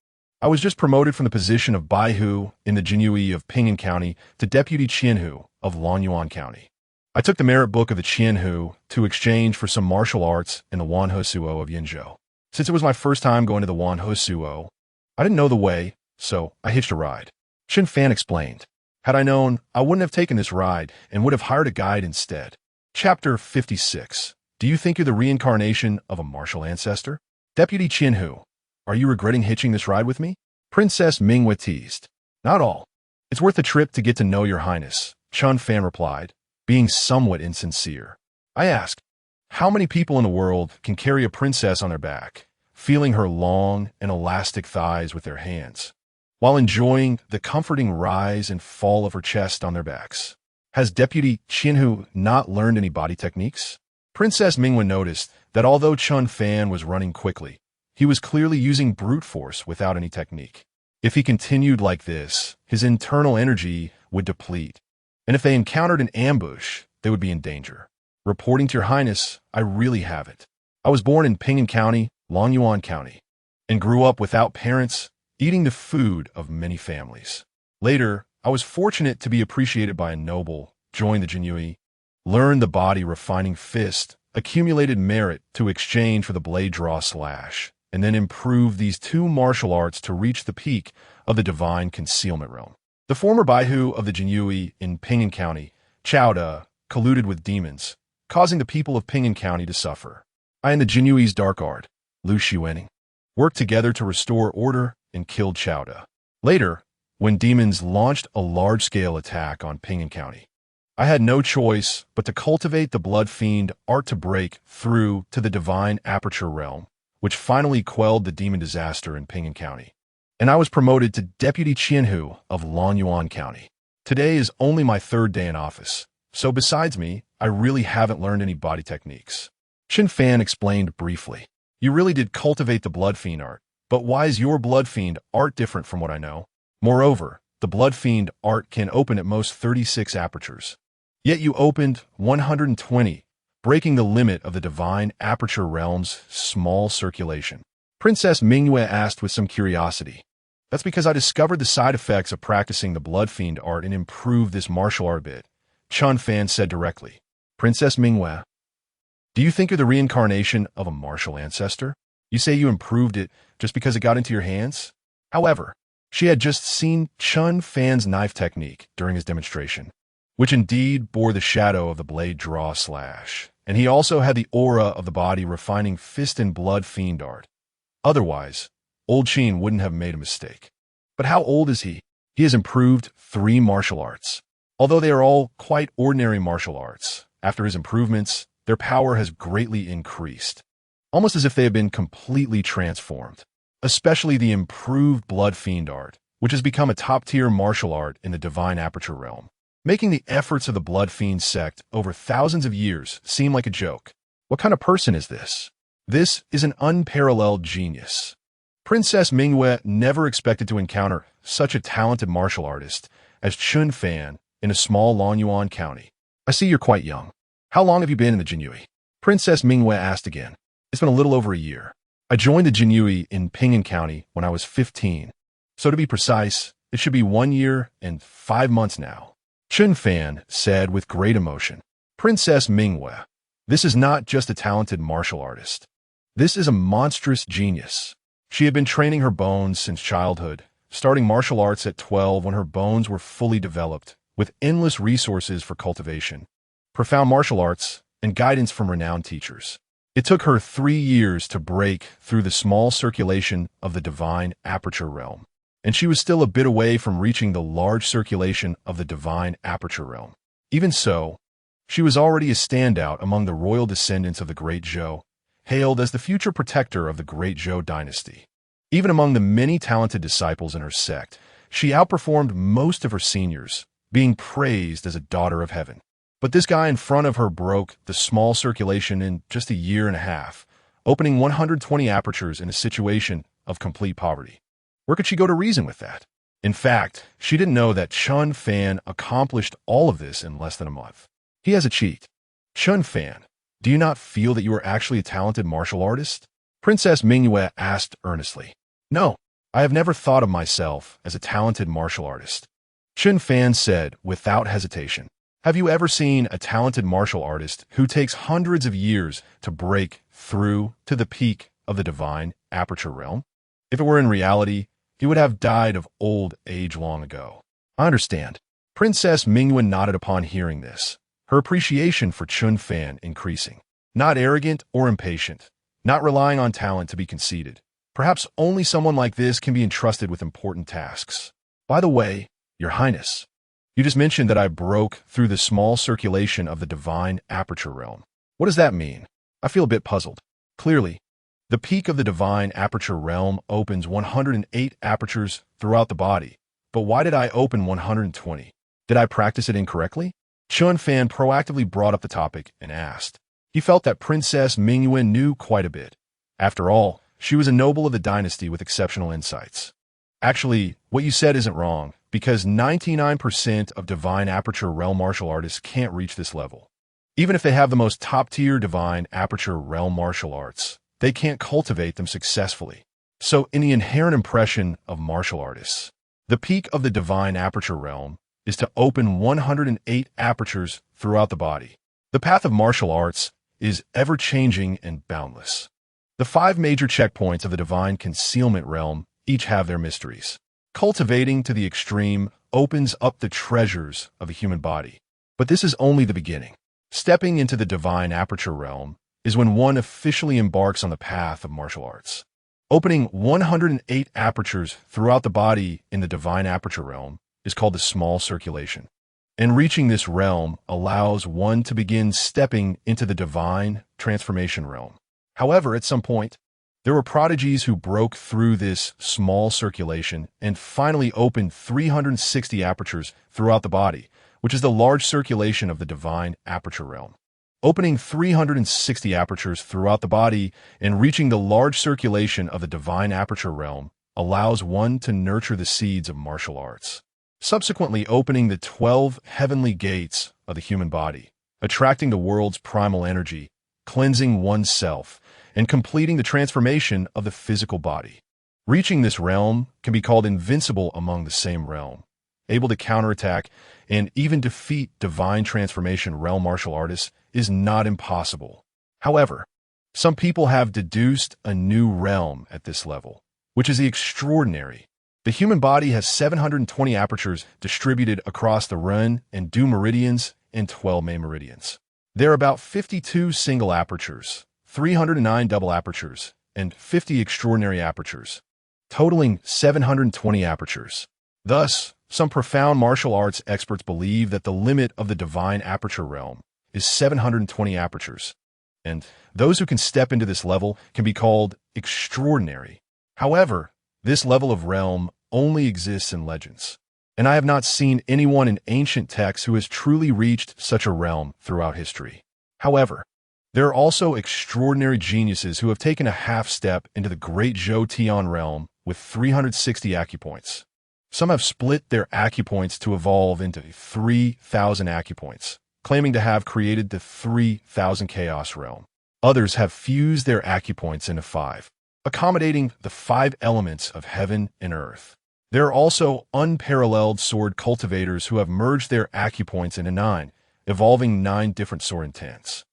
I was just promoted from the position of Baihu in the Jinyiwei of Pingyuan County to Deputy Qianhu of Longyuan County. I took the merit book of the Qianhu to exchange for some martial arts in the Wanhesuo of Yinzhou. Since it was my first time going to the Wanhesuo, I didn't know the way, so I hitched a ride. Chen Fan explained. Had I known, I wouldn't have taken this ride and would have hired a guide instead. Chapter 56. Do you think you're the reincarnation of a martial ancestor? Deputy Qianhu, are you regretting hitching this ride with me? Princess Jinyiwei teased. Not all. It's worth the trip to get to know Your Highness, Chen Fan replied, being somewhat insincere. I asked, how many people in the world can carry a princess on their back, feeling her long and elastic thighs with their hands, while enjoying the comforting rise and fall of her chest on their backs? Has Deputy Qianhu not learned any body techniques? Princess Jinyiwei noticed that although Chen Fan was running quickly, he was clearly using brute force without any technique. If he continued like this, his internal energy would deplete, and if they encountered an ambush, they would be in danger. Reporting to Your Highness, I really have it. I was born in Pingyuan County, Longyuan County, and grew up without parents, eating the food of many families. Later, I was fortunate to be appreciated by a noble, joined the Jinyiwei, learned the body refining fist, accumulated merit to exchange for the blade draw slash, and then improved these two martial arts to reach the peak of the divine concealment realm. The former Baihu of the Jinyiwei in Pingyuan County, Chao Da, colluded with demons, causing the people of Pingyuan County to suffer. I and the Jinyiwei's dark art, Lu Shiwening, worked together to restore order and killed Chao Da. Later, when demons launched a large-scale attack on Pingyuan County, I had no choice but to cultivate the blood fiend art to break through to the divine aperture realm, which finally quelled the demon disaster in Pingyuan County. And I was promoted to Deputy Qianhu of Longyuan County. Today is only my third day in office, so besides me, I really haven't learned any body techniques. Chen Fan explained briefly. You really did cultivate the blood fiend art, but why is your blood fiend art different from what I know? Moreover, the blood fiend art can open at most 36 apertures. Yet you opened 120, breaking the limit of the divine aperture realm's small circulation. Princess Jinyiwei asked with some curiosity. That's because I discovered the side effects of practicing the blood fiend art and improved this martial art a bit, Chen Fan said directly. Princess Jinyiwei, do you think you're the reincarnation of a martial ancestor? You say you improved it just because it got into your hands? However, she had just seen Chen Fan's knife technique during his demonstration, which indeed bore the shadow of the blade draw slash, and he also had the aura of the body refining fist and blood fiend art. Otherwise, old Qin wouldn't have made a mistake. But how old is he? He has improved 3 martial arts. Although they are all quite ordinary martial arts, after his improvements, their power has greatly increased, almost as if they have been completely transformed. especially the improved blood fiend art, which has become a top-tier martial art in the divine aperture realm, making the efforts of the blood fiend sect over thousands of years seem like a joke. What kind of person is this? This is an unparalleled genius. Princess Jinyiwei never expected to encounter such a talented martial artist as Chen Fan in a small Longyuan county. I see you're quite young. How long have you been in the Jinyiwei? Princess Jinyiwei asked again. It's been a little over a year. I joined the Jinyiwei in Ping'an County when I was 15. So to be precise, it should be 1 year and 5 months now. Chen Fan said with great emotion. Princess Jinyiwei, this is not just a talented martial artist. This is a monstrous genius. She had been training her bones since childhood, starting martial arts at 12 when her bones were fully developed, with endless resources for cultivation, profound martial arts, and guidance from renowned teachers. It took her 3 years to break through the small circulation of the divine aperture realm, and she was still a bit away from reaching the large circulation of the divine aperture realm. Even so, she was already a standout among the royal descendants of the Great Zhou, hailed as the future protector of the Great Zhou Dynasty. Even among the many talented disciples in her sect, she outperformed most of her seniors, being praised as a daughter of heaven. But this guy in front of her broke the small circulation in just a year and a half, opening 120 apertures in a situation of complete poverty. Where could she go to reason with that? In fact, she didn't know that Chen Fan accomplished all of this in less than a month. He has a cheat. Chen Fan, do you not feel that you are actually a talented martial artist? Princess Jinyiwei asked earnestly. No, I have never thought of myself as a talented martial artist. Chen Fan said without hesitation. Have you ever seen a talented martial artist who takes hundreds of years to break through to the peak of the divine aperture realm? If it were in reality, he would have died of old age long ago. I understand. Princess Jinyiwei nodded upon hearing this, her appreciation for Chen Fan increasing. Not arrogant or impatient, not relying on talent to be conceited. Perhaps only someone like this can be entrusted with important tasks. By the way, Your Highness, you just mentioned that I broke through the small circulation of the divine aperture realm. What does that mean? I feel a bit puzzled. Clearly, the peak of the divine aperture realm opens 108 apertures throughout the body. But why did I open 120? Did I practice it incorrectly? Chen Fan proactively brought up the topic and asked. He felt that Princess Jinyiwei knew quite a bit. After all, she was a noble of the dynasty with exceptional insights. Actually, what you said isn't wrong, because 99% of divine aperture realm martial artists can't reach this level. Even if they have the most top-tier divine aperture realm martial arts, they can't cultivate them successfully. So in the inherent impression of martial artists, the peak of the divine aperture realm is to open 108 apertures throughout the body. The path of martial arts is ever-changing and boundless. The 5 major checkpoints of the divine concealment realm each have their mysteries. Cultivating to the extreme opens up the treasures of the human body. But this is only the beginning. Stepping into the divine aperture realm is when one officially embarks on the path of martial arts. Opening 108 apertures throughout the body in the divine aperture realm is called the small circulation. And reaching this realm allows one to begin stepping into the divine transformation realm. However, at some point, there were prodigies who broke through this small circulation and finally opened 360 apertures throughout the body, which is the large circulation of the divine aperture realm. Opening 360 apertures throughout the body and reaching the large circulation of the divine aperture realm allows one to nurture the seeds of martial arts. Subsequently opening the 12 heavenly gates of the human body, attracting the world's primal energy, cleansing oneself, and completing the transformation of the physical body. Reaching this realm can be called invincible among the same realm, able to counterattack and even defeat divine transformation realm martial artists is not impossible. However, some people have deduced a new realm at this level, which is the extraordinary. The human body has 720 apertures distributed across the Ren and Du meridians and 12 main meridians. There are about 52 single apertures, 309 double apertures, and 50 extraordinary apertures, totaling 720 apertures. Thus, some profound martial arts experts believe that the limit of the divine aperture realm is 720 apertures, and those who can step into this level can be called extraordinary. However, this level of realm only exists in legends, and I have not seen anyone in ancient texts who has truly reached such a realm throughout history. However, there are also extraordinary geniuses who have taken a half step into the Great Zhou Dynasty realm with 360 acupoints. Some have split their acupoints to evolve into 3,000 acupoints, claiming to have created the 3,000 chaos realm. Others have fused their acupoints into 5, accommodating the 5 elements of heaven and earth. There are also unparalleled sword cultivators who have merged their acupoints into 9, evolving 9 different sword intents.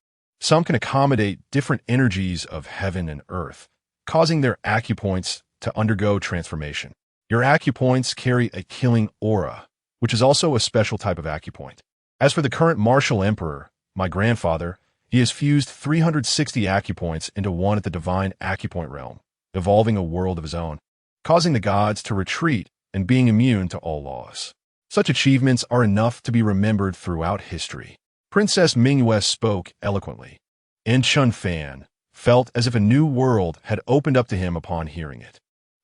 Some can accommodate different energies of heaven and earth, causing their acupoints to undergo transformation. Your acupoints carry a killing aura, which is also a special type of acupoint. As for the current martial emperor, my grandfather, he has fused 360 acupoints into one at the divine acupoint realm, evolving a world of his own, causing the gods to retreat and being immune to all laws. Such achievements are enough to be remembered throughout history. Princess Jinyiwei spoke eloquently, and Chen Fan felt as if a new world had opened up to him upon hearing it.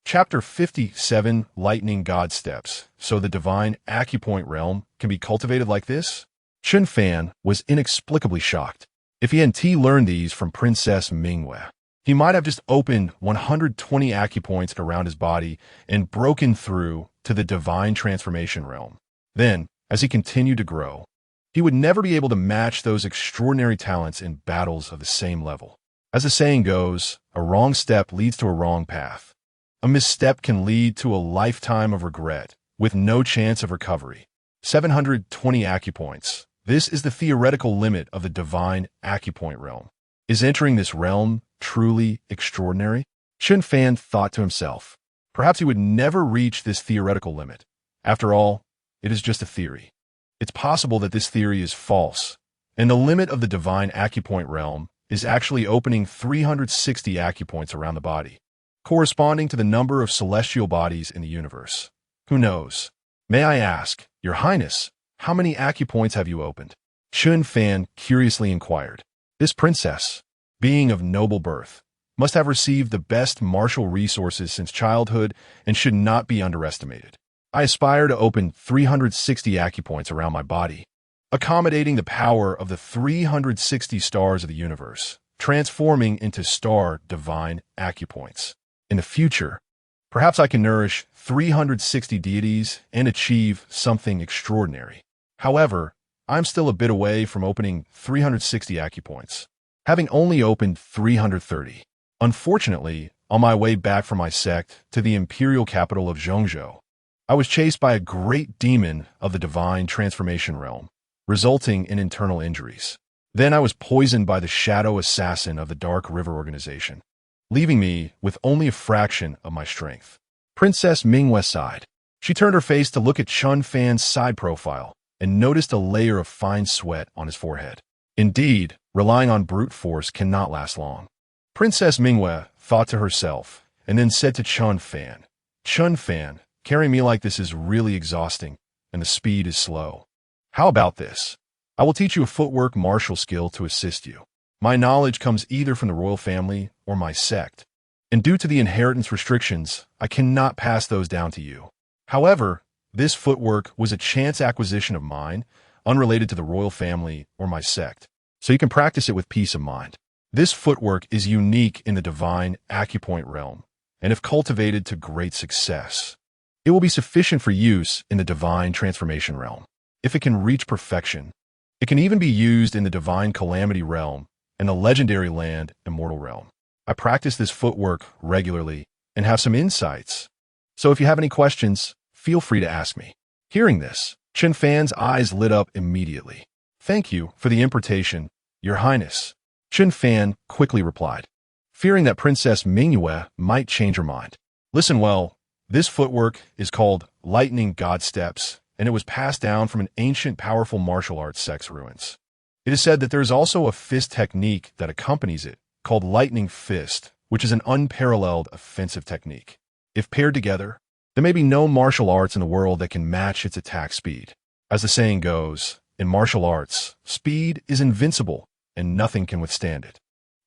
Chapter 57, Lightning God Steps. So the divine acupoint realm can be cultivated like this? Chen Fan was inexplicably shocked. If he hadn't learned these from Princess Jinyiwei, he might have just opened 120 acupoints around his body and broken through to the divine transformation realm. Then, as he continued to grow, he would never be able to match those extraordinary talents in battles of the same level. As the saying goes, a wrong step leads to a wrong path. A misstep can lead to a lifetime of regret, with no chance of recovery. 720 acupoints. This is the theoretical limit of the divine acupoint realm. Is entering this realm truly extraordinary? Chen Fan thought to himself. Perhaps he would never reach this theoretical limit. After all, it is just a theory. It's possible that this theory is false, and the limit of the divine acupoint realm is actually opening 360 acupoints around the body, corresponding to the number of celestial bodies in the universe. Who knows? May I ask, Your Highness, how many acupoints have you opened? Chen Fan curiously inquired. This princess, being of noble birth, must have received the best martial resources since childhood and should not be underestimated. I aspire to open 360 acupoints around my body, accommodating the power of the 360 stars of the universe, transforming into star divine acupoints. In the future, perhaps I can nourish 360 deities and achieve something extraordinary. However, I'm still a bit away from opening 360 acupoints, having only opened 330. Unfortunately, on my way back from my sect to the imperial capital of Zhongzhou, I was chased by a great demon of the divine transformation realm, resulting in internal injuries. Then I was poisoned by the shadow assassin of the Dark River organization, leaving me with only a fraction of my strength. Princess Jinyiwei sighed. She turned her face to look at Chen Fan's side profile and noticed a layer of fine sweat on his forehead. Indeed, relying on brute force cannot last long. Princess Jinyiwei thought to herself and then said to Chen Fan, Chen Fan, carrying me like this is really exhausting, and the speed is slow. How about this? I will teach you a footwork martial skill to assist you. My knowledge comes either from the royal family or my sect, and due to the inheritance restrictions, I cannot pass those down to you. However, this footwork was a chance acquisition of mine, unrelated to the royal family or my sect, so you can practice it with peace of mind. This footwork is unique in the divine acupoint realm, and if cultivated to great success, it will be sufficient for use in the divine transformation realm. If it can reach perfection, it can even be used in the divine calamity realm and the legendary land Immortal realm. I practice this footwork regularly and have some insights, so if you have any questions, feel free to ask me. Hearing this, Chen Fan's eyes lit up immediately. Thank you for the importation, Your Highness. Chen Fan quickly replied, fearing that Princess Jinyiwei might change her mind. Listen well. This footwork is called Lightning God Steps, and it was passed down from an ancient powerful martial arts sect's ruins. It is said that there is also a fist technique that accompanies it, called Lightning Fist, which is an unparalleled offensive technique. If paired together, there may be no martial arts in the world that can match its attack speed. As the saying goes, in martial arts, speed is invincible, and nothing can withstand it.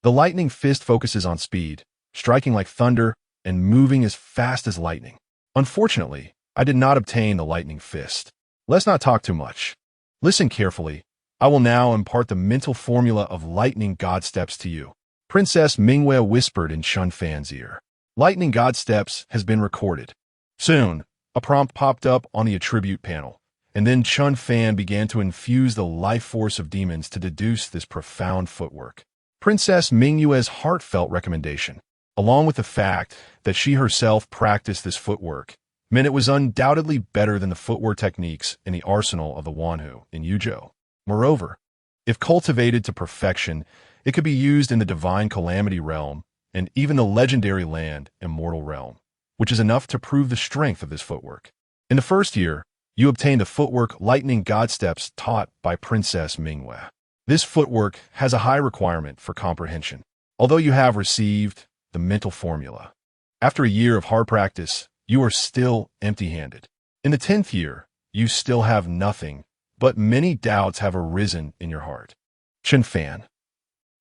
The Lightning Fist focuses on speed, striking like thunder, and moving as fast as lightning. Unfortunately, I did not obtain the lightning fist. Let's not talk too much. Listen carefully. I will now impart the mental formula of lightning god steps to you. Princess Jinyiwei whispered in Chen Fan's ear. Lightning god steps has been recorded. Soon, a prompt popped up on the attribute panel, and then Chen Fan began to infuse the life force of demons to deduce this profound footwork. Princess Jinyiwei's heartfelt recommendation, along with the fact that she herself practiced this footwork, meant it was undoubtedly better than the footwork techniques in the arsenal of the Wanhu in Yuzhou. Moreover, if cultivated to perfection, it could be used in the divine calamity realm and even the legendary land Immortal realm, which is enough to prove the strength of this footwork. In the first year, you obtained the footwork lightning god steps taught by Princess Jinyiwei. This footwork has a high requirement for comprehension, although you have received the mental formula. After a year of hard practice, you are still empty-handed. In the 10th year, you still have nothing, but many doubts have arisen in your heart. Chen Fan,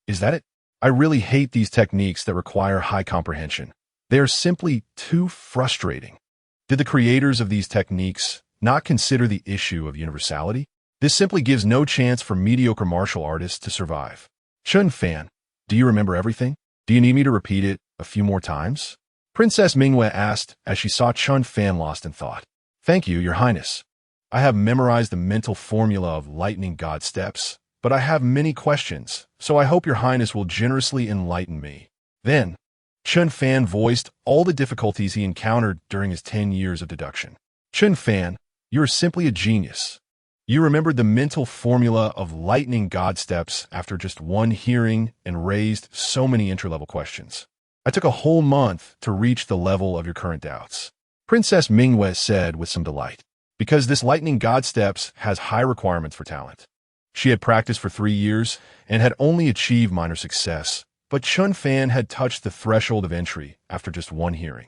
is that it? I really hate these techniques that require high comprehension. They are simply too frustrating. Did the creators of these techniques not consider the issue of universality? This simply gives no chance for mediocre martial artists to survive. Chen Fan, do you remember everything? Do you need me to repeat it a few more times? Princess Jinyiwei asked as she saw Chen Fan lost in thought. Thank you, Your Highness. I have memorized the mental formula of lightning god steps, but I have many questions, so I hope Your Highness will generously enlighten me. Then, Chen Fan voiced all the difficulties he encountered during his 10 years of deduction. Chen Fan, you are simply a genius. You remembered the mental formula of lightning god steps after just one hearing and raised so many interlevel questions. I took a whole month to reach the level of your current doubts. Princess Jinyiwei said with some delight, because this lightning god steps has high requirements for talent. She had practiced for 3 years and had only achieved minor success, but Chen Fan had touched the threshold of entry after just one hearing.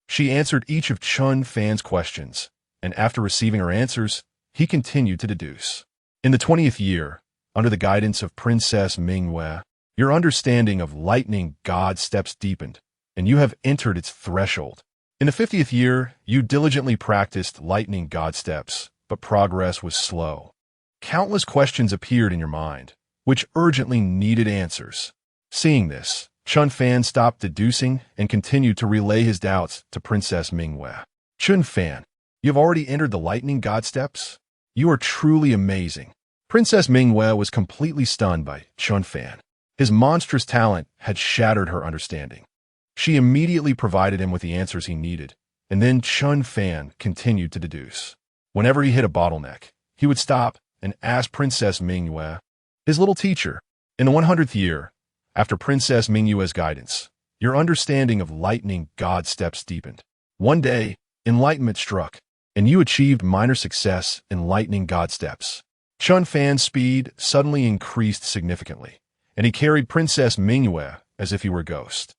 She answered each of Chen Fan's questions, and after receiving her answers, he continued to deduce. In the 20th year, under the guidance of Princess Jinyiwei, your understanding of lightning god steps deepened, and you have entered its threshold. In the 50th year, you diligently practiced lightning god steps, but progress was slow. Countless questions appeared in your mind, which urgently needed answers. Seeing this, Chen Fan stopped deducing and continued to relay his doubts to Princess Jinyiwei. Chen Fan, you have already entered the lightning god steps? You are truly amazing. Princess Jinyiwei was completely stunned by Chen Fan. His monstrous talent had shattered her understanding. She immediately provided him with the answers he needed, and then Chen Fan continued to deduce. Whenever he hit a bottleneck, he would stop and ask Princess Jinyiwei, his little teacher. In the 100th year, after Princess Jinyiwei's guidance, your understanding of lightning god steps deepened. One day, enlightenment struck, and you achieved minor success in lightning god steps. Chen Fan's speed suddenly increased significantly, and he carried Princess Jinyiwei as if he were a ghost,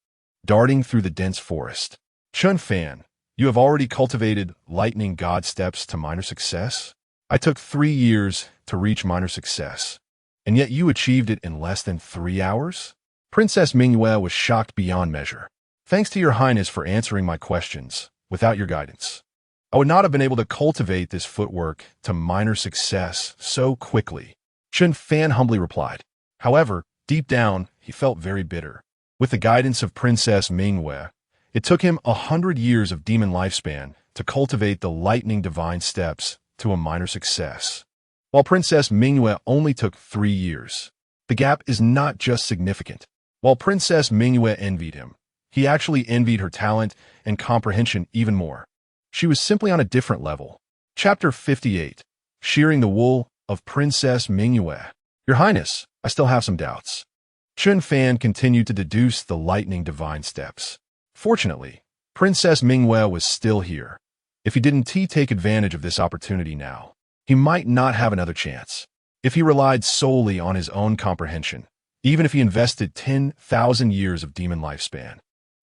darting through the dense forest. Chen Fan, you have already cultivated lightning god steps to minor success? I took 3 years to reach minor success, and yet you achieved it in less than 3 hours? Princess Jinyiwei was shocked beyond measure. Thanks to Your Highness for answering my questions. Without your guidance, I would not have been able to cultivate this footwork to minor success so quickly. Chen Fan humbly replied. However, deep down, he felt very bitter. With the guidance of Princess Jinyiwei, it took him 100 years of demon lifespan to cultivate the lightning divine steps to a minor success, while Princess Jinyiwei only took 3 years. The gap is not just significant. While Princess Jinyiwei envied him, he actually envied her talent and comprehension even more. She was simply on a different level. Chapter 58. Shearing the Wool of Princess Jinyiwei. Your Highness, I still have some doubts. Chen Fan continued to deduce the lightning divine steps. Fortunately, Princess Jinyiwei was still here. If he didn't take advantage of this opportunity now, he might not have another chance. If he relied solely on his own comprehension, even if he invested 10,000 years of demon lifespan,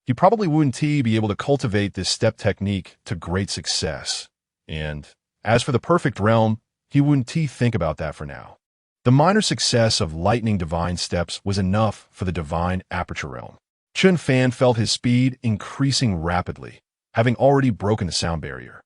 he probably wouldn't be able to cultivate this step technique to great success. And as for the perfect realm, he wouldn't think about that for now. The minor success of lightning divine steps was enough for the divine aperture realm. Chen Fan felt his speed increasing rapidly, having already broken the sound barrier.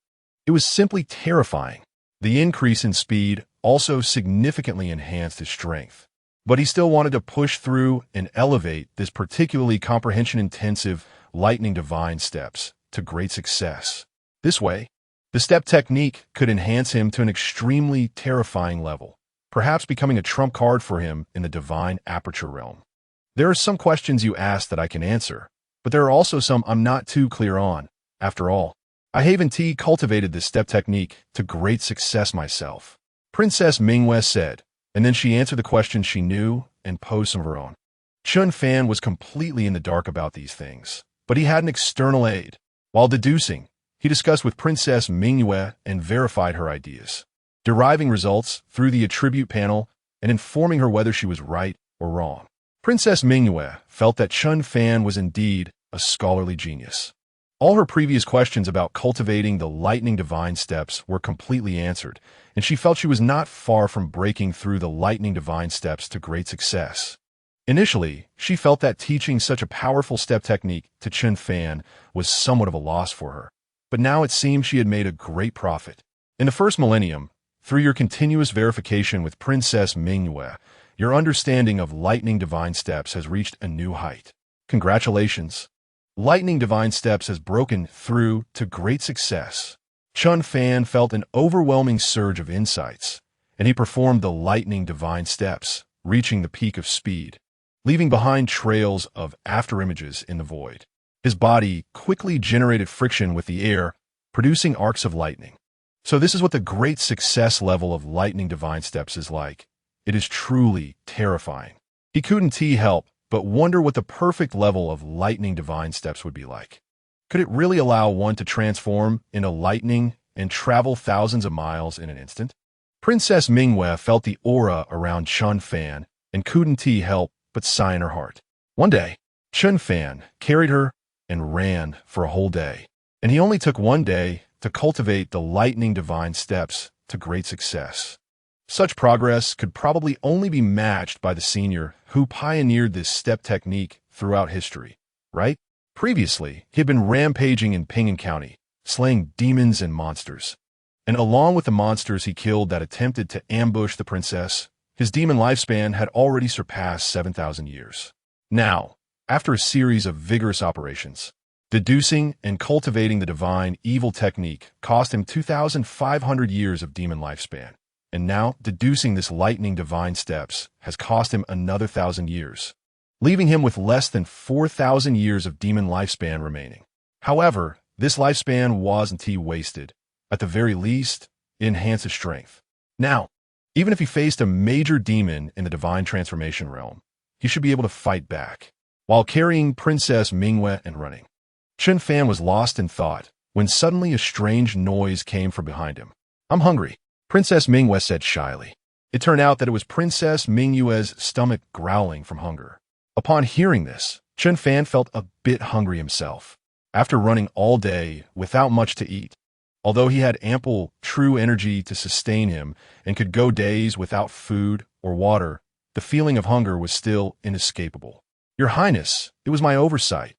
It was simply terrifying. The increase in speed also significantly enhanced his strength. But he still wanted to push through and elevate this particularly comprehension-intensive lightning divine steps to great success. This way, the step technique could enhance him to an extremely terrifying level, perhaps becoming a trump card for him in the divine aperture realm. There are some questions you ask that I can answer, but there are also some I'm not too clear on. After all, I haven't cultivated this step technique to great success myself, Princess Jinyiwei said, and then she answered the questions she knew and posed some of her own. Chen Fan was completely in the dark about these things, but he had an external aid. While deducing, he discussed with Princess Jinyiwei and verified her ideas, deriving results through the attribute panel and informing her whether she was right or wrong. Princess Jinyiwei felt that Chen Fan was indeed a scholarly genius. All her previous questions about cultivating the lightning divine steps were completely answered, and she felt she was not far from breaking through the lightning divine steps to great success. Initially, she felt that teaching such a powerful step technique to Chen Fan was somewhat of a loss for her, but now it seemed she had made a great profit. In the first millennium, through your continuous verification with Princess Jinyiwei, your understanding of lightning divine steps has reached a new height. Congratulations! Lightning divine steps has broken through to great success. Chen Fan felt an overwhelming surge of insights, and he performed the lightning divine steps, reaching the peak of speed, leaving behind trails of afterimages in the void. His body quickly generated friction with the air, producing arcs of lightning. So this is what the great success level of lightning divine steps is like. It is truly terrifying. He couldn't help but wonder what the perfect level of lightning divine steps would be like. Could it really allow one to transform into lightning and travel thousands of miles in an instant? Princess Jinyiwei felt the aura around Chen Fan and couldn't help but sigh in her heart. One day, Chen Fan carried her and ran for a whole day, and he only took one day to cultivate the lightning divine steps to great success. Such progress could probably only be matched by the senior who pioneered this step technique throughout history, right? Previously, he had been rampaging in Ping'an County, slaying demons and monsters. And along with the monsters he killed that attempted to ambush the princess, his demon lifespan had already surpassed 7,000 years. Now, after a series of vigorous operations, deducing and cultivating the divine evil technique cost him 2,500 years of demon lifespan. And now, deducing this lightning divine steps has cost him another 1,000 years, leaving him with less than 4,000 years of demon lifespan remaining. However, this lifespan wasn't wasted. At the very least, it enhanced his strength. Now, even if he faced a major demon in the divine transformation realm, he should be able to fight back, while carrying Princess Jinyiwei and running. Chen Fan was lost in thought when suddenly a strange noise came from behind him. "I'm hungry," Princess Jinyiwei said shyly. It turned out that it was Princess Jinyiwei's stomach growling from hunger. Upon hearing this, Chen Fan felt a bit hungry himself. After running all day without much to eat, although he had ample true energy to sustain him and could go days without food or water, the feeling of hunger was still inescapable. "Your Highness, it was my oversight.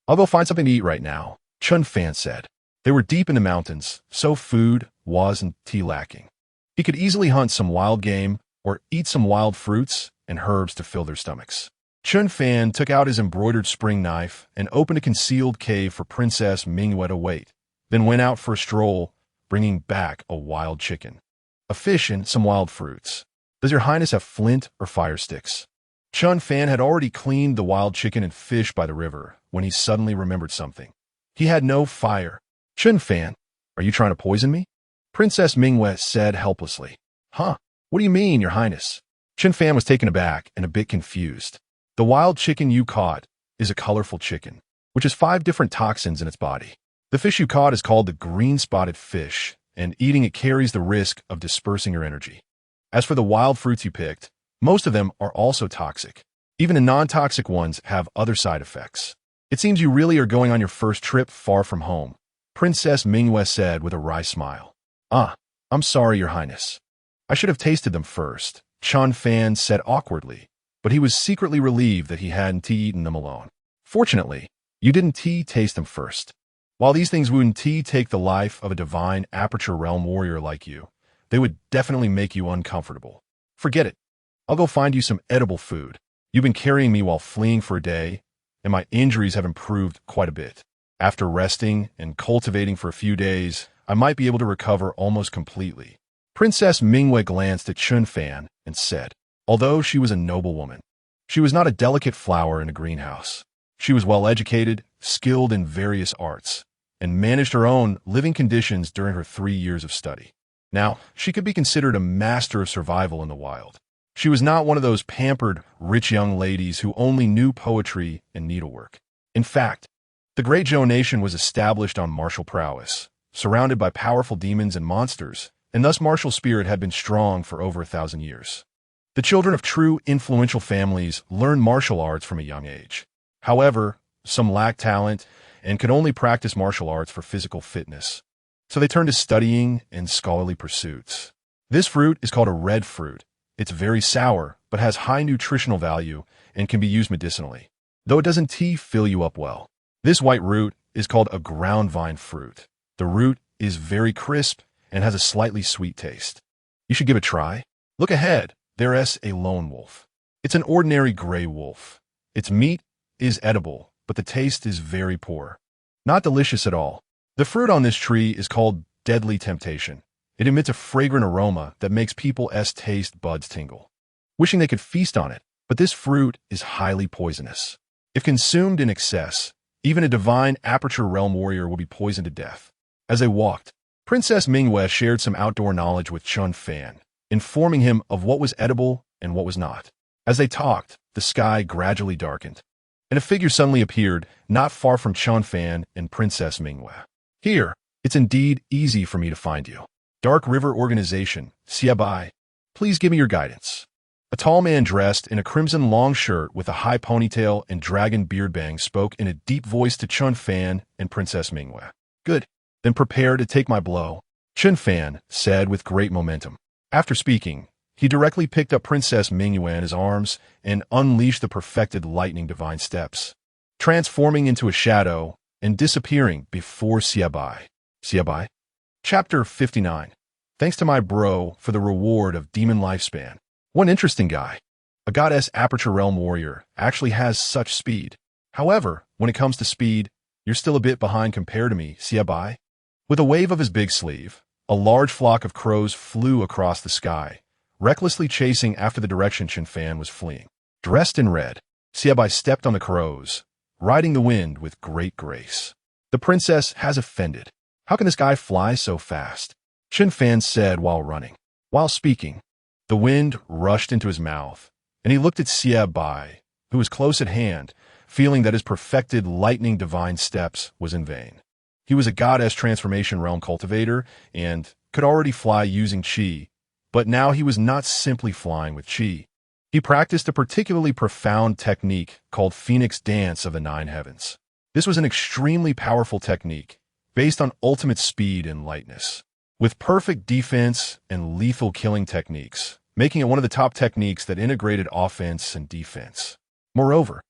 I'll go find something to eat right now," Chen Fan said. They were deep in the mountains, so food wasn't lacking. He could easily hunt some wild game or eat some wild fruits and herbs to fill their stomachs. Chen Fan took out his embroidered spring knife and opened a concealed cave for Princess Jinyiwei to wait, then went out for a stroll, bringing back a wild chicken, a fish, and some wild fruits. "Does your Highness have flint or fire sticks?" Chen Fan had already cleaned the wild chicken and fish by the river when he suddenly remembered something. He had no fire. "Chen Fan, are you trying to poison me?" Princess Jinyiwei said helplessly. "Huh? What do you mean, Your Highness?" Chen Fan was taken aback and a bit confused. "The wild chicken you caught is a colorful chicken, which has 5 different toxins in its body. The fish you caught is called the green-spotted fish, and eating it carries the risk of dispersing your energy. As for the wild fruits you picked, most of them are also toxic. Even the non-toxic ones have other side effects. It seems you really are going on your first trip far from home," Princess Jinyiwei said with a wry smile. I'm sorry, Your Highness. I should have tasted them first," Chen Fan said awkwardly, but he was secretly relieved that he hadn't eaten them alone. Fortunately, you didn't taste them first. While these things wouldn't take the life of a divine aperture realm warrior like you, they would definitely make you uncomfortable. Forget it. I'll go find you some edible food. You've been carrying me while fleeing for a day, and my injuries have improved quite a bit. After resting and cultivating for a few days, I might be able to recover almost completely. Princess Mingwei glanced at Chen Fan and said, although she was a noble woman, she was not a delicate flower in a greenhouse. She was well-educated, skilled in various arts, and managed her own living conditions during her 3 years of study. Now, she could be considered a master of survival in the wild. She was not one of those pampered, rich young ladies who only knew poetry and needlework. In fact, the Great Zhou Nation was established on martial prowess, surrounded by powerful demons and monsters, and thus martial spirit had been strong for over 1,000 years. The children of true influential families learned martial arts from a young age. However, some lacked talent and could only practice martial arts for physical fitness, so they turned to studying and scholarly pursuits. This fruit is called a red fruit. It's very sour, but has high nutritional value and can be used medicinally, though it doesn't fill you up well. This white root is called a ground vine fruit. The root is very crisp and has a slightly sweet taste. You should give it a try. Look ahead, there's a lone wolf. It's an ordinary gray wolf. Its meat is edible, but the taste is very poor. Not delicious at all. The fruit on this tree is called deadly temptation. It emits a fragrant aroma that makes people's taste buds tingle, wishing they could feast on it, but this fruit is highly poisonous. If consumed in excess, even a divine aperture realm warrior will be poisoned to death. As they walked, Princess Mingwei shared some outdoor knowledge with Chen Fan, informing him of what was edible and what was not. As they talked, the sky gradually darkened, and a figure suddenly appeared not far from Chen Fan and Princess Mingwei. Here, it's indeed easy for me to find you. Dark River Organization, Bai. Please give me your guidance. A tall man dressed in a crimson long shirt with a high ponytail and dragon beard bang spoke in a deep voice to Chen Fan and Princess Mingwei. Good. Then prepare to take my blow, Chen Fan said with great momentum. After speaking, he directly picked up Princess Mingwei in his arms and unleashed the perfected lightning divine steps, transforming into a shadow and disappearing before Bai. Bai? Chapter 59. Thanks to my bro for the reward of demon lifespan. One interesting guy. A goddess aperture realm warrior actually has such speed. However, when it comes to speed, you're still a bit behind compared to me, Bai. With a wave of his big sleeve, a large flock of crows flew across the sky, recklessly chasing after the direction Chen Fan was fleeing. Dressed in red, Bai stepped on the crows, riding the wind with great grace. The princess has offended. How can this guy fly so fast? Chen Fan said while running. While speaking, the wind rushed into his mouth, and he looked at Bai, who was close at hand, feeling that his perfected lightning divine steps was in vain. He was a goddess transformation realm cultivator and could already fly using qi, but now he was not simply flying with qi. He practiced a particularly profound technique called Phoenix Dance of the Nine Heavens. This was an extremely powerful technique, based on ultimate speed and lightness, with perfect defense and lethal killing techniques, making it one of the top techniques that integrated offense and defense. Moreover,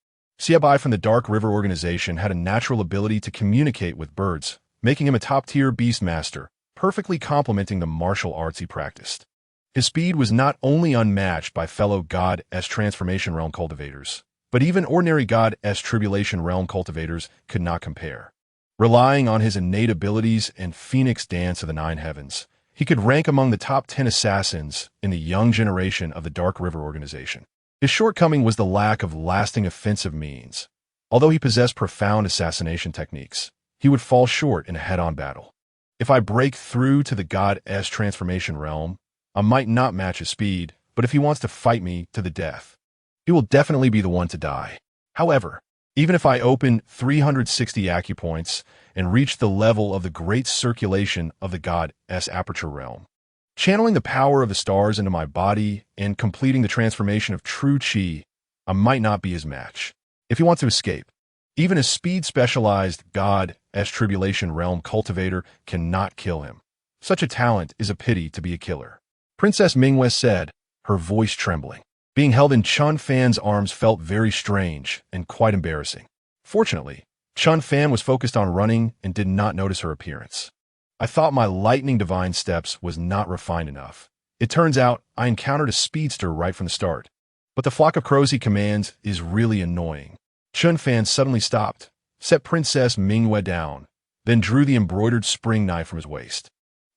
Bai from the Dark River Organization had a natural ability to communicate with birds, making him a top-tier beastmaster, perfectly complementing the martial arts he practiced. His speed was not only unmatched by fellow God-S Transformation Realm cultivators, but even ordinary God-S Tribulation Realm cultivators could not compare. Relying on his innate abilities and Phoenix Dance of the Nine Heavens, he could rank among the top 10 assassins in the young generation of the Dark River Organization. His shortcoming was the lack of lasting offensive means. Although he possessed profound assassination techniques, he would fall short in a head-on battle. If I break through to the God-S Transformation Realm, I might not match his speed, but if he wants to fight me to the death, he will definitely be the one to die. However, even if I open 360 acupoints and reach the level of the great circulation of the God-S Aperture Realm, channeling the power of the stars into my body and completing the transformation of true Qi, I might not be his match. If he wants to escape, even a speed-specialized God-S Tribulation Realm cultivator cannot kill him. Such a talent is a pity to be a killer. Princess Mingwei said, her voice trembling. Being held in Chen Fan's arms felt very strange and quite embarrassing. Fortunately, Chen Fan was focused on running and did not notice her appearance. I thought my lightning divine steps was not refined enough. It turns out I encountered a speedster right from the start. But the flock of crows he commands is really annoying. Chen Fan suddenly stopped, set Princess Jinyiwei down, then drew the embroidered spring knife from his waist.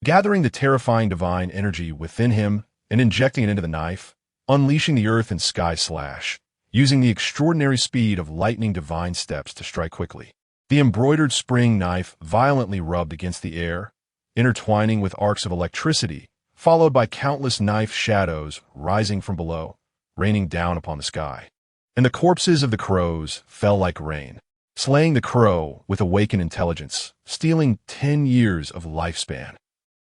Gathering the terrifying divine energy within him and injecting it into the knife, unleashing the earth and sky slash, using the extraordinary speed of lightning divine steps to strike quickly. The embroidered spring knife violently rubbed against the air, intertwining with arcs of electricity, followed by countless knife shadows rising from below, raining down upon the sky. And the corpses of the crows fell like rain, slaying the crow with awakened intelligence, stealing 10 years of lifespan.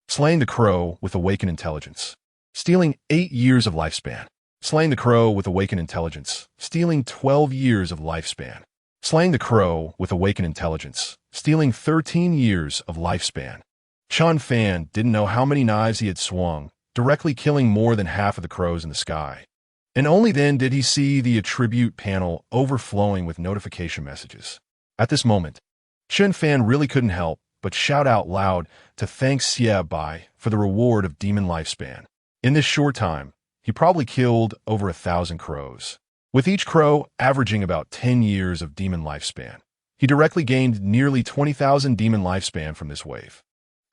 Slaying the crow with awakened intelligence, stealing 8 years of lifespan. Slaying the crow with awakened intelligence, stealing 12 years of lifespan. Slaying the crow with awakened intelligence, stealing 13 years of lifespan. Chen Fan didn't know how many knives he had swung, directly killing more than half of the crows in the sky. And only then did he see the attribute panel overflowing with notification messages. At this moment, Chen Fan really couldn't help but shout out loud to thank Xie Bai for the reward of demon lifespan. In this short time, he probably killed over 1,000 crows, with each crow averaging about 10 years of demon lifespan. He directly gained nearly 20,000 demon lifespan from this wave.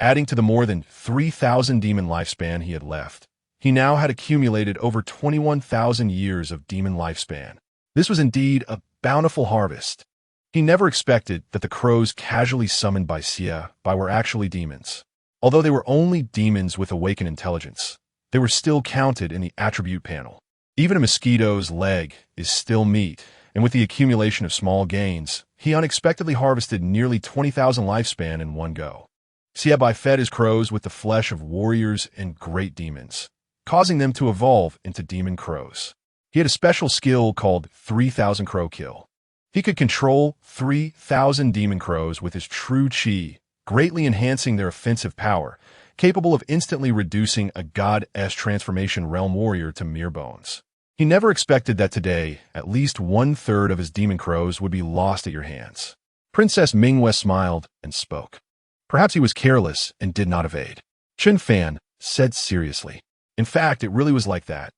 Adding to the more than 3,000 demon lifespan he had left, he now had accumulated over 21,000 years of demon lifespan. This was indeed a bountiful harvest. He never expected that the crows casually summoned by Xie Bai were actually demons. Although they were only demons with awakened intelligence, they were still counted in the attribute panel. Even a mosquito's leg is still meat, and with the accumulation of small gains, he unexpectedly harvested nearly 20,000 lifespan in one go. Xie Bai fed his crows with the flesh of warriors and great demons, causing them to evolve into demon crows. He had a special skill called 3,000 Crow Kill. He could control 3,000 demon crows with his true chi, greatly enhancing their offensive power, capable of instantly reducing a god-s transformation realm warrior to mere bones. He never expected that today, at least 1/3 of his demon crows would be lost at your hands. Princess Jinyiwei smiled and spoke. Perhaps he was careless and did not evade. Chen Fan said seriously. In fact, it really was like that.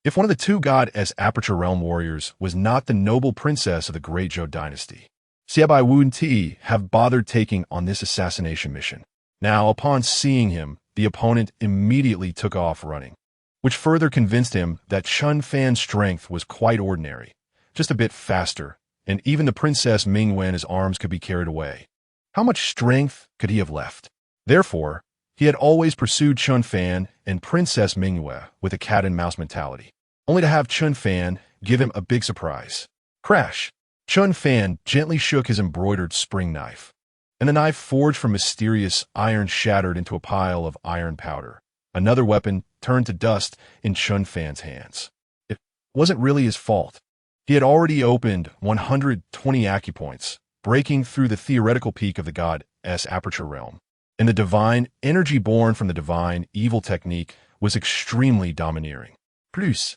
If one of the two god-s aperture realm warriors was not the noble princess of the Great Zhou Dynasty, Xie Bai wouldn't he have bothered taking on this assassination mission? Now, upon seeing him, the opponent immediately took off running, which further convinced him that Chen Fan's strength was quite ordinary, just a bit faster, and even the Princess Jinyiwei in his arms could be carried away. How much strength could he have left? Therefore, he had always pursued Chen Fan and Princess Jinyiwei with a cat-and-mouse mentality, only to have Chen Fan give him a big surprise. Crash! Chen Fan gently shook his embroidered spring knife, and the knife forged from mysterious iron shattered into a pile of iron powder. Another weapon turned to dust in Chen Fan's hands. It wasn't really his fault. He had already opened 120 acupoints, breaking through the theoretical peak of the god-s aperture realm, and the divine energy born from the divine evil technique was extremely domineering. Plus,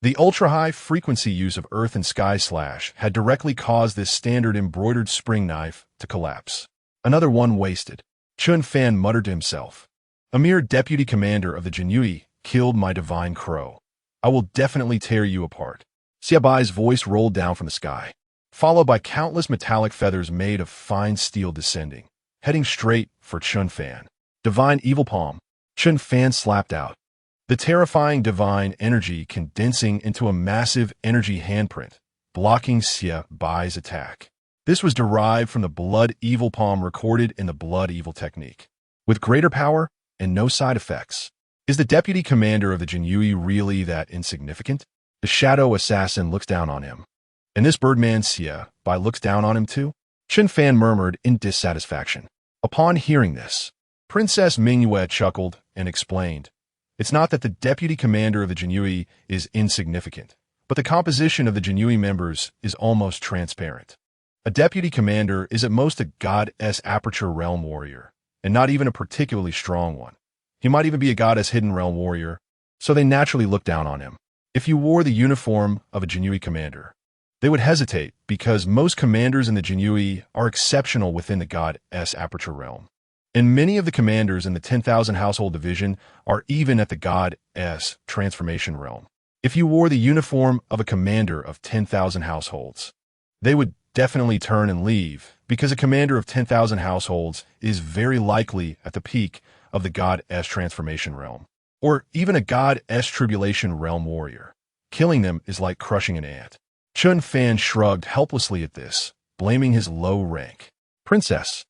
the ultra-high frequency use of earth and sky slash had directly caused this standard embroidered spring knife to collapse. Another one wasted. Chen Fan muttered to himself. A mere deputy commander of the Jinyiwei killed my divine crow. I will definitely tear you apart. Xie Bai's voice rolled down from the sky, followed by countless metallic feathers made of fine steel descending, heading straight for Chen Fan. Divine evil palm. Chen Fan slapped out, the terrifying divine energy condensing into a massive energy handprint, blocking Xie Bai's attack. This was derived from the blood evil palm recorded in the blood evil technique, with greater power and no side effects. Is the deputy commander of the Jinyiwei really that insignificant? The shadow assassin looks down on him. And this birdman Xie Bai looks down on him too? Chen Fan murmured in dissatisfaction. Upon hearing this, Princess Jinyiwei chuckled and explained, it's not that the deputy commander of the Jinyiwei is insignificant, but the composition of the Jinyiwei members is almost transparent. A deputy commander is at most a god-s aperture realm warrior, and not even a particularly strong one. He might even be a god-s hidden realm warrior, so they naturally look down on him. If you wore the uniform of a Jinyiwei commander, They would hesitate because most commanders in the Jinyiwei are exceptional within the God-S aperture realm. And many of the commanders in the 10,000 household division are even at the God-S transformation realm. If you wore the uniform of a commander of 10,000 households, they would definitely turn and leave because a commander of 10,000 households is very likely at the peak of the God-S transformation realm, or even a God-S tribulation realm warrior. Killing them is like crushing an ant. Chen Fan shrugged helplessly at this, blaming his low rank. Princess,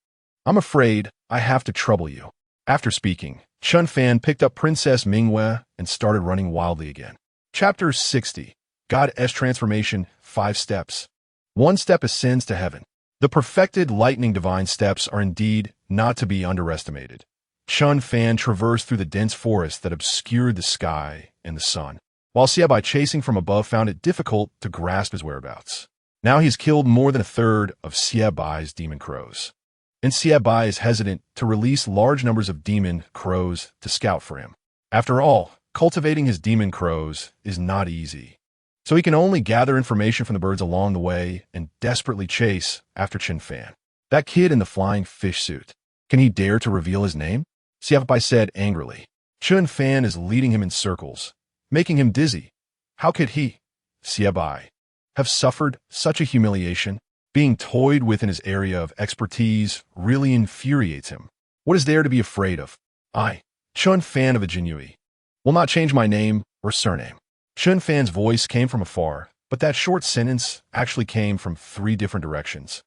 I'm afraid I have to trouble you. After speaking, Chen Fan picked up Princess Mingwei and started running wildly again. Chapter 60. God-S Transformation, 5 Steps. 1 step ascends to heaven. The perfected lightning divine steps are indeed not to be underestimated. Chen Fan traversed through the dense forest that obscured the sky and the sun, while Xiaobai chasing from above found it difficult to grasp his whereabouts. Now he's killed more than a third of Xiaobai's demon crows, and Xiaobai is hesitant to release large numbers of demon crows to scout for him. After all, cultivating his demon crows is not easy, so he can only gather information from the birds along the way and desperately chase after Chen Fan. That kid in the flying fish suit. Can he dare to reveal his name? Xiaobai said angrily. Chen Fan is leading him in circles, making him dizzy. How could he, Xiaobai, have suffered such a humiliation? Being toyed with in his area of expertise really infuriates him. What is there to be afraid of? I, Chen Fan of the Jinyiwei, will not change my name or surname. Chen Fan's voice came from afar, but that short sentence actually came from 3 different directions,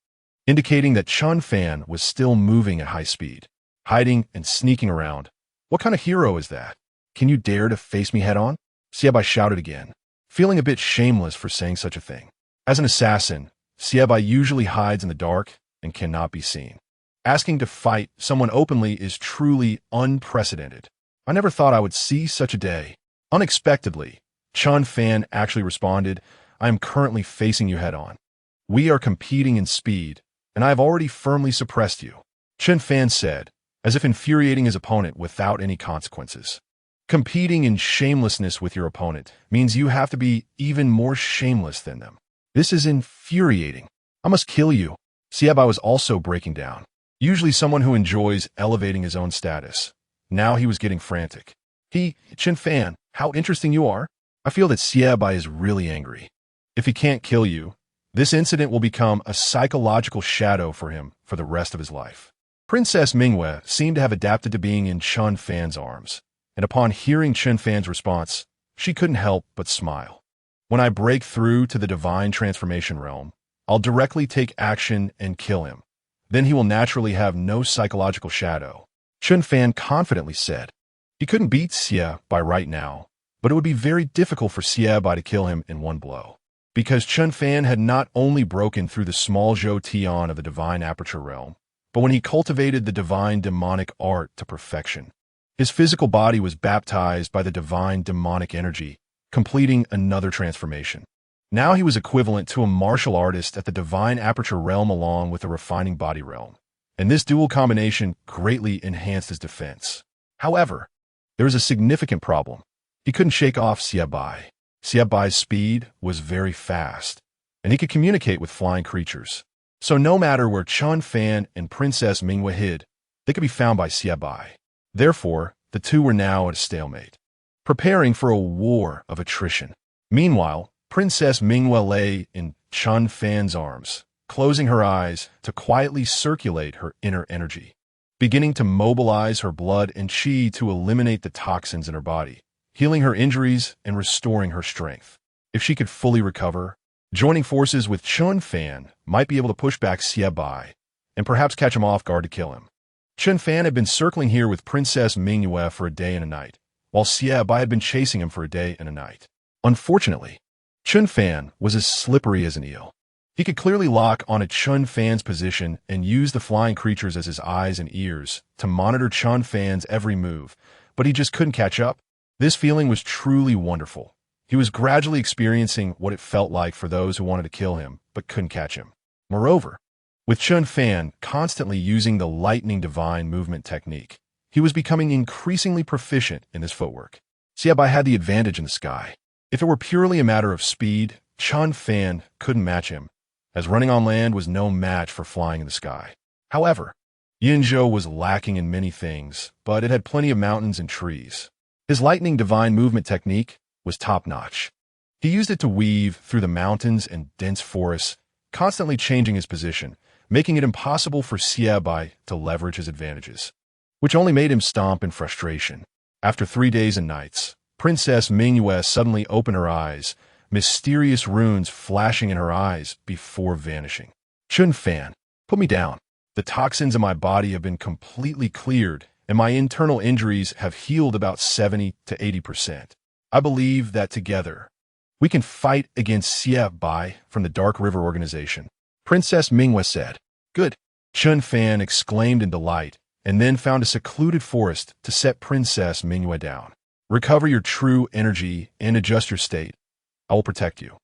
indicating that Chen Fan was still moving at high speed, hiding and sneaking around. What kind of hero is that? Can you dare to face me head-on? Xiaobai shouted again, feeling a bit shameless for saying such a thing. As an assassin, Xiaobai usually hides in the dark and cannot be seen. Asking to fight someone openly is truly unprecedented. I never thought I would see such a day. Unexpectedly, Chen Fan actually responded, I am currently facing you head-on. We are competing in speed, and I have already firmly suppressed you, Chen Fan said, as if infuriating his opponent without any consequences. Competing in shamelessness with your opponent means you have to be even more shameless than them. This is infuriating. I must kill you. Xiaobai was also breaking down. Usually someone who enjoys elevating his own status. Now he was getting frantic. Chen Fan, how interesting you are. I feel that Xiaobai is really angry. If he can't kill you, this incident will become a psychological shadow for him for the rest of his life. Princess Mingwei seemed to have adapted to being in Chen Fan's arms, and upon hearing Chen Fan's response, she couldn't help but smile. When I break through to the divine transformation realm, I'll directly take action and kill him. Then he will naturally have no psychological shadow, Chen Fan confidently said. He couldn't beat Xiaobai right now, but it would be very difficult for Xiaobai to kill him in one blow, because Chen Fan had not only broken through the small Zhou Tian of the divine aperture realm, but when he cultivated the divine demonic art to perfection, his physical body was baptized by the divine demonic energy, completing another transformation. Now he was equivalent to a martial artist at the divine aperture realm along with the refining body realm, and this dual combination greatly enhanced his defense. However, there was a significant problem. He couldn't shake off Xiaobai. Xiaobai's speed was very fast, and he could communicate with flying creatures. So no matter where Chen Fan and Princess Mingwei hid, they could be found by Xiaobai. Therefore, the two were now at a stalemate, preparing for a war of attrition. Meanwhile, Princess Mingwei lay in Chen Fan's arms, closing her eyes to quietly circulate her inner energy, beginning to mobilize her blood and qi to eliminate the toxins in her body, healing her injuries and restoring her strength. If she could fully recover, joining forces with Chen Fan might be able to push back Xiaobai and perhaps catch him off guard to kill him. Chen Fan had been circling here with Princess Mingwei for a day and a night, while Xiaobai had been chasing him for a day and a night. Unfortunately, Chen Fan was as slippery as an eel. He could clearly lock on at Chen Fan's position and use the flying creatures as his eyes and ears to monitor Chen Fan's every move, but he just couldn't catch up. This feeling was truly wonderful. He was gradually experiencing what it felt like for those who wanted to kill him but couldn't catch him. Moreover, with Chen Fan constantly using the lightning divine movement technique, he was becoming increasingly proficient in his footwork. Xiaobai had the advantage in the sky. If it were purely a matter of speed, Chen Fan couldn't match him, as running on land was no match for flying in the sky. However, Yinzhou was lacking in many things, but it had plenty of mountains and trees. His lightning divine movement technique was top-notch. He used it to weave through the mountains and dense forests, constantly changing his position, making it impossible for Xiaobai to leverage his advantages, which only made him stomp in frustration. After 3 days and nights, Princess Jinyiwei suddenly opened her eyes, mysterious runes flashing in her eyes before vanishing. Chen Fan, put me down. The toxins in my body have been completely cleared, and my internal injuries have healed about 70 to 80%. I believe that together, we can fight against Xiaobai from the Dark River Organization. Princess Jinyiwei said. Good. Chen Fan exclaimed in delight, and then found a secluded forest to set Princess Jinyiwei down. Recover your true energy and adjust your state. I will protect you.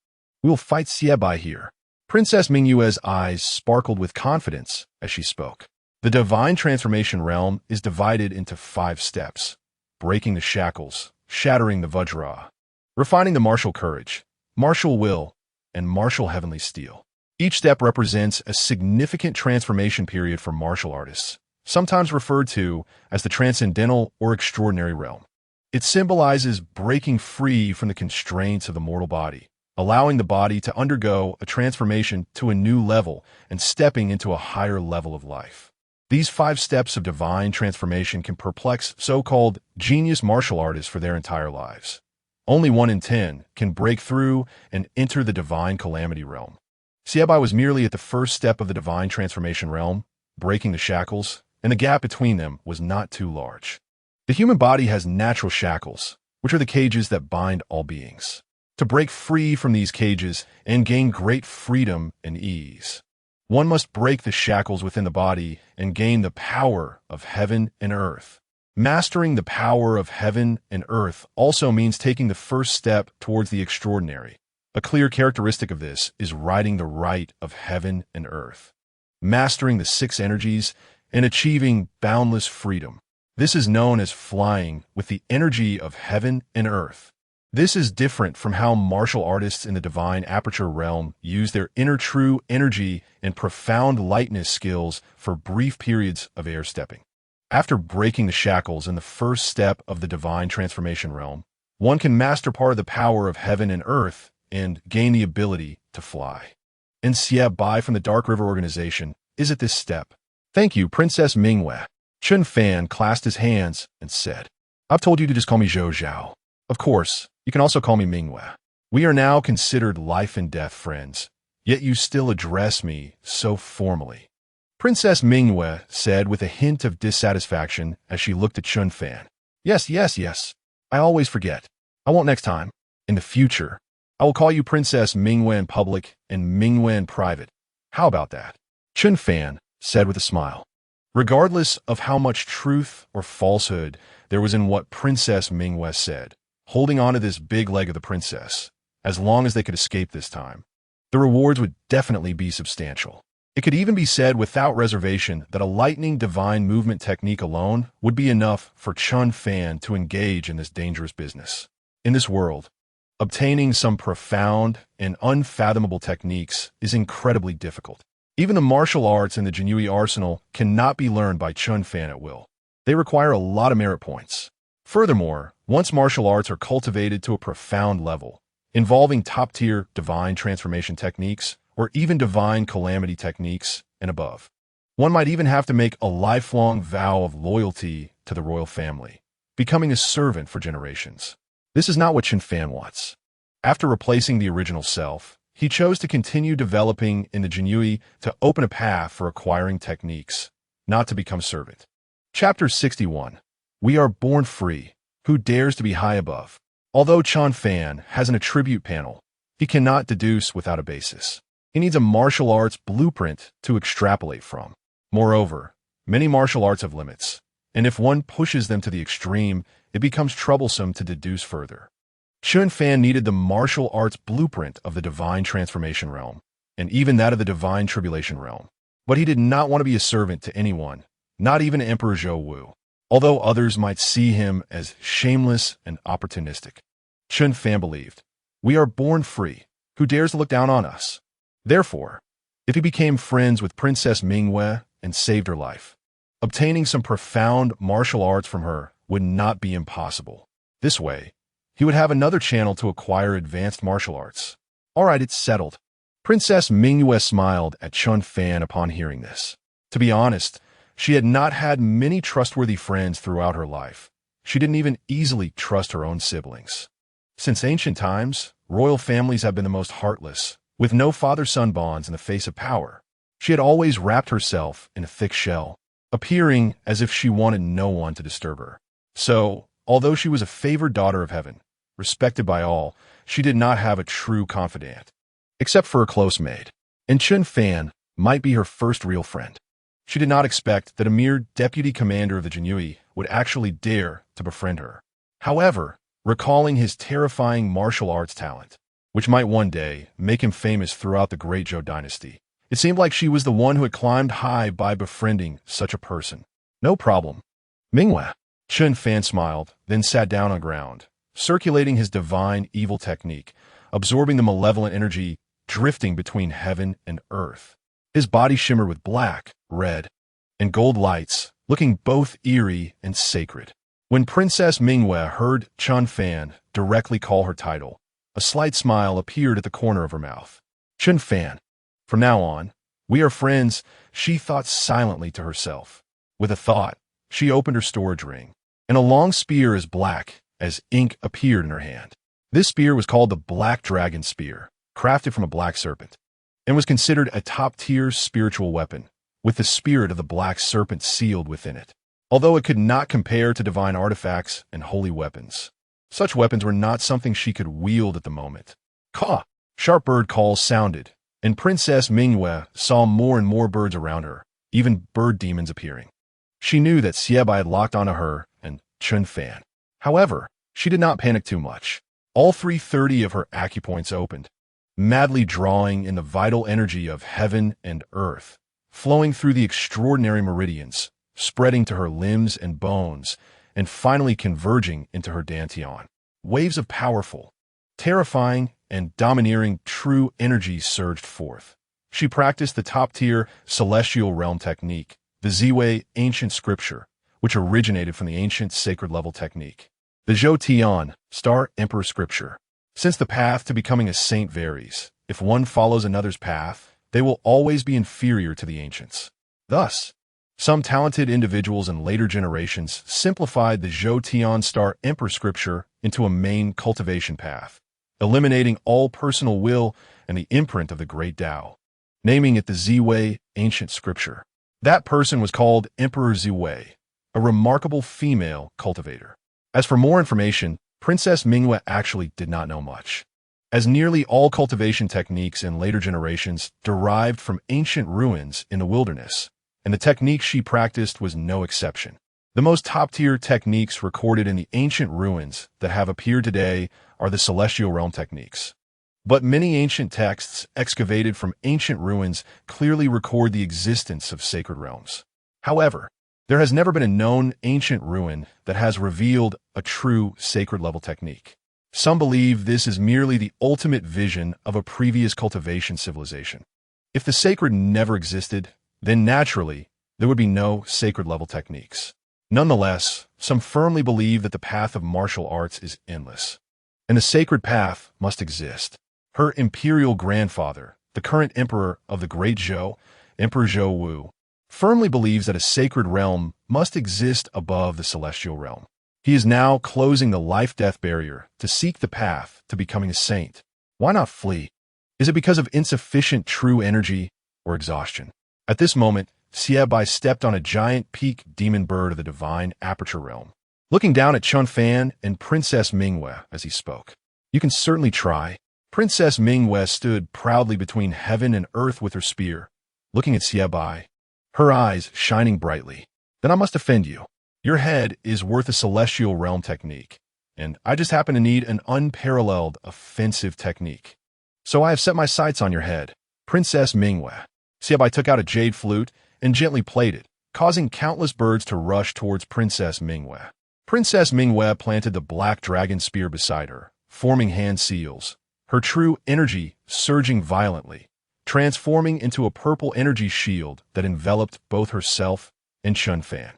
We will fight Xiaobai here. Princess Jinyiwei's eyes sparkled with confidence as she spoke. The divine transformation realm is divided into 5 steps: breaking the shackles, shattering the vajra, refining the martial courage, martial will, and martial heavenly steel. Each step represents a significant transformation period for martial artists, sometimes referred to as the transcendental or extraordinary realm. It symbolizes breaking free from the constraints of the mortal body, allowing the body to undergo a transformation to a new level and stepping into a higher level of life. These 5 steps of divine transformation can perplex so-called genius martial artists for their entire lives. Only 1 in 10 can break through and enter the divine calamity realm. Xiaobai was merely at the first step of the divine transformation realm, breaking the shackles, and the gap between them was not too large. The human body has natural shackles, which are the cages that bind all beings. To break free from these cages and gain great freedom and ease, one must break the shackles within the body and gain the power of heaven and earth. Mastering the power of heaven and earth also means taking the first step towards the extraordinary. A clear characteristic of this is riding the right of heaven and earth, mastering the 6 energies, and achieving boundless freedom. This is known as flying with the energy of heaven and earth. This is different from how martial artists in the divine aperture realm use their inner true energy and profound lightness skills for brief periods of air stepping. After breaking the shackles in the first step of the divine transformation realm, one can master part of the power of heaven and earth and gain the ability to fly. And Xiaobai from the Dark River Organization is at this step. Thank you, Princess Jinyiwei. Chen Fan clasped his hands and said, I've told you to just call me Zhou Zhao. Of course, you can also call me Jinyiwei. We are now considered life and death friends, yet you still address me so formally. Princess Jinyiwei said with a hint of dissatisfaction as she looked at Chen Fan. Yes. I always forget. I won't next time. In the future, I will call you Princess Jinyiwei in public and Jinyiwei in private. How about that? Chen Fan said with a smile. Regardless of how much truth or falsehood there was in what Princess Jinyiwei said, holding on to this big leg of the princess, as long as they could escape this time, the rewards would definitely be substantial. It could even be said without reservation that a lightning divine movement technique alone would be enough for Chen Fan to engage in this dangerous business. In this world, obtaining some profound and unfathomable techniques is incredibly difficult. Even the martial arts in the Jinyiwei arsenal cannot be learned by Chen Fan at will. They require a lot of merit points. Furthermore, once martial arts are cultivated to a profound level, involving top-tier divine transformation techniques or even divine calamity techniques and above, one might even have to make a lifelong vow of loyalty to the royal family, becoming a servant for generations. This is not what Chen Fan wants. After replacing the original self, he chose to continue developing in the Jinyiwei to open a path for acquiring techniques, not to become servant. Chapter 61. We are born free. Who dares to be high above? Although Chen Fan has an attribute panel, he cannot deduce without a basis. He needs a martial arts blueprint to extrapolate from. Moreover, many martial arts have limits, and if one pushes them to the extreme, it becomes troublesome to deduce further. Chen Fan needed the martial arts blueprint of the divine transformation realm, and even that of the divine tribulation realm. But he did not want to be a servant to anyone, not even Emperor Zhou Wu, although others might see him as shameless and opportunistic. Chen Fan believed, we are born free. Who dares to look down on us? Therefore, if he became friends with Princess Jinyiwei and saved her life, obtaining some profound martial arts from her would not be impossible. This way, he would have another channel to acquire advanced martial arts. All right, it's settled. Princess Jinyiwei smiled at Chen Fan upon hearing this. To be honest, she had not had many trustworthy friends throughout her life. She didn't even easily trust her own siblings. Since ancient times, royal families have been the most heartless, with no father-son bonds in the face of power. She had always wrapped herself in a thick shell, appearing as if she wanted no one to disturb her. So, although she was a favored daughter of heaven, respected by all, she did not have a true confidant, except for her close maid. And Chen Fan might be her first real friend. She did not expect that a mere deputy commander of the Jinyiwei would actually dare to befriend her. However, recalling his terrifying martial arts talent, which might one day make him famous throughout the Great Zhou Dynasty, it seemed like she was the one who had climbed high by befriending such a person. No problem. Jinyiwei. Chen Fan smiled, then sat down on the ground, circulating his divine evil technique, absorbing the malevolent energy drifting between heaven and earth. His body shimmered with black, red, and gold lights, looking both eerie and sacred. When Princess Jinyiwei heard Chen Fan directly call her title, a slight smile appeared at the corner of her mouth. Chen Fan. From now on, we are friends, she thought silently to herself. With a thought, she opened her storage ring, and a long spear as black as ink appeared in her hand. This spear was called the Black Dragon Spear, crafted from a black serpent, and was considered a top-tier spiritual weapon, with the spirit of the black serpent sealed within it. Although it could not compare to divine artifacts and holy weapons, such weapons were not something she could wield at the moment. Caw! Sharp bird calls sounded, and Princess Jinyiwei saw more and more birds around her, even bird demons appearing. She knew that Jinyiwei had locked onto her and Chen Fan. However, she did not panic too much. All 330 of her acupoints opened, madly drawing in the vital energy of heaven and earth, flowing through the extraordinary meridians, spreading to her limbs and bones, and finally converging into her dantian. Waves of powerful, terrifying, and domineering true energy surged forth. She practiced the top-tier celestial realm technique, the Jinyiwei ancient scripture, which originated from the ancient sacred level technique. The Zhou Tian, Star Emperor Scripture. Since the path to becoming a saint varies, if one follows another's path, they will always be inferior to the ancients. Thus, some talented individuals in later generations simplified the Zhou Tian Star Emperor Scripture into a main cultivation path, eliminating all personal will and the imprint of the Great Tao, naming it the Jinyiwei ancient scripture. That person was called Emperor Jinyiwei, a remarkable female cultivator. As for more information, Princess Jinyiwei actually did not know much, as nearly all cultivation techniques in later generations derived from ancient ruins in the wilderness, and the technique she practiced was no exception. The most top-tier techniques recorded in the ancient ruins that have appeared today are the celestial realm techniques. But many ancient texts excavated from ancient ruins clearly record the existence of sacred realms. However, there has never been a known ancient ruin that has revealed a true sacred level technique. Some believe this is merely the ultimate vision of a previous cultivation civilization. If the sacred never existed, then naturally, there would be no sacred level techniques. Nonetheless, some firmly believe that the path of martial arts is endless, and the sacred path must exist. Her imperial grandfather, the current emperor of the Great Zhou, Emperor Zhou Wu, firmly believes that a sacred realm must exist above the celestial realm. He is now closing the life-death barrier to seek the path to becoming a saint. Why not flee? Is it because of insufficient true energy or exhaustion? At this moment, Jinyiwei stepped on a giant peak demon bird of the divine aperture realm, looking down at Chen Fan and Princess Jinyiwei as he spoke. You can certainly try. Princess Jinyiwei stood proudly between heaven and earth with her spear, looking at Jinyiwei, her eyes shining brightly. Then I must offend you. Your head is worth a celestial realm technique, and I just happen to need an unparalleled offensive technique. So I have set my sights on your head, Princess Jinyiwei. Jinyiwei took out a jade flute and gently played it, causing countless birds to rush towards Princess Jinyiwei. Princess Jinyiwei planted the black dragon spear beside her, forming hand seals, her true energy surging violently, transforming into a purple energy shield that enveloped both herself and Chen Fan.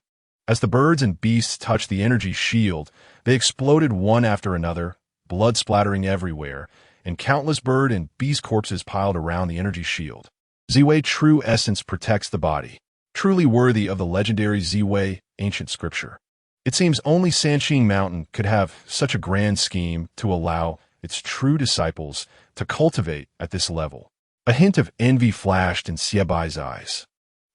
As the birds and beasts touched the energy shield, they exploded one after another, blood splattering everywhere, and countless bird and beast corpses piled around the energy shield. Jinyiwei true essence protects the body, truly worthy of the legendary Jinyiwei ancient scripture. It seems only Sanqing Mountain could have such a grand scheme to allow its true disciples to cultivate at this level. A hint of envy flashed in Xiaobai's eyes.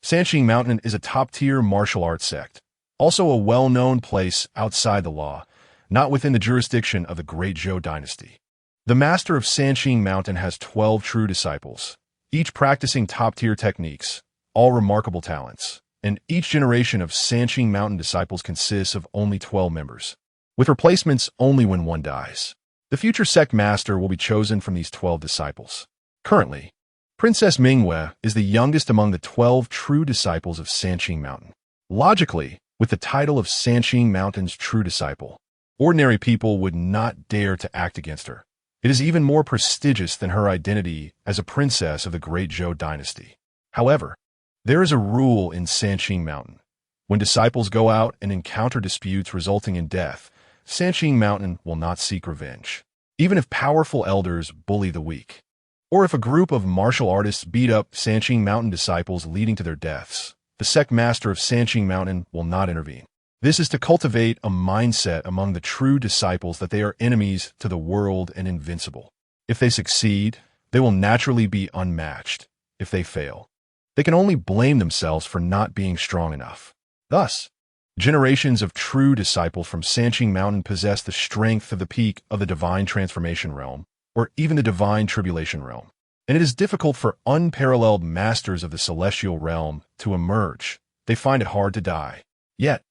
Sanqing Mountain is a top-tier martial arts sect, also a well-known place outside the law, not within the jurisdiction of the Great Zhou Dynasty. The master of Sanqing Mountain has 12 true disciples, each practicing top-tier techniques, all remarkable talents, and each generation of Sanqing Mountain disciples consists of only 12 members, with replacements only when one dies. The future sect master will be chosen from these 12 disciples. Currently, Princess Jinyiwei is the youngest among the 12 true disciples of Sanqing Mountain. Logically, with the title of Sanqing Mountain's true disciple, ordinary people would not dare to act against her. It is even more prestigious than her identity as a princess of the Great Zhou Dynasty. However, there is a rule in Sanqing Mountain. When disciples go out and encounter disputes resulting in death, Sanqing Mountain will not seek revenge, even if powerful elders bully the weak, or if a group of martial artists beat up Sanqing Mountain disciples leading to their deaths. The sect master of Sanqing Mountain will not intervene. This is to cultivate a mindset among the true disciples that they are enemies to the world and invincible. If they succeed, they will naturally be unmatched. If they fail, they can only blame themselves for not being strong enough. Thus, generations of true disciples from Sanqing Mountain possess the strength of the peak of the divine transformation realm, or even the divine tribulation realm. And it is difficult for unparalleled masters of the celestial realm to emerge. They find it hard to die. Yet,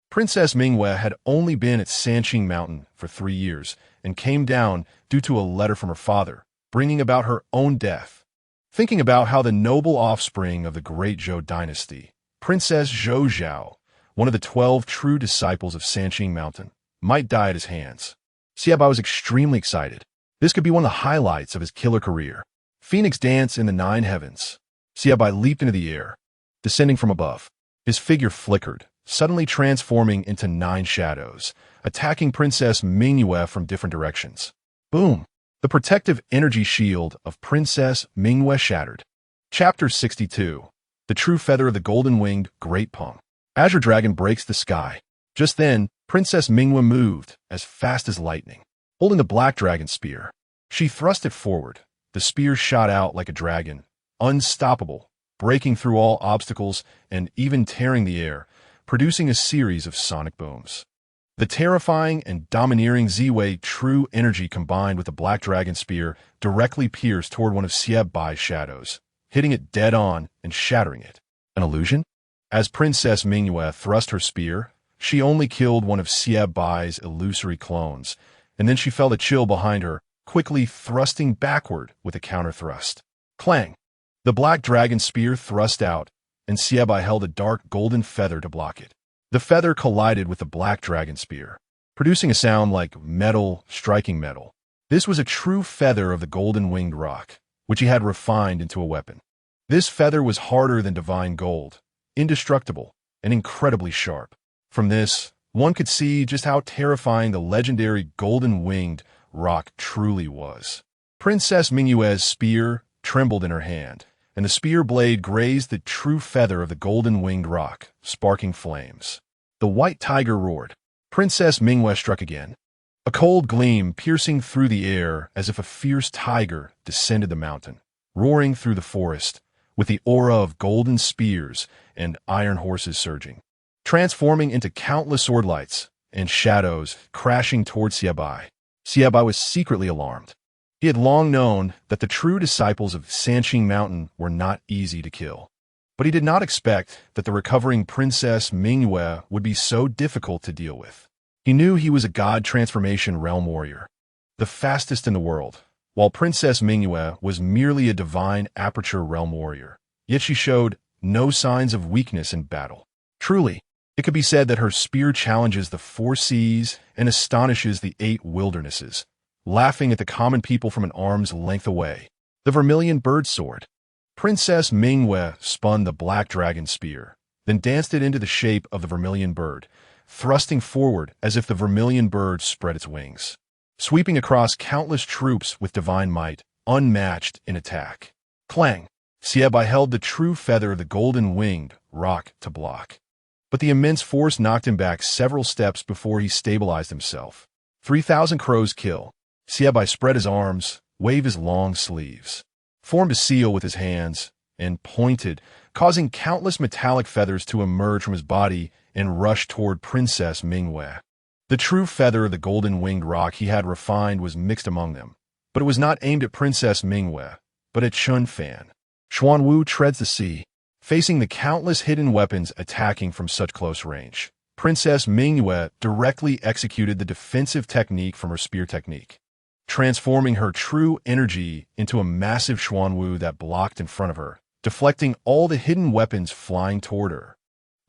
Princess Jinyiwei had only been at Sanqing Mountain for 3 years and came down due to a letter from her father, bringing about her own death. Thinking about how the noble offspring of the Great Zhou Dynasty, Princess Zhou Zhao, one of the 12 true disciples of Sanqing Mountain, might die at his hands, Xiaobai was extremely excited. This could be one of the highlights of his killer career. Phoenix dance in the 9 heavens. Xiaobai leaped into the air, descending from above. His figure flickered, suddenly transforming into 9 shadows, attacking Princess Jinyiwei from different directions. Boom! The protective energy shield of Princess Jinyiwei shattered. Chapter 62. The True Feather of the Golden-Winged Great Pung. Azure Dragon breaks the sky. Just then, Princess Jinyiwei moved, as fast as lightning, holding the Black Dragon Spear. She thrust it forward. The spear shot out like a dragon, unstoppable, breaking through all obstacles and even tearing the air, producing a series of sonic booms. The terrifying and domineering Jinyiwei true energy combined with the Black Dragon Spear directly pierced toward one of Xiaobai's shadows, hitting it dead on and shattering it. An illusion? As Princess Jinyiwei thrust her spear, she only killed one of Xiaobai's illusory clones, and then she felt a chill behind her, quickly thrusting backward with a counter-thrust. Clang! The Black Dragon Spear thrust out, and Xiaobai held a dark golden feather to block it. The feather collided with the Black Dragon Spear, producing a sound like metal striking metal. This was a true feather of the golden-winged rock, which he had refined into a weapon. This feather was harder than divine gold, indestructible, and incredibly sharp. From this, one could see just how terrifying the legendary golden-winged rock truly was. Princess Jinyiwei's spear trembled in her hand, and the spear blade grazed the true feather of the golden-winged rock, sparking flames. The white tiger roared. Princess Jinyiwei struck again. A cold gleam piercing through the air as if a fierce tiger descended the mountain, roaring through the forest, with the aura of golden spears and iron horses surging, transforming into countless sword lights and shadows crashing towards Xiaobai. Xiaobai was secretly alarmed. He had long known that the true disciples of Sanqing Mountain were not easy to kill, but he did not expect that the recovering Princess Jinyiwei would be so difficult to deal with. He knew he was a god transformation realm warrior, the fastest in the world, while Princess Jinyiwei was merely a divine aperture realm warrior, yet she showed no signs of weakness in battle. Truly, it could be said that her spear challenges the 4 seas and astonishes the 8 wildernesses, laughing at the common people from an arm's length away. The vermilion bird sword. Princess Jinyiwei spun the black dragon spear, then danced it into the shape of the vermilion bird, thrusting forward as if the vermilion bird spread its wings, sweeping across countless troops with divine might, unmatched in attack. Clang! Xiebai held the true feather of the golden-winged roc to block. But the immense force knocked him back several steps before he stabilized himself. 3,000 crows kill. Xiebai spread his arms, waved his long sleeves, formed a seal with his hands, and pointed, causing countless metallic feathers to emerge from his body and rush toward Princess Jinyiwei. The true feather of the golden-winged roc he had refined was mixed among them, but it was not aimed at Princess Jinyiwei, but at Chen Fan. Xuanwu treads the sea, facing the countless hidden weapons attacking from such close range. Princess Jinyiwei directly executed the defensive technique from her spear technique, transforming her true energy into a massive Xuanwu that blocked in front of her, deflecting all the hidden weapons flying toward her.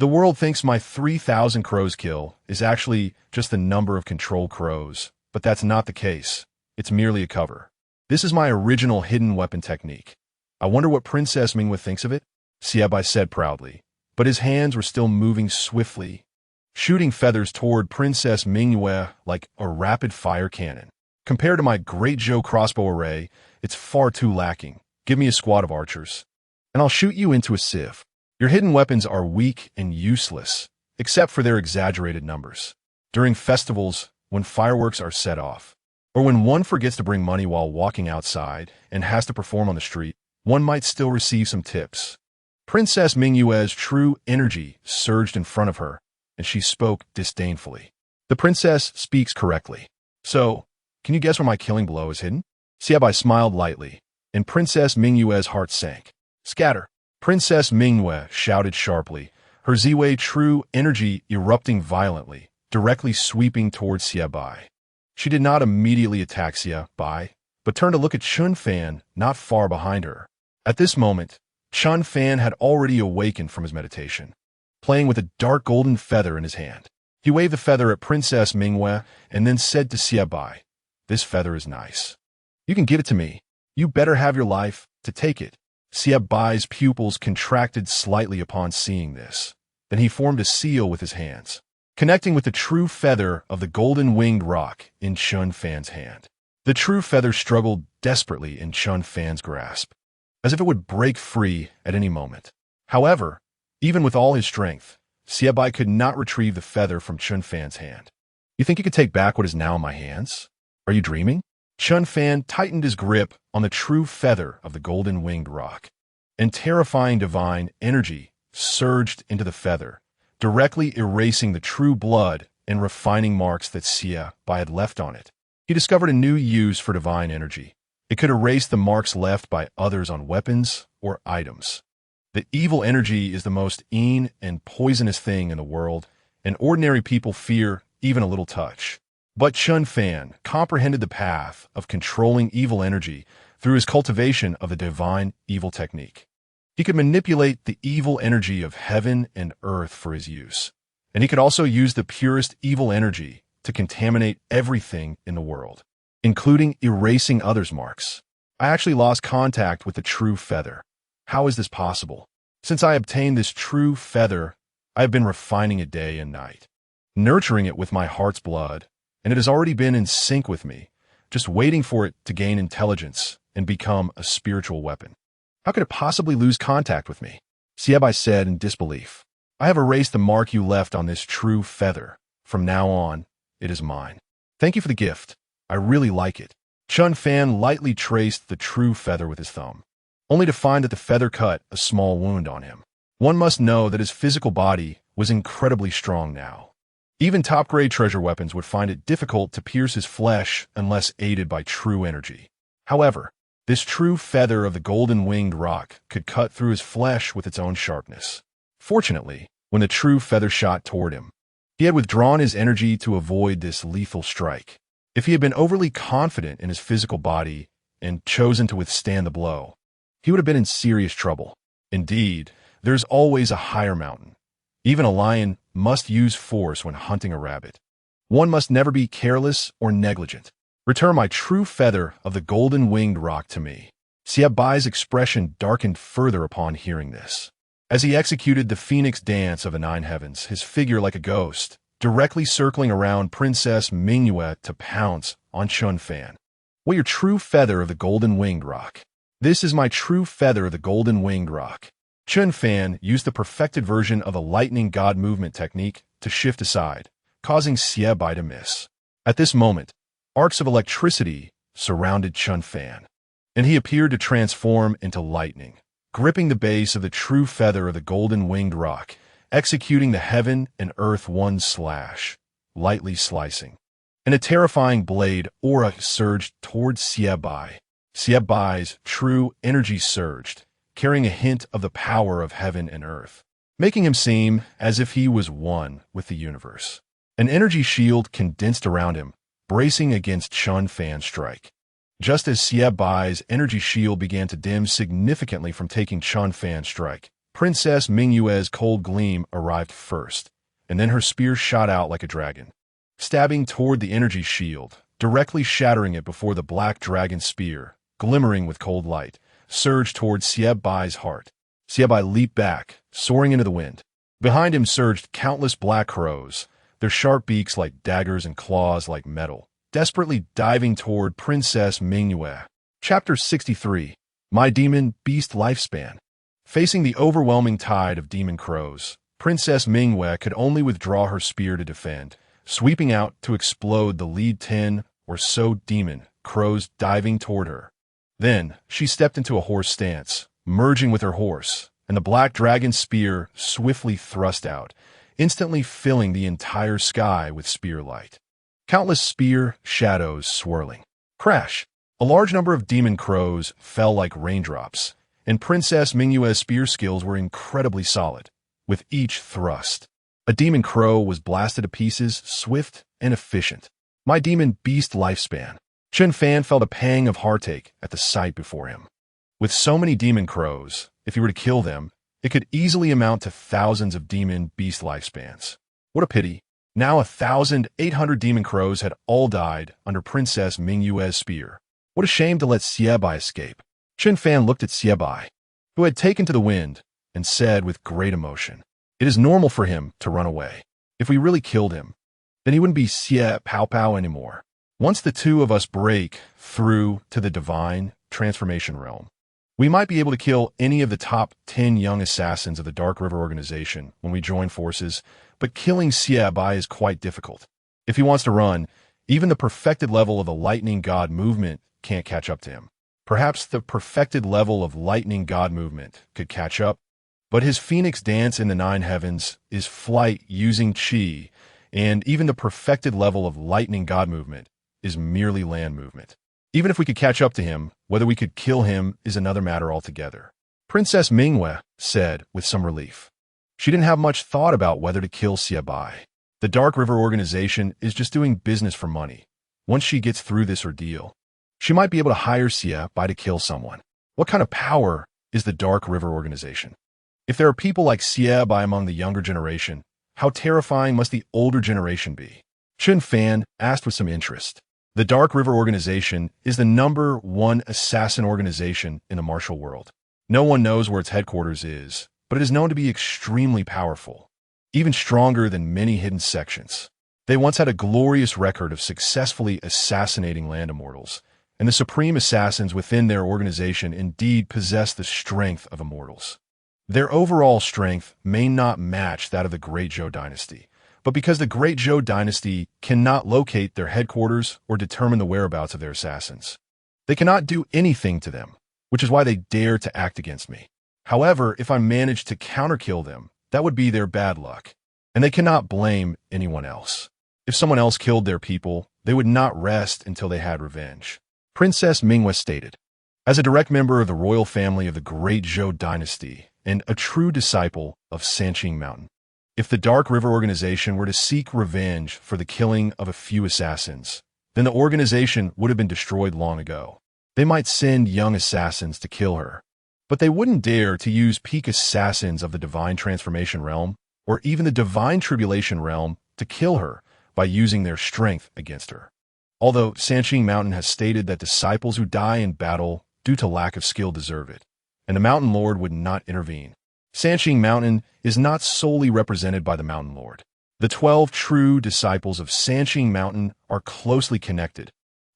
The world thinks my 3,000 crows kill is actually just the number of control crows, but that's not the case. It's merely a cover. This is my original hidden weapon technique. I wonder what Princess Jinyiwei thinks of it? Xiebai said proudly, but his hands were still moving swiftly, shooting feathers toward Princess Jinyiwei like a rapid-fire cannon. Compared to my Great Zhou crossbow array, it's far too lacking. Give me a squad of archers, and I'll shoot you into a sieve. Your hidden weapons are weak and useless, except for their exaggerated numbers. During festivals, when fireworks are set off, or when one forgets to bring money while walking outside and has to perform on the street, one might still receive some tips. Princess Jinyiwei's true energy surged in front of her, and she spoke disdainfully. The princess speaks correctly. So, can you guess where my killing blow is hidden? Xiebai smiled lightly, and Princess Jinyiwei's heart sank. Scatter! Princess Jinyiwei shouted sharply, her Ziwei true energy erupting violently, directly sweeping towards Xiebai. She did not immediately attack Xiebai, but turned to look at Chen Fan not far behind her. At this moment, Chen Fan had already awakened from his meditation, playing with a dark golden feather in his hand. He waved the feather at Princess Jinyiwei and then said to Xiebai, "This feather is nice. You can give it to me. You better have your life to take it." Xiebai's pupils contracted slightly upon seeing this. Then he formed a seal with his hands, connecting with the true feather of the golden-winged roc in Chen Fan's hand. The true feather struggled desperately in Chen Fan's grasp, as if it would break free at any moment. However, even with all his strength, Xiebai could not retrieve the feather from Chen Fan's hand. "You think you could take back what is now in my hands? Are you dreaming?" Chen Fan tightened his grip on the true feather of the golden-winged roc, and terrifying divine energy surged into the feather, directly erasing the true blood and refining marks that Xiebai had left on it. He discovered a new use for divine energy. It could erase the marks left by others on weapons or items. The evil energy is the most mean and poisonous thing in the world, and ordinary people fear even a little touch. But Chen Fan comprehended the path of controlling evil energy through his cultivation of the divine evil technique. He could manipulate the evil energy of heaven and earth for his use, and he could also use the purest evil energy to contaminate everything in the world, including erasing others' marks. I actually lost contact with the true feather. How is this possible? Since I obtained this true feather, I have been refining it day and night, nurturing it with my heart's blood, and it has already been in sync with me, just waiting for it to gain intelligence and become a spiritual weapon. How could it possibly lose contact with me? Xiebai said in disbelief. I have erased the mark you left on this true feather. From now on, it is mine. Thank you for the gift. I really like it. Chen Fan lightly traced the true feather with his thumb, only to find that the feather cut a small wound on him. One must know that his physical body was incredibly strong now. Even top-grade treasure weapons would find it difficult to pierce his flesh unless aided by true energy. However, this true feather of the golden-winged roc could cut through his flesh with its own sharpness. Fortunately, when the true feather shot toward him, he had withdrawn his energy to avoid this lethal strike. If he had been overly confident in his physical body and chosen to withstand the blow, he would have been in serious trouble. Indeed, there's always a higher mountain. Even a lion must use force when hunting a rabbit. One must never be careless or negligent. Return my true feather of the golden-winged roc to me. Xie Bai's expression darkened further upon hearing this. As he executed the phoenix dance of the nine heavens, his figure like a ghost, directly circling around Princess Jinyiwei to pounce on Chen Fan. "Well, your true feather of the golden-winged roc. This is my true feather of the golden-winged roc." Chen Fan used the perfected version of a lightning god movement technique to shift aside, causing Xie Bai to miss. At this moment, arcs of electricity surrounded Chen Fan, and he appeared to transform into lightning, gripping the base of the true feather of the golden-winged roc, executing the heaven and earth one slash, lightly slicing. And a terrifying blade aura surged towards Xie Bai. Xie Bai's true energy surged, carrying a hint of the power of heaven and earth, making him seem as if he was one with the universe. An energy shield condensed around him, bracing against Chen Fan's strike. Just as Xie Bai's energy shield began to dim significantly from taking Chen Fan's strike, Princess Jinyiwei's cold gleam arrived first, and then her spear shot out like a dragon, stabbing toward the energy shield, directly shattering it before the black dragon spear, glimmering with cold light, surged towards Xie Bai's heart. Xie Bai leaped back, soaring into the wind. Behind him surged countless black crows, their sharp beaks like daggers and claws like metal, desperately diving toward Princess Jinyiwei. Chapter 63. My Demon Beast Lifespan. Facing the overwhelming tide of demon crows, Princess Jinyiwei could only withdraw her spear to defend, sweeping out to explode the lead 10 or so demon crows diving toward her. Then, she stepped into a horse stance, merging with her horse, and the black dragon spear swiftly thrust out, instantly filling the entire sky with spear light. Countless spear shadows swirling. Crash! A large number of demon crows fell like raindrops, and Princess Jinyiwei's spear skills were incredibly solid. With each thrust, a demon crow was blasted to pieces, swift and efficient. My demon beast lifespan. Chen Fan felt a pang of heartache at the sight before him. With so many demon crows, if he were to kill them, it could easily amount to thousands of demon beast lifespans. What a pity. Now 1,800 demon crows had all died under Princess Jinyiwei's spear. What a shame to let Xie Bai escape. Chen Fan looked at Xie Bai, who had taken to the wind, and said with great emotion, "It is normal for him to run away. If we really killed him, then he wouldn't be Xie Pao Pao anymore. Once the two of us break through to the divine transformation realm, we might be able to kill any of the top 10 young assassins of the Dark River organization when we join forces, but killing Xie Bai is quite difficult. If he wants to run, even the perfected level of the lightning god movement can't catch up to him. Perhaps the perfected level of lightning god movement could catch up, but his phoenix dance in the nine heavens is flight using chi, and even the perfected level of lightning god movement is merely land movement. Even if we could catch up to him, whether we could kill him is another matter altogether." Princess Jinyiwei said with some relief. She didn't have much thought about whether to kill Xie Bai. The Dark River organization is just doing business for money. Once she gets through this ordeal, she might be able to hire Xie Bai to kill someone. What kind of power is the Dark River organization? If there are people like Xie Bai among the younger generation, how terrifying must the older generation be? Chen Fan asked with some interest. The Dark River organization is the #1 assassin organization in the martial world. No one knows where its headquarters is, but it is known to be extremely powerful, even stronger than many hidden sections. They once had a glorious record of successfully assassinating land immortals, and the supreme assassins within their organization indeed possess the strength of immortals. Their overall strength may not match that of the Great Zhou Dynasty, but because the Great Zhou Dynasty cannot locate their headquarters or determine the whereabouts of their assassins, they cannot do anything to them, which is why they dare to act against me. However, if I manage to counterkill them, that would be their bad luck, and they cannot blame anyone else. If someone else killed their people, they would not rest until they had revenge. Princess Jinyiwei stated. As a direct member of the royal family of the Great Zhou Dynasty and a true disciple of Sanqing Mountain, if the Dark River organization were to seek revenge for the killing of a few assassins, then the organization would have been destroyed long ago. They might send young assassins to kill her, but they wouldn't dare to use peak assassins of the Divine Transformation Realm or even the Divine Tribulation Realm to kill her by using their strength against her. Although Sanqing Mountain has stated that disciples who die in battle due to lack of skill deserve it, and the Mountain Lord would not intervene. Sanqing Mountain is not solely represented by the Mountain Lord. The 12 true disciples of Sanqing Mountain are closely connected,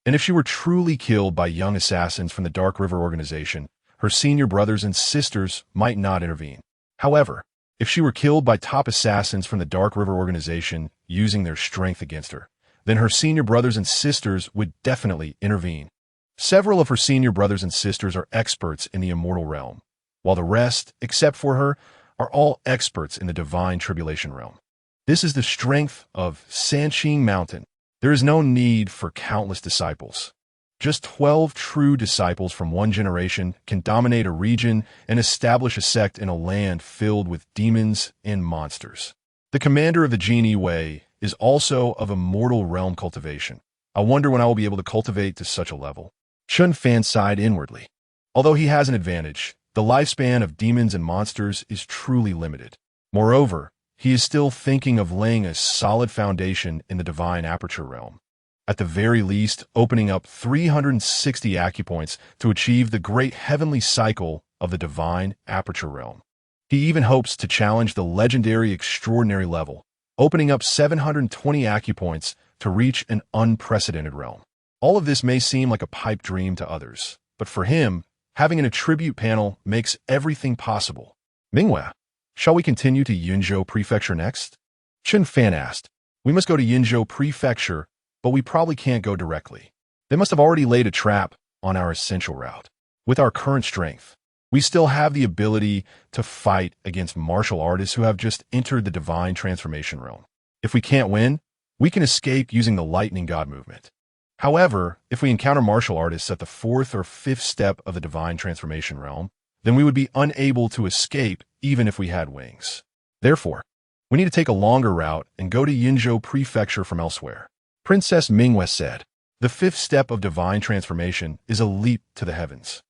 and if she were truly killed by young assassins from the Dark River organization, her senior brothers and sisters might not intervene. However, if she were killed by top assassins from the Dark River organization using their strength against her, then her senior brothers and sisters would definitely intervene. Several of her senior brothers and sisters are experts in the immortal realm, while the rest, except for her, are all experts in the divine tribulation realm. This is the strength of Sanqing Mountain. There is no need for countless disciples. Just 12 true disciples from one generation can dominate a region and establish a sect in a land filled with demons and monsters. The commander of the Jinyiwei is also of immortal realm cultivation. I wonder when I will be able to cultivate to such a level. Chen Fan sighed inwardly. Although he has an advantage, the lifespan of demons and monsters is truly limited. Moreover, he is still thinking of laying a solid foundation in the divine aperture realm. At the very least, opening up 360 acupoints to achieve the great heavenly cycle of the divine aperture realm. He even hopes to challenge the legendary extraordinary level, opening up 720 acupoints to reach an unprecedented realm. All of this may seem like a pipe dream to others, but for him, having an attribute panel makes everything possible. Mingwei, shall we continue to Yunzhou Prefecture next? Chen Fan asked. We must go to Yunzhou Prefecture, but we probably can't go directly. They must have already laid a trap on our essential route. With our current strength, we still have the ability to fight against martial artists who have just entered the divine transformation realm. If we can't win, we can escape using the lightning god movement. However, if we encounter martial artists at the 4th or 5th step of the divine transformation realm, then we would be unable to escape even if we had wings. Therefore, we need to take a longer route and go to Yunzhou Prefecture from elsewhere. Princess Mingwei said, the 5th step of divine transformation is a leap to the heavens.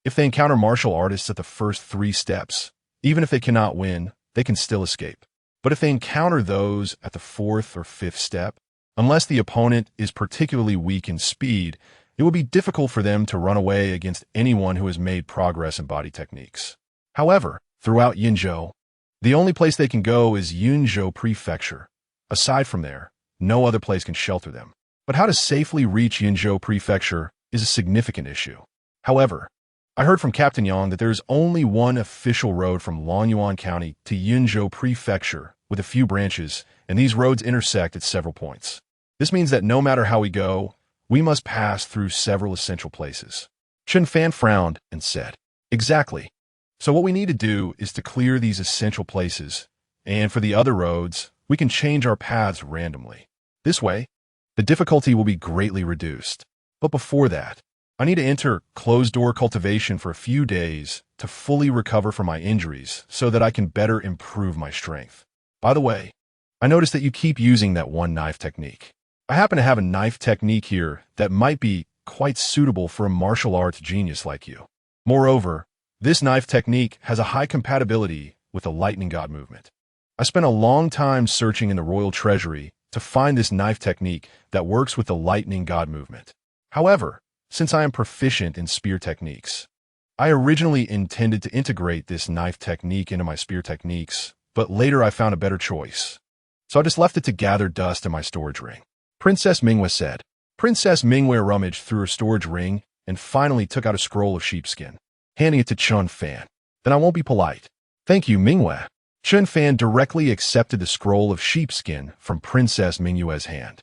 If they encounter martial artists at the first 3 steps, even if they cannot win, they can still escape. But if they encounter those at the 4th or 5th step, unless the opponent is particularly weak in speed, it will be difficult for them to run away against anyone who has made progress in body techniques. However, throughout Yunzhou, the only place they can go is Yunzhou Prefecture. Aside from there, no other place can shelter them. But how to safely reach Yunzhou Prefecture is a significant issue. However, I heard from Captain Yang that there is only one official road from Longyuan County to Yunzhou Prefecture with a few branches, and these roads intersect at several points. This means that no matter how we go, we must pass through several essential places. Chen Fan frowned and said, exactly. So what we need to do is to clear these essential places, and for the other roads, we can change our paths randomly. This way, the difficulty will be greatly reduced. But before that, I need to enter closed-door cultivation for a few days to fully recover from my injuries so that I can better improve my strength. By the way, I noticed that you keep using that one knife technique. I happen to have a knife technique here that might be quite suitable for a martial arts genius like you. Moreover, this knife technique has a high compatibility with the lightning god movement. I spent a long time searching in the royal treasury to find this knife technique that works with the lightning god movement. However, since I am proficient in spear techniques, I originally intended to integrate this knife technique into my spear techniques, but later I found a better choice. So I just left it to gather dust in my storage ring. Princess Mingwei said. Princess Mingwei rummaged through her storage ring and finally took out a scroll of sheepskin, handing it to Chen Fan. Then I won't be polite. Thank you, Mingwei. Chen Fan directly accepted the scroll of sheepskin from Princess Mingwei's hand.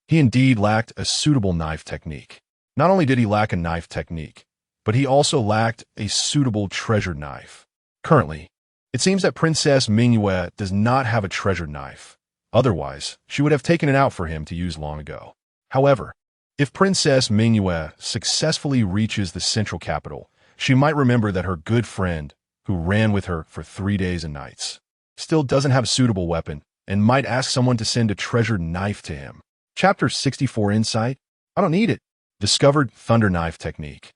He indeed lacked a suitable knife technique. Not only did he lack a knife technique, but he also lacked a suitable treasured knife. Currently, it seems that Princess Mingwei does not have a treasured knife. Otherwise, she would have taken it out for him to use long ago. However, if Princess Mingwei successfully reaches the central capital, she might remember that her good friend, who ran with her for 3 days and nights, still doesn't have a suitable weapon and might ask someone to send a treasured knife to him. Chapter 64 Insight. I don't need it. Discovered Thunder Knife Technique.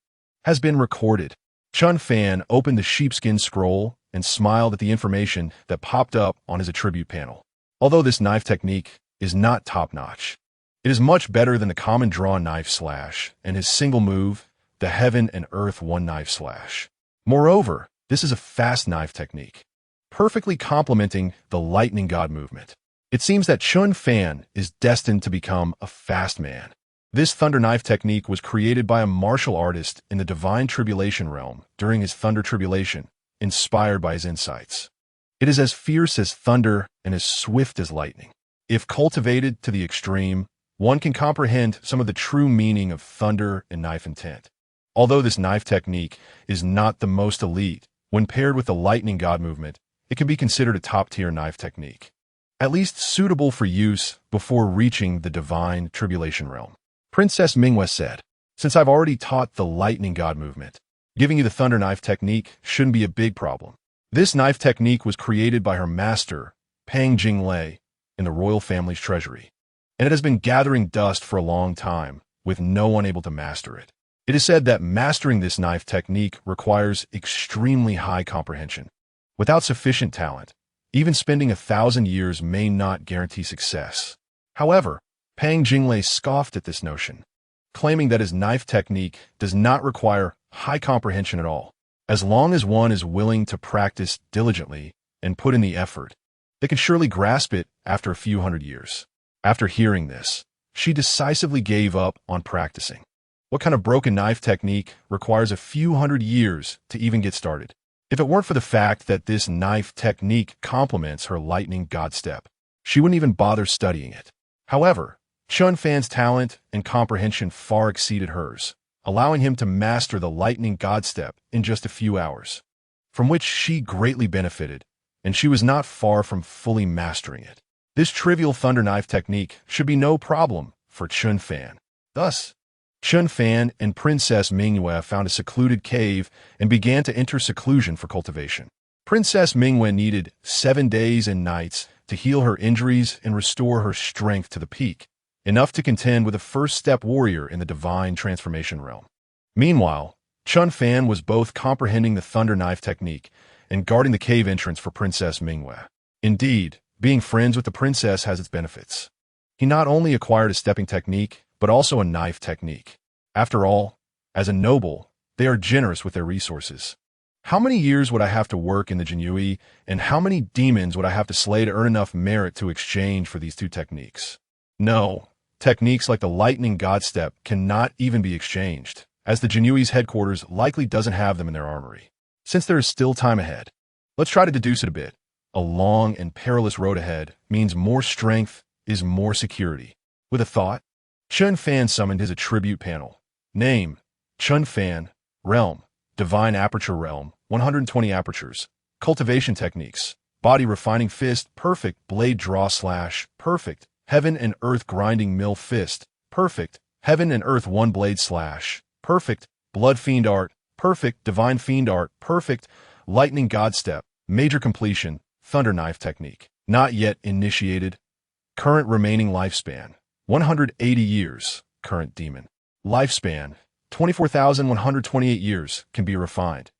Has been recorded. Chen Fan opened the sheepskin scroll and smiled at the information that popped up on his attribute panel. Although this knife technique is not top-notch, it is much better than the common draw knife slash, and his single move, the heaven and earth one knife slash. Moreover, this is a fast knife technique, perfectly complementing the lightning god movement. It seems that Chen Fan is destined to become a fast man. This thunder knife technique was created by a martial artist in the divine tribulation realm during his thunder tribulation, inspired by his insights. It is as fierce as thunder and as swift as lightning. If cultivated to the extreme, one can comprehend some of the true meaning of thunder and knife intent. Although this knife technique is not the most elite, when paired with the lightning god movement, it can be considered a top-tier knife technique, at least suitable for use before reaching the divine tribulation realm. Princess Mingwei said, "Since I've already taught the lightning god movement, giving you the thunder knife technique shouldn't be a big problem." This knife technique was created by her master, Pang Jinyiwei, in the royal family's treasury, and it has been gathering dust for a long time, with no one able to master it. It is said that mastering this knife technique requires extremely high comprehension. Without sufficient talent, even spending 1,000 years may not guarantee success. However, Pang Jingliu scoffed at this notion, claiming that his knife technique does not require high comprehension at all. As long as one is willing to practice diligently and put in the effort, they can surely grasp it after a few hundred years. After hearing this, she decisively gave up on practicing. What kind of broken knife technique requires a few hundred years to even get started? If it weren't for the fact that this knife technique complements her lightning god step, she wouldn't even bother studying it. However, Chen Fan's talent and comprehension far exceeded hers, allowing him to master the lightning god step in just a few hours, from which she greatly benefited, and she was not far from fully mastering it. This trivial thunder knife technique should be no problem for Chen Fan. Thus, Chen Fan and Princess Mingwei found a secluded cave and began to enter seclusion for cultivation. Princess Mingwei needed 7 days and nights to heal her injuries and restore her strength to the peak, enough to contend with a first-step warrior in the divine transformation realm. Meanwhile, Chen Fan was both comprehending the thunder knife technique and guarding the cave entrance for Princess Mingwei. Indeed, being friends with the princess has its benefits. He not only acquired a stepping technique, but also a knife technique. After all, as a noble, they are generous with their resources. How many years would I have to work in the Jinyiwei, and how many demons would I have to slay to earn enough merit to exchange for these two techniques? No, techniques like the lightning god step cannot even be exchanged, as the Jinyiwei's headquarters likely doesn't have them in their armory. Since there is still time ahead, let's try to deduce it a bit. A long and perilous road ahead means more strength is more security. With a thought, Chen Fan summoned his attribute panel. Name, Chen Fan. Realm, Divine Aperture Realm, 120 apertures. Cultivation techniques, Body Refining Fist, Perfect. Blade Draw Slash, Perfect. Heaven and Earth Grinding Mill Fist, Perfect. Heaven and Earth One Blade Slash, Perfect. Blood Fiend Art, Perfect. Divine Fiend Art, Perfect. Lightning God Step, Major Completion, Thunder Knife Technique. Not yet initiated. Current remaining lifespan, 180 years. Current demon. Lifespan, 24,128 years, can be refined.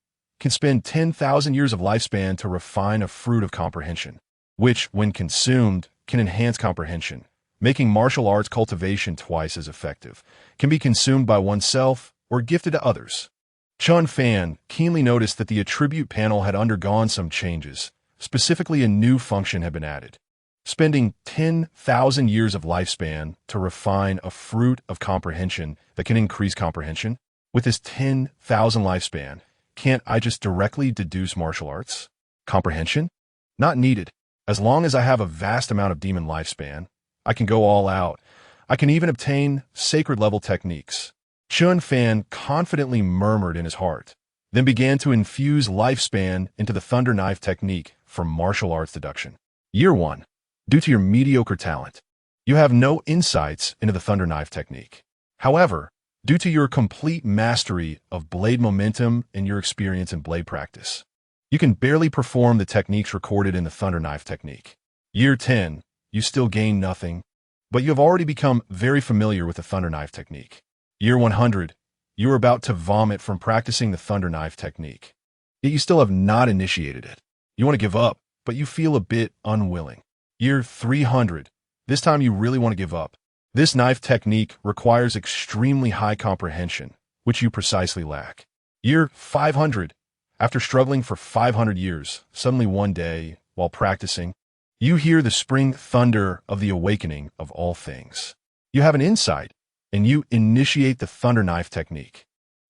Can spend 10,000 years of lifespan to refine a fruit of comprehension, which, when consumed, can enhance comprehension, making martial arts cultivation twice as effective. Can be consumed by oneself or gifted to others. Chen Fan keenly noticed that the attribute panel had undergone some changes. Specifically, a new function had been added. Spending 10,000 years of lifespan to refine a fruit of comprehension that can increase comprehension? With this 10,000 lifespan, can't I just directly deduce martial arts? Comprehension? Not needed. As long as I have a vast amount of demon lifespan, I can go all out. I can even obtain sacred level techniques. Chen Fan confidently murmured in his heart, then began to infuse lifespan into the thunder knife technique for martial arts deduction. Year 1. Due to your mediocre talent, you have no insights into the thunder knife technique. However, due to your complete mastery of blade momentum and your experience in blade practice, you can barely perform the techniques recorded in the thunder knife technique. Year 10, you still gain nothing, but you have already become very familiar with the thunder knife technique. Year 100, you are about to vomit from practicing the thunder knife technique, yet you still have not initiated it. You want to give up, but you feel a bit unwilling. Year 300, this time you really want to give up. This knife technique requires extremely high comprehension, which you precisely lack. Year 500. After struggling for 500 years, suddenly one day, while practicing, you hear the spring thunder of the awakening of all things. You have an insight, and you initiate the thunder knife technique.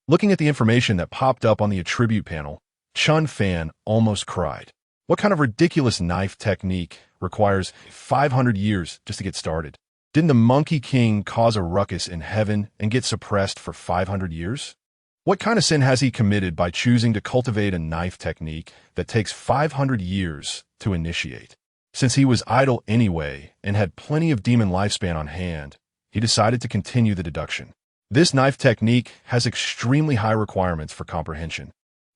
Looking at the information that popped up on the attribute panel, Chen Fan almost cried. What kind of ridiculous knife technique requires 500 years just to get started? Didn't the Monkey King cause a ruckus in heaven and get suppressed for 500 years? What kind of sin has he committed by choosing to cultivate a knife technique that takes 500 years to initiate? Since he was idle anyway and had plenty of demon lifespan on hand, he decided to continue the deduction. This knife technique has extremely high requirements for comprehension,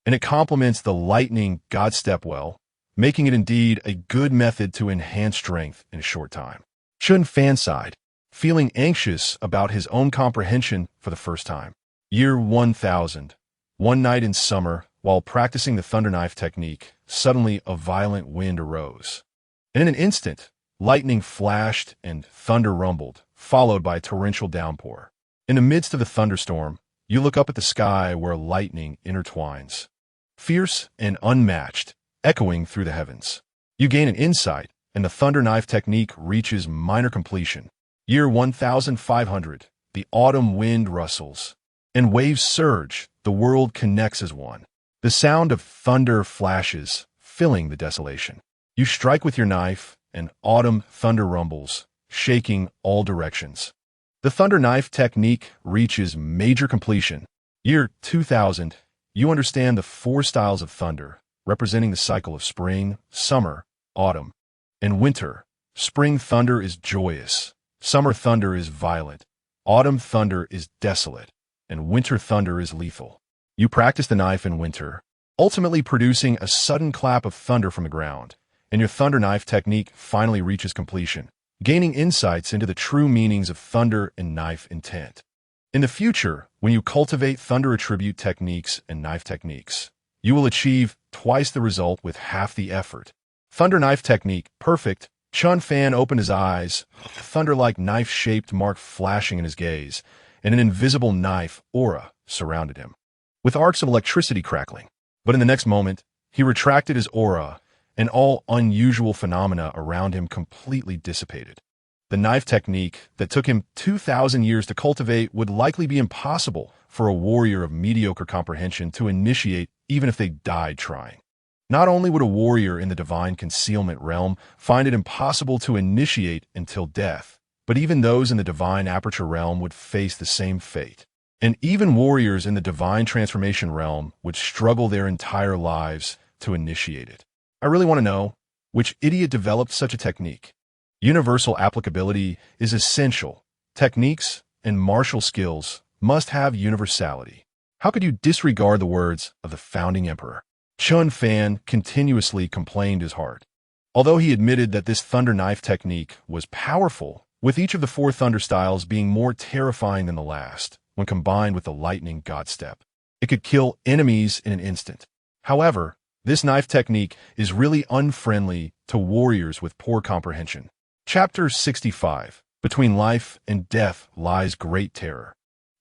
and it complements the lightning God step well, making it indeed a good method to enhance strength in a short time. Chen Fan sighed, feeling anxious about his own comprehension for the first time. Year 1000. One night in summer, while practicing the thunder knife technique, suddenly a violent wind arose. And in an instant, lightning flashed and thunder rumbled, followed by a torrential downpour. In the midst of the thunderstorm, you look up at the sky where lightning intertwines, fierce and unmatched, echoing through the heavens. You gain an insight, and the thunder knife technique reaches minor completion. Year 1500. The autumn wind rustles, and waves surge. The world connects as one. The sound of thunder flashes, filling the desolation. You strike with your knife, and autumn thunder rumbles, shaking all directions. The thunder knife technique reaches major completion. Year 2000. You understand the 4 styles of thunder, representing the cycle of spring, summer, autumn, and winter. Spring thunder is joyous, summer thunder is violent, autumn thunder is desolate, and winter thunder is lethal. You practice the knife in winter, ultimately producing a sudden clap of thunder from the ground, and your thunder knife technique finally reaches completion, gaining insights into the true meanings of thunder and knife intent. In the future, when you cultivate thunder attribute techniques and knife techniques, you will achieve twice the result with half the effort. Thunder knife technique, perfect. Chen Fan opened his eyes, a thunder-like knife-shaped mark flashing in his gaze, and an invisible knife aura surrounded him, with arcs of electricity crackling. But in the next moment, he retracted his aura, and all unusual phenomena around him completely dissipated. The knife technique that took him 2,000 years to cultivate would likely be impossible for a warrior of mediocre comprehension to initiate even if they died trying. Not only would a warrior in the divine concealment realm find it impossible to initiate until death, but even those in the divine aperture realm would face the same fate. And even warriors in the divine transformation realm would struggle their entire lives to initiate it. I really want to know, which idiot developed such a technique? Universal applicability is essential. Techniques and martial skills must have universality. How could you disregard the words of the founding emperor? Chen Fan continuously complained his heart. Although he admitted that this thunder knife technique was powerful, with each of the 4 thunder styles being more terrifying than the last, when combined with the lightning god step, it could kill enemies in an instant. However, this knife technique is really unfriendly to warriors with poor comprehension. Chapter 65. Between life and death lies great terror,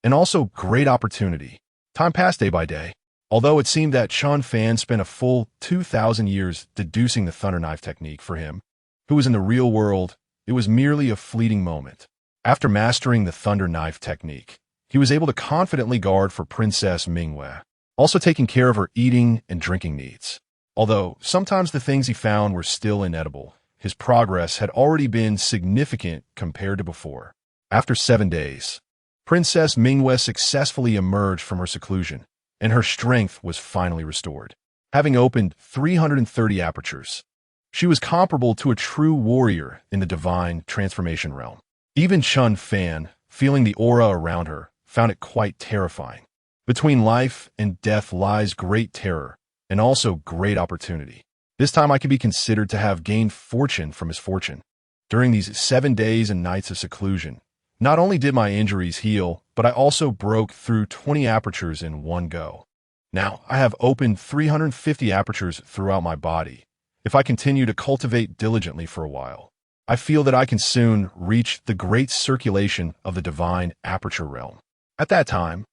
and also great opportunity. Time passed day by day. Although it seemed that Chen Fan spent a full 2,000 years deducing the thunder knife technique for him, who was in the real world, it was merely a fleeting moment. After mastering the thunder knife technique, he was able to confidently guard for Princess Jinyiwei, also taking care of her eating and drinking needs. Although sometimes the things he found were still inedible, his progress had already been significant compared to before. After 7 days, Princess Jinyiwei successfully emerged from her seclusion, and her strength was finally restored. Having opened 330 apertures, she was comparable to a true warrior in the divine transformation realm. Even Chen Fan, feeling the aura around her, found it quite terrifying. Between life and death lies great terror, and also great opportunity. This time I could be considered to have gained fortune from misfortune. During these 7 days and nights of seclusion, not only did my injuries heal, but I also broke through 20 apertures in one go. Now, I have opened 350 apertures throughout my body. If I continue to cultivate diligently for a while, I feel that I can soon reach the great circulation of the divine aperture realm. At that time,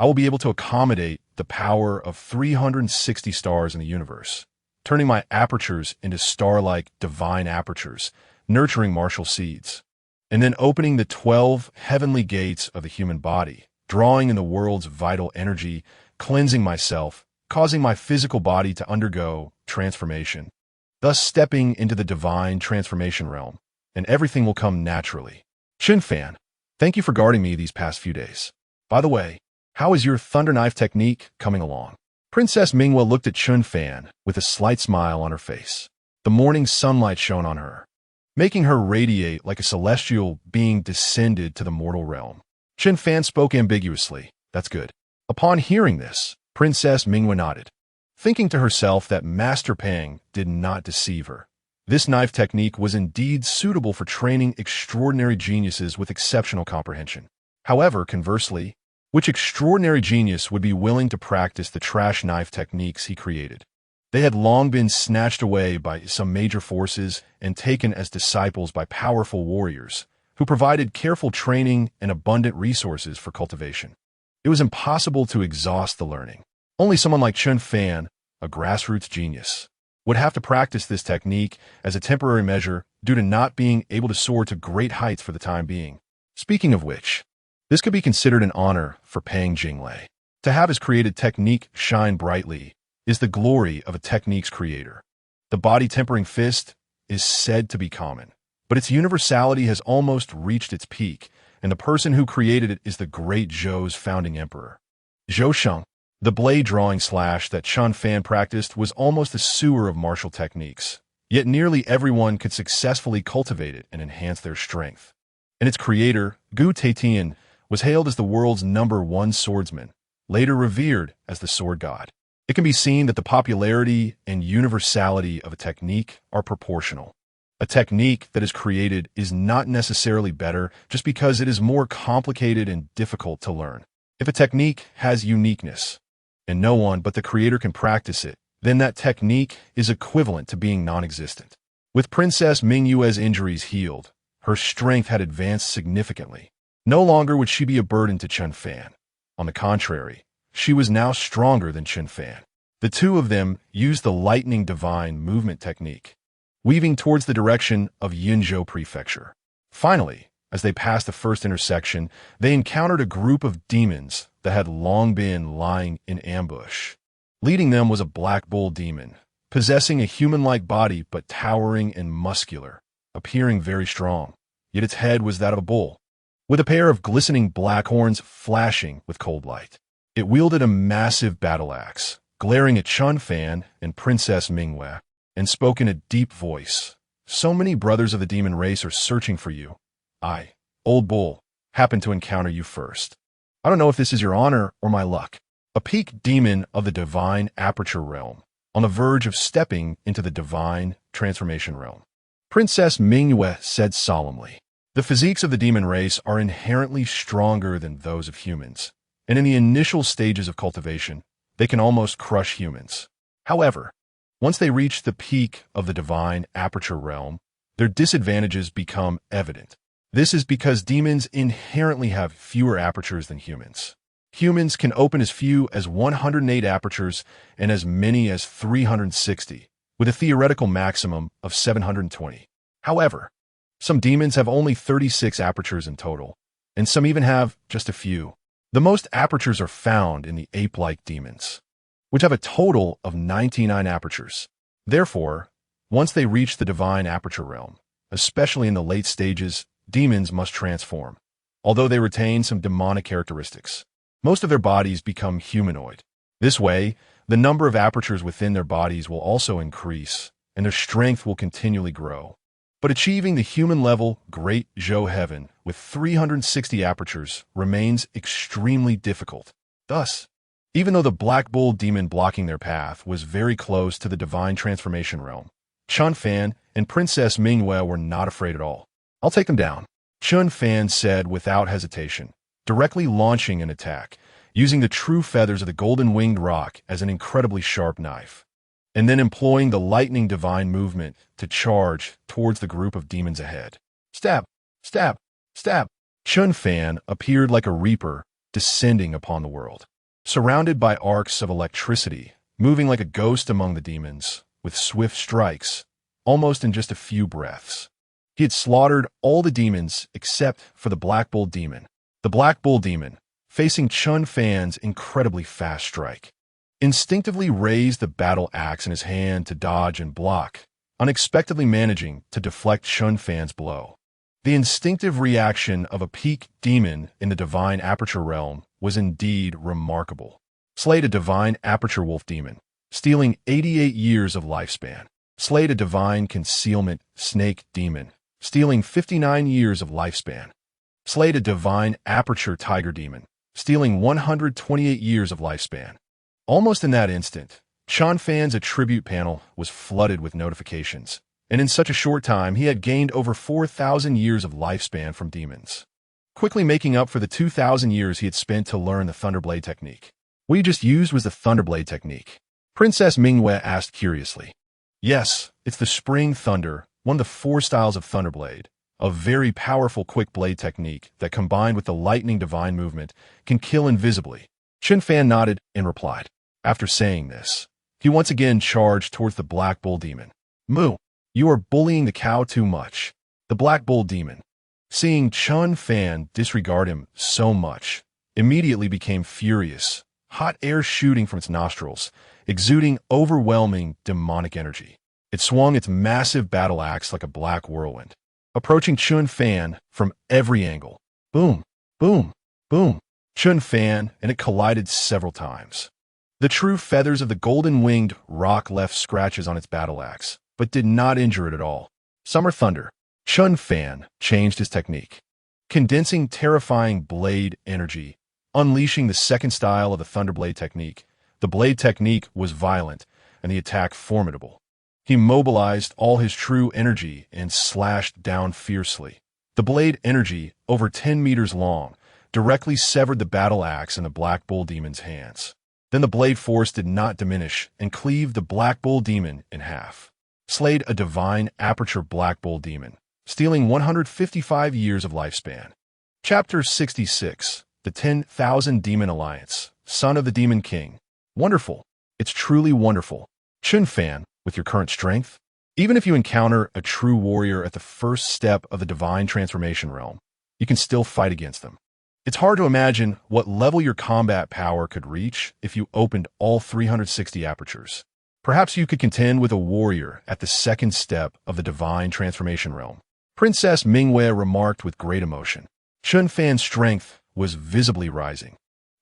I will be able to accommodate the power of 360 stars in the universe, turning my apertures into star-like divine apertures, nurturing martial seeds, and then opening the 12 heavenly gates of the human body, drawing in the world's vital energy, cleansing myself, causing my physical body to undergo transformation, thus stepping into the divine transformation realm, and everything will come naturally. Chen Fan, thank you for guarding me these past few days. By the way, how is your thunder knife technique coming along? Princess Mingwe looked at Chen Fan with a slight smile on her face. The morning sunlight shone on her, making her radiate like a celestial being descended to the mortal realm. Chen Fan spoke ambiguously. That's good. Upon hearing this, Princess Mingwe nodded, thinking to herself that Master Pang did not deceive her. This knife technique was indeed suitable for training extraordinary geniuses with exceptional comprehension. However, conversely, which extraordinary genius would be willing to practice the trash knife techniques he created? They had long been snatched away by some major forces and taken as disciples by powerful warriors, who provided careful training and abundant resources for cultivation. It was impossible to exhaust the learning. Only someone like Chen Fan, a grassroots genius, would have to practice this technique as a temporary measure due to not being able to soar to great heights for the time being. Speaking of which, this could be considered an honor for Pang Jinyiwei. To have his created technique shine brightly is the glory of a technique's creator. The body-tempering fist is said to be common, but its universality has almost reached its peak, and the person who created it is the Great Zhou's founding emperor. Zhou Sheng, the blade-drawing slash that Chen Fan practiced, was almost a sewer of martial techniques, yet nearly everyone could successfully cultivate it and enhance their strength. And its creator, Gu Taitian, was hailed as the world's #1 swordsman, later revered as the sword god. It can be seen that the popularity and universality of a technique are proportional. A technique that is created is not necessarily better just because it is more complicated and difficult to learn. If a technique has uniqueness, and no one but the creator can practice it, then that technique is equivalent to being non-existent. With Princess Mingwe's injuries healed, her strength had advanced significantly. No longer would she be a burden to Chen Fan. On the contrary, she was now stronger than Chen Fan. The two of them used the lightning divine movement technique, weaving towards the direction of Yinzhou Prefecture. Finally, as they passed the first intersection, they encountered a group of demons that had long been lying in ambush. Leading them was a black bull demon, possessing a human-like body but towering and muscular, appearing very strong, yet its head was that of a bull, with a pair of glistening black horns flashing with cold light. It wielded a massive battle axe, glaring at Chen Fan and Princess Mingwe, and spoke in a deep voice. So many brothers of the demon race are searching for you. I, Old Bull, happened to encounter you first. I don't know if this is your honor or my luck. A peak demon of the divine aperture realm, on the verge of stepping into the divine transformation realm. Princess Mingwe said solemnly, the physiques of the demon race are inherently stronger than those of humans, and in the initial stages of cultivation, they can almost crush humans. However, once they reach the peak of the divine aperture realm, their disadvantages become evident. This is because demons inherently have fewer apertures than humans. Humans can open as few as 108 apertures and as many as 360, with a theoretical maximum of 720. However, some demons have only 36 apertures in total, and some even have just a few. The most apertures are found in the ape-like demons, which have a total of 99 apertures. Therefore, once they reach the divine aperture realm, especially in the late stages, demons must transform. Although they retain some demonic characteristics, most of their bodies become humanoid. This way, the number of apertures within their bodies will also increase, and their strength will continually grow. But achieving the human-level Great Zhou Heaven with 360 apertures remains extremely difficult. Thus, even though the Black Bull demon blocking their path was very close to the divine transformation realm, Chen Fan and Princess Mingwe were not afraid at all. I'll take them down, Chen Fan said without hesitation, directly launching an attack, using the true feathers of the golden-winged rock as an incredibly sharp knife, and then employing the lightning divine movement to charge towards the group of demons ahead. Stab! Stab! Stab! Chen Fan appeared like a reaper descending upon the world. surrounded by arcs of electricity, moving like a ghost among the demons, with swift strikes, almost in just a few breaths. He had slaughtered all the demons except for the Black Bull demon. The Black Bull demon, facing Chen Fan's incredibly fast strike, instinctively raised the battle axe in his hand to dodge and block, unexpectedly managing to deflect Chen Fan's blow. The instinctive reaction of a peak demon in the divine aperture realm was indeed remarkable. Slayed a divine aperture wolf demon, stealing 88 years of lifespan. Slayed a divine concealment snake demon, stealing 59 years of lifespan. Slayed a divine aperture tiger demon, stealing 128 years of lifespan. Almost in that instant, Chen Fan's attribute panel was flooded with notifications, and in such a short time he had gained over 4,000 years of lifespan from demons, quickly making up for the 2,000 years he had spent to learn the Thunderblade technique. What you just used was the Thunderblade technique? Princess Jinyiwei asked curiously. Yes, it's the Spring Thunder, one of the 4 styles of Thunderblade, a very powerful quick blade technique that, combined with the lightning divine movement, can kill invisibly. Chen Fan nodded and replied. After saying this, he once again charged towards the Black Bull demon. Moo, you are bullying the cow too much. The Black Bull demon, seeing Chen Fan disregard him so much, immediately became furious, hot air shooting from its nostrils, exuding overwhelming demonic energy. It swung its massive battle axe like a black whirlwind, approaching Chen Fan from every angle. Boom, boom, boom. Chen Fan, and it collided several times. The true feathers of the golden-winged rock left scratches on its battle axe, but did not injure it at all. Summer Thunder. Chen Fan changed his technique, condensing terrifying blade energy, unleashing the second style of the Thunderblade technique. The blade technique was violent, and the attack formidable. He mobilized all his true energy and slashed down fiercely. The blade energy, over 10 meters long, directly severed the battle axe in the Black Bull demon's hands. Then the blade force did not diminish and cleaved the Black Bull demon in half. Slayed a divine aperture Black Bull demon, stealing 155 years of lifespan. Chapter 66. The 10,000 Demon Alliance. Son of the Demon King. Wonderful. It's truly wonderful. Chen Fan, with your current strength, even if you encounter a true warrior at the first step of the divine transformation realm, you can still fight against them. It's hard to imagine what level your combat power could reach if you opened all 360 apertures. Perhaps you could contend with a warrior at the second step of the divine transformation realm. Princess Jinyiwei remarked with great emotion. Chen Fan's strength was visibly rising,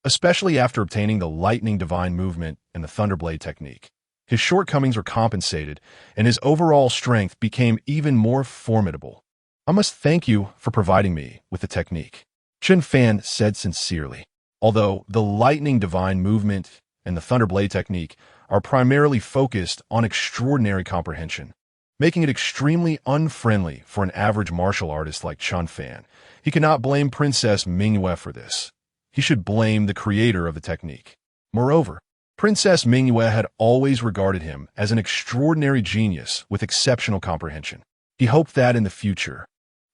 especially after obtaining the lightning divine movement and the Thunderblade technique. His shortcomings were compensated, and his overall strength became even more formidable. I must thank you for providing me with the technique, Chen Fan said sincerely. Although the lightning divine movement and the Thunderblade technique are primarily focused on extraordinary comprehension, making it extremely unfriendly for an average martial artist like Chen Fan, he cannot blame Princess Jinyiwei for this. He should blame the creator of the technique. Moreover, Princess Jinyiwei had always regarded him as an extraordinary genius with exceptional comprehension. He hoped that in the future,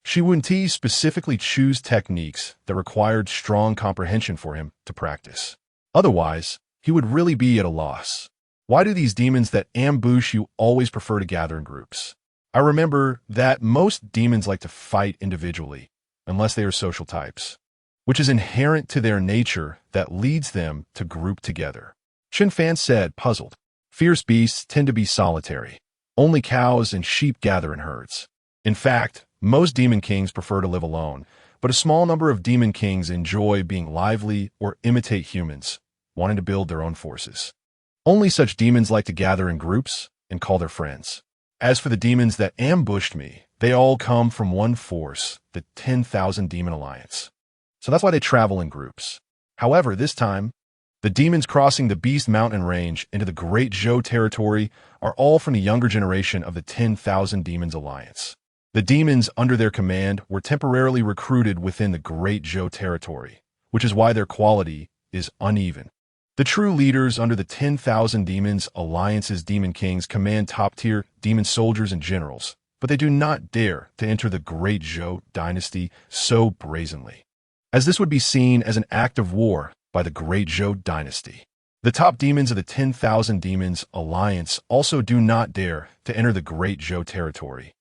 she would specifically choose techniques that required strong comprehension for him to practice. Otherwise, he would really be at a loss. Why do these demons that ambush you always prefer to gather in groups? I remember that most demons like to fight individually, unless they are social types, which is inherent to their nature that leads them to group together. Chen Fan said, puzzled. Fierce beasts tend to be solitary. Only cows and sheep gather in herds. In fact, most demon kings prefer to live alone, but a small number of demon kings enjoy being lively or imitate humans, wanting to build their own forces. Only such demons like to gather in groups and call their friends. As for the demons that ambushed me, they all come from one force, the 10,000 Demon Alliance. So that's why they travel in groups. However, this time, the demons crossing the Beast Mountain range into the Great Zhou territory are all from the younger generation of the 10,000 Demons Alliance. The demons under their command were temporarily recruited within the Great Zhou territory, which is why their quality is uneven. The true leaders under the 10,000 Demons Alliance's demon kings command top-tier demon soldiers and generals, but they do not dare to enter the Great Zhou Dynasty so brazenly, as this would be seen as an act of war by the Great Zhou Dynasty. The top demons of the 10,000 Demons Alliance also do not dare to enter the Great Zhou territory,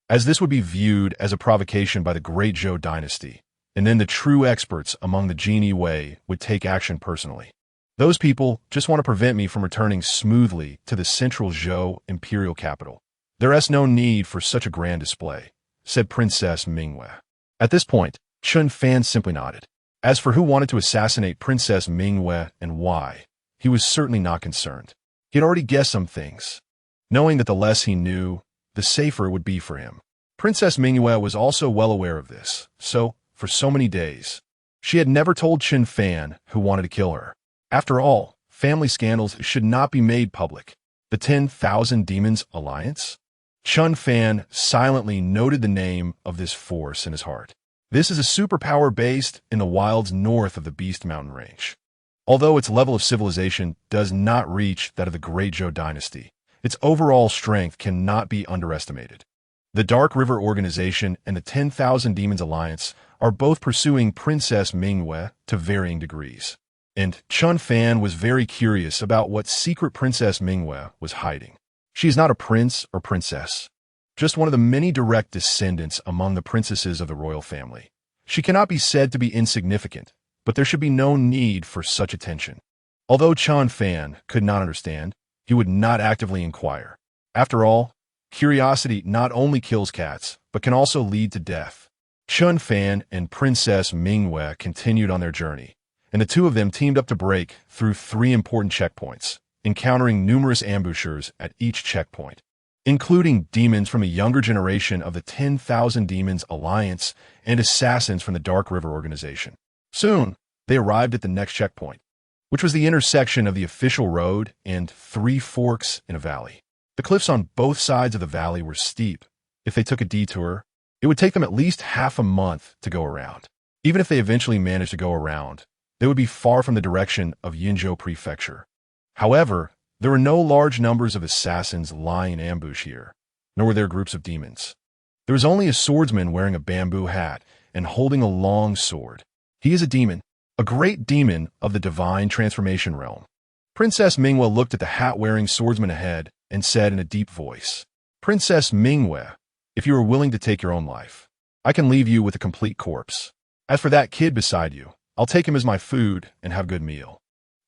as this would be viewed as a provocation by the Great Zhou Dynasty, and then the true experts among the Jinyiwei would take action personally. Those people just want to prevent me from returning smoothly to the central Zhou imperial capital. There is no need for such a grand display, said Princess Mingwei. At this point, Chen Fan simply nodded. As for who wanted to assassinate Princess Mingwei and why, he was certainly not concerned. He had already guessed some things, knowing that the less he knew, the safer it would be for him. Princess Mingwei was also well aware of this, so, for so many days, she had never told Chen Fan who wanted to kill her. After all, family scandals should not be made public. The 10,000 Demons Alliance? Chen Fan silently noted the name of this force in his heart. This is a superpower based in the wilds north of the Beast Mountain Range. Although its level of civilization does not reach that of the Great Zhou Dynasty, its overall strength cannot be underestimated. The Dark River Organization and the 10,000 Demons Alliance are both pursuing Princess Mingwei to varying degrees. And Chen Fan was very curious about what secret Princess Mingwei was hiding. She is not a prince or princess, just one of the many direct descendants among the princesses of the royal family. She cannot be said to be insignificant, but there should be no need for such attention. Although Chen Fan could not understand, he would not actively inquire. After all, curiosity not only kills cats, but can also lead to death. Chen Fan and Princess Mingwei continued on their journey, and the two of them teamed up to break through 3 important checkpoints, encountering numerous ambushers at each checkpoint, including demons from a younger generation of the 10,000 Demons Alliance and assassins from the Dark River Organization. Soon, they arrived at the next checkpoint, which was the intersection of the official road and 3 forks in a valley. The cliffs on both sides of the valley were steep. If they took a detour, it would take them at least half a month to go around. Even if they eventually managed to go around, they would be far from the direction of Yinzhou Prefecture. However, there were no large numbers of assassins lying in ambush here, nor were there groups of demons. There was only a swordsman wearing a bamboo hat and holding a long sword. He is a demon, a great demon of the divine transformation realm. Princess Mingwei looked at the hat-wearing swordsman ahead and said in a deep voice, "Princess Mingwei, if you are willing to take your own life, I can leave you with a complete corpse. As for that kid beside you, I'll take him as my food and have a good meal.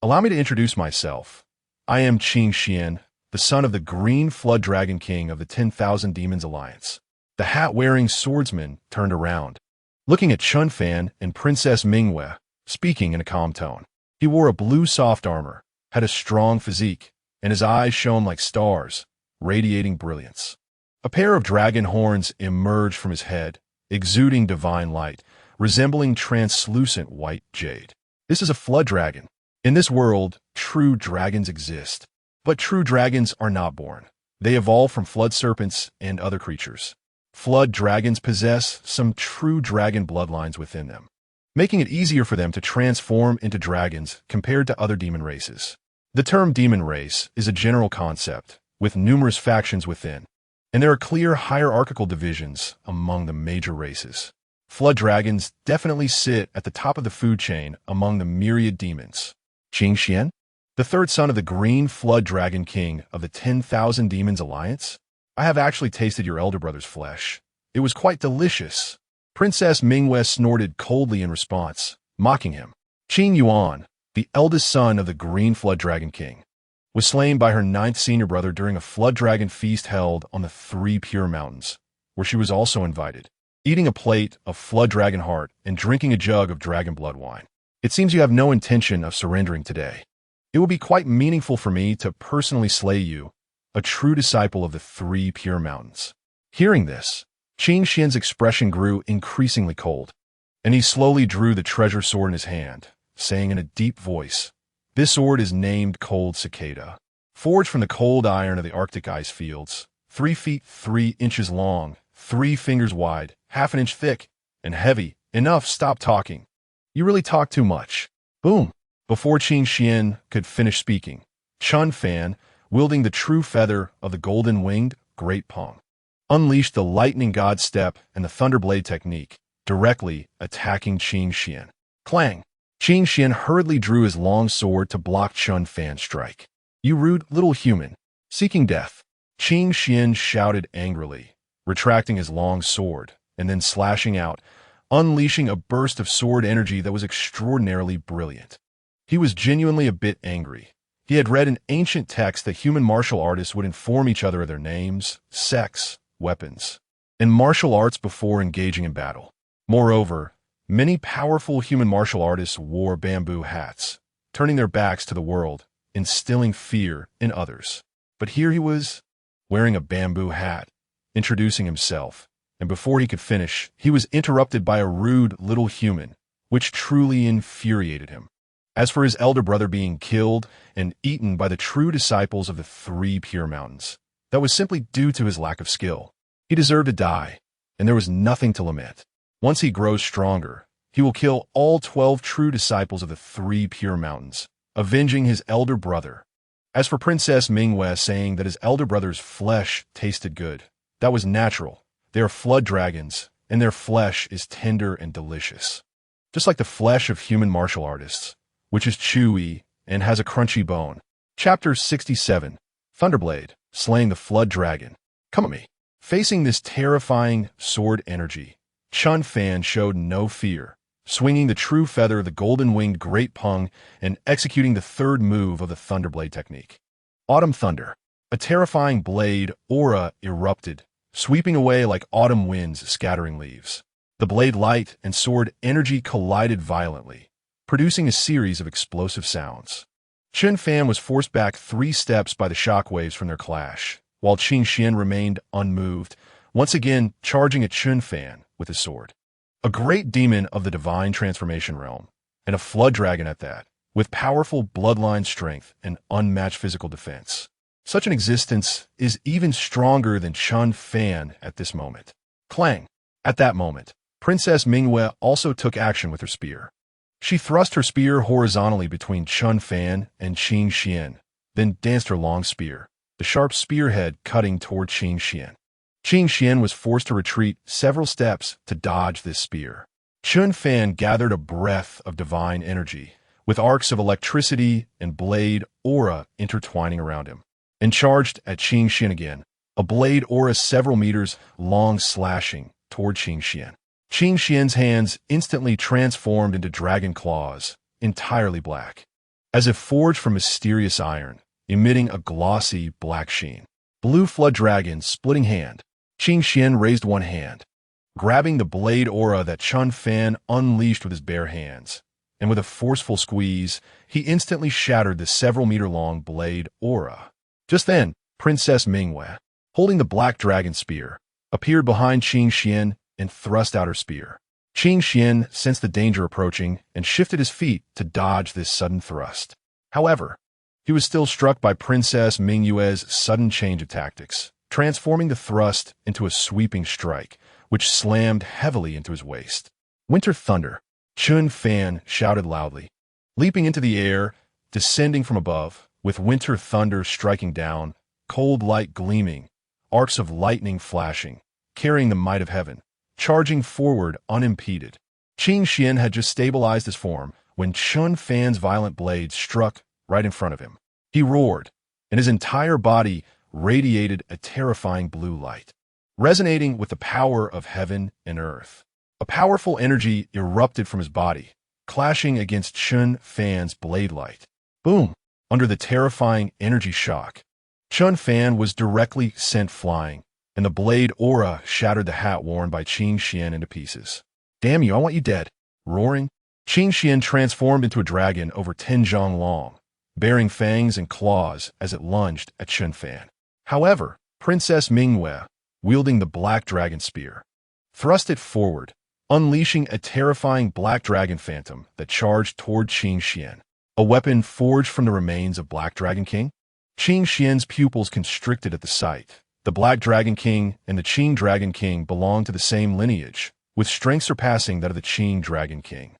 Allow me to introduce myself. I am Qing Xian, the son of the Green Flood Dragon King of the 10,000 Demons Alliance." The hat-wearing swordsman turned around, looking at Chen Fan and Princess Mingwei, speaking in a calm tone. He wore a blue soft armor, had a strong physique, and his eyes shone like stars, radiating brilliance. A pair of dragon horns emerged from his head, exuding divine light, resembling translucent white jade. This is a flood dragon. In this world, true dragons exist. But true dragons are not born. They evolve from flood serpents and other creatures. Flood dragons possess some true dragon bloodlines within them, making it easier for them to transform into dragons compared to other demon races. The term demon race is a general concept, with numerous factions within, and there are clear hierarchical divisions among the major races. Flood dragons definitely sit at the top of the food chain among the myriad demons. Qing Xian, the third son of the Green Flood Dragon King of the 10,000 Demons Alliance? I have actually tasted your elder brother's flesh. It was quite delicious. Princess Mingwei snorted coldly in response, mocking him. Qing Yuan, the eldest son of the Green Flood Dragon King, was slain by her 9th senior brother during a flood dragon feast held on the 3 Pure Mountains, where she was also invited, eating a plate of flood dragon heart and drinking a jug of dragon blood wine. It seems you have no intention of surrendering today. It will be quite meaningful for me to personally slay you, a true disciple of the 3 Pure Mountains. Hearing this, Qing Xian's expression grew increasingly cold, and he slowly drew the treasure sword in his hand, saying in a deep voice, "This sword is named Cold Cicada, forged from the cold iron of the Arctic ice fields, 3 feet 3 inches long, 3 fingers wide, half an inch thick, and heavy. Enough, stop talking. You really talk too much." Boom! Before Qing Xian could finish speaking, Chen Fan, wielding the true feather of the golden-winged Great Pong, unleashed the lightning god step and the thunderblade technique, directly attacking Qing Xian. Clang! Qin Xian hurriedly drew his long sword to block Chen Fan's strike. "You rude little human, seeking death!" Qin Xian shouted angrily, retracting his long sword, and then slashing out, unleashing a burst of sword energy that was extraordinarily brilliant. He was genuinely a bit angry. He had read in ancient texts that human martial artists would inform each other of their names, sects, weapons, and martial arts before engaging in battle. Moreover, many powerful human martial artists wore bamboo hats, turning their backs to the world, instilling fear in others. But here he was, wearing a bamboo hat, introducing himself, and before he could finish, he was interrupted by a rude little human, which truly infuriated him. As for his elder brother being killed and eaten by the true disciples of the three pure mountains, that was simply due to his lack of skill. He deserved to die, and there was nothing to lament. Once he grows stronger, he will kill all 12 true disciples of the three pure mountains, avenging his elder brother. As for Princess Jinyiwei saying that his elder brother's flesh tasted good, that was natural. They are flood dragons, and their flesh is tender and delicious. Just like the flesh of human martial artists, which is chewy and has a crunchy bone. Chapter 67, Thunderblade, Slaying the Flood Dragon. Come at me. Facing this terrifying sword energy, Chen Fan showed no fear, swinging the true feather of the golden-winged Great Pung and executing the third move of the Thunderblade technique. Autumn Thunder. A terrifying blade aura erupted, sweeping away like autumn winds scattering leaves. The blade light and sword energy collided violently, producing a series of explosive sounds. Chen Fan was forced back 3 steps by the shockwaves from their clash, while Qin Xian remained unmoved, once again charging at Chen Fan with his sword. A great demon of the divine transformation realm, and a flood dragon at that, with powerful bloodline strength and unmatched physical defense. Such an existence is even stronger than Chen Fan at this moment. Clang! At that moment, Princess Jinyiwei also took action with her spear. She thrust her spear horizontally between Chen Fan and Qin Xian, then danced her long spear, the sharp spearhead cutting toward Qin Xian. Qin Xian was forced to retreat several steps to dodge this spear. Chen Fan gathered a breath of divine energy, with arcs of electricity and blade aura intertwining around him, and charged at Qin Xian again, a blade aura several meters long slashing toward Qin Xian. Qin Xian's hands instantly transformed into dragon claws, entirely black, as if forged from mysterious iron, emitting a glossy black sheen. Blue flood dragon splitting hand. Qin Xian raised one hand, grabbing the blade aura that Chen Fan unleashed with his bare hands, and with a forceful squeeze, he instantly shattered the several-meter-long blade aura. Just then, Princess Jinyiwei, holding the black dragon spear, appeared behind Qin Xian and thrust out her spear. Qin Xian sensed the danger approaching and shifted his feet to dodge this sudden thrust. However, he was still struck by Princess Jinyiwei's sudden change of tactics, transforming the thrust into a sweeping strike, which slammed heavily into his waist. Winter Thunder. Chen Fan shouted loudly, leaping into the air, descending from above, with winter thunder striking down, cold light gleaming, arcs of lightning flashing, carrying the might of heaven, charging forward unimpeded. Qin Xian had just stabilized his form when Chen Fan's violent blade struck right in front of him. He roared, and his entire body radiated a terrifying blue light, resonating with the power of heaven and earth. A powerful energy erupted from his body, clashing against Chen Fan's blade light. Boom! Under the terrifying energy shock, Chen Fan was directly sent flying, and the blade aura shattered the hat worn by Qin Xian into pieces. Damn you, I want you dead. Roaring, Qin Xian transformed into a dragon over 10 zhang long, bearing fangs and claws as it lunged at Chen Fan. However, Princess Jinyiwei, wielding the black dragon spear, thrust it forward, unleashing a terrifying black dragon phantom that charged toward Qin Xian, a weapon forged from the remains of Black Dragon King. Qin Xian's pupils constricted at the sight. The Black Dragon King and the Qin Dragon King belonged to the same lineage, with strength surpassing that of the Qin Dragon King,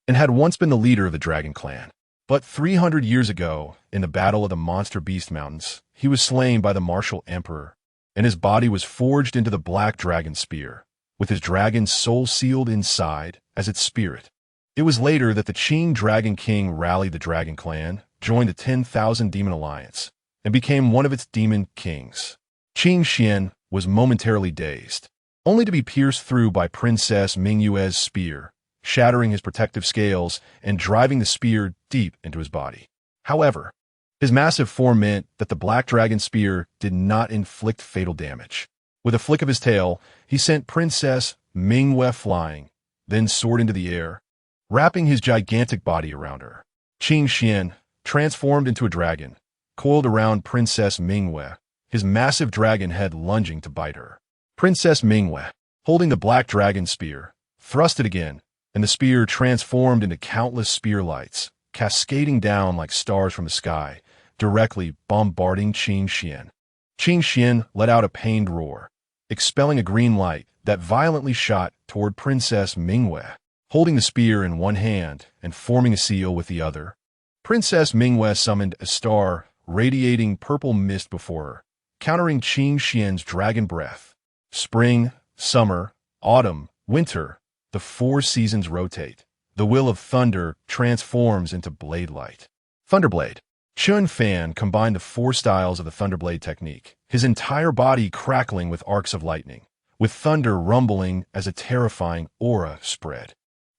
and had once been the leader of the Dragon Clan. But 300 years ago, in the Battle of the Monster Beast Mountains, he was slain by the martial emperor, and his body was forged into the Black Dragon Spear, with his dragon's soul sealed inside as its spirit. It was later that the Qing Dragon King rallied the Dragon Clan, joined the 10,000 Demon Alliance, and became one of its demon kings. Qing Xian was momentarily dazed, only to be pierced through by Princess Mingyue's spear, shattering his protective scales and driving the spear deep into his body. However, his massive form meant that the Black Dragon Spear did not inflict fatal damage. With a flick of his tail, he sent Princess Mingyue flying, then soared into the air, wrapping his gigantic body around her. Qing Xian, transformed into a dragon, coiled around Princess Mingyue, his massive dragon head lunging to bite her. Princess Mingyue, holding the Black Dragon Spear, thrust it again, and the spear transformed into countless spear lights, cascading down like stars from the sky, directly bombarding Qing Xian. Qing Xian let out a pained roar, expelling a green light that violently shot toward Princess Mingyue. Holding the spear in one hand and forming a seal with the other, Princess Mingyue summoned a star radiating purple mist before her, countering Qing Xian's dragon breath. Spring, summer, autumn, winter, the 4 seasons rotate. The will of thunder transforms into blade light. Thunderblade. Chen Fan combined the 4 styles of the Thunderblade technique, his entire body crackling with arcs of lightning, with thunder rumbling as a terrifying aura spread.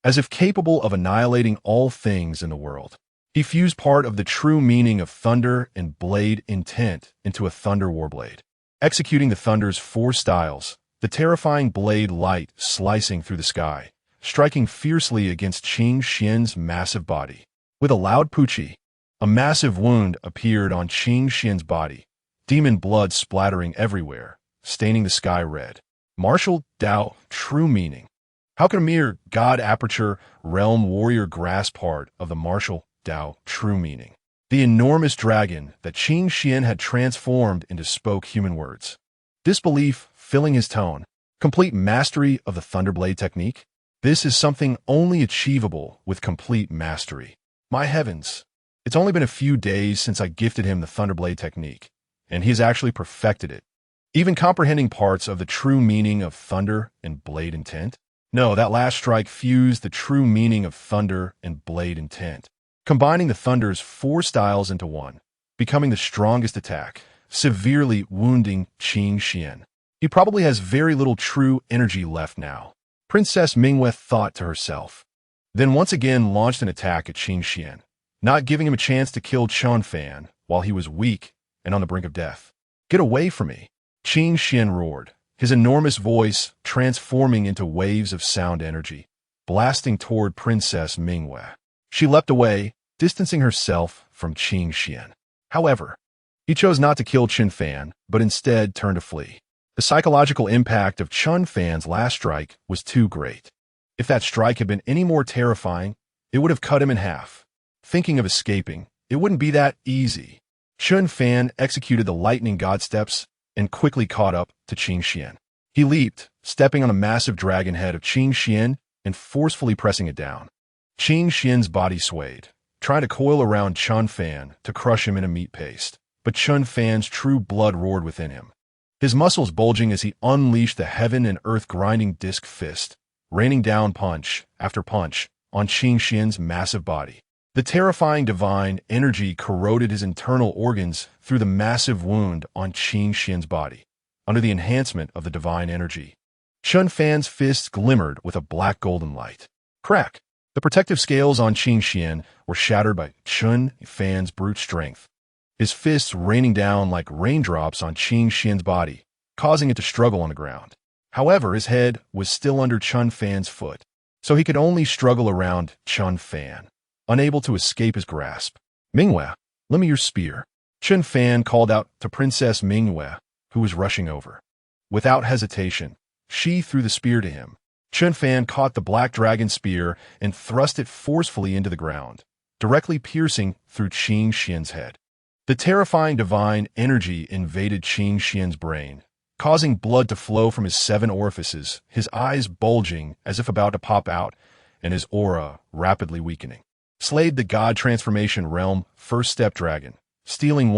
As if capable of annihilating all things in the world, he fused part of the true meaning of thunder and blade intent into a thunder warblade. Executing the thunder's 4 styles, the terrifying blade light slicing through the sky, striking fiercely against Qing Xian's massive body. With a loud poochie, a massive wound appeared on Qing Xian's body, demon blood splattering everywhere, staining the sky red. Martial Dao, true meaning. How can a mere God aperture realm warrior grasp part of the martial Dao true meaning? The enormous dragon that Qing Xian had transformed into spoke human words. Disbelief filling his tone. Complete mastery of the Thunderblade technique? This is something only achievable with complete mastery. My heavens! It's only been a few days since I gifted him the Thunderblade technique, and he has actually perfected it. Even comprehending parts of the true meaning of thunder and blade intent? No, that last strike fused the true meaning of thunder and blade intent, combining the thunder's 4 styles into one, becoming the strongest attack, severely wounding Qing Xian. He probably has very little true energy left now, Princess Mingyue thought to herself, then once again launched an attack at Qing Xian, not giving him a chance to kill Chen Fan while he was weak and on the brink of death. Get away from me! Qing Xian roared, his enormous voice transforming into waves of sound energy, blasting toward Princess Mingyue. She leapt away, distancing herself from Qing Xian. However, he chose not to kill Chen Fan, but instead turned to flee. The psychological impact of Chen Fan's last strike was too great. If that strike had been any more terrifying, it would have cut him in half. Thinking of escaping, it wouldn't be that easy. Chen Fan executed the lightning god steps and quickly caught up to Qing Xian. He leaped, stepping on a massive dragon head of Qing Xian and forcefully pressing it down. Qing Xian's body swayed, trying to coil around Chen Fan to crush him in a meat paste, but Chen Fan's true blood roared within him, his muscles bulging as he unleashed the heaven and earth grinding disc fist, raining down punch after punch on Qing Xian's massive body. The terrifying divine energy corroded his internal organs through the massive wound on Qing Xian's body. Under the enhancement of the divine energy, Chen Fan's fists glimmered with a black golden light. Crack! The protective scales on Qing Xian were shattered by Chen Fan's brute strength, his fists raining down like raindrops on Qing Xian's body, causing it to struggle on the ground. However, his head was still under Chen Fan's foot, so he could only struggle around Chen Fan, unable to escape his grasp. Mingyue, lend me your spear. Chen Fan called out to Princess Mingyue, who was rushing over. Without hesitation, she threw the spear to him. Chen Fan caught the black dragon spear and thrust it forcefully into the ground, directly piercing through Qing Xian's head. The terrifying divine energy invaded Qing Xian's brain, causing blood to flow from his 7 orifices, his eyes bulging as if about to pop out, and his aura rapidly weakening. Slayed the God Transformation Realm First Step Dragon, stealing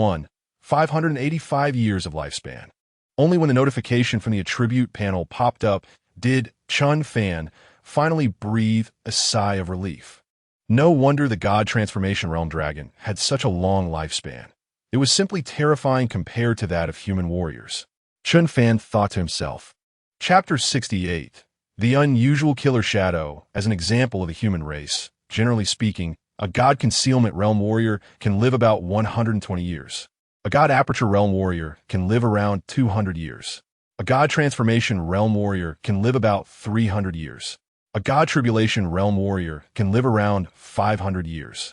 585 years of lifespan. Only when the notification from the attribute panel popped up did Chen Fan finally breathed a sigh of relief. No wonder the God Transformation Realm Dragon had such a long lifespan. It was simply terrifying compared to that of human warriors. Chen Fan thought to himself. Chapter 68. The Unusual Killer Shadow as an example of the human race. Generally speaking, a God Concealment Realm Warrior can live about 120 years. A God Aperture Realm Warrior can live around 200 years. A God Transformation Realm Warrior can live about 300 years. A God Tribulation Realm Warrior can live around 500 years.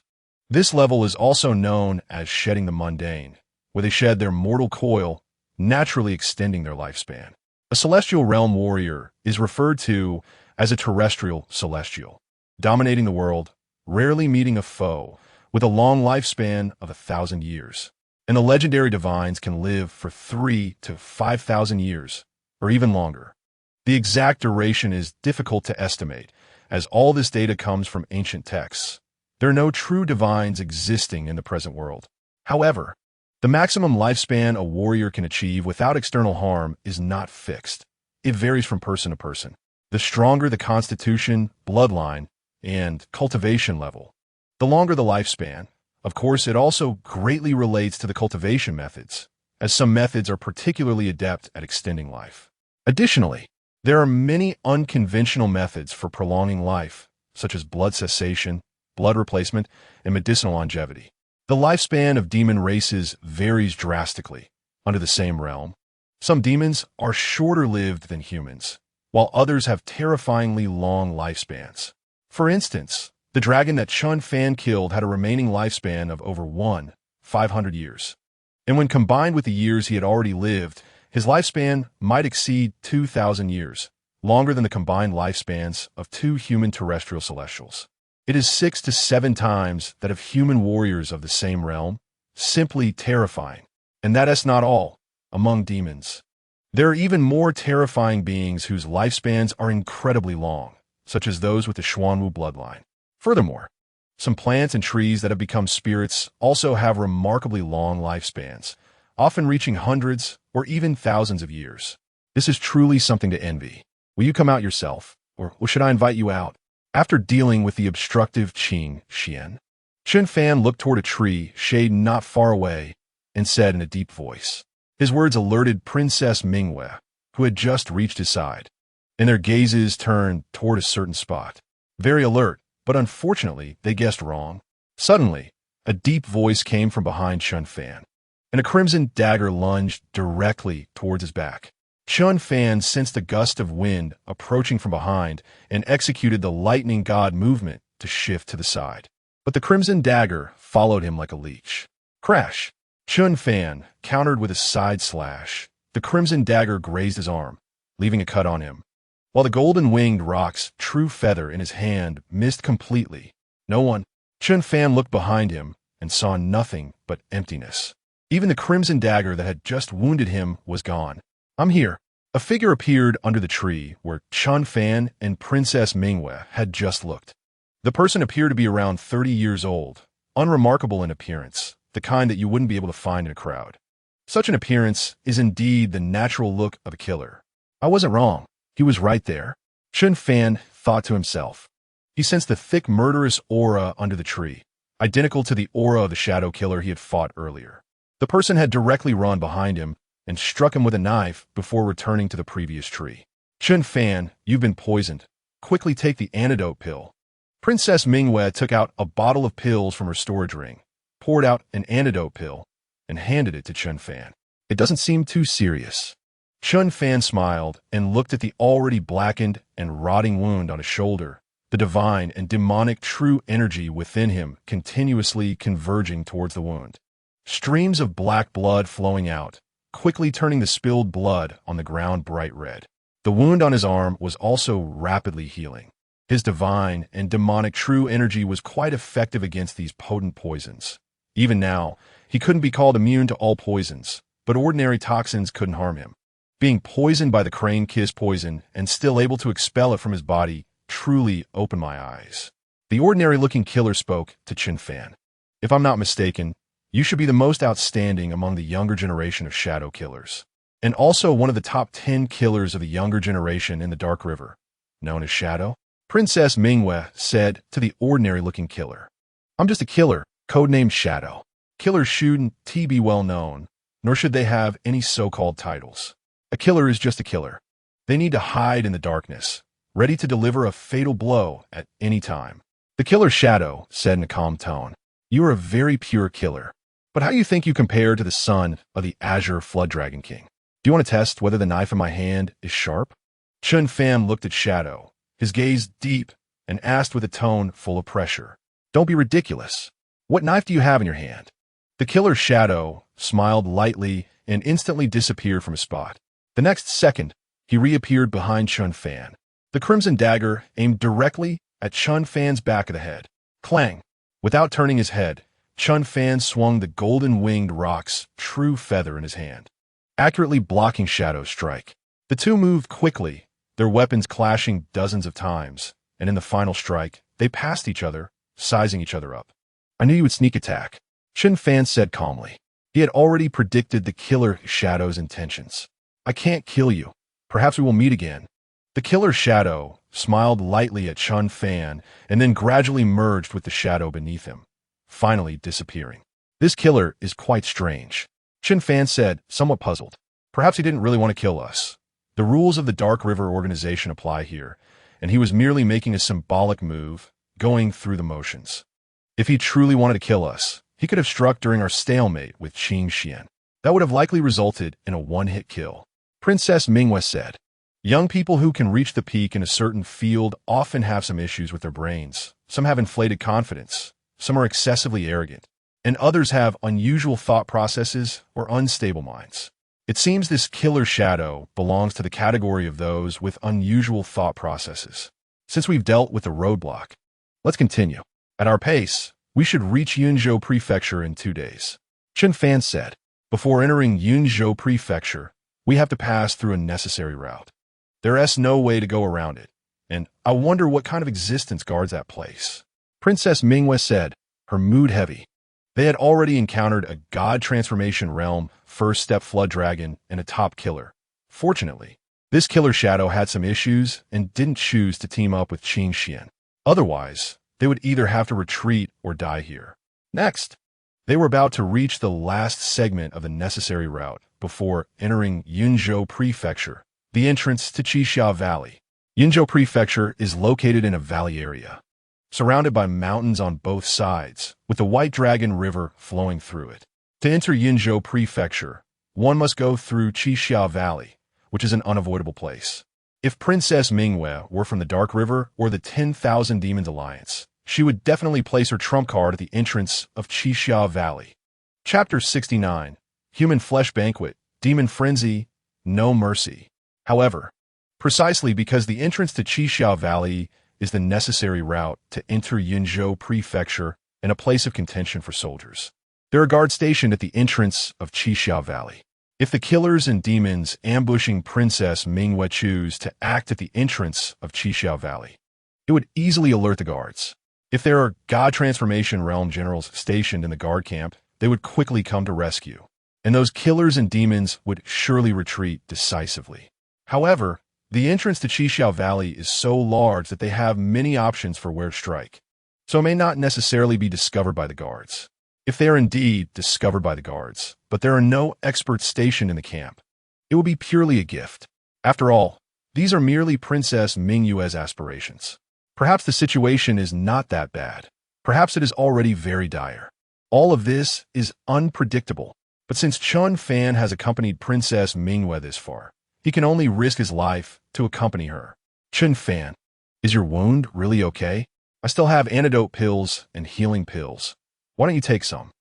This level is also known as shedding the mundane, where they shed their mortal coil, naturally extending their lifespan. A Celestial Realm Warrior is referred to as a terrestrial celestial, dominating the world, rarely meeting a foe, with a long lifespan of 1,000 years. And the legendary divines can live for 3,000 to 5,000 years, or even longer. The exact duration is difficult to estimate, as all this data comes from ancient texts. There are no true divines existing in the present world. However, the maximum lifespan a warrior can achieve without external harm is not fixed. It varies from person to person. The stronger the constitution, bloodline, and cultivation level, the longer the lifespan. Of course, it also greatly relates to the cultivation methods, as some methods are particularly adept at extending life. Additionally, there are many unconventional methods for prolonging life, such as blood cessation, blood replacement, and medicinal longevity. The lifespan of demon races varies drastically under the same realm. Some demons are shorter-lived than humans, while others have terrifyingly long lifespans. For instance, the dragon that Chen Fan killed had a remaining lifespan of over 500 years. And when combined with the years he had already lived, his lifespan might exceed 2,000 years, longer than the combined lifespans of 2 human terrestrial celestials. It is 6 to 7 times that of human warriors of the same realm, simply terrifying. And that is not all. Among demons, there are even more terrifying beings whose lifespans are incredibly long, such as those with the Xuanwu bloodline. Furthermore, some plants and trees that have become spirits also have remarkably long lifespans, often reaching hundreds or even thousands of years. This is truly something to envy. Will you come out yourself, or should I invite you out? After dealing with the obstructive Qing Xian, Chen Fan looked toward a tree shade not far away and said in a deep voice. His words alerted Princess Mingwei, who had just reached his side, and their gazes turned toward a certain spot. Very alert, but unfortunately, they guessed wrong. Suddenly, a deep voice came from behind Chen Fan, and a crimson dagger lunged directly towards his back. Chen Fan sensed a gust of wind approaching from behind and executed the lightning god movement to shift to the side. But the crimson dagger followed him like a leech. Crash! Chen Fan countered with a side slash. The crimson dagger grazed his arm, leaving a cut on him, while the golden-winged rock's true feather in his hand missed completely. No one. Chen Fan looked behind him and saw nothing but emptiness. Even the crimson dagger that had just wounded him was gone. I'm here. A figure appeared under the tree where Chen Fan and Princess Mingwei had just looked. The person appeared to be around 30 years old, unremarkable in appearance, the kind that you wouldn't be able to find in a crowd. Such an appearance is indeed the natural look of a killer. I wasn't wrong. He was right there. Chen Fan thought to himself. He sensed the thick murderous aura under the tree, identical to the aura of the shadow killer he had fought earlier. The person had directly run behind him and struck him with a knife before returning to the previous tree. Chen Fan, you've been poisoned. Quickly take the antidote pill. Princess Mingwei took out a bottle of pills from her storage ring, poured out an antidote pill, and handed it to Chen Fan. It doesn't seem too serious. Chen Fan smiled and looked at the already blackened and rotting wound on his shoulder, the divine and demonic true energy within him continuously converging towards the wound. Streams of black blood flowing out, quickly turning the spilled blood on the ground bright red. The wound on his arm was also rapidly healing. His divine and demonic true energy was quite effective against these potent poisons. Even now, he couldn't be called immune to all poisons, but ordinary toxins couldn't harm him. Being poisoned by the crane kiss poison and still able to expel it from his body truly opened my eyes. The ordinary-looking killer spoke to Chen Fan. If I'm not mistaken, you should be the most outstanding among the younger generation of shadow killers, and also one of the top 10 killers of the younger generation in the Dark River, known as Shadow. Princess Mingyue said to the ordinary-looking killer. I'm just a killer, codenamed Shadow. Killers shouldn't be well known, nor should they have any so-called titles. A killer is just a killer. They need to hide in the darkness, ready to deliver a fatal blow at any time. The killer Shadow said in a calm tone, You are a very pure killer. But how do you think you compare to the son of the Azure Flood Dragon King? Do you want to test whether the knife in my hand is sharp? Chen Fan looked at Shadow, his gaze deep, and asked with a tone full of pressure. Don't be ridiculous. What knife do you have in your hand? The killer Shadow smiled lightly and instantly disappeared from his spot. The next second, he reappeared behind Chen Fan. The crimson dagger aimed directly at Chen Fan's back of the head. Clang! Without turning his head, Chen Fan swung the golden-winged rock's true feather in his hand, accurately blocking Shadow's strike. The two moved quickly, their weapons clashing dozens of times, and in the final strike, they passed each other, sizing each other up. I knew you would sneak attack, Chen Fan said calmly. He had already predicted the killer Shadow's intentions. I can't kill you. Perhaps we will meet again. The killer Shadow smiled lightly at Chen Fan and then gradually merged with the shadow beneath him, finally disappearing. This killer is quite strange, Chen Fan said, somewhat puzzled. Perhaps he didn't really want to kill us. The rules of the Dark River organization apply here, and he was merely making a symbolic move, going through the motions. If he truly wanted to kill us, he could have struck during our stalemate with Qing Xian. That would have likely resulted in a one-hit kill. Princess Mingyue said, Young people who can reach the peak in a certain field often have some issues with their brains. Some have inflated confidence, some are excessively arrogant, and others have unusual thought processes or unstable minds. It seems this killer Shadow belongs to the category of those with unusual thought processes. Since we've dealt with the roadblock, let's continue. At our pace, we should reach Yunzhou Prefecture in 2 days. Chen Fan said, Before entering Yunzhou Prefecture, we have to pass through a necessary route. There's no way to go around it, and I wonder what kind of existence guards that place. Princess Mingyue said, her mood heavy. They had already encountered a god transformation realm, first-step flood dragon, and a top killer. Fortunately, this killer Shadow had some issues and didn't choose to team up with Qing Xian. Otherwise, they would either have to retreat or die here. Next, they were about to reach the last segment of the necessary route before entering Yunzhou Prefecture, the entrance to Qixia Valley. Yunzhou Prefecture is located in a valley area, surrounded by mountains on both sides, with the White Dragon River flowing through it. To enter Yunzhou Prefecture, one must go through Qixia Valley, which is an unavoidable place. If Princess Mingyue were from the Dark River or the 10,000 Demons Alliance, she would definitely place her trump card at the entrance of Qixia Valley. Chapter 69, Human Flesh Banquet, Demon Frenzy, No Mercy. However, precisely because the entrance to Qixia Valley is the necessary route to enter Yunzhou Prefecture and a place of contention for soldiers, there are guards stationed at the entrance of Qixia Valley. If the killers and demons ambushing Princess Mingyue choose to act at the entrance of Qixia Valley, it would easily alert the guards. If there are God Transformation Realm generals stationed in the guard camp, they would quickly come to rescue, and those killers and demons would surely retreat decisively. However, the entrance to Qixia Valley is so large that they have many options for where to strike, so it may not necessarily be discovered by the guards. If they are indeed discovered by the guards, but there are no experts stationed in the camp, it will be purely a gift. After all, these are merely Princess Mingyue's aspirations. Perhaps the situation is not that bad. Perhaps it is already very dire. All of this is unpredictable, but since Chen Fan has accompanied Princess Mingyue this far, he can only risk his life to accompany her. Chen Fan, is your wound really okay? I still have antidote pills and healing pills. Why don't you take some?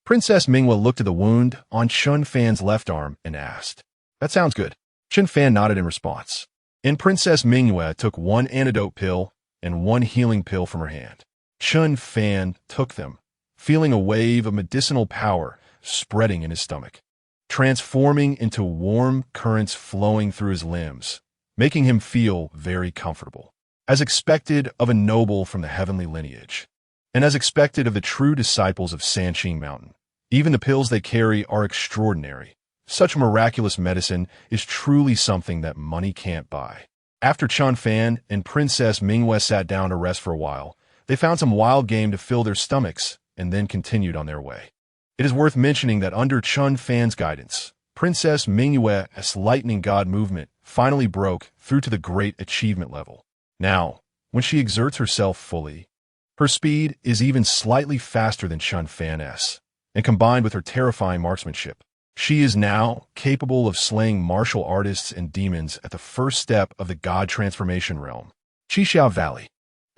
Princess Mingyue looked at the wound on Chen Fan's left arm and asked. That sounds good. Chen Fan nodded in response. And Princess Mingyue took one antidote pill and one healing pill from her hand. Chen Fan took them, feeling a wave of medicinal power spreading in his stomach, transforming into warm currents flowing through his limbs, making him feel very comfortable. As expected of a noble from the heavenly lineage, and as expected of the true disciples of Sanqing Mountain, even the pills they carry are extraordinary. Such miraculous medicine is truly something that money can't buy. After Chen Fan and Princess Mingyue sat down to rest for a while, they found some wild game to fill their stomachs and then continued on their way. It is worth mentioning that under Chen Fan's guidance, Princess Mingyue's lightning god movement finally broke through to the great achievement level. Now, when she exerts herself fully, her speed is even slightly faster than Chen Fan's, and combined with her terrifying marksmanship, she is now capable of slaying martial artists and demons at the first step of the god transformation realm, Xixiao Valley.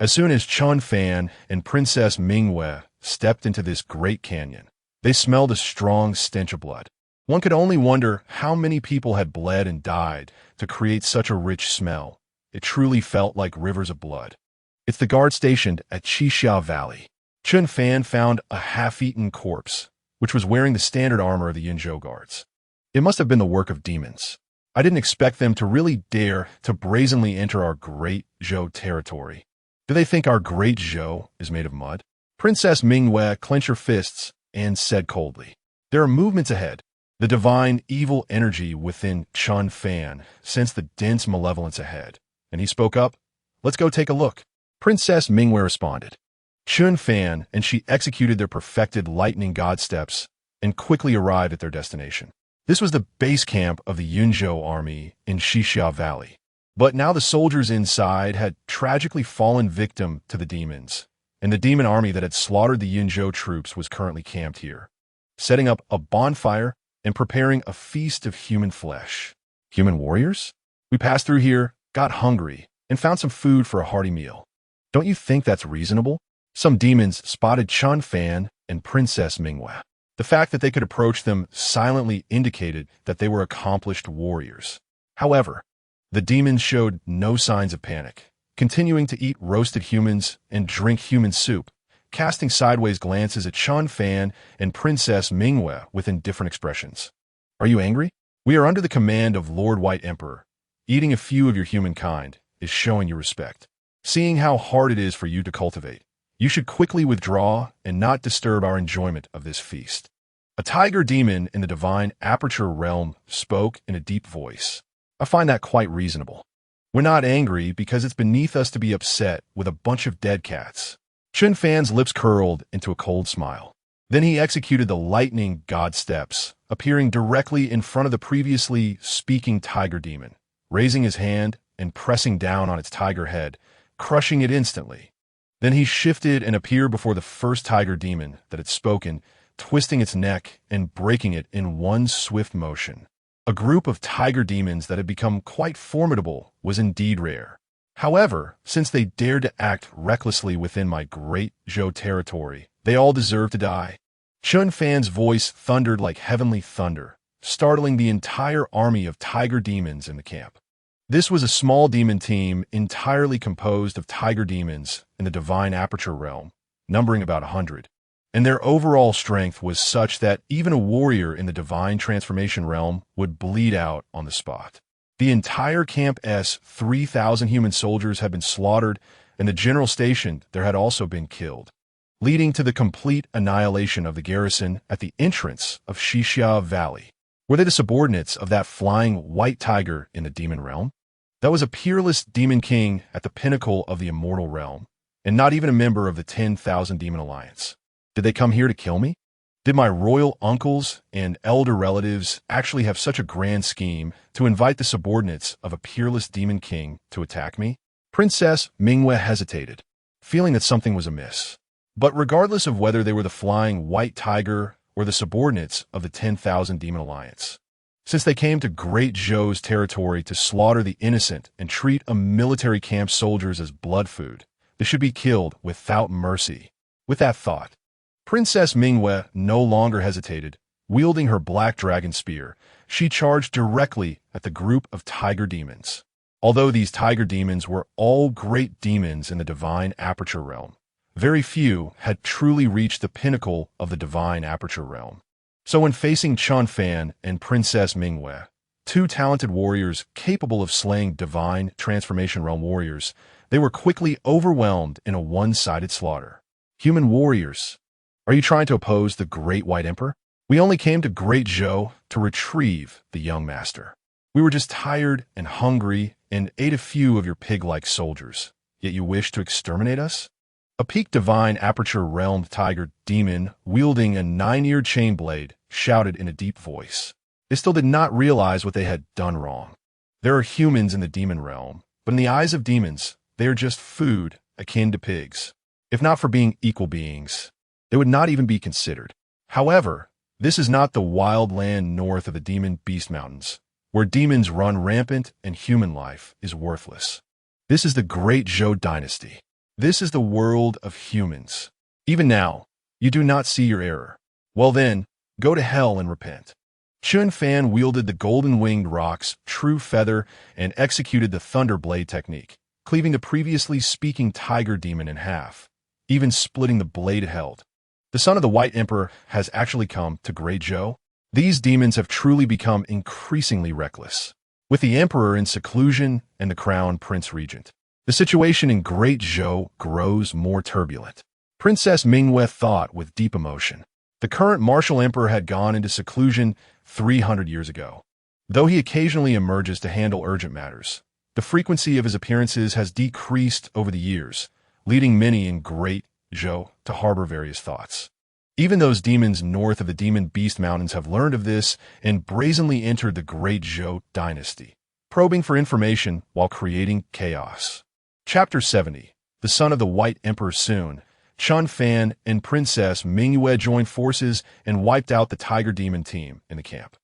As soon as Chen Fan and Princess Mingyue stepped into this great canyon, they smelled a strong stench of blood. One could only wonder how many people had bled and died to create such a rich smell. It truly felt like rivers of blood. It's the guard stationed at Xixiao Valley. Chen Fan found a half-eaten corpse, which was wearing the standard armor of the Yinzhou guards. It must have been the work of demons. I didn't expect them to really dare to brazenly enter our Great Zhou territory. Do they think our Great Zhou is made of mud? Princess Mingyue clenched her fists and said coldly, "There are movements ahead." The divine evil energy within Chen Fan sensed the dense malevolence ahead, and he spoke up, "Let's go take a look." Princess Mingyue responded. Chen Fan and she executed their perfected lightning god steps and quickly arrived at their destination. This was the base camp of the Yinzhou army in Xixiao Valley. But now the soldiers inside had tragically fallen victim to the demons, and the demon army that had slaughtered the Yinzhou troops was currently camped here, setting up a bonfire and preparing a feast of human flesh. Human warriors? We passed through here, got hungry, and found some food for a hearty meal. Don't you think that's reasonable? Some demons spotted Chen Fan and Princess Mingyue. The fact that they could approach them silently indicated that they were accomplished warriors. However, the demons showed no signs of panic, continuing to eat roasted humans and drink human soup, casting sideways glances at Chen Fan and Princess Mingyue with indifferent expressions. Are you angry? We are under the command of Lord White Emperor. Eating a few of your humankind is showing you respect. Seeing how hard it is for you to cultivate, you should quickly withdraw and not disturb our enjoyment of this feast. A tiger demon in the divine aperture realm spoke in a deep voice. I find that quite reasonable. We're not angry because it's beneath us to be upset with a bunch of dead cats. Chen Fan's lips curled into a cold smile. Then he executed the lightning god steps, appearing directly in front of the previously speaking tiger demon, raising his hand and pressing down on its tiger head, crushing it instantly. Then he shifted and appeared before the first tiger demon that had spoken, twisting its neck and breaking it in one swift motion. A group of tiger demons that had become quite formidable was indeed rare. However, since they dared to act recklessly within my Great Zhou territory, they all deserved to die. Chen Fan's voice thundered like heavenly thunder, startling the entire army of tiger demons in the camp. This was a small demon team entirely composed of tiger demons in the divine aperture realm, numbering about 100. And their overall strength was such that even a warrior in the divine transformation realm would bleed out on the spot. The entire camp's 3,000 human soldiers had been slaughtered, and the general stationed there had also been killed, leading to the complete annihilation of the garrison at the entrance of Xixiao Valley. Were they the subordinates of that flying white tiger in the demon realm? That was a peerless demon king at the pinnacle of the immortal realm, and not even a member of the 10,000 demon alliance. Did they come here to kill me? Did my royal uncles and elder relatives actually have such a grand scheme to invite the subordinates of a peerless demon king to attack me? Princess Mingyue hesitated, feeling that something was amiss. But regardless of whether they were the flying white tiger or the subordinates of the 10,000 demon alliance, since they came to Great Zhou's territory to slaughter the innocent and treat a military camp soldiers as blood food, they should be killed without mercy. With that thought, Princess Mingyue no longer hesitated. Wielding her black dragon spear, she charged directly at the group of tiger demons. Although these tiger demons were all great demons in the divine aperture realm, very few had truly reached the pinnacle of the divine aperture realm. So when facing Chen Fan and Princess Mingyue, two talented warriors capable of slaying divine transformation realm warriors, they were quickly overwhelmed in a one-sided slaughter. Human warriors, are you trying to oppose the Great White Emperor? We only came to Great Zhou to retrieve the young master. We were just tired and hungry and ate a few of your pig-like soldiers, yet you wish to exterminate us? A peak divine aperture-realmed tiger demon wielding a 9-eared chain blade shouted in a deep voice. They still did not realize what they had done wrong. There are humans in the demon realm, but in the eyes of demons, they are just food akin to pigs. If not for being equal beings, they would not even be considered. However, this is not the wild land north of the demon beast mountains, where demons run rampant and human life is worthless. This is the Great Zhou Dynasty. This is the world of humans. Even now, you do not see your error. Well then, go to hell and repent. Chen Fan wielded the golden-winged rock's true feather and executed the thunder blade technique, cleaving the previously speaking tiger demon in half, even splitting the blade it held. The son of the White Emperor has actually come to Great Zhou. These demons have truly become increasingly reckless. With the Emperor in seclusion and the Crown Prince Regent, the situation in Great Zhou grows more turbulent. Princess Jinyiwei thought with deep emotion. The current martial emperor had gone into seclusion 300 years ago. Though he occasionally emerges to handle urgent matters, the frequency of his appearances has decreased over the years, leading many in Great Zhou to harbor various thoughts. Even those demons north of the demon beast mountains have learned of this and brazenly entered the Great Zhou Dynasty, probing for information while creating chaos. Chapter 70. The son of the White Emperor soon. Chen Fan and Princess Jinyiwei joined forces and wiped out the tiger demon team in the camp.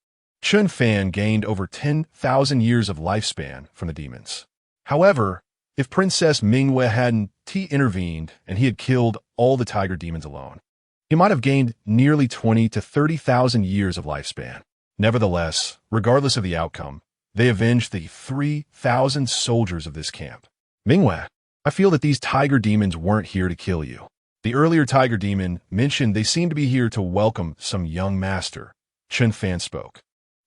Chen Fan gained over 10,000 years of lifespan from the demons. However, if Princess Jinyiwei hadn't intervened and he had killed all the tiger demons alone, he might have gained nearly 20 to 30,000 years of lifespan. Nevertheless, regardless of the outcome, they avenged the 3,000 soldiers of this camp. Jinyiwei, I feel that these tiger demons weren't here to kill you. The earlier tiger demon mentioned they seemed to be here to welcome some young master. Chen Fan spoke.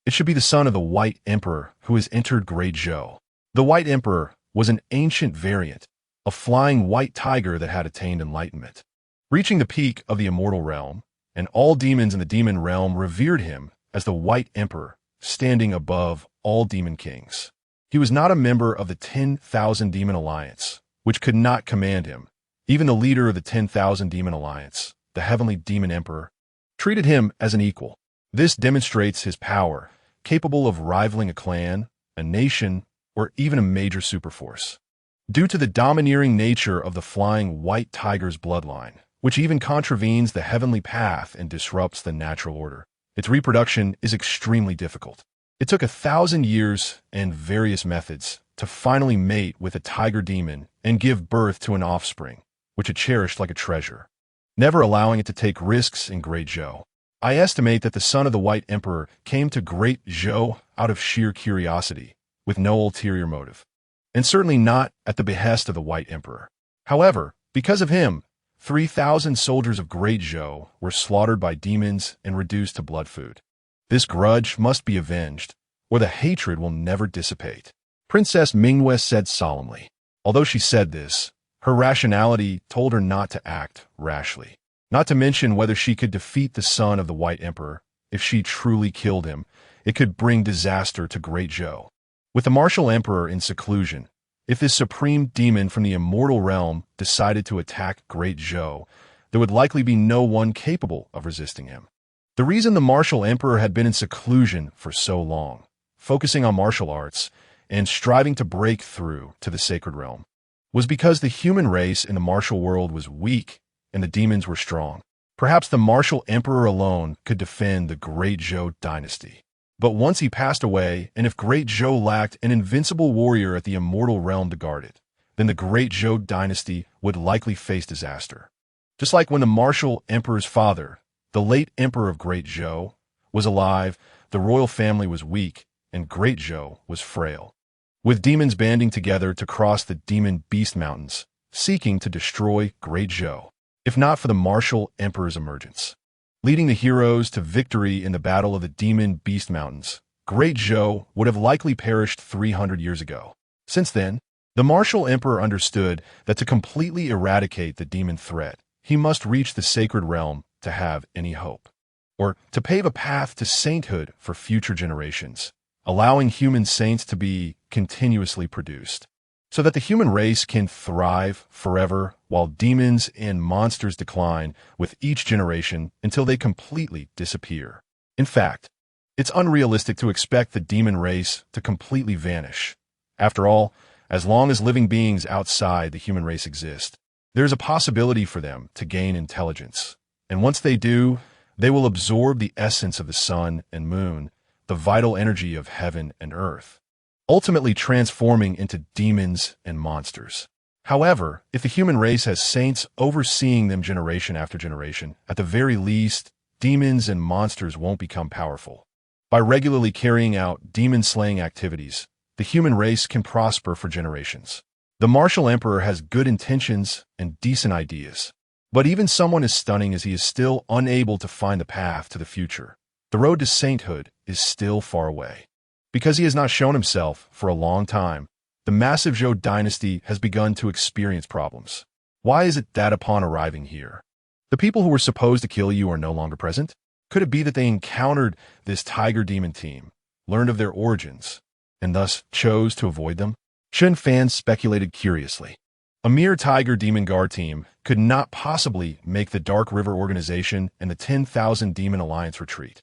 It should be the son of the White Emperor who has entered Great Zhou. The White Emperor was an ancient variant, a flying white tiger that had attained enlightenment. Reaching the peak of the immortal realm, and all demons in the demon realm revered him as the White Emperor, standing above all demon kings. He was not a member of the 10,000 Demon Alliance, which could not command him. Even the leader of the 10,000 Demon Alliance, the Heavenly Demon Emperor, treated him as an equal. This demonstrates his power, capable of rivaling a clan, a nation, or even a major superforce. Due to the domineering nature of the flying white tiger's bloodline, which even contravenes the heavenly path and disrupts the natural order, its reproduction is extremely difficult. It took 1,000 years and various methods to finally mate with a tiger demon and give birth to an offspring, which it cherished like a treasure, never allowing it to take risks in Great Zhou. I estimate that the son of the White Emperor came to Great Zhou out of sheer curiosity, with no ulterior motive, and certainly not at the behest of the White Emperor. However, because of him, 3,000 soldiers of Great Zhou were slaughtered by demons and reduced to blood food. This grudge must be avenged, or the hatred will never dissipate. Princess Jinyiwei said solemnly. Although she said this, her rationality told her not to act rashly. Not to mention whether she could defeat the son of the White Emperor. If she truly killed him, it could bring disaster to Great Zhou. With the martial emperor in seclusion, if this supreme demon from the immortal realm decided to attack Great Zhou, there would likely be no one capable of resisting him. The reason the martial emperor had been in seclusion for so long, focusing on martial arts and striving to break through to the sacred realm, was because the human race in the martial world was weak and the demons were strong. Perhaps the martial emperor alone could defend the Great Zhou Dynasty. But once he passed away, and if Great Zhou lacked an invincible warrior at the immortal realm to guard it, then the Great Zhou Dynasty would likely face disaster. Just like when the martial emperor's father, the late emperor of Great Zhou, was alive, the royal family was weak, and Great Zhou was frail. With demons banding together to cross the demon beast mountains, seeking to destroy Great Zhou, if not for the martial emperor's emergence, leading the heroes to victory in the battle of the demon beast mountains, Great Zhou would have likely perished 300 years ago. Since then, the martial emperor understood that to completely eradicate the demon threat, he must reach the sacred realm to have any hope, or to pave a path to sainthood for future generations. allowing human saints to be continuously produced, so that the human race can thrive forever while demons and monsters decline with each generation until they completely disappear. In fact, it's unrealistic to expect the demon race to completely vanish. After all, as long as living beings outside the human race exist, there's a possibility for them to gain intelligence. And once they do, they will absorb the essence of the sun and moon, the vital energy of heaven and earth, ultimately transforming into demons and monsters. However, if the human race has saints overseeing them generation after generation, at the very least, demons and monsters won't become powerful. By regularly carrying out demon-slaying activities, the human race can prosper for generations. The martial emperor has good intentions and decent ideas, but even someone as stunning as he is still unable to find the path to the future. The road to sainthood is still far away. Because he has not shown himself for a long time, the massive Zhou Dynasty has begun to experience problems. Why is it that upon arriving here, the people who were supposed to kill you are no longer present? Could it be that they encountered this tiger demon team, learned of their origins, and thus chose to avoid them? Chen Fan speculated curiously. A mere tiger demon guard team could not possibly make the Dark River Organization and the 10,000 Demon Alliance retreat.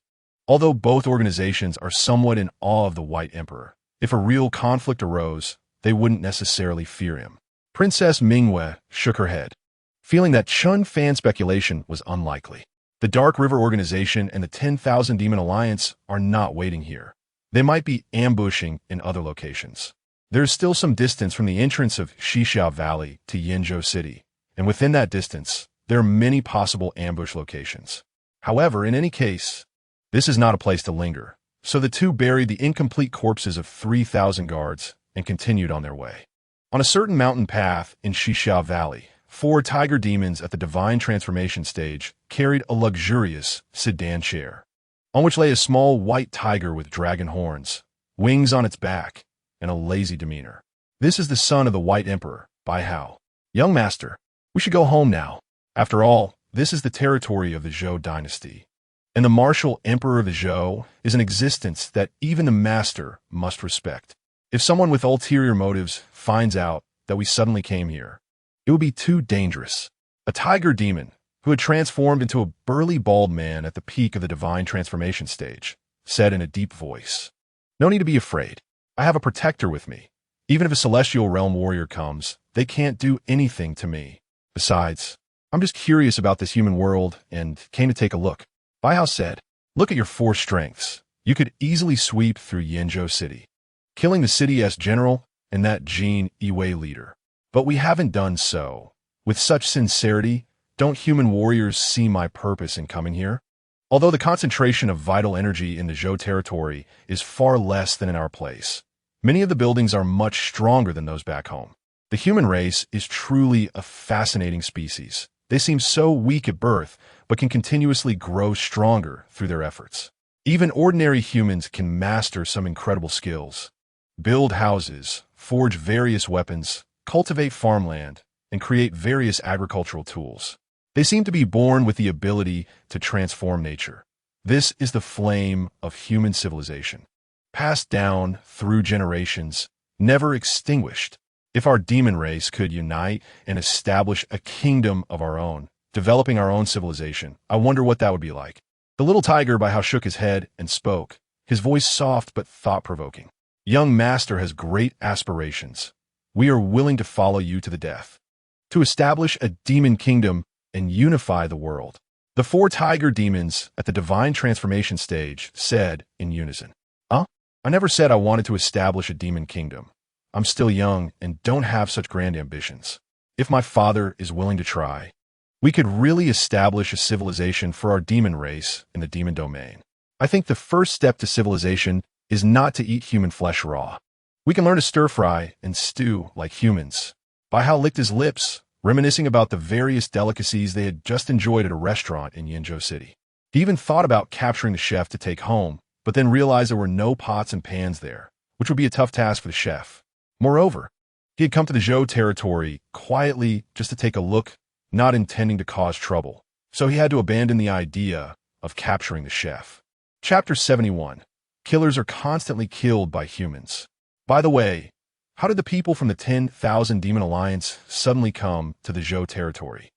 Although both organizations are somewhat in awe of the White Emperor, if a real conflict arose, they wouldn't necessarily fear him. Princess Jinyiwei shook her head, feeling that Chen Fan's speculation was unlikely. The Dark River Organization and the 10,000 Demon Alliance are not waiting here. They might be ambushing in other locations. There's still some distance from the entrance of Xixiao Valley to Yinzhou City, and within that distance, there are many possible ambush locations. However, in any case, this is not a place to linger, so the two buried the incomplete corpses of 3,000 guards and continued on their way. On a certain mountain path in Xixiao Valley, 4 tiger demons at the divine transformation stage carried a luxurious sedan chair, on which lay a small white tiger with dragon horns, wings on its back, and a lazy demeanor. This is the son of the White Emperor, Bai Hao. Young master, we should go home now. After all, this is the territory of the Zhou Dynasty, and the martial emperor of the Zhou is an existence that even the master must respect. If someone with ulterior motives finds out that we suddenly came here, it would be too dangerous. A tiger demon, who had transformed into a burly bald man at the peak of the divine transformation stage, said in a deep voice, "No need to be afraid. I have a protector with me. Even if a celestial realm warrior comes, they can't do anything to me. Besides, I'm just curious about this human world and came to take a look." Bai Hao said, "Look at your 4 strengths. You could easily sweep through Yinzhou City, killing the city's general and that Jinyiwei leader. But we haven't done so. With such sincerity, don't human warriors see my purpose in coming here? Although the concentration of vital energy in the Zhou territory is far less than in our place, many of the buildings are much stronger than those back home. The human race is truly a fascinating species. They seem so weak at birth, but can continuously grow stronger through their efforts. Even ordinary humans can master some incredible skills, build houses, forge various weapons, cultivate farmland, and create various agricultural tools. They seem to be born with the ability to transform nature. This is the flame of human civilization, passed down through generations, never extinguished. If our demon race could unite and establish a kingdom of our own, developing our own civilization, I wonder what that would be like." The little tiger Bai Hao shook his head and spoke, his voice soft but thought-provoking. "Young master has great aspirations. We are willing to follow you to the death, to establish a demon kingdom and unify the world." The 4 tiger demons at the divine transformation stage said in unison, "Huh? I never said I wanted to establish a demon kingdom. I'm still young and don't have such grand ambitions. If my father is willing to try, we could really establish a civilization for our demon race in the demon domain. I think the first step to civilization is not to eat human flesh raw. We can learn to stir-fry and stew like humans." Bai Hao licked his lips, reminiscing about the various delicacies they had just enjoyed at a restaurant in Yinzhou City. He even thought about capturing the chef to take home, but then realized there were no pots and pans there, which would be a tough task for the chef. Moreover, he had come to the Zhou territory quietly just to take a look, not intending to cause trouble, so he had to abandon the idea of capturing the chef. Chapter 71. Killers are constantly killed by humans. By the way, how did the people from the 10,000 Demon Alliance suddenly come to the Zhou territory?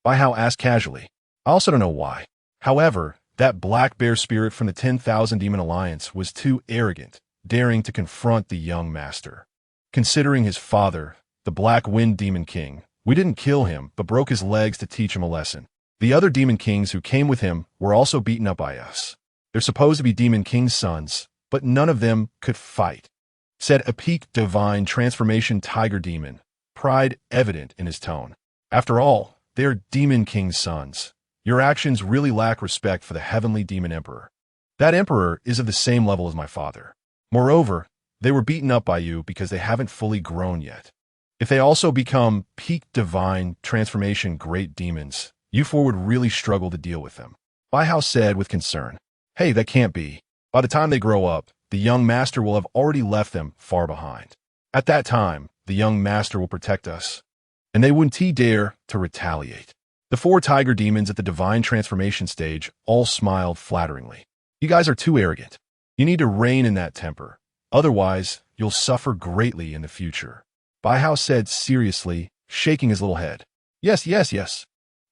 Bai Hao asked casually. I also don't know why. However, that black bear spirit from the 10,000 Demon Alliance was too arrogant, daring to confront the young master. Considering his father, the Black Wind Demon King, we didn't kill him, but broke his legs to teach him a lesson. The other Demon Kings who came with him were also beaten up by us. They're supposed to be Demon King's sons, but none of them could fight, said a peak divine transformation tiger demon, pride evident in his tone. After all, they are Demon King's sons. Your actions really lack respect for the heavenly demon emperor. That emperor is of the same level as my father. Moreover, they were beaten up by you because they haven't fully grown yet. If they also become peak divine transformation great demons, you four would really struggle to deal with them. Bai Hao said with concern. Hey, that can't be. By the time they grow up, the young master will have already left them far behind. At that time, the young master will protect us, and they wouldn't dare to retaliate. The four tiger demons at the divine transformation stage all smiled flatteringly. You guys are too arrogant. You need to rein in that temper. Otherwise, you'll suffer greatly in the future. Bai Hao said seriously, shaking his little head. Yes.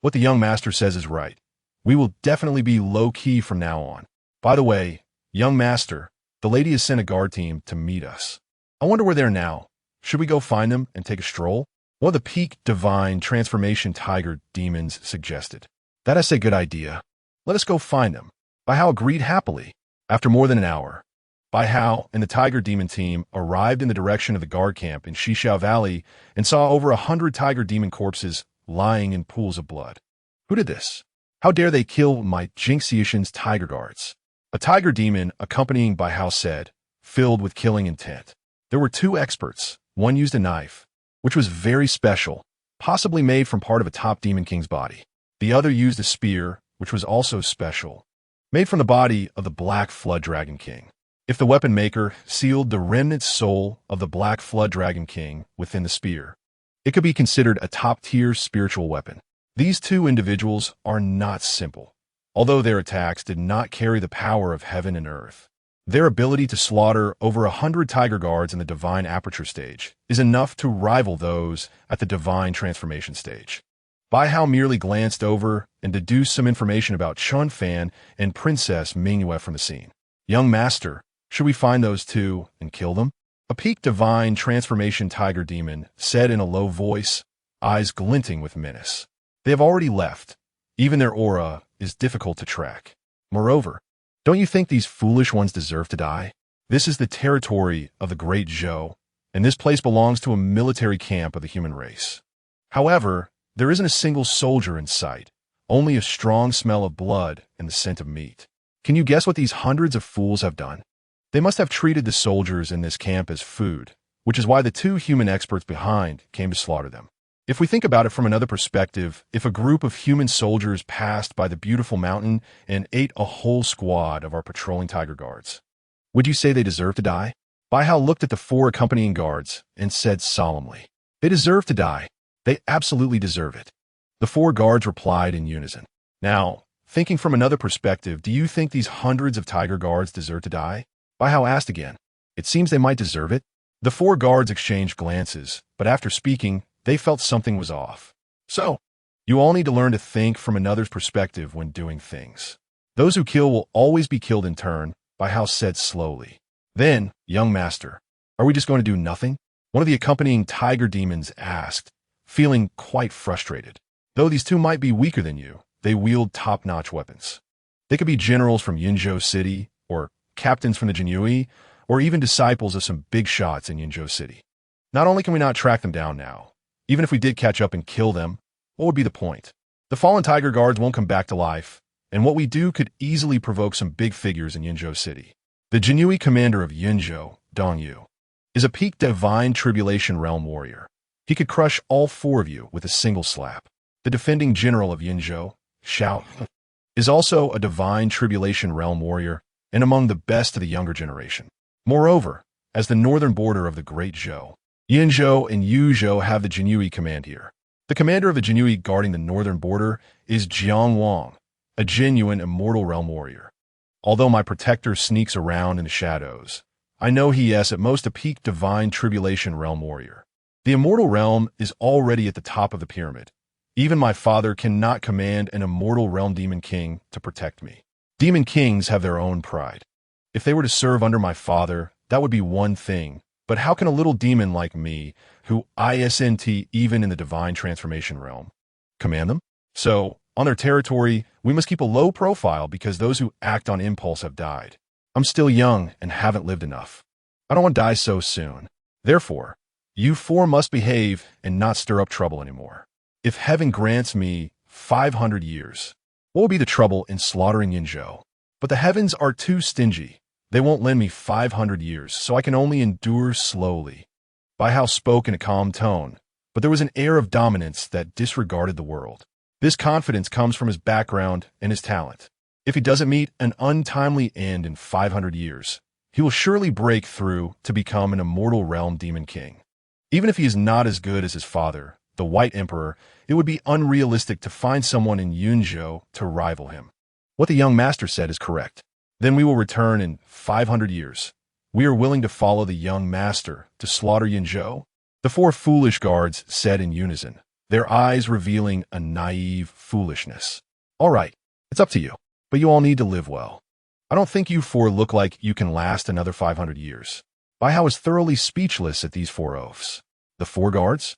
What the young master says is right. We will definitely be low-key from now on. By the way, young master, the lady has sent a guard team to meet us. I wonder where they're now. Should we go find them and take a stroll? One of the peak divine transformation tiger demons suggested. That's a good idea. Let us go find them. Bai Hao agreed happily. After more than an hour, Bai Hao and the tiger demon team arrived in the direction of the guard camp in Shishao Valley and saw over 100 tiger demon corpses lying in pools of blood. Who did this? How dare they kill my Jinxiation's tiger guards? A tiger demon accompanying Bai Hao said, filled with killing intent. There were two experts. One used a knife, which was very special, possibly made from part of a top demon king's body. The other used a spear, which was also special, made from the body of the Black Flood Dragon King. If the weapon maker sealed the remnant soul of the Black Flood Dragon King within the spear, it could be considered a top-tier spiritual weapon. These two individuals are not simple, although their attacks did not carry the power of heaven and earth. Their ability to slaughter over 100 tiger guards in the divine aperture stage is enough to rival those at the divine transformation stage. Bai Hao merely glanced over and deduced some information about Chen Fan and Princess Jinyiwei from the scene. Young master, should we find those two and kill them? A peak divine transformation tiger demon said in a low voice, eyes glinting with menace. They have already left. Even their aura is difficult to track. Moreover, don't you think these foolish ones deserve to die? This is the territory of the Great Zhou, and this place belongs to a military camp of the human race. However, there isn't a single soldier in sight, only a strong smell of blood and the scent of meat. Can you guess what these hundreds of fools have done? They must have treated the soldiers in this camp as food, which is why the two human experts behind came to slaughter them. If we think about it from another perspective, if a group of human soldiers passed by the beautiful mountain and ate a whole squad of our patrolling tiger guards, would you say they deserve to die? Bai Hao looked at the four accompanying guards and said solemnly, they deserve to die. They absolutely deserve it. The four guards replied in unison. Now, thinking from another perspective, do you think these hundreds of tiger guards deserve to die? Bai Hao asked again. It seems they might deserve it. The four guards exchanged glances, but after speaking, they felt something was off. So, you all need to learn to think from another's perspective when doing things. Those who kill will always be killed in turn, Bai Hao said slowly. Then, young master, are we just going to do nothing? One of the accompanying tiger demons asked, feeling quite frustrated. Though these two might be weaker than you, they wield top-notch weapons. They could be generals from Yinzhou City, or captains from the Jinyiwei, or even disciples of some big shots in Yinzhou City. Not only can we not track them down now, even if we did catch up and kill them, what would be the point? The fallen tiger guards won't come back to life, and what we do could easily provoke some big figures in Yinzhou City. The Jinyiwei commander of Yinzhou, Dongyu, is a peak divine tribulation realm warrior. He could crush all four of you with a single slap. The defending general of Yinzhou, Xiao, is also a divine tribulation realm warrior and among the best of the younger generation. Moreover, as the northern border of the Great Zhou, Yinzhou and Yuzhou have the Jinyiwei command here. The commander of the Jinyiwei guarding the northern border is Jiang Wang, a genuine immortal realm warrior. Although my protector sneaks around in the shadows, I know he is at most a peak divine tribulation realm warrior. The immortal realm is already at the top of the pyramid. Even my father cannot command an immortal realm demon king to protect me. Demon kings have their own pride. If they were to serve under my father, that would be one thing. But how can a little demon like me, who isn't even in the divine transformation realm, command them? So, on their territory, we must keep a low profile because those who act on impulse have died. I'm still young and haven't lived enough. I don't want to die so soon. Therefore, you four must behave and not stir up trouble anymore. If heaven grants me 500 years, what will be the trouble in slaughtering Jinyiwei? But the heavens are too stingy. They won't lend me 500 years, so I can only endure slowly. Bai Hao spoke in a calm tone, but there was an air of dominance that disregarded the world. This confidence comes from his background and his talent. If he doesn't meet an untimely end in 500 years, he will surely break through to become an immortal realm demon king. Even if he is not as good as his father, the White Emperor, it would be unrealistic to find someone in Jinyiwei to rival him. What the young master said is correct. Then we will return in 500 years. We are willing to follow the young master to slaughter Jinyiwei. The four foolish guards said in unison, their eyes revealing a naive foolishness. All right, it's up to you, but you all need to live well. I don't think you four look like you can last another 500 years. Bai Hao was thoroughly speechless at these four oaths. The four guards?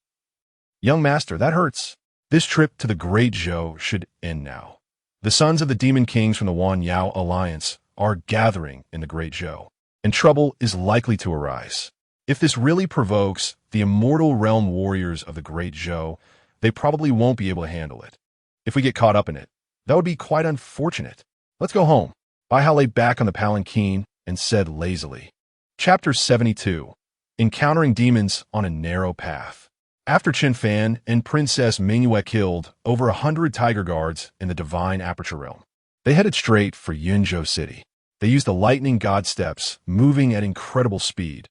Young master, that hurts. This trip to the Great Zhou should end now. The sons of the demon kings from the Wan Yao alliance are gathering in the Great Zhou, and trouble is likely to arise. If this really provokes the immortal realm warriors of the Great Zhou, they probably won't be able to handle it. If we get caught up in it, that would be quite unfortunate. Let's go home. Bai Hao lay back on the palanquin and said lazily. Chapter 72. Encountering Demons on a Narrow Path. After Chen Fan and Princess Jinyiwei killed over 100 tiger guards in the Divine Aperture Realm, they headed straight for Yunzhou City. They used the lightning god steps, moving at incredible speed,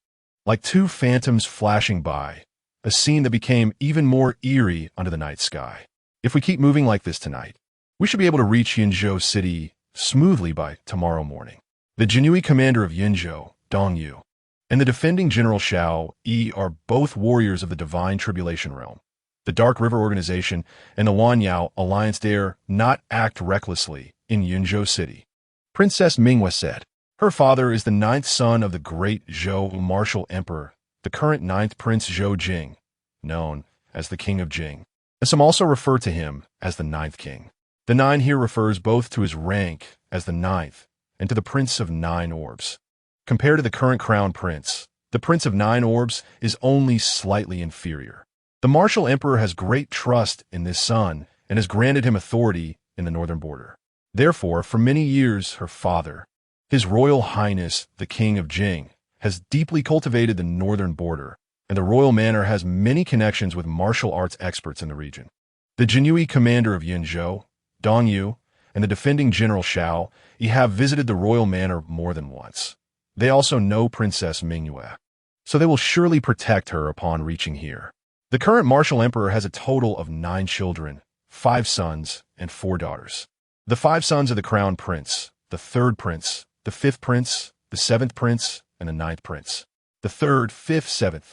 like two phantoms flashing by, a scene that became even more eerie under the night sky. If we keep moving like this tonight, we should be able to reach Yunzhou City smoothly by tomorrow morning. The Jinyiwei commander of Yunzhou, Dongyu, and the defending General Xiao Yi are both warriors of the Divine Tribulation Realm. The Dark River Organization and the Wan Yao Alliance dare not act recklessly in Yunzhou City. Princess Jinyiwei said, her father is the ninth son of the Great Zhou Martial Emperor, the current ninth Prince Zhou Jing, known as the King of Jing. And some also refer to him as the ninth king. The nine here refers both to his rank as the ninth and to the Prince of Nine Orbs. Compared to the current crown prince, the Prince of Nine Orbs is only slightly inferior. The Martial Emperor has great trust in this son and has granted him authority in the northern border. Therefore, for many years, her father, His Royal Highness, the King of Jing, has deeply cultivated the northern border, and the royal manor has many connections with martial arts experts in the region. The Jinyiwei commander of Yunzhou, Dongyu, and the defending General Xiao Yi have visited the royal manor more than once. They also know Princess Jinyiwei, so they will surely protect her upon reaching here. The current martial emperor has a total of 9 children, 5 sons and 4 daughters. The 5 sons are the crown prince, the 3rd prince, the 5th prince, the 7th prince, and the 9th prince. The 3rd, 5th, 7th,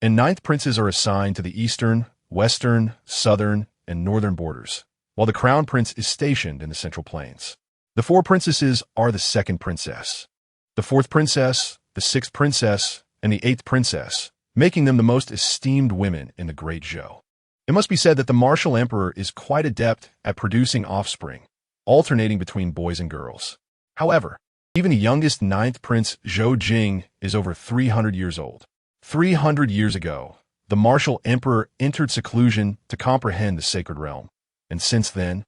and 9th princes are assigned to the eastern, western, southern, and northern borders, while the crown prince is stationed in the central plains. The 4 princesses are the 2nd princess, the 4th princess, the 6th princess, and the 8th princess, making them the most esteemed women in the Great Zhou. It must be said that the martial emperor is quite adept at producing offspring, alternating between boys and girls. However, even the youngest 9th prince Zhou Jing is over 300 years old. 300 years ago, the martial emperor entered seclusion to comprehend the sacred realm, and since then,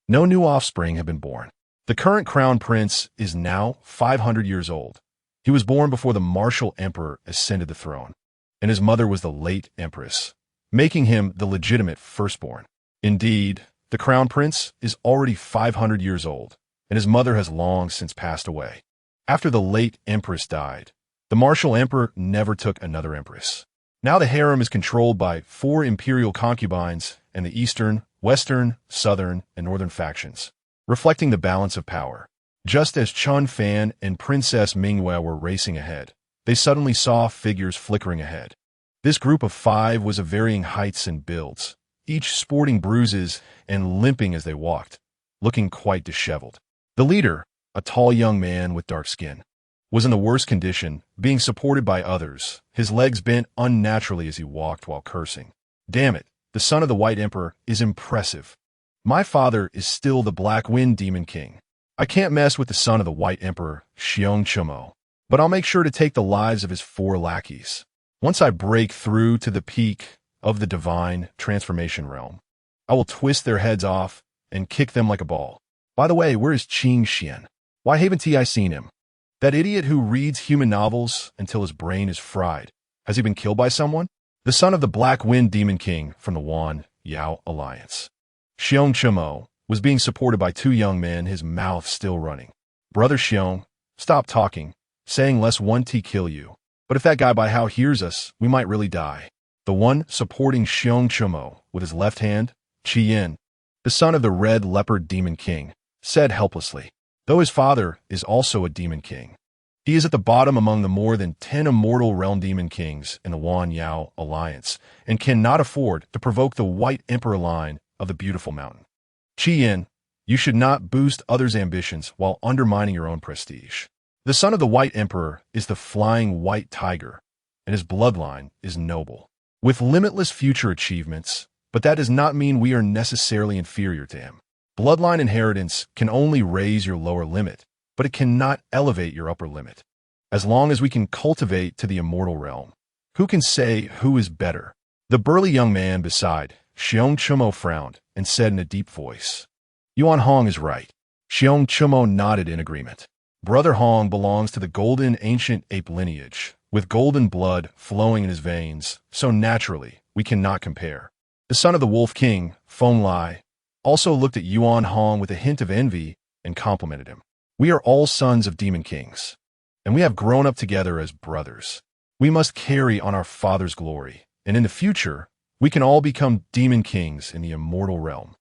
no new offspring have been born. The current crown prince is now 500 years old. He was born before the martial emperor ascended the throne, and his mother was the late empress, making him the legitimate firstborn. Indeed, the crown prince is already 500 years old, and his mother has long since passed away. After the late empress died, the martial emperor never took another empress. Now the harem is controlled by 4 imperial concubines and the eastern, western, southern, and northern factions, reflecting the balance of power. Just as Chen Fan and Princess Mingyue were racing ahead, they suddenly saw figures flickering ahead. This group of 5 was of varying heights and builds, each sporting bruises and limping as they walked, looking quite disheveled. The leader, a tall young man with dark skin, was in the worst condition, being supported by others, his legs bent unnaturally as he walked while cursing. Damn it, the son of the White Emperor is impressive. My father is still the Black Wind Demon King. I can't mess with the son of the White Emperor, Xiong Chumo, but I'll make sure to take the lives of his 4 lackeys. Once I break through to the peak of the divine transformation realm, I will twist their heads off and kick them like a ball. By the way, where is Qing Xian? Why haven't I seen him? That idiot who reads human novels until his brain is fried. Has he been killed by someone? The son of the Black Wind Demon King from the Wan Yao Alliance. Xiong Chumo was being supported by 2 young men, his mouth still running. Brother Xiong, stop talking, saying less one T kill you. But if that guy by how hears us, we might really die. The one supporting Xiong Chumo with his left hand, Qi Yin, the son of the Red Leopard Demon King, said helplessly. Though his father is also a Demon King, he is at the bottom among the more than 10 Immortal Realm Demon Kings in the Wan Yao Alliance and cannot afford to provoke the White Emperor line of the Beautiful Mountain. Qi Yin, you should not boost others' ambitions while undermining your own prestige. The son of the White Emperor is the Flying White Tiger, and his bloodline is noble, with limitless future achievements, but that does not mean we are necessarily inferior to him. Bloodline inheritance can only raise your lower limit, but it cannot elevate your upper limit. As long as we can cultivate to the immortal realm, who can say who is better? The burly young man beside Xiong Chumo frowned and said in a deep voice, Yuan Hong is right. Xiong Chumo nodded in agreement. Brother Hong belongs to the golden ancient ape lineage, with golden blood flowing in his veins, so naturally we cannot compare. The son of the Wolf King, Feng Lai, also looked at Yuan Hong with a hint of envy and complimented him. We are all sons of demon kings, and we have grown up together as brothers. We must carry on our father's glory, and in the future, we can all become demon kings in the immortal realm.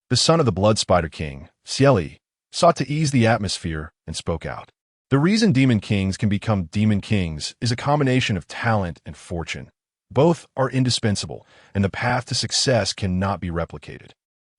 The son of the Blood Spider King, Xieli, sought to ease the atmosphere and spoke out. The reason demon kings can become demon kings is a combination of talent and fortune. Both are indispensable, and the path to success cannot be replicated.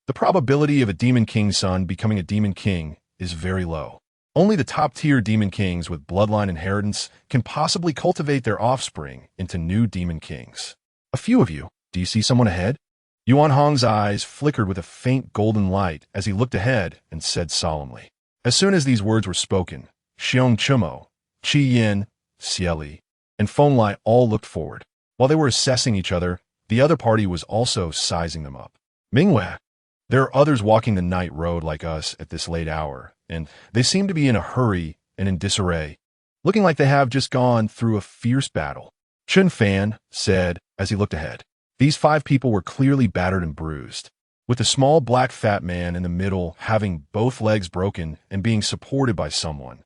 The probability of a demon king's son becoming a demon king is very low. Only the top-tier demon kings with bloodline inheritance can possibly cultivate their offspring into new demon kings. A few of you, do you see someone ahead? Yuan Hong's eyes flickered with a faint golden light as he looked ahead and said solemnly. As soon as these words were spoken, Xiong Chumo, Qi Yin, Xieli, and Feng Lai all looked forward. While they were assessing each other, the other party was also sizing them up. Mingyue, there are others walking the night road like us at this late hour, and they seem to be in a hurry and in disarray, looking like they have just gone through a fierce battle. Chen Fan said as he looked ahead. These 5 people were clearly battered and bruised, with the small black fat man in the middle having both legs broken and being supported by someone.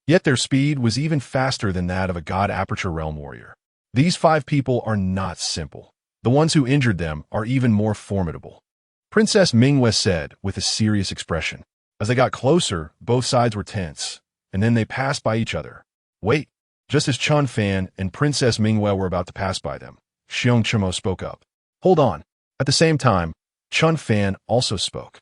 Yet their speed was even faster than that of a God Aperture Realm warrior. These 5 people are not simple. The ones who injured them are even more formidable. Princess Mingyue said with a serious expression. As they got closer, both sides were tense, and then they passed by each other. Wait, just as Chen Fan and Princess Mingyue were about to pass by them, Xiong Chumo spoke up. Hold on. At the same time, Chen Fan also spoke.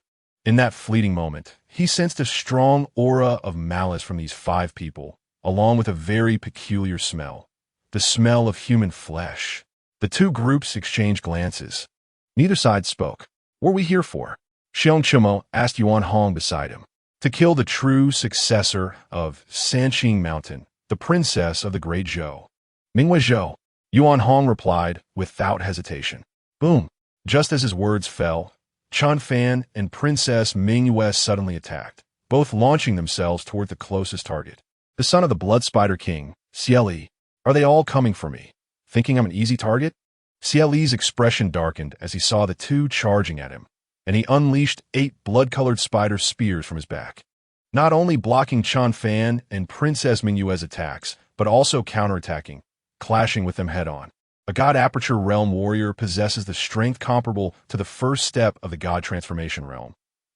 In that fleeting moment, he sensed a strong aura of malice from these 5 people, along with a very peculiar smell. The smell of human flesh. The 2 groups exchanged glances. Neither side spoke. What are we here for? Xiong Chumo asked Yuan Hong beside him. To kill the true successor of Sanqing Mountain, the princess of the Great Zhou. Mingyue Zhou. Yuan Hong replied without hesitation. Boom! Just as his words fell, Chen Fan and Princess Mingyue suddenly attacked, both launching themselves toward the closest target. The son of the Blood Spider King, Xieli. Are they all coming for me? Thinking I'm an easy target? Xieli's expression darkened as he saw the 2 charging at him, and he unleashed 8 blood-colored spider spears from his back, not only blocking Chen Fan and Princess Mingyue's attacks, but also counterattacking, clashing with them head-on. A God Aperture Realm warrior possesses the strength comparable to the first step of the God Transformation Realm.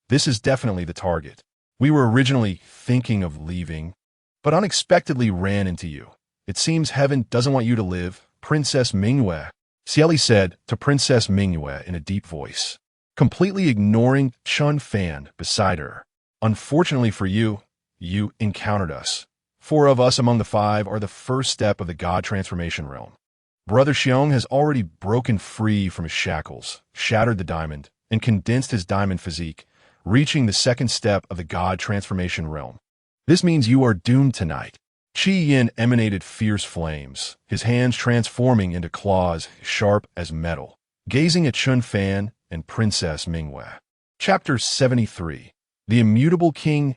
This is definitely the target. We were originally thinking of leaving, but unexpectedly ran into you. It seems heaven doesn't want you to live, Princess Mingyue, Xieli said to Princess Mingyue in a deep voice, completely ignoring Chen Fan beside her. Unfortunately for you, you encountered us. 4 of us among the 5 are the first step of the God transformation realm. Brother Xiong has already broken free from his shackles, shattered the diamond, and condensed his diamond physique, reaching the second step of the God transformation realm. This means you are doomed tonight. Qi Yin emanated fierce flames, his hands transforming into claws sharp as metal, gazing at Chen Fan and Princess Mingyue. Chapter 73. The Immutable King's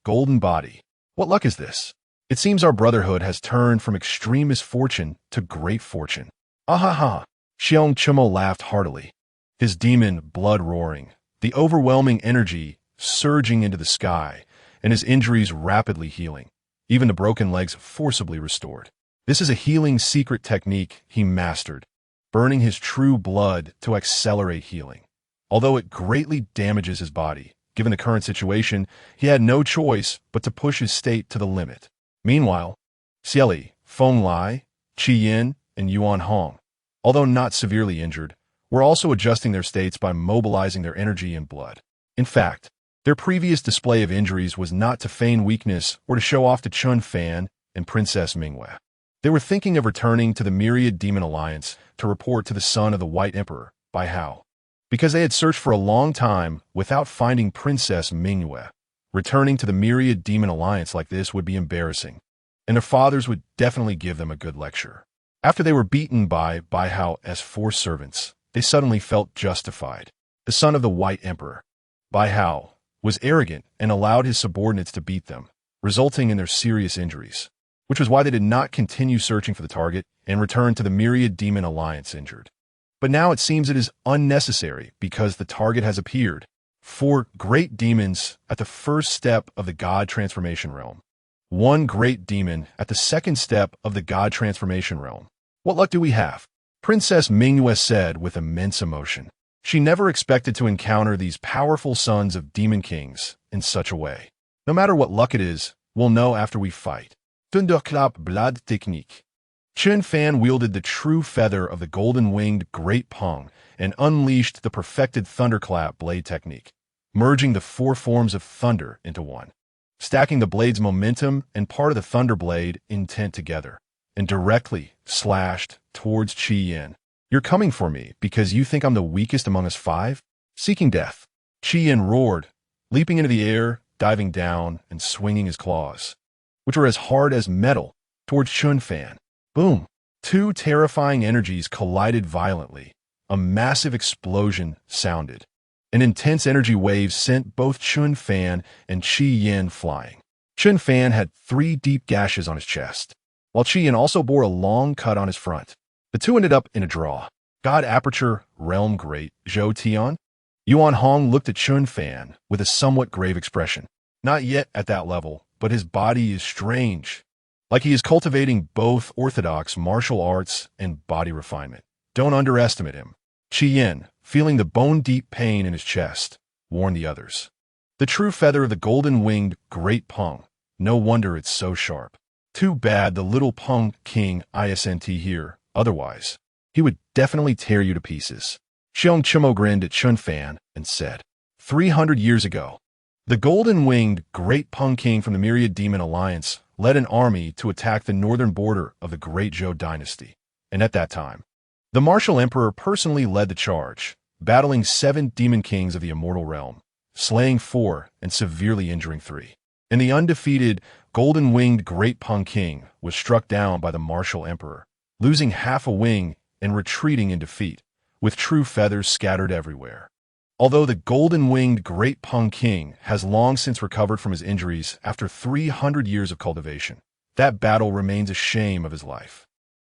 Golden Body. What luck is this? It seems our brotherhood has turned from extreme misfortune to great fortune. Ahaha! Xiong Chimo laughed heartily, his demon blood roaring, the overwhelming energy surging into the sky, and his injuries rapidly healing, even the broken legs forcibly restored. This is a healing secret technique he mastered, burning his true blood to accelerate healing. Although it greatly damages his body, given the current situation, he had no choice but to push his state to the limit. Meanwhile, Xieli, Feng Lai, Qi Yin, and Yuan Hong, although not severely injured, were also adjusting their states by mobilizing their energy and blood. In fact, their previous display of injuries was not to feign weakness or to show off to Chen Fan and Princess Mingyue. They were thinking of returning to the Myriad Demon Alliance to report to the son of the White Emperor, Bai Hao. Because they had searched for a long time without finding Princess Mingyue, returning to the Myriad Demon Alliance like this would be embarrassing, and their fathers would definitely give them a good lecture. After they were beaten by Bai Hao's 4 servants, they suddenly felt justified. The son of the White Emperor, Bai Hao, was arrogant and allowed his subordinates to beat them, resulting in their serious injuries, which was why they did not continue searching for the target and returned to the Myriad Demon Alliance injured. But now it seems it is unnecessary because the target has appeared. 4 great demons at the first step of the God transformation realm. 1 great demon at the second step of the God transformation realm. What luck do we have? Princess Mingyue said with immense emotion. She never expected to encounter these powerful sons of demon kings in such a way. No matter what luck it is, we'll know after we fight. Thunderclap Blad Technique. Chen Fan wielded the true feather of the golden-winged Great Peng and unleashed the perfected thunderclap blade technique, merging the 4 forms of thunder into one, stacking the blade's momentum and part of the thunder blade intent together, and directly slashed towards Qi Yin. You're coming for me because you think I'm the weakest among us 5? Seeking death. Qi Yin roared, leaping into the air, diving down, and swinging his claws, which were as hard as metal, towards Chen Fan. Boom! 2 terrifying energies collided violently. A massive explosion sounded. An intense energy wave sent both Chen Fan and Qi Yin flying. Chen Fan had 3 deep gashes on his chest, while Qi Yin also bore a long cut on his front. The 2 ended up in a draw. God Aperture Realm Great Zhou Tian. Yuan Hong looked at Chen Fan with a somewhat grave expression. Not yet at that level, but his body is strange. Like he is cultivating both orthodox martial arts and body refinement. Don't underestimate him. Qi Yin, feeling the bone-deep pain in his chest, warned the others. The true feather of the golden-winged Great Peng. No wonder it's so sharp. Too bad the little Peng King isn't here, otherwise, he would definitely tear you to pieces. Xiong Chimo grinned at Chen Fan and said, 300 years ago, the golden-winged Great Peng King from the Myriad Demon Alliance led an army to attack the northern border of the Great Zhou Dynasty, and at that time, the martial emperor personally led the charge, battling 7 demon kings of the immortal realm, slaying 4 and severely injuring 3. And the undefeated, golden-winged Great Peng King was struck down by the martial emperor, losing half a wing and retreating in defeat, with true feathers scattered everywhere. Although the golden-winged Great Peng King has long since recovered from his injuries after 300 years of cultivation, that battle remains a shame of his life.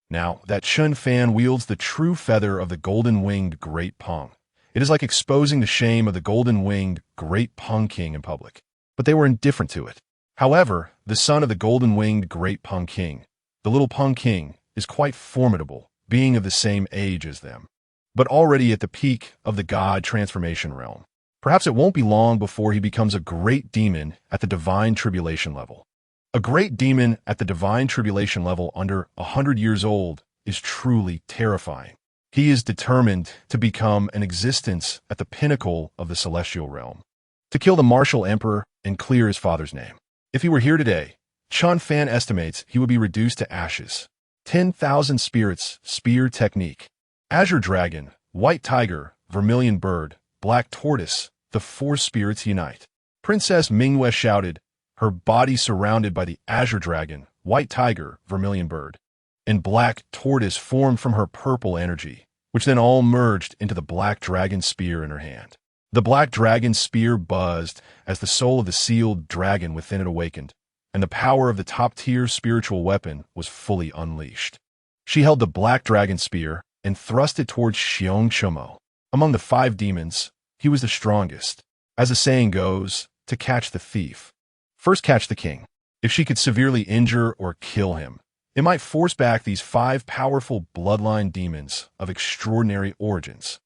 Now that Chen Fan wields the true feather of the golden-winged Great Peng, it is like exposing the shame of the golden-winged Great Peng King in public. But they were indifferent to it. However, the son of the golden-winged Great Peng King, the little Peng King, is quite formidable, being of the same age as them, but already at the peak of the God transformation realm. Perhaps it won't be long before he becomes a great demon at the divine tribulation level. A great demon at the divine tribulation level under 100 years old is truly terrifying. He is determined to become an existence at the pinnacle of the celestial realm, to kill the martial emperor and clear his father's name. If he were here today, Chen Fan estimates he would be reduced to ashes. 10,000 spirits, spear technique. Azure dragon, white tiger, vermilion bird, black tortoise, the four spirits unite. Princess Jinyiwei shouted, her body surrounded by the azure dragon, white tiger, vermilion bird, and black tortoise formed from her purple energy, which then all merged into the black dragon spear in her hand. The black dragon spear buzzed as the soul of the sealed dragon within it awakened, and the power of the top-tier spiritual weapon was fully unleashed. She held the black dragon spear and thrust it towards Xiong Chumo. Among the 5 demons, he was the strongest. As the saying goes, to catch the thief, first catch the king. If she could severely injure or kill him, it might force back these 5 powerful bloodline demons of extraordinary origins.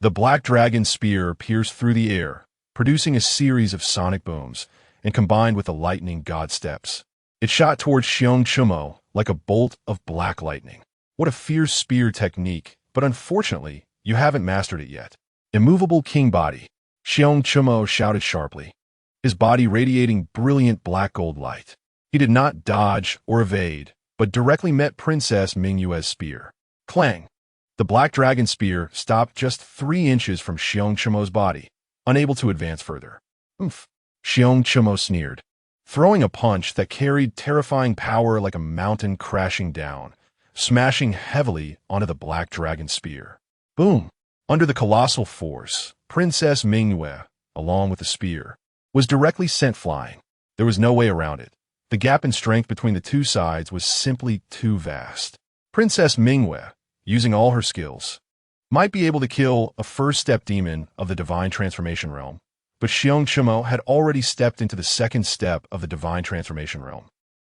The black dragon spear pierced through the air, producing a series of sonic booms, and combined with the lightning god steps. It shot towards Xiong Chumo like a bolt of black lightning. What a fierce spear technique, but unfortunately, you haven't mastered it yet. Immovable king body. Xiong Chumo shouted sharply, his body radiating brilliant black gold light. He did not dodge or evade, but directly met Princess Jinyiwei's spear. Clang! The black dragon spear stopped just 3 inches from Xiong Chumo's body, unable to advance further. Oomph! Xiong Chumo sneered, throwing a punch that carried terrifying power like a mountain crashing down, smashing heavily onto the black dragon spear. Boom! Under the colossal force, Princess Jinyiwei, along with the spear, was directly sent flying. There was no way around it. The gap in strength between the 2 sides was simply too vast. Princess Jinyiwei, using all her skills, might be able to kill a first-step demon of the divine transformation realm, but Xiong Chumo had already stepped into the 2nd step of the divine transformation realm,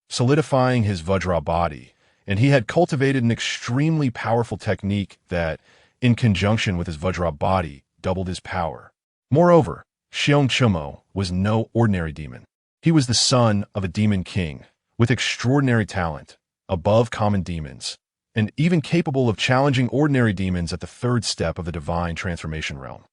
solidifying his Vajra body, and he had cultivated an extremely powerful technique that, in conjunction with his Vajra body, doubled his power. Moreover, Xiong Chumo was no ordinary demon. He was the son of a demon king, with extraordinary talent, above common demons, and even capable of challenging ordinary demons at the 3rd step of the divine transformation realm.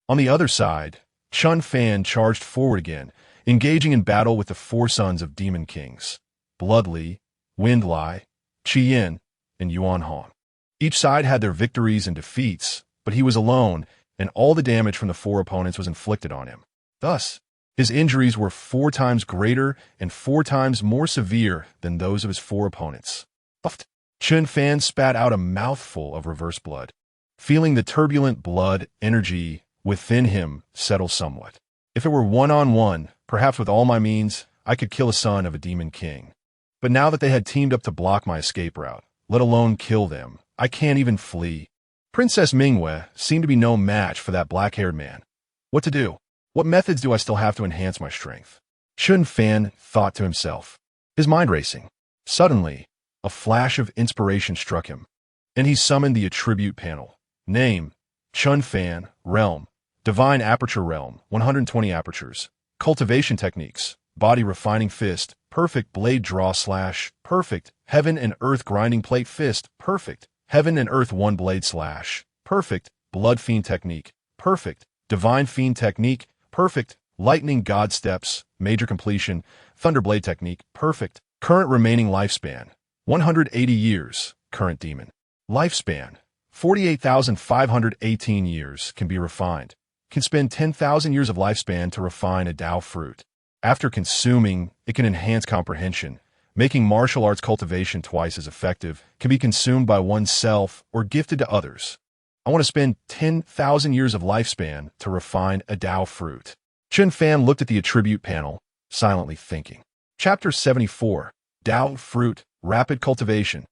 On the other side, Chen Fan charged forward again, engaging in battle with the 4 sons of demon kings, Bloodli, Windlai, Qiyin, and Yuanhong. Each side had their victories and defeats, but he was alone, and all the damage from the 4 opponents was inflicted on him. Thus, his injuries were 4 times greater and 4 times more severe than those of his 4 opponents. Chen Fan spat out a mouthful of reverse blood, feeling the turbulent blood energy within him settle somewhat. If it were one-on-one, perhaps with all my means, I could kill a son of a demon king. But now that they had teamed up to block my escape route, let alone kill them, I can't even flee. Princess Jinyiwei seemed to be no match for that black-haired man. What to do? What methods do I still have to enhance my strength? Chen Fan thought to himself, his mind racing. Suddenly, a flash of inspiration struck him, and he summoned the attribute panel. Name, Chen Fan, realm, divine aperture realm, 120 apertures. Cultivation techniques, body refining fist, perfect blade draw slash, perfect, heaven and earth grinding plate fist, perfect, heaven and earth one blade slash, perfect, blood fiend technique, perfect, divine fiend technique, perfect, lightning god steps, major completion, thunderblade technique, perfect, current remaining lifespan, 180 years, current demon. Lifespan, 48,518 years, can be refined. Can spend 10,000 years of lifespan to refine a Dao fruit. After consuming, it can enhance comprehension, making martial arts cultivation twice as effective, can be consumed by oneself or gifted to others. I want to spend 10,000 years of lifespan to refine a Dao fruit. Chen Fan looked at the attribute panel, silently thinking. Chapter 74, Dao Fruit, Rapid Cultivation.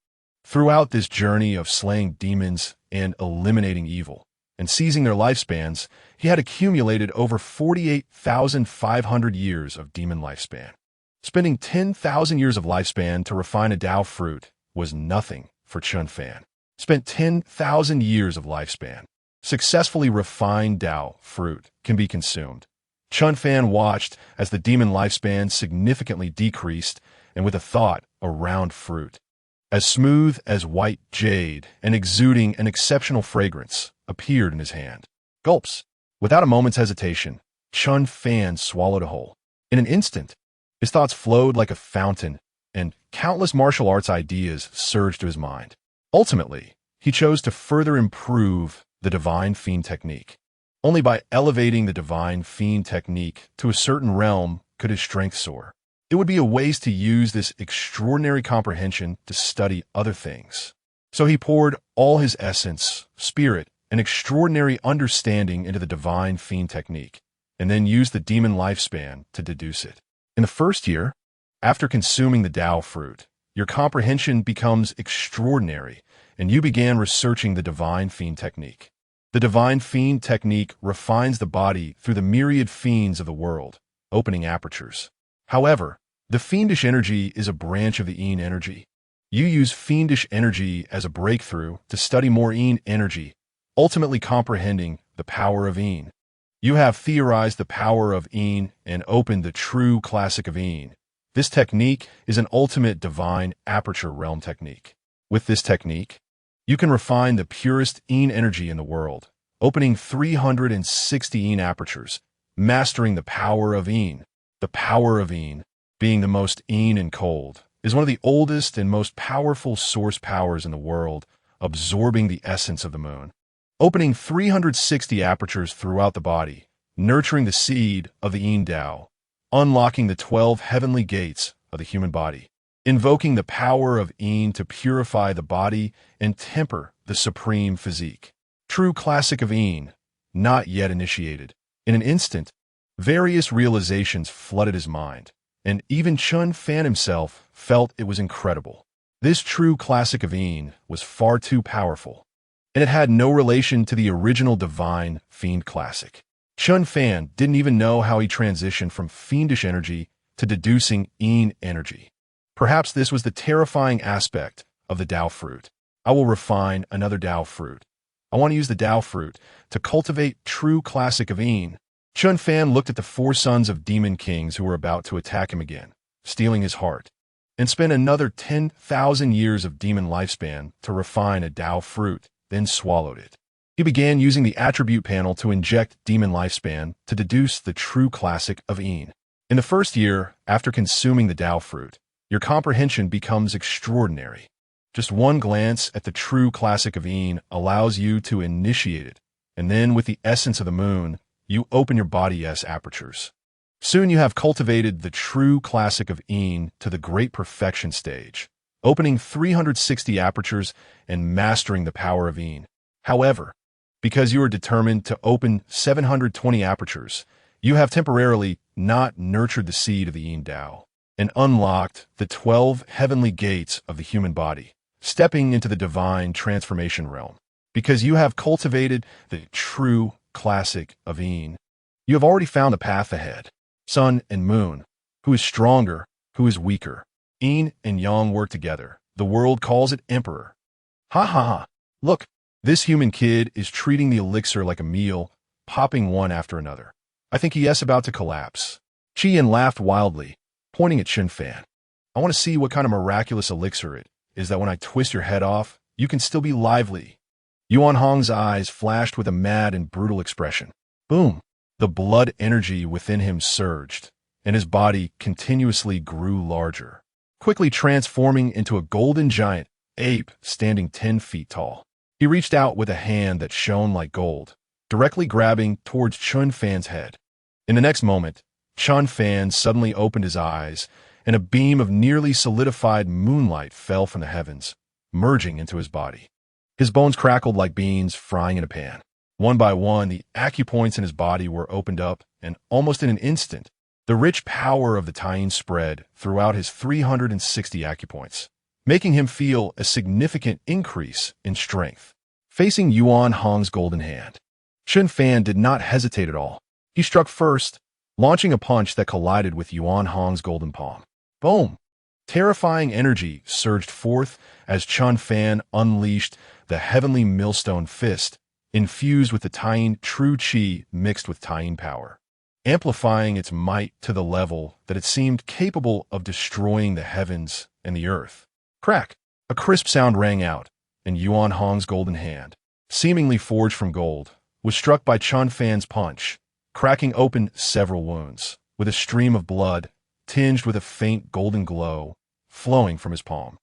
Throughout this journey of slaying demons and eliminating evil, and seizing their lifespans, he had accumulated over 48,500 years of demon lifespan. Spending 10,000 years of lifespan to refine a Dao fruit was nothing for Chen Fan. Spent 10,000 years of lifespan. successfully refined Dao fruit can be consumed. Chen Fan watched as the demon lifespan significantly decreased, and with a thought, a round fruit, as smooth as white jade and exuding an exceptional fragrance, appeared in his hand. Gulps. Without a moment's hesitation, Chen Fan swallowed a whole. In an instant, his thoughts flowed like a fountain, and countless martial arts ideas surged to his mind. Ultimately, he chose to further improve the Divine Fiend technique. Only by elevating the Divine Fiend technique to a certain realm could his strength soar. It would be a waste to use this extraordinary comprehension to study other things. So he poured all his essence, spirit, and extraordinary understanding into the Divine Fiend technique, and then used the demon lifespan to deduce it. In the first year, after consuming the Dao fruit, your comprehension becomes extraordinary, and you began researching the Divine Fiend technique. The Divine Fiend technique refines the body through the myriad fiends of the world, opening apertures. However, the fiendish energy is a branch of the Yin energy. You use fiendish energy as a breakthrough to study more Yin energy, ultimately comprehending the power of Yin. You have theorized the power of Yin and opened the true classic of Yin. This technique is an ultimate divine aperture realm technique. With this technique, you can refine the purest Yin energy in the world, opening 360 Yin apertures, mastering the power of Yin. The power of Yin, being the most Yin and cold, is one of the oldest and most powerful source powers in the world, absorbing the essence of the moon. Opening 360 apertures throughout the body, nurturing the seed of the Yin Dao, unlocking the 12 heavenly gates of the human body, invoking the power of Yin to purify the body and temper the supreme physique. True classic of Yin, not yet initiated. In an instant, various realizations flooded his mind, and even Chen Fan himself felt it was incredible. This true classic of Yin was far too powerful, and it had no relation to the original Divine Fiend classic. Chen Fan didn't even know how he transitioned from fiendish energy to deducing Yin energy. Perhaps this was the terrifying aspect of the Dao fruit. I will refine another Dao fruit. I want to use the Dao fruit to cultivate true classic of Yin. Chen Fan looked at the 4 sons of demon kings who were about to attack him again, stealing his heart, and spent another 10,000 years of demon lifespan to refine a Dao fruit, then swallowed it. He began using the attribute panel to inject demon lifespan to deduce the true classic of Yin. In the first year, after consuming the Dao fruit, your comprehension becomes extraordinary. Just one glance at the true classic of Yin allows you to initiate it, and then with the essence of the moon, you open your body's apertures. Soon you have cultivated the true classic of Yin to the great perfection stage, opening 360 apertures and mastering the power of Yin. However, because you are determined to open 720 apertures, you have temporarily not nurtured the seed of the Yin Dao and unlocked the 12 heavenly gates of the human body, stepping into the divine transformation realm. Because you have cultivated the true classic of Yin, you have already found the path ahead. Sun and moon, who is stronger, who is weaker? Yin and Yang work together. The world calls it emperor. Ha ha ha. Look, this human kid is treating the elixir like a meal, popping one after another. I think he is about to collapse. Qian laughed wildly, pointing at Chen Fan. I want to see what kind of miraculous elixir it is that when I twist your head off, you can still be lively. Yuan Hong's eyes flashed with a mad and brutal expression. Boom! The blood energy within him surged, and his body continuously grew larger, quickly transforming into a golden giant ape standing 10 feet tall. He reached out with a hand that shone like gold, directly grabbing towards Chen Fan's head. In the next moment, Chen Fan suddenly opened his eyes, and a beam of nearly solidified moonlight fell from the heavens, merging into his body. His bones crackled like beans frying in a pan. One by one, the acupoints in his body were opened up, and almost in an instant, the rich power of the Taiyin spread throughout his 360 acupoints, making him feel a significant increase in strength. Facing Yuan Hong's golden hand, Chen Fan did not hesitate at all. He struck first, launching a punch that collided with Yuan Hong's golden palm. Boom! Terrifying energy surged forth as Chen Fan unleashed the heavenly millstone fist, infused with the Taiyin true qi mixed with Taiyin power, amplifying its might to the level that it seemed capable of destroying the heavens and the earth. Crack! A crisp sound rang out, and Yuan Hong's golden hand, seemingly forged from gold, was struck by Chen Fan's punch, cracking open several wounds, with a stream of blood, tinged with a faint golden glow, flowing from his palm.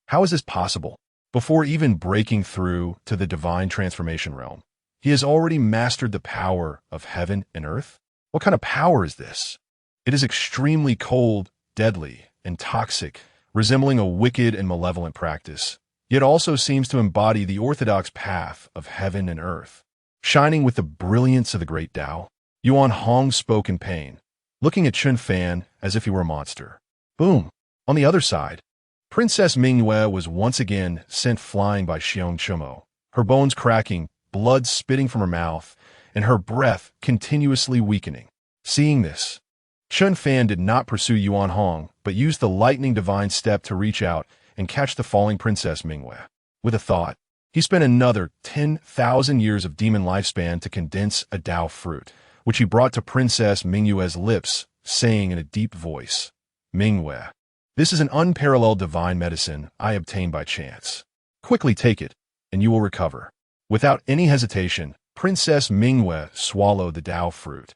How is this possible? Before even breaking through to the divine transformation realm, he has already mastered the power of heaven and earth? What kind of power is this? It is extremely cold, deadly, and toxic, resembling a wicked and malevolent practice, yet also seems to embody the orthodox path of heaven and earth. Shining with the brilliance of the Great Zhou, Yuan Hong spoke in pain, looking at Chen Fan as if he were a monster. Boom! On the other side, Princess Jinyiwei was once again sent flying by Xiong Chumo, her bones cracking, blood spitting from her mouth, and her breath continuously weakening. Seeing this, Chen Fan did not pursue Yuan Hong, but used the lightning divine step to reach out and catch the falling Princess Jinyiwei. With a thought, he spent another 10,000 years of demon lifespan to condense a Dao fruit, which he brought to Princess Jinyiwei's lips, saying in a deep voice, "Jinyiwei, this is an unparalleled divine medicine I obtained by chance. Quickly take it, and you will recover." Without any hesitation, Princess Jinyiwei swallowed the Dao fruit,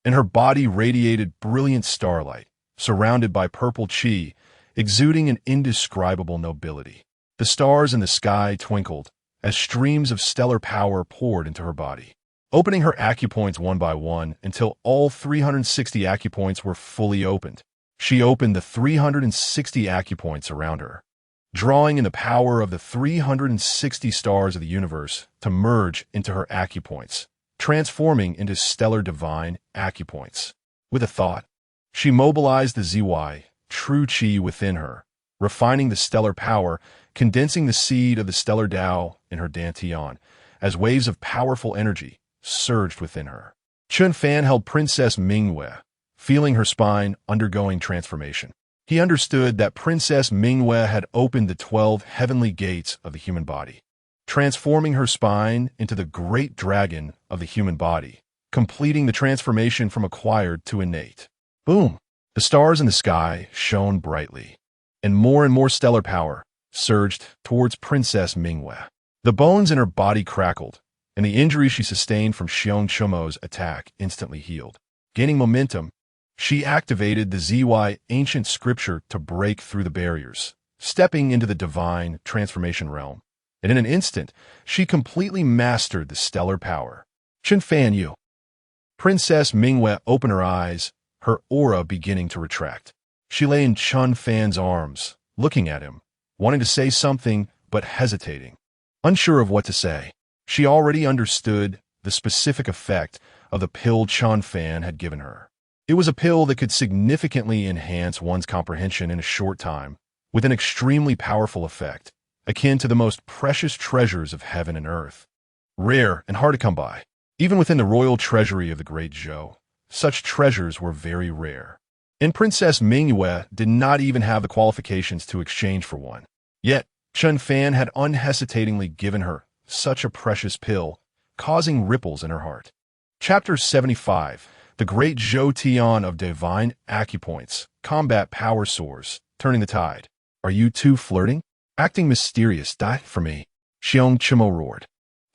and her body radiated brilliant starlight, surrounded by purple qi, exuding an indescribable nobility. The stars in the sky twinkled as streams of stellar power poured into her body, opening her acupoints one by one until all 360 acupoints were fully opened. She opened the 360 acupoints around her, drawing in the power of the 360 stars of the universe to merge into her acupoints, transforming into stellar divine acupoints. With a thought, she mobilized the ZY, true qi within her, refining the stellar power, condensing the seed of the stellar Tao in her dantian, as waves of powerful energy surged within her. Chen Fan held Princess Jinyiwei, feeling her spine undergoing transformation. He understood that Princess Jinyiwei had opened the 12 heavenly gates of the human body, transforming her spine into the great dragon of the human body, completing the transformation from acquired to innate. Boom! The stars in the sky shone brightly, and more stellar power surged towards Princess Jinyiwei. The bones in her body crackled, and the injury she sustained from Xiong Chumo's attack instantly healed. Gaining momentum, she activated the ZY ancient scripture to break through the barriers, stepping into the divine transformation realm. And in an instant, she completely mastered the stellar power. Chen Fan Yu. Princess Jinyiwei opened her eyes, her aura beginning to retract. She lay in Chen Fan's arms, looking at him, wanting to say something, but hesitating. Unsure of what to say, she already understood the specific effect of the pill Chen Fan had given her. It was a pill that could significantly enhance one's comprehension in a short time, with an extremely powerful effect, akin to the most precious treasures of heaven and earth. Rare and hard to come by. Even within the royal treasury of the Great Zhou, such treasures were very rare. And Princess Jinyiwei did not even have the qualifications to exchange for one. Yet, Chen Fan had unhesitatingly given her such a precious pill, causing ripples in her heart. Chapter 75. The Great Zhou Tian of Divine Acupoints. Combat Power Soars. Turning the Tide. Are you two flirting? Acting mysterious, die for me. Xiong Chumo roared,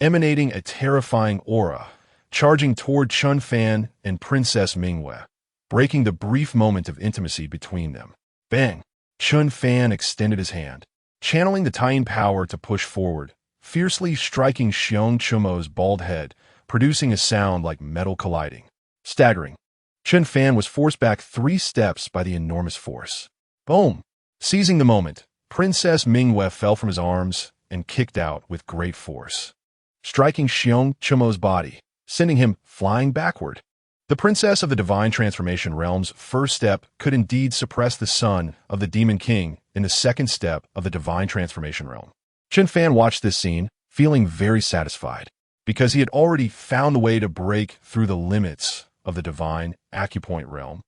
emanating a terrifying aura, charging toward Chen Fan and Princess Jinyiwei, breaking the brief moment of intimacy between them. Bang! Chen Fan extended his hand, channeling the Taiyin power to push forward, fiercely striking Xiong Chumo's bald head, producing a sound like metal colliding. Staggering, Chen Fan was forced back 3 steps by the enormous force. Boom! Seizing the moment, Princess Jinyiwei fell from his arms and kicked out with great force, striking Xiong Chumo's body, sending him flying backward. The princess of the divine transformation realm's first step could indeed suppress the son of the demon king in the second step of the divine transformation realm. Chen Fan watched this scene, feeling very satisfied, because he had already found the way to break through the limits of the divine acupoint realm.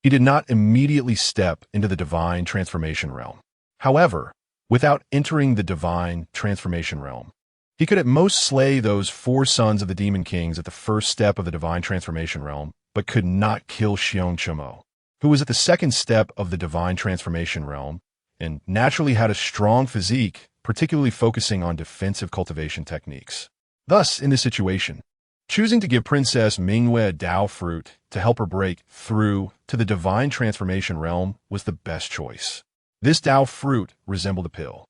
He did not immediately step into the divine transformation realm. However, without entering the divine transformation realm, He could at most slay those 4 sons of the Demon Kings at the first step of the Divine Transformation Realm, but could not kill Xiong Chimo, who was at the second step of the Divine Transformation Realm, and naturally had a strong physique, particularly focusing on defensive cultivation techniques. Thus, in this situation, choosing to give Princess Mingyue a Dao fruit to help her break through to the Divine Transformation Realm was the best choice. This Dao fruit resembled a pill.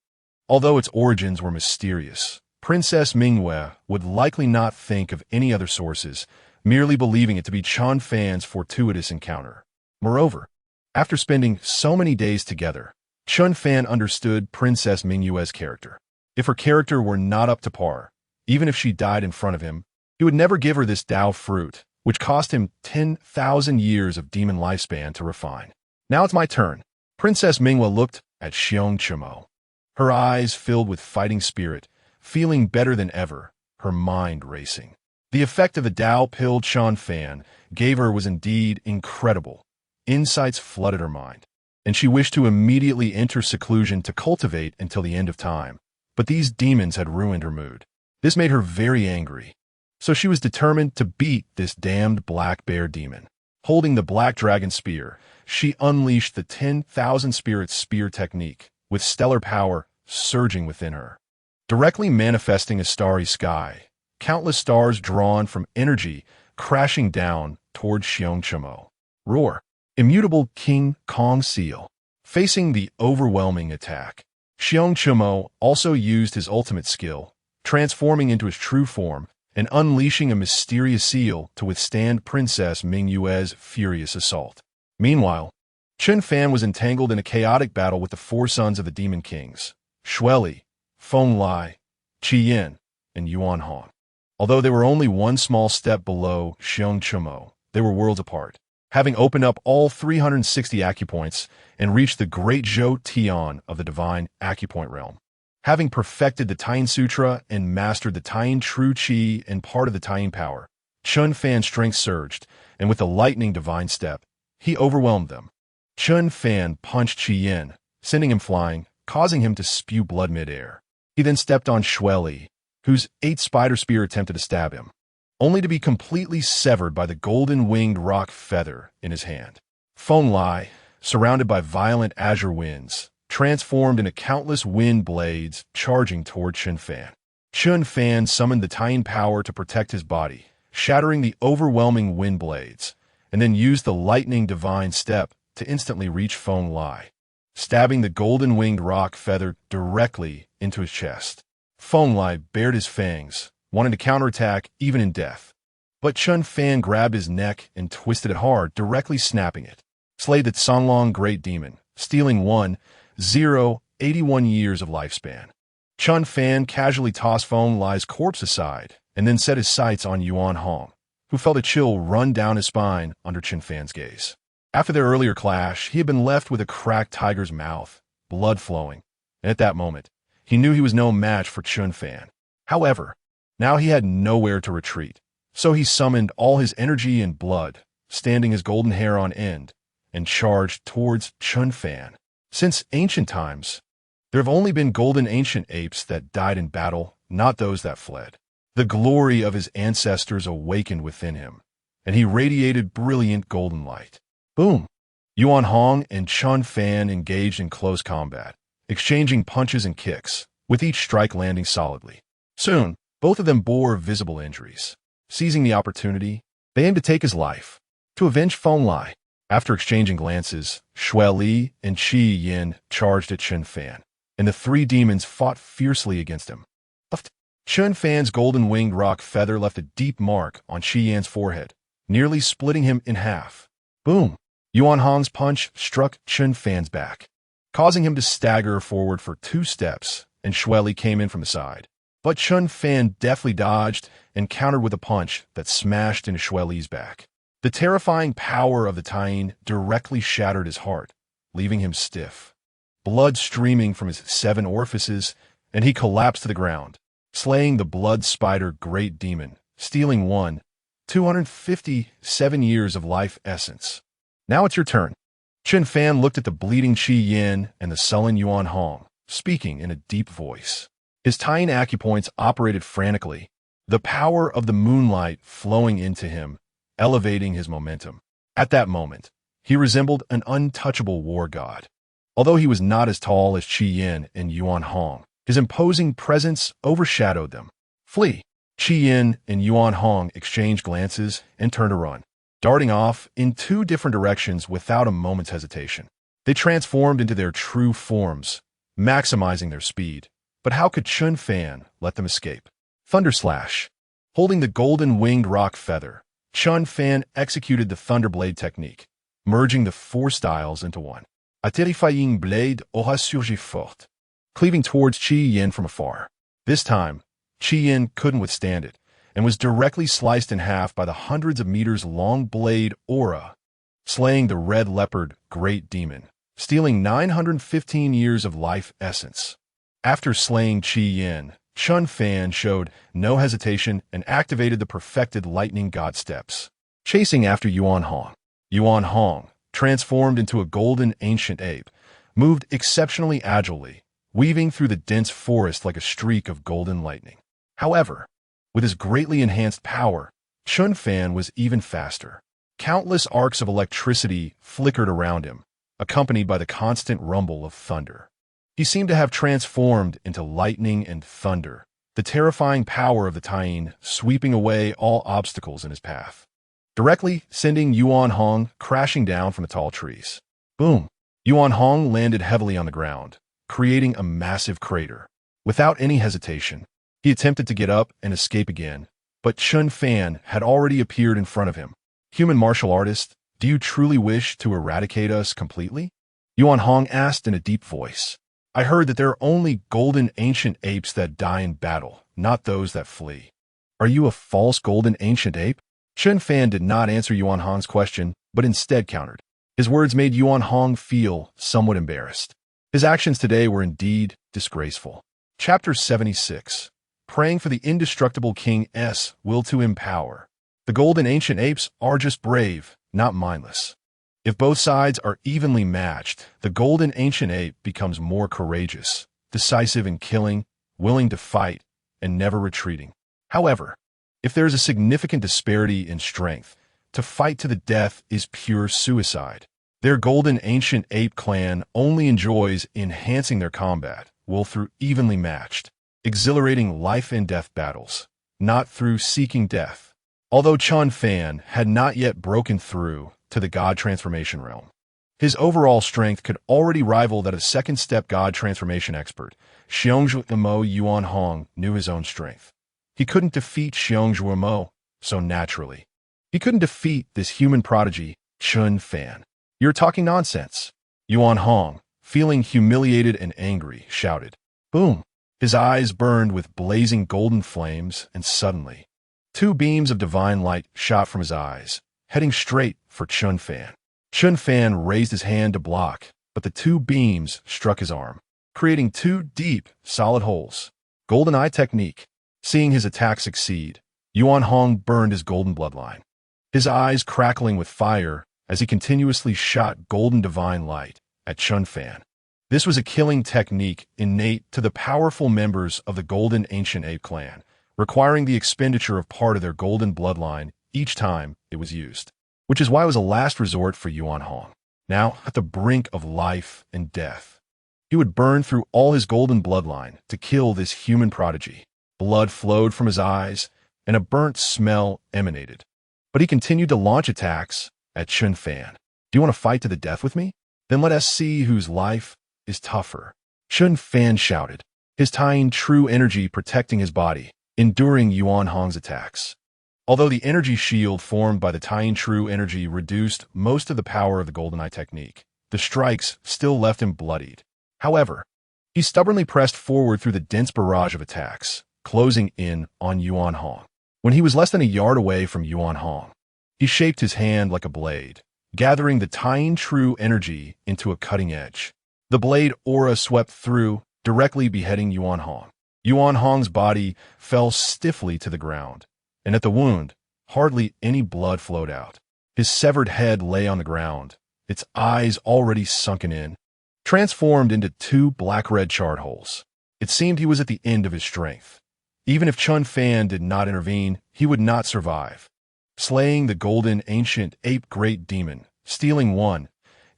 Although its origins were mysterious, Princess Mingyue would likely not think of any other sources, merely believing it to be Chen Fan's fortuitous encounter. Moreover, after spending so many days together, Chen Fan understood Princess Mingyue's character. If her character were not up to par, even if she died in front of him, he would never give her this Dao fruit, which cost him 10,000 years of demon lifespan to refine. Now it's my turn. Princess Mingyue looked at Xiong Chimo. Her eyes filled with fighting spirit, feeling better than ever, her mind racing. The effect of the Dao pill Chen Fan gave her was indeed incredible. Insights flooded her mind, and she wished to immediately enter seclusion to cultivate until the end of time. But these demons had ruined her mood. This made her very angry. So she was determined to beat this damned black bear demon. Holding the black dragon spear, she unleashed the 10,000 spirit spear technique, with stellar power surging within her. Directly manifesting a starry sky, countless stars drawn from energy crashing down toward Xiong Chimo. Roar. Immutable King Kong Seal. Facing the overwhelming attack, Xiong Chimo also used his ultimate skill, transforming into his true form and unleashing a mysterious seal to withstand Princess Mingyue's furious assault. Meanwhile, Chen Fan was entangled in a chaotic battle with the 4 sons of the Demon Kings, Shueli, Feng Lai, Qi Yin, and Yuan Hong. Although they were only one small step below Xiong Chimo, they were worlds apart. Having opened up all 360 acupoints and reached the Great Zhou Dynasty of the Divine Acupoint Realm. Having perfected the Taiyin Sutra and mastered the Taiyin True Qi and part of the Taiyin Power, Chen Fan's strength surged, and with the lightning divine step, he overwhelmed them. Chen Fan punched Qi Yin, sending him flying, causing him to spew blood mid-air. He then stepped on Shueli, whose 8 spider spear attempted to stab him, only to be completely severed by the golden-winged rock feather in his hand. Feng Lai, surrounded by violent azure winds, transformed into countless wind blades charging toward Chen Fan. Chen Fan summoned the Taiyin power to protect his body, shattering the overwhelming wind blades, and then used the lightning divine step to instantly reach Feng Lai, stabbing the golden-winged rock feather directly into his chest. Feng Lai bared his fangs, wanting to counterattack even in death. But Chen Fan grabbed his neck and twisted it hard, directly snapping it. Slayed the Sanlong Great Demon, stealing 81 years of lifespan. Chen Fan casually tossed Feng Lai's corpse aside and then set his sights on Yuan Hong, who felt a chill run down his spine under Chen Fan's gaze. After their earlier clash, he had been left with a cracked tiger's mouth, blood flowing, and at that moment, he knew he was no match for Chen Fan. However, now he had nowhere to retreat, so he summoned all his energy and blood, standing his golden hair on end, and charged towards Chen Fan. Since ancient times, there have only been golden ancient apes that died in battle, not those that fled. The glory of his ancestors awakened within him, and he radiated brilliant golden light. Boom! Yuan Hong and Chen Fan engaged in close combat, exchanging punches and kicks, with each strike landing solidly. Soon, both of them bore visible injuries. Seizing the opportunity, they aimed to take his life, to avenge Feng Lai. After exchanging glances, Shueli and Qi Yin charged at Chen Fan, and the 3 demons fought fiercely against him. Chen Fan's golden-winged rock feather left a deep mark on Qi Yin's forehead, nearly splitting him in half. Boom! Yuan Hong's punch struck Chen Fan's back, causing him to stagger forward for 2 steps, and Shueli came in from the side. But Chen Fan deftly dodged and countered with a punch that smashed into Shueli's back. The terrifying power of the Taiyin directly shattered his heart, leaving him stiff, blood streaming from his 7 orifices, and he collapsed to the ground, slaying the blood spider great demon, stealing 257 years of life essence. Now it's your turn. Chen Fan looked at the bleeding Qi Yin and the sullen Yuan Hong, speaking in a deep voice. His tiny acupoints operated frantically, the power of the moonlight flowing into him, elevating his momentum. At that moment, he resembled an untouchable war god. Although he was not as tall as Qi Yin and Yuan Hong, his imposing presence overshadowed them. Flee! Qi Yin and Yuan Hong exchanged glances and turned to run, darting off in two different directions without a moment's hesitation. They transformed into their true forms, maximizing their speed. But how could Chen Fan let them escape? Thunder Slash. Holding the golden-winged rock feather, Chen Fan executed the Thunderblade technique, merging the four styles into one. A terrifying blade aura surgi forte, cleaving towards Qi Yin from afar. This time, Qi Yin couldn't withstand it, and was directly sliced in half by the hundreds of meters-long blade aura, slaying the red leopard great demon, stealing 915 years of life essence. After slaying Qi Yin, Chen Fan showed no hesitation and activated the perfected lightning god steps, chasing after Yuan Hong. Yuan Hong, transformed into a golden ancient ape, moved exceptionally agilely, weaving through the dense forest like a streak of golden lightning. However, with his greatly enhanced power, Chen Fan was even faster. Countless arcs of electricity flickered around him, accompanied by the constant rumble of thunder. He seemed to have transformed into lightning and thunder, the terrifying power of the Taiyin sweeping away all obstacles in his path, directly sending Yuan Hong crashing down from the tall trees. Boom! Yuan Hong landed heavily on the ground, creating a massive crater. Without any hesitation, he attempted to get up and escape again, but Chen Fan had already appeared in front of him. Human martial artist, do you truly wish to eradicate us completely? Yuan Hong asked in a deep voice. I heard that there are only golden ancient apes that die in battle, not those that flee. Are you a false golden ancient ape? Chen Fan did not answer Yuan Hong's question, but instead countered. His words made Yuan Hong feel somewhat embarrassed. His actions today were indeed disgraceful. Chapter 76. Praying for the indestructible King's will to empower. The golden ancient apes are just brave, not mindless. If both sides are evenly matched, the golden ancient ape becomes more courageous, decisive in killing, willing to fight, and never retreating. However, if there is a significant disparity in strength, to fight to the death is pure suicide. Their golden ancient ape clan only enjoys enhancing their combat will through evenly matched, exhilarating life and death battles, not through seeking death. Although Chen Fan had not yet broken through to the God transformation realm, his overall strength could already rival that of second-step God transformation expert. Xiongzhuo Yuan Hong knew his own strength. He couldn't defeat Xiongzhuo so naturally. He couldn't defeat this human prodigy, Chen Fan. You're talking nonsense. Yuan Hong, feeling humiliated and angry, shouted. Boom! His eyes burned with blazing golden flames, and suddenly, two beams of divine light shot from his eyes, heading straight for Chen Fan. Chen Fan raised his hand to block, but the two beams struck his arm, creating two deep, solid holes. Golden Eye technique. Seeing his attack succeed, Yuan Hong burned his golden bloodline, his eyes crackling with fire as he continuously shot golden divine light at Chen Fan. This was a killing technique innate to the powerful members of the Golden Ancient Ape clan, requiring the expenditure of part of their golden bloodline each time it was used, which is why it was a last resort for Yuan Hong. Now, at the brink of life and death, he would burn through all his golden bloodline to kill this human prodigy. Blood flowed from his eyes, and a burnt smell emanated. But he continued to launch attacks at Chen Fan. Do you want to fight to the death with me? Then let us see whose life is tougher. Chen Fan shouted, his Taiyin true energy protecting his body, enduring Yuan Hong's attacks. Although the energy shield formed by the Taiyin true energy reduced most of the power of the Golden Eye technique, the strikes still left him bloodied. However, he stubbornly pressed forward through the dense barrage of attacks, closing in on Yuan Hong. When he was less than a yard away from Yuan Hong, he shaped his hand like a blade, gathering the Taiyin true energy into a cutting edge. The blade aura swept through, directly beheading Yuan Hong. Yuan Hong's body fell stiffly to the ground, and at the wound, hardly any blood flowed out. His severed head lay on the ground, its eyes already sunken in, transformed into two black-red charred holes. It seemed he was at the end of his strength. Even if Chen Fan did not intervene, he would not survive. Slaying the golden ancient ape great demon, stealing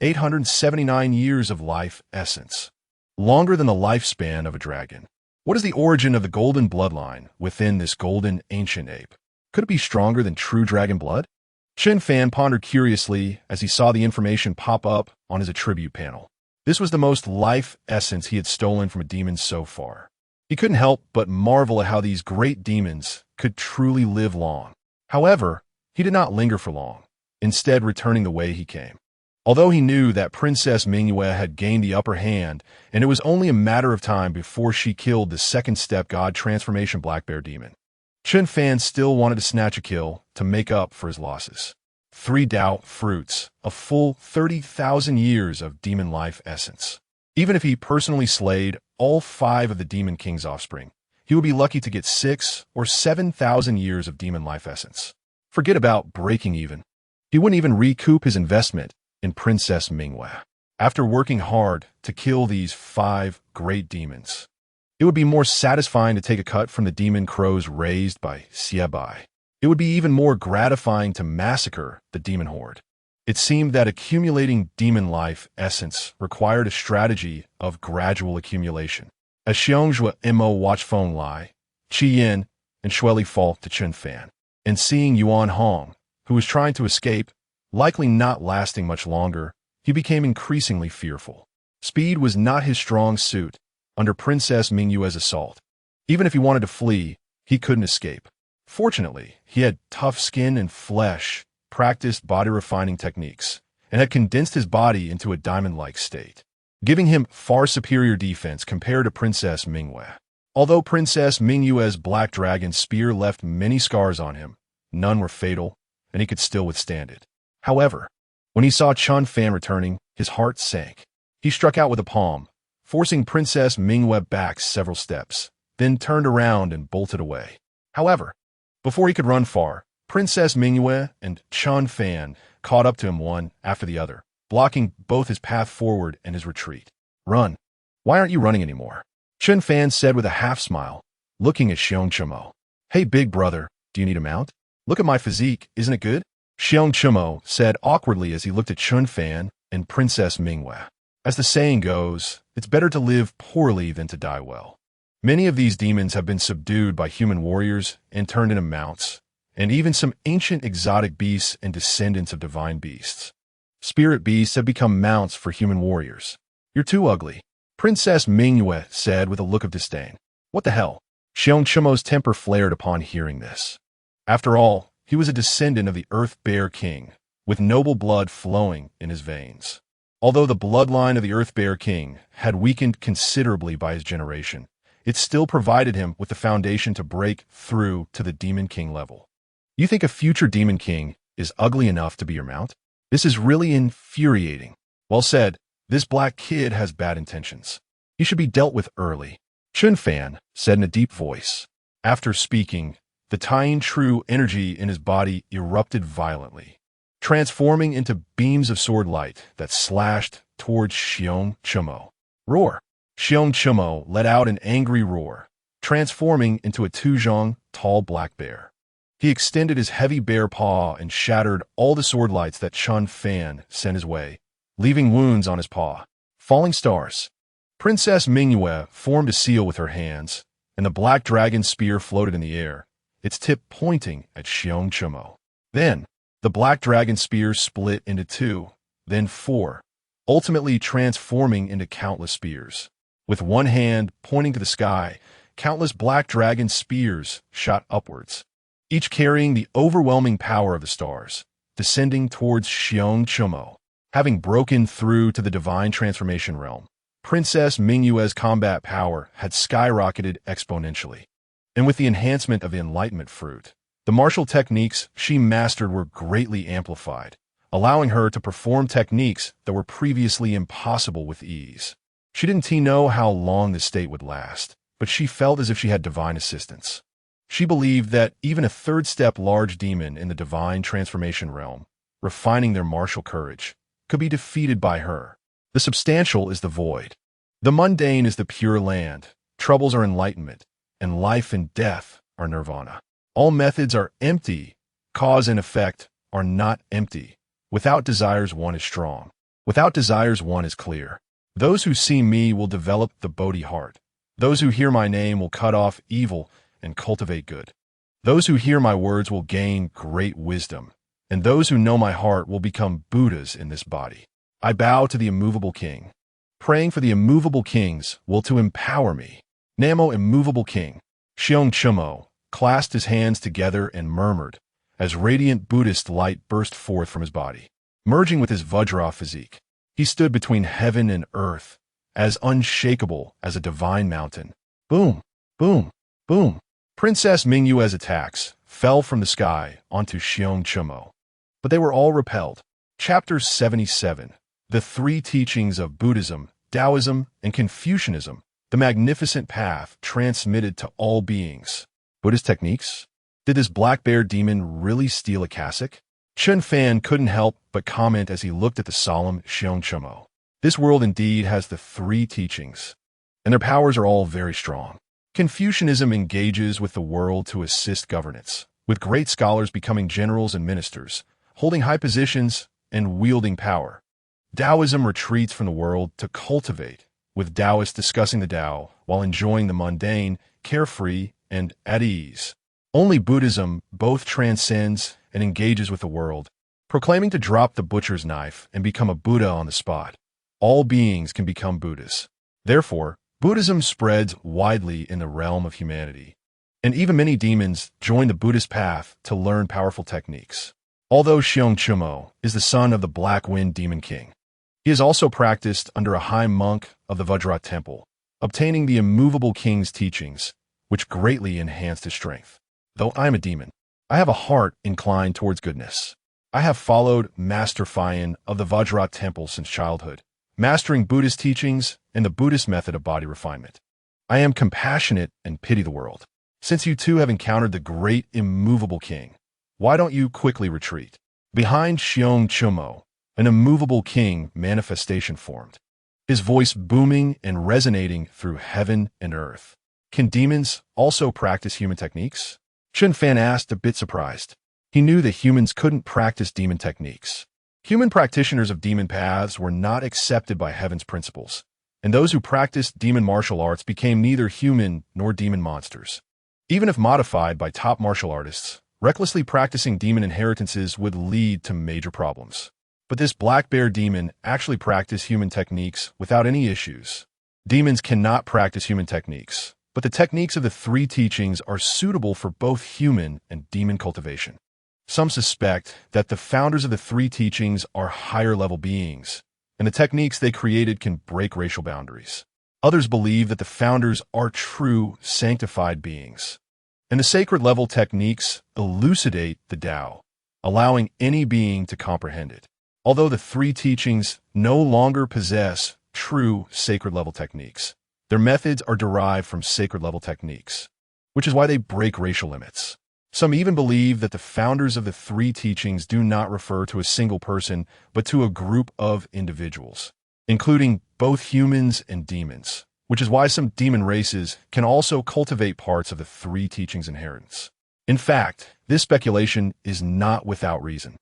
879 years of life essence. Longer than the lifespan of a dragon. What is the origin of the golden bloodline within this golden ancient ape? Could it be stronger than true dragon blood? Chen Fan pondered curiously as he saw the information pop up on his attribute panel. This was the most life essence he had stolen from a demon so far. He couldn't help but marvel at how these great demons could truly live long. However, he did not linger for long, instead returning the way he came. Although he knew that Princess Jinyiwei had gained the upper hand, and it was only a matter of time before she killed the second-step god transformation black bear demon, Chen Fan still wanted to snatch a kill to make up for his losses. 3 Dao fruits, a full 30,000 years of demon life essence. Even if he personally slayed all 5 of the Demon King's offspring, he would be lucky to get 6 or 7,000 years of demon life essence. Forget about breaking even. He wouldn't even recoup his investment in Princess Jinyiwei. After working hard to kill these 5 great demons, it would be more satisfying to take a cut from the demon crows raised by Xiebai. It would be even more gratifying to massacre the demon horde. It seemed that accumulating demon life essence required a strategy of gradual accumulation. As Xiongzhua Mo watched Feng Lai, Qi Yin, and Shueli fall to Chen Fan, and seeing Yuan Hong, who was trying to escape, likely not lasting much longer, he became increasingly fearful. Speed was not his strong suit under Princess Jinyiwei's assault. Even if he wanted to flee, he couldn't escape. Fortunately, he had tough skin and flesh, practiced body-refining techniques, and had condensed his body into a diamond-like state, giving him far superior defense compared to Princess Jinyiwei. Although Princess Jinyiwei's black dragon spear left many scars on him, none were fatal, and he could still withstand it. However, when he saw Chen Fan returning, his heart sank. He struck out with a palm, forcing Princess Jinyiwei back several steps, then turned around and bolted away. However, before he could run far, Princess Jinyiwei and Chen Fan caught up to him one after the other, blocking both his path forward and his retreat. "Run. Why aren't you running anymore?" Chen Fan said with a half-smile, looking at Xiongzhemo. "Hey, big brother, do you need a mount? Look at my physique, isn't it good?" Xiongzhemo said awkwardly as he looked at Chen Fan and Princess Jinyiwei. As the saying goes, it's better to live poorly than to die well. Many of these demons have been subdued by human warriors and turned into mounts, and even some ancient exotic beasts and descendants of divine beasts. Spirit beasts have become mounts for human warriors. "You're too ugly," Princess Jinyiwei said with a look of disdain. "What the hell?" Xiongzhemo's temper flared upon hearing this. After all, he was a descendant of the Earth Bear King, with noble blood flowing in his veins. Although the bloodline of the Earth Bear King had weakened considerably by his generation, it still provided him with the foundation to break through to the Demon King level. You think a future Demon King is ugly enough to be your mount? This is really infuriating. Well said, this black kid has bad intentions. He should be dealt with early. Chen Fan said in a deep voice. After speaking, the tying true energy in his body erupted violently, transforming into beams of sword light that slashed towards Xiongzhemo. Roar! Xiongzhemo let out an angry roar, transforming into a Tuzhong tall black bear. He extended his heavy bear paw and shattered all the sword lights that Chen Fan sent his way, leaving wounds on his paw. Falling stars. Princess Jinyiwei formed a seal with her hands, and the black dragon spear floated in the air, its tip pointing at Xiongzhemo. Then, the black dragon spear split into 2, then 4, ultimately transforming into countless spears. With one hand pointing to the sky, countless black dragon spears shot upwards, each carrying the overwhelming power of the stars, descending towards Xiongzhemo. Having broken through to the divine transformation realm, Princess Jinyiwei's combat power had skyrocketed exponentially. And with the enhancement of the Enlightenment Fruit, the martial techniques she mastered were greatly amplified, allowing her to perform techniques that were previously impossible with ease. She didn't know how long this state would last, but she felt as if she had divine assistance. She believed that even a third-step large demon in the divine transformation realm, refining their martial courage, could be defeated by her. The substantial is the void. The mundane is the pure land, troubles are enlightenment, and life and death are nirvana. All methods are empty. Cause and effect are not empty. Without desires, one is strong. Without desires, one is clear. Those who see me will develop the Bodhi heart. Those who hear my name will cut off evil and cultivate good. Those who hear my words will gain great wisdom, and those who know my heart will become Buddhas in this body. I bow to the immovable king. Praying for the immovable kings will to empower me. Namo immovable king. Xiong Chumo clasped his hands together and murmured, as radiant Buddhist light burst forth from his body. Merging with his Vajra physique, he stood between heaven and earth, as unshakable as a divine mountain. Boom, boom, boom. Princess Mingyue's attacks fell from the sky onto Xiong Chumo, but they were all repelled. Chapter 77. The Three Teachings of Buddhism, Taoism, and Confucianism, the magnificent path transmitted to all beings. Buddhist techniques? Did this black bear demon really steal a cassock? Chen Fan couldn't help but comment as he looked at the solemn Xiong Chumo. This world indeed has the three teachings, and their powers are all very strong. Confucianism engages with the world to assist governance, with great scholars becoming generals and ministers, holding high positions and wielding power. Taoism retreats from the world to cultivate, with Taoists discussing the Tao while enjoying the mundane, carefree, and at ease. Only Buddhism both transcends and engages with the world, proclaiming to drop the butcher's knife and become a Buddha on the spot. All beings can become Buddhas. Therefore, Buddhism spreads widely in the realm of humanity, and even many demons join the Buddhist path to learn powerful techniques. Although Xiong Chumo is the son of the Black Wind Demon King, he is also practiced under a high monk of the Vajra Temple, obtaining the immovable king's teachings, which greatly enhanced his strength. Though I am a demon, I have a heart inclined towards goodness. I have followed Master Fayan of the Vajra Temple since childhood, mastering Buddhist teachings and the Buddhist method of body refinement. I am compassionate and pity the world. Since you two have encountered the great immovable king, why don't you quickly retreat? Behind Xiong Chumo, an immovable king manifestation formed, his voice booming and resonating through heaven and earth. Can demons also practice human techniques? Chen Fan asked, a bit surprised. He knew that humans couldn't practice demon techniques. Human practitioners of demon paths were not accepted by heaven's principles, and those who practiced demon martial arts became neither human nor demon monsters. Even if modified by top martial artists, recklessly practicing demon inheritances would lead to major problems. But this black bear demon actually practiced human techniques without any issues. Demons cannot practice human techniques, but the techniques of the three teachings are suitable for both human and demon cultivation. Some suspect that the founders of the three teachings are higher-level beings, and the techniques they created can break racial boundaries. Others believe that the founders are true, sanctified beings, and the sacred-level techniques elucidate the Tao, allowing any being to comprehend it. Although the three teachings no longer possess true sacred-level techniques, their methods are derived from sacred-level techniques, which is why they break racial limits. Some even believe that the founders of the three teachings do not refer to a single person, but to a group of individuals, including both humans and demons, which is why some demon races can also cultivate parts of the three teachings' inheritance. In fact, this speculation is not without reason,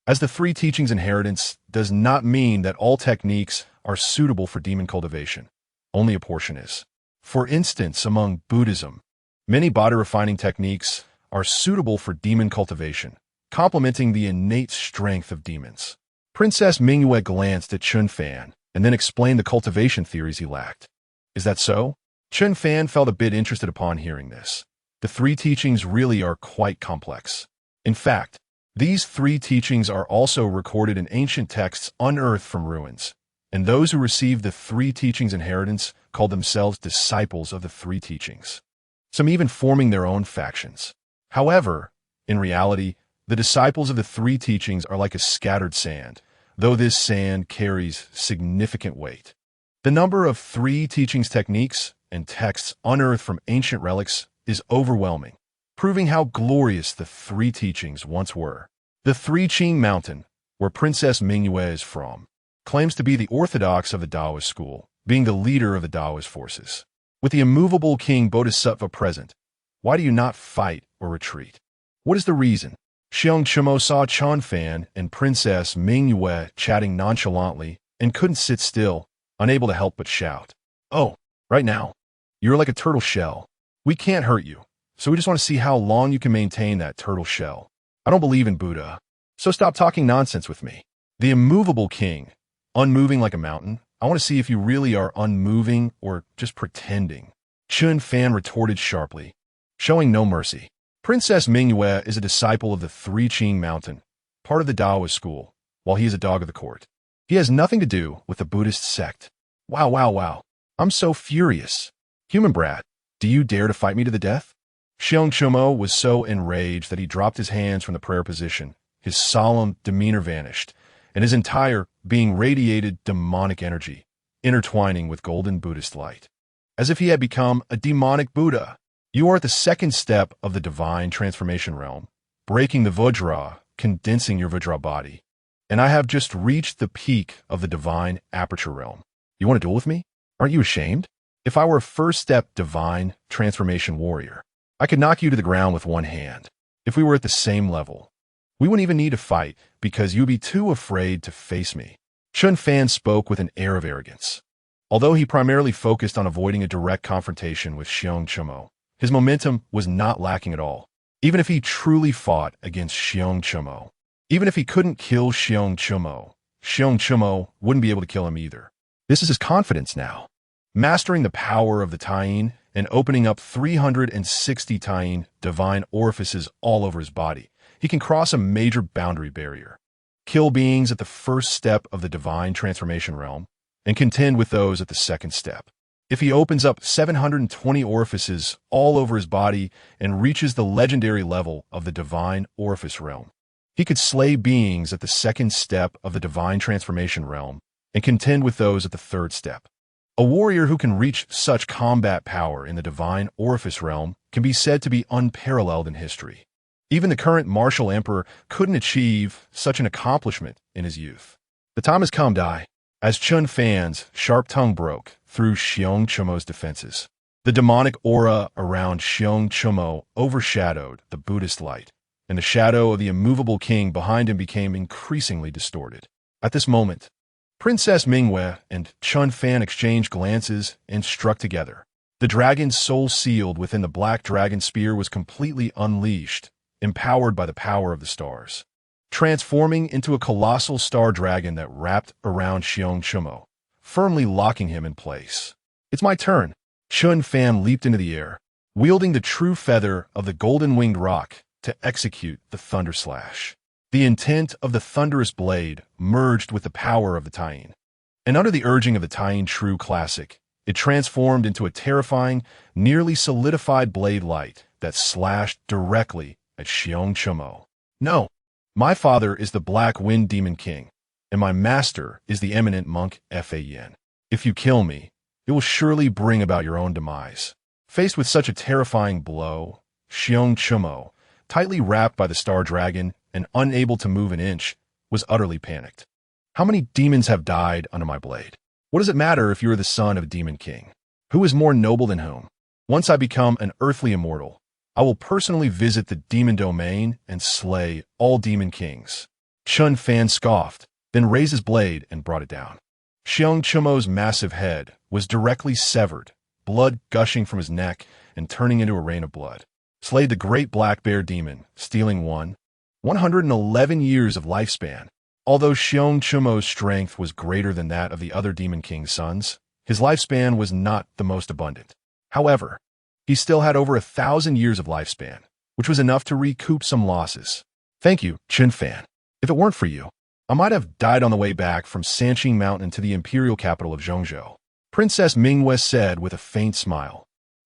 as the three teachings' inheritance does not mean that all techniques are suitable for demon cultivation. Only a portion is. For instance, among Buddhism, many body refining techniques are suitable for demon cultivation, complementing the innate strength of demons. Princess Mingyue glanced at Chen Fan and then explained the cultivation theories he lacked. Is that so? Chen Fan felt a bit interested upon hearing this. The three teachings really are quite complex. In fact, these three teachings are also recorded in ancient texts unearthed from ruins, and those who received the three teachings' inheritance called themselves disciples of the three teachings, some even forming their own factions. However, in reality, the disciples of the three teachings are like a scattered sand, though this sand carries significant weight. The number of three teachings techniques and texts unearthed from ancient relics is overwhelming, proving how glorious the three teachings once were. The Three Qing Mountain, where Princess Mingyue is from, claims to be the orthodox of the Taoist school, being the leader of the Taoist forces. With the immovable king Bodhisattva present, why do you not fight or retreat? What is the reason? Xiong Chumo saw Chen Fan and Princess Jinyiwei chatting nonchalantly and couldn't sit still, unable to help but shout. Oh, right now. You're like a turtle shell. We can't hurt you, so we just want to see how long you can maintain that turtle shell. I don't believe in Buddha, so stop talking nonsense with me. The immovable king, unmoving like a mountain. I want to see if you really are unmoving or just pretending. Chen Fan retorted sharply, showing no mercy. Princess Jinyiwei is a disciple of the Three Qing Mountain, part of the Taoist school, while he is a dog of the court. He has nothing to do with the Buddhist sect. Wow, wow, wow. I'm so furious. Human brat, do you dare to fight me to the death? Xiong Chumo was so enraged that he dropped his hands from the prayer position. His solemn demeanor vanished, and his entire being radiated demonic energy, intertwining with golden Buddhist light. As if he had become a demonic Buddha. You are at the second step of the divine transformation realm, breaking the Vajra, condensing your Vajra body. And I have just reached the peak of the divine aperture realm. You want to duel with me? Aren't you ashamed? If I were a first step divine transformation warrior, I could knock you to the ground with one hand. If we were at the same level, we wouldn't even need to fight because you'd be too afraid to face me. Chen Fan spoke with an air of arrogance. Although he primarily focused on avoiding a direct confrontation with Xiong Chumo, his momentum was not lacking at all. Even if he truly fought against Xiong Chumo, even if he couldn't kill Xiong Chumo wouldn't be able to kill him either. This is his confidence now. Mastering the power of the Taiyin and opening up 360 Taiyin divine orifices all over his body, he can cross a major boundary barrier, kill beings at the first step of the divine transformation realm, and contend with those at the second step. If he opens up 720 orifices all over his body and reaches the legendary level of the divine orifice realm, he could slay beings at the second step of the divine transformation realm and contend with those at the third step. A warrior who can reach such combat power in the divine orifice realm can be said to be unparalleled in history. Even the current martial emperor couldn't achieve such an accomplishment in his youth. The time has come, Dai. As Chen Fan's sharp tongue broke through Xiong Chumo's defenses, the demonic aura around Xiong Chumo overshadowed the Buddhist light, and the shadow of the immovable king behind him became increasingly distorted. At this moment, Princess Jinyiwei and Chen Fan exchanged glances and struck together. The dragon's soul sealed within the black dragon spear was completely unleashed, empowered by the power of the stars, transforming into a colossal star dragon that wrapped around Xiong Chumo, firmly locking him in place. It's my turn. Chen Fan leaped into the air, wielding the true feather of the golden-winged rock to execute the thunder slash. The intent of the thunderous blade merged with the power of the Taiyin, and under the urging of the Taiyin True Classic, it transformed into a terrifying, nearly solidified blade light that slashed directly at Xiong Chumo. No, my father is the Black Wind Demon King, and my master is the eminent monk Fan. If you kill me, it will surely bring about your own demise. Faced with such a terrifying blow, Xiong Chumo, tightly wrapped by the star dragon and unable to move an inch, was utterly panicked. How many demons have died under my blade? What does it matter if you are the son of a demon king? Who is more noble than whom? Once I become an earthly immortal, I will personally visit the demon domain and slay all demon kings. Chen Fan scoffed, then raised his blade and brought it down. Xiong Chumo's massive head was directly severed, blood gushing from his neck and turning into a rain of blood. Slayed the great black bear demon, stealing 111 years of lifespan. Although Xiong Chumo's strength was greater than that of the other demon king's sons, his lifespan was not the most abundant. However, he still had over 1,000 years of lifespan, which was enough to recoup some losses. Thank you, Chen Fan. If it weren't for you, I might have died on the way back from Sanqing Mountain to the imperial capital of Zhongzhou, Princess Jinyiwei said with a faint smile,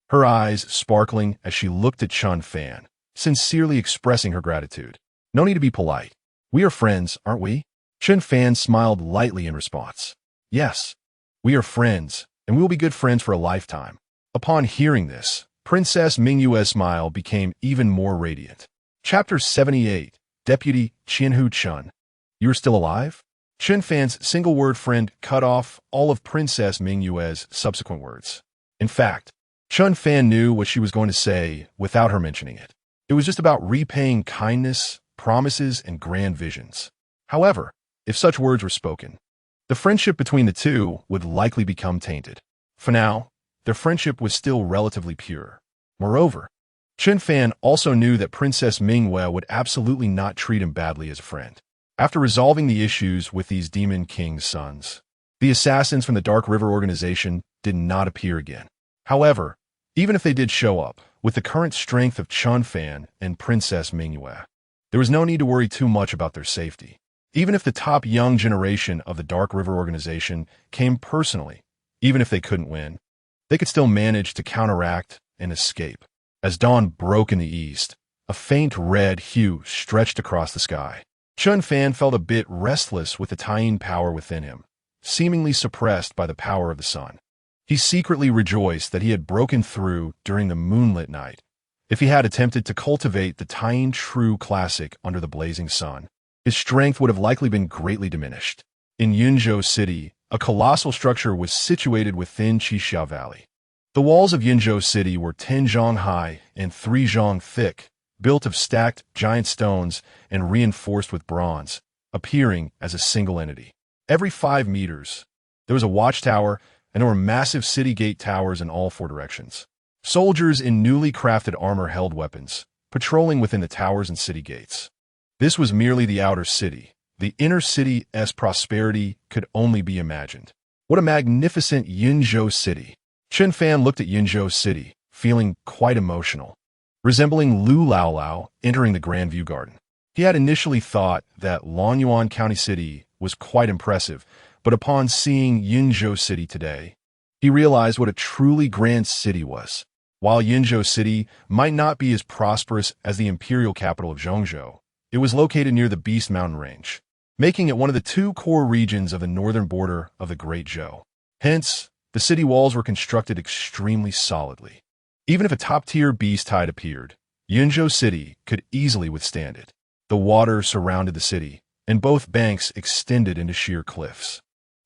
her eyes sparkling as she looked at Chen Fan, sincerely expressing her gratitude. No need to be polite. We are friends, aren't we? Chen Fan smiled lightly in response. Yes, we are friends, and we will be good friends for a lifetime. Upon hearing this, Princess Jinyiwei's smile became even more radiant. Chapter 78, Deputy Qianhu Chun. You are still alive? Chen Fan's single-word friend cut off all of Princess Jinyiwei's subsequent words. In fact, Chen Fan knew what she was going to say without her mentioning it. It was just about repaying kindness, promises, and grand visions. However, if such words were spoken, the friendship between the two would likely become tainted. For now, their friendship was still relatively pure. Moreover, Chen Fan also knew that Princess Mingyue would absolutely not treat him badly as a friend. After resolving the issues with these Demon King's sons, the assassins from the Dark River organization did not appear again. However, even if they did show up, with the current strength of Chen Fan and Princess Mingyue, there was no need to worry too much about their safety. Even if the top young generation of the Dark River organization came personally, even if they couldn't win, they could still manage to counteract and escape. As dawn broke in the east, a faint red hue stretched across the sky. Chen Fan felt a bit restless with the tying power within him, seemingly suppressed by the power of the sun. He secretly rejoiced that he had broken through during the moonlit night. If he had attempted to cultivate the tying true classic under the blazing sun, his strength would have likely been greatly diminished. In Yunzhou City, a colossal structure was situated within Qixia Valley. The walls of Yunzhou City were 10 zhang high and 3 zhang thick, built of stacked giant stones and reinforced with bronze, appearing as a single entity. Every 5 meters, there was a watchtower, and there were massive city gate towers in all 4 directions. Soldiers in newly crafted armor held weapons, patrolling within the towers and city gates. This was merely the outer city. The inner city's prosperity could only be imagined. What a magnificent Yunzhou City! Chen Fan looked at Yunzhou City, feeling quite emotional, resembling Lu Laolao entering the Grand View Garden. He had initially thought that Lonyuan County City was quite impressive, but upon seeing Yunzhou City today, he realized what a truly grand city was. While Yunzhou City might not be as prosperous as the imperial capital of Zhongzhou, it was located near the Beast Mountain Range, making it one of the 2 core regions of the northern border of the Great Zhou. Hence, the city walls were constructed extremely solidly. Even if a top-tier beast tide appeared, Yunzhou City could easily withstand it. The water surrounded the city, and both banks extended into sheer cliffs,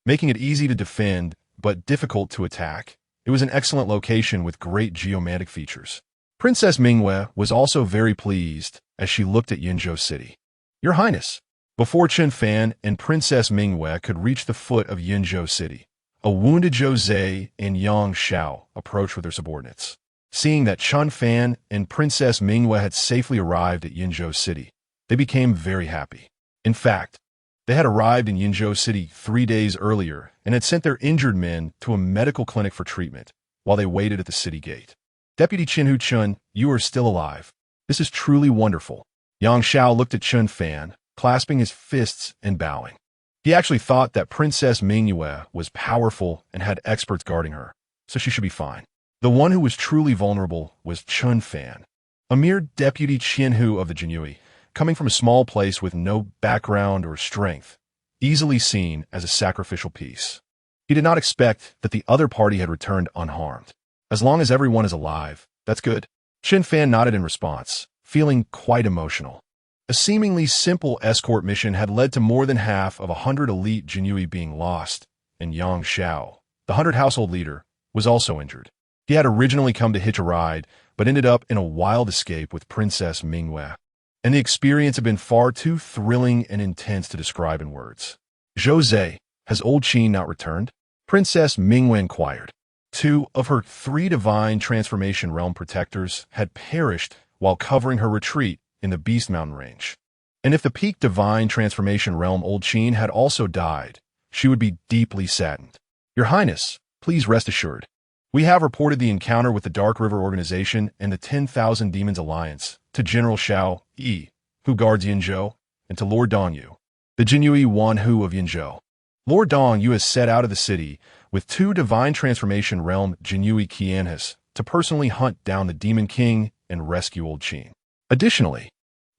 making it easy to defend but difficult to attack. It was an excellent location with great geomantic features. Princess Mingyue was also very pleased as she looked at Yunzhou City. Your Highness, before Chen Fan and Princess Mingyue could reach the foot of Yunzhou City, a wounded Zhou Zhe and Yang Xiao approached with their subordinates. Seeing that Chen Fan and Princess Mingyue had safely arrived at Yunzhou City, they became very happy. In fact, they had arrived in Yunzhou City 3 days earlier and had sent their injured men to a medical clinic for treatment while they waited at the city gate. Deputy Qinhu Chun, you are still alive. This is truly wonderful. Yang Xiao looked at Chen Fan, clasping his fists and bowing. He actually thought that Princess Mingyue was powerful and had experts guarding her, so she should be fine. The one who was truly vulnerable was Chen Fan, a mere deputy Qinhu of the Jinyiwei, coming from a small place with no background or strength, easily seen as a sacrificial piece. He did not expect that the other party had returned unharmed. As long as everyone is alive, that's good. Chen Fan nodded in response, feeling quite emotional. A seemingly simple escort mission had led to more than half of 100 elite Jinyiwei being lost, and Yang Xiao, the 100 household leader, was also injured. He had originally come to hitch a ride, but ended up in a wild escape with Princess Mingyue, and the experience had been far too thrilling and intense to describe in words. Zhou Zhe, has old Qin not returned? Princess Mingyue inquired. 2 of her 3 divine transformation realm protectors had perished while covering her retreat in the Beast Mountain Range. And if the peak divine transformation realm old Qin had also died, she would be deeply saddened. Your Highness, please rest assured. We have reported the encounter with the Dark River Organization and the 10,000 Demons Alliance to General Xiao Yi, who guards Yunzhou, and to Lord Dongyu, the Jinyiwei Wanhu of Yunzhou. Lord Dongyu has set out of the city with 2 divine transformation realm Jinyiwei Qianhas to personally hunt down the Demon King and rescue old Qin. Additionally,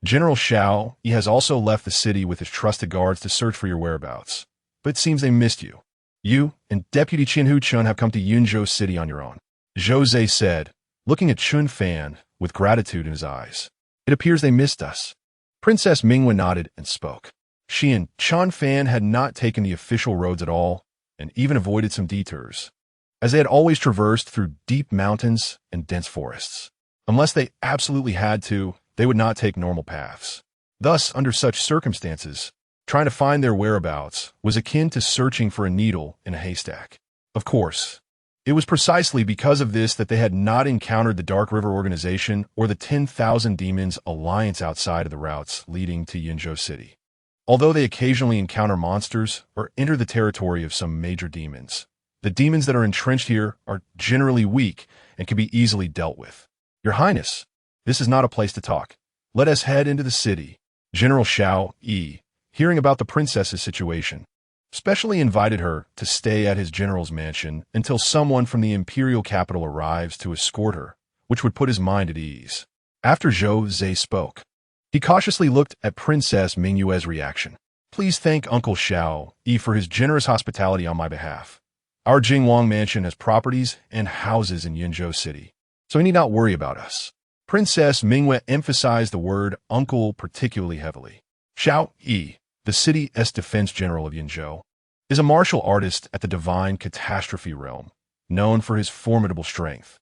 General Xiao Yi has also left the city with his trusted guards to search for your whereabouts, but it seems they missed you. You and Deputy Qinhu Chun have come to Yunzhou City on your own, Zhou Zhe said, looking at Chen Fan with gratitude in his eyes. It appears they missed us. Princess Mingyue nodded and spoke. She and Chen Fan had not taken the official roads at all, and even avoided some detours. as they had always traversed through deep mountains and dense forests. Unless they absolutely had to, they would not take normal paths. Thus, under such circumstances, trying to find their whereabouts was akin to searching for a needle in a haystack. Of course, it was precisely because of this that they had not encountered the Dark River Organization or the 10,000 Demons Alliance outside of the routes leading to Jinyiwei City. Although they occasionally encounter monsters or enter the territory of some major demons, the demons that are entrenched here are generally weak and can be easily dealt with. Your Highness, this is not a place to talk. Let us head into the city. General Xiao Yi, hearing about the princess's situation, specially invited her to stay at his general's mansion until someone from the imperial capital arrives to escort her, which would put his mind at ease. After Zhou Zhe spoke, he cautiously looked at Princess Mingyue's reaction. Please thank Uncle Xiao Yi for his generous hospitality on my behalf. Our Jingwang mansion has properties and houses in Jinyiwei City, so he need not worry about us. Princess Mingyue emphasized the word uncle particularly heavily. Xiao Yi, the city's defense general of Jinyiwei, is a martial artist at the divine catastrophe realm, known for his formidable strength,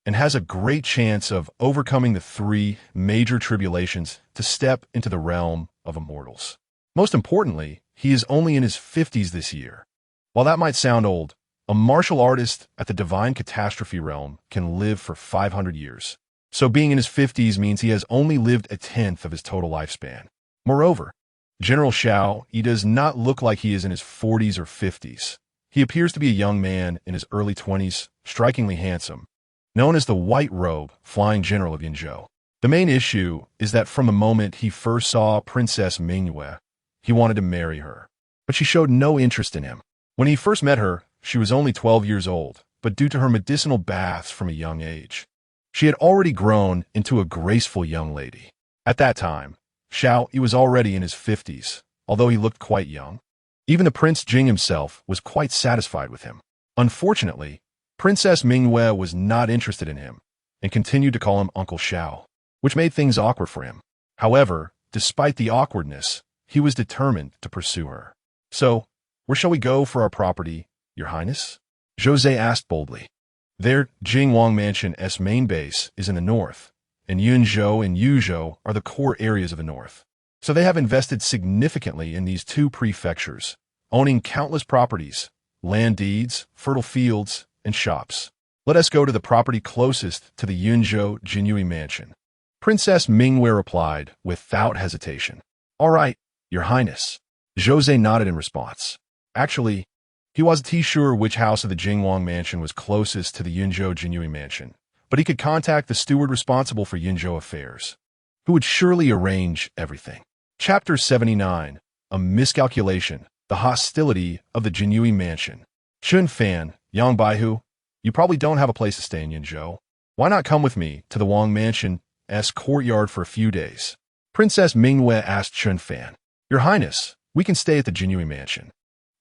and has a great chance of overcoming the 3 major tribulations to step into the realm of immortals. Most importantly, he is only in his 50s this year. While that might sound old, a martial artist at the divine catastrophe realm can live for 500 years. So being in his 50s means he has only lived a tenth of his total lifespan. Moreover, General Xiao Yi does not look like he is in his 40s or 50s. He appears to be a young man in his early 20s, strikingly handsome, known as the White Robe Flying General of Jinyiwei. The main issue is that from the moment he first saw Princess Mingyue, he wanted to marry her, but she showed no interest in him. When he first met her, she was only 12 years old, but due to her medicinal baths from a young age, she had already grown into a graceful young lady. At that time, Xiao Yi was already in his 50s, although he looked quite young. Even the Prince Jing himself was quite satisfied with him. Unfortunately, Princess Mingyue was not interested in him and continued to call him Uncle Xiao, which made things awkward for him. However, despite the awkwardness, he was determined to pursue her. So, where shall we go for our property, Your Highness? Jose asked boldly. Their Jingwang Mansion's main base is in the north, and Yunzhou and Yuzhou are the core areas of the north. So they have invested significantly in these 2 prefectures, owning countless properties, land deeds, fertile fields, and shops. Let us go to the property closest to the Yunzhou Jinyiwei Mansion. Princess Mingyue replied without hesitation. All right, Your Highness. Jose nodded in response. Actually, he wasn't sure which house of the Jingwang Mansion was closest to the Yunzhou Jinyiwei Mansion, but he could contact the steward responsible for Yunzhou affairs, who would surely arrange everything. Chapter 79, A Miscalculation, the Hostility of the Jinyiwei Mansion. Chen Fan, Yang Baihu, you probably don't have a place to stay in Yunzhou. Why not come with me to the Wang Mansion's courtyard for a few days? Princess Mingyue asked Chen Fan. Your Highness, we can stay at the Jinyiwei Mansion.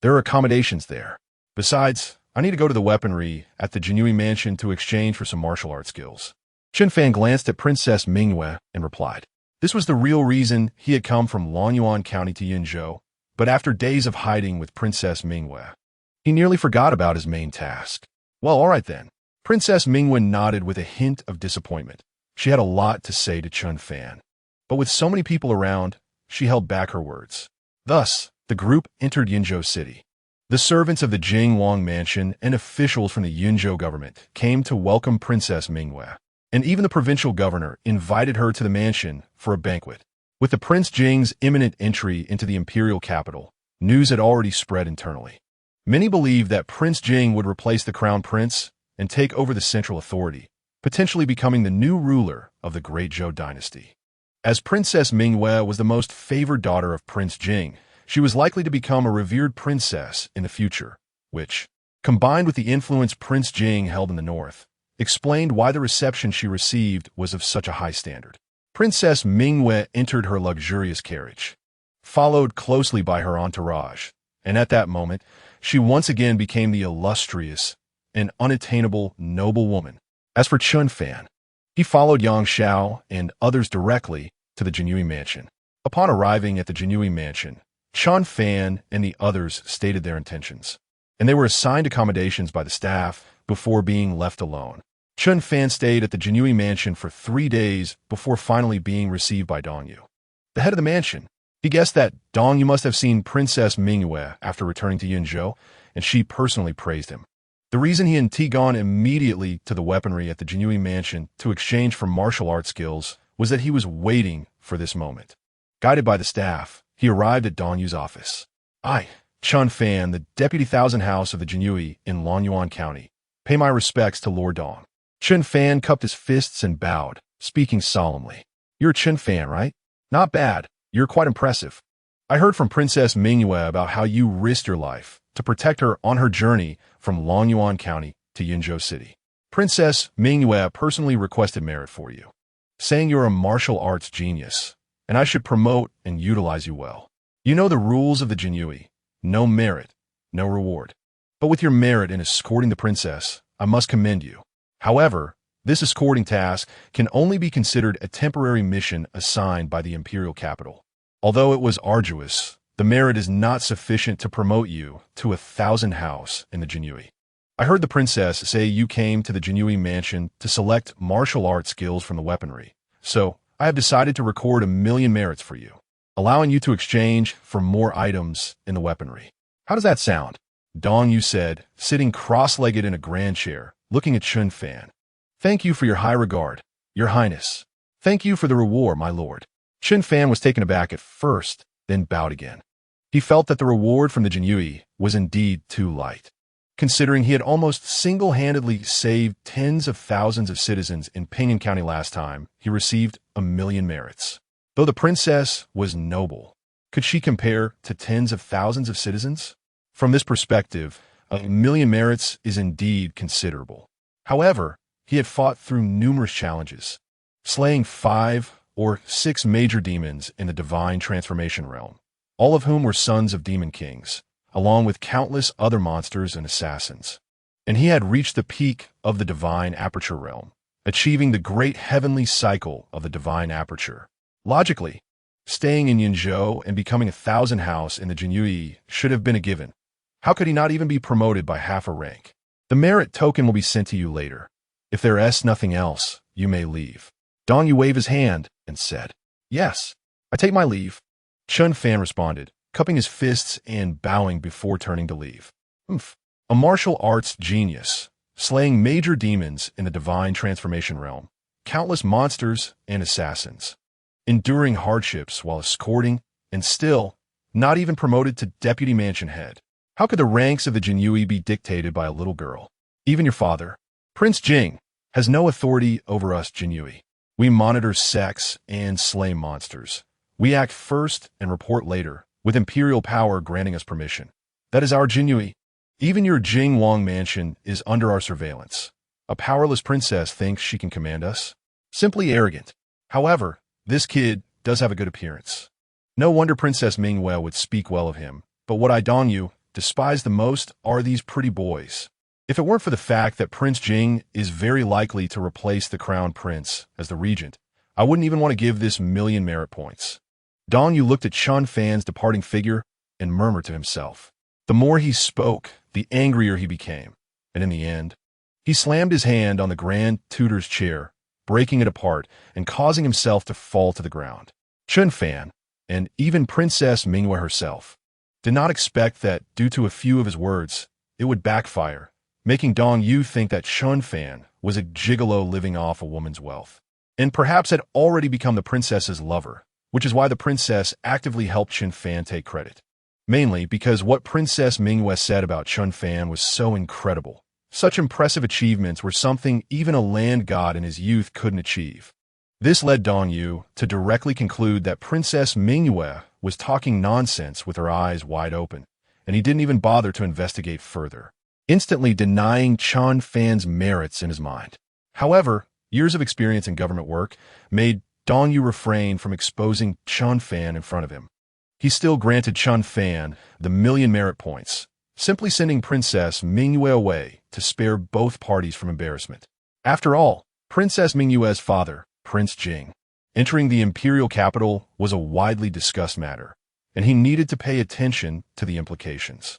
There are accommodations there. Besides, I need to go to the weaponry at the Jinyiwei Mansion to exchange for some martial art skills. Chen Fan glanced at Princess Mingyue and replied. This was the real reason he had come from Longyuan County to Yunzhou, but after days of hiding with Princess Mingyue, he nearly forgot about his main task. Well, all right then. Princess Mingyue nodded with a hint of disappointment. She had a lot to say to Chen Fan, but with so many people around, she held back her words. Thus, the group entered Jinyiwei City. The servants of the Jingwang Mansion and officials from the Yunzhou government came to welcome Princess Mingyue, and even the provincial governor invited her to the mansion for a banquet. With the Prince Jing's imminent entry into the imperial capital, news had already spread internally. Many believed that Prince Jing would replace the crown prince and take over the central authority, potentially becoming the new ruler of the Great Zhou Dynasty. As Princess Mingyue was the most favored daughter of Prince Jing, she was likely to become a revered princess in the future, which, combined with the influence Prince Jing held in the north, explained why the reception she received was of such a high standard. Princess Mingyue entered her luxurious carriage, followed closely by her entourage, and at that moment, she once again became the illustrious and unattainable noble woman. As for Chen Fan, he followed Yang Xiao and others directly to the Jinyiwei Mansion. Upon arriving at the Jinyiwei Mansion, Chen Fan and the others stated their intentions, and they were assigned accommodations by the staff before being left alone. Chen Fan stayed at the Jinyiwei mansion for 3 days before finally being received by Dong Yu. The head of the mansion. He guessed that Dong Yu must have seen Princess Jinyiwei after returning to Yinzhou, and she personally praised him. The reason he and Ti gone immediately to the weaponry at the Jinyiwei mansion to exchange for martial arts skills was that he was waiting for this moment. Guided by the staff, he arrived at Dong Yu's office. I, Chen Fan, the Deputy Thousand House of the Jinyiwei in Lonyuan County, pay my respects to Lord Dong. Chen Fan cupped his fists and bowed, speaking solemnly. You're Chen Fan, right? Not bad. You're quite impressive. I heard from Princess Jinyiwei about how you risked your life to protect her on her journey from Lonyuan County to Yinzhou City. Princess Jinyiwei personally requested merit for you, saying you're a martial arts genius, and I should promote and utilize you well. You know the rules of the Jinyiwei. No merit, no reward. But with your merit in escorting the princess, I must commend you. However, this escorting task can only be considered a temporary mission assigned by the imperial capital. Although it was arduous, the merit is not sufficient to promote you to a thousand house in the Jinyiwei. I heard the princess say you came to the Jinyiwei mansion to select martial arts skills from the weaponry, so I have decided to record 1,000,000 merits for you, allowing you to exchange for more items in the weaponry. How does that sound? Dong Yu said, sitting cross-legged in a grand chair, looking at Chen Fan. Thank you for your high regard, Your Highness. Thank you for the reward, my lord. Chen Fan was taken aback at first, then bowed again. He felt that the reward from the Jinyiwei was indeed too light. Considering he had almost single-handedly saved tens of thousands of citizens in Pingyang County last time, he received 1,000,000 merits. Though the princess was noble, could she compare to tens of thousands of citizens? From this perspective, 1,000,000 merits is indeed considerable. However, he had fought through numerous challenges, slaying 5 or 6 major demons in the divine transformation realm, all of whom were sons of demon kings, along with countless other monsters and assassins. And he had reached the peak of the divine aperture realm, achieving the great heavenly cycle of the divine aperture. Logically, staying in Yinzhou and becoming a thousand house in the Jinyiwei should have been a given. How could he not even be promoted by half a rank? The merit token will be sent to you later. If there is nothing else, you may leave. Dong Yu waved his hand and said, Yes, I take my leave. Chen Fan responded, cupping his fists and bowing before turning to leave. A martial arts genius, slaying major demons in the divine transformation realm, countless monsters and assassins, enduring hardships while escorting, and still, not even promoted to deputy mansion head. How could the ranks of the Jinyiwei be dictated by a little girl? Even your father, Prince Jing, has no authority over us Jinyiwei. We monitor sects and slay monsters. We act first and report later, with imperial power granting us permission. That is our Jinyiwei. Even your Jing Wang mansion is under our surveillance. A powerless princess thinks she can command us? Simply arrogant. However, this kid does have a good appearance. No wonder Princess Jinyiwei would speak well of him, but what I Dong Yu despise the most are these pretty boys. If it weren't for the fact that Prince Jing is very likely to replace the crown prince as the regent, I wouldn't even want to give this 1,000,000 merit points. Dong Yu looked at Chen Fan's departing figure and murmured to himself. The more he spoke, the angrier he became, and in the end, he slammed his hand on the Grand Tutor's chair, breaking it apart and causing himself to fall to the ground. Chen Fan, and even Princess Jinyiwei herself, did not expect that, due to a few of his words, it would backfire, making Dong Yu think that Chen Fan was a gigolo living off a woman's wealth, and perhaps had already become the princess's lover, which is why the princess actively helped Chen Fan take credit. Mainly because what Princess Jinyiwei said about Chen Fan was so incredible. Such impressive achievements were something even a land god in his youth couldn't achieve. This led Dong Yu to directly conclude that Princess Jinyiwei was talking nonsense with her eyes wide open, and he didn't even bother to investigate further, instantly denying Chen Fan's merits in his mind. However, years of experience in government work made Dong Yu refrain from exposing Chen Fan in front of him. He still granted Chen Fan the 1,000,000 merit points, simply sending Princess Jinyiwei away to spare both parties from embarrassment. After all, Princess Jinyiwei's father, Prince Jing, entering the imperial capital was a widely discussed matter, and he needed to pay attention to the implications.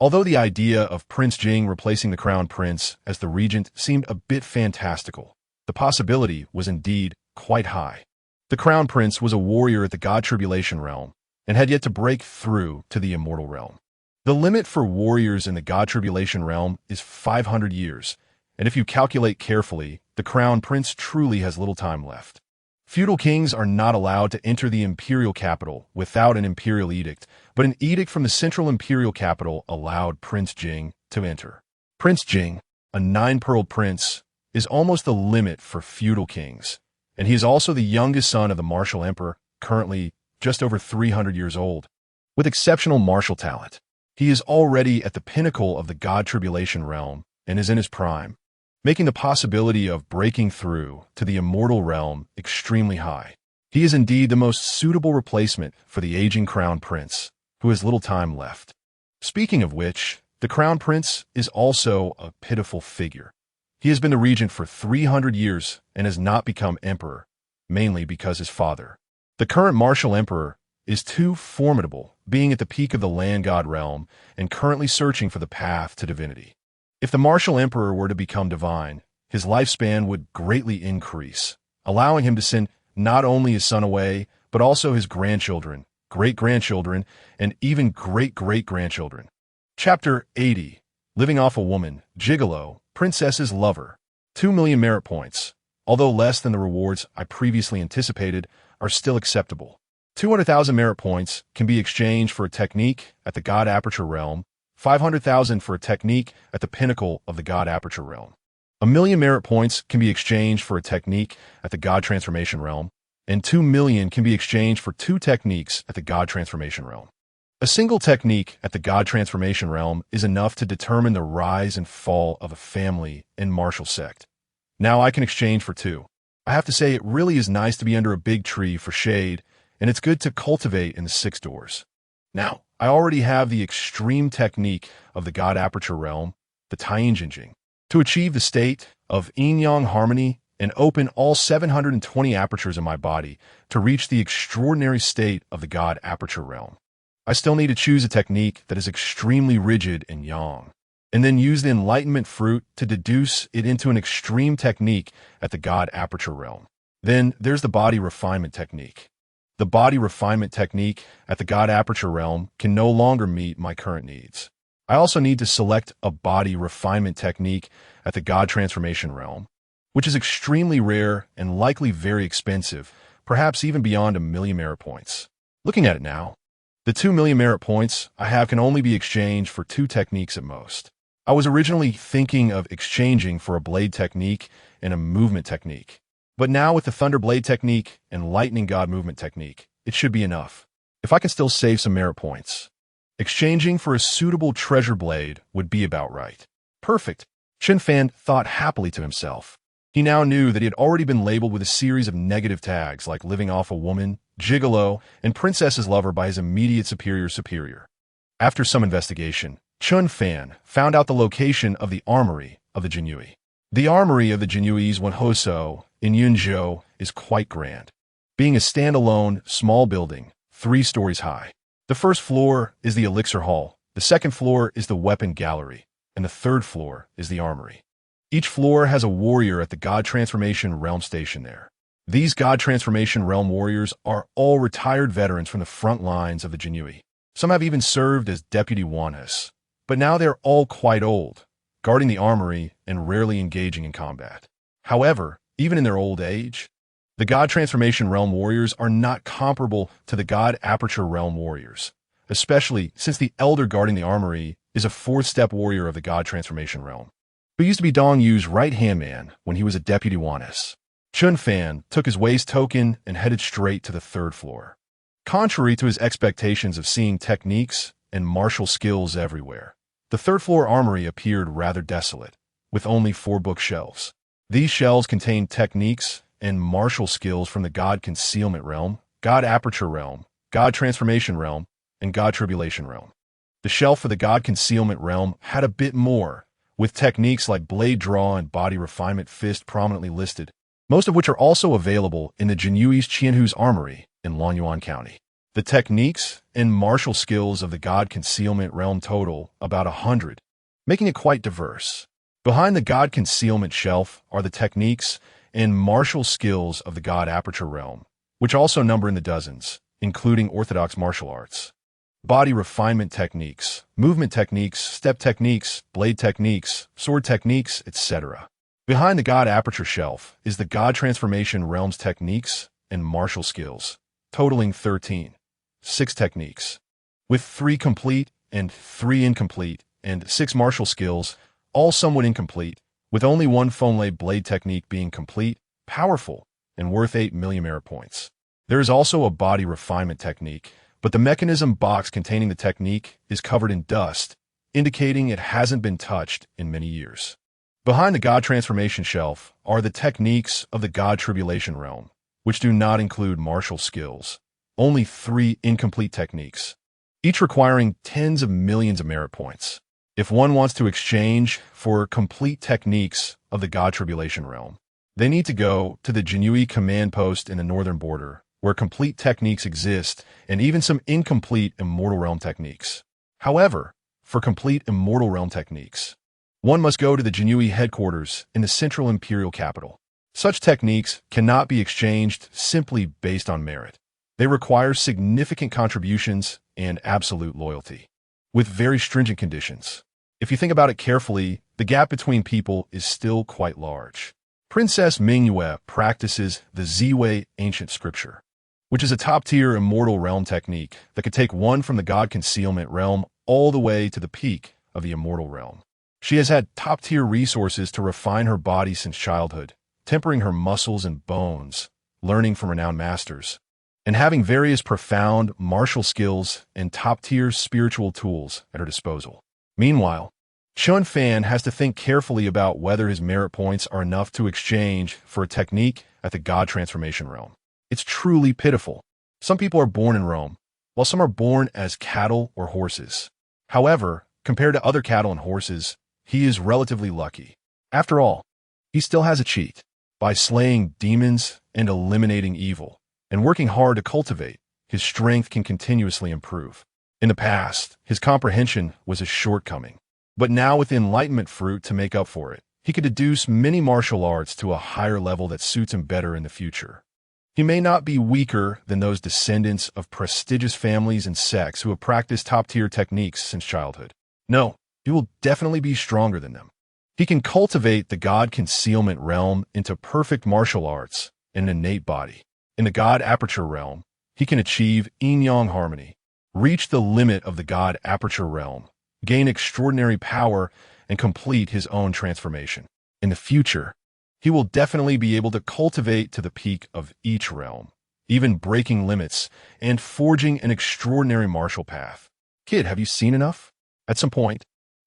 Although the idea of Prince Jing replacing the crown prince as the regent seemed a bit fantastical, the possibility was indeed quite high. The crown prince was a warrior at the God Tribulation realm and had yet to break through to the Immortal realm. The limit for warriors in the God Tribulation realm is 500 years, and if you calculate carefully, the crown prince truly has little time left. Feudal kings are not allowed to enter the imperial capital without an imperial edict, but an edict from the central imperial capital allowed Prince Jing to enter. Prince Jing, a 9-pearled prince, is almost the limit for feudal kings, and he is also the youngest son of the martial emperor, currently just over 300 years old. With exceptional martial talent, he is already at the pinnacle of the God Tribulation realm and is in his prime, making the possibility of breaking through to the Immortal realm extremely high. He is indeed the most suitable replacement for the aging crown prince, who has little time left. Speaking of which, the crown prince is also a pitiful figure. He has been the regent for 300 years and has not become emperor, mainly because his father, the current martial emperor, is too formidable, being at the peak of the land god realm and currently searching for the path to divinity. If the martial emperor were to become divine, his lifespan would greatly increase, allowing him to send not only his son away, but also his grandchildren, great-grandchildren, and even great-great-grandchildren. Chapter 80. Living off a woman, gigolo, princess's lover. 2 million merit points, although less than the rewards I previously anticipated, are still acceptable. 200,000 merit points can be exchanged for a technique at the God Aperture realm, 500,000 for a technique at the pinnacle of the God Aperture realm. 1 million merit points can be exchanged for a technique at the God Transformation realm, and 2 million can be exchanged for 2 techniques at the God Transformation realm. A single technique at the God Transformation realm is enough to determine the rise and fall of a family and martial sect. Now I can exchange for 2. I have to say it really is nice to be under a big tree for shade, and it's good to cultivate in the 6 doors. Now, I already have the extreme technique of the God Aperture realm, the Taiyinjinjing, to achieve the state of yin-yang harmony and open all 720 apertures in my body to reach the extraordinary state of the God Aperture realm. I still need to choose a technique that is extremely rigid and yang, and then use the enlightenment fruit to deduce it into an extreme technique at the God Aperture realm. Then there's the body refinement technique. The body refinement technique at the God Aperture realm can no longer meet my current needs. I also need to select a body refinement technique at the God Transformation realm, which is extremely rare and likely very expensive, perhaps even beyond 1 million merit points. Looking at it now, the 2 million merit points I have can only be exchanged for 2 techniques at most. I was originally thinking of exchanging for a blade technique and a movement technique. But now with the Thunder Blade technique and Lightning God movement technique, it should be enough. If I can still save some merit points, exchanging for a suitable treasure blade would be about right. Perfect. Chen Fan thought happily to himself. He now knew that he had already been labeled with a series of negative tags like living off a woman, gigolo, and princess's lover by his immediate superior. After some investigation, Chen Fan found out the location of the armory of the Jinyiwei. The armory of the Jinyiwei's Wanhoso in Yunzhou is quite grand, being a standalone, small building, 3 stories high. The first floor is the elixir hall, the second floor is the weapon gallery, and the third floor is the armory. Each floor has a warrior at the God Transformation realm station there. These God Transformation realm warriors are all retired veterans from the front lines of the Jinyiwei. Some have even served as deputy wanhas, but now they're all quite old, guarding the armory and rarely engaging in combat. However, even in their old age, the God Transformation realm warriors are not comparable to the God Aperture realm warriors, especially since the elder guarding the armory is a 4th-step warrior of the God Transformation realm, who used to be Dong Yu's right-hand man when he was a deputy wanhas. Chen Fan took his waist token and headed straight to the 3rd floor. Contrary to his expectations of seeing techniques and martial skills everywhere, the 3rd floor armory appeared rather desolate, with only 4 bookshelves. These shelves contained techniques and martial skills from the God Concealment realm, God Aperture realm, God Transformation realm, and God Tribulation realm. The shelf for the God Concealment realm had a bit more, with techniques like blade draw and body refinement fist prominently listed, most of which are also available in the Jinyiwei's Qianhu's armory in Longyuan County. The techniques and martial skills of the God Concealment realm total about 100, making it quite diverse. Behind the God Concealment shelf are the techniques and martial skills of the God Aperture realm, which also number in the dozens, including orthodox martial arts, body refinement techniques, movement techniques, step techniques, blade techniques, sword techniques, etc. Behind the God Aperture shelf is the God Transformation realm's techniques and martial skills, totaling 13, 6 techniques, with 3 complete and 3 incomplete, and 6 martial skills, all somewhat incomplete, with only 1 Fonlay blade technique being complete, powerful, and worth 8 million merit points. There is also a body refinement technique, but the mechanism box containing the technique is covered in dust, indicating it hasn't been touched in many years. Behind the God Transformation shelf are the techniques of the God Tribulation realm, which do not include martial skills. Only 3 incomplete techniques, each requiring tens of millions of merit points. If one wants to exchange for complete techniques of the God Tribulation realm, they need to go to the Jinyiwei command post in the northern border, where complete techniques exist and even some incomplete Immortal realm techniques. However, for complete Immortal realm techniques, one must go to the Jinyiwei headquarters in the central imperial capital. Such techniques cannot be exchanged simply based on merit. They require significant contributions and absolute loyalty, with very stringent conditions. If you think about it carefully, the gap between people is still quite large. Princess Jinyiwei practices the Ziwei ancient scripture, which is a top-tier Immortal realm technique that could take one from the God Concealment realm all the way to the peak of the Immortal realm. She has had top-tier resources to refine her body since childhood, tempering her muscles and bones, learning from renowned masters, and having various profound martial skills and top-tier spiritual tools at her disposal. Meanwhile, Chen Fan has to think carefully about whether his merit points are enough to exchange for a technique at the God Transformation realm. It's truly pitiful. Some people are born in Rome, while some are born as cattle or horses. However, compared to other cattle and horses, he is relatively lucky. After all, he still has a cheat. By slaying demons and eliminating evil, and working hard to cultivate, his strength can continuously improve. In the past, his comprehension was a shortcoming. But now with the enlightenment fruit to make up for it, he could deduce many martial arts to a higher level that suits him better in the future. He may not be weaker than those descendants of prestigious families and sects who have practiced top-tier techniques since childhood. No, he will definitely be stronger than them. He can cultivate the God Concealment realm into perfect martial arts and an innate body. In the God Aperture realm, he can achieve yin-yang harmony, reach the limit of the God Aperture realm, gain extraordinary power, and complete his own transformation. In the future, he will definitely be able to cultivate to the peak of each realm, even breaking limits and forging an extraordinary martial path. Kid, have you seen enough? At some point,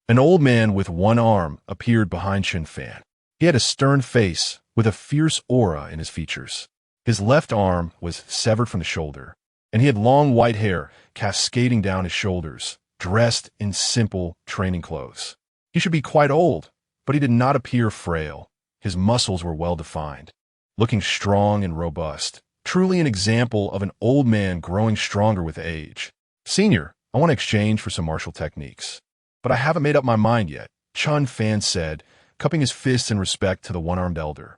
an old man with one arm appeared behind Chen Fan. He had a stern face with a fierce aura in his features. His left arm was severed from the shoulder, and he had long white hair cascading down his shoulders, dressed in simple training clothes. He should be quite old, but he did not appear frail. His muscles were well-defined, looking strong and robust, truly an example of an old man growing stronger with age. Senior, I want to exchange for some martial techniques, but I haven't made up my mind yet, Chen Fan said, cupping his fists in respect to the one-armed elder.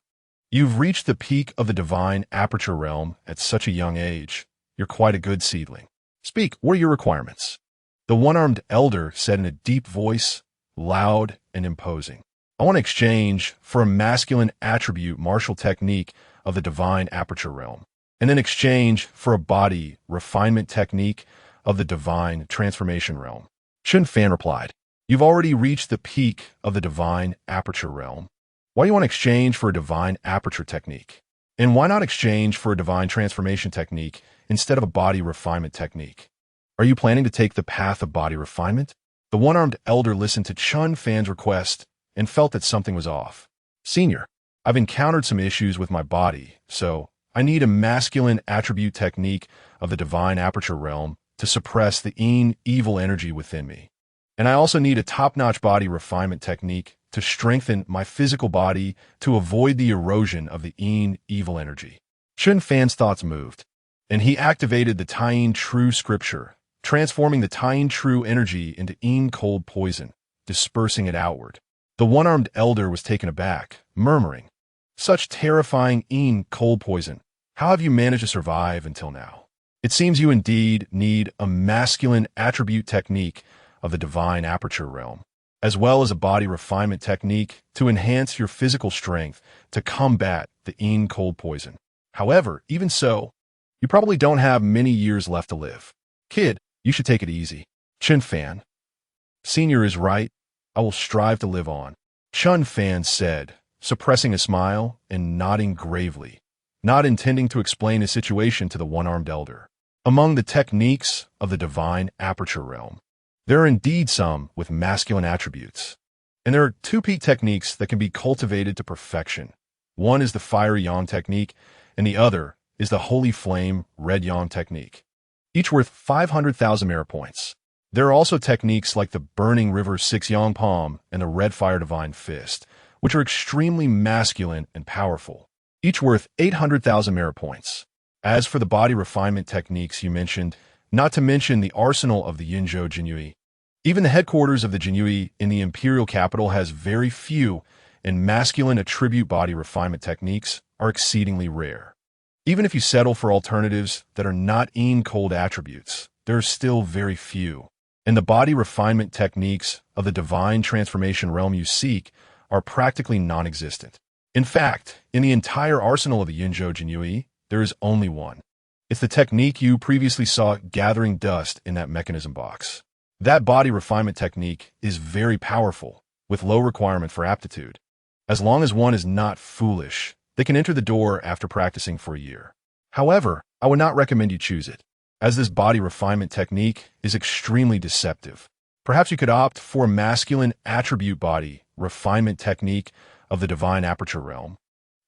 You've reached the peak of the divine aperture realm at such a young age. You're quite a good seedling. Speak, what are your requirements? The one-armed elder said in a deep voice, loud and imposing. I want to exchange for a masculine attribute martial technique of the divine aperture realm, and then exchange for a body refinement technique of the divine transformation realm. Chen Fan replied, You've already reached the peak of the divine aperture realm. Why do you want to exchange for a divine aperture technique? And why not exchange for a divine transformation technique instead of a body refinement technique? Are you planning to take the path of body refinement? The one-armed elder listened to Chen Fan's request and felt that something was off. Senior, I've encountered some issues with my body, so I need a masculine attribute technique of the divine aperture realm to suppress the evil energy within me. And I also need a top-notch body refinement technique to strengthen my physical body to avoid the erosion of the evil energy. Chen Fan's thoughts moved. and he activated the Taiyin True scripture, transforming the Taiyin True energy into cold poison, dispersing it outward. The one-armed elder was taken aback, murmuring, "Such terrifying cold poison. How have you managed to survive until now? It seems you indeed need a masculine attribute technique of the divine aperture realm, as well as a body refinement technique to enhance your physical strength to combat the cold poison. However, even so, you probably don't have many years left to live. Kid, you should take it easy. Chen Fan. Senior is right. I will strive to live on," Chen Fan said, suppressing a smile and nodding gravely, not intending to explain his situation to the one-armed elder. Among the techniques of the divine aperture realm, there are indeed some with masculine attributes, and there are two peak techniques that can be cultivated to perfection. One is the fiery yang technique, and the other is the holy flame red yang technique, each worth 500,000 merit points. There are also techniques like the burning river 6 yang palm and the red fire divine fist, which are extremely masculine and powerful, each worth 800,000 merit points. As for the body refinement techniques you mentioned, not to mention the arsenal of the Yinzhou Jinyiwei, even the headquarters of the Jinyiwei in the imperial capital has very few, and masculine attribute body refinement techniques are exceedingly rare. Even if you settle for alternatives that are not cold attributes, there are still very few, and the body refinement techniques of the divine transformation realm you seek are practically non-existent. In fact, in the entire arsenal of the Yinzhou Jinyiwei, there is only one. It's the technique you previously saw gathering dust in that mechanism box. That body refinement technique is very powerful, with low requirement for aptitude. As long as one is not foolish, they can enter the door after practicing for a year. However, I would not recommend you choose it, as this body refinement technique is extremely deceptive. Perhaps you could opt for a masculine attribute body refinement technique of the divine aperture realm,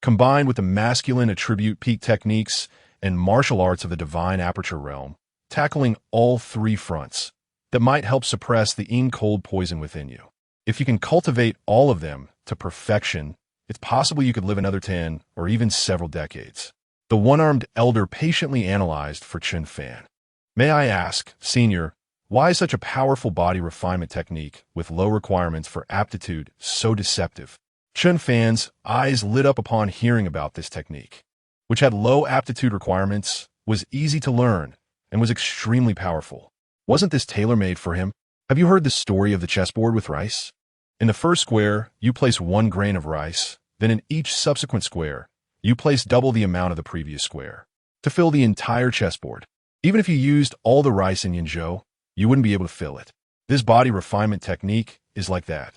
combined with the masculine attribute peak techniques and martial arts of the divine aperture realm, tackling all three fronts that might help suppress the cold poison within you. If you can cultivate all of them to perfection, it's possible you could live another 10 or even several decades. The one-armed elder patiently analyzed for Chen Fan. "May I ask, Senior, why is such a powerful body refinement technique with low requirements for aptitude so deceptive?" Chen Fan's eyes lit up upon hearing about this technique, which had low aptitude requirements, was easy to learn, and was extremely powerful. Wasn't this tailor-made for him? Have you heard the story of the chessboard with rice? In the first square, you place 1 grain of rice, then in each subsequent square, you place double the amount of the previous square to fill the entire chessboard. Even if you used all the rice in Yinzhou, you wouldn't be able to fill it. This body refinement technique is like that.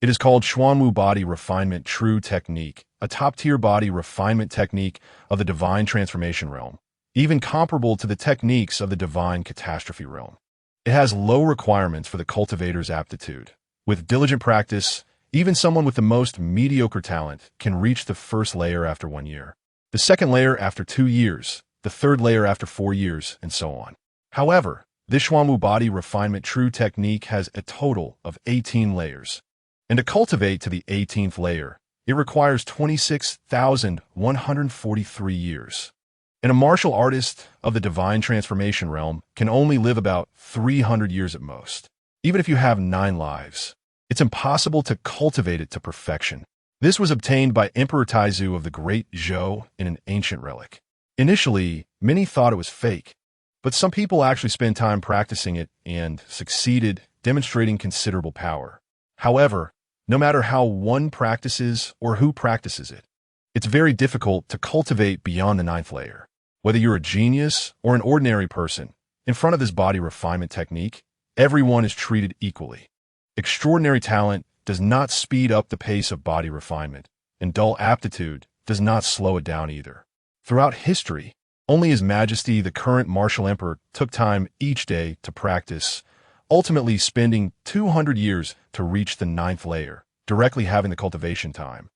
It is called Xuanwu Body Refinement True Technique, a top-tier body refinement technique of the divine transformation realm, even comparable to the techniques of the divine catastrophe realm. It has low requirements for the cultivator's aptitude. With diligent practice, even someone with the most mediocre talent can reach the first layer after 1 year, the second layer after 2 years, the third layer after 4 years, and so on. However, this Xuanwu Body Refinement True Technique has a total of 18 layers. And to cultivate to the 18th layer, it requires 26,143 years. And a martial artist of the divine transformation realm can only live about 300 years at most. Even if you have 9 lives, it's impossible to cultivate it to perfection. This was obtained by Emperor Taizu of the Great Zhou in an ancient relic. Initially, many thought it was fake, but some people actually spent time practicing it and succeeded, demonstrating considerable power. However, no matter how one practices or who practices it, it's very difficult to cultivate beyond the 9th layer. Whether you're a genius or an ordinary person, in front of this body refinement technique, everyone is treated equally. Extraordinary talent does not speed up the pace of body refinement, and dull aptitude does not slow it down either. Throughout history, only His Majesty the current martial emperor took time each day to practice, ultimately spending 200 years to reach the 9th layer, directly having the cultivation time.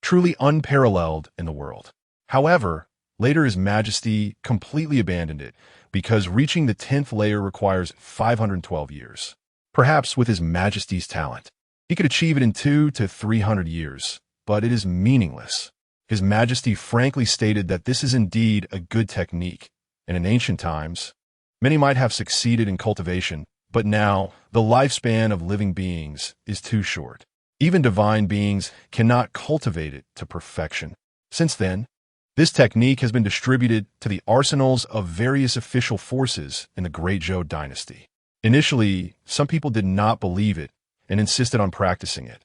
Truly unparalleled in the world. However, later His Majesty completely abandoned it because reaching the 10th layer requires 512 years. Perhaps with His Majesty's talent, he could achieve it in 200 to 300 years, but it is meaningless. His Majesty frankly stated that this is indeed a good technique, and in ancient times, many might have succeeded in cultivation, but now the lifespan of living beings is too short. Even divine beings cannot cultivate it to perfection. Since then, this technique has been distributed to the arsenals of various official forces in the Great Zhou Dynasty. Initially, some people did not believe it and insisted on practicing it.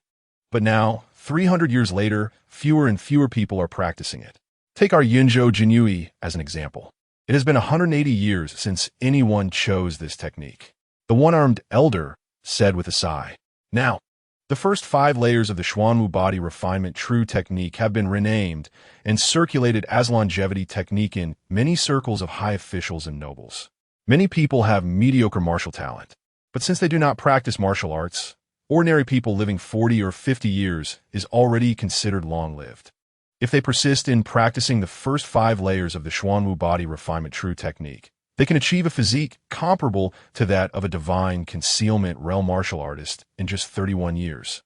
But now, 300 years later, fewer and fewer people are practicing it. Take our Yinzhou Jinyiwei as an example. It has been 180 years since anyone chose this technique. The one-armed elder said with a sigh. Now, the first 5 layers of the Xuanwu body refinement true technique have been renamed and circulated as longevity technique in many circles of high officials and nobles. Many people have mediocre martial talent, but since they do not practice martial arts, ordinary people living 40 or 50 years is already considered long-lived. If they persist in practicing the first 5 layers of the Xuanwu body refinement true technique, they can achieve a physique comparable to that of a divine concealment realm martial artist in just 31 years,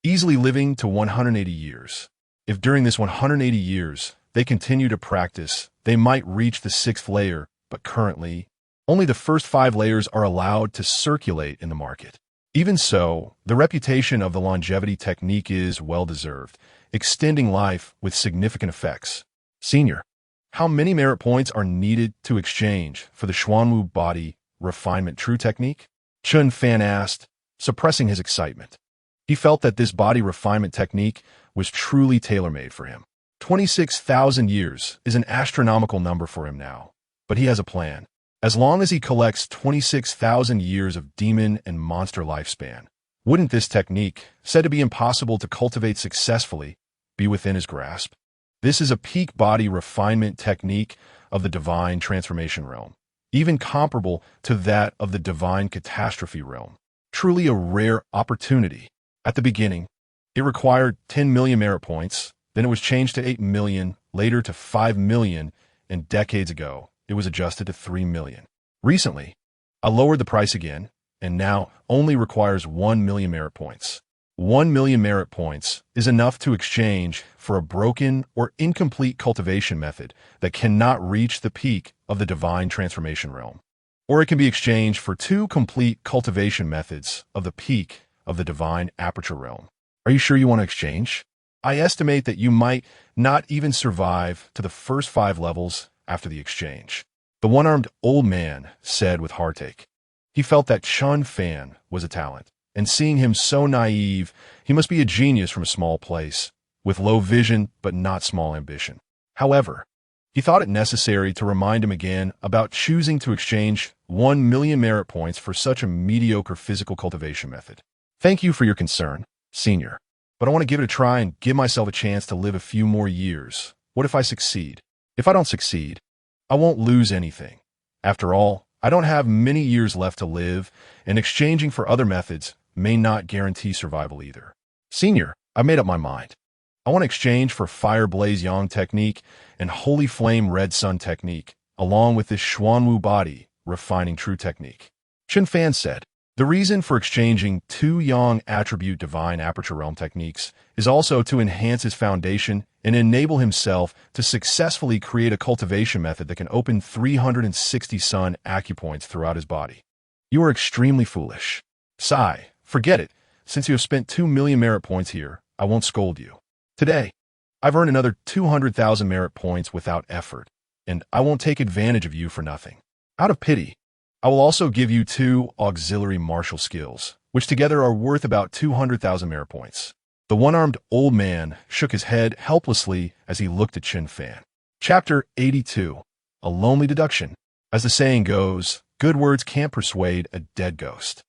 easily living to 180 years. If during this 180 years they continue to practice, they might reach the 6th layer, but currently, only the first 5 layers are allowed to circulate in the market. Even so, the reputation of the longevity technique is well-deserved, extending life with significant effects. Senior, how many merit points are needed to exchange for the Xuanwu body refinement true technique? Chen Fan asked, suppressing his excitement. He felt that this body refinement technique was truly tailor-made for him. 26,000 years is an astronomical number for him now, but he has a plan. As long as he collects 26,000 years of demon and monster lifespan, wouldn't this technique, said to be impossible to cultivate successfully, be within his grasp? This is a peak body refinement technique of the divine transformation realm, even comparable to that of the divine catastrophe realm. Truly a rare opportunity. At the beginning, it required 10 million merit points, then it was changed to 8 million, later to 5 million, and decades ago, it was adjusted to 3 million. Recently, I lowered the price again, and now only requires 1 million merit points. 1 million merit points is enough to exchange for a broken or incomplete cultivation method that cannot reach the peak of the divine transformation realm. Or it can be exchanged for 2 complete cultivation methods of the peak of the divine aperture realm. Are you sure you want to exchange? I estimate that you might not even survive to the first 5 levels after the exchange. The one-armed old man said with heartache. He felt that Chen Fan was a talent, and seeing him so naive, he must be a genius from a small place, with low vision but not small ambition. However, he thought it necessary to remind him again about choosing to exchange 1 million merit points for such a mediocre physical cultivation method. Thank you for your concern, Senior, but I want to give it a try and give myself a chance to live a few more years. What if I succeed? If I don't succeed, I won't lose anything. After all, I don't have many years left to live, and exchanging for other methods may not guarantee survival either. Senior, I've made up my mind. I want to exchange for Fire Blaze Yang technique and Holy Flame Red Sun technique, along with this Xuanwu body refining true technique. Chen Fan said, the reason for exchanging 2 Yang attribute divine aperture realm techniques is also to enhance his foundation and enable himself to successfully create a cultivation method that can open 360 sun acupoints throughout his body. You are extremely foolish. Sigh, forget it. Since you have spent 2 million merit points here, I won't scold you. Today, I've earned another 200,000 merit points without effort, and I won't take advantage of you for nothing. Out of pity, I will also give you 2 auxiliary martial skills, which together are worth about 200,000 merit points. The one-armed old man shook his head helplessly as he looked at Chen Fan. Chapter 82. A Lonely Deduction. As the saying goes, good words can't persuade a dead ghost.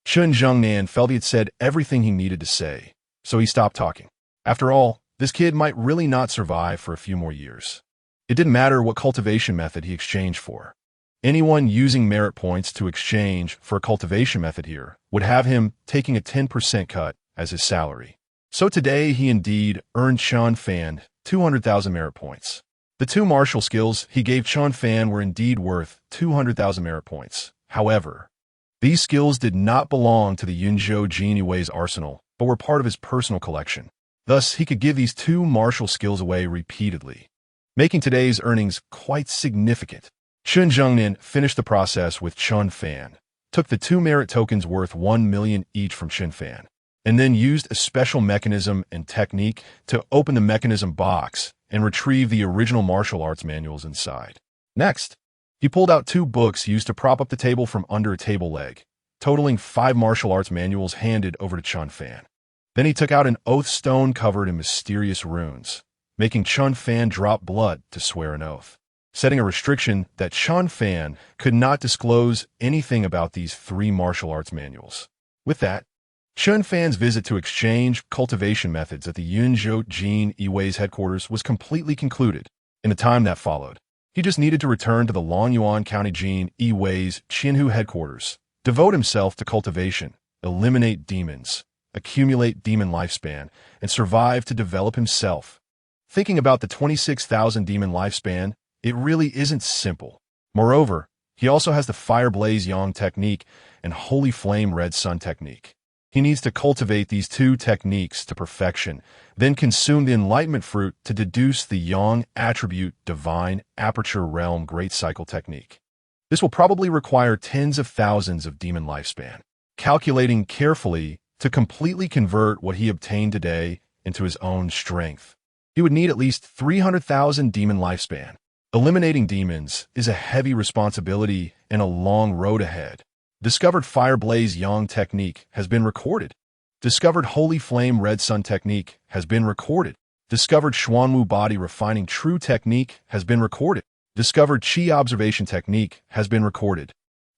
Chen Zhengnan felt he had said everything he needed to say, so he stopped talking. After all, this kid might really not survive for a few more years. It didn't matter what cultivation method he exchanged for. Anyone using merit points to exchange for a cultivation method here would have him taking a 10% cut as his salary. So today he indeed earned Chen Fan 200,000 merit points. The 2 martial skills he gave Chen Fan were indeed worth 200,000 merit points. However, these skills did not belong to the Yinzhou Jinyiwei's arsenal, but were part of his personal collection. Thus, he could give these 2 martial skills away repeatedly, making today's earnings quite significant. Chen Zhengnan finished the process with Chen Fan, took the 2 merit tokens worth 1 million each from Chen Fan, and then used a special mechanism and technique to open the mechanism box and retrieve the original martial arts manuals inside. Next, he pulled out 2 books used to prop up the table from under a table leg, totaling 5 martial arts manuals handed over to Chen Fan. Then he took out an oath stone covered in mysterious runes, making Chen Fan drop blood to swear an oath, setting a restriction that Chen Fan could not disclose anything about these 3 martial arts manuals. With that, Chen Fan's visit to exchange cultivation methods at the Yunzhou Jinyiwei's headquarters was completely concluded. In the time that followed, he just needed to return to the Longyuan County Jinyiwei's Qinhu headquarters, devote himself to cultivation, eliminate demons, accumulate demon lifespan, and survive to develop himself. Thinking about the 26,000 demon lifespan, it really isn't simple. Moreover, he also has the Fire Blaze Yang technique and Holy Flame Red Sun technique. He needs to cultivate these 2 techniques to perfection, then consume the enlightenment fruit to deduce the Yang attribute Divine Aperture Realm Great Cycle technique. This will probably require tens of thousands of demon lifespan. Calculating carefully to completely convert what he obtained today into his own strength, he would need at least 300,000 demon lifespan. Eliminating demons is a heavy responsibility and a long road ahead. Discovered Fire Blaze Yang technique has been recorded. Discovered Holy Flame Red Sun technique has been recorded. Discovered Xuanwu Body Refining True technique has been recorded. Discovered Qi Observation technique has been recorded.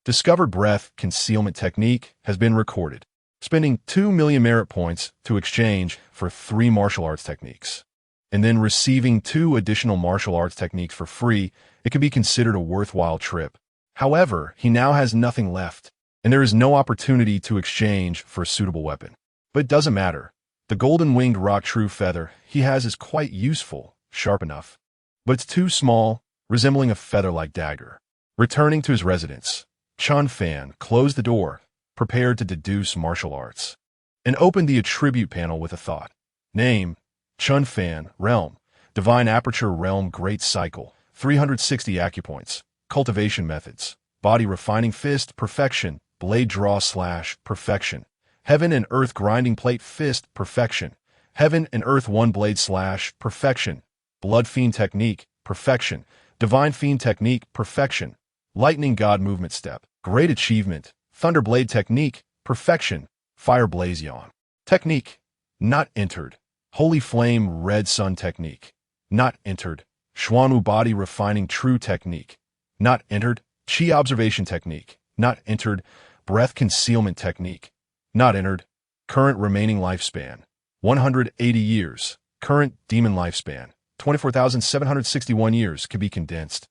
Discovered Breath Concealment technique has been recorded. Spending 2 million merit points to exchange for 3 martial arts techniques, and then receiving 2 additional martial arts techniques for free, it can be considered a worthwhile trip. However, he now has nothing left, and there is no opportunity to exchange for a suitable weapon. But it doesn't matter. The golden-winged rock true feather he has is quite useful, sharp enough, but it's too small, resembling a feather-like dagger. Returning to his residence, Chen Fan closed the door, prepared to deduce martial arts, and opened the attribute panel with a thought. Name, Chen Fan, Realm, Divine Aperture Realm Great Cycle, 360 acupoints. Cultivation methods, body refining fist, perfection, blade draw slash, perfection, heaven and earth grinding plate fist, perfection, heaven and earth one blade slash, perfection, blood fiend technique, perfection, divine fiend technique, perfection, lightning god movement step, great achievement, thunder blade technique, perfection, fire blaze yawn, technique, not entered, holy flame red sun technique, not entered, Xuanwu body refining true technique, not entered, Qi observation technique, not entered, breath concealment technique, not entered, current remaining lifespan, 180 years, current demon lifespan, 24,761 years can be condensed.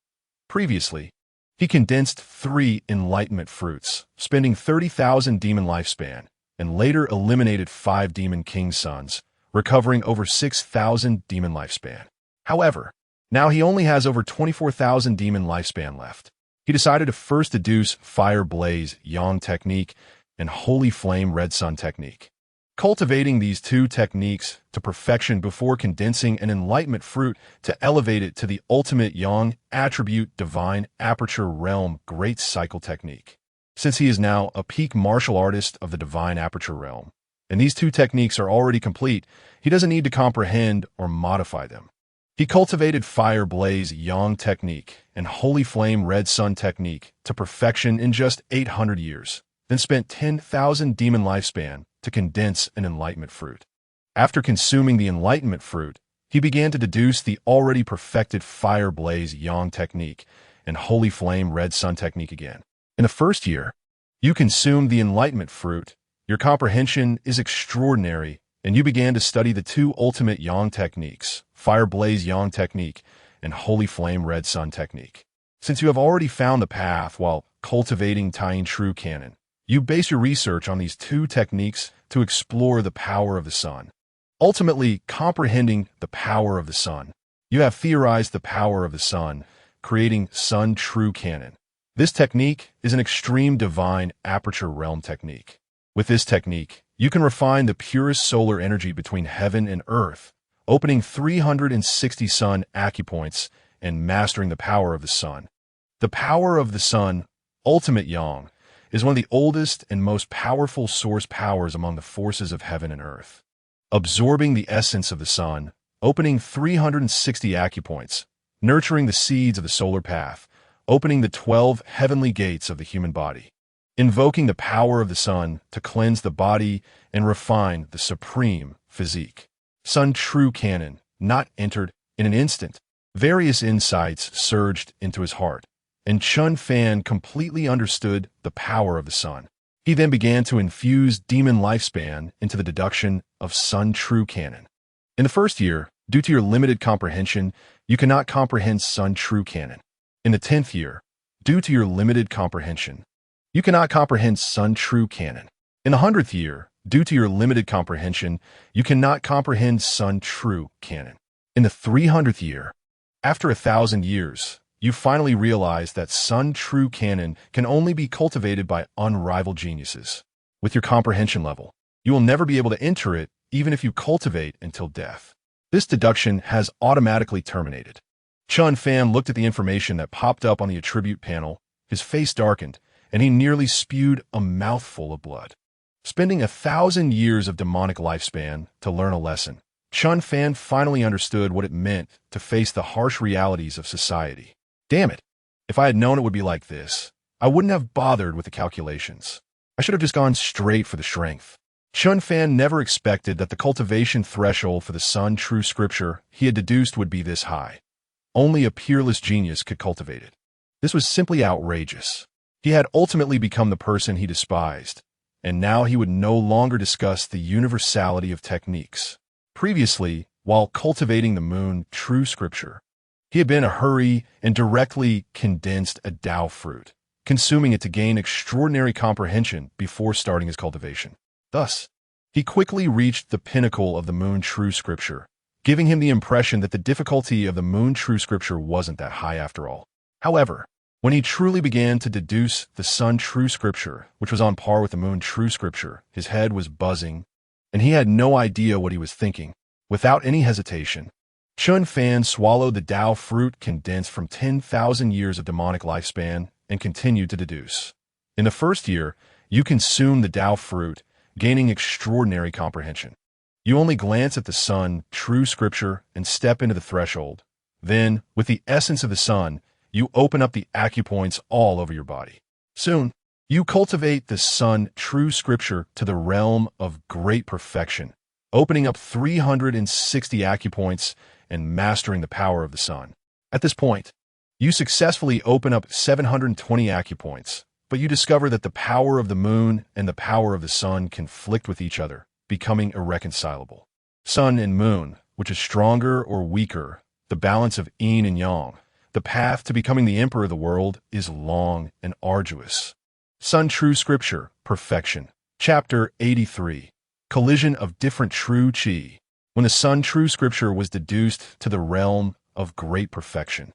Previously, he condensed 3 enlightenment fruits, spending 30,000 demon lifespan, and later eliminated 5 demon king sons, recovering over 6,000 demon lifespan. However, now he only has over 24,000 demon lifespan left. He decided to first deduce Fire Blaze Yang technique and Holy Flame Red Sun technique, cultivating these 2 techniques to perfection before condensing an enlightenment fruit to elevate it to the ultimate Yang attribute Divine Aperture Realm Great Cycle technique. Since he is now a peak martial artist of the Divine Aperture Realm, and these 2 techniques are already complete, he doesn't need to comprehend or modify them. He cultivated Fire Blaze Yang technique and Holy Flame Red Sun technique to perfection in just 800 years, then spent 10,000 demon lifespan to condense an enlightenment fruit. After consuming the enlightenment fruit, he began to deduce the already perfected Fire Blaze Yang technique and Holy Flame Red Sun technique again. In the first year, you consumed the enlightenment fruit, your comprehension is extraordinary, and you began to study the 2 ultimate Yang techniques, Fire Blaze Yang technique and Holy Flame Red Sun technique. Since you have already found the path while cultivating Tying True Canon, you base your research on these 2 techniques to explore the power of the sun. Ultimately, comprehending the power of the sun, you have theorized the power of the sun, creating Sun True Canon. This technique is an extreme divine aperture realm technique. With this technique, you can refine the purest solar energy between heaven and earth, opening 360 sun acupoints and mastering the power of the sun. The power of the sun, ultimate yang, is one of the oldest and most powerful source powers among the forces of heaven and earth. Absorbing the essence of the sun, opening 360 acupoints, nurturing the seeds of the solar path, opening the 12 heavenly gates of the human body. Invoking the power of the sun to cleanse the body and refine the supreme physique. Sun true canon, not entered in an instant. Various insights surged into his heart, and Chen Fan completely understood the power of the sun. He then began to infuse demon lifespan into the deduction of sun true canon. In the first year, due to your limited comprehension, you cannot comprehend sun true canon. In the 10th year, due to your limited comprehension, you cannot comprehend sun true canon. In the 100th year, due to your limited comprehension, you cannot comprehend sun true canon. In the 300th year, after 1,000 years, you finally realize that sun true canon can only be cultivated by unrivaled geniuses. With your comprehension level, you will never be able to enter it even if you cultivate until death. This deduction has automatically terminated. Chen Fan looked at the information that popped up on the attribute panel, his face darkened, and he nearly spewed a mouthful of blood. Spending 1,000 years of demonic lifespan to learn a lesson, Chen Fan finally understood what it meant to face the harsh realities of society. Damn it! If I had known it would be like this, I wouldn't have bothered with the calculations. I should have just gone straight for the strength. Chen Fan never expected that the cultivation threshold for the sun true scripture he had deduced would be this high. Only a peerless genius could cultivate it. This was simply outrageous. He had ultimately become the person he despised, and now he would no longer discuss the universality of techniques. Previously, while cultivating the moon true scripture, he had been in a hurry and directly condensed a Tao fruit, consuming it to gain extraordinary comprehension before starting his cultivation. Thus, he quickly reached the pinnacle of the moon true scripture, giving him the impression that the difficulty of the moon true scripture wasn't that high after all. However, when he truly began to deduce the sun true scripture, which was on par with the moon true scripture, his head was buzzing, and he had no idea what he was thinking. Without any hesitation, Chen Fan swallowed the Tao fruit condensed from 10,000 years of demonic lifespan and continued to deduce. In the first year, you consume the Tao fruit, gaining extraordinary comprehension. You only glance at the sun true scripture and step into the threshold. Then, with the essence of the sun, you open up the acupoints all over your body. Soon, you cultivate the sun true scripture to the realm of great perfection, opening up 360 acupoints and mastering the power of the sun. At this point, you successfully open up 720 acupoints, but you discover that the power of the moon and the power of the sun conflict with each other, becoming irreconcilable. Sun and moon, which is stronger or weaker, the balance of yin and yang. The path to becoming the emperor of the world is long and arduous. Sun True Scripture, Perfection. Chapter 83. Collision of different true chi. When the Sun True Scripture was deduced to the realm of great perfection,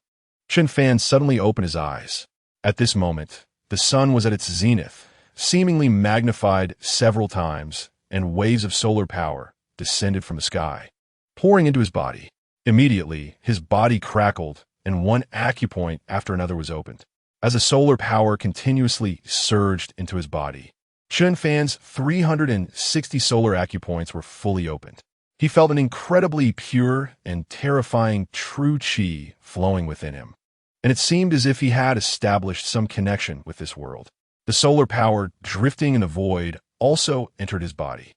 Chen Fan suddenly opened his eyes. At this moment, the sun was at its zenith, seemingly magnified several times, and waves of solar power descended from the sky, pouring into his body. Immediately, his body crackled, and one acupoint after another was opened. As the solar power continuously surged into his body, Chen Fan's 360 solar acupoints were fully opened. He felt an incredibly pure and terrifying true chi flowing within him, and it seemed as if he had established some connection with this world. The solar power drifting in the void also entered his body.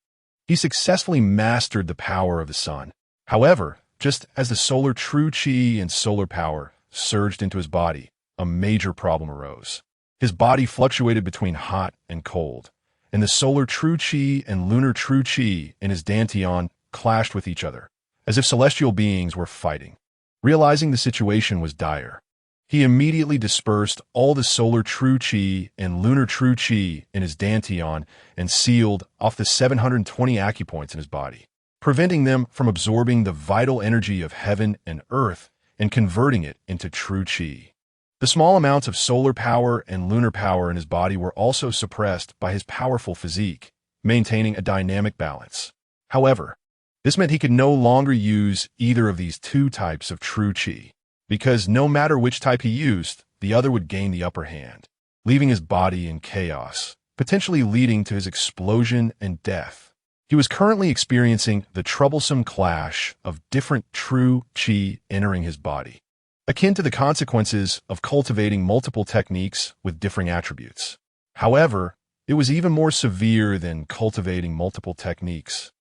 He successfully mastered the power of the sun. However, just as the solar true chi and solar power surged into his body, a major problem arose. His body fluctuated between hot and cold, and the solar true chi and lunar true chi in his dantian clashed with each other, as if celestial beings were fighting. Realizing the situation was dire, he immediately dispersed all the solar true chi and lunar true chi in his dantian and sealed off the 720 acupoints in his body, preventing them from absorbing the vital energy of heaven and earth and converting it into true chi. The small amounts of solar power and lunar power in his body were also suppressed by his powerful physique, maintaining a dynamic balance. However, this meant he could no longer use either of these two types of true chi. because no matter which type he used, the other would gain the upper hand, leaving his body in chaos, potentially leading to his explosion and death. He was currently experiencing the troublesome clash of different true qi entering his body, akin to the consequences of cultivating multiple techniques with differing attributes. However, it was even more severe than cultivating multiple techniques,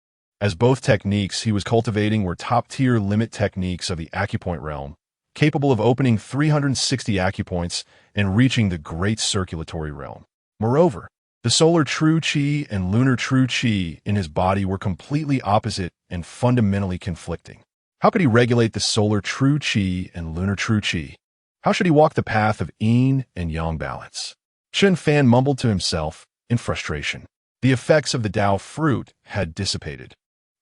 as both techniques he was cultivating were top-tier limit techniques of the acupoint realm, capable of opening 360 acupoints and reaching the great circulatory realm. Moreover, the solar true qi and lunar true qi in his body were completely opposite and fundamentally conflicting. How could he regulate the solar true qi and lunar true qi? How should he walk the path of yin and yang balance? Chen Fan mumbled to himself in frustration. The effects of the Tao fruit had dissipated,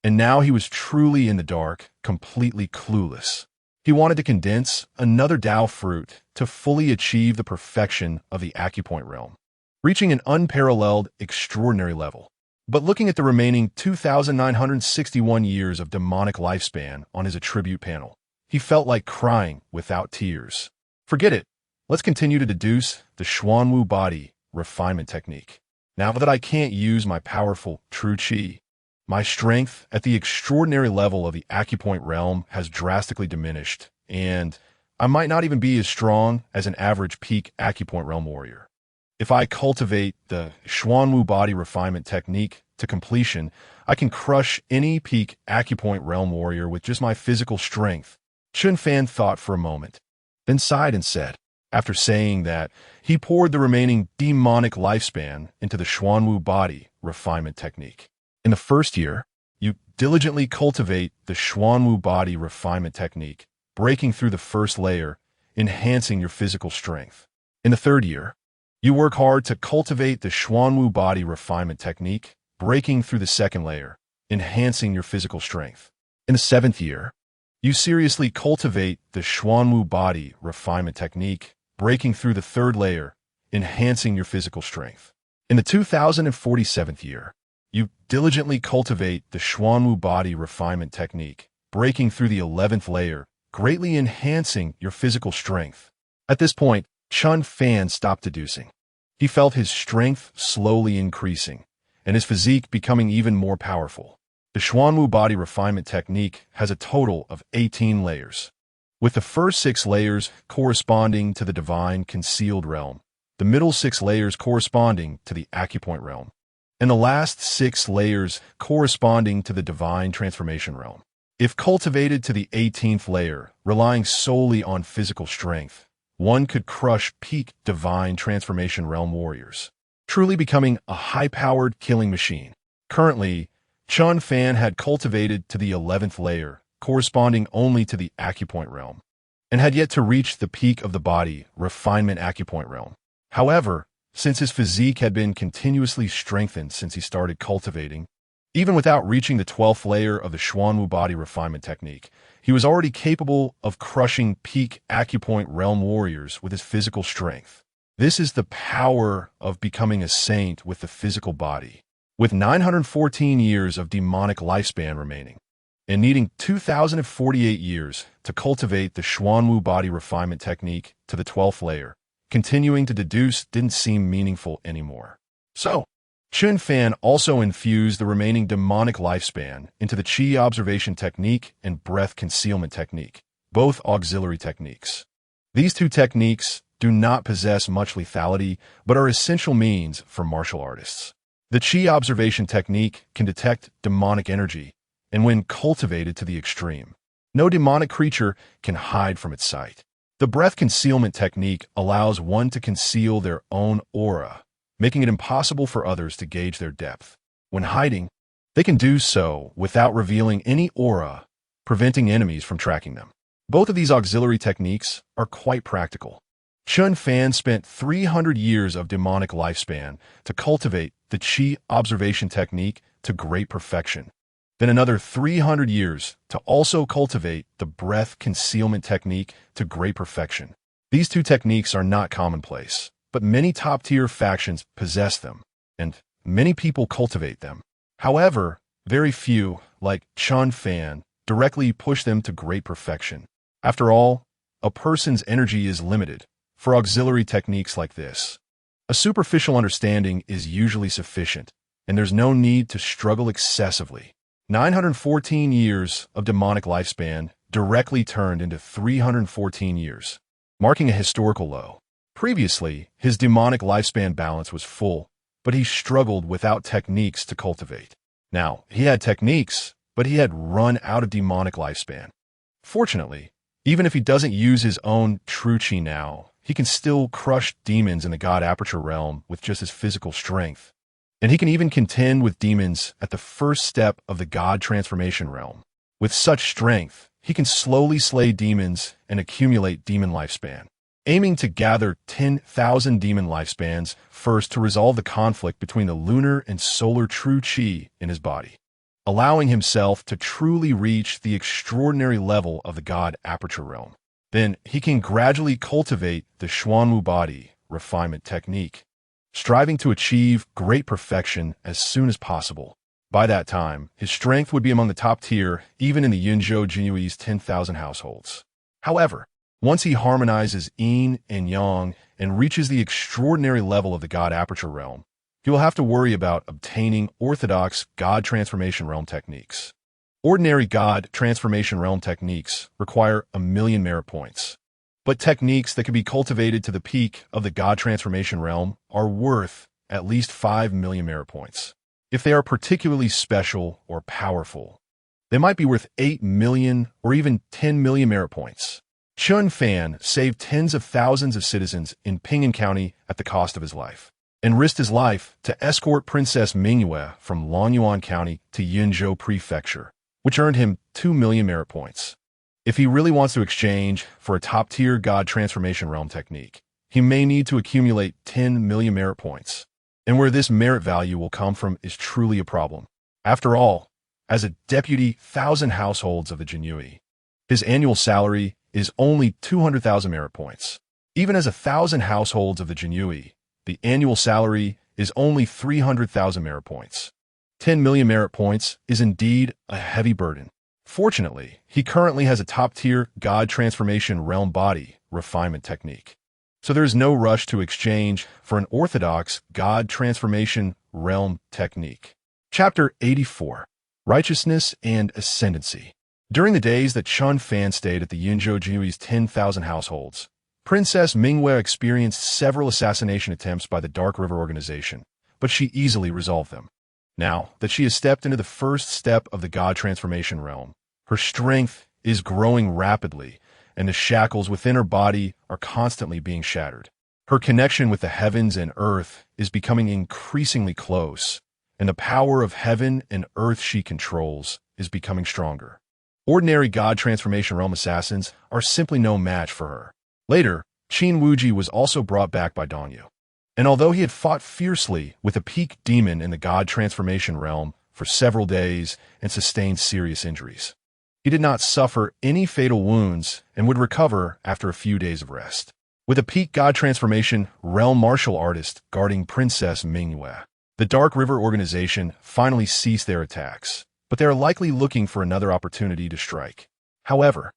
and now he was truly in the dark, completely clueless. He wanted to condense another Tao fruit to fully achieve the perfection of the acupoint realm, reaching an unparalleled, extraordinary level. But looking at the remaining 2,961 years of demonic lifespan on his attribute panel, he felt like crying without tears. Forget it. Let's continue to deduce the Xuanwu body refinement technique. Now that I can't use my powerful true qi, my strength at the extraordinary level of the acupoint realm has drastically diminished, and I might not even be as strong as an average peak acupoint realm warrior. If I cultivate the Xuanwu body refinement technique to completion, I can crush any peak acupoint realm warrior with just my physical strength. Chen Fan thought for a moment, then sighed and said, after saying that, he poured the remaining demonic lifespan into the Xuanwu body refinement technique. In the first year, you diligently cultivate the Xuanwu body refinement technique, breaking through the first layer, enhancing your physical strength. In the third year, you work hard to cultivate the Xuanwu body refinement technique, breaking through the second layer, enhancing your physical strength. In the seventh year, you seriously cultivate the Xuanwu body refinement technique, breaking through the third layer, enhancing your physical strength. In the 2047th year, you diligently cultivate the Xuanwu body refinement technique, breaking through the 11th layer, greatly enhancing your physical strength. At this point, Chen Fan stopped deducing. He felt his strength slowly increasing, and his physique becoming even more powerful. The Xuanwu body refinement technique has a total of 18 layers, with the first 6 layers corresponding to the divine concealed realm, the middle 6 layers corresponding to the acupoint realm, and the last 6 layers corresponding to the divine transformation realm. If cultivated to the 18th layer, relying solely on physical strength, one could crush peak divine transformation realm warriors, truly becoming a high-powered killing machine. Currently, Chen Fan had cultivated to the 11th layer, corresponding only to the acupoint realm, and had yet to reach the peak of the body refinement acupoint realm. However, since his physique had been continuously strengthened since he started cultivating, even without reaching the 12th layer of the Xuanwu body refinement technique, he was already capable of crushing peak acupoint realm warriors with his physical strength. This is the power of becoming a saint with the physical body. With 914 years of demonic lifespan remaining, and needing 2,048 years to cultivate the Xuanwu body refinement technique to the 12th layer, continuing to deduce didn't seem meaningful anymore. So, Chen Fan also infused the remaining demonic lifespan into the Qi observation technique and breath concealment technique, both auxiliary techniques. These two techniques do not possess much lethality, but are essential means for martial artists. The Qi observation technique can detect demonic energy, and when cultivated to the extreme, no demonic creature can hide from its sight. The breath concealment technique allows one to conceal their own aura, making it impossible for others to gauge their depth. When hiding, they can do so without revealing any aura, preventing enemies from tracking them. Both of these auxiliary techniques are quite practical. Chen Fan spent 300 years of demonic lifespan to cultivate the Qi observation technique to great perfection, then another 300 years to also cultivate the breath concealment technique to great perfection. These two techniques are not commonplace, but many top-tier factions possess them, and many people cultivate them. However, very few, like Chen Fan, directly push them to great perfection. After all, a person's energy is limited for auxiliary techniques like this. A superficial understanding is usually sufficient, and there's no need to struggle excessively. 914 years of demonic lifespan directly turned into 314 years, marking a historical low. Previously, his demonic lifespan balance was full, but he struggled without techniques to cultivate. Now, he had techniques, but he had run out of demonic lifespan. Fortunately, even if he doesn't use his own true chi now, he can still crush demons in the God Aperture realm with just his physical strength. And he can even contend with demons at the first step of the God Transformation realm. With such strength, he can slowly slay demons and accumulate demon lifespan, aiming to gather 10,000 demon lifespans first to resolve the conflict between the lunar and solar true chi in his body, allowing himself to truly reach the extraordinary level of the God Aperture realm. Then he can gradually cultivate the Xuanwu body refinement technique, striving to achieve great perfection as soon as possible. By that time, his strength would be among the top tier, even in the Yunzhou Jinyiwei's 10,000 households. However, once he harmonizes yin and yang and reaches the extraordinary level of the God Aperture realm, he will have to worry about obtaining orthodox God Transformation realm techniques. Ordinary God Transformation realm techniques require 1,000,000 merit points. But techniques that can be cultivated to the peak of the God Transformation realm are worth at least 5,000,000 merit points. If they are particularly special or powerful, they might be worth 8,000,000 or even 10,000,000 merit points. Chen Fan saved tens of thousands of citizens in Ping'an County at the cost of his life, and risked his life to escort Princess Jinyiwei from Longyuan County to Yunzhou Prefecture, which earned him 2,000,000 merit points. If he really wants to exchange for a top-tier God Transformation realm technique, he may need to accumulate 10,000,000 merit points. And where this merit value will come from is truly a problem. After all, as a deputy 1,000 households of the Jinyiwei, his annual salary is only 200,000 merit points. Even as 1,000 households of the Jinyiwei, the annual salary is only 300,000 merit points. 10,000,000 merit points is indeed a heavy burden. Fortunately, he currently has a top-tier God Transformation realm body refinement technique, so there is no rush to exchange for an orthodox God Transformation realm technique. Chapter 84. Righteousness and Ascendancy. During the days that Chen Fan stayed at the Yunzhou Jinyiwei's 10,000 households, Princess Jinyiwei experienced several assassination attempts by the Dark River organization, but she easily resolved them. Now that she has stepped into the first step of the God Transformation realm, her strength is growing rapidly, and the shackles within her body are constantly being shattered. Her connection with the heavens and earth is becoming increasingly close, and the power of heaven and earth she controls is becoming stronger. Ordinary God Transformation realm assassins are simply no match for her. Later, Qin Wuji was also brought back by Dongyu, and although he had fought fiercely with a peak demon in the God Transformation realm for several days and sustained serious injuries, he did not suffer any fatal wounds and would recover after a few days of rest. With a peak God Transformation realm martial artist guarding Princess Jinyiwei, the Dark River organization finally ceased their attacks, but they are likely looking for another opportunity to strike. However,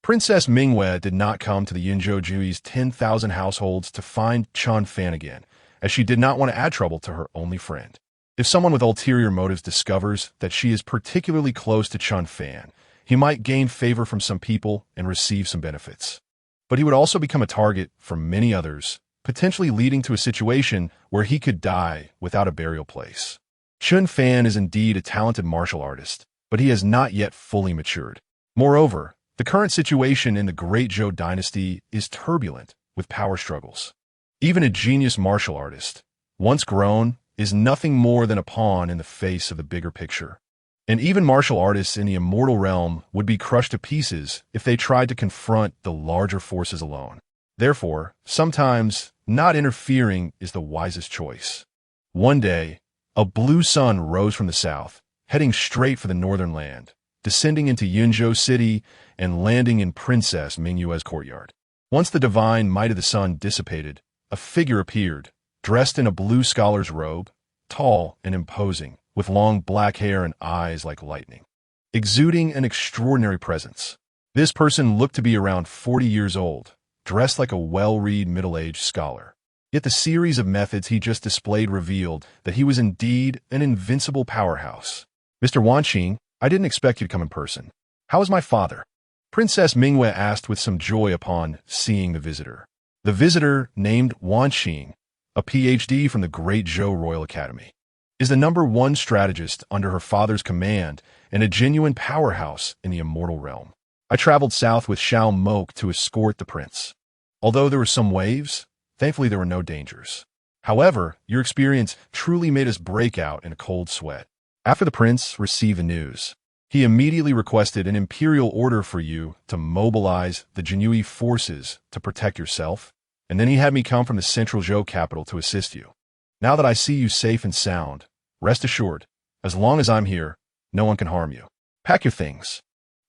Princess Jinyiwei did not come to the Yunzhou Jinyiwei's 10,000 households to find Chen Fan again, as she did not want to add trouble to her only friend. If someone with ulterior motives discovers that she is particularly close to Chen Fan, he might gain favor from some people and receive some benefits. But he would also become a target for many others, potentially leading to a situation where he could die without a burial place. Chen Fan is indeed a talented martial artist, but he has not yet fully matured. Moreover, the current situation in the Great Zhou Dynasty is turbulent with power struggles. Even a genius martial artist, once grown, is nothing more than a pawn in the face of the bigger picture. And even martial artists in the Immortal realm would be crushed to pieces if they tried to confront the larger forces alone. Therefore, sometimes not interfering is the wisest choice. One day, a blue sun rose from the south, heading straight for the northern land, descending into Yunzhou City and landing in Princess Jinyiwei's courtyard. Once the divine might of the sun dissipated, a figure appeared, dressed in a blue scholar's robe, tall and imposing, with long black hair and eyes like lightning, exuding an extraordinary presence. This person looked to be around 40 years old, dressed like a well-read middle-aged scholar. Yet the series of methods he just displayed revealed that he was indeed an invincible powerhouse. Mr. Wanqing, I didn't expect you to come in person. How is my father? Princess Mingyue asked with some joy upon seeing the visitor. The visitor, named Wanqing, a PhD from the Great Zhou Royal Academy, is the #1 strategist under her father's command and a genuine powerhouse in the Immortal realm. I traveled south with Xiao Moke to escort the prince. Although there were some waves, thankfully there were no dangers. However, your experience truly made us break out in a cold sweat. After the prince received the news, he immediately requested an imperial order for you to mobilize the Jinyiwei forces to protect yourself, and then he had me come from the central Zhou capital to assist you. Now that I see you safe and sound, rest assured, as long as I'm here, no one can harm you. Pack your things.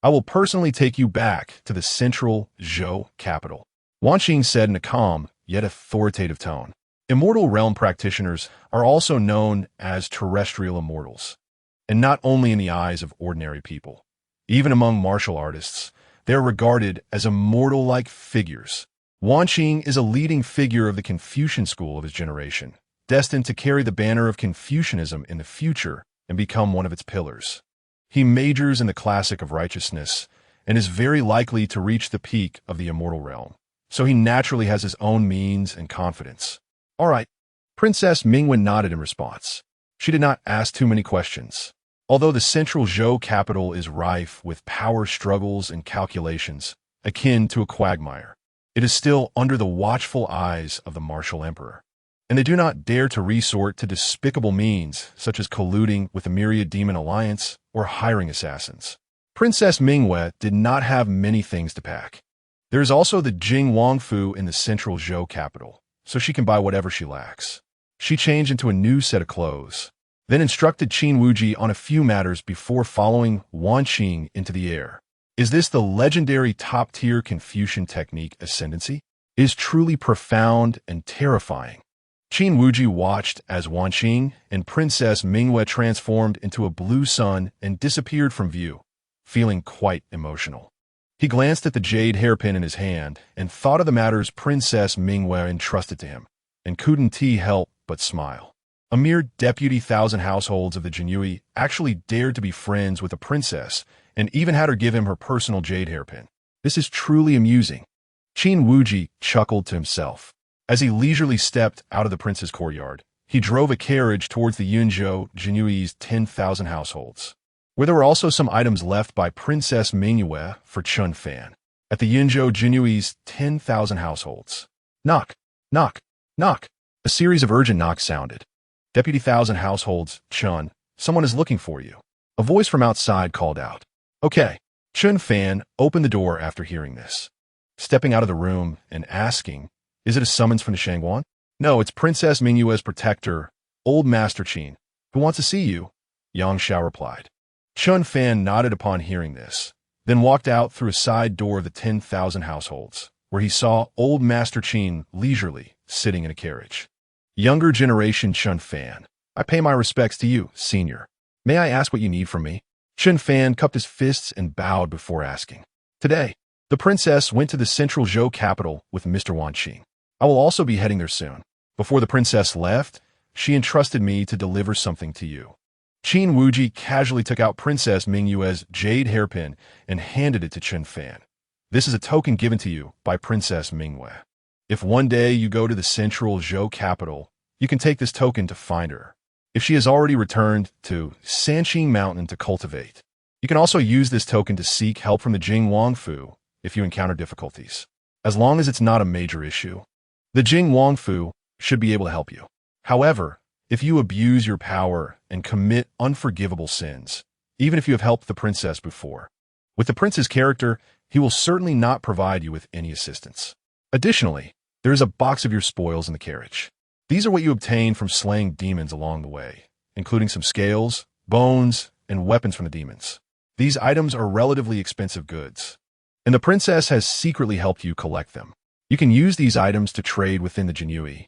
I will personally take you back to the central Zhou capital. Wanqing said in a calm, yet authoritative tone. Immortal realm practitioners are also known as terrestrial immortals, and not only in the eyes of ordinary people. Even among martial artists, they are regarded as immortal-like figures. Wanqing is a leading figure of the Confucian school of his generation, destined to carry the banner of Confucianism in the future and become one of its pillars. He majors in the classic of righteousness and is very likely to reach the peak of the immortal realm, so he naturally has his own means and confidence. All right, Princess Mingyue nodded in response. She did not ask too many questions. Although the central Zhou capital is rife with power struggles and calculations, akin to a quagmire, it is still under the watchful eyes of the martial emperor, and they do not dare to resort to despicable means such as colluding with the myriad demon alliance or hiring assassins. Princess Mingyue did not have many things to pack. There is also the Jing Wangfu in the central Zhou capital, so she can buy whatever she lacks. She changed into a new set of clothes, then instructed Qin Wuji on a few matters before following Wanqing into the air. Is this the legendary top-tier Confucian technique ascendancy? It is truly profound and terrifying. Qin Wuji watched as Wanqing and Princess Mingyue transformed into a blue sun and disappeared from view, feeling quite emotional. He glanced at the jade hairpin in his hand and thought of the matters Princess Mingyue entrusted to him, and couldn't he help but smile. A mere deputy 1,000 households of the Jinyiwei actually dared to be friends with a princess and even had her give him her personal jade hairpin. This is truly amusing. Qin Wuji chuckled to himself. As he leisurely stepped out of the prince's courtyard, he drove a carriage towards the Yunzhou Jinyiwei's 10,000 households, where there were also some items left by Princess Mingyue for Chen Fan. At the Yunzhou Jinyiwei's 10,000 households. Knock, knock, knock. A series of urgent knocks sounded. Deputy 1,000 households, Chen, someone is looking for you. A voice from outside called out. Okay. Chen Fan opened the door after hearing this, stepping out of the room and asking, is it a summons from the Shangguan? No, it's Princess Mingyue's protector, Old Master Qin, who wants to see you, Yang Xiao replied. Chen Fan nodded upon hearing this, then walked out through a side door of the 10,000 households, where he saw Old Master Qin leisurely sitting in a carriage. Younger generation Chen Fan, I pay my respects to you, senior. May I ask what you need from me? Chen Fan cupped his fists and bowed before asking. Today, the princess went to the central Zhou capital with Mr. Wanqing. I will also be heading there soon. Before the princess left, she entrusted me to deliver something to you. Qin Wuji casually took out Princess Mingyue's jade hairpin and handed it to Chen Fan. This is a token given to you by Princess Mingyue. If one day you go to the central Zhou capital, you can take this token to find her. If she has already returned to Sanqing Mountain to cultivate, you can also use this token to seek help from the Jing Wangfu if you encounter difficulties. As long as it's not a major issue, the Jing Wangfu should be able to help you. However, if you abuse your power and commit unforgivable sins, even if you have helped the princess before, with the prince's character, he will certainly not provide you with any assistance. Additionally, there is a box of your spoils in the carriage. These are what you obtain from slaying demons along the way, including some scales, bones, and weapons from the demons. These items are relatively expensive goods, and the princess has secretly helped you collect them. You can use these items to trade within the Jinyiwei,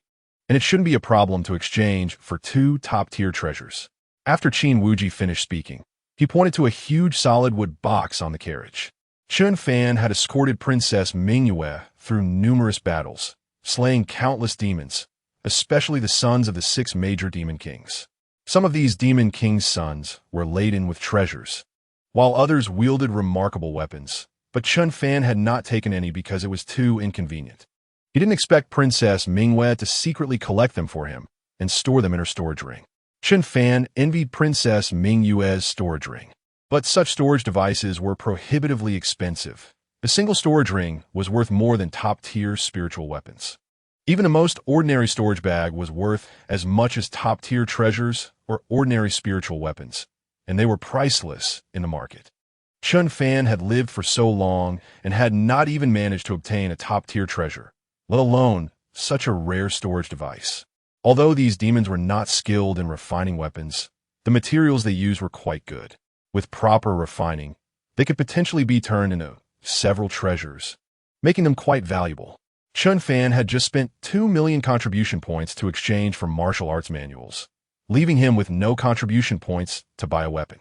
and it shouldn't be a problem to exchange for 2 top-tier treasures. After Qin Wuji finished speaking, he pointed to a huge solid wood box on the carriage. Chen Fan had escorted Princess Jinyiwei through numerous battles, slaying countless demons, especially the sons of the 6 major demon kings. Some of these demon kings' sons were laden with treasures, while others wielded remarkable weapons, but Chen Fan had not taken any because it was too inconvenient. He didn't expect Princess Jinyiwei to secretly collect them for him and store them in her storage ring. Chen Fan envied Princess Jinyiwei's storage ring, but such storage devices were prohibitively expensive. A single storage ring was worth more than top-tier spiritual weapons. Even a most ordinary storage bag was worth as much as top-tier treasures or ordinary spiritual weapons, and they were priceless in the market. Chen Fan had lived for so long and had not even managed to obtain a top-tier treasure, let alone such a rare storage device. Although these demons were not skilled in refining weapons, the materials they used were quite good. With proper refining, they could potentially be turned into several treasures, making them quite valuable. Chen Fan had just spent 2 million contribution points to exchange for martial arts manuals, leaving him with no contribution points to buy a weapon.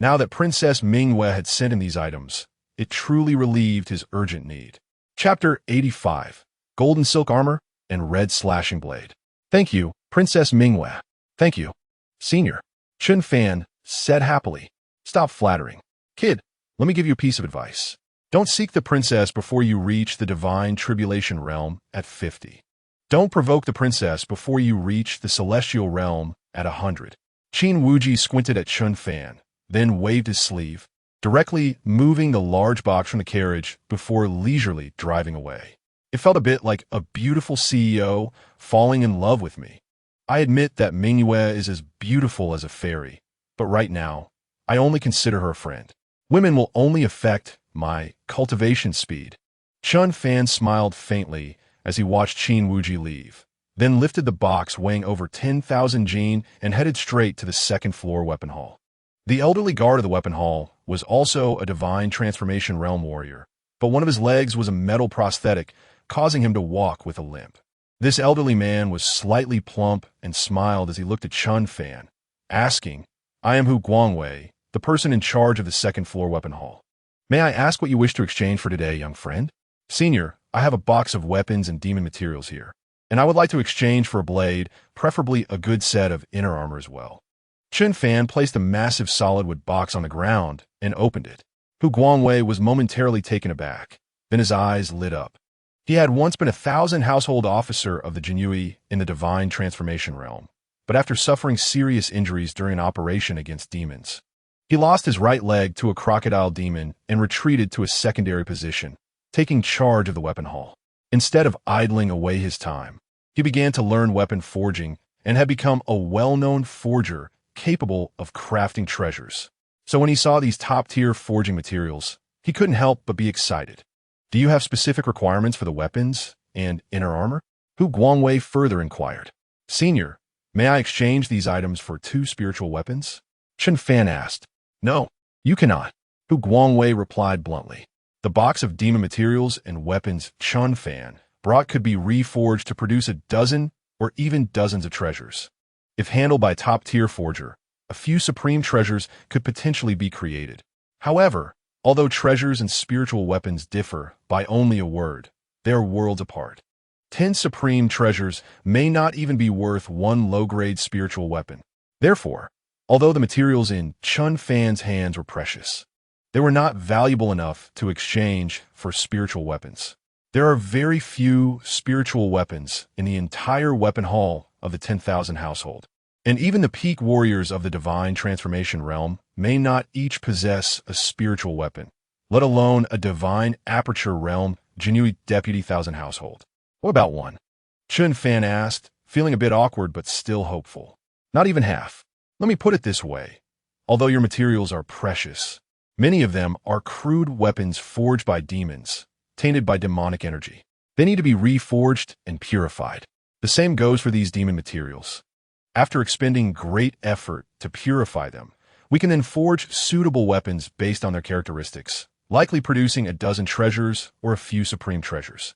Now that Princess Jinyiwei had sent him these items, it truly relieved his urgent need. Chapter 85. Golden Silk Armor and Red Slashing Blade. Thank you, Princess Jinyiwei. Thank you, Senior. Chen Fan said happily. Stop flattering. Kid, let me give you a piece of advice. Don't seek the princess before you reach the divine tribulation realm at 50. Don't provoke the princess before you reach the celestial realm at 100. Qin Wuji squinted at Chen Fan, then waved his sleeve, directly moving the large box from the carriage before leisurely driving away. It felt a bit like a beautiful CEO falling in love with me. I admit that Jinyiwei is as beautiful as a fairy, but right now, I only consider her a friend. Women will only affect my cultivation speed. Chen Fan smiled faintly as he watched Qin Wuji leave, then lifted the box weighing over 10,000 jin and headed straight to the second-floor weapon hall. The elderly guard of the weapon hall was also a divine transformation realm warrior, but one of his legs was a metal prosthetic, causing him to walk with a limp. This elderly man was slightly plump and smiled as he looked at Chen Fan, asking, "I am Hu Guangwei, the person in charge of the second-floor weapon hall. May I ask what you wish to exchange for today, young friend?" "Senior, I have a box of weapons and demon materials here, and I would like to exchange for a blade, preferably a good set of inner armor as well." Chen Fan placed a massive solid wood box on the ground and opened it. Hu Guangwei was momentarily taken aback, then his eyes lit up. He had once been a 1,000 household officer of the Jinyiwei in the divine transformation realm, but after suffering serious injuries during an operation against demons, he lost his right leg to a crocodile demon and retreated to a secondary position, taking charge of the weapon hall. Instead of idling away his time, he began to learn weapon forging and had become a well-known forger capable of crafting treasures. So when he saw these top-tier forging materials, he couldn't help but be excited. "Do you have specific requirements for the weapons and inner armor?" Hu Guangwei further inquired. "Senior, may I exchange these items for 2 spiritual weapons?" Chen Fan asked. "No, you cannot," Hu Guangwei replied bluntly. The box of demon materials and weapons Chen Fan brought could be reforged to produce a dozen or even dozens of treasures. If handled by a top-tier forger, a few supreme treasures could potentially be created. However, although treasures and spiritual weapons differ by only a word, they are worlds apart. 10 supreme treasures may not even be worth 1 low-grade spiritual weapon. Therefore, although the materials in Chen Fan's hands were precious, they were not valuable enough to exchange for spiritual weapons. There are very few spiritual weapons in the entire weapon hall of the 10,000 household, and even the peak warriors of the divine transformation realm may not each possess a spiritual weapon, let alone a divine aperture realm Jinyiwei deputy 1,000 household. "What about one?" Chen Fan asked, feeling a bit awkward but still hopeful. "Not even half. Let me put it this way. Although your materials are precious, many of them are crude weapons forged by demons, tainted by demonic energy. They need to be reforged and purified. The same goes for these demon materials. After expending great effort to purify them, we can then forge suitable weapons based on their characteristics, likely producing a dozen treasures or a few supreme treasures.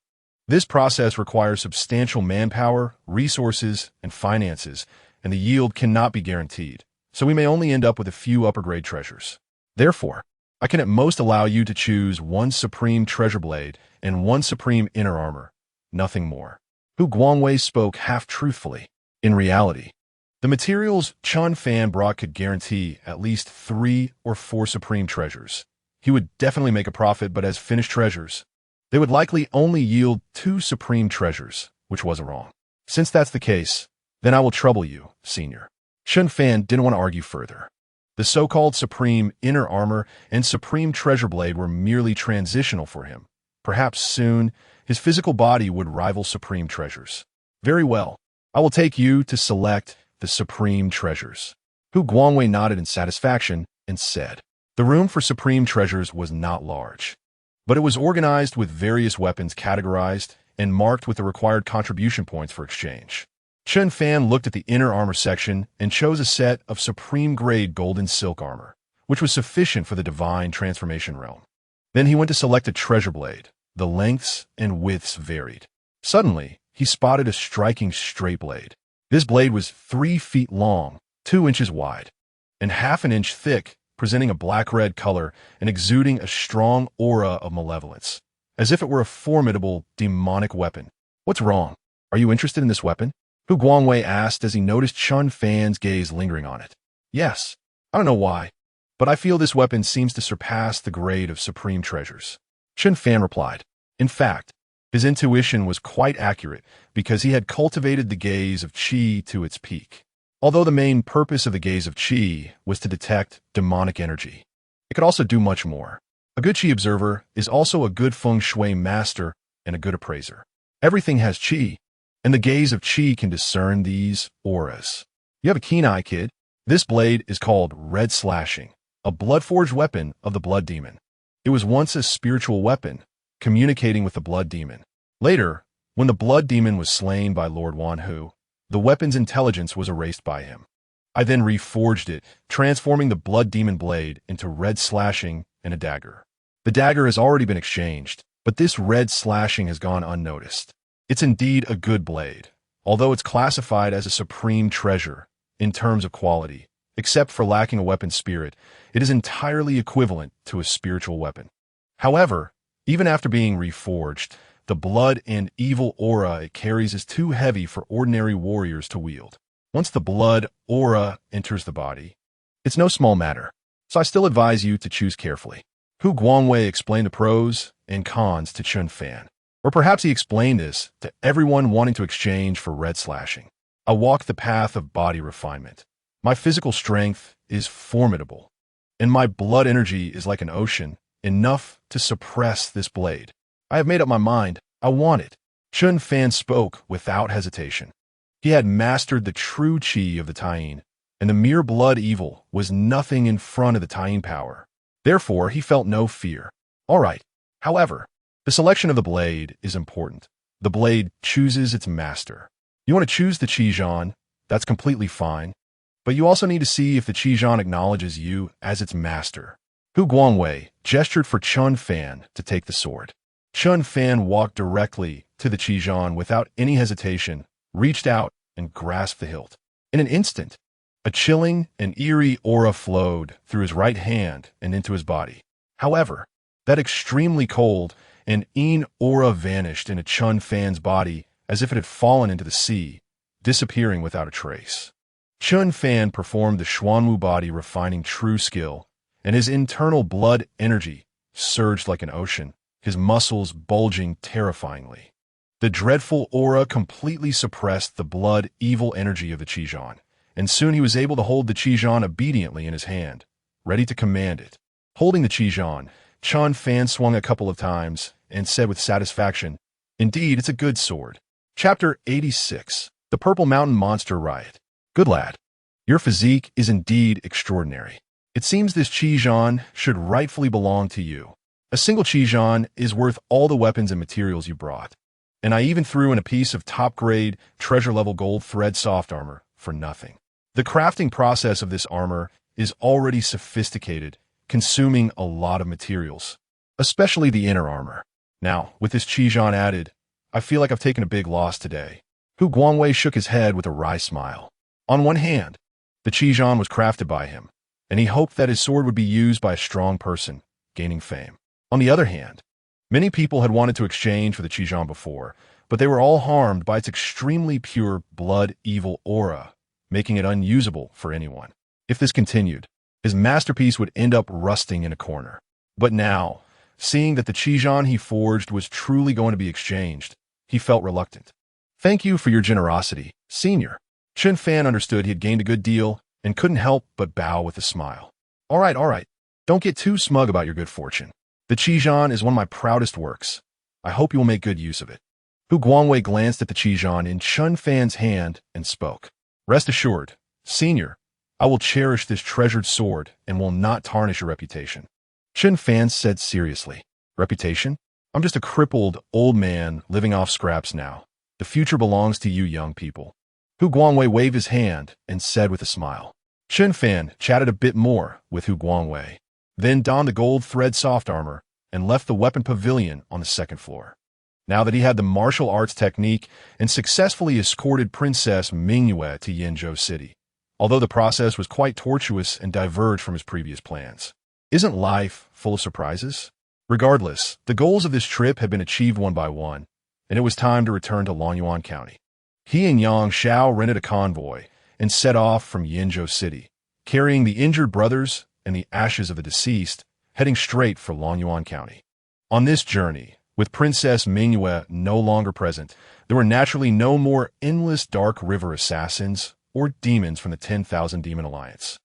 This process requires substantial manpower, resources, and finances, and the yield cannot be guaranteed, so we may only end up with a few upper-grade treasures. Therefore, I can at most allow you to choose one supreme treasure blade and one supreme inner armor, nothing more. Hu Guangwei spoke half-truthfully. In reality, the materials Chen Fan brought could guarantee at least 3 or 4 supreme treasures. He would definitely make a profit, but as finished treasures, they would likely only yield 2 supreme treasures, which wasn't wrong. Since that's the case, then I will trouble you, senior. Chen Fan didn't want to argue further. The so-called supreme inner armor and supreme treasure blade were merely transitional for him. Perhaps soon, his physical body would rival supreme treasures. Very well. I will take you to select the supreme treasures. Hu Guangwei nodded in satisfaction and said, the room for supreme treasures was not large, but it was organized with various weapons categorized and marked with the required contribution points for exchange. Chen Fan looked at the inner armor section and chose a set of supreme-grade golden silk armor, which was sufficient for the divine transformation realm. Then he went to select a treasure blade. The lengths and widths varied. Suddenly, he spotted a striking straight blade. This blade was 3 feet long, 2 inches wide, and half an inch thick, presenting a black-red color and exuding a strong aura of malevolence, as if it were a formidable, demonic weapon. What's wrong? Are you interested in this weapon? Hu Guangwei asked as he noticed Chen Fan's gaze lingering on it. Yes. I don't know why, but I feel this weapon seems to surpass the grade of supreme treasures. Chen Fan replied. In fact, his intuition was quite accurate because he had cultivated the gaze of Qi to its peak. Although the main purpose of the gaze of Qi was to detect demonic energy, it could also do much more. A good Qi observer is also a good feng shui master and a good appraiser. Everything has Qi, and the gaze of Qi can discern these auras. You have a keen eye, kid. This blade is called Red Slashing, a blood-forged weapon of the blood demon. It was once a spiritual weapon, communicating with the blood demon. Later, when the blood demon was slain by Lord Wanhu, the weapon's intelligence was erased by him. I then reforged it, transforming the blood demon blade into Red Slashing and a dagger. The dagger has already been exchanged, but this Red Slashing has gone unnoticed. It's indeed a good blade, although it's classified as a supreme treasure in terms of quality. Except for lacking a weapon spirit, it is entirely equivalent to a spiritual weapon. However, even after being reforged, the blood and evil aura it carries is too heavy for ordinary warriors to wield. Once the blood aura enters the body, it's no small matter, so I still advise you to choose carefully. Hu Guangwei explained the pros and cons to Chen Fan. Or perhaps he explained this to everyone wanting to exchange for Red Slashing. I walk the path of body refinement. My physical strength is formidable, and my blood energy is like an ocean, enough to suppress this blade. I have made up my mind. I want it. Chen Fan spoke without hesitation. He had mastered the true Qi of the Taiyin, and the mere blood evil was nothing in front of the Taiyin power. Therefore, he felt no fear. All right. However, the selection of the blade is important. The blade chooses its master. You want to choose the Qizhan, that's completely fine, but you also need to see if the Qizhan acknowledges you as its master. Hu Guangwei gestured for Chen Fan to take the sword. Chen Fan walked directly to the Qizhan without any hesitation, reached out and grasped the hilt. In an instant, a chilling and eerie aura flowed through his right hand and into his body. However, that extremely cold and Yin aura vanished into Chen Fan's body as if it had fallen into the sea, disappearing without a trace. Chen Fan performed the Xuanwu body refining true skill, and his internal blood energy surged like an ocean, his muscles bulging terrifyingly. The dreadful aura completely suppressed the blood evil energy of the Qizhan, and soon he was able to hold the Qizhan obediently in his hand, ready to command it. Holding the Qizhan, Chen Fan swung a couple of times and said with satisfaction, "Indeed, it's a good sword." Chapter 86. The Purple Mountain Monster Riot. Good lad. Your physique is indeed extraordinary. It seems this Qizhan should rightfully belong to you. A single Qizhan is worth all the weapons and materials you brought. And I even threw in a piece of top-grade, treasure-level gold thread soft armor for nothing. The crafting process of this armor is already sophisticated, consuming a lot of materials, especially the inner armor. Now, with this Qizhan added, I feel like I've taken a big loss today. Hu Guangwei shook his head with a wry smile. On one hand, the Qizhan was crafted by him, and he hoped that his sword would be used by a strong person, gaining fame. On the other hand, many people had wanted to exchange for the Qizhan before, but they were all harmed by its extremely pure blood evil aura, making it unusable for anyone. If this continued, his masterpiece would end up rusting in a corner. But now, seeing that the Qizhan he forged was truly going to be exchanged, he felt reluctant. "Thank you for your generosity, Senior." Chen Fan understood he had gained a good deal and couldn't help but bow with a smile. All right. Don't get too smug about your good fortune. The Qizhan is one of my proudest works. I hope you will make good use of it." Hu Guangwei glanced at the Qizhan in Chen Fan's hand and spoke. "Rest assured, Senior, I will cherish this treasured sword and will not tarnish your reputation." Chen Fan said seriously. "Reputation? I'm just a crippled old man living off scraps now. The future belongs to you young people." Hu Guangwei waved his hand and said with a smile. Chen Fan chatted a bit more with Hu Guangwei, then donned the gold thread soft armor and left the weapon pavilion on the second floor. Now that he had the martial arts technique and successfully escorted Princess Jinyiwei to Yenzhou City, although the process was quite tortuous and diverged from his previous plans. Isn't life full of surprises? Regardless, the goals of this trip had been achieved one by one, and it was time to return to Longyuan County. He and Yang Xiao rented a convoy and set off from Yenzhou City, carrying the injured brothers and the ashes of the deceased, heading straight for Longyuan County. On this journey, with Princess Jinyiwei no longer present, there were naturally no more endless dark river assassins or demons from the 10,000 Demon Alliance.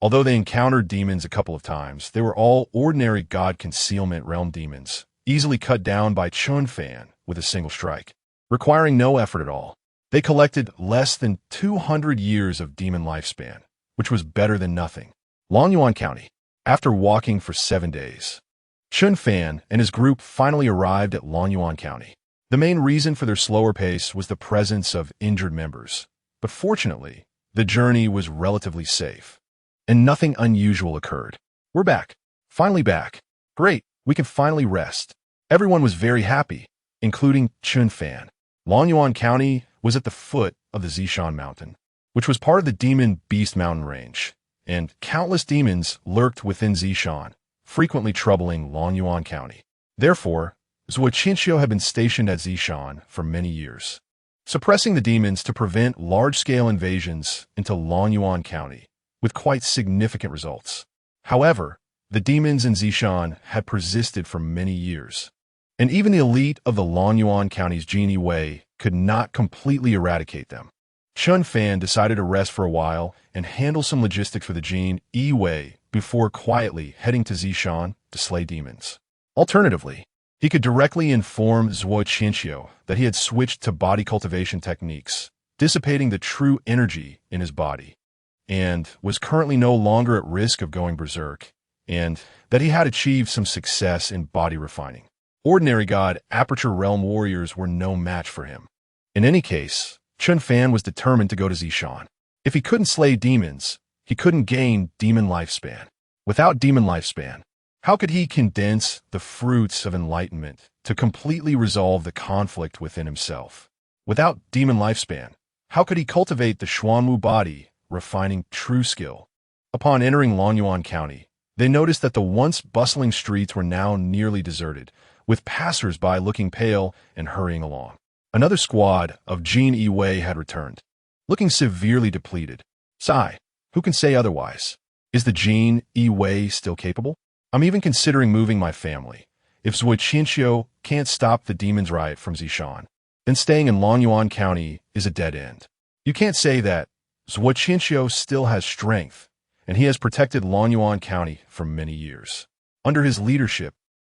Although they encountered demons a couple of times, they were all ordinary God Concealment Realm demons, easily cut down by Chen Fan with a single strike, requiring no effort at all. They collected less than 200 years of demon lifespan, which was better than nothing. Longyuan County. After walking for 7 days, Chen Fan and his group finally arrived at Longyuan County. The main reason for their slower pace was the presence of injured members, but fortunately, the journey was relatively safe, and nothing unusual occurred. "We're back. Finally back. Great, we can finally rest." Everyone was very happy, including Chen Fan. Longyuan County was at the foot of the Zishan Mountain, which was part of the Demon Beast Mountain range, and countless demons lurked within Zishan, frequently troubling Longyuan County. Therefore, Zhuo Qinxiu had been stationed at Zishan for many years, suppressing the demons to prevent large-scale invasions into Longyuan County, with quite significant results. However, the demons in Zishan had persisted for many years, and even the elite of the Longyuan County's Jinyiwei could not completely eradicate them. Chen Fan decided to rest for a while and handle some logistics for the Jinyiwei before quietly heading to Zishan to slay demons. Alternatively, he could directly inform Zhuo Qinxiu that he had switched to body cultivation techniques, dissipating the true energy in his body, and was currently no longer at risk of going berserk, and that he had achieved some success in body refining. Ordinary God Aperture Realm warriors were no match for him. In any case, Chen Fan was determined to go to Zishan. If he couldn't slay demons, he couldn't gain demon lifespan. Without demon lifespan, how could he condense the fruits of enlightenment to completely resolve the conflict within himself? Without demon lifespan, how could he cultivate the Xuanwu body, refining true skill? Upon entering Longyuan County, they noticed that the once bustling streets were now nearly deserted, with passers-by looking pale and hurrying along. Another squad of Jinyiwei had returned, looking severely depleted. Sigh, who can say otherwise? Is the Jinyiwei still capable? I'm even considering moving my family. If Zhuo Qinxiu can't stop the demons' riot from Zishan, then staying in Longyuan County is a dead end. You can't say that. Zhuo Qinxiu still has strength, and he has protected Longyuan County for many years. Under his leadership,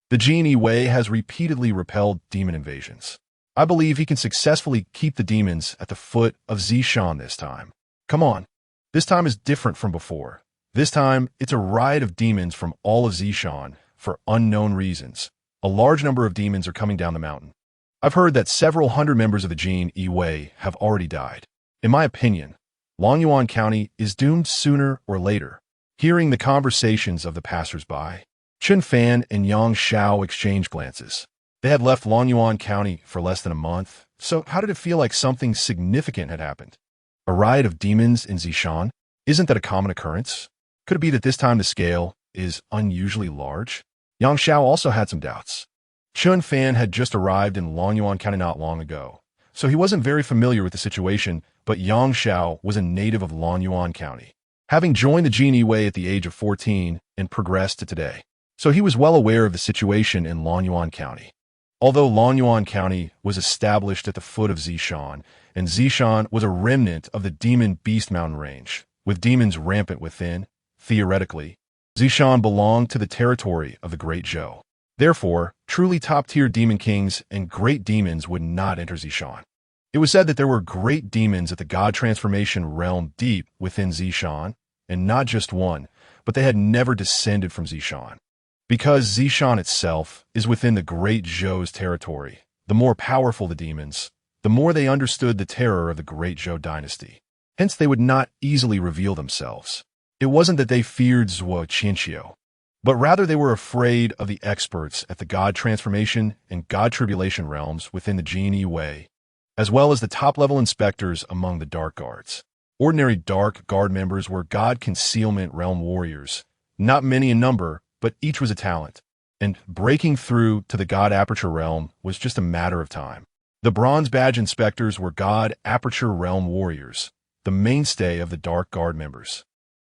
the Jinyiwei has repeatedly repelled demon invasions. I believe he can successfully keep the demons at the foot of Zishan this time. Come on. This time is different from before. This time, it's a riot of demons from all of Zishan for unknown reasons. A large number of demons are coming down the mountain. I've heard that several hundred members of the Jinyiwei have already died. In my opinion, Longyuan County is doomed sooner or later. Hearing the conversations of the passers-by, Chen Fan and Yang Xiao exchanged glances. They had left Longyuan County for less than a month, so how did it feel like something significant had happened? A riot of demons in Zishan? Isn't that a common occurrence? Could it be that this time the scale is unusually large? Yang Xiao also had some doubts. Chen Fan had just arrived in Longyuan County not long ago, so he wasn't very familiar with the situation, but Yang Xiao was a native of Longyuan County, having joined the Jinyiwei at the age of 14 and progressed to today. So he was well aware of the situation in Longyuan County. Although Longyuan County was established at the foot of Zishan, and Zishan was a remnant of the Demon Beast Mountain range, with demons rampant within, theoretically, Zishan belonged to the territory of the Great Zhou. Therefore, truly top-tier demon kings and great demons would not enter Zishan. It was said that there were great demons at the God Transformation realm deep within Zishan, and not just one, but they had never descended from Zishan. Because Zishan itself is within the Great Zhou's territory, the more powerful the demons, the more they understood the terror of the Great Zhou Dynasty. Hence, they would not easily reveal themselves. It wasn't that they feared Zhuo Qinqiu, but rather they were afraid of the experts at the God Transformation and God Tribulation realms within the Jinyiwei, as well as the top-level inspectors among the Dark Guards. Ordinary Dark Guard members were God Concealment Realm warriors, not many in number, but each was a talent, and breaking through to the God Aperture realm was just a matter of time. The Bronze Badge inspectors were God Aperture realm warriors, the mainstay of the Dark Guard members.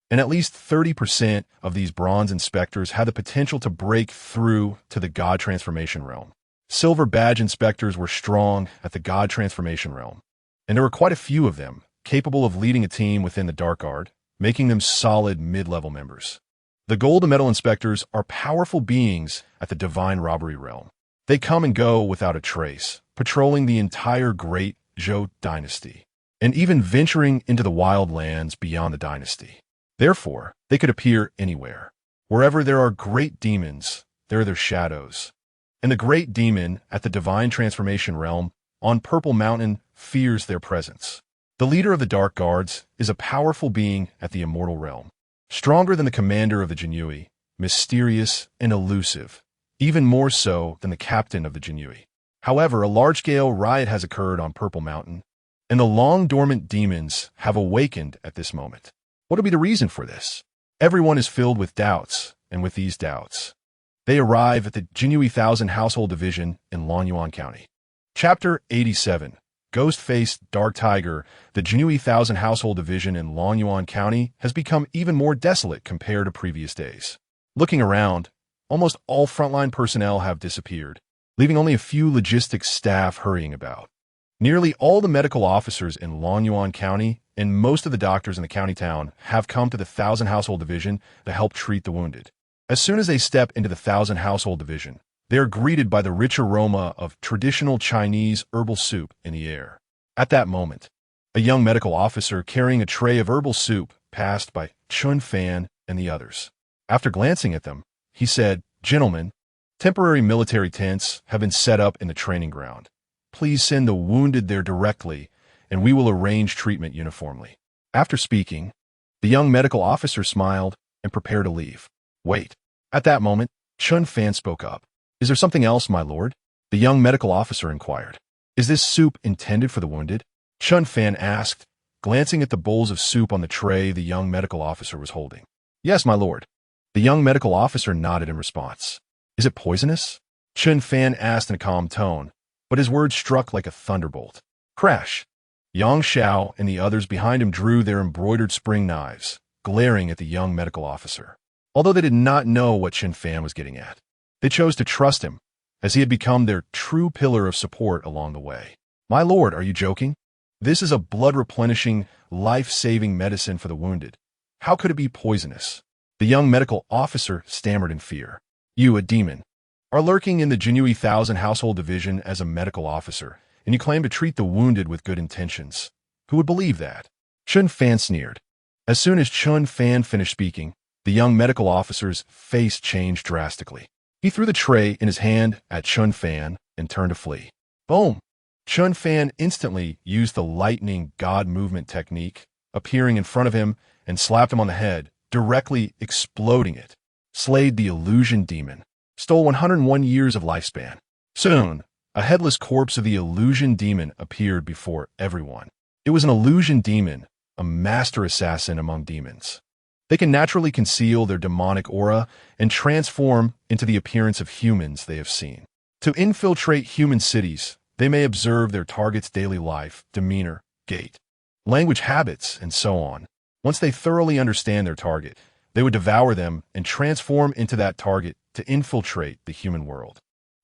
And at least 30% of these bronze inspectors had the potential to break through to the God Transformation realm. Silver Badge inspectors were strong at the God Transformation realm, and there were quite a few of them, capable of leading a team within the Dark Guard, making them solid mid-level members. The Gold and Metal Inspectors are powerful beings at the Divine Robbery realm. They come and go without a trace, patrolling the entire Great Zhou Dynasty, and even venturing into the wild lands beyond the dynasty. Therefore, they could appear anywhere. Wherever there are great demons, there are their shadows. And the great demon at the Divine Transformation realm on Purple Mountain fears their presence. The leader of the Dark Guards is a powerful being at the Immortal realm, stronger than the commander of the Jinyiwei, mysterious and elusive, even more so than the captain of the Jinyiwei. However, a large-scale riot has occurred on Purple Mountain, and the long-dormant demons have awakened at this moment. What will be the reason for this? Everyone is filled with doubts, and with these doubts, they arrive at the Jinyiwei 1000 Household Division in Longyuan County. Chapter 87. Ghost-Faced Dark Tiger. The Jinyiwei 1000 Household Division in Longyuan County has become even more desolate compared to previous days. Looking around, almost all frontline personnel have disappeared, leaving only a few logistics staff hurrying about. Nearly all the medical officers in Longyuan County and most of the doctors in the county town have come to the 1000 Household Division to help treat the wounded. As soon as they step into the 1000 Household Division, they are greeted by the rich aroma of traditional Chinese herbal soup in the air. At that moment, a young medical officer carrying a tray of herbal soup passed by Chen Fan and the others. After glancing at them, he said, "Gentlemen, temporary military tents have been set up in the training ground. Please send the wounded there directly, and we will arrange treatment uniformly." After speaking, the young medical officer smiled and prepared to leave. "Wait." At that moment, Chen Fan spoke up. "Is there something else, my lord?" The young medical officer inquired. "Is this soup intended for the wounded?" Chen Fan asked, glancing at the bowls of soup on the tray the young medical officer was holding. "Yes, my lord." The young medical officer nodded in response. "Is it poisonous?" Chen Fan asked in a calm tone, but his words struck like a thunderbolt. Crash! Yang Xiao and the others behind him drew their embroidered spring knives, glaring at the young medical officer. Although they did not know what Chen Fan was getting at, they chose to trust him, as he had become their true pillar of support along the way. "My lord, are you joking? This is a blood-replenishing, life-saving medicine for the wounded. How could it be poisonous?" The young medical officer stammered in fear. "You, a demon, are lurking in the Jinyiwei 1000 Household Division as a medical officer, and you claim to treat the wounded with good intentions. Who would believe that?" Chen Fan sneered. As soon as Chen Fan finished speaking, the young medical officer's face changed drastically. He threw the tray in his hand at Chen Fan and turned to flee. Boom! Chen Fan instantly used the lightning god movement technique, appearing in front of him and slapped him on the head, directly exploding it. Slayed the illusion demon. Stole 101 years of lifespan. Soon, a headless corpse of the illusion demon appeared before everyone. It was an illusion demon, a master assassin among demons. They can naturally conceal their demonic aura and transform into the appearance of humans they have seen. To infiltrate human cities, they may observe their target's daily life, demeanor, gait, language habits, and so on. Once they thoroughly understand their target, they would devour them and transform into that target to infiltrate the human world.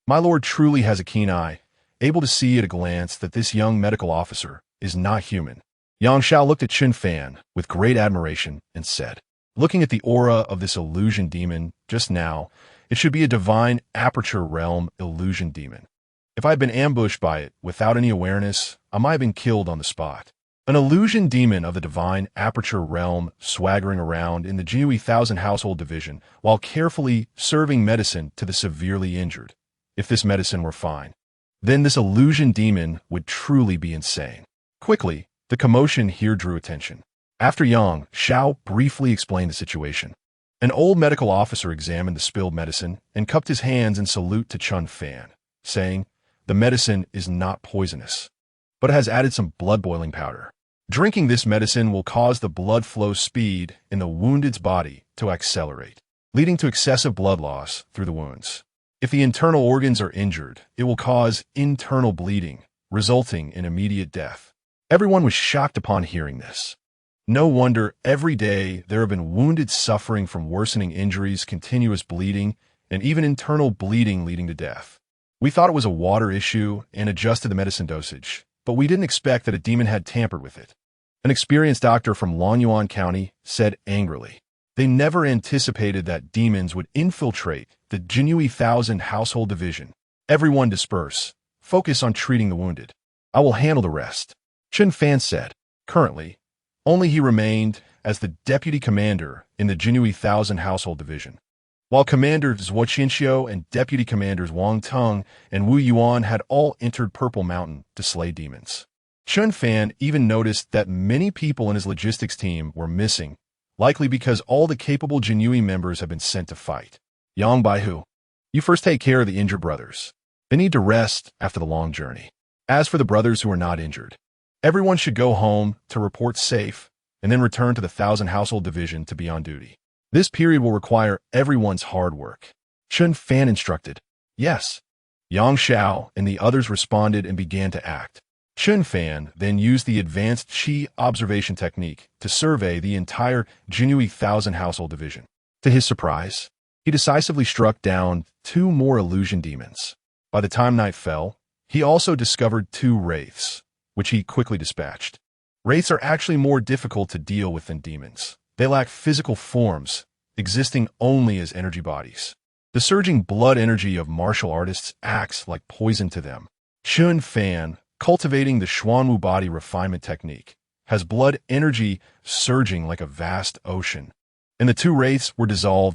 My lord truly has a keen eye, able to see at a glance that this young medical officer is not human. Yang Xiao looked at Chen Fan with great admiration and said, looking at the aura of this illusion demon just now, it should be a divine aperture realm illusion demon. If I had been ambushed by it without any awareness, I might have been killed on the spot. An illusion demon of the divine aperture realm swaggering around in the Jinyiwei 1000 household division while carefully serving medicine to the severely injured. If this medicine were fine, then this illusion demon would truly be insane. Quickly, the commotion here drew attention. After Yang Xiao briefly explained the situation, an old medical officer examined the spilled medicine and cupped his hands in salute to Chen Fan, saying, the medicine is not poisonous, but it has added some blood-boiling powder. Drinking this medicine will cause the blood flow speed in the wounded's body to accelerate, leading to excessive blood loss through the wounds. If the internal organs are injured, it will cause internal bleeding, resulting in immediate death. Everyone was shocked upon hearing this. No wonder every day there have been wounded suffering from worsening injuries, continuous bleeding, and even internal bleeding leading to death. We thought it was a water issue and adjusted the medicine dosage, but we didn't expect that a demon had tampered with it. An experienced doctor from Longyuan County said angrily. They never anticipated that demons would infiltrate the Jinyiwei 1000 household division. Everyone disperse. Focus on treating the wounded. I will handle the rest. Chen Fan said. Currently, only he remained as the deputy commander in the Jinyiwei 1000 household division, while Commanders Zhuo Qinxiu and deputy commanders Wang Teng and Wu Yuan had all entered Purple Mountain to slay demons. Chen Fan even noticed that many people in his logistics team were missing, likely because all the capable Jinyiwei members have been sent to fight. Yang Baihu, you first take care of the injured brothers. They need to rest after the long journey. As for the brothers who are not injured, everyone should go home to report safe and then return to the 1000 household division to be on duty. This period will require everyone's hard work. Chen Fan instructed. Yes. Yang Xiao and the others responded and began to act. Chen Fan then used the advanced Qi observation technique to survey the entire Jinyiwei 1000 household division. To his surprise, he decisively struck down 2 more illusion demons. By the time night fell, he also discovered 2 wraiths, which he quickly dispatched. Wraiths are actually more difficult to deal with than demons. They lack physical forms, existing only as energy bodies. The surging blood energy of martial artists acts like poison to them. Chen Fan, cultivating the Xuanwu body refinement technique, has blood energy surging like a vast ocean, and the 2 wraiths were dissolved